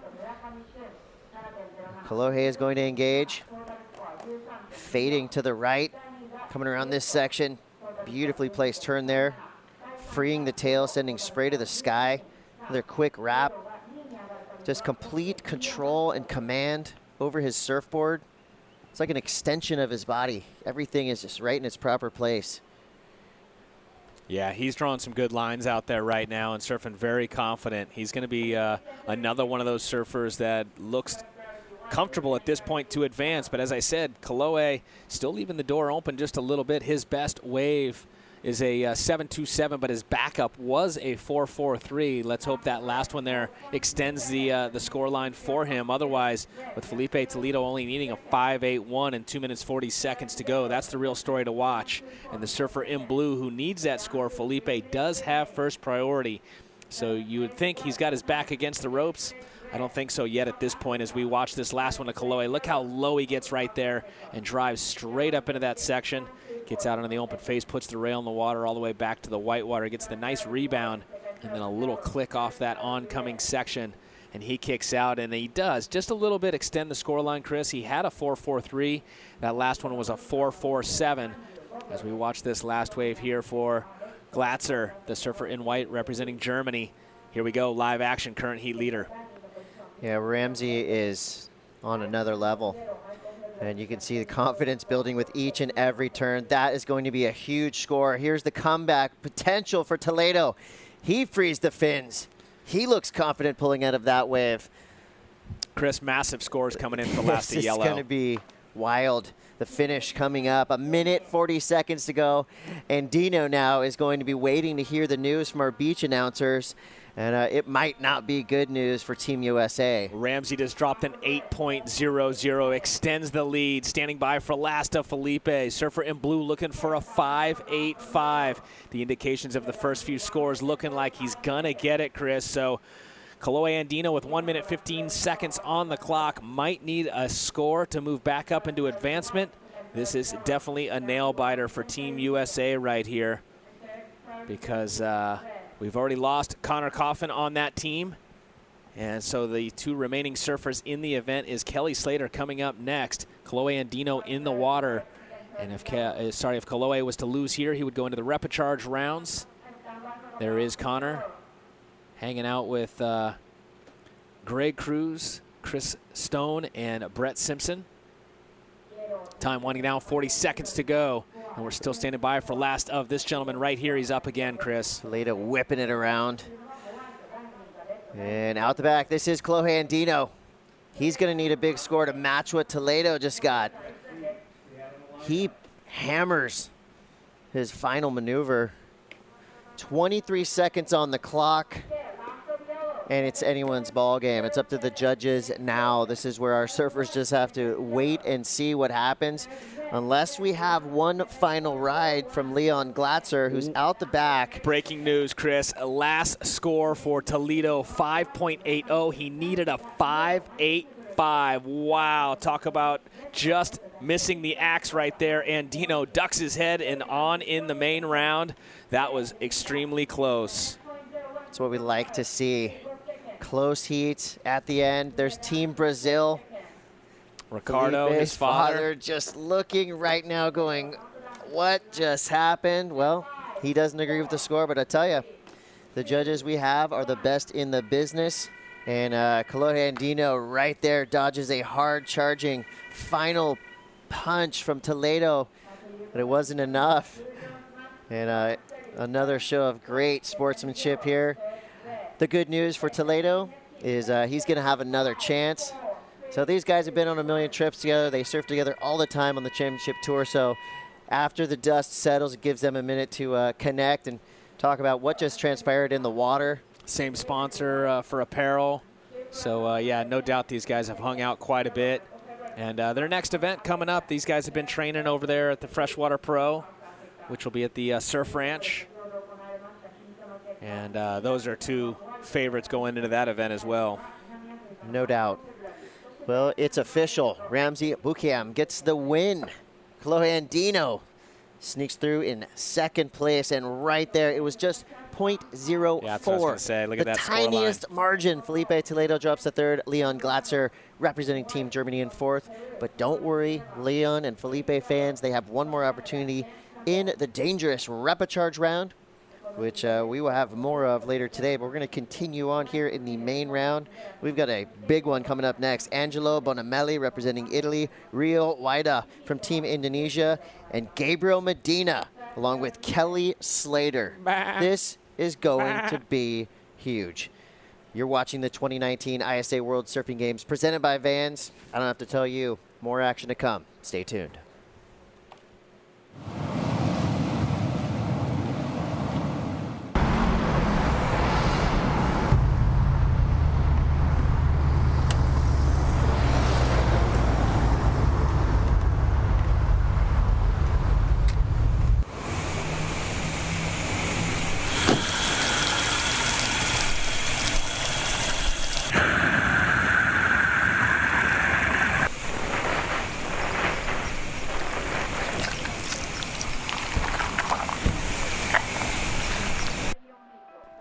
Speaker 1: Kalohe is going to engage. Fading to the right. Coming around this section. Beautifully placed turn there. Freeing the tail, sending spray to the sky. Another quick wrap. Just complete control and command over his surfboard. It's like an extension of his body. Everything is just right in its proper place.
Speaker 2: Yeah, he's drawing some good lines out there right now and surfing very confident. He's going to be another one of those surfers that looks comfortable at this point to advance. But as I said, Kaloe still leaving the door open just a little bit. His best wave is a 7.27, but his backup was a 4.43. Let's hope that last one there extends the score line for him. Otherwise, with Felipe Toledo only needing a 5.81 and 2 minutes 40 seconds to go, that's the real story to watch. And the surfer in blue who needs that score, Felipe, does have first priority. So you would think he's got his back against the ropes. I don't think so yet at this point as we watch this last one to Kaloe. Look how low he gets right there and drives straight up into that section. Gets out onto the open face, puts the rail in the water all the way back to the whitewater, gets the nice rebound, and then a little click off that oncoming section, and he kicks out, and he does just a little bit extend the scoreline, Chris. He had a 4.43. That last one was a 4.47. As we watch this last wave here for Glatzer, the surfer in white representing Germany. Here we go, live action, current heat leader.
Speaker 1: Yeah, Ramsey is on another level. And you can see the confidence building with each and every turn. That is going to be a huge score. Here's the comeback potential for Toledo. He frees the fins. He looks confident pulling out of that wave.
Speaker 2: Chris, massive scores coming in for last to yellow.
Speaker 1: It's going to be wild. The finish coming up. 1 minute, 40 seconds to go. And Dino now is going to be waiting to hear the news from our beach announcers. And it might not be good news for Team USA.
Speaker 2: Ramsey just dropped an 8.00, extends the lead, standing by for last of Felipe. Surfer in blue looking for a 5.85. The indications of the first few scores looking like he's going to get it, Chris. So Kaloe Andino with 1 minute 15 seconds on the clock might need a score to move back up into advancement. This is definitely a nail-biter for Team USA right here because we've already lost Connor Coffin on that team. And so the two remaining surfers in the event is Kelly Slater coming up next. Kaloe Andino in the water. And if Kaloe was to lose here, he would go into the repechage rounds. There is Connor hanging out with Greg Cruz, Chris Stone, and Brett Simpson. Time winding down, 40 seconds to go. And we're still standing by for last of this gentleman right here. He's up again, Chris.
Speaker 1: Toledo whipping it around. And out the back, this is Kaloe Andino. He's going to need a big score to match what Toledo just got. He hammers his final maneuver. 23 seconds on the clock. And it's anyone's ball game. It's up to the judges now. This is where our surfers just have to wait and see what happens. Unless we have one final ride from Leon Glatzer, who's out the back.
Speaker 2: Breaking news, Chris. Last score for Toledo, 5.80. He needed a 5.85. Wow, talk about just missing the axe right there. And Dino ducks his head and on in the main round. That was extremely close.
Speaker 1: That's what we like to see. Close heat at the end. There's Team Brazil.
Speaker 2: Ricardo,
Speaker 1: Felipe's
Speaker 2: his father,
Speaker 1: just looking right now going, what just happened? Well, he doesn't agree with the score, but I tell you, the judges we have are the best in the business. And Kaloe Andino right there dodges a hard-charging final punch from Toledo, but it wasn't enough. And another show of great sportsmanship here. The good news for Toledo is he's going to have another chance. So these guys have been on a million trips together. They surf together all the time on the championship tour. So after the dust settles, it gives them a minute to connect and talk about what just transpired in the water.
Speaker 2: Same sponsor for apparel. So, yeah, no doubt these guys have hung out quite a bit. And their next event coming up, these guys have been training over there at the Freshwater Pro, which will be at the Surf Ranch. And those are two favorites going into that event as well.
Speaker 1: No doubt. Well, it's official. Ramsey Bukiam gets the win. Kaloe Andino sneaks through in second place, and right there, it was just 0.04.
Speaker 2: Yeah, that's what I was going to say. Look at that scoreline.
Speaker 1: The tiniest margin. Felipe Toledo drops to third. Leon Glatzer representing Team Germany in fourth. But don't worry, Leon and Felipe fans, they have one more opportunity in the dangerous repechage round, which we will have more of later today. But we're going to continue on here in the main round. We've got a big one coming up next. Angelo Bonamelli representing Italy, Rio Waida from Team Indonesia, and Gabriel Medina along with Kelly Slater. This is going to be huge. You're watching the 2019 ISA World Surfing Games presented by Vans. I don't have to tell you, more action to come. Stay tuned.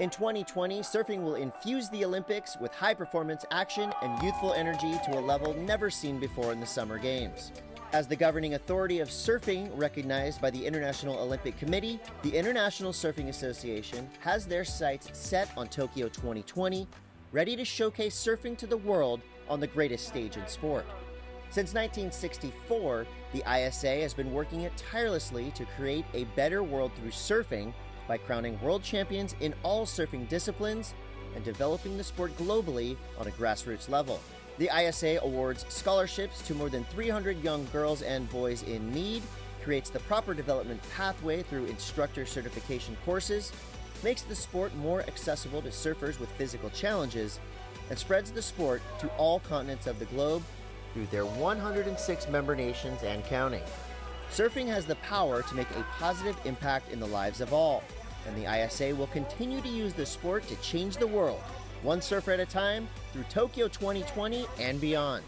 Speaker 1: In 2020, surfing will infuse the Olympics with high-performance action and youthful energy to a level never seen before in the Summer Games. As the governing authority of surfing recognized by the International Olympic Committee, the International Surfing Association has their sights set on Tokyo 2020, ready to showcase surfing to the world on the greatest stage in sport. Since 1964, the ISA has been working it tirelessly to create a better world through surfing by crowning world champions in all surfing disciplines and developing the sport globally on a grassroots level. The ISA awards scholarships to more than 300 young girls and boys in need, creates the proper development pathway through instructor certification courses, makes the sport more accessible to surfers with physical challenges, and spreads the sport to all continents of the globe through their 106 member nations and counting. Surfing has the power to make a positive impact in the lives of all, and the ISA will continue to use the sport to change the world, one surfer at a time, through Tokyo 2020 and beyond.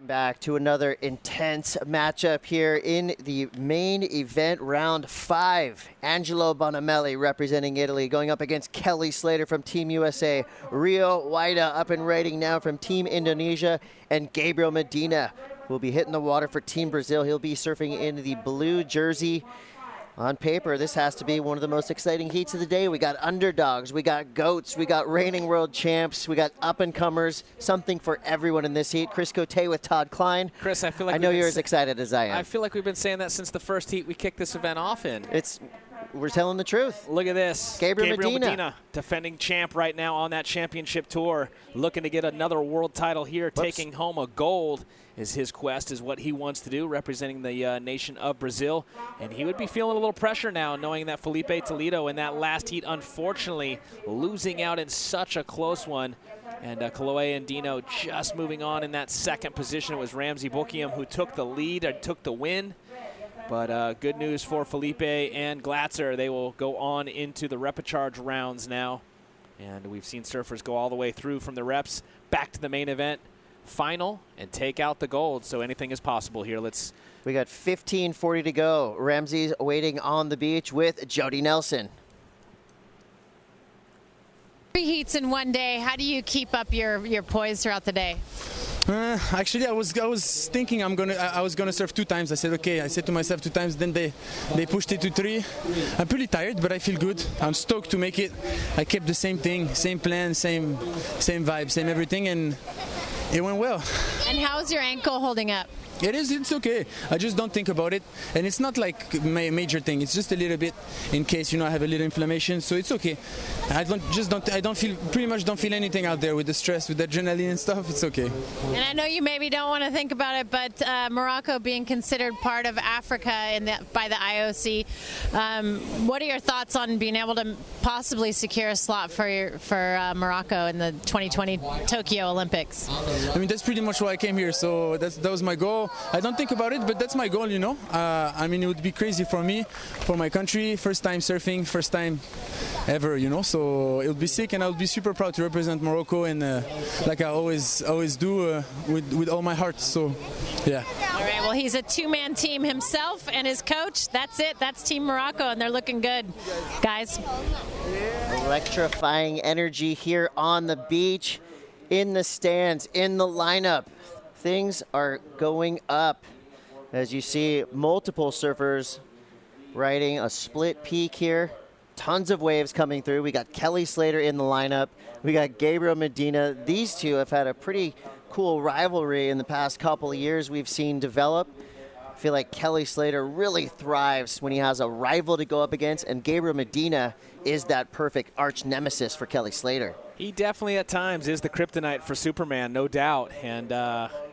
Speaker 1: Back to another intense matchup here in the main event, round 5. Angelo Bonamelli representing Italy going up against Kelly Slater from Team USA. Rio Waida up and rating now from Team Indonesia. And Gabriel Medina will be hitting the water for Team Brazil. He'll be surfing in the blue jersey. On paper, this has to be one of the most exciting heats of the day. We got underdogs, we got goats, we got reigning world champs, we got up-and-comers, something for everyone in this heat. Chris Cote with Todd Klein.
Speaker 2: Chris, I feel like
Speaker 1: I know you're as excited as I am.
Speaker 2: I feel like we've been saying that since the first heat we kicked this event off in.
Speaker 1: We're telling the truth.
Speaker 2: Look at this.
Speaker 1: Gabriel Medina,
Speaker 2: defending champ right now on that championship tour, looking to get another world title here, taking home a gold. Is his quest, is what he wants to do, representing the nation of Brazil. And he would be feeling a little pressure now, knowing that Felipe Toledo in that last heat, unfortunately, losing out in such a close one. And Kaloe and Dino just moving on in that second position. It was Ramsey Bukiam who took the lead and took the win. But good news for Felipe and Glatzer. They will go on into the repecharge rounds now. And we've seen surfers go all the way through from the reps back to the main event final and take out the gold, so anything is possible here.
Speaker 1: We got 15:40 to go. Ramsey's waiting on the beach with Jody Nelson.
Speaker 4: 3 heats in one day. How do you keep up your poise throughout the day?
Speaker 23: Actually, I was thinking I was gonna surf 2 times. I said okay. I said to myself 2 times. Then they pushed it to 3. I'm pretty tired, but I feel good. I'm stoked to make it. I kept the same thing, same plan, same vibe, same everything, and it went well.
Speaker 4: And how's your ankle holding up?
Speaker 23: It's okay. I just don't think about it, and it's not like a major thing. It's just a little bit in case I have a little inflammation, so it's okay. I pretty much don't feel anything out there with the stress, with the adrenaline and stuff. It's okay.
Speaker 4: And I know you maybe don't want to think about it, but Morocco being considered part of Africa by the IOC, what are your thoughts on being able to possibly secure a slot for Morocco in the 2020 Tokyo Olympics?
Speaker 23: I mean, that's pretty much why I came here. So that was my goal. I don't think about it, but that's my goal, I mean, it would be crazy for me, for my country, first time surfing, first time ever, so it would be sick, and I would be super proud to represent Morocco, and like I always do, with all my heart, so yeah.
Speaker 4: All right, well, he's a 2-man team himself and his coach. That's it. That's Team Morocco, and they're looking good, guys.
Speaker 1: Electrifying energy here on the beach, in the stands, in the lineup. Things are going up as you see multiple surfers riding a split peak here. Tons of waves coming through. We got Kelly Slater in the lineup. We got Gabriel Medina. These two have had a pretty cool rivalry in the past couple of years we've seen develop. I feel like Kelly Slater really thrives when he has a rival to go up against, and Gabriel Medina is that perfect arch nemesis for Kelly Slater.
Speaker 2: He definitely at times is the kryptonite for Superman, no doubt. And,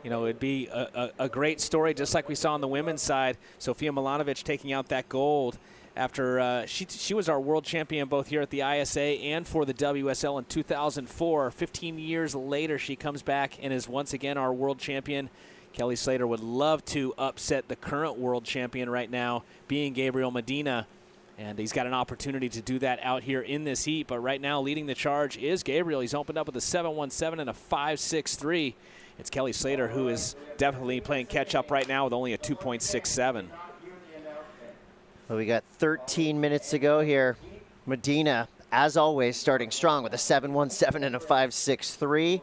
Speaker 2: it'd be a great story, just like we saw on the women's side. Sofia Milanovic taking out that gold after she was our world champion both here at the ISA and for the WSL in 2004. 15 years later, she comes back and is once again our world champion. Kelly Slater would love to upset the current world champion right now, being Gabriel Medina. And he's got an opportunity to do that out here in this heat. But right now, leading the charge is Gabriel. He's opened up with a 7.17 and a 5.63. It's Kelly Slater who is definitely playing catch-up right now with only a 2.67.
Speaker 1: Well, we got 13 minutes to go here. Medina, as always, starting strong with a 7.17 and a 5.63.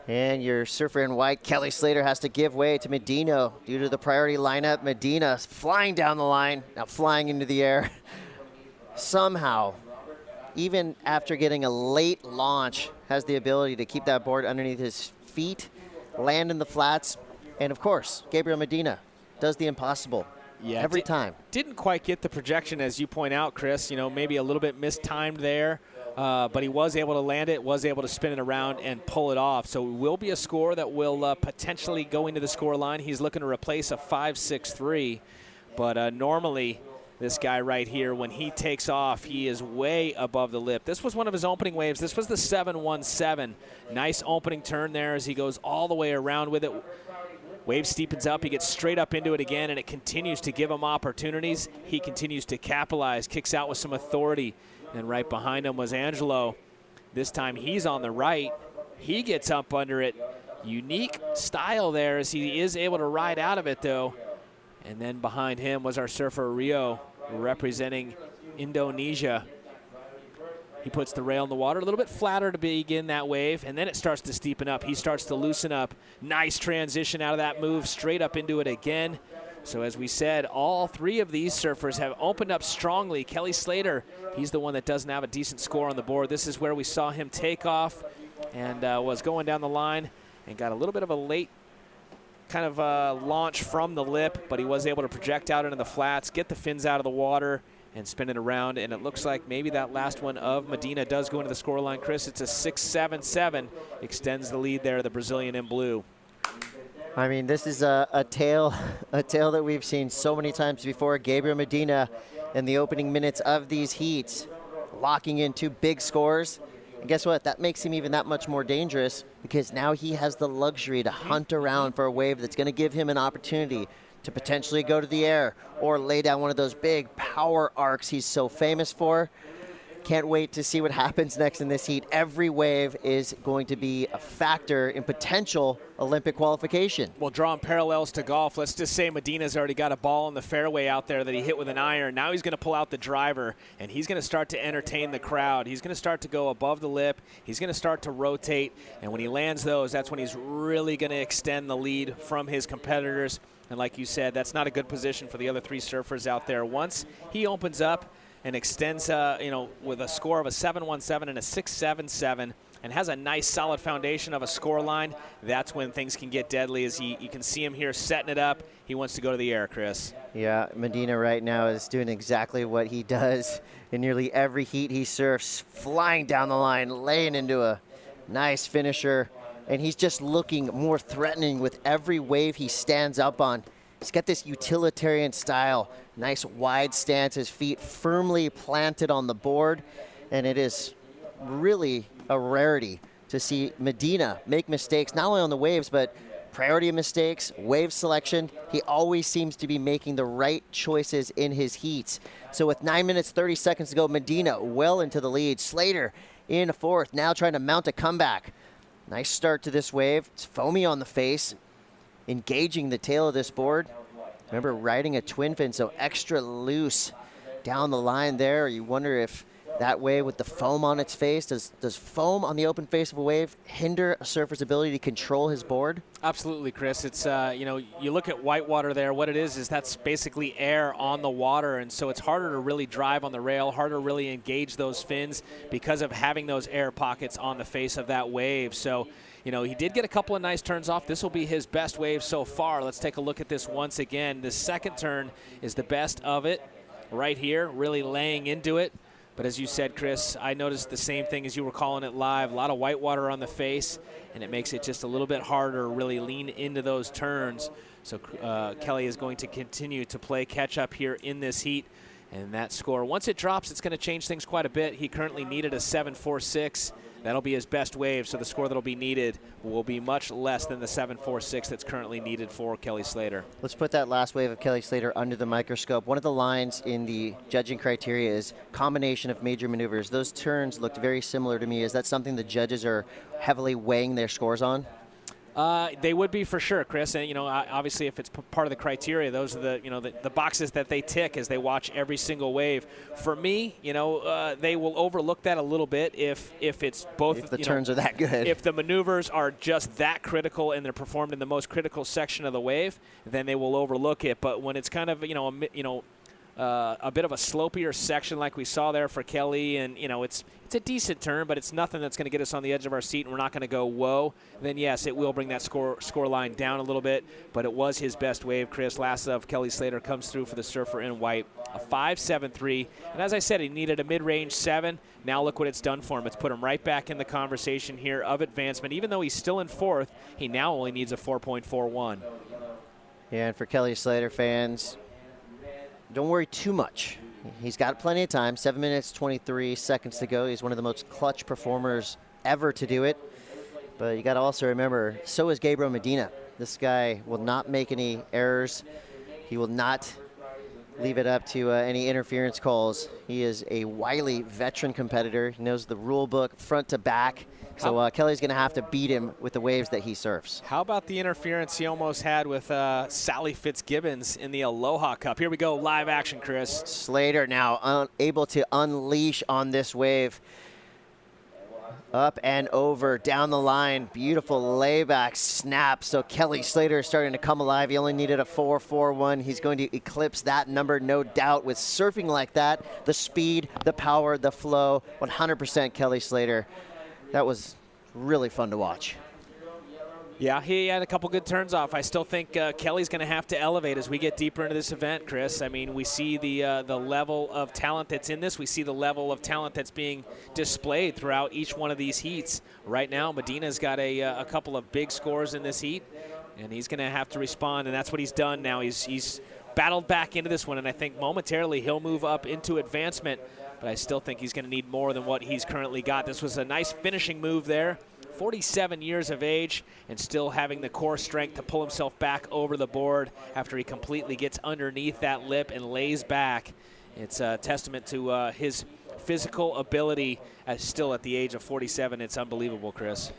Speaker 1: And your surfer in white, Kelly Slater, has to give way to Medina due to the priority lineup. Medina flying down the line, now flying into the air. Somehow, even after getting a late launch, has the ability to keep that board underneath his feet, land in the flats, and of course, Gabriel Medina does the impossible.
Speaker 2: Yeah,
Speaker 1: every time.
Speaker 2: Didn't quite get the projection, as you point out, Chris. Maybe a little bit mistimed there. But he was able to land it, was able to spin it around and pull it off. So it will be a score that will potentially go into the score line. He's looking to replace a 5.63. But normally, this guy right here, when he takes off, he is way above the lip. This was one of his opening waves. This was the 7.17. Nice opening turn there as he goes all the way around with it. Wave steepens up. He gets straight up into it again, and it continues to give him opportunities. He continues to capitalize, kicks out with some authority. And right behind him was Angelo. This time he's on the right. He gets up under it. Unique style there as he is able to ride out of it, though. And then behind him was our surfer Rio, representing Indonesia. He puts the rail in the water a little bit flatter to begin that wave, and then it starts to steepen up. He starts to loosen up. Nice transition out of that move, straight up into it again. So as we said, all three of these surfers have opened up strongly. Kelly Slater, he's the one that doesn't have a decent score on the board. This is where we saw him take off and was going down the line and got a little bit of a late kind of launch from the lip, but he was able to project out into the flats, get the fins out of the water, and spin it around. And it looks like maybe that last one of Medina does go into the scoreline. Chris, it's a 6.77, extends the lead there, the Brazilian in blue.
Speaker 1: I mean, this is a tale that we've seen so many times before. Gabriel Medina in the opening minutes of these heats, locking in two big scores. And guess what? That makes him even that much more dangerous because now he has the luxury to hunt around for a wave that's going to give him an opportunity to potentially go to the air or lay down one of those big power arcs he's so famous for. Can't wait to see what happens next in this heat. Every wave is going to be a factor in potential Olympic qualification.
Speaker 2: Well, drawing parallels to golf, let's just say Medina's already got a ball in the fairway out there that he hit with an iron. Now he's going to pull out the driver, and he's going to start to entertain the crowd. He's going to start to go above the lip. He's going to start to rotate, and when he lands those, that's when he's really going to extend the lead from his competitors. And like you said, that's not a good position for the other three surfers out there. Once he opens up and extends, with a score of a 7.17 and a 6.77, and has a nice solid foundation of a score line, that's when things can get deadly. As you can see him here setting it up. He wants to go to the air, Chris.
Speaker 1: Yeah, Medina right now is doing exactly what he does in nearly every heat he surfs, flying down the line, laying into a nice finisher, and he's just looking more threatening with every wave he stands up on. He's got this utilitarian style, nice wide stance, his feet firmly planted on the board, and it is really a rarity to see Medina make mistakes, not only on the waves, but priority of mistakes, wave selection. He always seems to be making the right choices in his heats. So with 9 minutes, 30 seconds to go, Medina well into the lead. Slater in fourth, now trying to mount a comeback. Nice start to this wave. It's foamy on the face, engaging the tail of this board. Remember, riding a twin fin, so extra loose down the line there. You wonder if that wave with the foam on its face? Does foam on the open face of a wave hinder a surfer's ability to control his board?
Speaker 2: Absolutely, Chris. It's, you look at whitewater there. What it is that's basically air on the water, and so it's harder to really drive on the rail, harder to really engage those fins because of having those air pockets on the face of that wave. So, he did get a couple of nice turns off. This will be his best wave so far. Let's take a look at this once again. The second turn is the best of it right here, really laying into it. But as you said, Chris, I noticed the same thing as you were calling it live. A lot of whitewater on the face, and it makes it just a little bit harder to really lean into those turns. So Kelly is going to continue to play catch up here in this heat. And that score, once it drops, it's going to change things quite a bit. He currently needed a 7.46. That'll be his best wave, so the score that'll be needed will be much less than the 7.46 that's currently needed for Kelly Slater.
Speaker 1: Let's put that last wave of Kelly Slater under the microscope. One of the lines in the judging criteria is combination of major maneuvers. Those turns looked very similar to me. Is that something the judges are heavily weighing their scores on?
Speaker 2: They would be for sure, Chris. And, obviously if it's part of the criteria, those are the boxes that they tick as they watch every single wave. For me, they will overlook that a little bit if it's both.
Speaker 1: If the turns are that good.
Speaker 2: If the maneuvers are just that critical and they're performed in the most critical section of the wave, then they will overlook it. But when it's kind of, a bit of a slopier section like we saw there for Kelly, and it's a decent turn, but it's nothing that's going to get us on the edge of our seat, and we're not going to go whoa. Then yes, it will bring that score line down a little bit, but it was his best wave. Chris, last of Kelly Slater comes through for the surfer in white, a 5.73, and as I said, he needed a mid-range 7. Now look what it's done for him. It's put him right back in the conversation here of advancement. Even though he's still in fourth, he now only needs a 4.41.
Speaker 1: Yeah, and for Kelly Slater fans, don't worry too much. He's got plenty of time, 7 minutes, 23 seconds to go. He's one of the most clutch performers ever to do it. But you got to also remember, so is Gabriel Medina. This guy will not make any errors. He will not leave it up to any interference calls. He is a wily veteran competitor. He knows the rule book front to back. So Kelly's going to have to beat him with the waves that he surfs.
Speaker 2: How about the interference he almost had with Sally Fitzgibbons in the Aloha Cup? Here we go, live action, Chris.
Speaker 1: Slater now able to unleash on this wave. Up and over, down the line, beautiful layback snap. So Kelly Slater is starting to come alive. He only needed a 4.41. He's going to eclipse that number, no doubt. With surfing like that, the speed, the power, the flow, 100% Kelly Slater. That was really fun to watch.
Speaker 2: Yeah, he had a couple good turns off. I still think Kelly's going to have to elevate as we get deeper into this event, Chris. I mean, we see the level of talent that's in this. We see the level of talent that's being displayed throughout each one of these heats. Right now, Medina's got a couple of big scores in this heat, and he's going to have to respond, and that's what he's done now. He's battled back into this one, and I think momentarily he'll move up into advancement, but I still think he's going to need more than what he's currently got. This was a nice finishing move there. 47 years of age and still having the core strength to pull himself back over the board after he completely gets underneath that lip and lays back. It's a testament to his physical ability still at the age of 47. It's unbelievable, Chris.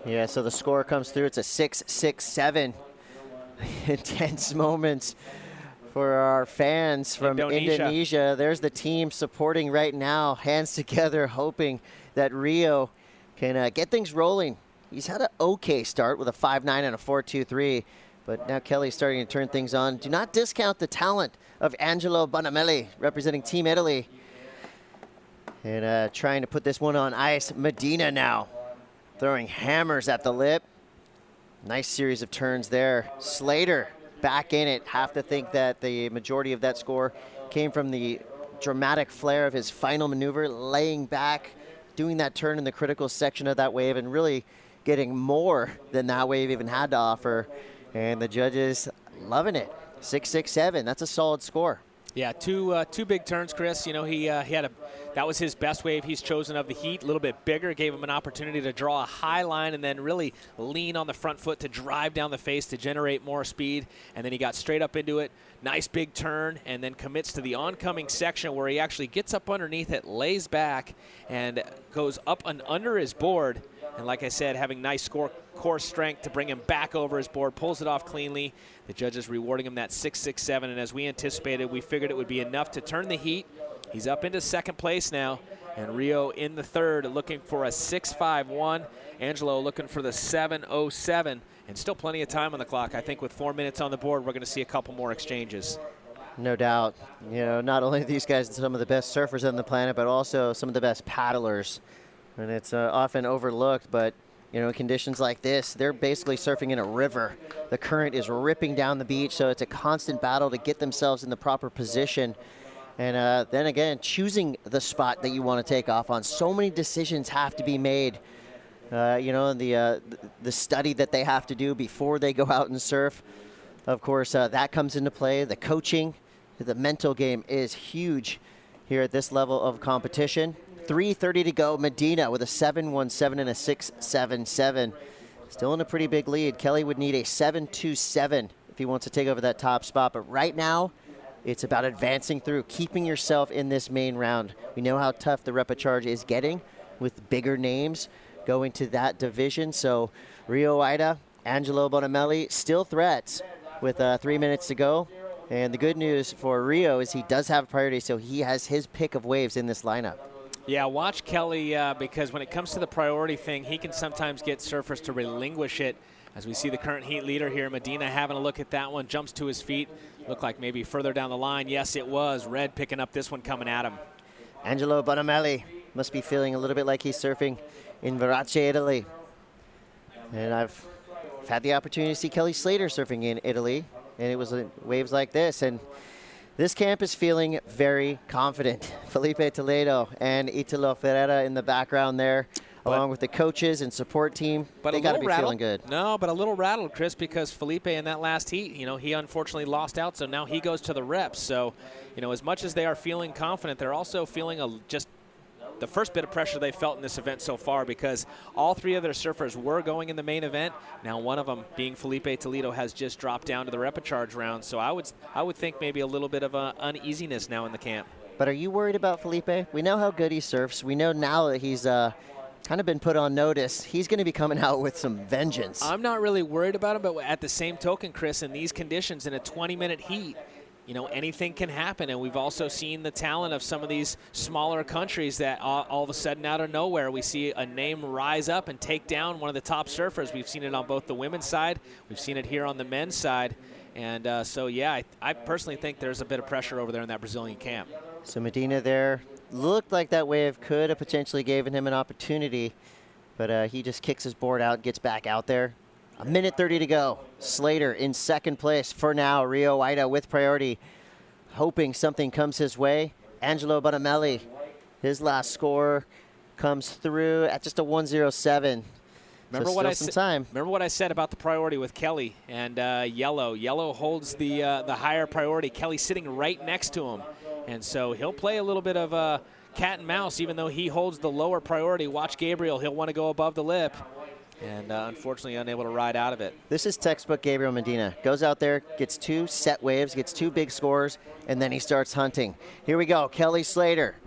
Speaker 1: Yeah, so the score comes through. It's a 6.67. Intense moments for our fans from Indonesia. There's the team supporting right now, hands together, hoping that Rio can get things rolling. He's had an okay start with a 5.9 and a 4.23, but now Kelly's starting to turn things on. Do not discount the talent of Angelo Bonamelli, representing Team Italy. And trying to put this one on ice. Medina now throwing hammers at the lip. Nice series of turns there. Slater back in it. Have to think that the majority of that score came from the dramatic flair of his final maneuver, laying back, doing that turn in the critical section of that wave and really getting more than that wave even had to offer. And the judges loving it. 6.67, that's a solid score.
Speaker 2: Yeah, two big turns, Chris. You know, that was his best wave he's chosen of the heat, a little bit bigger, gave him an opportunity to draw a high line and then really lean on the front foot to drive down the face to generate more speed. And then he got straight up into it, nice big turn, and then commits to the oncoming section where he actually gets up underneath it, lays back, and goes up and under his board. And like I said, having nice core strength to bring him back over his board, pulls it off cleanly. The judges rewarding him that 6.67, and as we anticipated, we figured it would be enough to turn the heat. He's up into second place now And Rio in the third looking for a 6.51. Angelo looking for the 7.07. And still plenty of time on the clock. I think with 4 minutes on the board, we're going to see a couple more exchanges.
Speaker 1: No doubt. You know, not only these guys some of the best surfers on the planet, but also some of the best paddlers. And it's often overlooked, but, you know, conditions like this, they're basically surfing in a river. The current is ripping down the beach, so it's a constant battle to get themselves in the proper position. And then again, choosing the spot that you want to take off on. So many decisions have to be made. You know, the study that they have to do before they go out and surf. Of course, that comes into play. The coaching, the mental game is huge here at this level of competition. 3:30 to go. Medina with a 7.17 and a 6.77. Still in a pretty big lead. Kelly would need a 7.27 if he wants to take over that top spot. But right now, it's about advancing through, keeping yourself in this main round. We know how tough the repechage is getting with bigger names going to that division. So Rio Ida, Angelo Bonamelli, still threats with 3 minutes to go. And the good news for Rio is he does have priority, so he has his pick of waves in this lineup.
Speaker 2: Yeah, watch Kelly because when it comes to the priority thing, he can sometimes get surfers to relinquish it. As we see the current heat leader here, Medina having a look at that one, jumps to his feet. Looked like maybe further down the line. Yes, it was. Red picking up this one coming at him.
Speaker 1: Angelo Bonamelli must be feeling a little bit like he's surfing in Verace, Italy. And I've had the opportunity to see Kelly Slater surfing in Italy, and it was waves like this. And this camp is feeling very confident. Felipe Toledo and Italo Ferreira in the background there, along with the coaches and support team.
Speaker 2: But
Speaker 1: they got to be feeling good.
Speaker 2: No, but a little rattled, Chris, because Felipe in that last heat, you know, he unfortunately lost out, so now he goes to the reps. So, you know, as much as they are feeling confident, they're also feeling just the first bit of pressure they felt in this event so far, because all three of their surfers were going in the main event. Now one of them, being Felipe Toledo, has just dropped down to the repechage round. So I would think maybe a little bit of uneasiness now in the camp.
Speaker 1: But are you worried about Felipe? We know how good he surfs. We know now that he's kind of been put on notice. He's going to be coming out with some vengeance.
Speaker 2: I'm not really worried about him, but at the same token, Chris, in these conditions, in a 20-minute heat, you know, anything can happen. And we've also seen the talent of some of these smaller countries that all of a sudden out of nowhere, we see a name rise up and take down one of the top surfers. We've seen it on both the women's side. We've seen it here on the men's side. And so, yeah, I personally think there's a bit of pressure over there in that Brazilian camp.
Speaker 1: So Medina there looked like that wave could have potentially given him an opportunity, but he just kicks his board out, gets back out there. A minute 30 to go. Slater in second place for now. Rio Ida with priority, hoping something comes his way. Angelo Bonamelli, his last score comes through at just a 1.07.
Speaker 2: Remember what I said about the priority with Kelly and Yellow. Yellow holds the higher priority. Kelly sitting right next to him, and so he'll play a little bit of cat and mouse, even though he holds the lower priority. Watch Gabriel; he'll want to go above the lip, and unfortunately unable to ride out of it.
Speaker 1: This is textbook Gabriel Medina. Goes out there, gets two set waves, gets two big scores, and then he starts hunting. Here we go, Kelly Slater.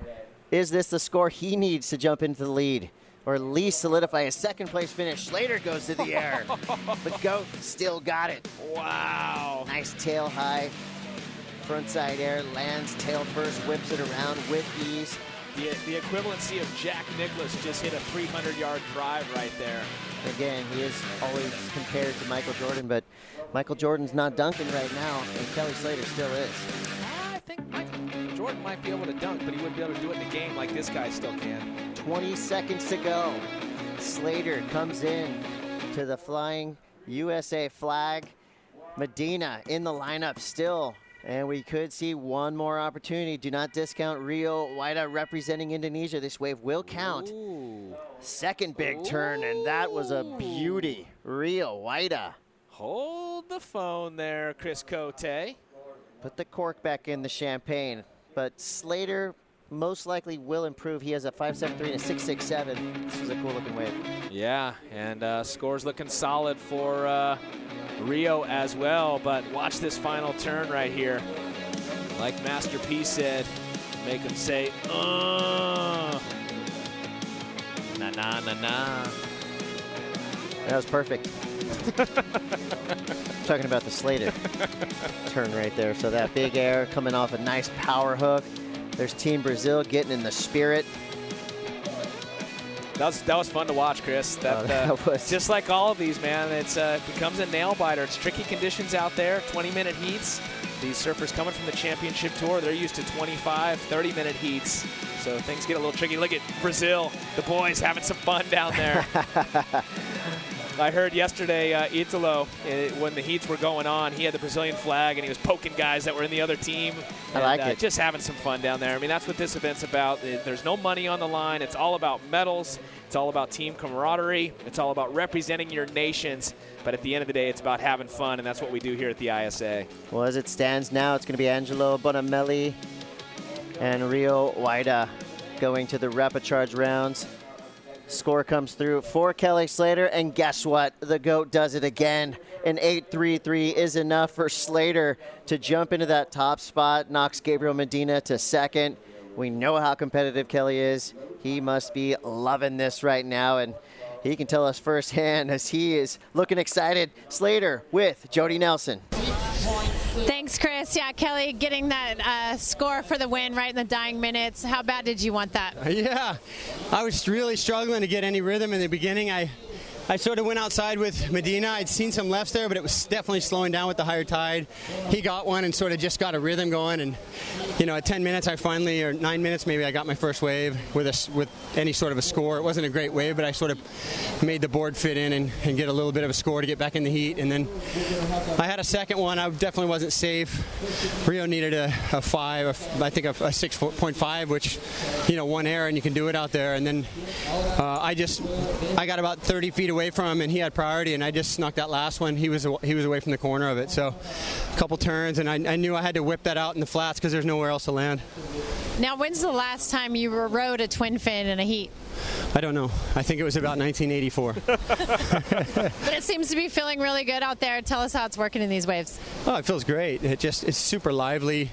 Speaker 1: Is this the score he needs to jump into the lead, or at least solidify a second place finish? Slater goes to the air. The GOAT still got it.
Speaker 2: Wow.
Speaker 1: Nice tail high, frontside air, lands tail first, whips it around with ease.
Speaker 2: The equivalency of Jack Nicklaus just hit a 300-yard drive right there.
Speaker 1: Again, he is always compared to Michael Jordan, but Michael Jordan's not dunking right now, and Kelly Slater still is.
Speaker 2: I think Michael Jordan might be able to dunk, but he wouldn't be able to do it in the game like this guy still can.
Speaker 1: 20 seconds to go. Slater comes in to the flying USA flag. Medina in the lineup still. And we could see one more opportunity. Do not discount Rio Ida representing Indonesia. This wave will count.
Speaker 2: Ooh.
Speaker 1: Second big turn, and that was a beauty. Rio Ida.
Speaker 2: Hold the phone there, Chris Cote.
Speaker 1: Put the cork back in the champagne. But Slater most likely will improve. He has a 5.73 and a 6.67. This is a cool looking wave.
Speaker 2: Yeah, and scores looking solid for Rio as well, but watch this final turn right here. Like Master P said, make him say, na na na na.
Speaker 1: That was perfect. Talking about the Slater turn right there. So that big air coming off a nice power hook. There's Team Brazil getting in the spirit.
Speaker 2: That was fun to watch, Chris. That was just like all of these, man. It becomes a nail biter. It's tricky conditions out there. 20-minute heats. These surfers coming from the championship tour, they're used to 25, 30-minute heats. So things get a little tricky. Look at Brazil, the boys having some fun down there. I heard yesterday Italo, when the heats were going on, he had the Brazilian flag and he was poking guys that were in the other team.
Speaker 1: I like it.
Speaker 2: Just having some fun down there. I mean, that's what this event's about. There's no money on the line. It's all about medals. It's all about team camaraderie. It's all about representing your nations. But at the end of the day, it's about having fun, and that's what we do here at the ISA.
Speaker 1: Well, as it stands now, it's going to be Angelo Bonamelli and Rio Waida going to the rapid charge rounds. Score comes through for Kelly Slater, and guess what? The GOAT does it again. An 8.33 is enough for Slater to jump into that top spot, knocks Gabriel Medina to second. We know how competitive Kelly is. He must be loving this right now, and he can tell us firsthand as he is looking excited. Slater with Jody Nelson.
Speaker 4: Thanks, Chris. Yeah, Kelly getting that score for the win right in the dying minutes. How bad did you want that?
Speaker 13: Yeah, I was really struggling to get any rhythm in the beginning. I sort of went outside with Medina. I'd seen some lefts there, but it was definitely slowing down with the higher tide. He got one and sort of just got a rhythm going. And, you know, at 10 minutes, or 9 minutes maybe, I got my first wave with any sort of a score. It wasn't a great wave, but I sort of made the board fit in and get a little bit of a score to get back in the heat. And then I had a second one. I definitely wasn't safe. Rio needed a 5, I think a 6.5, which, you know, one error and you can do it out there. And then I got about 30 feet away from him, and he had priority, and I just snuck that last one. He was away from the corner of it. So a couple turns, and I knew I had to whip that out in the flats because there's nowhere else to land.
Speaker 4: Now, when's the last time you rode a twin fin in a heat?
Speaker 13: I don't know. I think it was about 1984.
Speaker 4: But it seems to be feeling really good out there. Tell us how it's working in these waves.
Speaker 13: Oh, it feels great. It's super lively.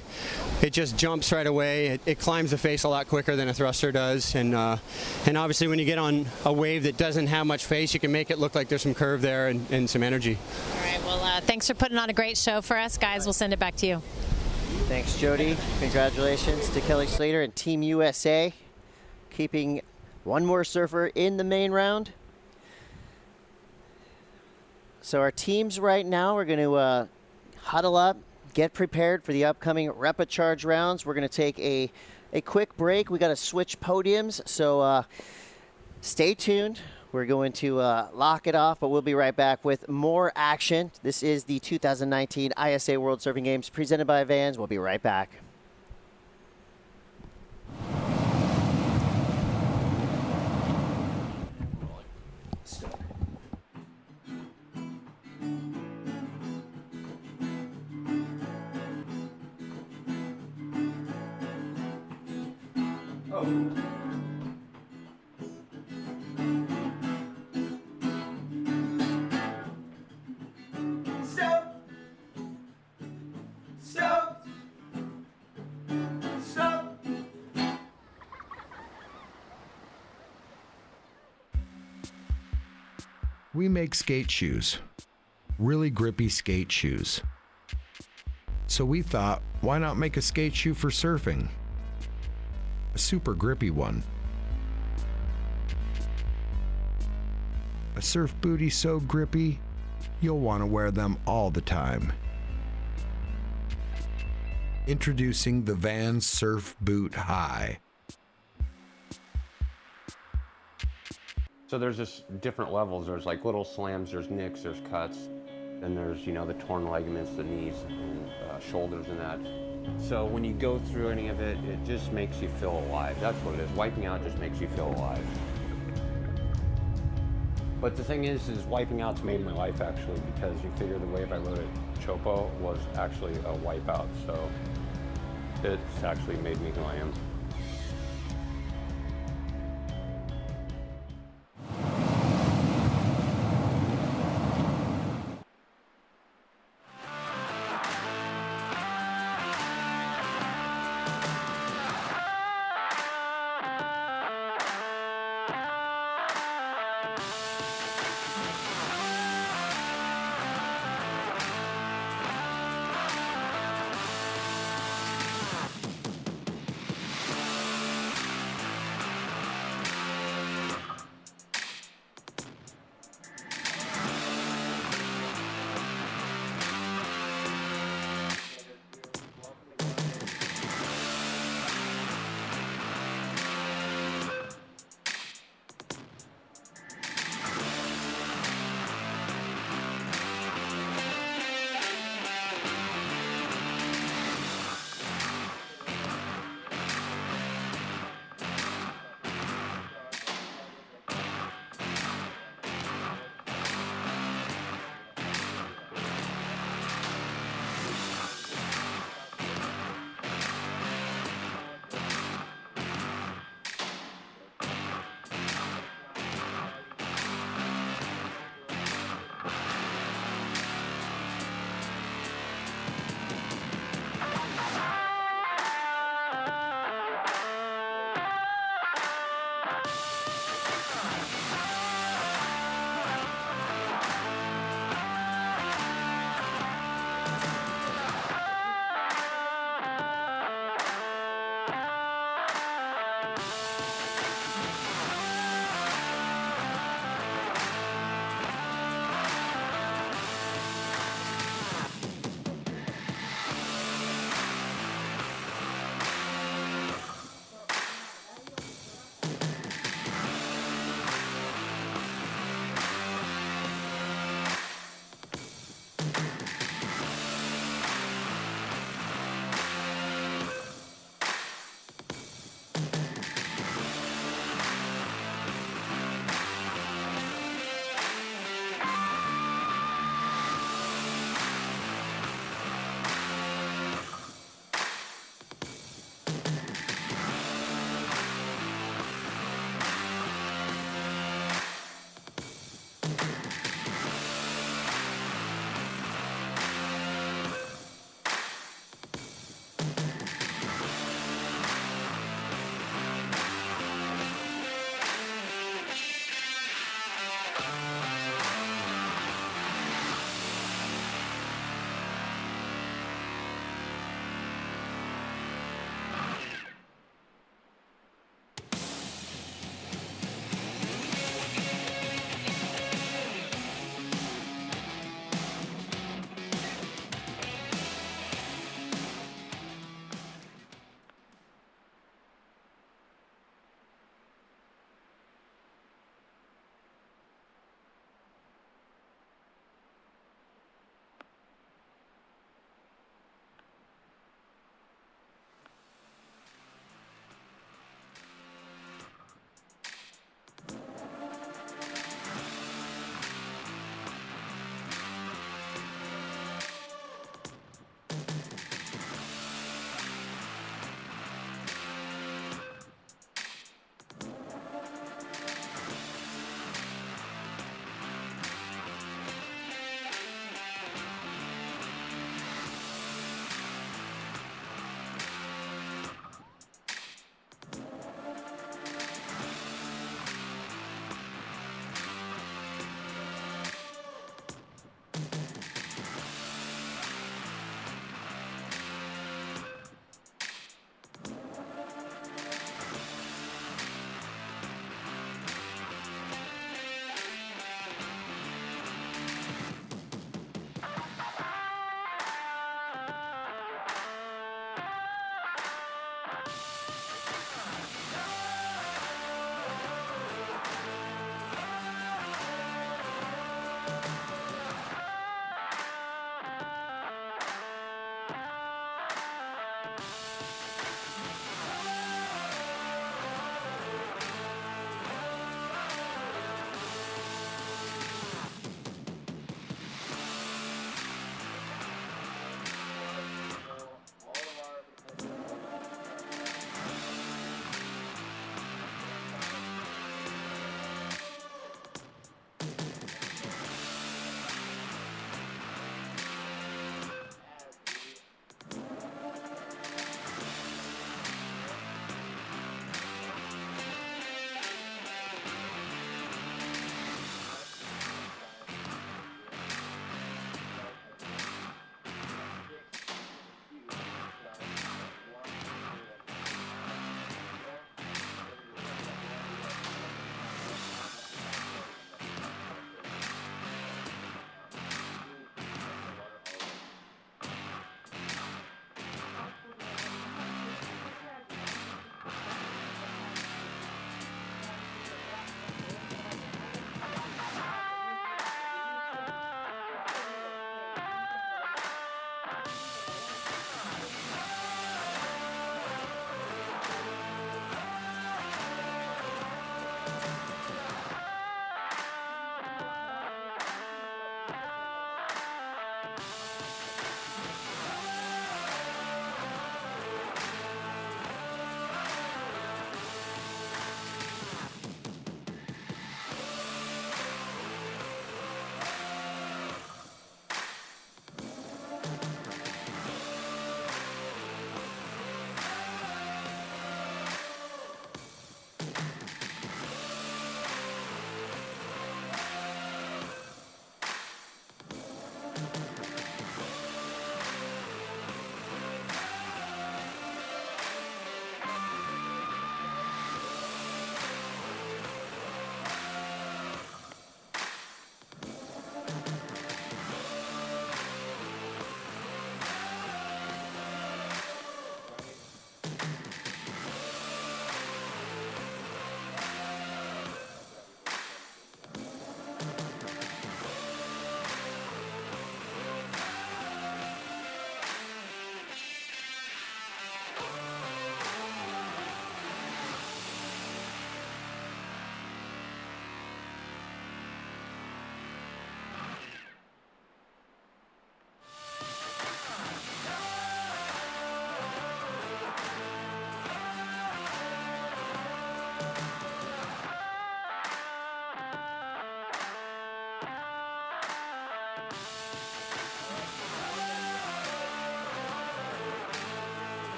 Speaker 13: It just jumps right away. It climbs the face a lot quicker than a thruster does. And obviously when you get on a wave that doesn't have much face, you can make it look like there's some curve there and some energy.
Speaker 4: All right. Well, thanks for putting on a great show for us, guys. We'll send it back to you.
Speaker 1: Thanks, Jody. Congratulations to Kelly Slater and Team USA, keeping one more surfer in the main round. So our teams right now are going to huddle up, get prepared for the upcoming rapid charge rounds. We're going to take a quick break. We got to switch podiums, so stay tuned. We're going to lock it off, but we'll be right back with more action. This is the 2019 ISA World Surfing Games presented by Vans. We'll be right back.
Speaker 5: We make skate shoes, really grippy skate shoes. So we thought, why not make a skate shoe for surfing? A super grippy one. A surf bootie so grippy, you'll want to wear them all the time. Introducing the Vans Surf Boot High.
Speaker 6: So there's just different levels. There's like little slams, there's nicks, there's cuts. Then there's, you know, the torn ligaments, the knees and shoulders and that. So when you go through any of it, it just makes you feel alive. That's what it is. Wiping out just makes you feel alive. But the thing is wiping out's made my life actually, because you figure the wave I rode at Chopo was actually a wipeout. So it's actually made me who I am.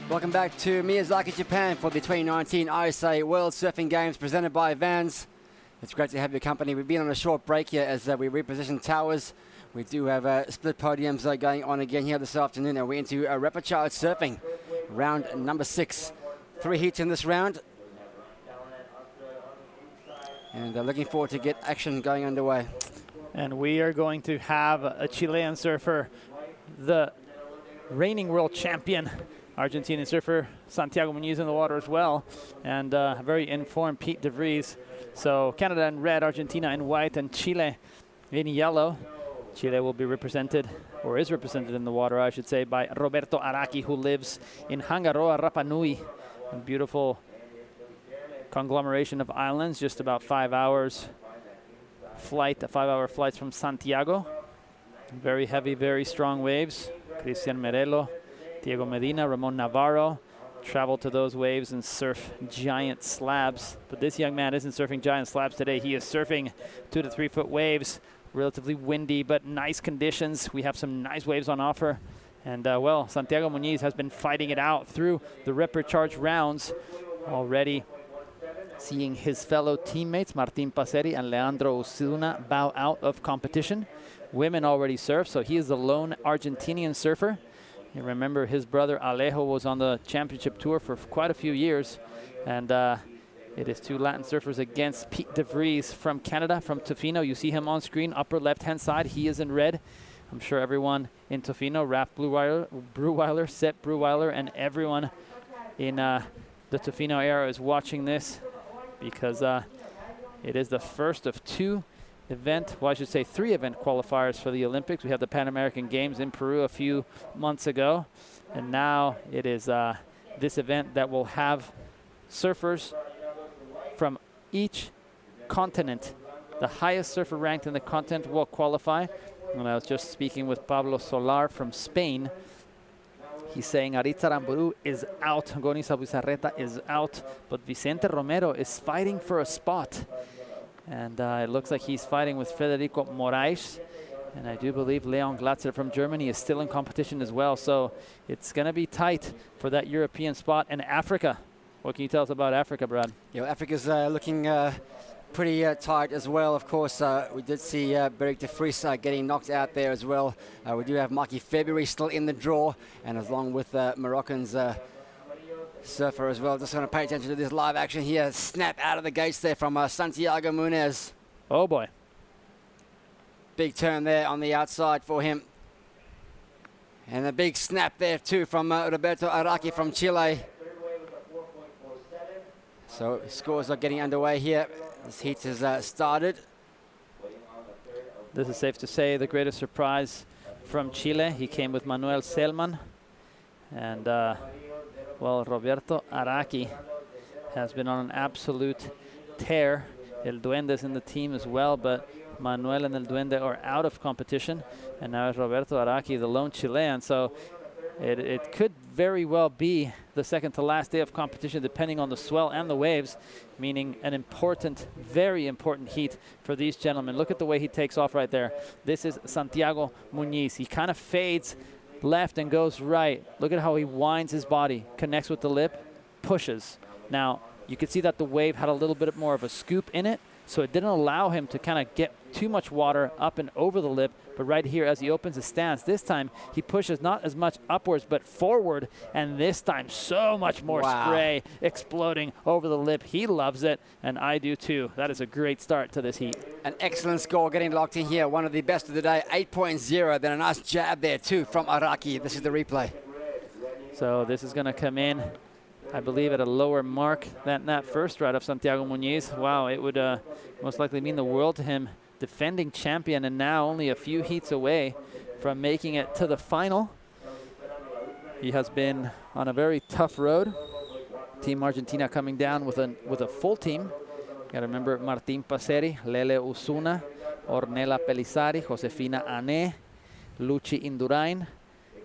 Speaker 11: Welcome back to Miyazaki, Japan for the 2019 ISA World Surfing Games presented by Vans. It's great to have your company. We've been on a short break here as we reposition towers. We do have split podiums going on again here this afternoon, and we're into repechage surfing, round number 6. 3 heats in this round. And looking forward to get action going underway.
Speaker 10: And we are going to have a Chilean surfer, the reigning world champion, Argentinian surfer Santiago Muñiz in the water as well, and a very informed Pete DeVries. So Canada in red, Argentina in white, and Chile in yellow. Chile will be represented, or is represented in the water, I should say, by Roberto Araki, who lives in Hangaroa, Rapa Nui, a beautiful conglomeration of islands, just about 5 hours flight, 5-hour flights from Santiago. Very heavy, very strong waves. Cristian Merelo, Diego Medina, Ramon Navarro travel to those waves and surf giant slabs. But this young man isn't surfing giant slabs today. He is surfing 2 to 3 foot waves, relatively windy, but nice conditions. We have some nice waves on offer. And, well, Santiago Muñiz has been fighting it out through the repechage rounds, already seeing his fellow teammates, Martín Paseri and Leandro Osuna, bow out of competition. Women already surf, so he is the lone Argentinian surfer. You remember his brother Alejo was on the championship tour for quite a few years. And it is 2 Latin surfers against Pete DeVries from Canada, from Tofino. You see him on screen, upper left-hand side. He is in red. I'm sure everyone in Tofino, Raf Bruweiler, Sepp Bruweiler, and everyone in the Tofino area is watching this, because it is the first of 2 event, well, I should say 3 event qualifiers for the Olympics. We had the Pan American Games in Peru a few months ago, and now it is this event that will have surfers from each continent. The highest surfer ranked in the continent will qualify. And I was just speaking with Pablo Solar from Spain. He's saying Aritz Aramburu is out, Goni Sabuzarreta is out, but Vicente Romero is fighting for a spot. And it looks like he's fighting with Federico Moraes. And I do believe Leon Glatzer from Germany is still in competition as well. So it's going to be tight for that European spot. And Africa, what can you tell us about Africa, Brad?
Speaker 11: Yeah, Africa's looking pretty tight as well. Of course, we did see Beric de Vries getting knocked out there as well. We do have Mikey February still in the draw, and along with Moroccan's surfer as well. Just going to pay attention to this live action here. Snap out of the gates there from Santiago Muñiz.
Speaker 10: Oh boy.
Speaker 11: Big turn there on the outside for him. And a big snap there too from Roberto Araki from Chile. So scores are getting underway here. This heat has started.
Speaker 10: This is safe to say the greatest surprise from Chile. He came with Manuel Selman. And, well, Roberto Araki has been on an absolute tear. El Duende is in the team as well, but Manuel and El Duende are out of competition. And now it's Roberto Araki, the lone Chilean. So it could very well be the second to last day of competition, depending on the swell and the waves, meaning an important, very important heat for these gentlemen. Look at the way he takes off right there. This is Santiago Muñiz. He kind of fades left and goes right. Look at how he winds his body, connects with the lip, pushes. Now, you could see that the wave had a little bit more of a scoop in it, so it didn't allow him to kind of get too much water up and over the lip. But right here, as he opens his stance, this time he pushes not as much upwards, but forward. And this time, so much more spray exploding over the lip. He loves it, and I do too. That is a great start to this heat.
Speaker 11: An excellent score getting locked in here. One of the best of the day, 8.0. Then a nice jab there too from Araki. This is the replay.
Speaker 10: So this is going to come in, I believe, at a lower mark than that first ride of Santiago Muñiz. Wow, it would most likely mean the world to him. Defending champion, and now only a few heats away from making it to the final. He has been on a very tough road. Team Argentina coming down with a full team. Got to remember Martín Paseri, Lele Osuna, Ornella Pelissari, Josefina Ane, Luchi Indurain,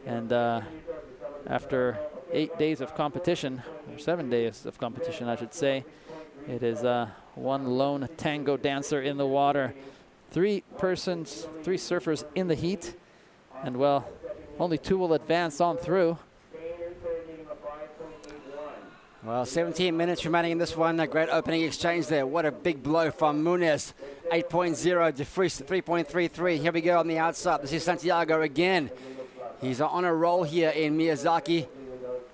Speaker 10: and after 8 days of competition, or 7 days of competition, I should say. It is one lone tango dancer in the water. 3 surfers in the heat, and well, only 2 will advance on through.
Speaker 11: Well, 17 minutes remaining in this one. A great opening exchange there. What a big blow from Muniz. 8.0 to Fries 3.33. Here we go on the outside. This is Santiago again. He's on a roll here in Miyazaki.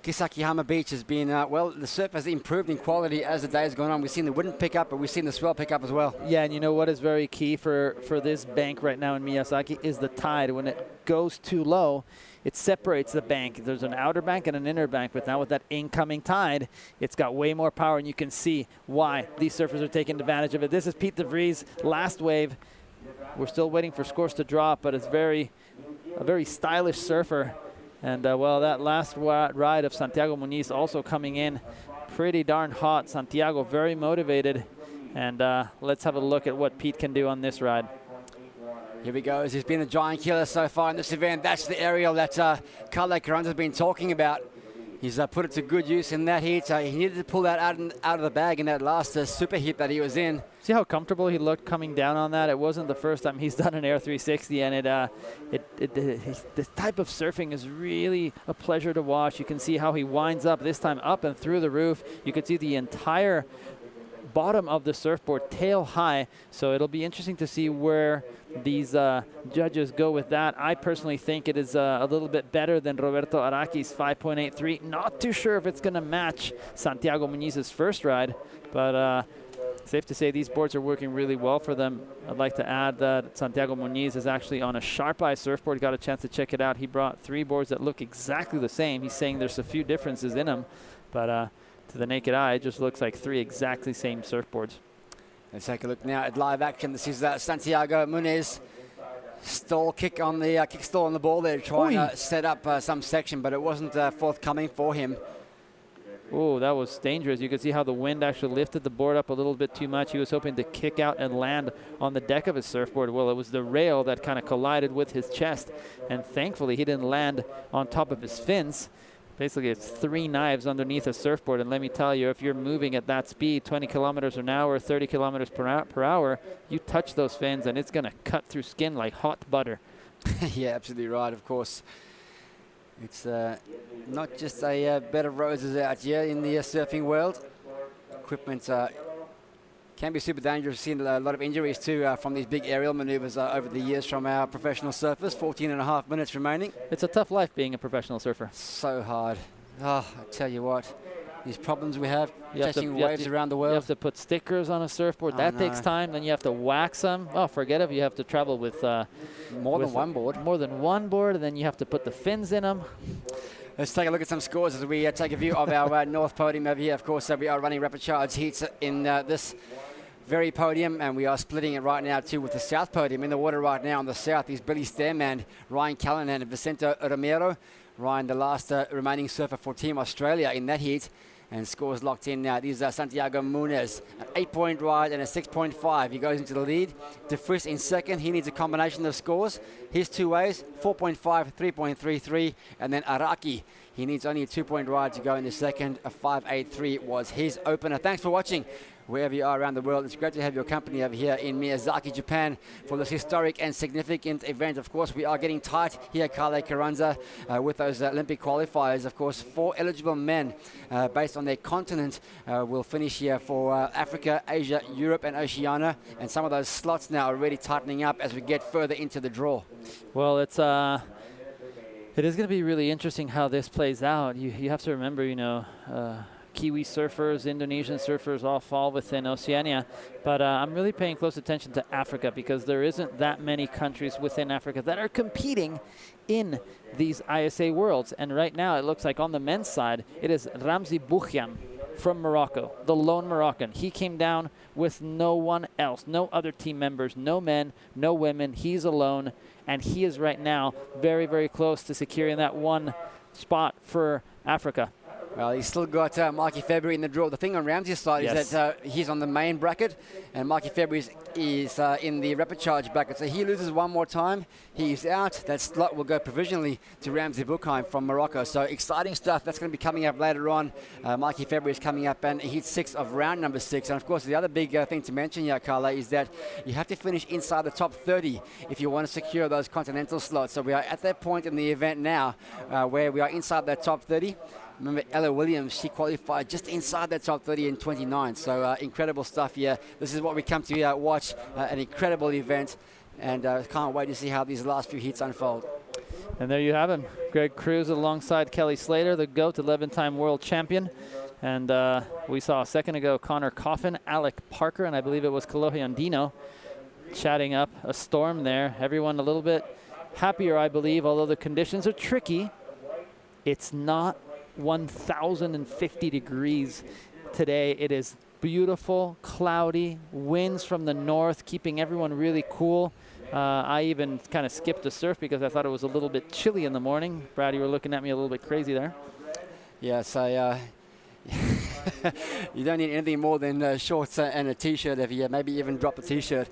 Speaker 11: Kisakihama Beach has been, well, the surf has improved in quality as the day has gone on. We've seen the wind pick up, but we've seen the swell pick up as well.
Speaker 10: Yeah, and you know what is very key for this bank right now in Miyazaki is the tide. When it goes too low, it separates the bank. There's an outer bank and an inner bank, but now with that incoming tide, it's got way more power, and you can see why these surfers are taking advantage of it. This is Pete de Vries, last wave. We're still waiting for scores to drop, but it's a very stylish surfer. And, well, that last ride of Santiago Muniz also coming in pretty darn hot. Santiago very motivated. And let's have a look at what Pete can do on this ride.
Speaker 11: Here we go. He's been a giant killer so far in this event. That's the aerial that Carlo Carranza has been talking about. He's put it to good use in that heat. He needed to pull that out of the bag in that last super heat that he was in.
Speaker 10: See how comfortable he looked coming down on that? It wasn't the first time he's done an Air 360, and this type of surfing is really a pleasure to watch. You can see how he winds up, this time up and through the roof. You can see the entire bottom of the surfboard tail high, so it'll be interesting to see where these judges go with that. I personally think it is a little bit better than Roberto Araqui's 5.83. Not too sure if it's going to match Santiago Muniz's first ride, but safe to say these boards are working really well for them. I'd like to add that Santiago Muniz is actually on a Sharp Eye surfboard. Got a chance to check it out. He brought 3 boards that look exactly the same. He's saying there's a few differences in them, but to the naked eye, it just looks like 3 exactly same surfboards.
Speaker 11: Let's take a look now at live action. This is Santiago Muniz. Stall kick on the kick stall on the ball there, trying to set up some section, but it wasn't forthcoming for him.
Speaker 10: Oh, that was dangerous. You could see how the wind actually lifted the board up a little bit too much. He was hoping to kick out and land on the deck of his surfboard. Well, it was the rail that kind of collided with his chest, and thankfully he didn't land on top of his fins. Basically, it's 3 knives underneath a surfboard, and let me tell you, if you're moving at that speed, 20 kilometers an hour, 30 kilometers per hour, you touch those fins, and it's going to cut through skin like hot butter.
Speaker 11: Yeah, absolutely right, of course. It's not just a bed of roses out here in the surfing world. Equipment can be super dangerous. We've seen a lot of injuries too from these big aerial maneuvers over the years from our professional surfers. 14.5 minutes remaining.
Speaker 10: It's a tough life being a professional surfer.
Speaker 11: So hard. Oh, I tell you what, these problems we have catching waves around the world.
Speaker 10: You have to put stickers on a surfboard. That takes time. Then you have to wax them. Oh, forget it. You have to travel with
Speaker 11: more than one board.
Speaker 10: More than one board, and then you have to put the fins in them.
Speaker 11: Let's take a look at some scores as we take a view of our north podium over here. Of course, we are running rapid charge heats in this very podium, and we are splitting it right now too with the south podium. In the water right now on the south is Billy Stairman, Ryan Callanan, and Vicente Romero. Ryan, the last remaining surfer for Team Australia in that heat. And scores locked in now. These are Santiago Muniz, an 8-point ride and a 6.5. He goes into the lead. De Vries in second. He needs a combination of scores. His 2 ways, 4.5, 3.33. And then Araki, he needs only a 2-point ride to go into second. A 5.83 was his opener. Thanks for watching. Wherever you are around the world, it's great to have your company over here in Miyazaki, Japan for this historic and significant event. Of course, we are getting tight here at Carlo Carranza with those Olympic qualifiers. Of course, 4 eligible men based on their continent will finish here for Africa, Asia, Europe and Oceania. And some of those slots now are really tightening up as we get further into the draw.
Speaker 10: Well, it is going to be really interesting how this plays out. You have to remember, you know, Kiwi surfers, Indonesian surfers all fall within Oceania. But I'm really paying close attention to Africa because there isn't that many countries within Africa that are competing in these ISA Worlds. And right now it looks like on the men's side, it is Ramzi Bouhiam from Morocco, the lone Moroccan. He came down with no one else, no other team members, no men, no women. He's alone, and he is right now very, very close to securing that one spot for Africa.
Speaker 11: Well, he's still got Mikey February in the draw. The thing on Ramsey's side is that he's on the main bracket, and Mikey February is in the rapid charge bracket. So he loses one more time, he's out. That slot will go provisionally to Ramsey Bookheim from Morocco. So exciting stuff. That's going to be coming up later on. Mikey February is coming up, and he's 6 of round number 6. And of course, the other big thing to mention here, Carla, is that you have to finish inside the top 30 if you want to secure those continental slots. So we are at that point in the event now where we are inside that top 30. Remember, Ella Williams, she qualified just inside that top 30 in 29. So incredible stuff here. This is what we come to watch, an incredible event. And can't wait to see how these last few heats unfold.
Speaker 12: And there you have him. Greg Cruz alongside Kelly Slater, the GOAT 11-time world champion. And we saw a second ago Connor Coffin, Alec Parker, and I believe it was Kalohe Andino chatting up a storm there. Everyone a little bit happier, I believe, although the conditions are tricky. It's not 1,050 degrees today. It is beautiful, cloudy, winds from the north, keeping everyone really cool. I even kind of skipped the surf because I thought it was a little bit chilly in the morning. Brad, you were looking at me a little bit crazy there.
Speaker 11: Yes, you don't need anything more than shorts and a T-shirt if you maybe even drop a T-shirt.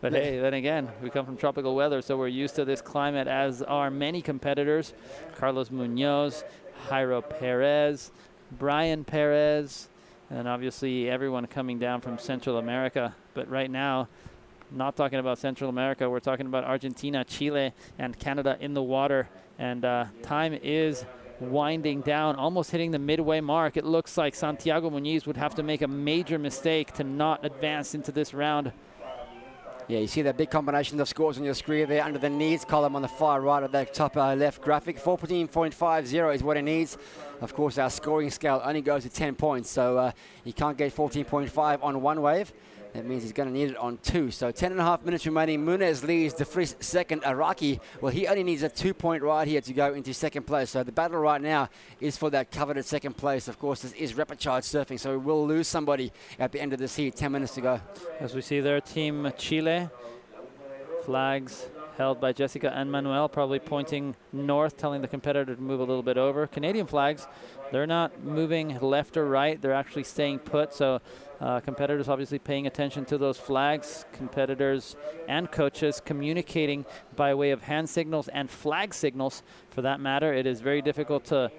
Speaker 12: But hey, then again, we come from tropical weather, so we're used to this climate, as are many competitors. Carlos Munoz, Jairo Perez, Brian Perez, and obviously everyone coming down from Central America. But right now, not talking about Central America, we're talking about Argentina, Chile, and Canada in the water. And time is winding down, almost hitting the midway mark. It looks like Santiago Muñiz would have to make a major mistake to not advance into this round.
Speaker 11: Yeah, you see that big combination of scores on your screen there under the needs column on the far right of that top left graphic. 14.50 is what it needs. Of course, our scoring scale only goes to 10 points, so he can't get 14.5 on one wave. That means he's going to need it on 2. So 10.5 minutes remaining. Munez leads De Vries second. Araki, well, he only needs a 2-point ride here to go into second place. So the battle right now is for that coveted second place. Of course, this is rapid charge surfing, so we will lose somebody at the end of this heat. 10 minutes to go.
Speaker 12: As we see there, Team Chile, flags held by Jessica and Manuel, probably pointing north, telling the competitor to move a little bit over. Canadian flags, they're not moving left or right. They're actually staying put. So competitors obviously paying attention to those flags. Competitors and coaches communicating by way of hand signals and flag signals, for that matter. It is very difficult to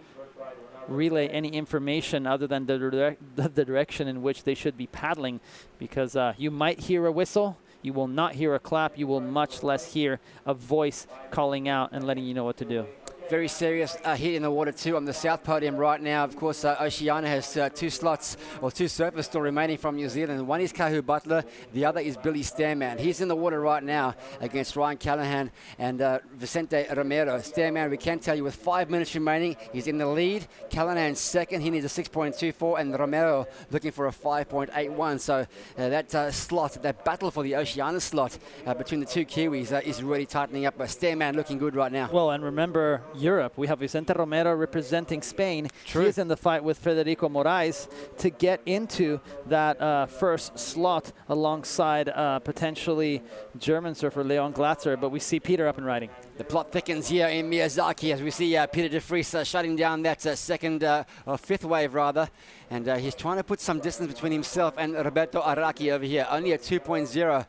Speaker 12: relay any information other than the direction in which they should be paddling, because you might hear a whistle. You will not hear a clap. You will much less hear a voice calling out and letting you know what to do.
Speaker 11: Very serious hit in the water too on the south podium right now. Of course, Oceania has 2 slots, or 2 surfers still remaining from New Zealand. One is Kahu Butler, the other is Billy Stairman. He's in the water right now against Ryan Callahan and Vicente Romero. Stairman, we can tell you, with 5 minutes remaining, he's in the lead. Callahan's second, he needs a 6.24, and Romero looking for a 5.81. So that slot, that battle for the Oceania slot between the 2 Kiwis is really tightening up. Stairman looking good right now.
Speaker 12: Well, and remember, Europe, we have Vicente Romero representing Spain. True. He is in the fight with Federico Moraes to get into that first slot alongside potentially German surfer Leon Glatzer, but we see Peter up and riding.
Speaker 11: The plot thickens here in Miyazaki as we see Peter De Vries shutting down that second or fifth wave rather, and he's trying to put some distance between himself and Roberto Araki over here. Only a 2.0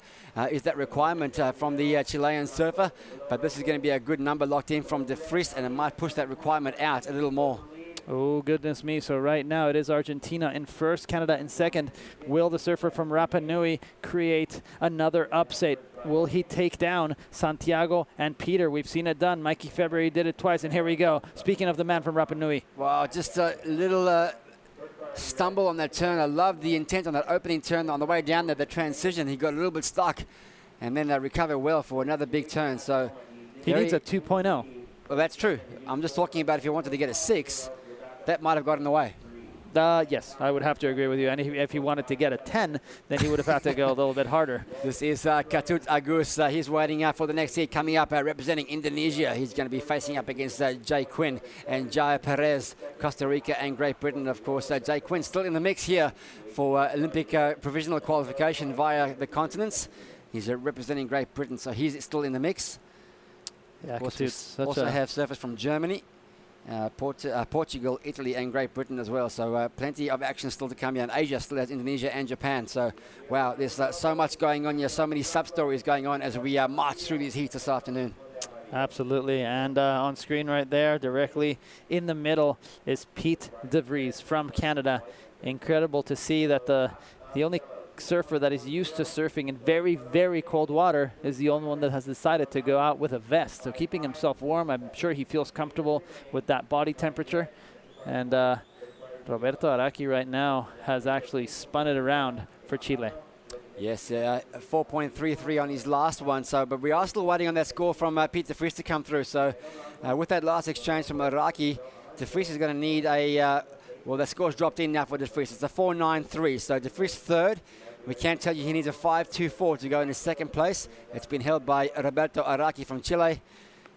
Speaker 11: is that requirement from the Chilean surfer, but this is going to be a good number locked in from De Vries, and it might push that requirement out a little more.
Speaker 12: Oh, goodness me. So right now it is Argentina in first, Canada in second. Will the surfer from Rapa Nui create another upset? Will he take down Santiago and Peter? We've seen it done. Mikey February did it twice, and here we go. Speaking of the man from Rapa Nui.
Speaker 11: Wow, just a little stumble on that turn. I love the intent on that opening turn on the way down there, the transition. He got a little bit stuck and then recovered well for another big turn. So
Speaker 12: he needs a 2.0.
Speaker 11: Well, that's true. I'm just talking about if he wanted to get a 6, that might have got in the way.
Speaker 12: Yes, I would have to agree with you. And if he wanted to get a 10, then he would have had to go a little bit harder.
Speaker 11: This is Katut Agus. He's waiting for the next heat coming up, representing Indonesia. He's going to be facing up against Jay Quinn and Jaya Perez, Costa Rica and Great Britain, of course. Jay Quinn still in the mix here for Olympic provisional qualification via the continents. He's representing Great Britain, so he's still in the mix.
Speaker 12: Yeah,
Speaker 11: also have surfers from Germany Portugal, Italy, and Great Britain as well. So plenty of action still to come here. And Asia still has Indonesia and Japan. So, wow, there's so much going on here, so many sub-stories going on as we march through these heats this afternoon.
Speaker 10: Absolutely. And on screen right there, directly in the middle, is Pete de Vries from Canada. Incredible to see that the only surfer that is used to surfing in very, very cold water is the only one that has decided to go out with a vest. So keeping himself warm, I'm sure he feels comfortable with that body temperature. And Roberto Araki right now has actually spun it around for Chile.
Speaker 11: Yes, 4.33 on his last one. So, but we are still waiting on that score from Pete de Vries to come through. So with that last exchange from Araki, de Vries is going to need a, well, the score's dropped in now for de Vries. It's a 4.93. So de Vries third. We can't tell you he needs a 5.24 to go into second place. It's been held by Roberto Araki from Chile.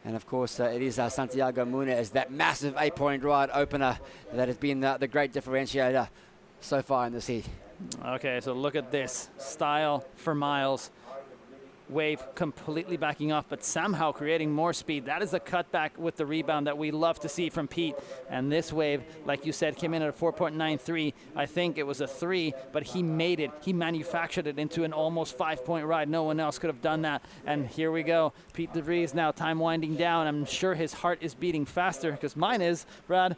Speaker 11: And, of course, it is Santiago Munez, that massive 8-point ride opener that has been the great differentiator so far in this heat.
Speaker 10: Okay, so look at this. Style for miles. Wave completely backing off, but somehow creating more speed. That is a cutback with the rebound that we love to see from Pete. And this wave, like you said, came in at a 4.93. I think it was a 3, but he made it. He manufactured it into an almost 5-point ride. No one else could have done that. And here we go. Pete de Vries now, time winding down. I'm sure his heart is beating faster, because mine is, Brad.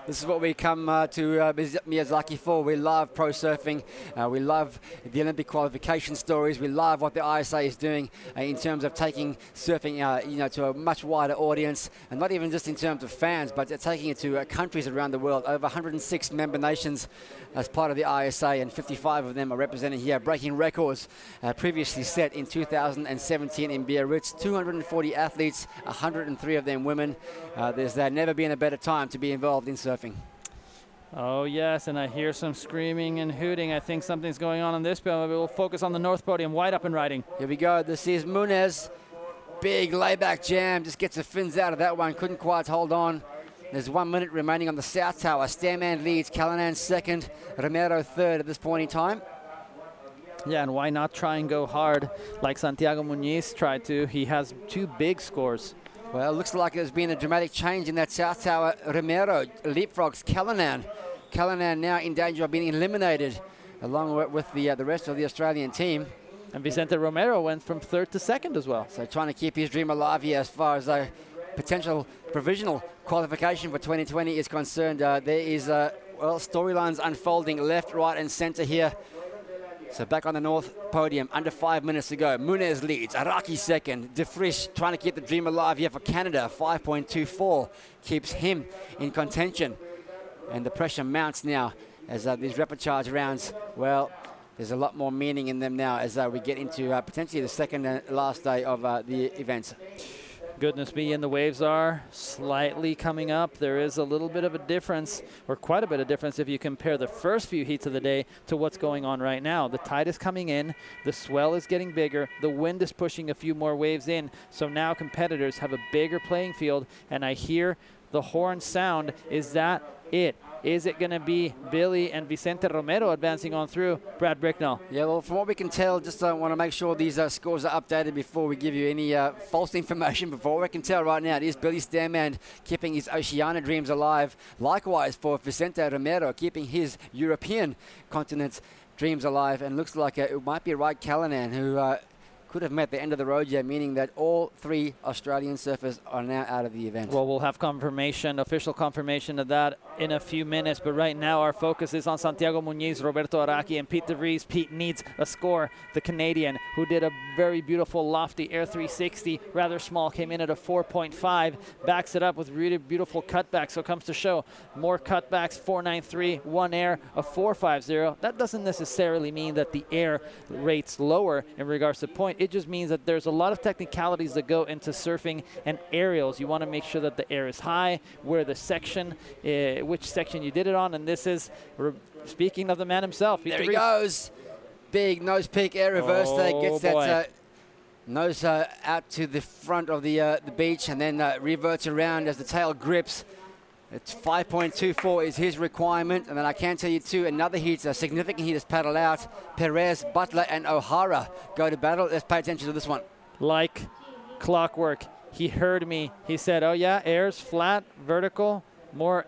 Speaker 11: This is what we come to Miyazaki for. We love pro surfing. We love the Olympic qualification stories. We love what the ISA is doing in terms of taking surfing, to a much wider audience, and not even just in terms of fans, but taking it to countries around the world. Over 106 member nations as part of the ISA, and 55 of them are represented here, breaking records previously set in 2017 in Biarritz. 240 athletes, 103 of them women. There's never been a better time to be involved in surfing.
Speaker 10: Oh, yes, and I hear some screaming and hooting. I think something's going on this podium. Maybe we'll focus on the north podium. Wide up and riding.
Speaker 11: Here we go. This is Munez. Big layback jam. Just gets the fins out of that one. Couldn't quite hold on. There's 1 minute remaining on the south tower. Stairman leads. Callanan second. Romero third at this point in time.
Speaker 10: Yeah, and why not try and go hard like Santiago Muñiz tried to? He has 2 big scores.
Speaker 11: Well, looks like there's been a dramatic change in that south tower. Romero leapfrogs Callanan. Callanan now in danger of being eliminated along with the rest of the Australian team.
Speaker 10: And Vicente Romero went from third to second as well.
Speaker 11: So trying to keep his dream alive here as far as a potential provisional qualification for 2020 is concerned. There is, storylines unfolding left, right and centre here. So back on the north podium, under 5 minutes to go. Munez leads, Araki second. De Vries trying to keep the dream alive here for Canada. 5.24 keeps him in contention. And the pressure mounts now as these repechage rounds, well, there's a lot more meaning in them now as we get into potentially the second and last day of the events.
Speaker 10: Goodness me, and the waves are slightly coming up. There is a little bit of a difference, or quite a bit of difference, if you compare the first few heats of the day to what's going on right now. The tide is coming in, the swell is getting bigger, the wind is pushing a few more waves in, so now competitors have a bigger playing field, and I hear the horn sound. Is that it? Is it going to be Billy and Vicente Romero advancing on through? Brad Bricknell.
Speaker 11: Yeah, well, from what we can tell, just want to make sure these scores are updated before we give you any false information. Before what we can tell right now, it is Billy Stairman keeping his Oceania dreams alive. Likewise for Vicente Romero, keeping his European continent's dreams alive. And looks like it might be Right Callanan who could have met the end of the road here, meaning that all 3 Australian surfers are now out of the event.
Speaker 10: Well, we'll have confirmation, official confirmation of that in a few minutes, but right now our focus is on Santiago Muñiz, Roberto Araki, and Pete de Vries. Pete needs a score. The Canadian, who did a very beautiful lofty Air 360, rather small, came in at a 4.5, backs it up with really beautiful cutbacks, so it comes to show more cutbacks, 4.93, 1 air, a 4.50. That doesn't necessarily mean that the air rates lower in regards to point. It just means that there's a lot of technicalities that go into surfing and aerials. You want to make sure that the air is high, where the section, which section you did it on, and this is, speaking of the man himself.
Speaker 11: There he goes. Big nose peak air reverse there. Gets that nose out to the front of the beach and then reverts around as the tail grips. It's 5.24 is his requirement. And then I can tell you too, another heat, a significant heat is paddled out. Perez, Butler and O'Hara go to battle. Let's pay attention to this one.
Speaker 10: Like clockwork, He heard me. He said, oh, yeah, airs, flat, vertical, more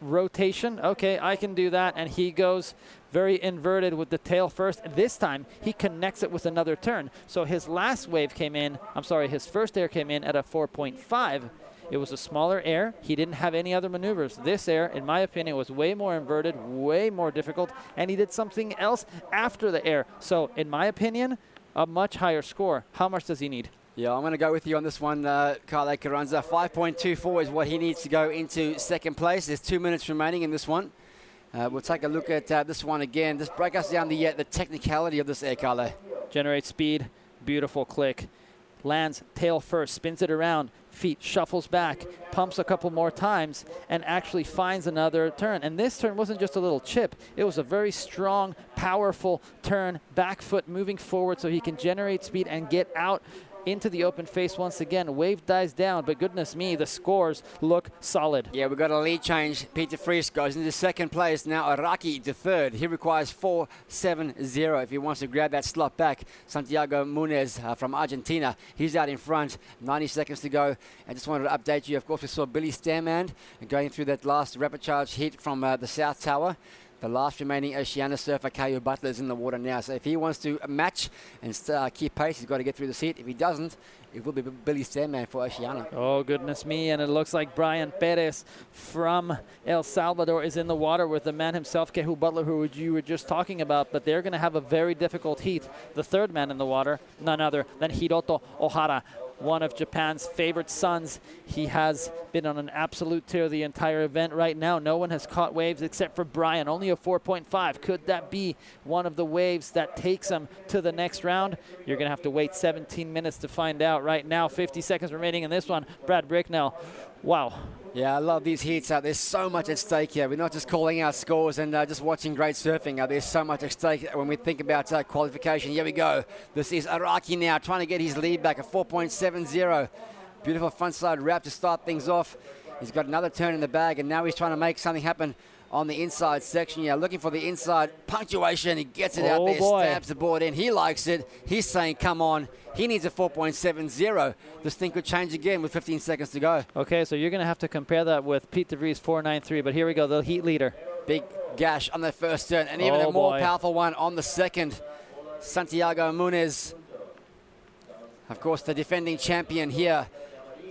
Speaker 10: rotation. Okay, I can do that. And he goes very inverted with the tail first. This time, he connects it with another turn. So his last wave came in, his first air came in at a 4.5. It was a smaller air. He didn't have any other maneuvers. This air, in my opinion, was way more inverted, way more difficult, and he did something else after the air. So, in my opinion, a much higher score. How much does he need?
Speaker 11: Yeah, I'm going to go with you on this one, Carlo Carranza. 5.24 is what he needs to go into second place. There's 2 minutes remaining in this one. We'll take a look at this one again. Just break us down the technicality of this air, Carlo.
Speaker 10: Generate speed, beautiful click. Lands tail first, spins it around, feet shuffles back, pumps a couple more times, and actually finds another turn. And this turn wasn't just a little chip. It was a very strong, powerful turn, back foot moving forward so he can generate speed and get out into the open face once again. Wave dies down, but goodness me, the scores look solid.
Speaker 11: Yeah, we've got a lead change. Peter Fries goes into second place. Now Araki to third. He requires 4.70 if he wants to grab that slot back. Santiago Munez from Argentina, he's out in front. 90 seconds to go. I just wanted to update you. Of course, we saw Billy Stanman going through that last rapid charge hit from the South Tower. The last remaining Oceania surfer, Caillou Butler, is in the water now. So if he wants to match and keep pace, he's got to get through the seat. If he doesn't, it will be Billy Stanman for Oceania.
Speaker 10: Oh, goodness me. And it looks like Brian Perez from El Salvador is in the water with the man himself, Caillou Butler, who you were just talking about. But they're going to have a very difficult heat. The third man in the water, none other than Hiroto Ohara, one of Japan's favorite sons. He has been on an absolute tear the entire event right now. No one has caught waves except for Brian, only a 4.5. Could that be one of the waves that takes him to the next round? You're going to have to wait 17 minutes to find out. Right now, 50 seconds remaining in this one. Brad Bricknell, wow.
Speaker 11: Yeah, I love these heats. There's so much at stake here. We're not just calling out scores and just watching great surfing. There's so much at stake when we think about qualification. Here we go. This is Araki now trying to get his lead back at 4.70. Beautiful frontside wrap to start things off. He's got another turn in the bag, and now he's trying to make something happen on the inside section. Yeah, looking for the inside punctuation. He gets it out there, stabs the board in. He likes it. He's saying, come on. He needs a 4.70. This thing could change again with 15 seconds to go.
Speaker 10: Okay, so you're going to have to compare that with Pete DeVries' 4.93, but here we go, the heat leader.
Speaker 11: Big gash on the first turn, and even a more powerful one on the second. Santiago Munez, of course, the defending champion here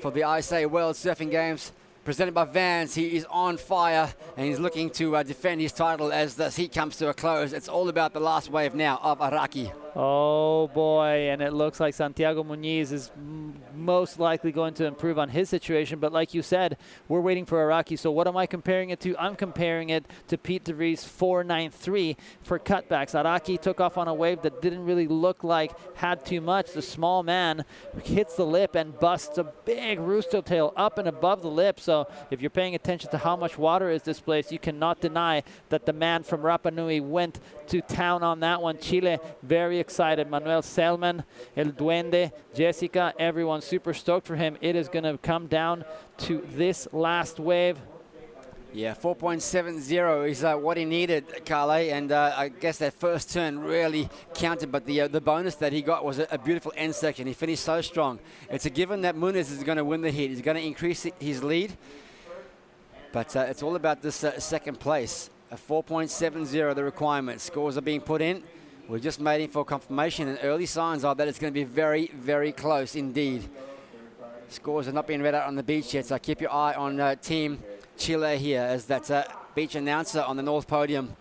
Speaker 11: for the ISA World Surfing Games, presented by Vans. He is on fire, and he's looking to defend his title as this heat comes to a close. It's all about the last wave now of Araki.
Speaker 10: Oh boy, and it looks like Santiago Muñiz is most likely going to improve on his situation, but like you said, we're waiting for Araki. So what am I comparing it to? I'm comparing it to Pete DeVries' 4.93 for cutbacks. Araki took off on a wave that didn't really look like had too much. The small man hits the lip and busts a big rooster tail up and above the lip. So if you're paying attention to how much water is displaced, you cannot deny that the man from Rapa Nui went to town on that one. Chile, very excited. Manuel Selman, El Duende, Jessica, everyone super stoked for him. It is going to come down to this last wave.
Speaker 11: Yeah, 4.70 is what he needed, Carle, and I guess that first turn really counted, but the bonus that he got was a beautiful end section. He finished so strong. It's a given that Munez is going to win the heat. He's going to increase his lead, but it's all about this second place. A 4.70, the requirement. Scores are being put in. We're just waiting for confirmation, and early signs are that it's going to be very, very close indeed. Scores are not being read out on the beach yet, so keep your eye on Team Chile here, as that beach announcer on the North Podium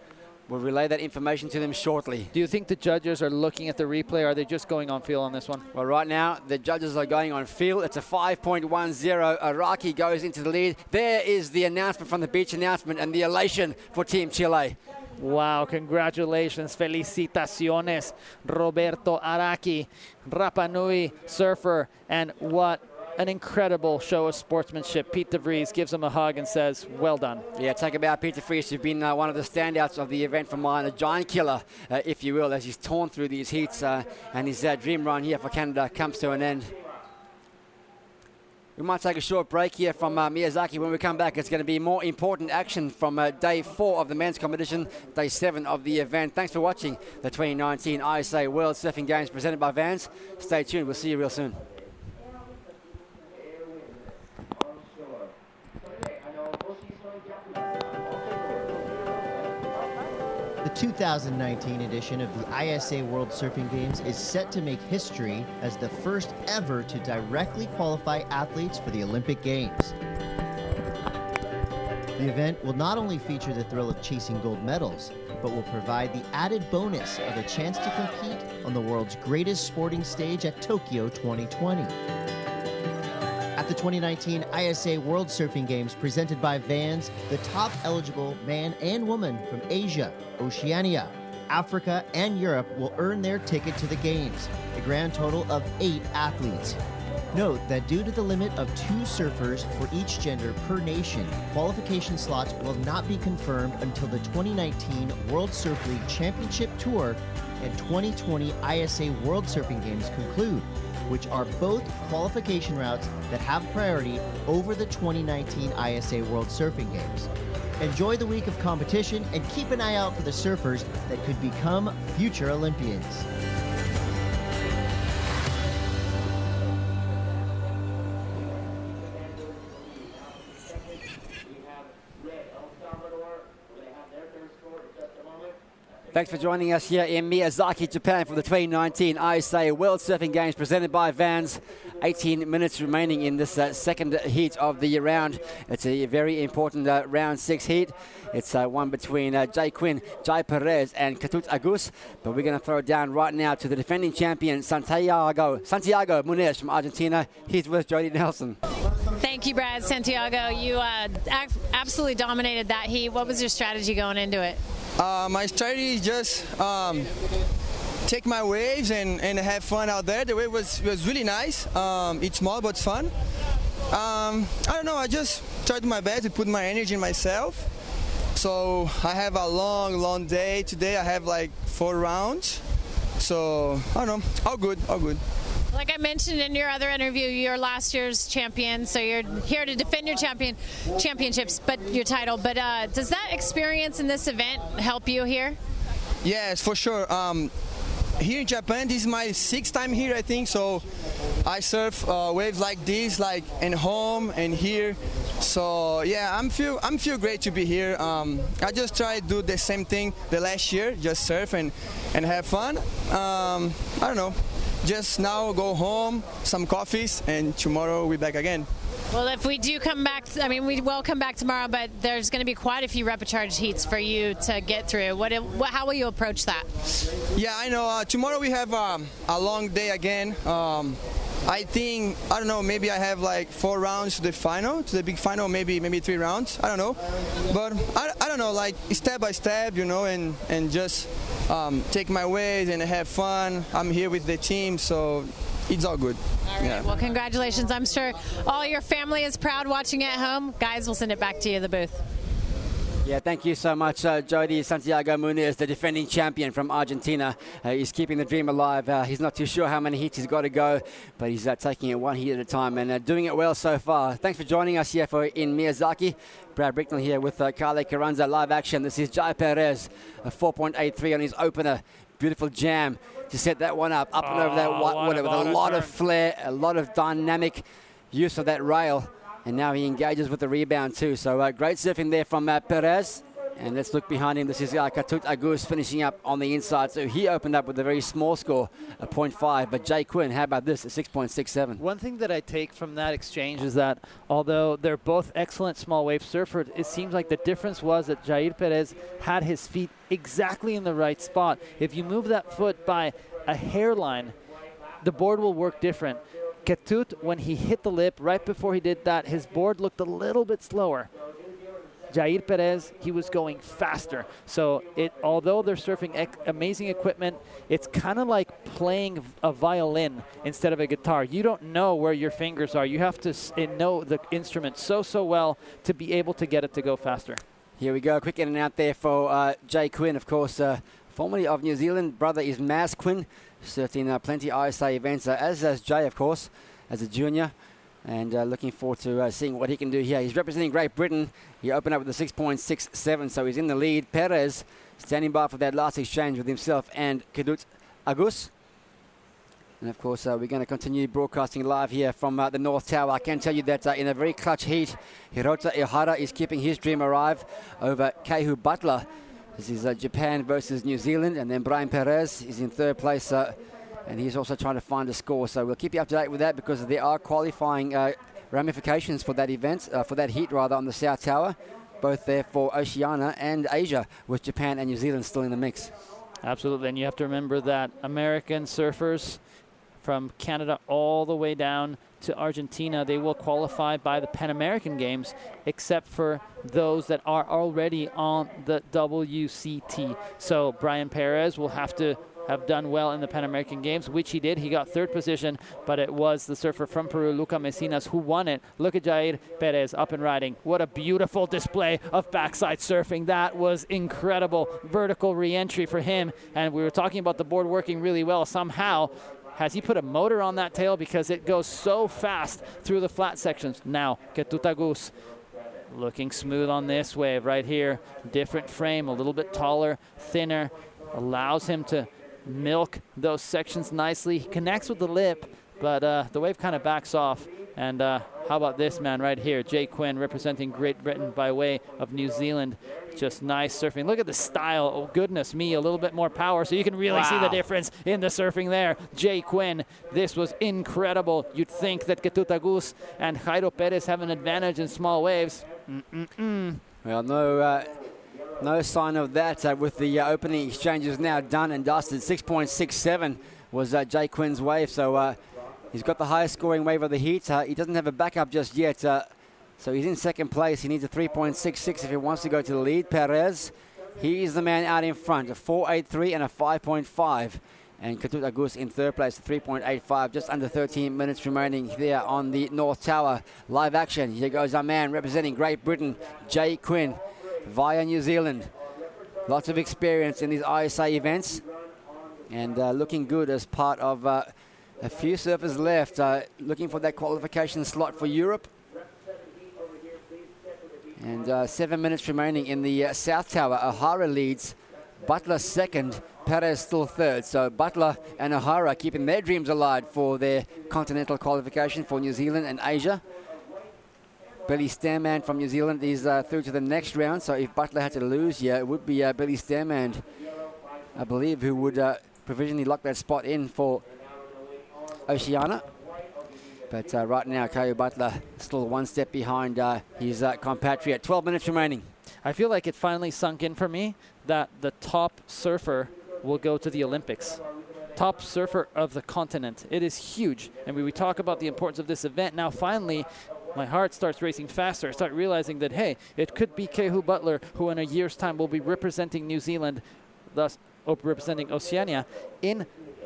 Speaker 11: will relay that information to them shortly.
Speaker 10: Do you think the judges are looking at the replay, or are they just going on feel on this one?
Speaker 11: Well, right now, the judges are going on feel. It's a 5.10. Araki goes into the lead. There is the announcement from the beach announcement and the elation for Team Chile.
Speaker 10: Wow, congratulations, felicitaciones, Roberto Araki, Rapa Nui surfer, and what an incredible show of sportsmanship. Pete DeVries gives him a hug and says, well done.
Speaker 11: Yeah, talk about Pete DeVries. You've been one of the standouts of the event for mine, a giant killer, if you will, as he's torn through these heats, and his dream run here for Canada comes to an end. We might take a short break here from Miyazaki. When we come back, it's going to be more important action from day 4 of the men's competition, day 7 of the event. Thanks for watching the 2019 ISA World Surfing Games presented by Vans. Stay tuned. We'll see you real soon.
Speaker 1: The 2019 edition of the ISA World Surfing Games is set to make history as the first ever to directly qualify athletes for the Olympic Games. The event will not only feature the thrill of chasing gold medals, but will provide the added bonus of a chance to compete on the world's greatest sporting stage at Tokyo 2020. At the 2019 ISA World Surfing Games presented by Vans, the top eligible man and woman from Asia, Oceania, Africa, and Europe will earn their ticket to the Games, a grand total of 8 athletes. Note that due to the limit of 2 surfers for each gender per nation, qualification slots will not be confirmed until the 2019 World Surf League Championship Tour and 2020 ISA World Surfing Games conclude, which are both qualification routes that have priority over the 2019 ISA World Surfing Games. Enjoy the week of competition and keep an eye out for the surfers that could become future Olympians.
Speaker 11: Thanks for joining us here in Miyazaki, Japan for the 2019 ISA World Surfing Games presented by Vans. 18 minutes remaining in this second heat of the round. It's a very important round 6 heat. It's one between Jai Quinn, Jai Perez and Ketut Agus. But we're going to throw it down right now to the defending champion, Santiago Muniz from Argentina. He's with Jody Nelson.
Speaker 4: Thank you, Brad. Santiago, you absolutely dominated that heat. What was your strategy going into it?
Speaker 19: My strategy is just take my waves and have fun out there. The wave was really nice. It's small but fun. I don't know, I just tried my best to put my energy in myself. So I have a long day today. I have like 4 rounds. So I don't know, all good.
Speaker 4: Like I mentioned in your other interview, you're last year's champion, so you're here to defend your championships, but your title. But does that experience in this event help you here?
Speaker 19: Yes, for sure. Here in Japan, this is my 6th time here, I think. So I surf waves like this, like in home and here. So yeah, I'm feel great to be here. I just try to do the same thing the last year, just surf and have fun. I don't know. Just now go home, some coffees, and tomorrow we're back again.
Speaker 4: Well, if we do come back, I mean, we will come back tomorrow, but there's going to be quite a few repecharge heats for you to get through. How will you approach that?
Speaker 19: Yeah, I know. Tomorrow we have a long day again. I think, I don't know, maybe I have like 4 rounds to the final, to the big final, maybe 3 rounds. I don't know. But I don't know, like step by step, you know, and just take my ways and have fun. I'm here with the team, so it's all good.
Speaker 4: All right. Yeah. Well, congratulations. I'm sure all your family is proud watching at home. Guys, we'll send it back to you, the booth.
Speaker 11: Yeah, thank you so much, Jody. Santiago Muniz, the defending champion from Argentina. He's keeping the dream alive. He's not too sure how many heats he's got to go, but he's taking it 1 heat at a time and doing it well so far. Thanks for joining us here in Miyazaki. Brad Bricknell here with Carly Carranza live action. This is Jai Perez, a 4.83 on his opener. Beautiful jam to set that one up and over that water with a lot of flair, a lot of dynamic use of that rail. And now he engages with the rebound too. So great surfing there from Perez. And let's look behind him. This is Ketut Agus finishing up on the inside. So he opened up with a very small score, a 0.5. But Jai Quinn, how about this, a 6.67?
Speaker 10: One thing that I take from that exchange is that although they're both excellent small wave surfers, it seems like the difference was that Jair Perez had his feet exactly in the right spot. If you move that foot by a hairline, the board will work different. Ketut, when he hit the lip, right before he did that, his board looked a little bit slower. Jair Perez, he was going faster. So although they're surfing amazing equipment, it's kind of like playing a violin instead of a guitar. You don't know where your fingers are. You have to know the instrument so well to be able to get it to go faster.
Speaker 11: Here we go, quick in and out there for Jai Quinn, of course, formerly of New Zealand. Brother is Maz Quinn, surfed in plenty ISA events, as has Jay, of course, as a junior. And looking forward to seeing what he can do here. He's representing Great Britain. He opened up with a 6.67, so he's in the lead. Perez standing by for that last exchange with himself and Ketut Agus. And of course, we're going to continue broadcasting live here from the North Tower. I can tell you that in a very clutch heat, Hirota Ihara is keeping his dream alive over Keihu Butler. This is Japan versus New Zealand, and then Brian Perez is in third place, and he's also trying to find a score. So we'll keep you up to date with that, because there are qualifying ramifications for that event, for that heat rather, on the South Tower, both there for Oceania and Asia, with Japan and New Zealand still in the mix.
Speaker 10: Absolutely, and you have to remember that American surfers from Canada all the way down to Argentina, they will qualify by the Pan American Games, except for those that are already on the WCT. So Brian Perez will have to have done well in the Pan American Games, which he did. He got third position, but it was the surfer from Peru, Luca Mesinas, who won it. Look at Jair Perez up and riding. What a beautiful display of backside surfing. That was incredible. Vertical re-entry for him. And we were talking about the board working really well. Somehow, has he put a motor on that tail, because it goes so fast through the flat sections. Now, Ketutagus looking smooth on this wave right here. Different frame, a little bit taller, thinner. Allows him to milk those sections nicely. He connects with the lip, but the wave kind of backs off. And how about this man right here, Jay Quinn, representing Great Britain by way of New Zealand. Just nice surfing. Look at the style. Oh, goodness me, a little bit more power, so you can really see the difference in the surfing there. Jay Quinn, this was incredible. You'd think that Ketutagus and Jairo Perez have an advantage in small waves.
Speaker 11: Well, no sign of that with the opening exchanges now done and dusted. 6.67 was Jay Quinn's wave, so he's got the highest scoring wave of the heat. He doesn't have a backup just yet, so he's in second place. He needs a 3.66 if he wants to go to the lead. Perez, he's the man out in front, a 4.83 and a 5.5. And Ketutagus in third place, 3.85, just under 13 minutes remaining there on the North Tower. Live action. Here goes our man representing Great Britain, Jay Quinn, via New Zealand. Lots of experience in these ISA events, and looking good as part of a few surfers left, looking for that qualification slot for Europe. And 7 minutes remaining in the South Tower. O'Hara leads, Butler second, Perez still third. So Butler and O'Hara keeping their dreams alive for their continental qualification for New Zealand and Asia. Billy Stairman from New Zealand is through to the next round. So if Butler had to lose here, it would be Billy Stairman, I believe, who would provisionally lock that spot in for Oceania. But right now, Keihu Butler still one step behind his compatriot. 12 minutes remaining.
Speaker 10: I feel like it finally sunk in for me that the top surfer will go to the Olympics. Top surfer of the continent. It is huge. And we talk about the importance of this event. Now, finally, my heart starts racing faster. I start realizing that, hey, it could be Keihu Butler, who in a year's time will be representing New Zealand, thus representing Oceania, in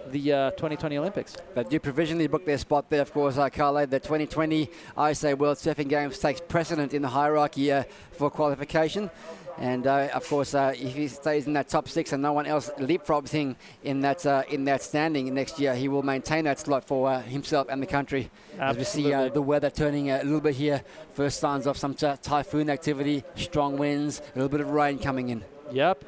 Speaker 10: the 2020 Olympics.
Speaker 11: They do provisionally book their spot there, of course, Carlo. The 2020 ISA World Surfing Games takes precedent in the hierarchy for qualification. And, of course, if he stays in that top six and no one else leapfrogs him in that standing next year, he will maintain that slot for himself and the country.
Speaker 10: Absolutely.
Speaker 11: As we see the weather turning a little bit here, first signs of some typhoon activity, strong winds, a little bit of rain coming in.
Speaker 10: Yep,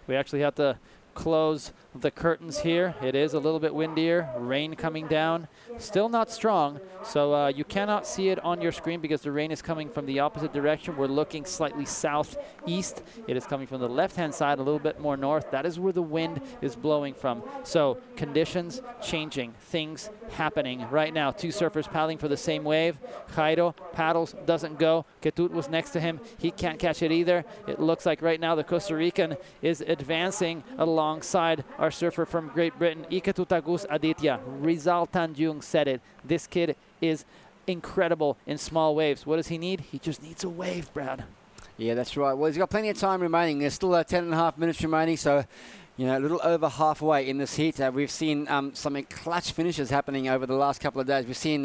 Speaker 10: we actually have to close the curtains here. It is a little bit windier, rain coming down, still not strong, so you cannot see it on your screen because the rain is coming from the opposite direction. We're looking slightly southeast. It is coming from the left-hand side, a little bit more north. That is where the wind is blowing from. So conditions changing, things happening right now. Two surfers paddling for the same wave. Jairo paddles, doesn't go. Ketut was next to him. He can't catch it either. It looks like right now the Costa Rican is advancing alongside our surfer from Great Britain, Iketutagus Aditya. Rizal Tanjung said it. This kid is incredible in small waves. What does he need? He just needs a wave, Brad.
Speaker 11: Yeah, that's right. Well, he's got plenty of time remaining. There's still 10.5 minutes remaining, so a little over halfway in this heat. We've seen some clutch finishes happening over the last couple of days. We've seen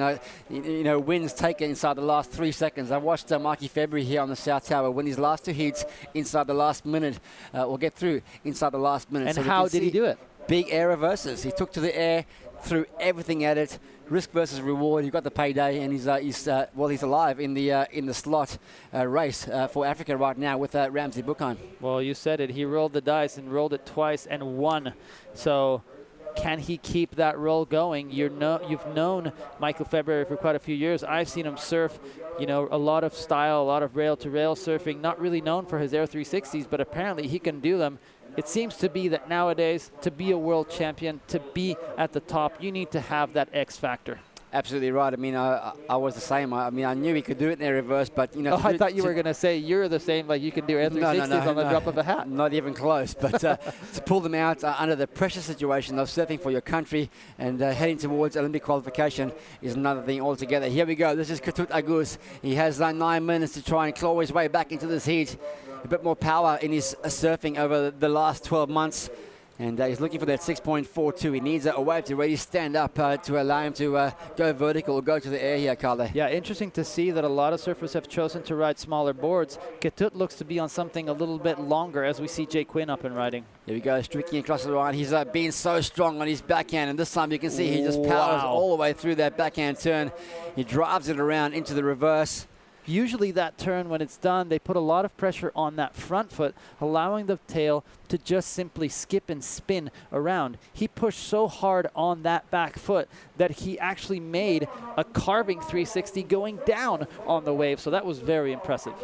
Speaker 11: wins taken inside the last 3 seconds. I watched Mikey February here on the South Tower win his last two heats inside the last minute, or get through inside the last minute.
Speaker 10: And
Speaker 11: so
Speaker 10: how did he do it?
Speaker 11: Big air reverses. He took to the air, threw everything at it. Risk versus reward. He got the payday, and he's alive in the slot race for Africa right now with Ramsey Buchheim.
Speaker 10: Well, you said it. He rolled the dice and rolled it twice and won. So Can he keep that roll going? You've known Michael February for quite a few years. I've seen him surf, a lot of style, a lot of rail-to-rail surfing, not really known for his Air 360s, but apparently he can do them. It seems to be that nowadays, to be a world champion, to be at the top, you need to have that X factor.
Speaker 11: Absolutely right. I mean, I was the same. I knew he could do it in the reverse, but
Speaker 10: I thought you were going to say you're the same. Like you can do Air 360s on the drop of a hat.
Speaker 11: Not even close. But to pull them out under the pressure situation of surfing for your country and heading towards Olympic qualification is another thing altogether. Here we go. This is Ketut Agus. He has 9 minutes to try and claw his way back into this heat. A bit more power in his surfing over the last 12 months. And he's looking for that 6.42. He needs a wave to really stand up to allow him to go vertical or go to the air here, Carle.
Speaker 10: Yeah, interesting to see that a lot of surfers have chosen to ride smaller boards. Ketut looks to be on something a little bit longer as we see Jay Quinn up and riding.
Speaker 11: Here we go, streaking across the line. He's been so strong on his backhand, and this time you can see he just powers all the way through that backhand turn. He drives it around into the reverse.
Speaker 10: Usually that turn, when it's done, they put a lot of pressure on that front foot, allowing the tail to just simply skip and spin around. He pushed so hard on that back foot that he actually made a carving 360 going down on the wave. So that was very impressive.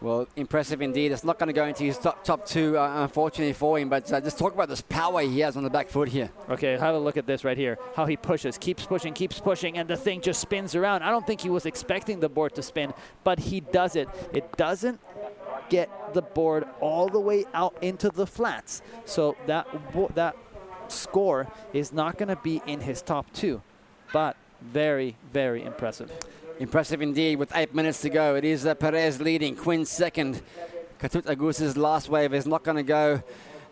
Speaker 11: Well, impressive indeed. It's not going to go into his top two, unfortunately for him, but just talk about this power he has on the back foot here.
Speaker 10: Okay, have a look at this right here. How he pushes, keeps pushing, and the thing just spins around. I don't think he was expecting the board to spin, but he does it. It doesn't get the board all the way out into the flats. So that score is not going to be in his top two, but very, very impressive.
Speaker 11: Impressive indeed with 8 minutes to go. It is Perez leading, Quinn second. Ketut Agus's last wave is not going to go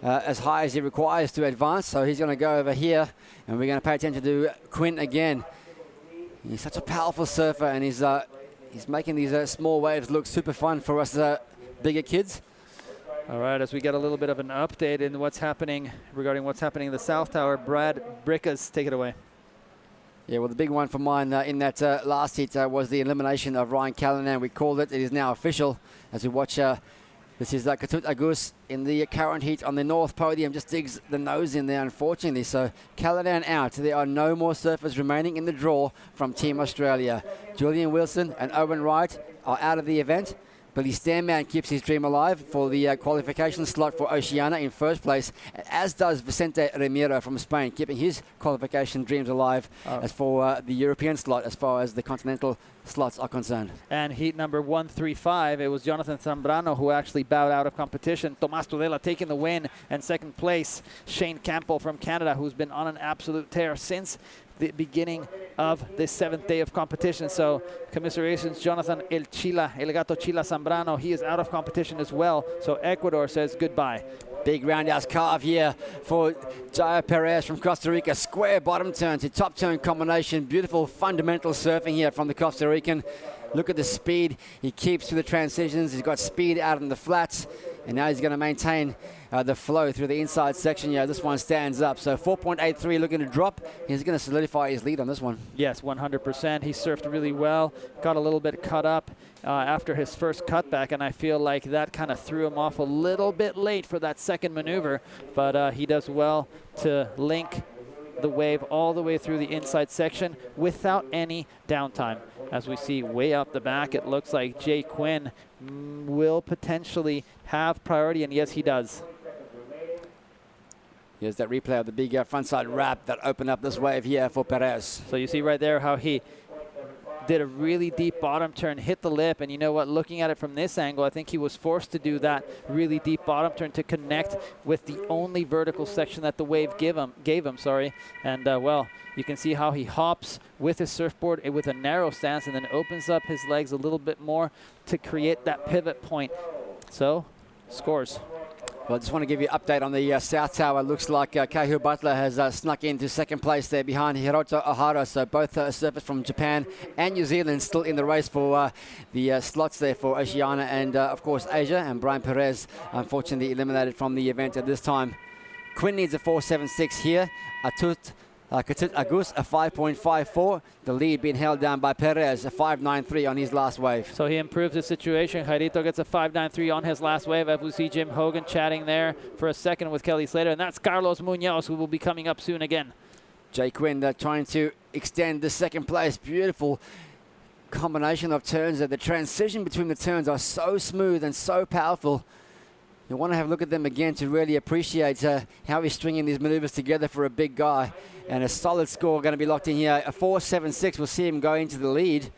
Speaker 11: as high as he requires to advance, so he's going to go over here, and we're going to pay attention to Quinn again. He's such a powerful surfer, and he's making these small waves look super fun for us bigger kids.
Speaker 10: All right, as we get a little bit of an update in what's happening regarding what's happening in the South Tower, Brad Brickas, take it away.
Speaker 11: Yeah, well, the big one for mine in that last heat was the elimination of Ryan Callanan. We called it. It is now official as we watch. This is Ketut Agus in the current heat on the north podium. Just digs the nose in there, unfortunately. So Callanan out. There are no more surfers remaining in the draw from Team Australia. Julian Wilson and Owen Wright are out of the event. Billy Stanman keeps his dream alive for the qualification slot for Oceania in first place, as does Vicente Ramiro from Spain, keeping his qualification dreams alive as for the European slot as far as the continental slots are concerned.
Speaker 10: And heat number 135, it was Jonathan Zambrano who actually bowed out of competition. Tomas Tudela taking the win, and second place, Shane Campbell from Canada, who's been on an absolute tear since the beginning of the seventh day of competition. So commiserations, Jonathan El Gato Chila Zambrano. He is out of competition as well. So Ecuador says goodbye.
Speaker 11: Big roundhouse carve here for Jair Perez from Costa Rica. Square bottom turn to top turn combination. Beautiful fundamental surfing here from the Costa Rican. Look at the speed he keeps through the transitions. He's got speed out in the flats. And now he's going to maintain the flow through the inside section. Yeah, this one stands up. So 4.83 looking to drop. He's going to solidify his lead on this one.
Speaker 10: Yes, 100%. He surfed really well. Got a little bit cut up after his first cutback, and I feel like that kind of threw him off a little bit late for that second maneuver. But he does well to link the wave all the way through the inside section without any downtime. As we see way up the back, it looks like Jay Quinn will potentially have priority, and yes, he does.
Speaker 11: Here's that replay of the big frontside wrap that opened up this wave here for Perez.
Speaker 10: So you see right there how he did a really deep bottom turn, hit the lip, and you know what, looking at it from this angle, I think he was forced to do that really deep bottom turn to connect with the only vertical section that the wave gave him. And well, you can see how he hops with his surfboard with a narrow stance and then opens up his legs a little bit more to create that pivot point. So, scores.
Speaker 11: Well, I just want to give you an update on the South Tower. Looks like Keihu Butler has snuck into second place there behind Hiroto Ohara. So both surfers from Japan and New Zealand still in the race for the slots there for Oceania and, of course, Asia. And Brian Perez, unfortunately, eliminated from the event at this time. Quinn needs a 4.76 here. Katut Agus, a 5.54. The lead being held down by Perez, a 5.93 on his last wave.
Speaker 10: So he improves the situation. Jairito gets a 5.93 on his last wave. As we see Jim Hogan chatting there for a second with Kelly Slater. And that's Carlos Munoz, who will be coming up soon again.
Speaker 11: Jay Quinn trying to extend the second place. Beautiful combination of turns. The transition between the turns are so smooth and so powerful. You want to have a look at them again to really appreciate how he's stringing these maneuvers together for a big guy. And a solid score going to be locked in here. A 4.76 will see him go into the lead.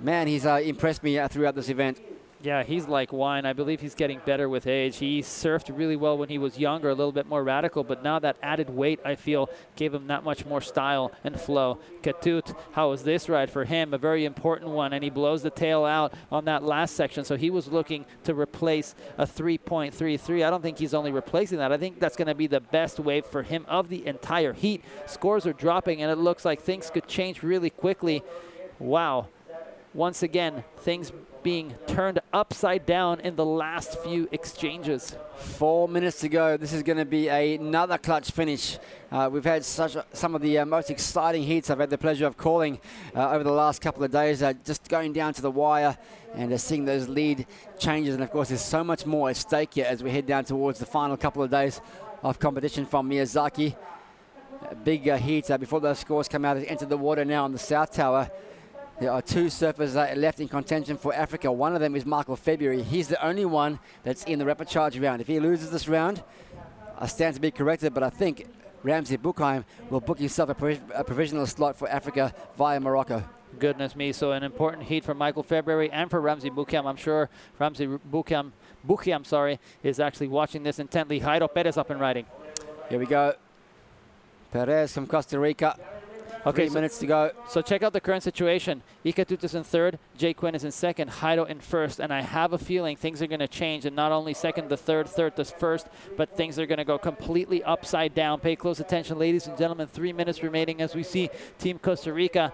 Speaker 11: Man, he's impressed me throughout this event.
Speaker 10: Yeah, he's like wine. I believe he's getting better with age. He surfed really well when he was younger, a little bit more radical, but now that added weight, I feel, gave him that much more style and flow. Katut, how was this ride for him? A very important one, and he blows the tail out on that last section, so he was looking to replace a 3.33. I don't think he's only replacing that. I think that's going to be the best wave for him of the entire heat. Scores are dropping, and it looks like things could change really quickly. Wow. Once again, things being turned upside down in the last few exchanges.
Speaker 11: 4 minutes to go. This is going to be another clutch finish. We've had some of the most exciting heats I've had the pleasure of calling over the last couple of days, just going down to the wire and seeing those lead changes. And of course, there's so much more at stake here as we head down towards the final couple of days of competition from Miyazaki. Big heat before those scores come out has entered the water now on the South Tower. There are two surfers left in contention for Africa. One of them is Michael February. He's the only one that's in the repechage round. If he loses this round, I stand to be corrected, but I think Ramzi Boukheim will book himself a provisional slot for Africa via Morocco.
Speaker 10: Goodness me, so an important heat for Michael February and for Ramzi Boukheim. I'm sure Ramzi Boukheim, is actually watching this intently. Jairo Perez up and riding.
Speaker 11: Here we go. Perez from Costa Rica.
Speaker 10: Okay,
Speaker 11: 3 minutes to go.
Speaker 10: So check out the current situation. Ikatut is in third, Jay Quinn is in second, Jairo in first, and I have a feeling things are going to change, and not only second to third, third to first, but things are going to go completely upside down. Pay close attention, ladies and gentlemen. 3 minutes remaining as we see Team Costa Rica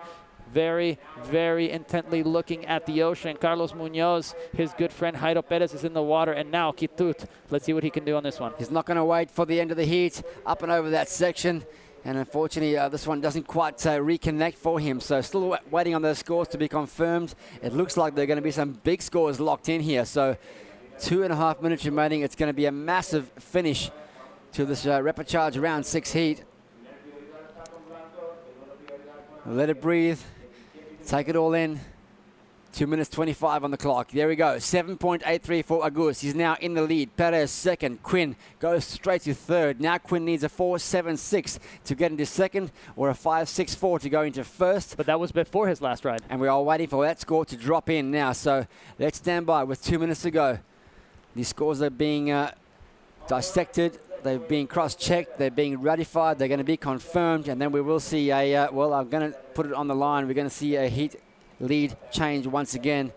Speaker 10: very, very intently looking at the ocean. Carlos Munoz, his good friend Jairo Perez is in the water, and now Kitut. Let's see what he can do on this one.
Speaker 11: He's not going to wait for the end of the heat, up and over that section. And unfortunately, this one doesn't quite reconnect for him. So still waiting on those scores to be confirmed. It looks like there are going to be some big scores locked in here. So 2.5 minutes remaining. It's going to be a massive finish to this repechage round 6 heat. Let it breathe. Take it all in. 2 minutes 25 on the clock. There we go. 7.83 for Agus. He's now in the lead. Perez second. Quinn goes straight to third. Now Quinn needs a 4.76 to get into second, or a 5.64 to go into first.
Speaker 10: But that was before his last ride.
Speaker 11: And we are waiting for that score to drop in now. So let's stand by with 2 minutes to go. These scores are being dissected. They're being cross-checked. They're being ratified. They're going to be confirmed. And then we will see well, I'm going to put it on the line. We're going to see a heat lead change once again.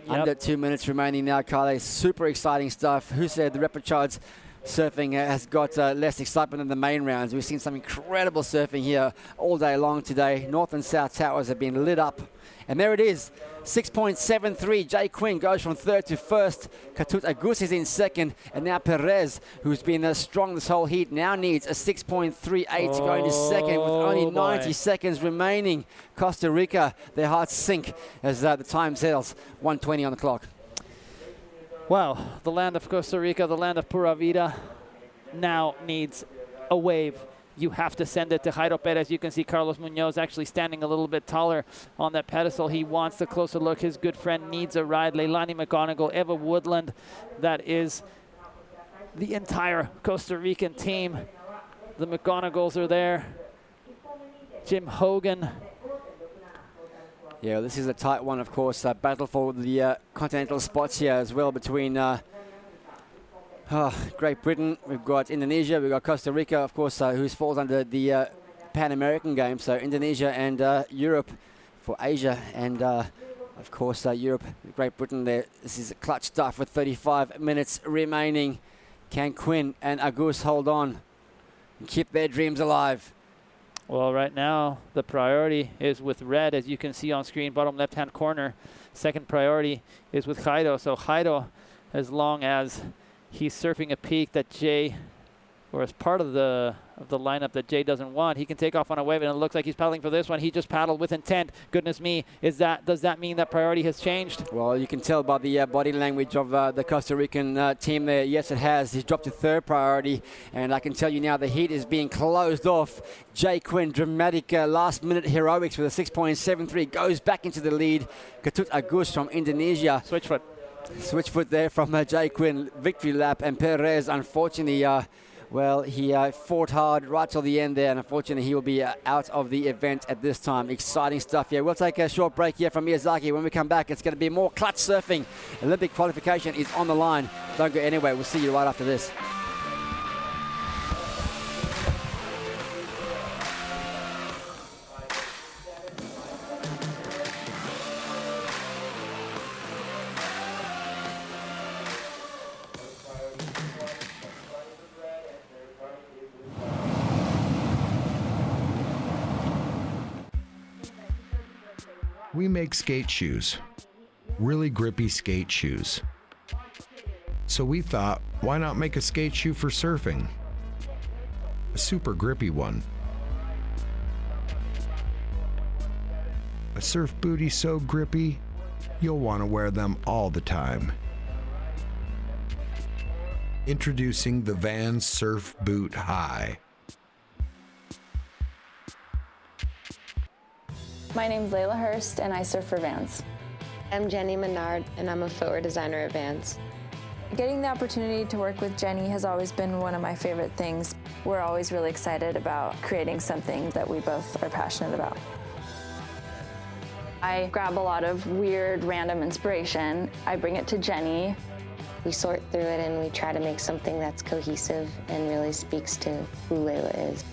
Speaker 11: Under 2 minutes remaining now, Carly. Super exciting stuff. Who said the repechage surfing has got less excitement than the main rounds? We've seen some incredible surfing here all day long today. North and South Towers have been lit up. And there it is. 6.73. Jay Quinn goes from third to first. Katut Agus is in second. And now Perez, who's been strong this whole heat, now needs a 6.38 to go into second with only 90 seconds remaining. Costa Rica, their hearts sink as the time sails. 1:20 on the clock.
Speaker 10: Wow, the land of Costa Rica, the land of Pura Vida, now needs a wave. You have to send it to Jairo Perez. You can see Carlos Munoz actually standing a little bit taller on that pedestal. He wants a closer look. His good friend needs a ride. Leilani McGonigal, Eva Woodland. That is the entire Costa Rican team. The McGonigals are there. Jim Hogan.
Speaker 11: Yeah, this is a tight one, of course. Battle for the continental spots here as well between Great Britain. We've got Indonesia. We've got Costa Rica, of course, who falls under the Pan American Games. So Indonesia and Europe for Asia. And, of course, Europe, Great Britain there. This is clutch stuff with 35 minutes remaining. Can Quinn and Agus hold on and keep their dreams alive?
Speaker 10: Well, right now, the priority is with red, as you can see on screen, bottom left-hand corner. Second priority is with Jairo. So Jairo, as long as he's surfing a peak that or as part of the lineup that Jay doesn't want. He can take off on a wave, and it looks like he's paddling for this one. He just paddled with intent. Goodness me, does that mean that priority has changed?
Speaker 11: Well, you can tell by the body language of the Costa Rican team there. Yes, it has. He's dropped to third priority, and I can tell you now the heat is being closed off. Jay Quinn, dramatic last-minute heroics with a 6.73, goes back into the lead. Ketut Agus from Indonesia. Switch foot there from Jay Quinn. Victory lap, and Perez, unfortunately, well, he fought hard right till the end there, and unfortunately he will be out of the event at this time. Exciting stuff here. We'll take a short break here from Miyazaki. When we come back, it's going to be more clutch surfing. Olympic qualification is on the line. Don't go anywhere. We'll see you right after this.
Speaker 5: We make skate shoes, really grippy skate shoes. So we thought, why not make a skate shoe for surfing? A super grippy one. A surf bootie so grippy, you'll want to wear them all the time. Introducing the Vans Surf Boot High.
Speaker 15: My name's Layla Hurst, and I surf for Vans.
Speaker 16: I'm Jenny Menard, and I'm a footwear designer at Vans.
Speaker 15: Getting the opportunity to work with Jenny has always been one of my favorite things. We're always really excited about creating something that we both are passionate about. I grab a lot of weird, random inspiration. I bring it to Jenny.
Speaker 16: We sort through it and we try to make something that's cohesive and really speaks to who Layla is.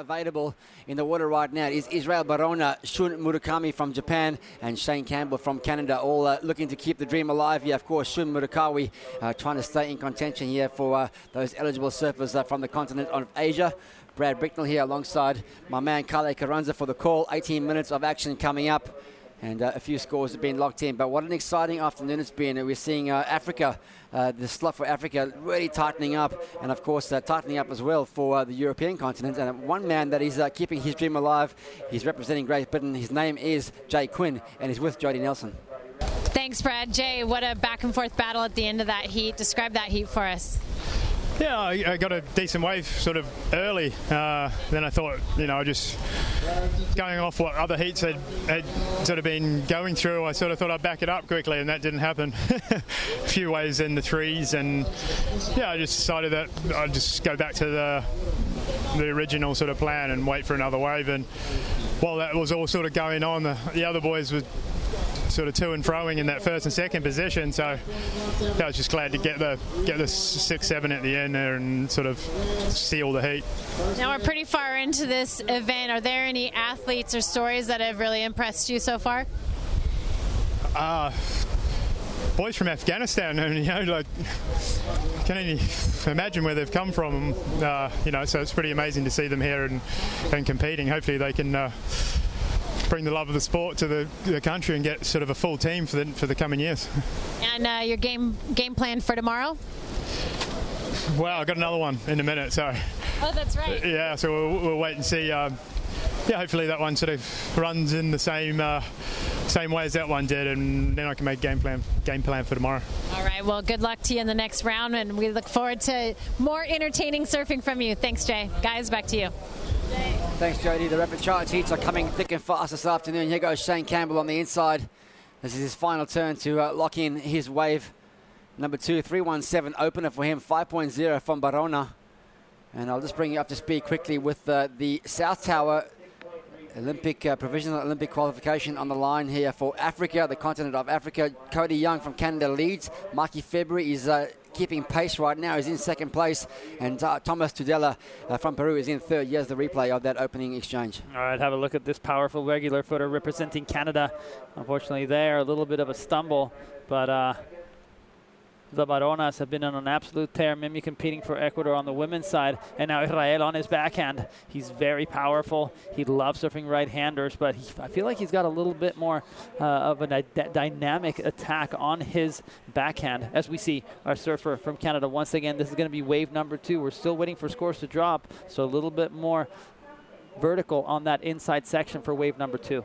Speaker 11: Available in the water right now is Israel Barona, Shun Murakami from Japan, and Shane Campbell from Canada, all looking to keep the dream alive here. Of course, Shun Murakami trying to stay in contention here for those eligible surfers from the continent of Asia. Brad Bricknell here alongside my man Kale Carranza for the call. 18 minutes of action coming up, and a few scores have been locked in. But what an exciting afternoon it's been. We're seeing Africa, the slot for Africa really tightening up, and of course tightening up as well for the European continent. And one man that is keeping his dream alive, he's representing Great Britain. His name is Jay Quinn, and he's with Jody Nelson.
Speaker 4: Thanks, Brad. Jay, what a back and forth battle at the end of that heat. Describe that heat for us.
Speaker 9: Yeah, I got a decent wave sort of early. Then I thought, just going off what other heats had sort of been going through, I sort of thought I'd back it up quickly, and that didn't happen. A few waves in the threes, and yeah, I just decided that I'd just go back to the original sort of plan and wait for another wave. And while that was all sort of going on, the other boys were sort of to and froing in that first and second position, so I was just glad to get the 6-7 at the end there and sort of seal the heat.
Speaker 4: Now we're pretty far into this event. Are there any athletes or stories that have really impressed you so far?
Speaker 9: Boys from Afghanistan, like can only imagine where they've come from. So it's pretty amazing to see them here and competing. Hopefully they can bring the love of the sport to the country and get sort of a full team for the coming years.
Speaker 4: And your game plan for tomorrow?
Speaker 9: Well, I've got another one in a minute, so.
Speaker 4: Oh, that's right.
Speaker 9: Yeah, so we'll wait and see. Hopefully that one sort of runs in the same way as that one did, and then I can make game plan for tomorrow.
Speaker 4: All right. Well, good luck to you in the next round, and we look forward to more entertaining surfing from you. Thanks, Jay. Guys, back to you.
Speaker 11: Thanks, Jody. The rapid charge heats are coming thick and fast this afternoon. Here goes Shane Campbell on the inside. This is his final turn to lock in his wave. Number 2, 317 opener for him, 5.0 from Barona. And I'll just bring you up to speed quickly with the South Tower Olympic provisional Olympic qualification on the line here for Africa, the continent of Africa. Cody Young from Canada leads. Marky February is keeping pace right now. He's in second place. And Thomas Tudela from Peru is in third. Here's the replay of that opening exchange.
Speaker 12: All right, have a look at this powerful regular footer representing Canada. Unfortunately there, a little bit of a stumble, but the Baronas have been on an absolute tear. Mimi competing for Ecuador on the women's side, and now Israel on his backhand. He's very powerful. He loves surfing right-handers, but I feel like he's got a little bit more of a dynamic attack on his backhand. As we see our surfer from Canada, once again, this is going to be wave number 2. We're still waiting for scores to drop, so a little bit more vertical on that inside section for wave number 2.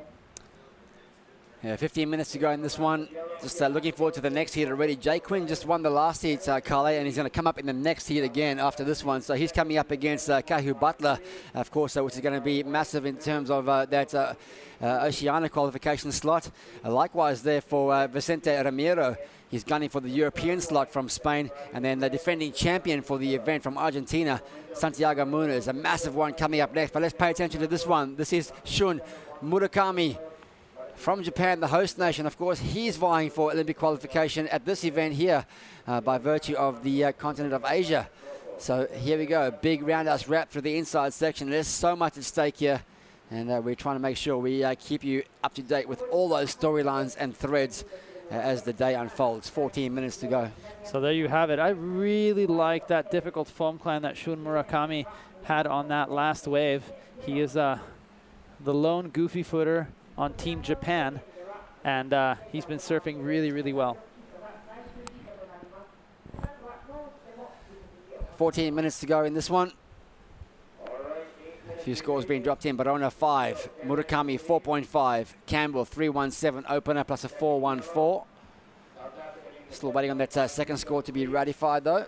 Speaker 11: Yeah, 15 minutes to go in this one. Just looking forward to the next heat already. Jay Quinn just won the last heat, Kale, and he's going to come up in the next heat again after this one. So he's coming up against Kahu Butler, of course, which is going to be massive in terms of that Oceania qualification slot. Likewise there for Vicente Ramiro. He's gunning for the European slot from Spain. And then the defending champion for the event from Argentina, Santiago Muniz. A massive one coming up next. But let's pay attention to this one. This is Shun Murakami from Japan, the host nation. Of course, he's vying for Olympic qualification at this event here by virtue of the continent of Asia. So here we go. Big roundhouse wrap through the inside section. There's so much at stake here. And we're trying to make sure we keep you up to date with all those storylines and threads as the day unfolds. 14 minutes to go.
Speaker 12: So there you have it. I really like that difficult foam climb that Shun Murakami had on that last wave. He is the lone goofy footer on Team Japan, and he's been surfing really, really well.
Speaker 11: 14 minutes to go in this one. A few scores being dropped in. Barona 5, Murakami 4.5, Campbell 317 opener plus a 414. Still waiting on that second score to be ratified though.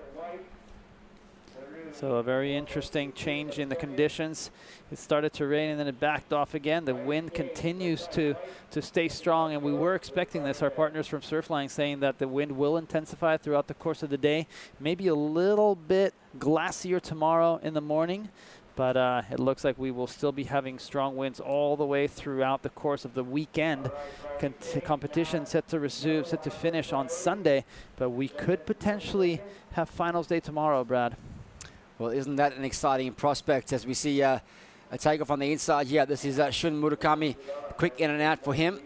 Speaker 12: So a very interesting change in the conditions. It started to rain and then it backed off again. The wind continues to stay strong, and we were expecting this. Our partners from Surfline saying that the wind will intensify throughout the course of the day. Maybe a little bit glacier tomorrow in the morning, but it looks like we will still be having strong winds all the way throughout the course of the weekend. Competition set to resume, set to finish on Sunday, but we could potentially have finals day tomorrow, Brad.
Speaker 11: Well, isn't that an exciting prospect as we see a takeoff on the inside here. This is Shun Murakami. Quick in and out for him.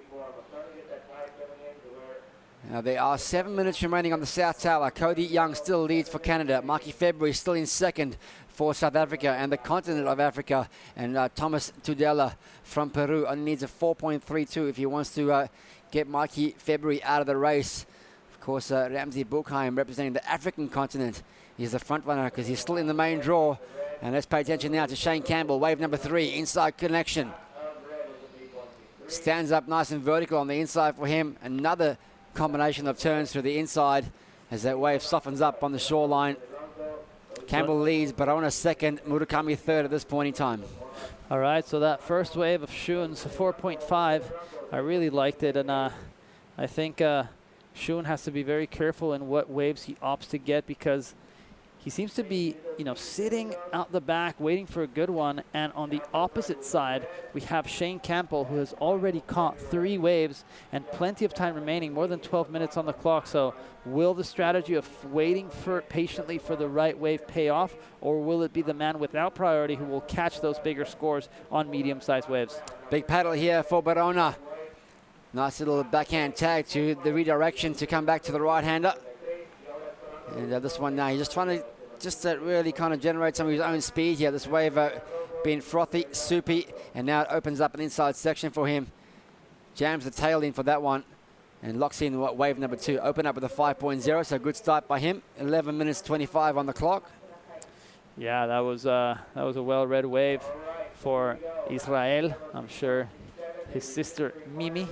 Speaker 11: Now, there are 7 minutes remaining on the South Tower. Cody Young still leads for Canada. Marky February still in second for South Africa and the continent of Africa. And Thomas Tudela from Peru only needs a 4.32 if he wants to get Marky February out of the race. Of course, Ramsey Buchheim representing the African continent. He's the front runner because he's still in the main draw. And let's pay attention now to Shane Campbell, wave number 3, inside connection. Stands up nice and vertical on the inside for him. Another combination of turns through the inside as that wave softens up on the shoreline. Campbell leads, Barona second, Murakami third at this point in time.
Speaker 12: All right, so that first wave of Shun's 4.5, I really liked it, and I think Shun has to be very careful in what waves he opts to get, because he seems to be, sitting out the back, waiting for a good one. And on the opposite side, we have Shane Campbell, who has already caught 3 waves and plenty of time remaining, more than 12 minutes on the clock. So will the strategy of waiting patiently for the right wave pay off, or will it be the man without priority who will catch those bigger scores on medium-sized waves?
Speaker 11: Big paddle here for Barona. Nice little backhand tag to the redirection to come back to the right-hander. And this one now, he's just trying to really kind of generate some of his own speed here. This wave being frothy, soupy, and now it opens up an inside section for him. Jams the tail in for that one and locks in wave number 2. Open up with a 5.0, so good start by him. 11 minutes 25 on the clock.
Speaker 12: Yeah, that was a well-read wave for Israel. I'm sure his sister Mimi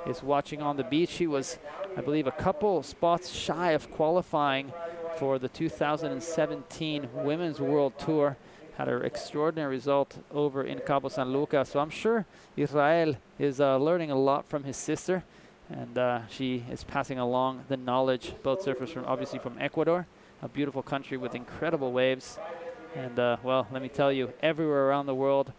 Speaker 12: is watching on the beach. She was, I believe, a couple spots shy of qualifying for the 2017 Women's World Tour. Had an extraordinary result over in Cabo San Lucas. So I'm sure Israel is learning a lot from his sister, and she is passing along the knowledge. Both surfers obviously from Ecuador, a beautiful country with incredible waves.
Speaker 10: And, well, let me tell you, everywhere around the world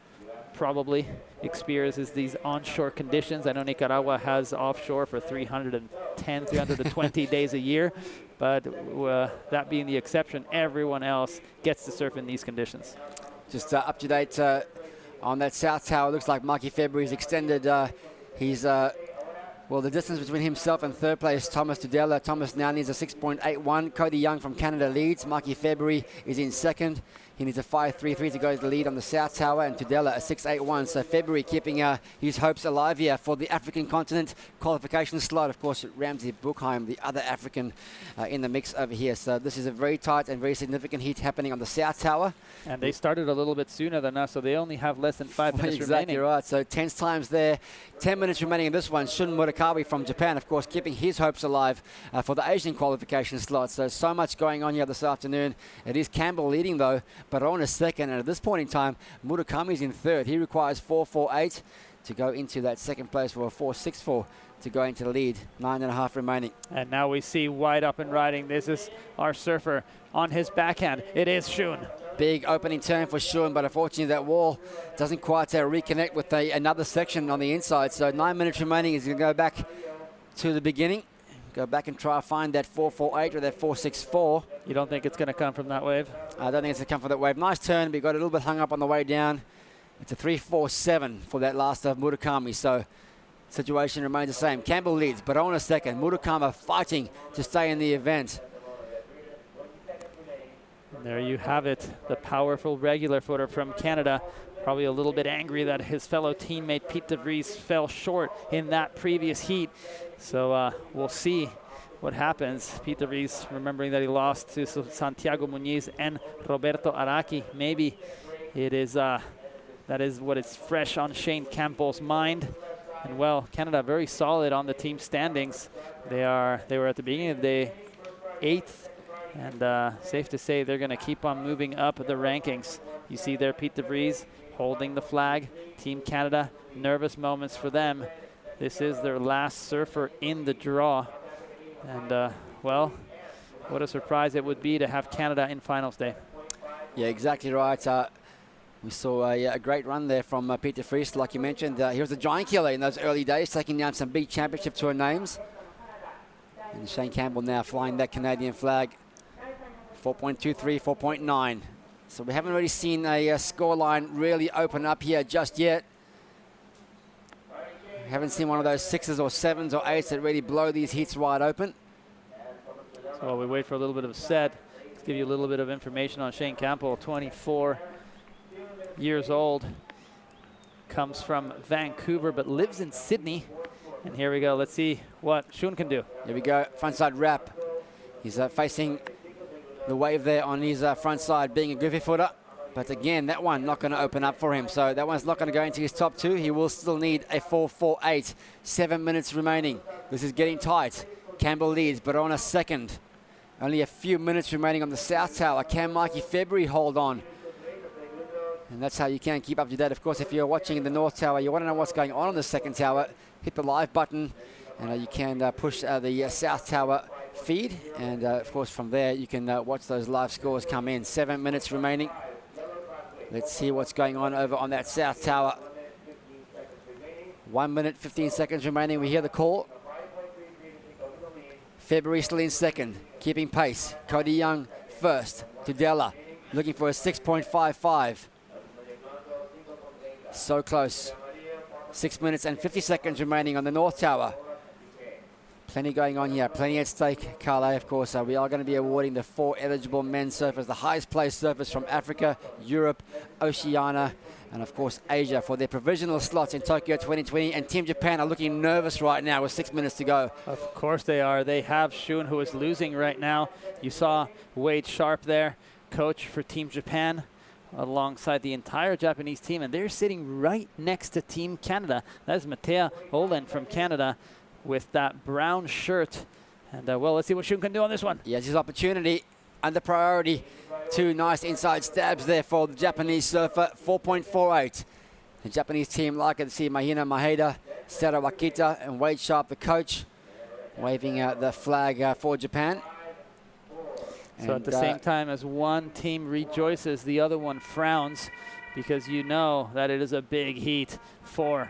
Speaker 10: probably experiences these onshore conditions. I know Nicaragua has offshore for 310, 320 days a year, but that being the exception, everyone else gets to surf in these conditions.
Speaker 11: Just up to date on that south tower. Looks like Mikey February's extended well, the distance between himself and third place, Thomas Tudela. Thomas now needs a 6.81. Cody Young from Canada leads. Mikey February is in second. He needs a 5.33 to go to the lead on the south tower, and Tudela a 6.81. So February keeping his hopes alive here for the African continent qualification slot. Of course, Ramsey Buchheim, the other African in the mix over here. So this is a very tight and very significant heat happening on the south tower.
Speaker 10: And they started a little bit sooner than us, so they only have less than 5 minutes
Speaker 11: exactly
Speaker 10: remaining.
Speaker 11: Right. So tense times there. 10 minutes remaining in this one. Shun Murakawa from Japan, of course, keeping his hopes alive for the Asian qualification slot. So much going on here this afternoon. It is Campbell leading, though, but on a second. And at this point in time, Murakami's in third. He requires 4.48 to go into that second place for a 4.64 to go into the lead. 9.5 remaining.
Speaker 10: And now we see White up and riding. This is our surfer on his backhand. It is Shun.
Speaker 11: Big opening turn for Shun, but unfortunately that wall doesn't quite reconnect with another section on the inside. So 9 minutes remaining. He's going to go back to the beginning. Go back and try to find that 4.48 or that 4.64.
Speaker 10: You don't think it's going to come from that wave?
Speaker 11: I don't think it's going to come from that wave. Nice turn, but got a little bit hung up on the way down. It's a 3.47 for that last of Murakami. So situation remains the same. Campbell leads, but on a second. Murakami fighting to stay in the event.
Speaker 10: And there you have it. The powerful regular footer from Canada. Probably a little bit angry that his fellow teammate Pete de Vries fell short in that previous heat. So we'll see what happens. Pete de Vries, remembering that he lost to Santiago Muñiz and Roberto Araki. Maybe it is that is what is fresh on Shane Campbell's mind. And well, Canada very solid on the team standings. They were at the beginning of the day 8th, and safe to say they're going to keep on moving up the rankings. You see there Pete de Vries holding the flag. Team Canada, nervous moments for them. This is their last surfer in the draw. And, well, what a surprise it would be to have Canada in finals day.
Speaker 11: Yeah, exactly right. We saw a great run there from Pete de Vries, like you mentioned. He was a giant killer in those early days, taking down some big championship tour names. And Shane Campbell now flying that Canadian flag. 4.23, 4.9. So we haven't really seen a scoreline really open up here just yet. Haven't seen one of those 6s or 7s or 8s that really blow these heats wide open.
Speaker 10: So while we wait for a little bit of a set, let's give you a little bit of information on Shane Campbell, 24 years old, comes from Vancouver but lives in Sydney. And here we go. Let's see what Shun can do.
Speaker 11: Here we go. Frontside wrap. He's facing the wave there on his front side, being a goofy footer. But again, that one not going to open up for him. So that one's not going to go into his top 2. He will still need a 4.48. 7 minutes remaining. This is getting tight. Campbell leads, but on a second. Only a few minutes remaining on the south tower. Can Mikey February hold on? And that's how you can keep up to date. Of course, if you're watching in the north tower, you want to know what's going on the second tower, hit the live button, and you can push the south tower feed. And of course, from there, you can watch those live scores come in. 7 minutes remaining. Let's see what's going on over on that south tower. 1 minute, 15 seconds remaining. We hear the call. February still in second, keeping pace. Cody Young first. Tudela looking for a 6.55. So close. 6 minutes and 50 seconds remaining on the north tower. Plenty going on here, plenty at stake, Carle. Of course, we are going to be awarding the 4 eligible men's surfers, the highest placed surfers from Africa, Europe, Oceania, and of course Asia for their provisional slots in Tokyo 2020. And Team Japan are looking nervous right now with 6 minutes to go.
Speaker 10: Of course they are. They have Shun, who is losing right now. You saw Wade Sharp there, coach for Team Japan, alongside the entire Japanese team, and they're sitting right next to Team Canada. That is Matea Olen from Canada with that brown shirt. And well, let's see what Shun can do on this one.
Speaker 11: Yes, his opportunity under priority. 2 nice inside stabs there for the Japanese surfer. 4.48. The Japanese team like to see Mahina Maeda, Sara Wakita, and Wade Sharp, the coach, waving the flag for Japan.
Speaker 12: So at the same time as one team rejoices, the other one frowns, because you know that it is a big heat for.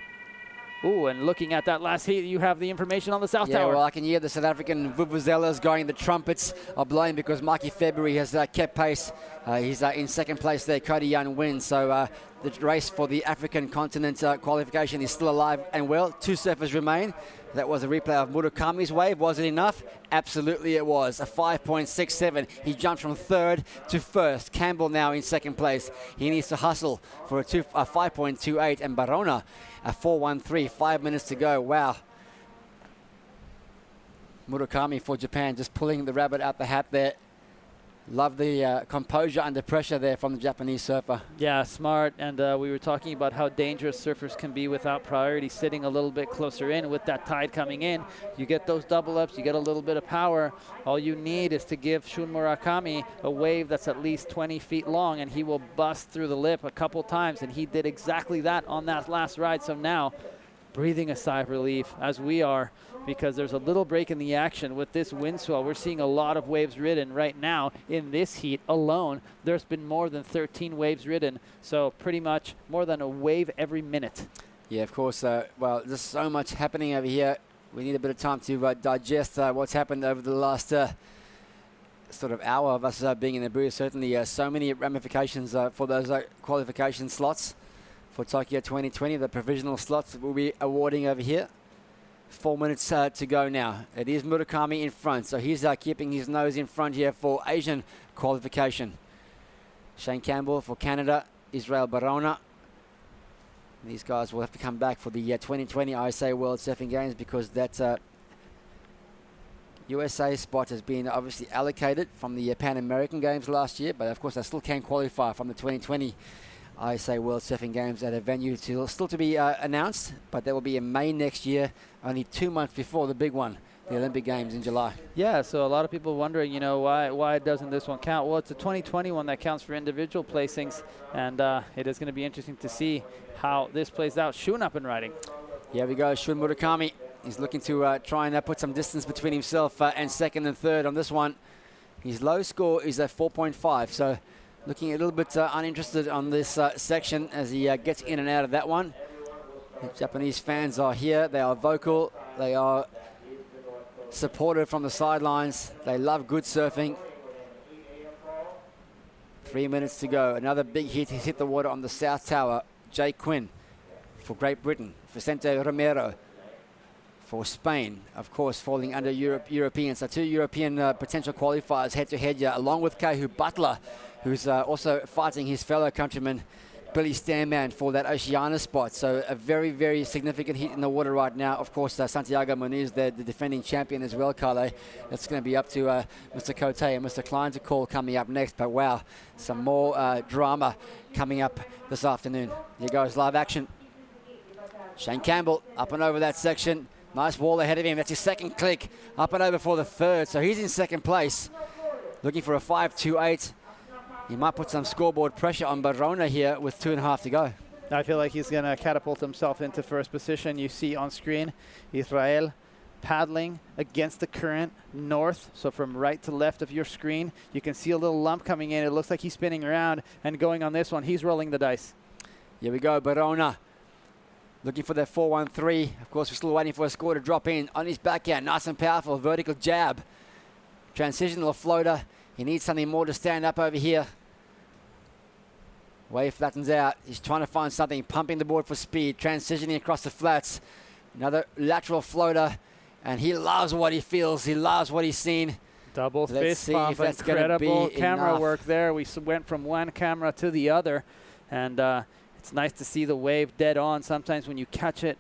Speaker 12: Ooh, and looking at that last heat, you have the information on the South Tower.
Speaker 11: Yeah, well, I can hear the South African vuvuzelas going. The trumpets are blowing because Mikey February has kept pace. He's in second place there. Cody Young wins. So the race for the African continent qualification is still alive and well. 2 surfers remain. That was a replay of Murakami's wave. Was it enough? Absolutely it was. A 5.67. He jumped from third to first. Campbell now in second place. He needs to hustle for a 5.28. And Barona, a 4.13. 5 minutes to go. Wow. Murakami for Japan, just pulling the rabbit out the hat there. Love the composure under pressure there from the Japanese surfer.
Speaker 12: Yeah, smart. And we were talking about how dangerous surfers can be without priority sitting a little bit closer in. With that tide coming in, you get those double ups, you get a little bit of power. All you need is to give Shun Murakami a wave that's at least 20 feet long, and he will bust through the lip a couple times, and he did exactly that on that last ride. So now, breathing a sigh of relief, as we are, because there's a little break in the action with this wind swell. We're seeing a lot of waves ridden right now in this heat alone. There's been more than 13 waves ridden, so pretty much more than a wave every minute.
Speaker 11: Yeah, of course. Well, there's so much happening over here. We need a bit of time to digest what's happened over the last sort of hour of us being in the booth. Certainly so many ramifications for those qualification slots for Tokyo 2020. The provisional slots we'll be awarding over here. 4 minutes to go now. It is Murakami in front, so he's keeping his nose in front here for Asian qualification. Shane Campbell for Canada, Israel Barona. These guys will have to come back for the 2020 ISA World Surfing Games because that USA spot has been obviously allocated from the Pan American Games last year, but of course they still can qualify from the 2020 ISA World Surfing Games at a venue still to be announced, but that will be in May next year, only 2 months before the big one, the Olympic Games in July.
Speaker 12: Yeah, so a lot of people wondering, why doesn't this one count? Well, it's a 2020 one that counts for individual placings, and it is going to be interesting to see how this plays out. Shun up and riding.
Speaker 11: Here we go, Shun Murakami. He's looking to try and put some distance between himself and second and third on this one. His low score is at 4.5, so looking a little bit uninterested on this section as he gets in and out of that one. The Japanese fans are here. They are vocal. They are supportive from the sidelines. They love good surfing. 3 minutes to go. Another big hit. He's hit the water on the South Tower. Jay Quinn for Great Britain. Vicente Romero for Spain, of course, falling under Europeans. So 2 European potential qualifiers head-to-head here, along with Kahu Butler, who's also fighting his fellow countryman, Billy Stanman, for that Oceania spot. So a very, very significant hit in the water right now. Of course, Santiago Muniz, the defending champion as well, Carlo. That's going to be up to Mr. Cote and Mr. Klein to call coming up next. But wow, some more drama coming up this afternoon. Here goes live action. Shane Campbell up and over that section. Nice wall ahead of him. That's his second click. Up and over for the third. So he's in second place. Looking for a 5.28. He might put some scoreboard pressure on Barona here with 2.5 to go.
Speaker 12: I feel like he's going to catapult himself into first position. You see on screen Israel paddling against the current north. So from right to left of your screen, you can see a little lump coming in. It looks like he's spinning around and going on this one. He's rolling the dice.
Speaker 11: Here we go, Barona. Looking for that 4.13. Of course, we're still waiting for a score to drop in on his backhand. Nice and powerful. Vertical jab. Transitional floater. He needs something more to stand up over here. Wave flattens out. He's trying to find something. Pumping the board for speed. Transitioning across the flats. Another lateral floater. And he loves what he feels. He loves what he's seen.
Speaker 12: Double fist pump. Incredible camera work there. We went from one camera to the other. And it's nice to see the wave dead on. Sometimes when you catch it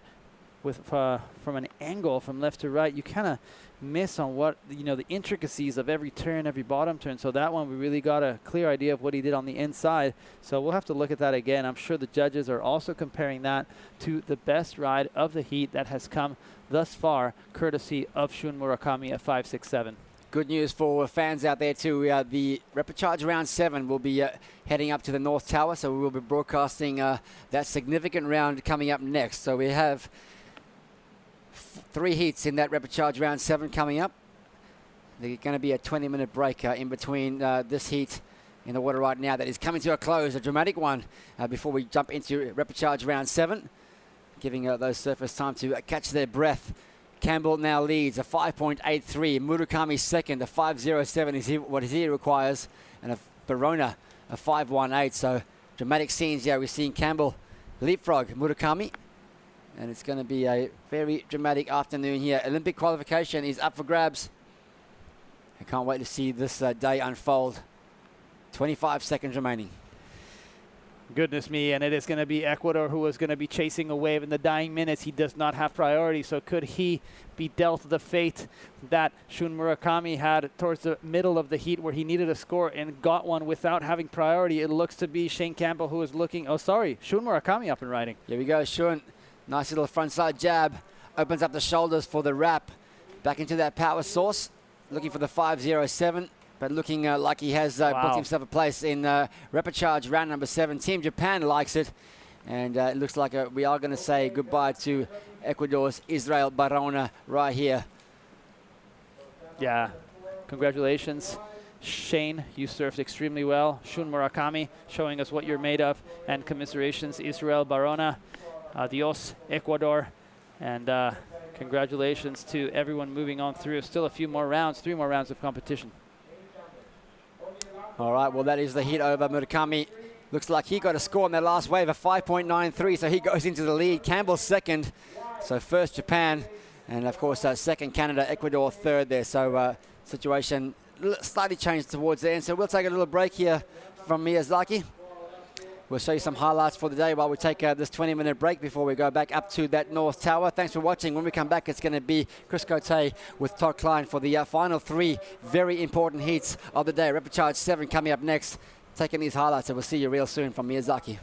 Speaker 12: with from an angle from left to right, you kind of miss on what, the intricacies of every turn, every bottom turn. So that one, we really got a clear idea of what he did on the inside. So we'll have to look at that again. I'm sure the judges are also comparing that to the best ride of the heat that has come thus far, courtesy of Shun Murakami at 5.67.
Speaker 11: Good news for fans out there too. The repechage round 7 will be heading up to the North Tower, so we will be broadcasting that significant round coming up next. So we have 3 heats in that repechage round 7 coming up. There's going to be a 20-minute break in between this heat in the water right now that is coming to a close, a dramatic one, before we jump into repechage round 7, giving those surfers time to catch their breath. Campbell now leads a 5.83. Murakami second, a 5.07 is what he requires, and a Barona a 5.18. So dramatic scenes here. We're seeing Campbell leapfrog Murakami, and it's going to be a very dramatic afternoon here. Olympic qualification is up for grabs. I can't wait to see this day unfold. 25 seconds remaining.
Speaker 12: Goodness me, and it is going to be Ecuador who is going to be chasing a wave in the dying minutes. He does not have priority, so could he be dealt the fate that Shun Murakami had towards the middle of the heat where he needed a score and got one without having priority? It looks to be Shane Campbell who is looking, Shun Murakami up and riding.
Speaker 11: Here we go, Shun. Nice little frontside jab. Opens up the shoulders for the wrap. Back into that power source. Looking for the 5.07. But looking like he has booked himself a place in repechage round number 7. Team Japan likes it. And it looks like we are going to say goodbye to Ecuador's Israel Barona right here.
Speaker 12: Yeah, congratulations. Shane, you surfed extremely well. Shun Murakami showing us what you're made of. And commiserations, Israel Barona. Adios, Ecuador. And congratulations to everyone moving on through. Still a few more rounds, 3 more rounds of competition.
Speaker 11: All right, well, that is the heat over. Murakami looks like he got a score on that last wave of 5.93, so he goes into the lead. Campbell second, so first Japan, and of course second Canada, Ecuador third there. So situation slightly changed towards the end. So we'll take a little break here from Miyazaki. We'll show you some highlights for the day while we take this 20-minute break before we go back up to that North Tower. Thanks for watching. When we come back, it's going to be Chris Cote with Todd Klein for the final 3 very important heats of the day. Repechage 7 coming up next. Taking these highlights, and we'll see you real soon from Miyazaki.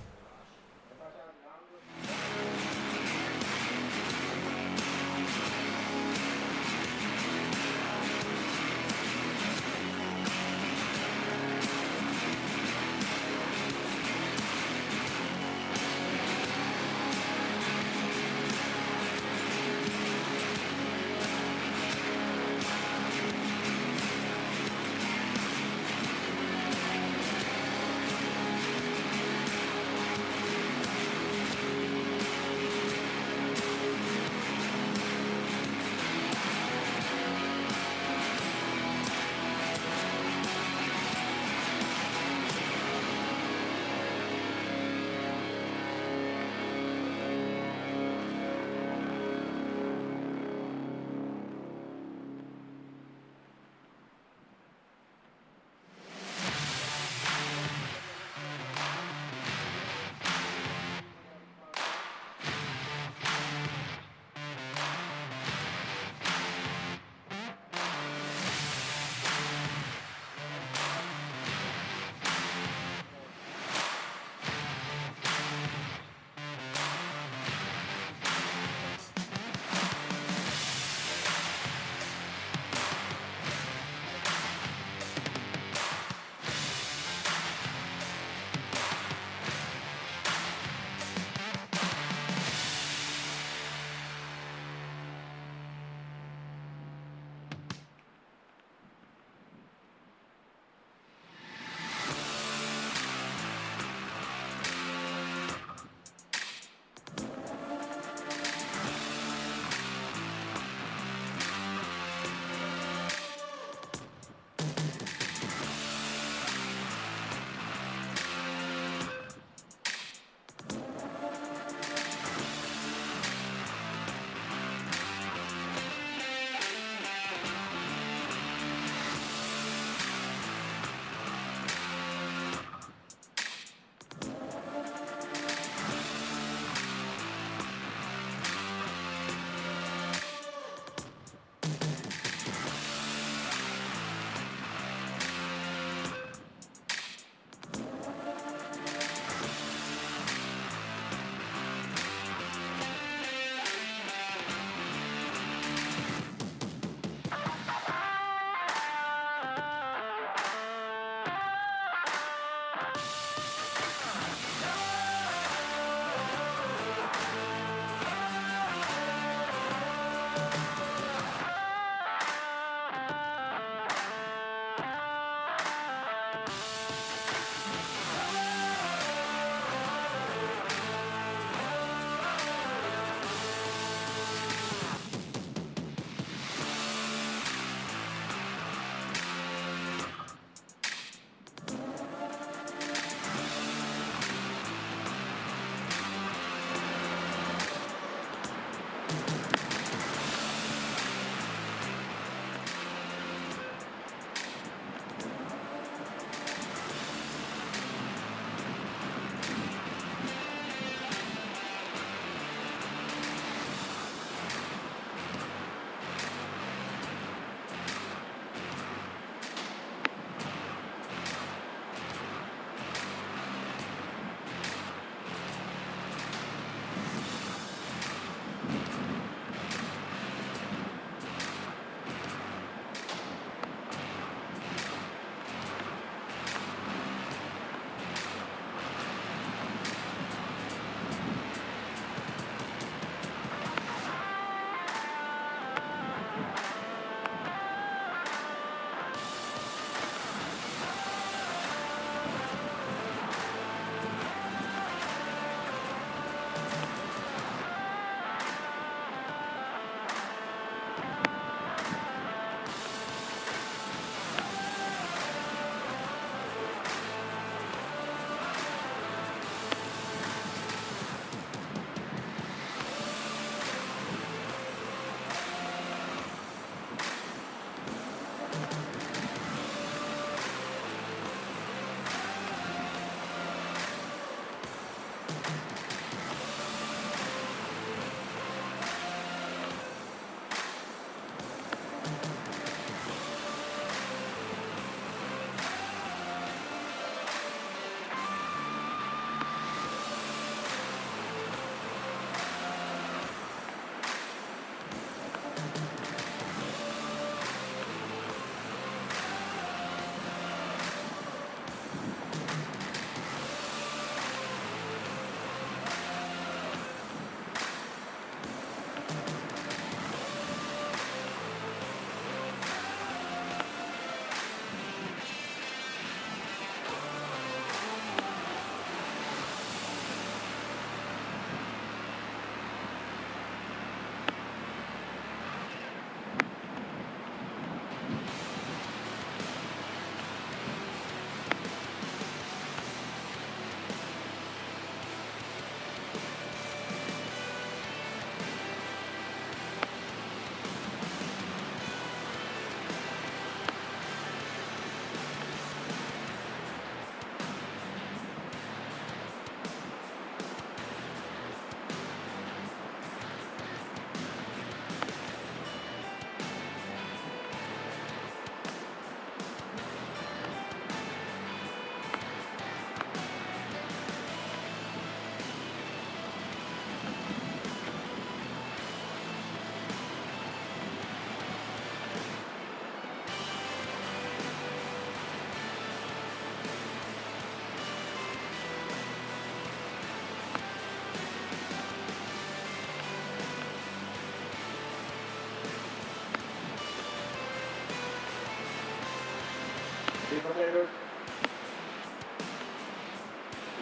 Speaker 17: The competitors,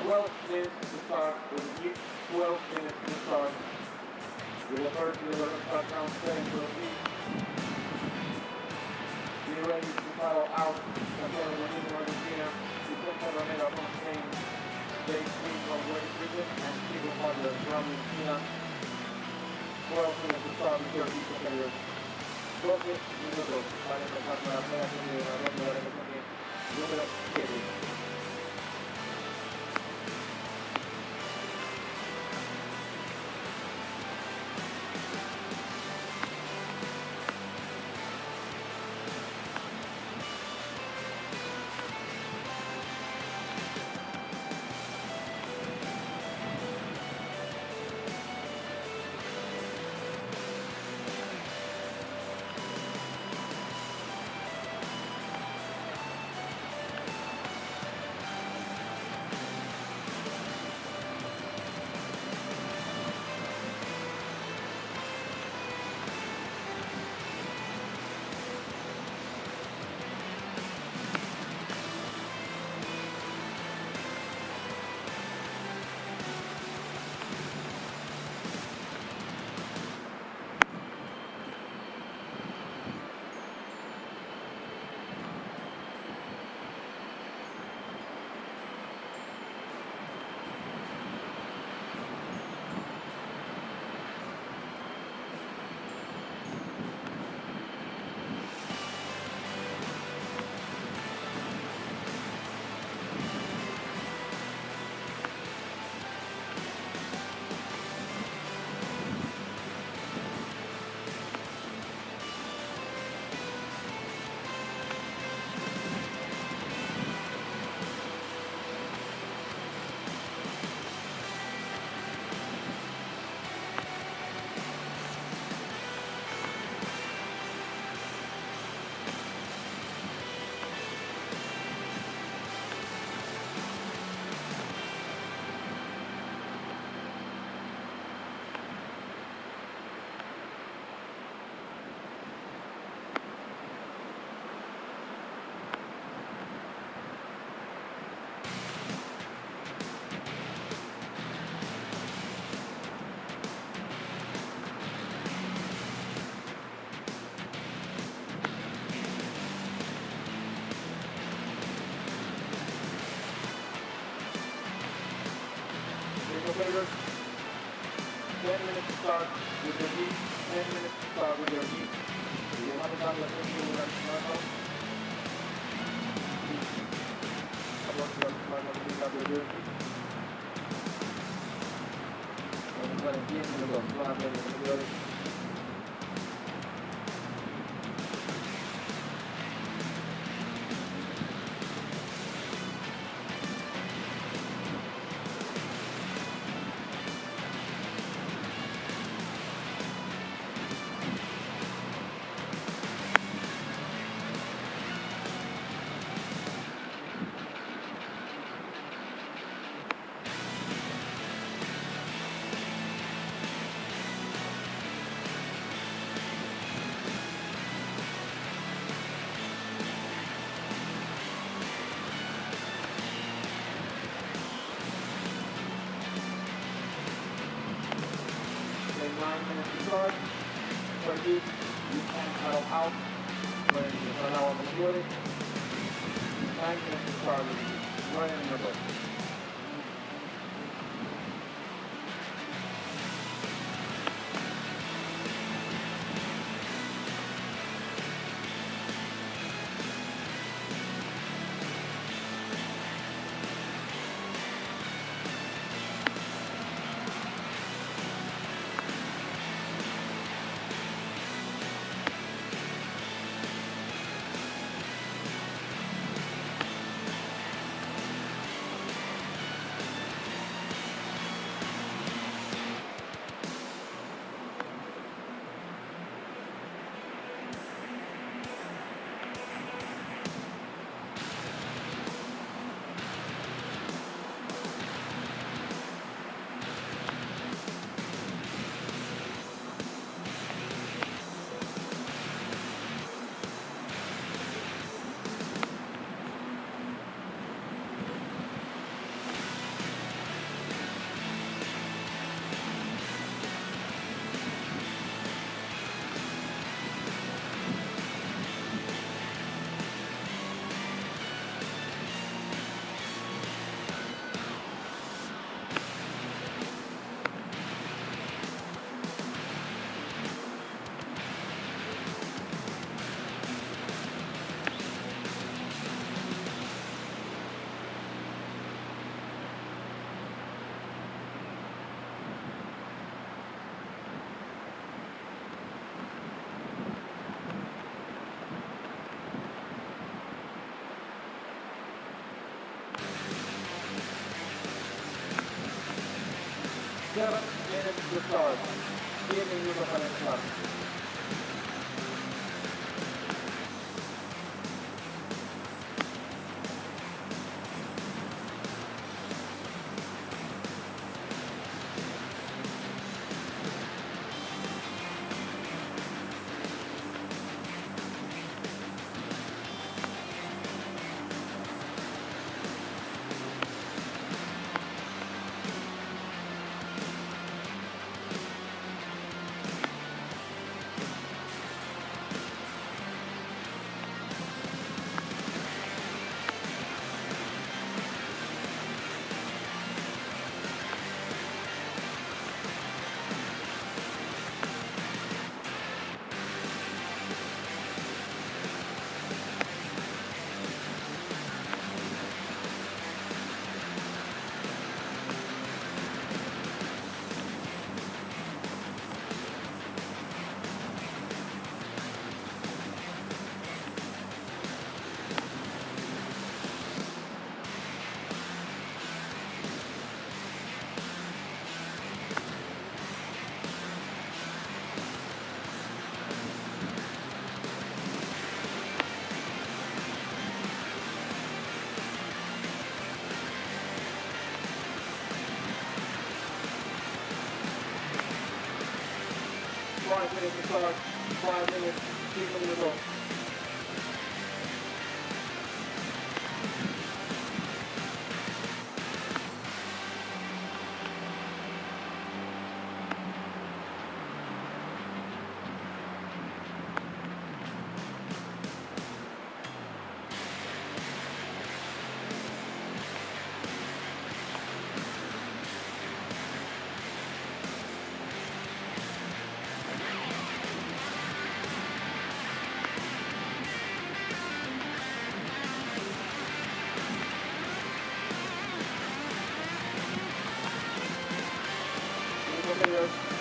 Speaker 17: 12 minutes to start with the heat, 12 minutes to start. With the first deliver start round 7 to the heat. Be ready to follow out. Santiago Domínguez from Argentina, Vicente Romero from Spain, Jake Green from Great Britain, and Chico Butler from Argentina. 12 minutes to start with your heat competitors. 12 minutos para empezar la primera serie de la ronda de representación número 7. Competitors, 10 minutes to start with your heat, 10 minutes to start with your heat. Si ya vamos a dar la sesión durante el maratón, vamos a dar la sesión. Vamos a estar en 10 minutos, nuevamente, competidores. Start, 20, you can paddle out when you run out of the fluid. 9 minutes to start, run in your boat. 7 minutes to start. 7 minutos para empezar. Minutes to start, 5 minutes, 5 minutos.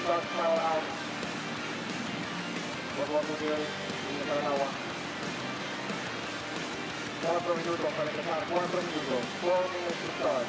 Speaker 17: Start power out. Por favor, para el agua. 4 minutos para empezar, 4 minutos. 4 minutes to start.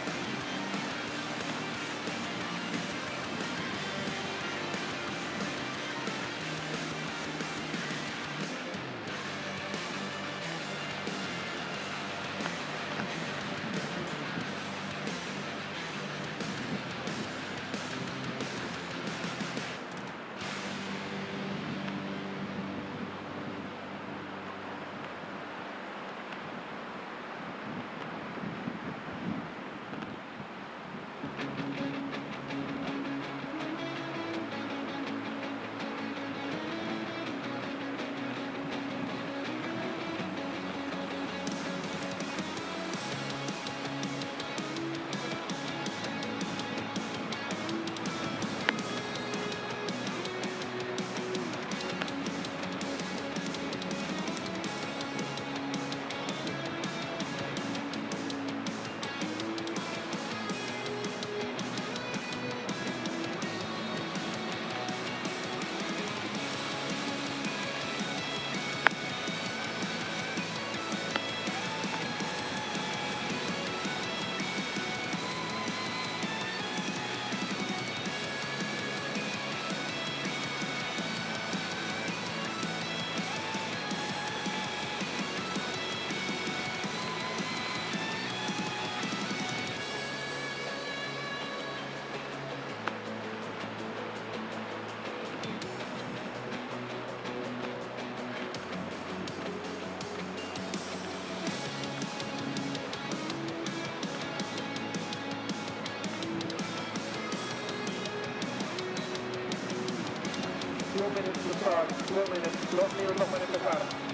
Speaker 17: Minutes to start, 2 minutes, 2 minutos para empezar.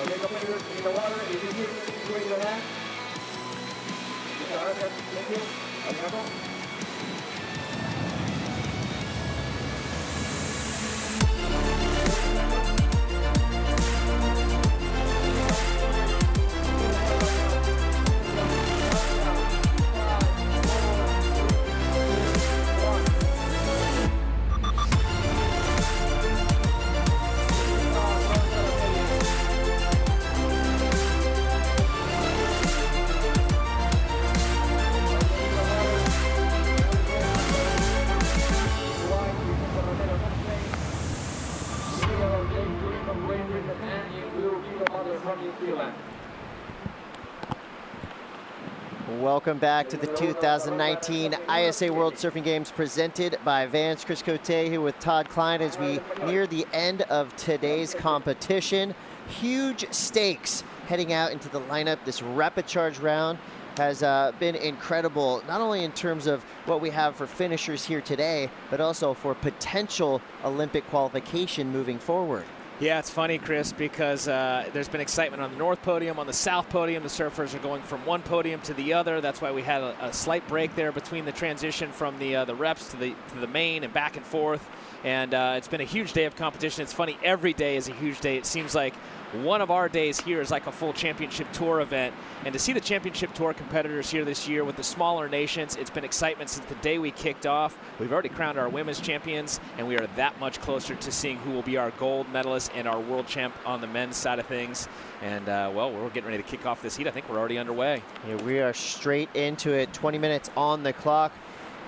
Speaker 17: Okay, competitors in the water, if you need to swing the land. Thank you. Arigato.
Speaker 1: Welcome back to the 2019 ISA World Surfing Games presented by Vans. Chris Cote here with Todd Klein as we near the end of today's competition. Huge stakes heading out into the lineup. This rapid charge round has been incredible, not only in terms of what we have for finishers here today, but also for potential Olympic qualification moving forward.
Speaker 2: Yeah, it's funny, Chris, because there's been excitement on the north podium. On the south podium, the surfers are going from one podium to the other. That's why we had a slight break there between the transition from the reps to the main and back and forth. And it's been a huge day of competition. It's funny, every day is a huge day. It seems like one of our days here is like a full championship tour event. And to see the championship tour competitors here this year with the smaller nations, it's been excitement since the day we kicked off. We've already crowned our women's champions, and we are that much closer to seeing who will be our gold medalist and our world champ on the men's side of things. And, well, we're getting ready to kick off this heat. I think we're already underway.
Speaker 1: Yeah, we are straight into it. 20 minutes on the clock.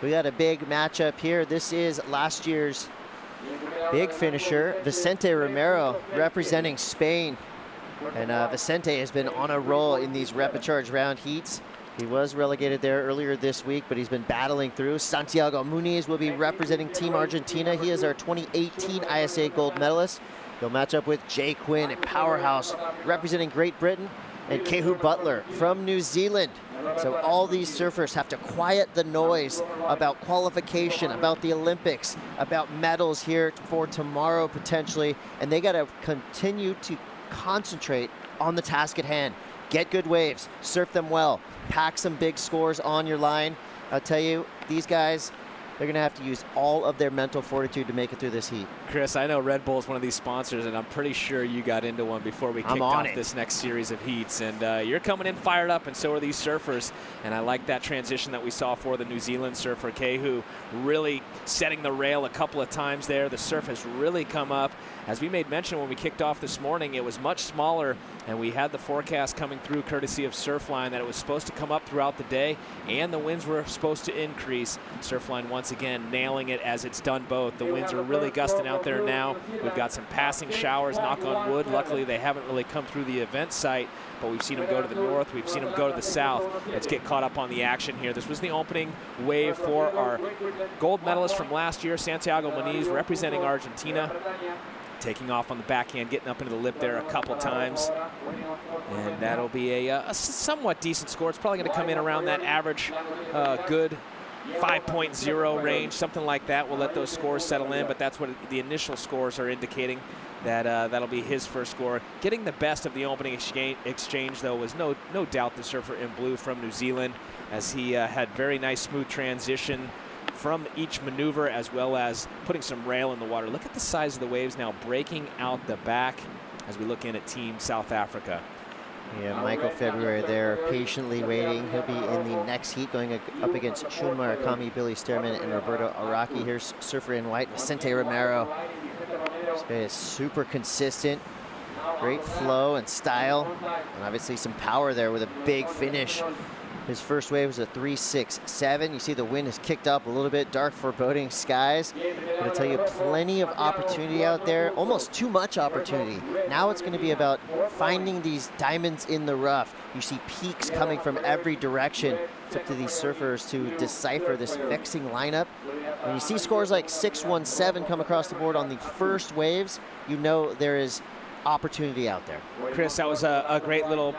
Speaker 1: We got a big matchup here. This is last year's big finisher, Vicente Romero, representing Spain. And Vicente has been on a roll in these rapid charge round heats. He was relegated there earlier this week, but he's been battling through. Santiago Muniz will be representing Team Argentina. He is our 2018 ISA gold medalist. He'll match up with Jay Quinn, a powerhouse representing Great Britain, and Kehu Butler from New Zealand. So all these surfers have to quiet the noise about qualification, about the Olympics, about medals here for tomorrow potentially, and they got to continue to concentrate on the task at hand. Get good waves, surf them well, pack some big scores on your line. I'll tell you, these guys, they're going to have to use all of their mental fortitude to make it through this heat.
Speaker 2: Chris, I know Red Bull is one of these sponsors, and I'm pretty sure you got into one before we kicked off this next series of heats. And you're coming in fired up, and so are these surfers. And I like that transition that we saw for the New Zealand surfer, Kehu, really setting the rail a couple of times there. The surf has really come up. As we made mention when we kicked off this morning, it was much smaller, and we had the forecast coming through courtesy of Surfline that it was supposed to come up throughout the day, and the winds were supposed to increase. Surfline once again nailing it as it's done both. The winds are really gusting out there now. We've got some passing showers, knock on wood. Luckily, they haven't really come through the event site, but we've seen them go to the north. We've seen them go to the south. Let's get caught up on the action here. This was the opening wave for our gold medalist from last year, Santiago Muniz, representing Argentina. Taking off on the backhand, getting up into the lip there a couple times. And that'll be a somewhat decent score. It's probably going to come in around that average good 5.0 range, something like that. We'll let those scores settle in, but that's what the initial scores are indicating, that that'll be his first score. Getting the best of the opening exchange, though, was no doubt the surfer in blue from New Zealand, as he had very nice smooth transition from each maneuver, as well as putting some rail in the water. Look at the size of the waves now breaking out the back as we look in at Team South Africa.
Speaker 1: Yeah, Michael February there patiently waiting. He'll be in the next heat going up against Shun Murakami, Billy Stearman, and Roberto Araki. Here's surfer in white, Vicente Romero. This guy is super consistent. Great flow and style, and obviously some power there with a big finish. His first wave was a 3.67. You see the wind has kicked up a little bit, dark foreboding skies. I'm gonna tell you, plenty of opportunity out there, almost too much opportunity. Now it's gonna be about finding these diamonds in the rough. You see peaks coming from every direction. It's up to these surfers to decipher this vexing lineup. When you see scores like 6.17 come across the board on the first waves, you know there is opportunity out there.
Speaker 2: Chris, that was a great little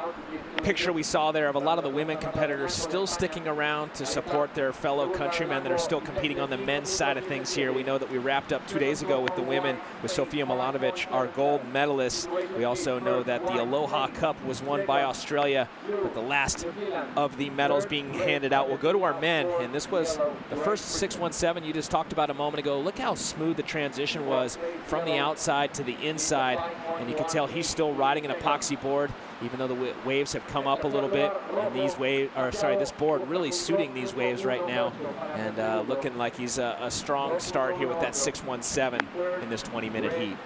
Speaker 2: picture we saw there of a lot of the women competitors still sticking around to support their fellow countrymen that are still competing on the men's side of things here. We know that we wrapped up 2 days ago with the women with Sofia Milanovic, our gold medalist. We also know that the Aloha Cup was won by Australia, but the last of the medals being handed out will go to our men, and this was the first 617 you just talked about a moment ago. Look how smooth the transition was from the outside to the inside, and you can tell he's still riding an epoxy board, even though the waves have come up a little bit. And these waves, or sorry, this board really suiting these waves right now, and looking like he's a strong start here with that 617 in this 20-minute heat.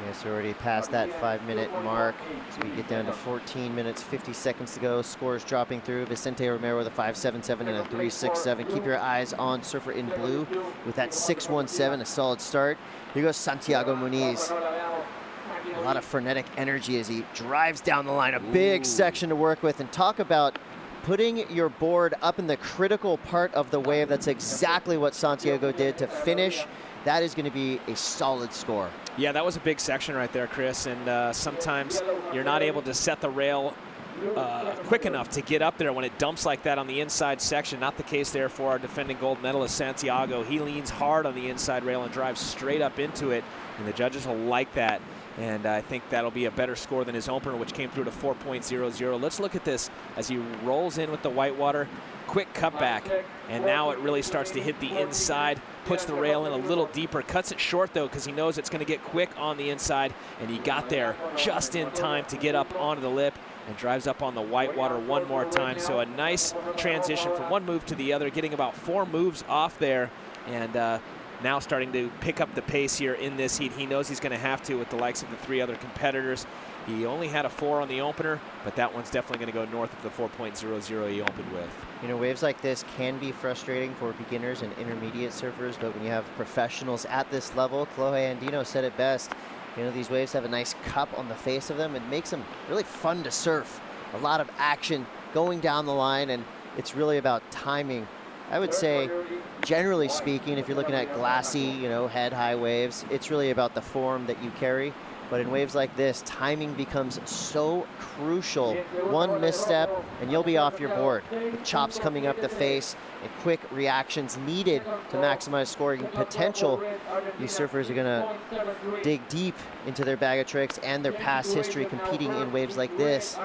Speaker 1: Yes, we're already past that 5-minute mark. So we get down to 14 minutes, 50 seconds to go. Scores dropping through. Vicente Romero with a 5.77 and a 3.67. Keep your eyes on Surfer in Blue with that 6.17, a solid start. Here goes Santiago Muniz. A lot of frenetic energy as he drives down the line. A big section to work with. And talk about putting your board up in the critical part of the wave. That's exactly what Santiago did to finish. That is going to be a solid score.
Speaker 2: Yeah, that was a big section right there, Chris, and sometimes you're not able to set the rail quick enough to get up there when it dumps like that on the inside section. Not the case there for our defending gold medalist, Santiago. He leans hard on the inside rail and drives straight up into it, and the judges will like that. And I think that'll be a better score than his opener, which came through to 4.00. Let's look at this as he rolls in with the whitewater. Quick cutback, and now it really starts to hit the inside, puts the rail in a little deeper, cuts it short though because he knows it's going to get quick on the inside, and he got there just in time to get up onto the lip and drives up on the whitewater one more time. So a nice transition from one move to the other, getting about 4 moves off there, and now starting to pick up the pace here in this heat. He knows he's going to have to with the likes of the 3 other competitors. He only had a 4 on the opener, but that one's definitely going to go north of the 4.00 he opened with.
Speaker 1: You know, waves like this can be frustrating for beginners and intermediate surfers, but when you have professionals at this level, Chloe Andino said it best. You know, these waves have a nice cup on the face of them. It makes them really fun to surf. A lot of action going down the line, and it's really about timing. I would say, generally speaking, if you're looking at glassy, you know, head-high waves, it's really about the form that you carry. But in waves like this, timing becomes so crucial. One misstep, and you'll be off your board. With chops coming up the face and quick reactions needed to maximize scoring potential, these surfers are going to dig deep into their bag of tricks and their past history competing in waves like this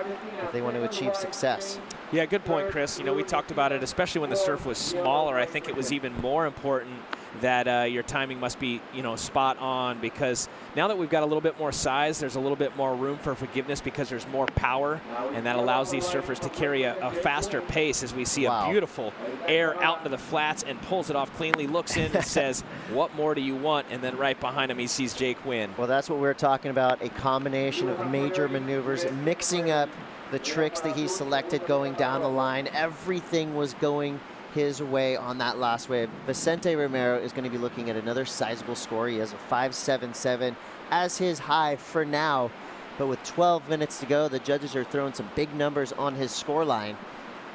Speaker 1: if they want to achieve success.
Speaker 2: Yeah, good point, Chris. You know, we talked about it, especially when the surf was smaller. I think it was even more important that your timing must be, you know, spot on, because now that we've got a little bit more size, there's a little bit more room for forgiveness because there's more power, and that allows these surfers to carry a faster pace as we see a beautiful air out into the flats and pulls it off cleanly, looks in and says, what more do you want? And then right behind him, he sees Jay Quinn.
Speaker 1: Well, that's what we're talking about, a combination of major maneuvers, mixing up the tricks that he selected going down the line. Everything was going his way on that last wave. Vicente Romero is going to be looking at another sizable score. He has a 5.77 as his high for now, but with 12 minutes to go, the judges are throwing some big numbers on his score line,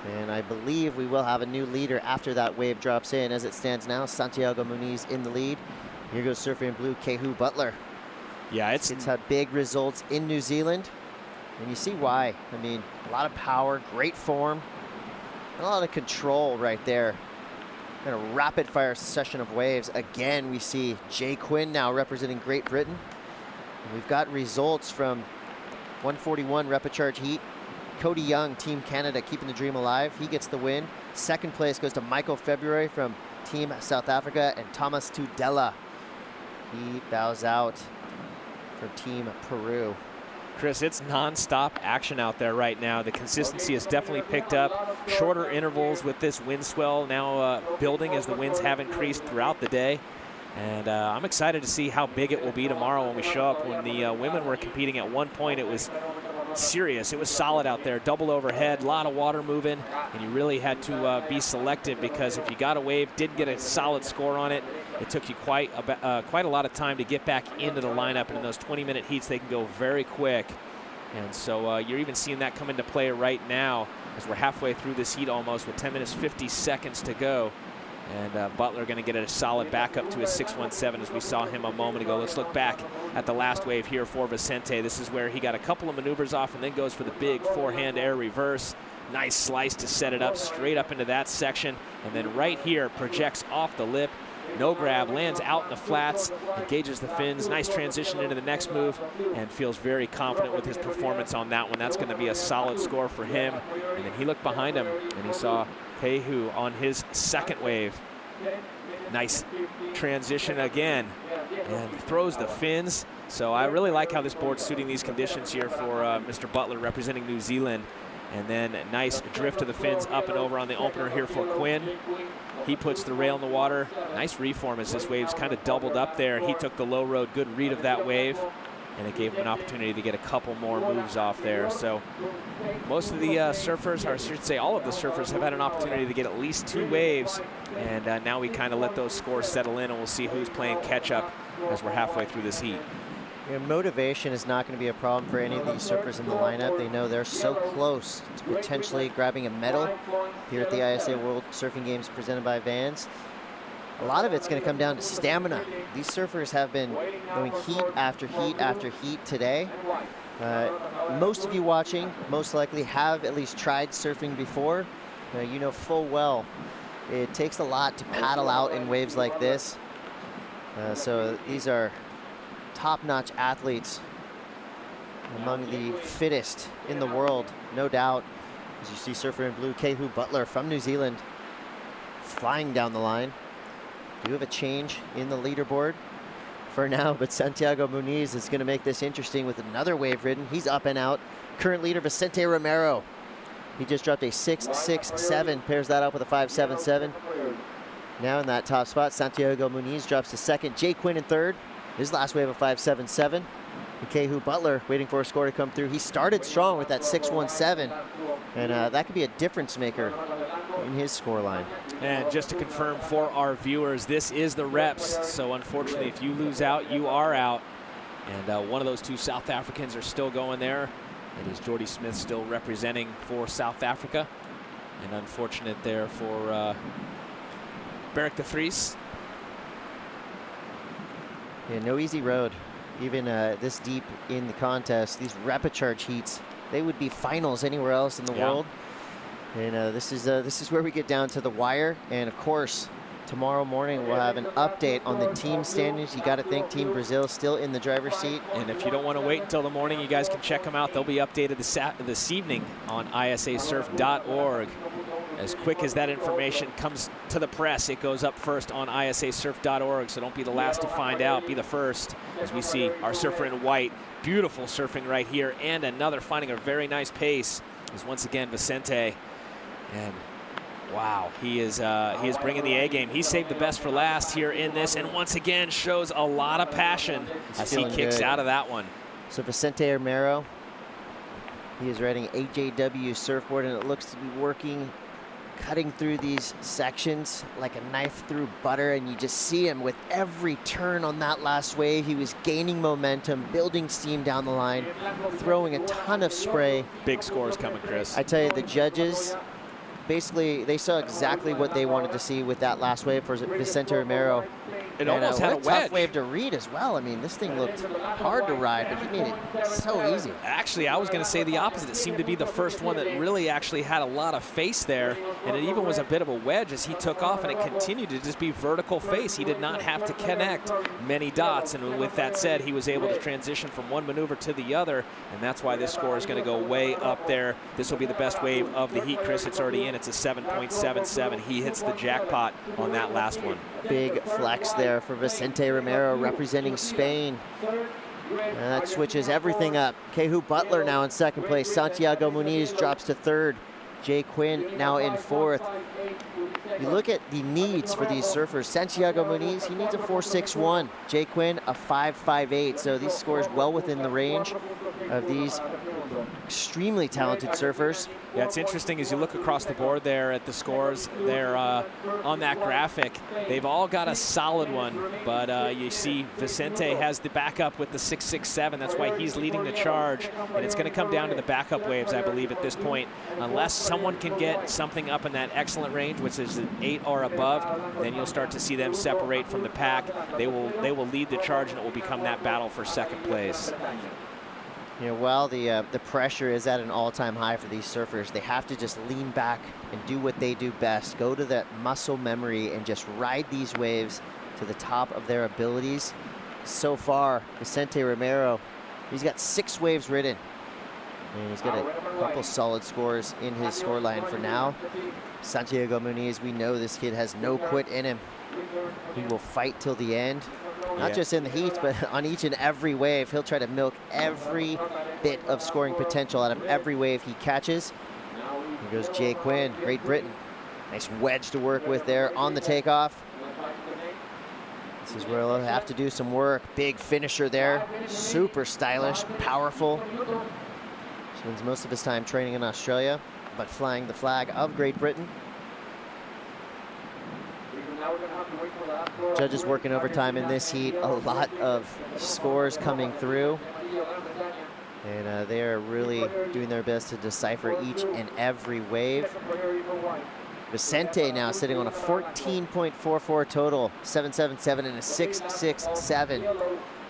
Speaker 1: and I believe we will have a new leader after that wave drops in. As it stands now, Santiago Muniz in the lead. Here goes Surfing in Blue, Kehu Butler.
Speaker 2: Yeah, it's
Speaker 1: had big results in New Zealand, and you see why. I mean, a lot of power, great form, a lot of control right there. And a rapid fire succession of waves. Again, we see Jay Quinn now representing Great Britain. And we've got results from 141 Repicharge Heat. Cody Young, Team Canada, keeping the dream alive. He gets the win. Second place goes to Michael February from Team South Africa, and Thomas Tudela. He bows out for Team Peru.
Speaker 2: Chris, it's non-stop action out there right now. The consistency has definitely picked up. Shorter intervals with this wind swell now building as the winds have increased throughout the day. And I'm excited to see how big it will be tomorrow when we show up. When the women were competing at one point, it was serious. It was solid out there, double overhead, a lot of water moving, and you really had to be selective, because if you got a wave, didn't get a solid score on it, it took you quite a lot of time to get back into the lineup. And in those 20-minute heats, they can go very quick. And so you're even seeing that come into play right now as we're halfway through this heat almost, with 10 minutes, 50 seconds to go. And Butler going to get a solid backup to his 617 as we saw him a moment ago. Let's look back at the last wave here for Vicente. This is where he got a couple of maneuvers off and then goes for the big forehand air reverse. Nice slice to set it up straight up into that section. And then right here projects off the lip. No grab, lands out in the flats, engages the fins. Nice transition into the next move and feels very confident with his performance on that one. That's going to be a solid score for him. And then he looked behind him and he saw Kehu on his second wave. Nice transition again and throws the fins. So I really like how this board's suiting these conditions here for Mr. Butler representing New Zealand. And then a nice drift to the fins up and over on the opener here for Quinn. He puts the rail in the water. Nice reform as this wave's kind of doubled up there. He took the low road, good read of that wave, and it gave him an opportunity to get a couple more moves off there. So most of the surfers, or I should say all of the surfers, have had an opportunity to get at least 2 waves. And now we kind of let those scores settle in, and we'll see who's playing catch up as we're halfway through this heat.
Speaker 1: Yeah, motivation is not going to be a problem for any of these surfers in the lineup. They know they're so close to potentially grabbing a medal here at the ISA World Surfing Games presented by Vans. A lot of it's going to come down to stamina. These surfers have been going heat after heat after heat today. Most of you watching most likely have at least tried surfing before. You know full well it takes a lot to paddle out in waves like this. So these are top-notch athletes, among the fittest in the world, no doubt. As you see surfer in blue, Kehu Butler from New Zealand flying down the line. Do have a change in the leaderboard for now, but Santiago Muniz is going to make this interesting with another wave ridden. He's up and out. Current leader Vicente Romero. He just dropped a 6.67, pairs that up with a 5.77. Now in that top spot, Santiago Muniz drops to second. Jay Quinn in third. His last wave of 5.77. And Kehu Butler waiting for a score to come through. He started strong with that 6.17, and that could be a difference maker in his score line.
Speaker 2: And just to confirm for our viewers, this is the reps. So unfortunately, if you lose out, you are out. And one of those 2 South Africans are still going there. It is Jordy Smith still representing for South Africa. And unfortunate there for Beric de Vries.
Speaker 1: Yeah, no easy road. Even this deep in the contest, these rapid charge heats, they would be finals anywhere else in the world. And this is where we get down to the wire. And of course, tomorrow morning we'll have an update on the team standings. You got to think Team Brazil still in the driver's seat.
Speaker 2: And if you don't want to wait until the morning, you guys can check them out. They'll be updated this evening on isasurf.org. As quick as that information comes to the press, it goes up first on isasurf.org, so don't be the last to find out. Be the first, as we see our surfer in white. Beautiful surfing right here, and another finding a very nice pace is once again Vicente. And wow, he is bringing the A game. He saved the best for last here in this, and once again shows a lot of passion as he kicks out of that one.
Speaker 1: So Vicente Romero, he is riding AJW surfboard, and it looks to be working, cutting through these sections like a knife through butter, and you just see him with every turn on that last wave. He was gaining momentum, building steam down the line, throwing a ton of spray.
Speaker 2: Big scores coming, Chris.
Speaker 1: I tell you, the judges, basically, they saw exactly what they wanted to see with that last wave for Vicente Romero.
Speaker 2: It almost had a wedge.
Speaker 1: Tough wave to read as well. I mean, this thing looked hard to ride, but he made it so easy.
Speaker 2: Actually, I was going to say the opposite. It seemed to be the first one that really actually had a lot of face there, and it even was a bit of a wedge as he took off, and it continued to just be vertical face. He did not have to connect many dots, and with that said, he was able to transition from one maneuver to the other, and that's why this score is going to go way up there. This will be the best wave of the heat, Chris. It's already in. It's a 7.77. He hits the jackpot on that last one.
Speaker 1: Big flex there for Vicente Romero representing Spain. And that switches everything up. Kehu Butler now in second place. Santiago Muniz drops to third. Jay Quinn now in fourth. You look at the needs for these surfers. Santiago Muniz, he needs a 4.61. Jay Quinn, a 5.58. So these scores well within the range of these extremely talented surfers.
Speaker 2: Yeah, it's interesting as you look across the board there at the scores there on that graphic. They've all got a solid one, but you see Vicente has the backup with the 667. That's why he's leading the charge, and it's going to come down to the backup waves, I believe, at this point. Unless someone can get something up in that excellent range, which is an 8 or above, then you'll start to see them separate from the pack. They will lead the charge, and it will become that battle for second place.
Speaker 1: You know, while the pressure is at an all-time high for these surfers, they have to just lean back and do what they do best. Go to that muscle memory and just ride these waves to the top of their abilities. So far, Vicente Romero, he's got 6 waves ridden. And he's got a couple solid scores in his scoreline for now. Santiago Muniz, we know this kid has no quit in him. He will fight till the end. Not just in the heats, but on each and every wave. He'll try to milk every bit of scoring potential out of every wave he catches. Here goes Jay Quinn, Great Britain. Nice wedge to work with there on the takeoff. This is where he'll have to do some work. Big finisher there. Super stylish, powerful. Spends most of his time training in Australia, but flying the flag of Great Britain. Judges working overtime in this heat. A lot of scores coming through. And they are really doing their best to decipher each and every wave. Vicente now sitting on a 14.44 total, 777 and a 667.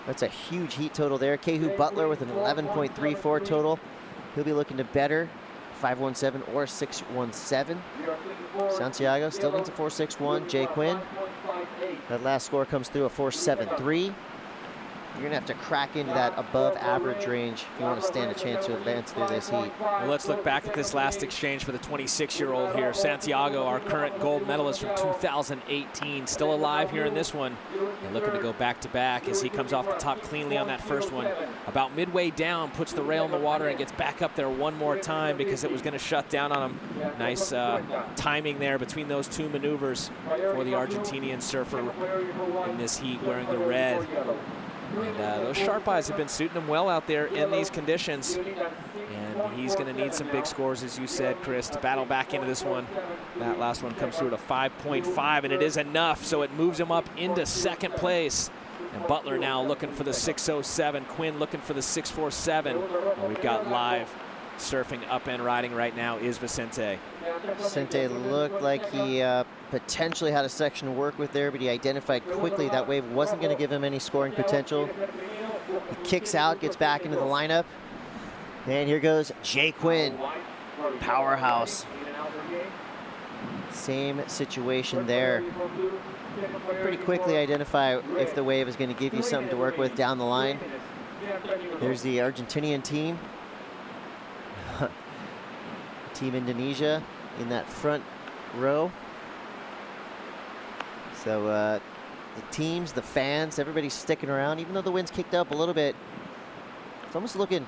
Speaker 1: That's a huge heat total there. Kehu Butler with an 11.34 total. He'll be looking to better 517 or 617. Santiago still needs a 461. Jay Quinn, that last score comes through a 473. You're gonna have to crack into that above average range if you want to stand a chance to advance through this heat.
Speaker 2: Well, let's look back at this last exchange for the 26-year-old here. Santiago, our current gold medalist from 2018, still alive here in this one and looking to go back-to-back as he comes off the top cleanly on that first one. About midway down, puts the rail in the water and gets back up there one more time because it was going to shut down on him. Nice timing there between those two maneuvers for the Argentinian surfer in this heat wearing the red. And those sharp eyes have been suiting him well out there in these conditions. And he's going to need some big scores, as you said, Chris, to battle back into this one. That last one comes through to 5.5, and it is enough, so it moves him up into second place. And Butler now looking for the 607. Quinn looking for the 647. And we've got live surfing up and riding right now is Vicente.
Speaker 1: Vicente looked like he potentially had a section to work with there, but he identified quickly that wave wasn't going to give him any scoring potential. He kicks out, gets back into the lineup. And here goes Jay Quinn, powerhouse. Same situation there. Pretty quickly identify if the wave is going to give you something to work with down the line. There's the Argentinian team. Team Indonesia in that front row. So the teams, the fans, everybody's sticking around. Even though the wind's kicked up a little bit, it's almost looking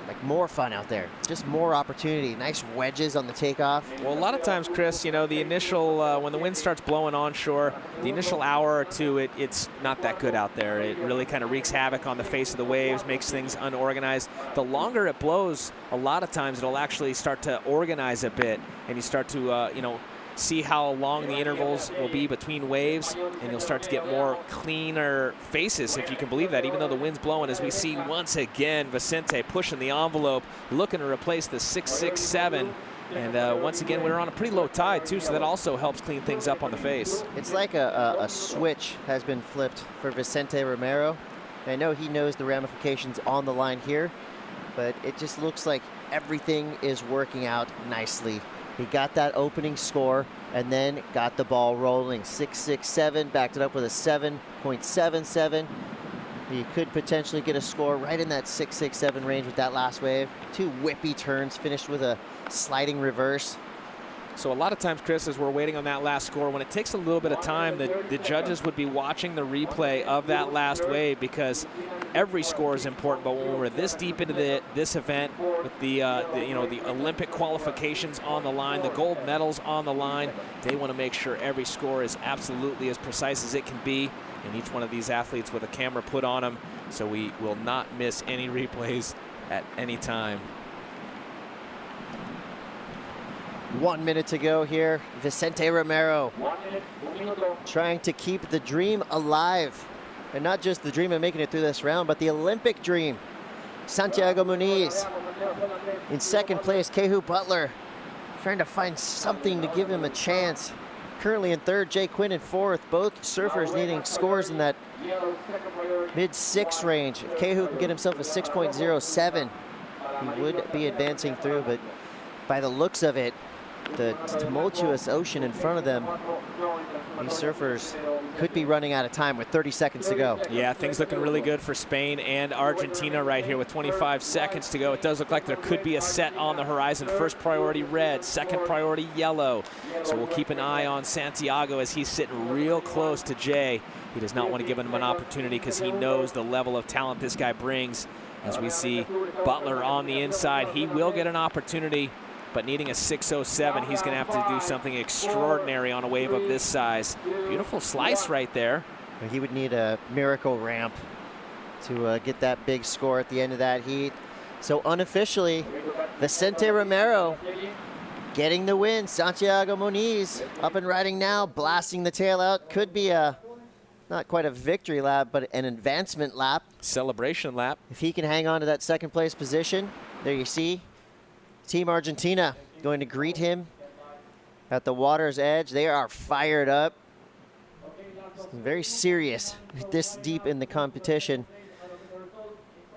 Speaker 1: like more fun out there. Just more opportunity. Nice wedges on the takeoff.
Speaker 2: Well, a lot of times, Chris, you know, the initial, when the wind starts blowing onshore, the initial hour or two, it's not that good out there. It really kind of wreaks havoc on the face of the waves, makes things unorganized. The longer it blows, a lot of times it'll actually start to organize a bit, and you start to, you know, see how long the intervals will be between waves, and you'll start to get more cleaner faces, if you can believe that, even though the wind's blowing, as we see once again Vicente pushing the envelope, looking to replace the 667. And once again, we're on a pretty low tide, too, so that also helps clean things up on the face.
Speaker 1: It's like a switch has been flipped for Vicente Romero. I know he knows the ramifications on the line here, but it just looks like everything is working out nicely. He got that opening score and then got the ball rolling. 667, backed it up with a 7.77. He could potentially get a score right in that 667 range with that last wave. 2 whippy turns, finished with a sliding reverse.
Speaker 2: So a lot of times, Chris, as we're waiting on that last score, when it takes a little bit of time, the judges would be watching the replay of that last wave because every score is important. But when we're this deep into this event with the Olympic qualifications on the line, the gold medals on the line, they want to make sure every score is absolutely as precise as it can be. And each one of these athletes with a camera put on them, so we will not miss any replays at any time.
Speaker 1: 1 minute to go here. Vicente Romero trying to keep the dream alive. And not just the dream of making it through this round, but the Olympic dream. Santiago Muniz in second place. Kehu Butler trying to find something to give him a chance. Currently in third, Jay Quinn in fourth. Both surfers needing scores in that mid-6 range. If Kehu can get himself a 6.07, he would be advancing through, but by the looks of it, the tumultuous ocean in front of them, these surfers could be running out of time with 30 seconds to go.
Speaker 2: Yeah, things looking really good for Spain and Argentina right here with 25 seconds to go. It does look like there could be a set on the horizon. First priority red, second priority yellow. So we'll keep an eye on Santiago as he's sitting real close to Jay. He does not want to give him an opportunity because he knows the level of talent this guy brings. As we see Butler on the inside, he will get an opportunity, but needing a 6.07, he's going to have to do something extraordinary on a wave of this size. Beautiful slice right there.
Speaker 1: He would need a miracle ramp to get that big score at the end of that heat. So unofficially, Vicente Romero getting the win. Santiago Muniz up and riding now, blasting the tail out. Could be a, not quite a victory lap, but an advancement lap.
Speaker 2: Celebration lap.
Speaker 1: If he can hang on to that second place position, there you see Team Argentina going to greet him at the water's edge. They are fired up. Very serious this deep in the competition.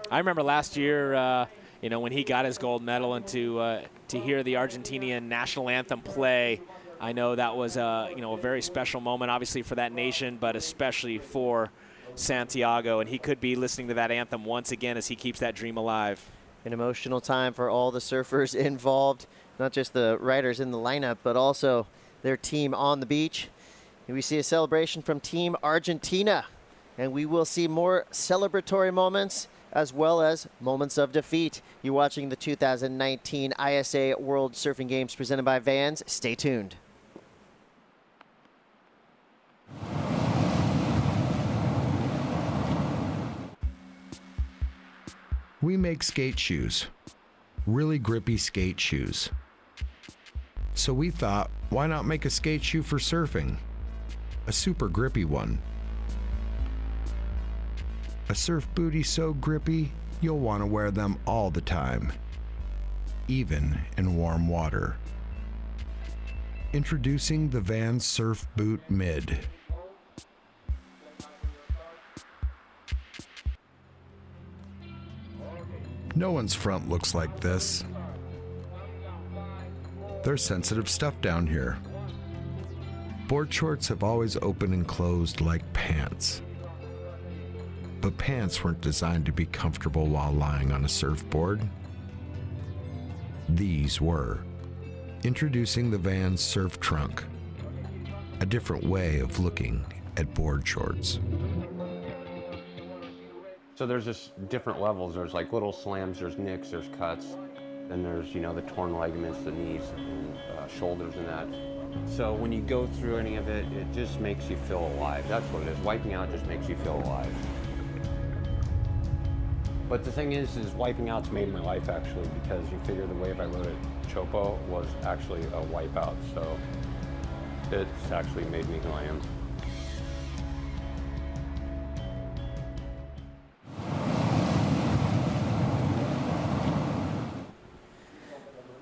Speaker 2: I remember last year, you know, when he got his gold medal and to hear the Argentinian national anthem play, I know that was you know, a very special moment, obviously for that nation, but especially for Santiago. And he could be listening to that anthem once again as he keeps that dream alive.
Speaker 1: An emotional time for all the surfers involved, not just the riders in the lineup, but also their team on the beach. And we see a celebration from Team Argentina, and we will see more celebratory moments as well as moments of defeat. You're watching the 2019 ISA World Surfing Games presented by Vans. Stay tuned.
Speaker 5: We make skate shoes, really grippy skate shoes. So we thought, why not make a skate shoe for surfing? A super grippy one. A surf booty so grippy, you'll want to wear them all the time, even in warm water. Introducing the Vans Surf Boot Mid. No one's front looks like this. There's sensitive stuff down here. Board shorts have always opened and closed like pants. But pants weren't designed to be comfortable while lying on a surfboard. These were. Introducing the Vans Surf Trunk, a different way of looking at board shorts.
Speaker 6: So there's just different levels. There's like little slams, there's nicks, there's cuts. Then there's, you know, the torn ligaments, the knees and shoulders and that. So when you go through any of it, it just makes you feel alive. That's what it is. Wiping out just makes you feel alive. But the thing is wiping out's made my life actually, because you figure the wave I rode at Chopo was actually a wipeout. So it's actually made me who I am.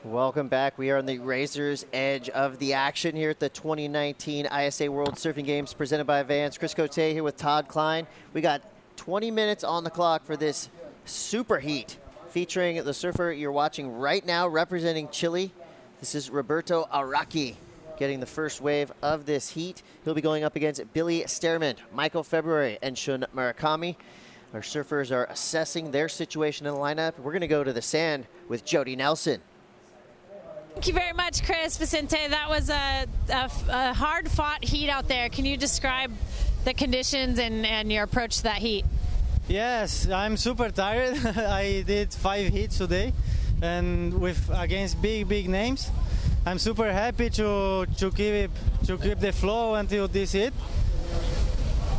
Speaker 1: Welcome back. We are on the razor's edge of the action here at the 2019 ISA World Surfing Games presented by Vans. Chris Cote here with Todd Klein. We got 20 minutes on the clock for this super heat featuring the surfer you're watching right now representing Chile. This is Roberto Araki getting the first wave of this heat. He'll be going up against Billy Stearman, Michael February, and Shun Murakami. Our surfers are assessing their situation in the lineup. We're going to go to the sand with Jody Nelson.
Speaker 4: Thank you very much, Chris. Vicente, that was a hard-fought heat out there. Can you describe the conditions and your approach to that heat?
Speaker 20: Yes, I'm super tired. I did 5 heats today, and against big names. I'm super happy to keep the flow until this hit.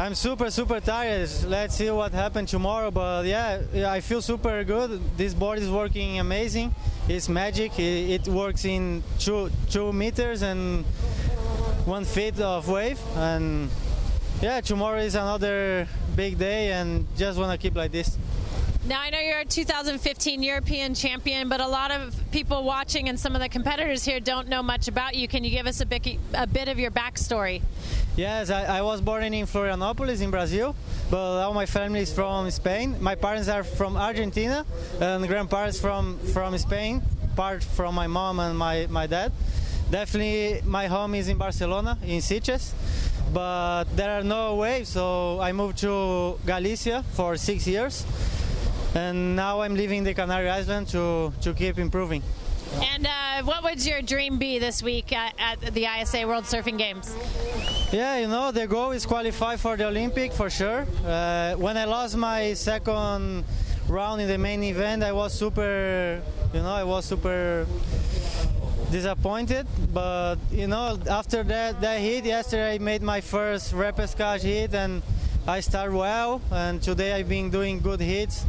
Speaker 20: I'm super tired. Let's see what happens tomorrow. But yeah, I feel super good. This board is working amazing. It's magic. It works in 2 meters and 1 feet of wave. And yeah, tomorrow is another big day, and just want to keep like this.
Speaker 4: Now, I know you're a 2015 European champion, but a lot of people watching and some of the competitors here don't know much about you. Can you give us a bit of your backstory?
Speaker 20: Yes, I was born in Florianópolis in Brazil, but all my family is from Spain. My parents are from Argentina, and grandparents from Spain, part from my mom and my dad. Definitely my home is in Barcelona, in Sitges, but there are no waves, so I moved to Galicia for 6 years. And now I'm leaving the Canary Islands to keep improving.
Speaker 4: And what would your dream be this week at the ISA World Surfing Games?
Speaker 20: Yeah, you know, the goal is qualify for the Olympic for sure. When I lost my second round in the main event, I was super disappointed. But, you know, after that hit, yesterday I made my first repescage hit and I started well. And today I've been doing good hits.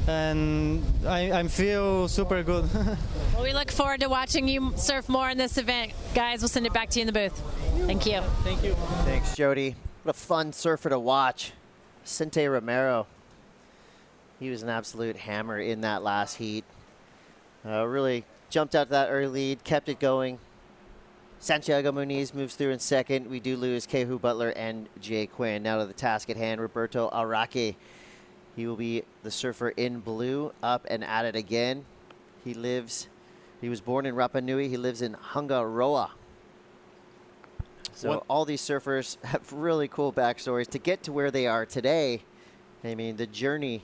Speaker 20: And I feel super good.
Speaker 4: Well, we look forward to watching you surf more in this event. Guys, we'll send it back to you in the booth. Thank you.
Speaker 20: Thank you.
Speaker 1: Thanks, Jody. What a fun surfer to watch. Vicente Romero. He was an absolute hammer in that last heat. Really jumped out to that early lead, kept it going. Santiago Muniz moves through in second. We do lose Kehu Butler and Jay Quinn. Now to the task at hand, Roberto Araki. He will be the surfer in blue, up and at it again. He was born in Rapa Nui. He lives in Hungaroa. So all these surfers have really cool backstories to get to where they are today. I mean, the journey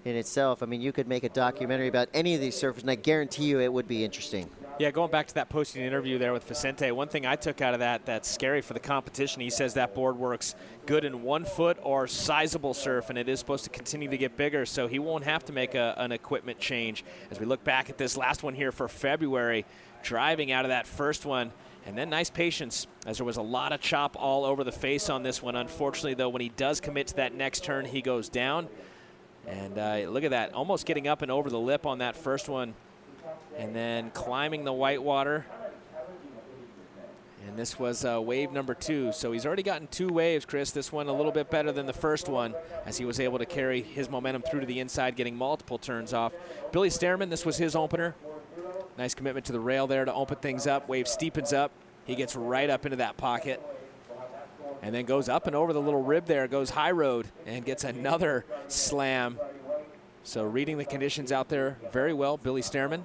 Speaker 1: in itself, I mean, you could make a documentary about any of these surfers, and I guarantee you it would be interesting.
Speaker 2: Yeah, going back to that posting interview there with Vicente, one thing I took out of that's scary for the competition. He says that board works good in 1 foot or sizable surf, and it is supposed to continue to get bigger, so he won't have to make an equipment change. As we look back at this last one here for February, driving out of that first one, and then nice patience, as there was a lot of chop all over the face on this one. Unfortunately, though, when he does commit to that next turn, he goes down. And look at that, almost getting up and over the lip on that first one. And then climbing the whitewater. And this was wave number 2. So he's already gotten 2 waves, Chris. This one a little bit better than the first one, as he was able to carry his momentum through to the inside, getting multiple turns off. Billy Stearman, this was his opener. Nice commitment to the rail there to open things up. Wave steepens up. He gets right up into that pocket. And then goes up and over the little rib there, goes high road, and gets another slam. So reading the conditions out there very well, Billy Stearman.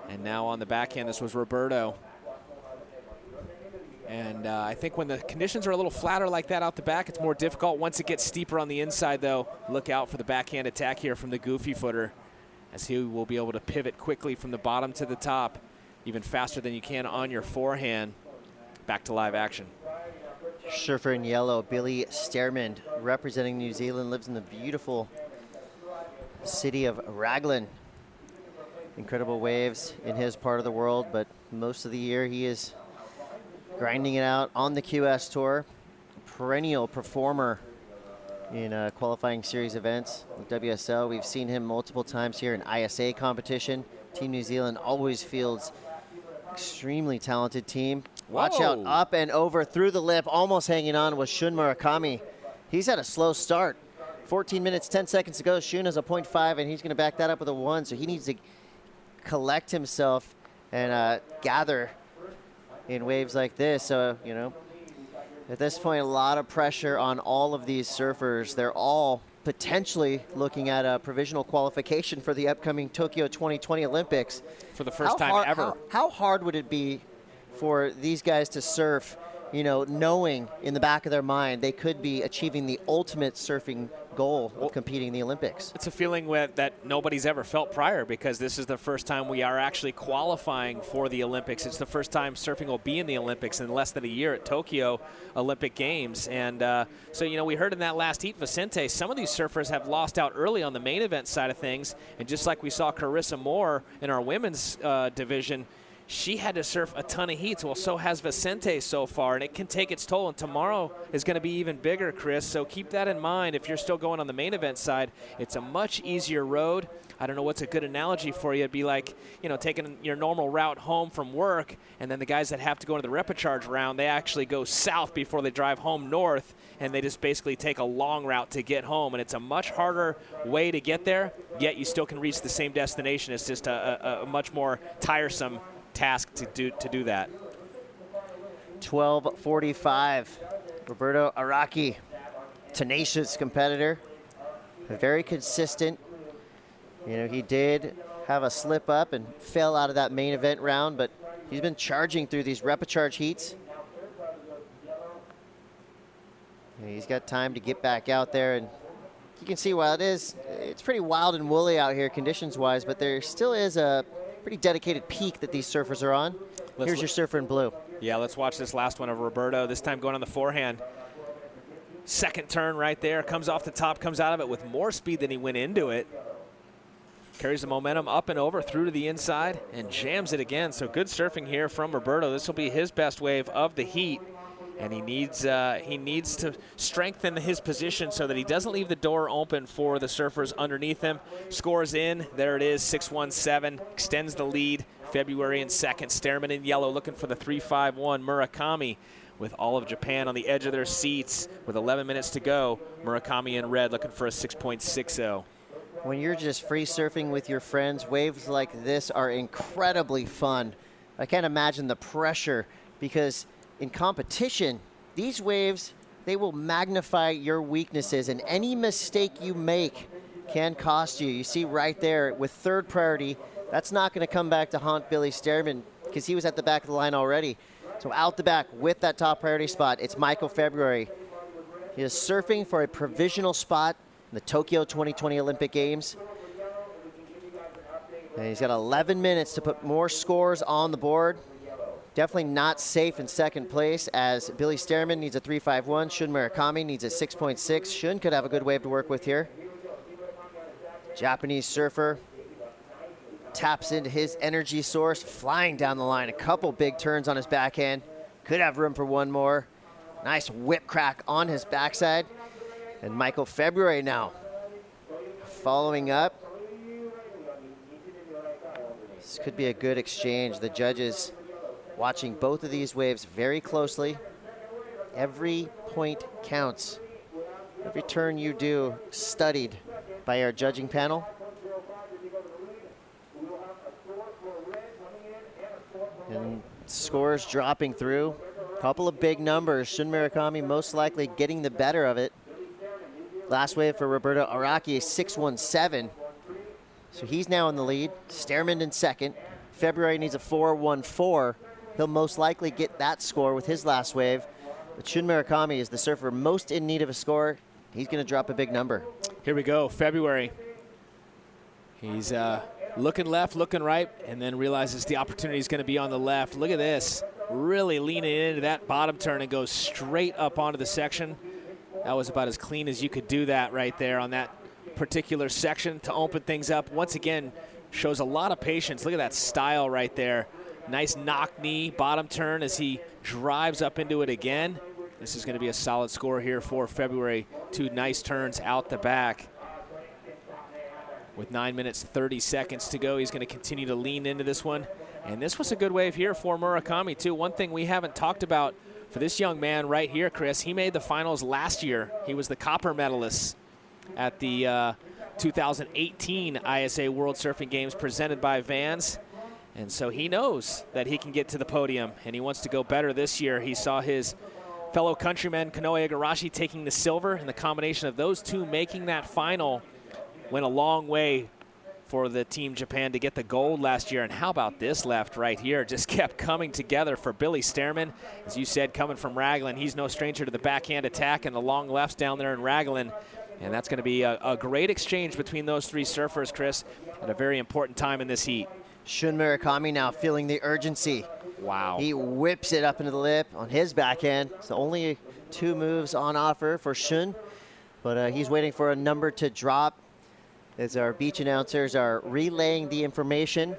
Speaker 2: And now on the backhand, this was Roberto. And I think when the conditions are a little flatter like that out the back, it's more difficult. Once it gets steeper on the inside, though, look out for the backhand attack here from the goofy footer, as he will be able to pivot quickly from the bottom to the top, even faster than you can on your forehand. Back to live action.
Speaker 1: Surfer in yellow, Billy Stearman, representing New Zealand, lives in the beautiful city of Raglan. Incredible waves in his part of the world, but most of the year he is grinding it out on the QS Tour. Perennial performer in qualifying series events with WSL. We've seen him multiple times here in ISA competition. Team New Zealand always fields extremely talented team. Watch out, up and over through the lip, almost hanging on was Shun Murakami. He's had a slow start. 14 minutes, 10 seconds to go. Shun has a 0.5, and he's going to back that up with a 1, so he needs to collect himself and gather in waves like this. So, you know, at this point, a lot of pressure on all of these surfers. They're all potentially looking at a provisional qualification for the upcoming Tokyo 2020 Olympics.
Speaker 2: For the first time ever.
Speaker 1: How hard would it be for these guys to surf, you know, knowing in the back of their mind they could be achieving the ultimate surfing goal of competing in the Olympics?
Speaker 2: It's a feeling that nobody's ever felt prior, because this is the first time we are actually qualifying for the Olympics. It's the first time surfing will be in the Olympics in less than a year at Tokyo Olympic Games. And so, you know, we heard in that last heat, Vicente, some of these surfers have lost out early on the main event side of things. And just like we saw Carissa Moore in our women's division, she had to surf a ton of heats. Well, so has Vicente so far, and it can take its toll. And tomorrow is going to be even bigger, Chris. So keep that in mind if you're still going on the main event side. It's a much easier road. I don't know what's a good analogy for you. It'd be like, you know, taking your normal route home from work, and then the guys that have to go into the repecharge round, they actually go south before they drive home north, and they just basically take a long route to get home. And it's a much harder way to get there, yet you still can reach the same destination. It's just a much more tiresome task to do that.
Speaker 1: 12:45. Roberto Araki, tenacious competitor, very consistent. You know, he did have a slip up and fell out of that main event round, but he's been charging through these repecharge heats. And he's got time to get back out there, and you can see while it's pretty wild and woolly out here conditions-wise, but there still is a pretty dedicated peak that these surfers are on. Here's your surfer in blue.
Speaker 2: Yeah, let's watch this last one of Roberto, this time going on the forehand. Second turn right there, comes off the top, comes out of it with more speed than he went into it. Carries the momentum up and over through to the inside and jams it again. So good surfing here from Roberto. This will be his best wave of the heat, and he needs to strengthen his position so that he doesn't leave the door open for the surfers underneath him. Scores in. There it is, 6-1-7. Extends the lead. February in second. Stearman in yellow looking for the 3-5-1. Murakami with all of Japan on the edge of their seats with 11 minutes to go. Murakami in red looking for a 6.60.
Speaker 1: When you're just free surfing with your friends, waves like this are incredibly fun. I can't imagine the pressure, because in competition, these waves, they will magnify your weaknesses, and any mistake you make can cost you. You see right there with third priority, that's not going to come back to haunt Billy Stearman because he was at the back of the line already. So out the back with that top priority spot, it's Michael February. He is surfing for a provisional spot in the Tokyo 2020 Olympic Games. And he's got 11 minutes to put more scores on the board. Definitely not safe in second place, as Billy Stearman needs a 3.51. Shun Murakami needs a 6.6. Shun could have a good wave to work with here. Japanese surfer taps into his energy source, flying down the line. A couple big turns on his backhand. Could have room for one more. Nice whip crack on his backside. And Michael February now following up. This could be a good exchange. The judges watching both of these waves very closely. Every point counts. Every turn you do studied by our judging panel. And scores dropping through. Couple of big numbers. Shun Murakami most likely getting the better of it. Last wave for Roberto Araki is 6.17. So he's now in the lead. Stearman in second. February needs a 4.14. He'll most likely get that score with his last wave. But Shun Murakami is the surfer most in need of a score. He's going to drop a big number.
Speaker 2: Here we go, February. He's looking left, looking right, and then realizes the opportunity is going to be on the left. Look at this. Really leaning into that bottom turn and goes straight up onto the section. That was about as clean as you could do that right there on that particular section to open things up. Once again, shows a lot of patience. Look at that style right there. Nice knock knee, bottom turn as he drives up into it again. This is going to be a solid score here for February. Two nice turns out the back. With 9 minutes, 30 seconds to go, he's going to continue to lean into this one. And this was a good wave here for Murakami, too. One thing we haven't talked about for this young man right here, Chris, he made the finals last year. He was the copper medalist at the 2018 ISA World Surfing Games presented by Vans. And so he knows that he can get to the podium, and he wants to go better this year. He saw his fellow countryman Kanoe Igarashi taking the silver, and the combination of those two making that final went a long way for the Team Japan to get the gold last year. And how about this left right here? Just kept coming together for Billy Stearman. As you said, coming from Raglan, he's no stranger to the backhand attack and the long lefts down there in Raglan. And that's going to be a great exchange between those three surfers, Chris, at a very important time in this heat.
Speaker 1: Shun Murakami now feeling the urgency.
Speaker 2: Wow.
Speaker 1: He whips it up into the lip on his backhand. So only 2 moves on offer for Shun, but he's waiting for a number to drop as our beach announcers are relaying the information,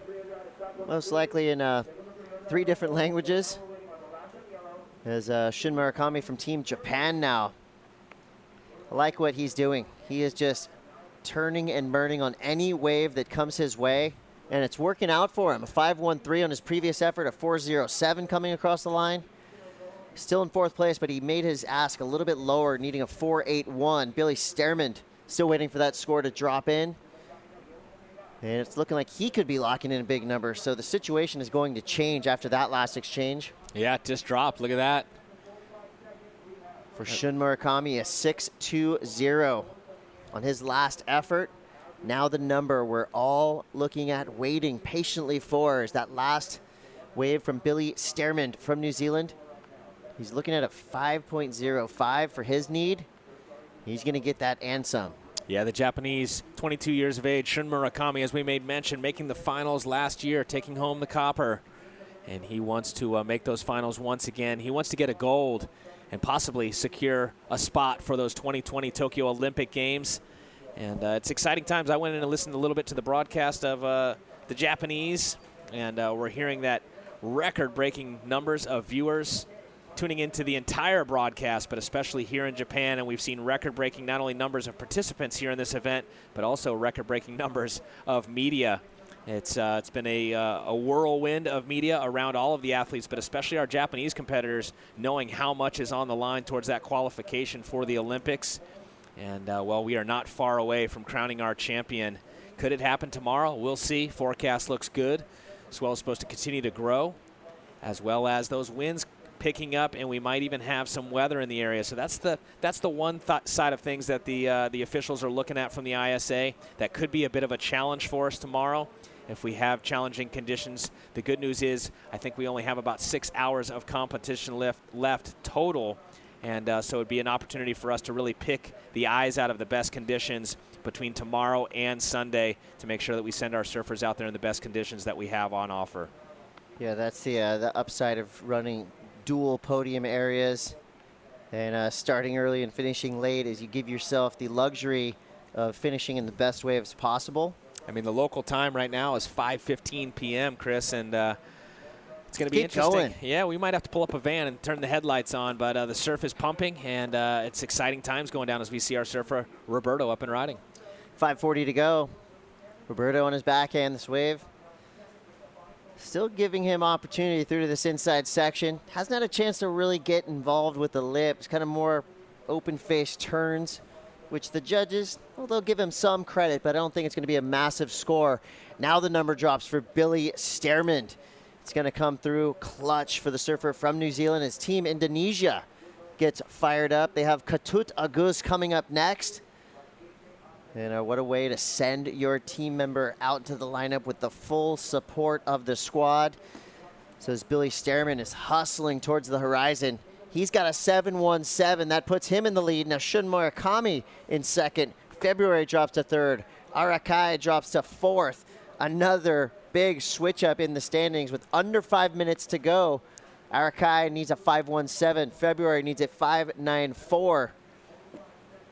Speaker 1: most likely in 3 different languages. As Shun Murakami from Team Japan now. I like what he's doing. He is just turning and burning on any wave that comes his way, and it's working out for him. A 5.13 on his previous effort, a 4.07 coming across the line. Still in 4th place, but he made his ask a little bit lower, needing a 4.81. Billy Stermund still waiting for that score to drop in. And it's looking like he could be locking in a big number, so the situation is going to change after that last exchange.
Speaker 2: Yeah, it just dropped. Look at that.
Speaker 1: For Shun Murakami, a 6.20 on his last effort. Now the number we're all looking at, waiting patiently for, is that last wave from Billy Stermund from New Zealand. He's looking at a 5.05 for his need. He's going to get that and some.
Speaker 2: Yeah, the Japanese, 22 years of age, Shun Murakami, as we made mention, making the finals last year, taking home the copper. And he wants to make those finals once again. He wants to get a gold and possibly secure a spot for those 2020 Tokyo Olympic Games. And it's exciting times. I went in and listened a little bit to the broadcast of the Japanese, and we're hearing that record-breaking numbers of viewers tuning into the entire broadcast, but especially here in Japan. And we've seen record-breaking not only numbers of participants here in this event, but also record-breaking numbers of media. It's been a whirlwind of media around all of the athletes, but especially our Japanese competitors, knowing how much is on the line towards that qualification for the Olympics. And, well, we are not far away from crowning our champion. Could it happen tomorrow? We'll see. Forecast looks good. Swell is supposed to continue to grow, as well as those winds picking up, and we might even have some weather in the area. So that's the one side of things that the officials are looking at from the ISA. That could be a bit of a challenge for us tomorrow if we have challenging conditions. The good news is I think we only have about 6 hours of competition left total, and so it would be an opportunity for us to really pick the eyes out of the best conditions between tomorrow and Sunday to make sure that we send our surfers out there in the best conditions that we have on offer.
Speaker 1: Yeah, that's the upside of running dual podium areas and starting early and finishing late, is you give yourself the luxury of finishing in the best waves possible.
Speaker 2: I mean, the local time right now is 5:15 p.m., Chris, and it's going to be interesting.
Speaker 1: Going.
Speaker 2: Yeah, we might have to pull up a van and turn the headlights on, but the surf is pumping, and it's exciting times going down as we see our surfer Roberto up and riding.
Speaker 1: 5:40 to go. Roberto on his backhand this wave. Still giving him opportunity through to this inside section. Hasn't had a chance to really get involved with the lip. It's kind of more open-faced turns, which the judges, well, they'll give him some credit, but I don't think it's going to be a massive score. Now the number drops for Billy Stermund. It's going to come through clutch for the surfer from New Zealand as Team Indonesia gets fired up. They have Ketut Agus coming up next. And what a way to send your team member out to the lineup with the full support of the squad. So as Billy Stermund is hustling towards the horizon, he's got a 7.17. That puts him in the lead. Now Shun Murakami in second. February drops to third. Arakai drops to fourth. Another big switch up in the standings with under 5 minutes to go. Arakai needs a 5.17. February needs a 5.94.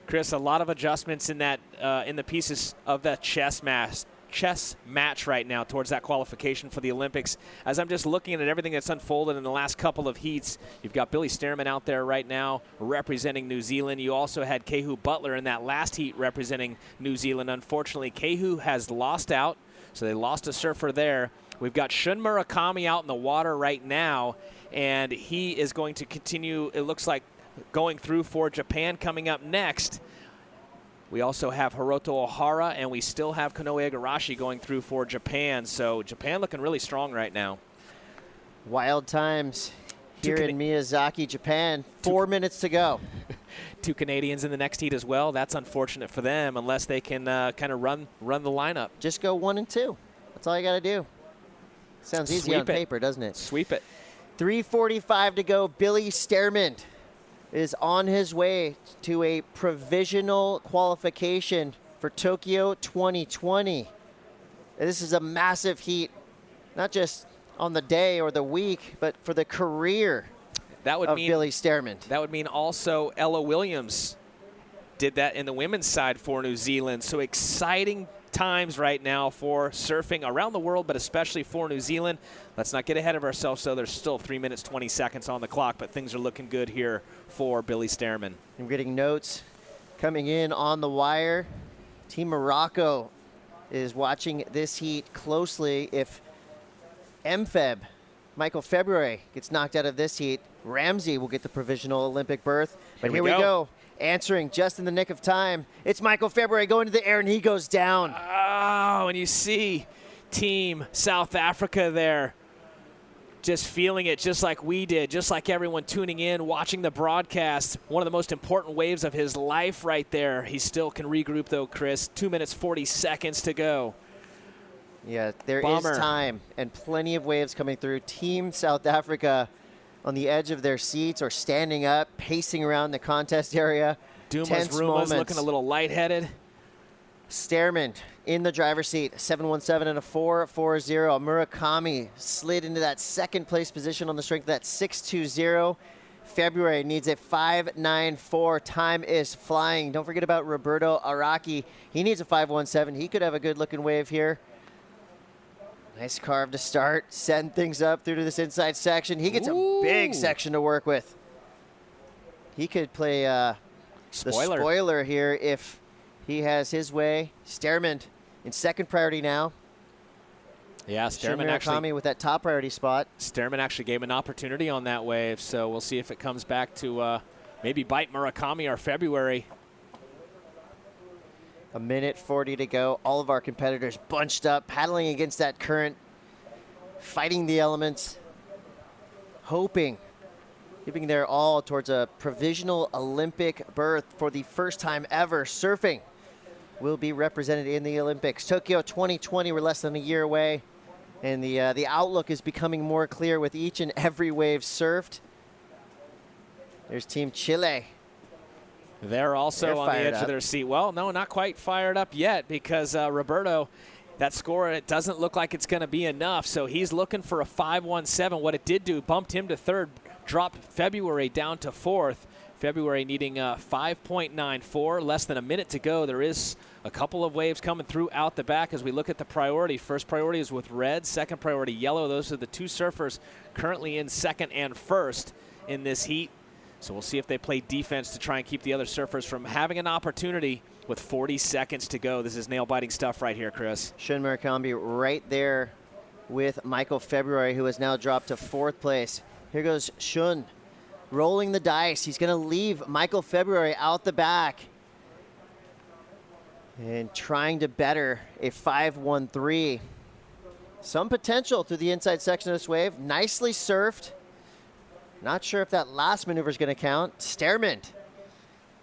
Speaker 2: Chris, a lot of adjustments in that in the pieces of that chess match right now towards that qualification for the Olympics. As I'm just looking at everything that's unfolded in the last couple of heats, you've got Billy Stermund out there right now representing New Zealand. You also had Kehu Butler in that last heat representing New Zealand. Unfortunately, Kehu has lost out, so they lost a surfer there. We've got Shun Murakami out in the water right now, and he is going to continue, it looks like, going through for Japan coming up next. We also have Hiroto Ohara, and we still have Konoe Igarashi going through for Japan. So Japan looking really strong right now.
Speaker 1: Wild times here in Miyazaki, Japan. 4 minutes to go.
Speaker 2: 2 Canadians in the next heat as well. That's unfortunate for them unless they can kind of run the lineup.
Speaker 1: Just go 1 and 2. That's all you got to do. Sounds easy on paper, doesn't it?
Speaker 2: Sweep it.
Speaker 1: 3:45 to go. Billy Stermund is on his way to a provisional qualification for Tokyo 2020. This is a massive heat, not just on the day or the week, but for the career of Billy Stermund.
Speaker 2: That would mean also Ella Williams did that in the women's side for New Zealand. So exciting times right now for surfing around the world, but especially for New Zealand. Let's not get ahead of ourselves, so there's still 3 minutes, 20 seconds on the clock, but things are looking good here for Billy Stearman.
Speaker 1: I'm getting notes coming in on the wire. Team Morocco is watching this heat closely. If MFeb, Michael February, gets knocked out of this heat, Ramsey will get the provisional Olympic berth. But here we go. Answering just in the nick of time. It's Michael February going to the air, and he goes down.
Speaker 2: Oh, and you see Team South Africa there just feeling it just like we did, just like everyone tuning in, watching the broadcast. One of the most important waves of his life right there. He still can regroup, though, Chris. 2 minutes, 40 seconds to go.
Speaker 1: Yeah, there is time and plenty of waves coming through. Team South Africa on the edge of their seats or standing up, pacing around the contest area.
Speaker 2: Dumas Ruma's looking a little lightheaded.
Speaker 1: Stearman in the driver's seat, 717 and a 440. Murakami slid into that second place position on the strength of that 620. February needs a 594. Time is flying. Don't forget about Roberto Araki. He needs a 517. He could have a good looking wave here. Nice carve to start, setting things up through to this inside section. He gets a big section to work with. He could play the spoiler here if he has his way. Stearman in second priority now.
Speaker 2: Yeah, Stearman actually
Speaker 1: with that top priority spot.
Speaker 2: Stearman actually gave an opportunity on that wave, so we'll see if it comes back to maybe bite Murakami or February.
Speaker 1: A minute 40 to go. All of our competitors bunched up, paddling against that current, fighting the elements, hoping, giving their all towards a provisional Olympic berth for the first time ever. Surfing will be represented in the Olympics. Tokyo 2020, we're less than a year away, and the outlook is becoming more clear with each and every wave surfed. There's Team Chile.
Speaker 2: They're also on the edge of their seat. Well, no, not quite fired up yet because Roberto, that score, it doesn't look like it's going to be enough. So he's looking for a 517. What it did do, bumped him to third, dropped February down to fourth. February needing 5.94, less than a minute to go. There is a couple of waves coming through out the back as we look at the priority. First priority is with red, second priority yellow. Those are the two surfers currently in second and first in this heat. So we'll see if they play defense to try and keep the other surfers from having an opportunity with 40 seconds to go. This is nail-biting stuff right here, Chris.
Speaker 1: Shun Murakami right there with Michael February, who has now dropped to fourth place. Here goes Shun, rolling the dice. He's going to leave Michael February out the back and trying to better a 513. Some potential through the inside section of this wave. Nicely surfed. Not sure if that last maneuver is going to count. Stearman,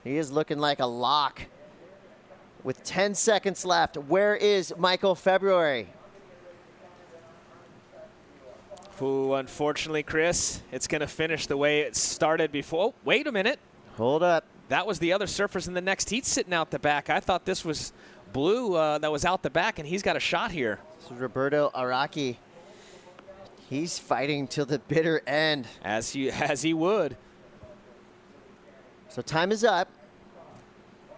Speaker 1: he is looking like a lock. With 10 seconds left, where is Michael February?
Speaker 2: Who, unfortunately, Chris, it's going to finish the way it started before. Oh, wait a minute.
Speaker 1: Hold up.
Speaker 2: That was the other surfers in the next heat sitting out the back. I thought this was Blue that was out the back, and he's got a shot here.
Speaker 1: This is Roberto Araki. He's fighting till the bitter end.
Speaker 2: As he would.
Speaker 1: So time is up.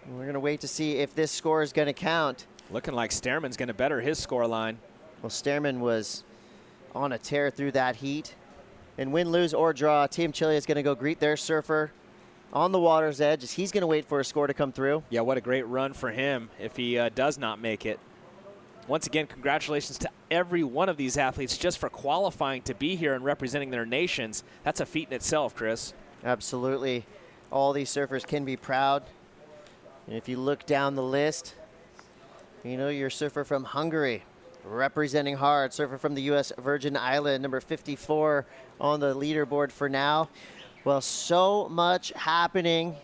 Speaker 1: We're going to wait to see if this score is going to count.
Speaker 2: Looking like Stearman's going to better his score line.
Speaker 1: Well, Stearman was on a tear through that heat. And win, lose, or draw, Team Chile is going to go greet their surfer on the water's edge as he's going to wait for a score to come through.
Speaker 2: Yeah, what a great run for him if he does not make it. Once again, congratulations to every one of these athletes just for qualifying to be here and representing their nations. That's a feat in itself, Chris.
Speaker 1: Absolutely. All these surfers can be proud. And if you look down the list, you know your surfer from Hungary, representing hard. Surfer from the U.S. Virgin Island, number 54 on the leaderboard for now. Well, so much happening.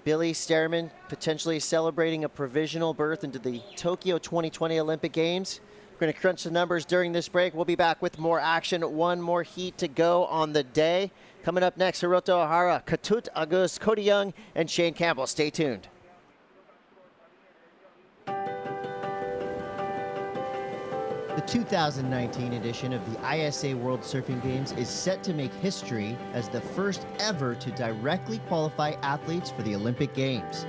Speaker 1: Billy Stearman potentially celebrating a provisional berth into the Tokyo 2020 Olympic Games. We're going to crunch the numbers during this break. We'll be back with more action. One more heat to go on the day. Coming up next, Hiroto Ohara, Katut August, Cody Young, and Shane Campbell. Stay tuned.
Speaker 18: The 2019 edition of the ISA World Surfing Games is set to make history as the first ever to directly qualify athletes for the Olympic Games.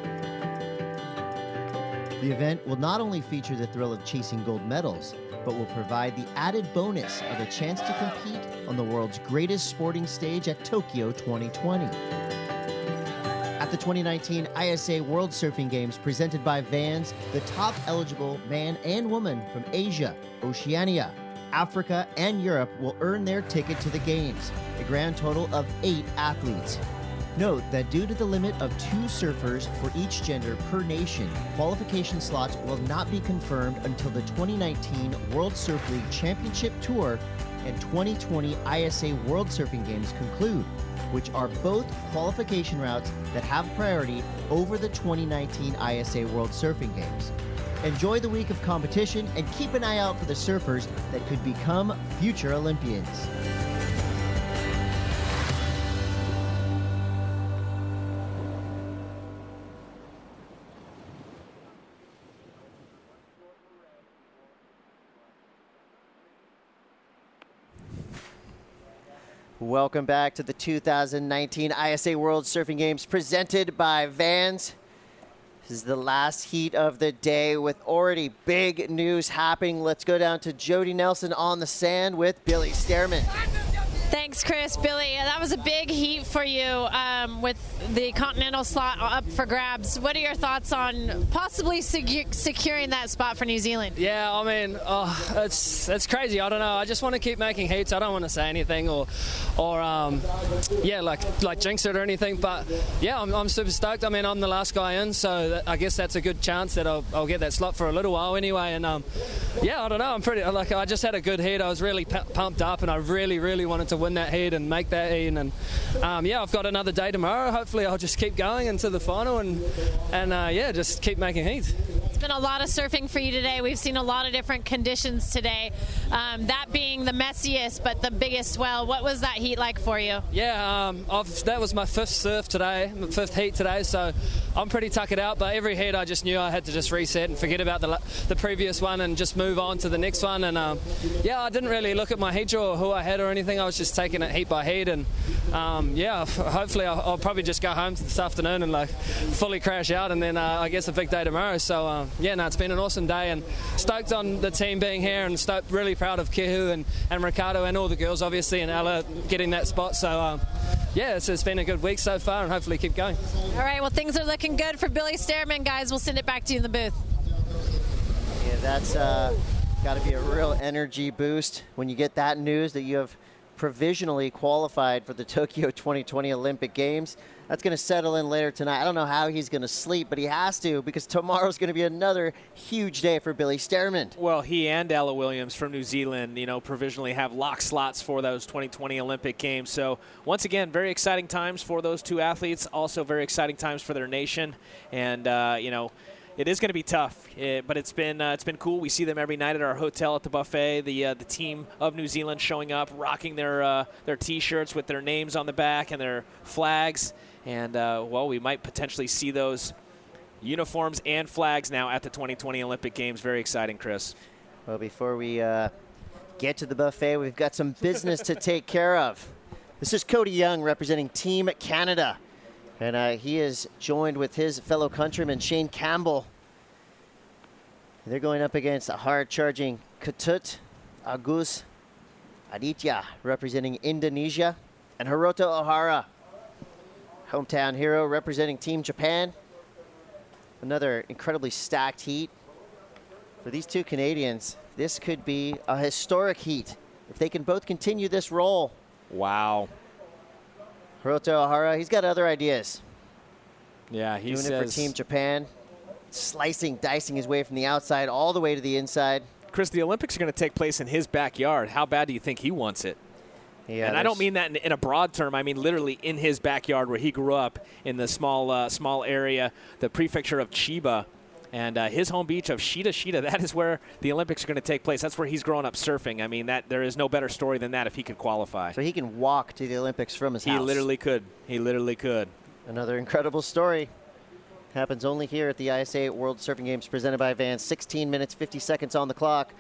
Speaker 18: The event will not only feature the thrill of chasing gold medals, but will provide the added bonus of a chance to compete on the world's greatest sporting stage at Tokyo 2020. At the 2019 ISA World Surfing Games presented by Vans, the top eligible man and woman from Asia, Oceania, Africa, and Europe will earn their ticket to the Games, a grand total of 8 athletes. Note that due to the limit of 2 surfers for each gender per nation, qualification slots will not be confirmed until the 2019 World Surf League Championship Tour and 2020 ISA World Surfing Games conclude, which are both qualification routes that have priority over the 2019 ISA World Surfing Games. Enjoy the week of competition and keep an eye out for the surfers that could become future Olympians.
Speaker 1: Welcome back to the 2019 ISA World Surfing Games presented by Vans. This is the last heat of the day with already big news happening. Let's go down to Jody Nelson on the sand with Billy Stearman.
Speaker 4: Thanks, Chris. Billy, that was a big heat for you with the Continental slot up for grabs. What are your thoughts on possibly securing that spot for New Zealand?
Speaker 3: Yeah, I mean, it's crazy. I don't know. I just want to keep making heats. I don't want to say anything or like jinx it or anything. But yeah, I'm super stoked. I mean, I'm the last guy in, so I guess that's a good chance that I'll get that slot for a little while anyway. And yeah, I don't know. I'm pretty I just had a good heat. I was really pumped up, and I really wanted to win that heat and make that heat. And yeah, I've got another day tomorrow. Hopefully I'll just keep going into the final and yeah, just keep making heats.
Speaker 4: It's been a lot of surfing for you today. We've seen a lot of different conditions today, that being the messiest but the biggest swell. What was that heat like for you?
Speaker 3: Yeah, that was my 5th surf today, my 5th heat today, so I'm pretty tuckered out, but every heat I just knew I had to just reset and forget about the previous one and just move on to the next one. And yeah, I didn't really look at my heat draw or who I had or anything. I was just taking it heat by heat, and yeah, hopefully I'll probably just go home this afternoon and like fully crash out, and then I guess a big day tomorrow. So yeah, no, it's been an awesome day, and stoked on the team being here, and stoked, really proud of Kehu and Ricardo and all the girls obviously, and Ella getting that spot. So yeah, it's been a good week so far, and hopefully keep going.
Speaker 4: All right, well, things are looking good for Billy Stearman, guys. We'll send it back to you in the booth.
Speaker 1: Yeah, that's got to be a real energy boost when you get that news that you have provisionally qualified for the Tokyo 2020 Olympic Games. That's going to settle in later tonight. I don't know how he's going to sleep, but he has to, because tomorrow's going to be another huge day for Billy Stearman.
Speaker 2: Well, he and Ella Williams from New Zealand, provisionally have lock slots for those 2020 Olympic Games. So once again, very exciting times for those two athletes. Also very exciting times for their nation. And, it is going to be tough, but it's been cool. We see them every night at our hotel at the buffet. The team of New Zealand showing up, rocking their T-shirts with their names on the back and their flags. And, well, we might potentially see those uniforms and flags now at the 2020 Olympic Games. Very exciting, Chris.
Speaker 1: Well, before we get to the buffet, we've got some business to take care of. This is Cody Young representing Team Canada. And he is joined with his fellow countryman, Shane Campbell. They're going up against a hard-charging Ketut Agus Aditya, representing Indonesia, and Hiroto Ohara, hometown hero, representing Team Japan. Another incredibly stacked heat. For these two Canadians, this could be a historic heat if they can both continue this roll.
Speaker 2: Wow.
Speaker 1: Hiroto Ohara, he's got other ideas.
Speaker 2: Yeah, he's
Speaker 1: doing it for Team Japan, slicing, dicing his way from the outside all the way to the inside.
Speaker 2: Chris, the Olympics are going to take place in his backyard. How bad do you think he wants it?
Speaker 1: Yeah,
Speaker 2: and I don't mean that in a broad term. I mean literally in his backyard where he grew up in the small area, the prefecture of Chiba. And his home beach of Shida, that is where the Olympics are going to take place. That's where he's growing up surfing. I mean, there is no better story than that if he could qualify.
Speaker 1: So he can walk to the Olympics from his house.
Speaker 2: He literally could. He literally could.
Speaker 1: Another incredible story. Happens only here at the ISA World Surfing Games presented by Vans. 16 minutes, 50 seconds on the clock.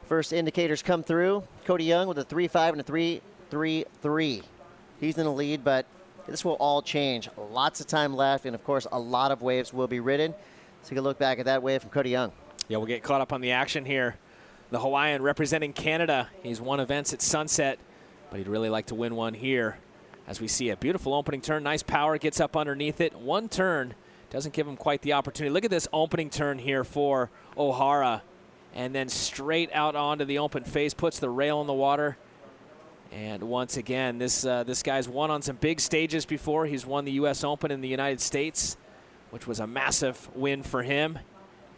Speaker 1: First indicators come through. Cody Young with a 3.5 and a 3.33. He's in the lead, but this will all change. Lots of time left, and, of course, a lot of waves will be ridden. Let's take a look back at that wave from Cody Young.
Speaker 2: Yeah, we'll get caught up on the action here. The Hawaiian representing Canada. He's won events at Sunset, but he'd really like to win one here. As we see a beautiful opening turn, nice power, gets up underneath it. One turn, doesn't give him quite the opportunity. Look at this opening turn here for O'Hara. And then straight out onto the open face, puts the rail in the water. And once again, this guy's won on some big stages before. He's won the U.S. Open in the United States, which was a massive win for him.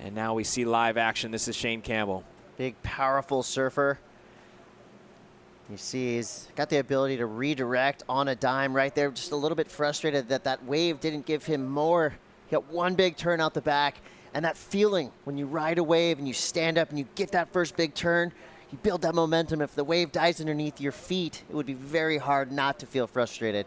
Speaker 2: And now we see live action. This is Shane Campbell.
Speaker 1: Big, powerful surfer. You see he's got the ability to redirect on a dime right there. Just a little bit frustrated that that wave didn't give him more. He got one big turn out the back. And that feeling when you ride a wave and you stand up and you get that first big turn, you build that momentum. If the wave dies underneath your feet, it would be very hard not to feel frustrated.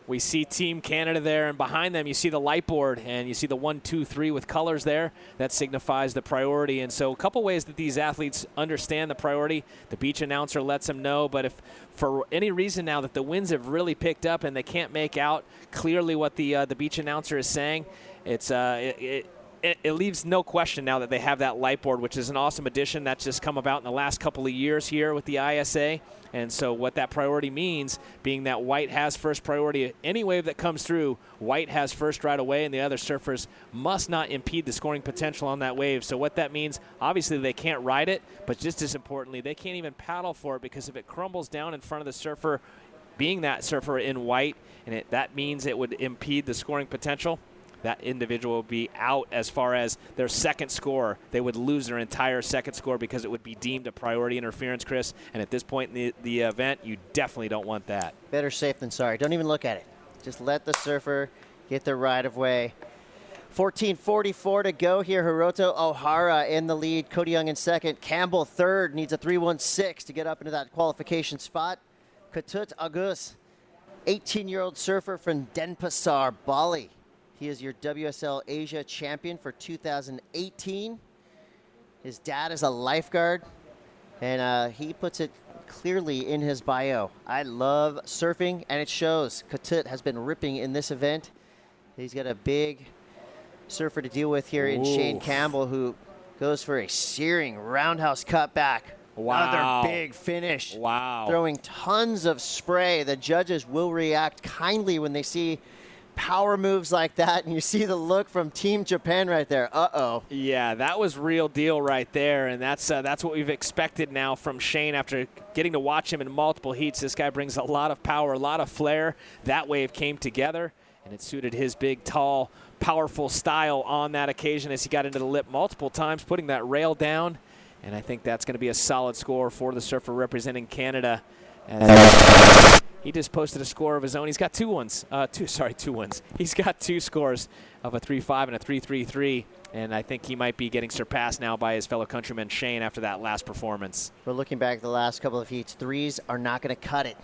Speaker 2: We see Team Canada there, and behind them you see the light board, and you see the 1, 2, 3 with colors there. That signifies the priority. And so a couple ways that these athletes understand the priority. The beach announcer lets them know, but if for any reason now that the winds have really picked up and they can't make out clearly what the beach announcer is saying, it leaves no question now that they have that light board, which is an awesome addition that's just come about in the last couple of years here with the ISA. And so what that priority means, being that white has first priority, any wave that comes through, white has first right away, and the other surfers must not impede the scoring potential on that wave. So what that means, obviously they can't ride it, but just as importantly, they can't even paddle for it, because if it crumbles down in front of the surfer, being that surfer in white, and that means it would impede the scoring potential, that individual would be out as far as their second score. They would lose their entire second score because it would be deemed a priority interference, Chris. And at this point in the event, you definitely don't want that.
Speaker 1: Better safe than sorry. Don't even look at it. Just let the surfer get the right of way. 14:44 to go here. Hiroto O'Hara in the lead. Cody Young in second. Campbell third. Needs a 3:16 to get up into that qualification spot. Ketut Agus, 18-year-old surfer from Denpasar, Bali. He is your WSL Asia champion for 2018. His dad is a lifeguard, and he puts it clearly in his bio. I love surfing, and it shows. Ketut has been ripping in this event. He's got a big surfer to deal with here in Shane Campbell, who goes for a searing roundhouse cutback.
Speaker 2: Wow.
Speaker 1: Another big finish.
Speaker 2: Wow.
Speaker 1: Throwing tons of spray. The judges will react kindly when they see power moves like that, and you see the look from Team Japan right there. Uh-oh.
Speaker 2: Yeah, that was real deal right there, and that's what we've expected now from Shane after getting to watch him in multiple heats. This guy brings a lot of power, a lot of flair. That wave came together, and it suited his big, tall, powerful style on that occasion as he got into the lip multiple times, putting that rail down, and I think that's going to be a solid score for the surfer representing Canada. He just posted a score of his own. He's got two wins. He's got two scores of a 3.5 and a 3.33, and I think he might be getting surpassed now by his fellow countryman Shane after that last performance.
Speaker 1: But looking back at the last couple of heats, threes are not going to cut it.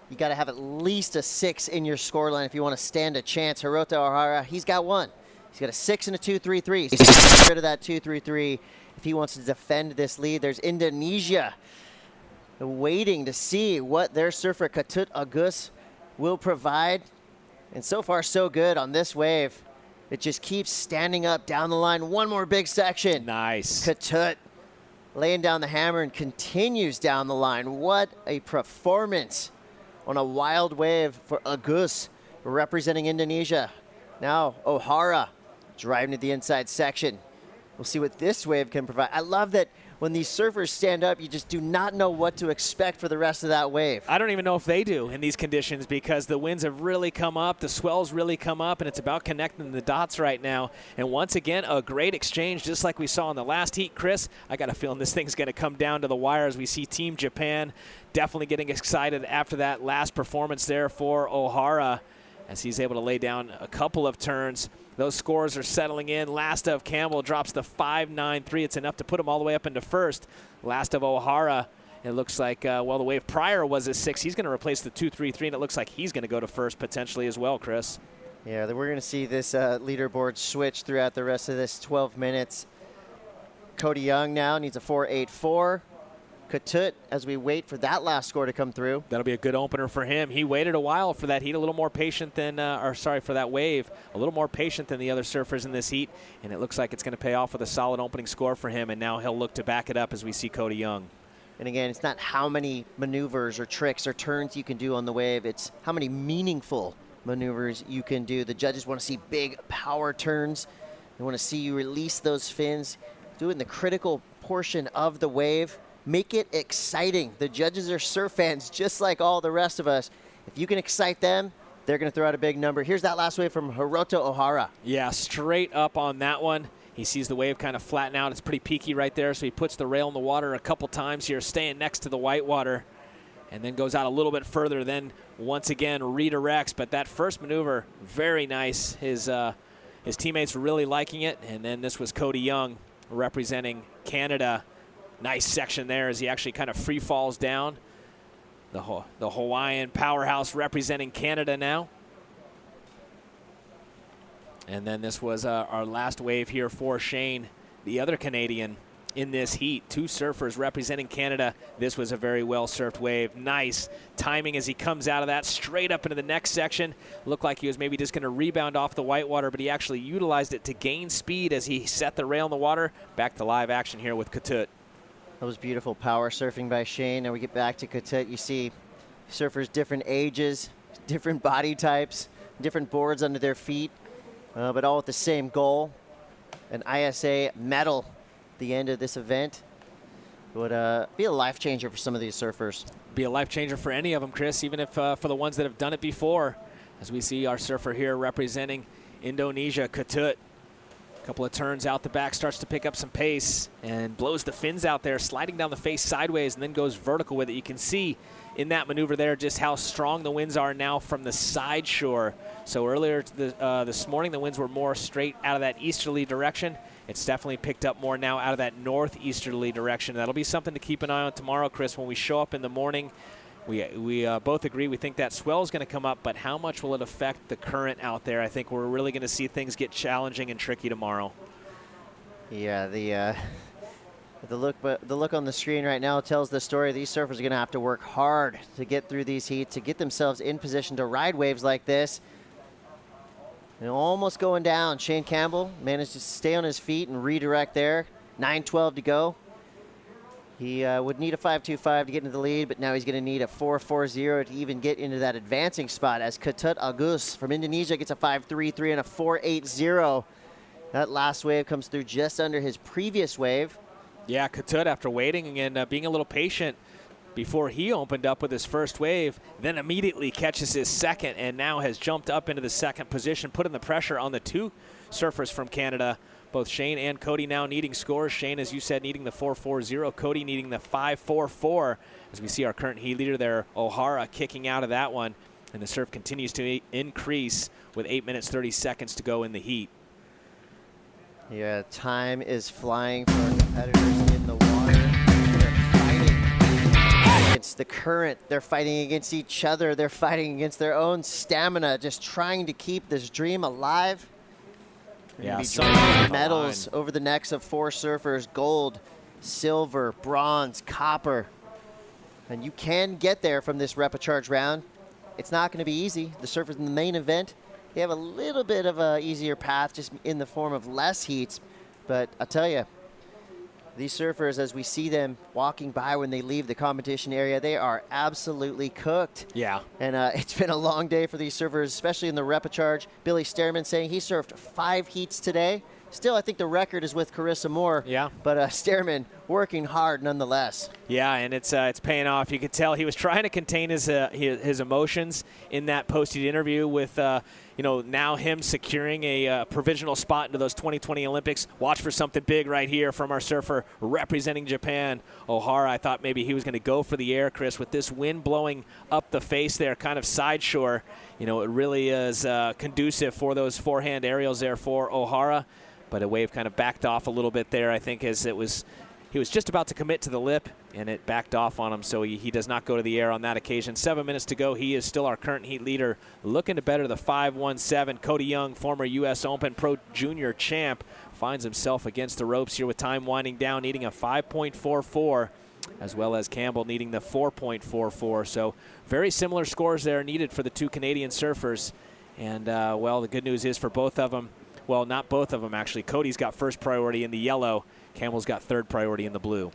Speaker 1: You got to have at least a 6 in your scoreline if you want to stand a chance. Hiroto O'Hara, he's got one. He's got a 6 and a 2.33. He's getting rid of that 2.33 if he wants to defend this lead. There's Indonesia waiting to see what their surfer Ketut Agus will provide. And so far, so good on this wave. It just keeps standing up down the line. One more big section.
Speaker 2: Nice.
Speaker 1: Ketut laying down the hammer and continues down the line. What a performance on a wild wave for Agus representing Indonesia. Now O'Hara driving to the inside section. We'll see what this wave can provide. I love that when these surfers stand up, you just do not know what to expect for the rest of that wave.
Speaker 2: I don't even know if they do in these conditions because the winds have really come up, the swells really come up, and it's about connecting the dots right now. And once again, a great exchange just like we saw in the last heat. Chris, I got a feeling this thing's going to come down to the wire as we see Team Japan definitely getting excited after that last performance there for O'Hara as he's able to lay down a couple of turns. Those scores are settling in. Last of Campbell drops the 5.93. It's enough to put him all the way up into first. Last of O'Hara, it looks like, the wave prior was a 6. He's going to replace the 2.33, and it looks like he's going to go to first potentially as well, Chris.
Speaker 1: Yeah, we're going to see this leaderboard switch throughout the rest of this 12 minutes. Cody Young now needs a 4.84. Katut as we wait for that last score to come through.
Speaker 2: That'll be a good opener for him. He waited a while for that heat, a little more patient than, for that wave, a little more patient than the other surfers in this heat, and it looks like it's going to pay off with a solid opening score for him, and now he'll look to back it up as we see Cody Young.
Speaker 1: And again, it's not how many maneuvers or tricks or turns you can do on the wave, it's how many meaningful maneuvers you can do. The judges want to see big power turns. They want to see you release those fins, do it in the critical portion of the wave. Make it exciting. The judges are surf fans just like all the rest of us. If you can excite them, they're going to throw out a big number. Here's that last wave from Hiroto Ohara.
Speaker 2: Yeah, straight up on that one. He sees the wave kind of flatten out. It's pretty peaky right there, so he puts the rail in the water a couple times here, staying next to the whitewater, and then goes out a little bit further, then once again redirects. But that first maneuver, very nice. His teammates were really liking it, and then this was Cody Young representing Canada. Nice section there as he actually kind of free falls down. The Hawaiian powerhouse representing Canada now. And then this was our last wave here for Shane, the other Canadian in this heat. Two surfers representing Canada. This was a very well-surfed wave. Nice timing as he comes out of that straight up into the next section. Looked like he was maybe just going to rebound off the whitewater, but he actually utilized it to gain speed as he set the rail in the water. Back to live action here with Katut.
Speaker 1: That was beautiful power surfing by Shane. Now we get back to Katut. You see surfers different ages, different body types, different boards under their feet, but all with the same goal, an ISA medal at the end of this event. Would be a life changer for some of these surfers.
Speaker 2: Be a life changer for any of them, Chris, even if for the ones that have done it before. As we see our surfer here representing Indonesia, Katut. Couple of turns out the back, starts to pick up some pace and blows the fins out there, sliding down the face sideways and then goes vertical with it. You can see in that maneuver there just how strong the winds are now from the side shore. So earlier this morning, the winds were more straight out of that easterly direction. It's definitely picked up more now out of that northeasterly direction. That'll be something to keep an eye on tomorrow, Chris, when we show up in the morning. We both agree we think that swell is going to come up, but how much will it affect the current out there? I think we're really going to see things get challenging and tricky tomorrow.
Speaker 1: Yeah, the look on the screen right now tells the story. These surfers are going to have to work hard to get through these heats, to get themselves in position to ride waves like this. And almost going down. Shane Campbell managed to stay on his feet and redirect there. 9:12 to go. He would need a 5.25 to get into the lead, but now he's going to need a 4.40 to even get into that advancing spot as Katut Agus from Indonesia gets a 5.33 and a 4.80. That last wave comes through just under his previous wave.
Speaker 2: Yeah, Katut, after waiting and being a little patient before he opened up with his first wave, then immediately catches his second and now has jumped up into the second position, putting the pressure on the two surfers from Canada. Both Shane and Cody now needing scores. Shane, as you said, needing the 4.40. Cody needing the 5.44. As we see our current heat leader there, O'Hara, kicking out of that one. And the surf continues to increase with 8 minutes, 30 seconds to go in the heat.
Speaker 1: Yeah, time is flying for our competitors in the water. They're fighting against the current. They're fighting against each other. They're fighting against their own stamina, just trying to keep this dream alive.
Speaker 2: Yeah,
Speaker 1: medals over the necks of four surfers: gold, silver, bronze, copper. And you can get there from this repecharge round. It's not going to be easy. The surfers in the main event, they have a little bit of an easier path just in the form of less heats. But I'll tell you, these surfers, as we see them walking by when they leave the competition area, they are absolutely cooked.
Speaker 2: Yeah.
Speaker 1: And it's been a long day for these surfers, especially in the repecharge. Billy Stearman saying he surfed 5 heats today. Still, I think the record is with Carissa Moore.
Speaker 2: Yeah.
Speaker 1: But Stearman working hard nonetheless.
Speaker 2: Yeah, and it's paying off. You could tell he was trying to contain his emotions in that post-heat interview with, now him securing a provisional spot into those 2020 Olympics. Watch for something big right here from our surfer representing Japan, O'Hara. I thought maybe he was going to go for the air, Chris, with this wind blowing up the face there, kind of side shore. It really is conducive for those forehand aerials there for O'Hara. But a wave kind of backed off a little bit there, I think, as he was just about to commit to the lip, and it backed off on him, so he does not go to the air on that occasion. 7 minutes to go. He is still our current heat leader, looking to better the 5.17. Cody Young, former U.S. Open Pro Junior champ, finds himself against the ropes here with time winding down, needing a 5.44. as well as Campbell needing the 4.44. So very similar scores there needed for the two Canadian surfers. And, well, the good news is for both of them, well, not both of them, actually. Cody's got first priority in the yellow. Campbell's got third priority in the blue.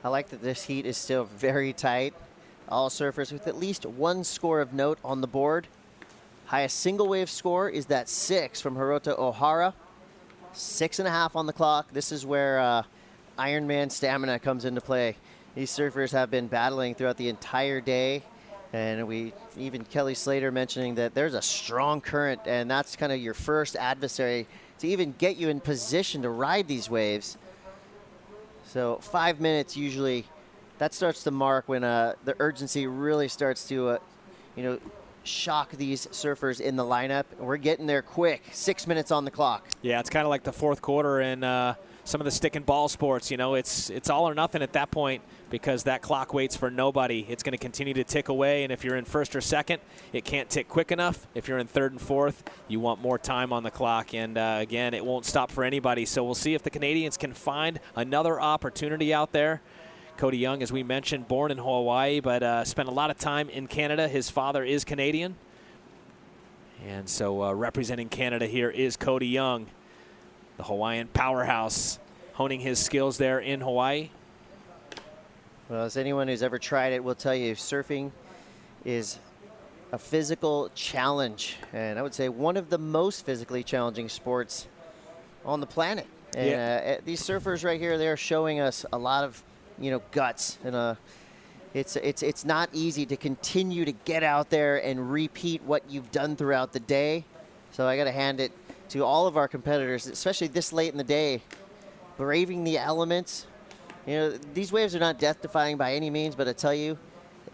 Speaker 1: I like that this heat is still very tight. All surfers with at least one score of note on the board. Highest single wave score is that 6 from Hirota Ohara. 6.5 on the clock. This is where Ironman stamina comes into play. These surfers have been battling throughout the entire day. And even Kelly Slater mentioning that there's a strong current, and that's kind of your first adversary to even get you in position to ride these waves. So 5 minutes usually, that starts to mark when the urgency really starts to, shock these surfers in the lineup. We're getting there quick. 6 minutes on the clock.
Speaker 2: Yeah, it's kind of like the fourth quarter in some of the stick and ball sports. It's all or nothing at that point because that clock waits for nobody. It's going to continue to tick away, and if you're in first or second, it can't tick quick enough. If you're in third and fourth, you want more time on the clock, and again, it won't stop for anybody. So we'll see if the Canadians can find another opportunity out there. Cody Young, as we mentioned, born in Hawaii, but spent a lot of time in Canada. His father is Canadian. And so representing Canada here is Cody Young, the Hawaiian powerhouse, honing his skills there in Hawaii.
Speaker 1: Well, as anyone who's ever tried it will tell you, surfing is a physical challenge. And I would say one of the most physically challenging sports on the planet. And these surfers right here, they're showing us a lot of guts, and it's not easy to continue to get out there and repeat what you've done throughout the day. So I got to hand it to all of our competitors, especially this late in the day, braving the elements. These waves are not death-defying by any means, but I tell you,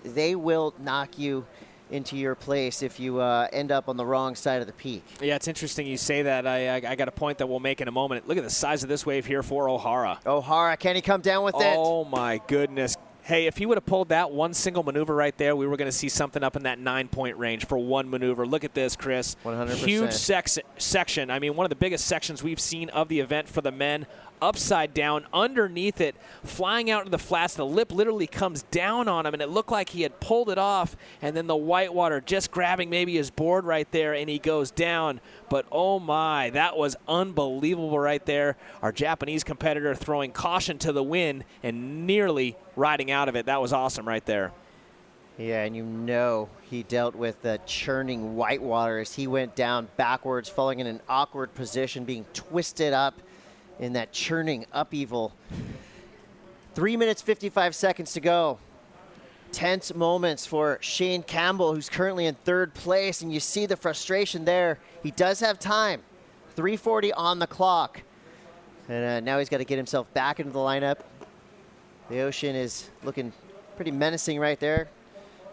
Speaker 1: they will knock you into your place if you end up on the wrong side of the peak.
Speaker 2: Yeah, it's interesting you say that. I got a point that we'll make in a moment. Look at the size of this wave here for Ohara.
Speaker 1: Ohara, can he come down with it?
Speaker 2: Oh, my goodness. Hey, if he would have pulled that one single maneuver right there, we were going to see something up in that 9-point range for one maneuver. Look at this, Chris.
Speaker 1: 100%.
Speaker 2: Huge section. I mean, one of the biggest sections we've seen of the event for the men. Upside down, underneath it, flying out to the flats. The lip literally comes down on him, and it looked like he had pulled it off, and then the whitewater just grabbing maybe his board right there, and he goes down. But, oh, my, that was unbelievable right there. Our Japanese competitor throwing caution to the wind and nearly riding out of it. That was awesome right there.
Speaker 1: Yeah, and he dealt with the churning whitewater as he went down backwards, falling in an awkward position, being twisted up in that churning upheaval. 3 minutes, 55 seconds to go. Tense moments for Shane Campbell, who's currently in third place, and you see the frustration there. He does have time. 3:40 on the clock. And now he's got to get himself back into the lineup. The ocean is looking pretty menacing right there.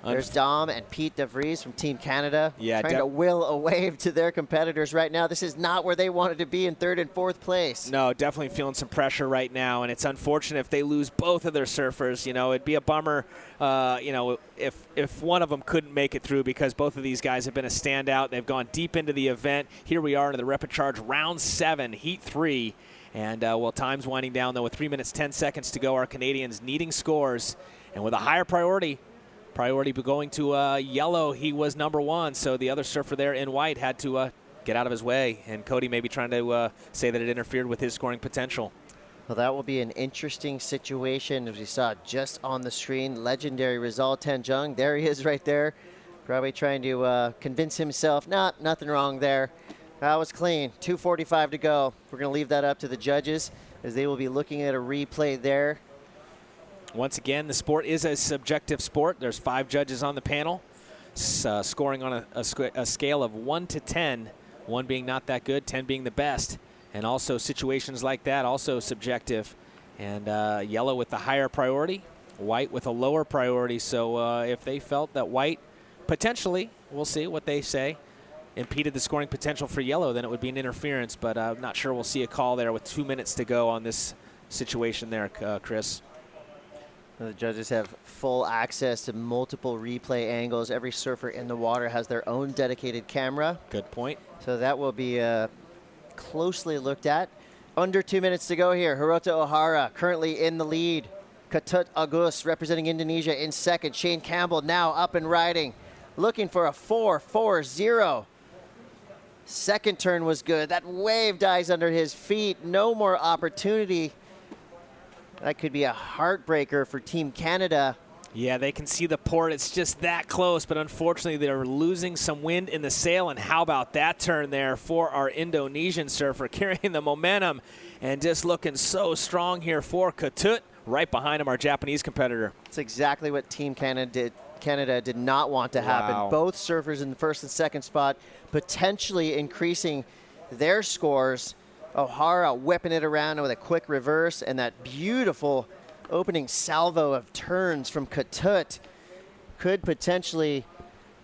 Speaker 1: There's Dom and Pete DeVries from Team Canada trying to will a wave to their competitors right now. This is not where they wanted to be in third and fourth place.
Speaker 2: No, definitely feeling some pressure right now, and it's unfortunate if they lose both of their surfers. It'd be a bummer, if one of them couldn't make it through because both of these guys have been a standout. They've gone deep into the event. Here we are in the Repecharge Round 7, Heat 3. And, time's winding down, though, with 3 minutes, 10 seconds to go. Our Canadians needing scores, and with a higher priority going to yellow. He was number one, so the other surfer there in white had to get out of his way, and Cody may be trying to say that it interfered with his scoring potential.
Speaker 1: Well, that will be an interesting situation, as we saw just on the screen. Legendary Rizal Tanjung, there he is right there, probably trying to convince himself, nothing wrong there. That was clean. 2:45 to go. We're going to leave that up to the judges, as they will be looking at a replay there.
Speaker 2: Once again, the sport is a subjective sport. There's 5 judges on the panel, scoring on a scale of 1 to 10, 1 being not that good, 10 being the best. And also situations like that, also subjective. And yellow with the higher priority, white with a lower priority. So if they felt that white potentially, we'll see what they say, impeded the scoring potential for yellow, then it would be an interference. But I'm not sure we'll see a call there with 2 minutes to go on this situation there, Chris.
Speaker 1: The judges have full access to multiple replay angles. Every surfer in the water has their own dedicated camera.
Speaker 2: Good point.
Speaker 1: So that will be closely looked at. Under 2 minutes to go here. Hirota Ohara currently in the lead. Ketut Agus representing Indonesia in second. Shane Campbell now up and riding, looking for a 4-4-0. Second turn was good. That wave dies under his feet. No more opportunity. That could be a heartbreaker for Team Canada.
Speaker 2: Yeah, they can see the port. It's just that close, but unfortunately they're losing some wind in the sail. And how about that turn there for our Indonesian surfer, carrying the momentum and just looking so strong here for Ketut. Right behind him, our Japanese competitor.
Speaker 1: It's exactly what Team Canada did not want to happen.
Speaker 2: Wow.
Speaker 1: Both surfers in the first and second spot, potentially increasing their scores. O'Hara whipping it around with a quick reverse, and that beautiful opening salvo of turns from Ketut could potentially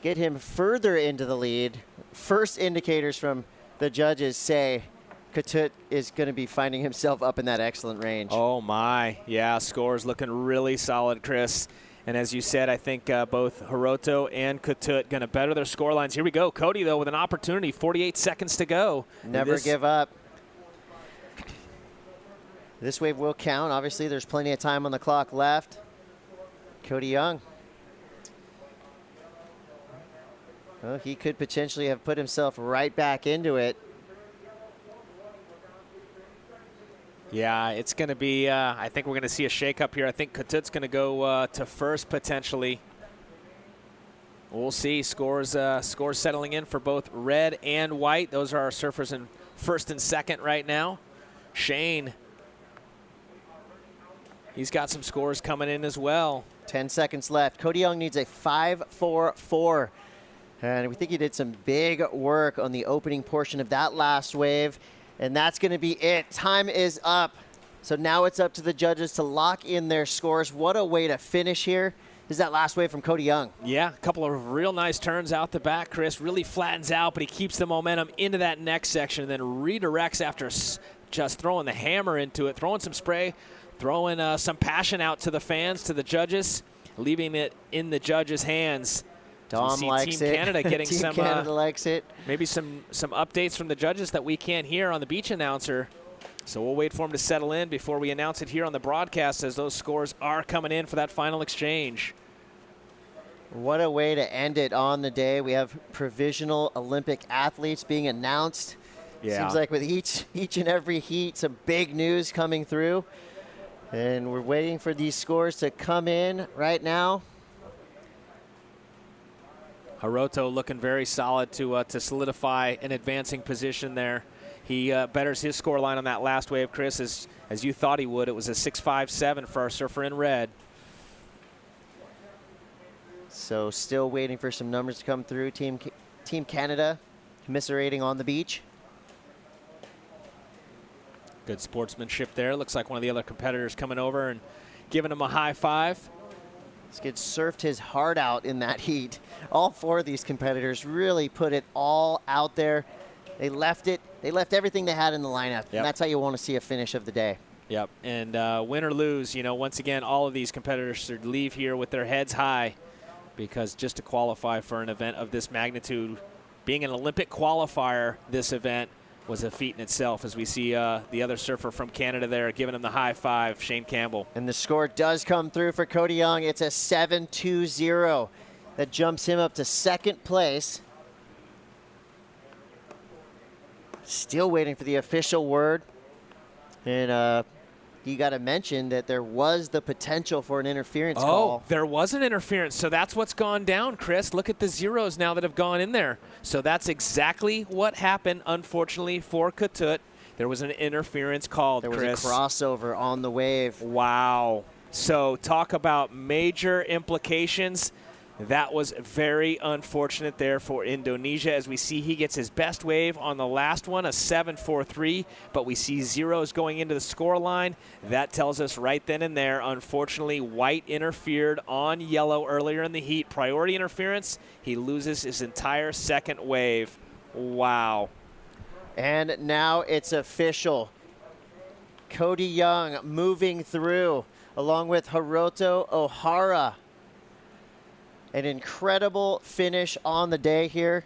Speaker 1: get him further into the lead. First indicators from the judges say Ketut is going to be finding himself up in that excellent range.
Speaker 2: Oh, my. Yeah, scores looking really solid, Chris. And as you said, I think both Hiroto and Ketut going to better their score lines. Here we go. Cody, though, with an opportunity. 48 seconds to go.
Speaker 1: Never give up. This wave will count. Obviously, there's plenty of time on the clock left. Cody Young. Well, he could potentially have put himself right back into it.
Speaker 2: Yeah, it's going to be, I think we're going to see a shakeup here. I think Ketut's going to go to first potentially. We'll see. Scores settling in for both red and white. Those are our surfers in first and second right now. Shane, he's got some scores coming in as well.
Speaker 1: 10 seconds left. Cody Young needs a 5-4-4. And we think he did some big work on the opening portion of that last wave. And that's going to be it. Time is up. So now it's up to the judges to lock in their scores. What a way to finish here. This is that last wave from Cody Young.
Speaker 2: Yeah, a couple of real nice turns out the back, Chris. Really flattens out, but he keeps the momentum into that next section and then redirects after just throwing the hammer into it, throwing some spray, throwing some passion out to the fans, to the judges, leaving it in the judges' hands.
Speaker 1: Dom likes
Speaker 2: Team
Speaker 1: it.
Speaker 2: Canada getting
Speaker 1: Team
Speaker 2: some
Speaker 1: Canada likes it.
Speaker 2: Maybe some updates from the judges that we can't hear on the beach announcer. So we'll wait for him to settle in before we announce it here on the broadcast, as those scores are coming in for that final exchange.
Speaker 1: What a way to end it on the day. We have provisional Olympic athletes being announced.
Speaker 2: Yeah.
Speaker 1: Seems like with each and every heat, some big news coming through. And we're waiting for these scores to come in right now.
Speaker 2: Hiroto looking very solid to solidify an advancing position there. He betters his score line on that last wave, Chris, as you thought he would. It was a 6.57 for our surfer in red.
Speaker 1: So still waiting for some numbers to come through. Team Canada commiserating on the beach.
Speaker 2: Good sportsmanship there. Looks like one of the other competitors coming over and giving him a high five.
Speaker 1: This kid surfed his heart out in that heat. All four of these competitors really put it all out there. They left everything they had in the lineup.
Speaker 2: Yep.
Speaker 1: And that's how you want to see a finish of the day.
Speaker 2: Yep, and win or lose, once again, all of these competitors should leave here with their heads high, because just to qualify for an event of this magnitude, being an Olympic qualifier, this event was a feat in itself, as we see the other surfer from Canada there giving him the high five, Shane Campbell.
Speaker 1: And the score does come through for Cody Young. It's a 7-2-0. That jumps him up to second place. Still waiting for the official word. And you got to mention that there was the potential for an interference call.
Speaker 2: Oh, there was an interference. So that's what's gone down, Chris. Look at the zeros now that have gone in there. So that's exactly what happened, unfortunately, for Ketut. There was an interference called, Chris.
Speaker 1: There was a crossover on the wave.
Speaker 2: Wow. So talk about major implications. That was very unfortunate there for Indonesia. As we see, he gets his best wave on the last one, a 7.43, but we see zeros going into the score line. That tells us right then and there, unfortunately, white interfered on yellow earlier in the heat. Priority interference, he loses his entire second wave. Wow.
Speaker 1: And now it's official. Cody Young moving through along with Hiroto O'Hara. An incredible finish on the day here.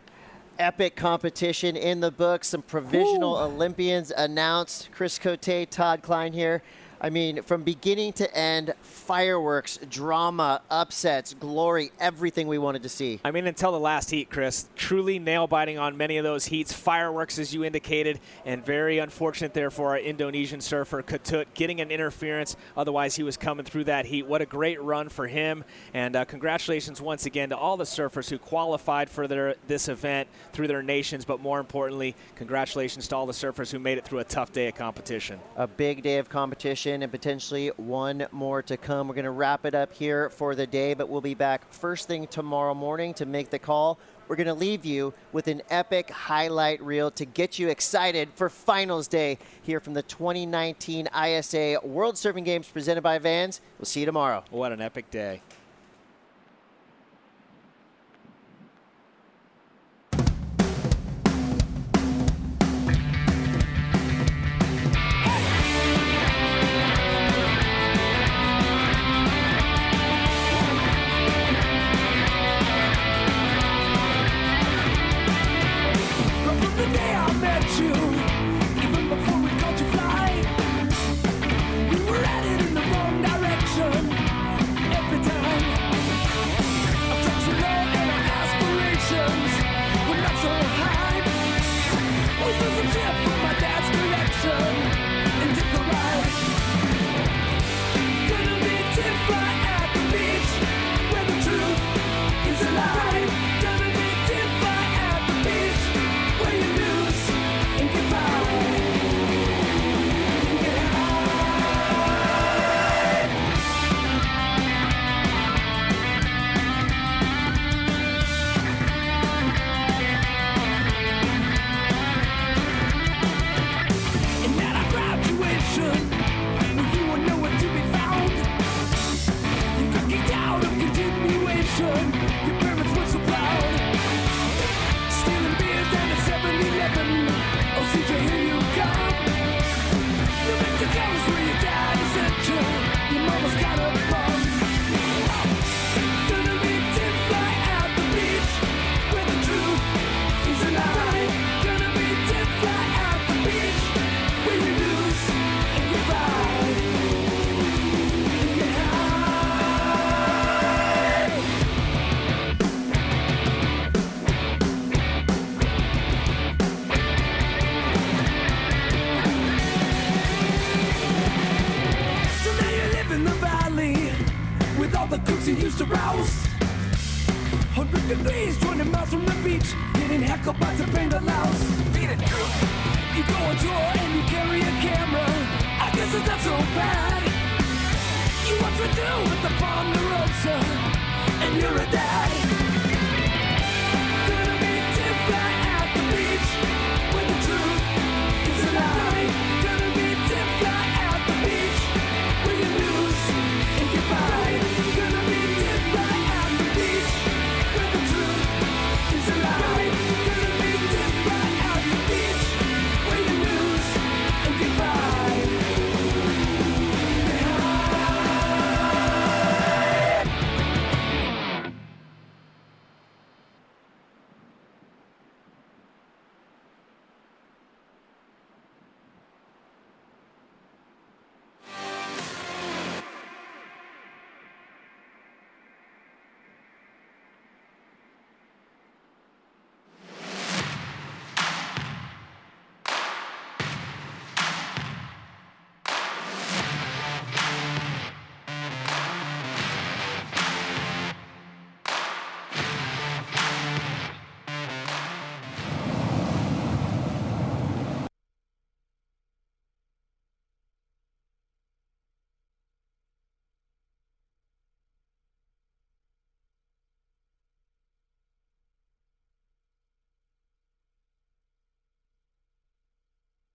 Speaker 1: Epic competition in the books. Some provisional Olympians announced. Chris Cote, Todd Klein here I mean, from beginning to end, fireworks, drama, upsets, glory, everything we wanted to see.
Speaker 2: I mean, until the last heat, Chris. Truly nail-biting on many of those heats. Fireworks, as you indicated, and very unfortunate there for our Indonesian surfer, Ketut, getting an interference. Otherwise, he was coming through that heat. What a great run for him. And congratulations once again to all the surfers who qualified for this event through their nations. But more importantly, congratulations to all the surfers who made it through a tough day of competition.
Speaker 1: A big day of competition and potentially one more to come. We're going to wrap it up here for the day, but we'll be back first thing tomorrow morning to make the call. We're going to leave you with an epic highlight reel to get you excited for finals day here from the 2019 ISA World Surfing Games presented by Vans. We'll see you tomorrow.
Speaker 2: What an epic day.
Speaker 8: He used to rouse 100 degrees, 20 miles from the beach, getting heckled by the painted louse. Beat it, crew. You go on tour and you carry a camera. I guess it's not so bad. You what to do with the on the road.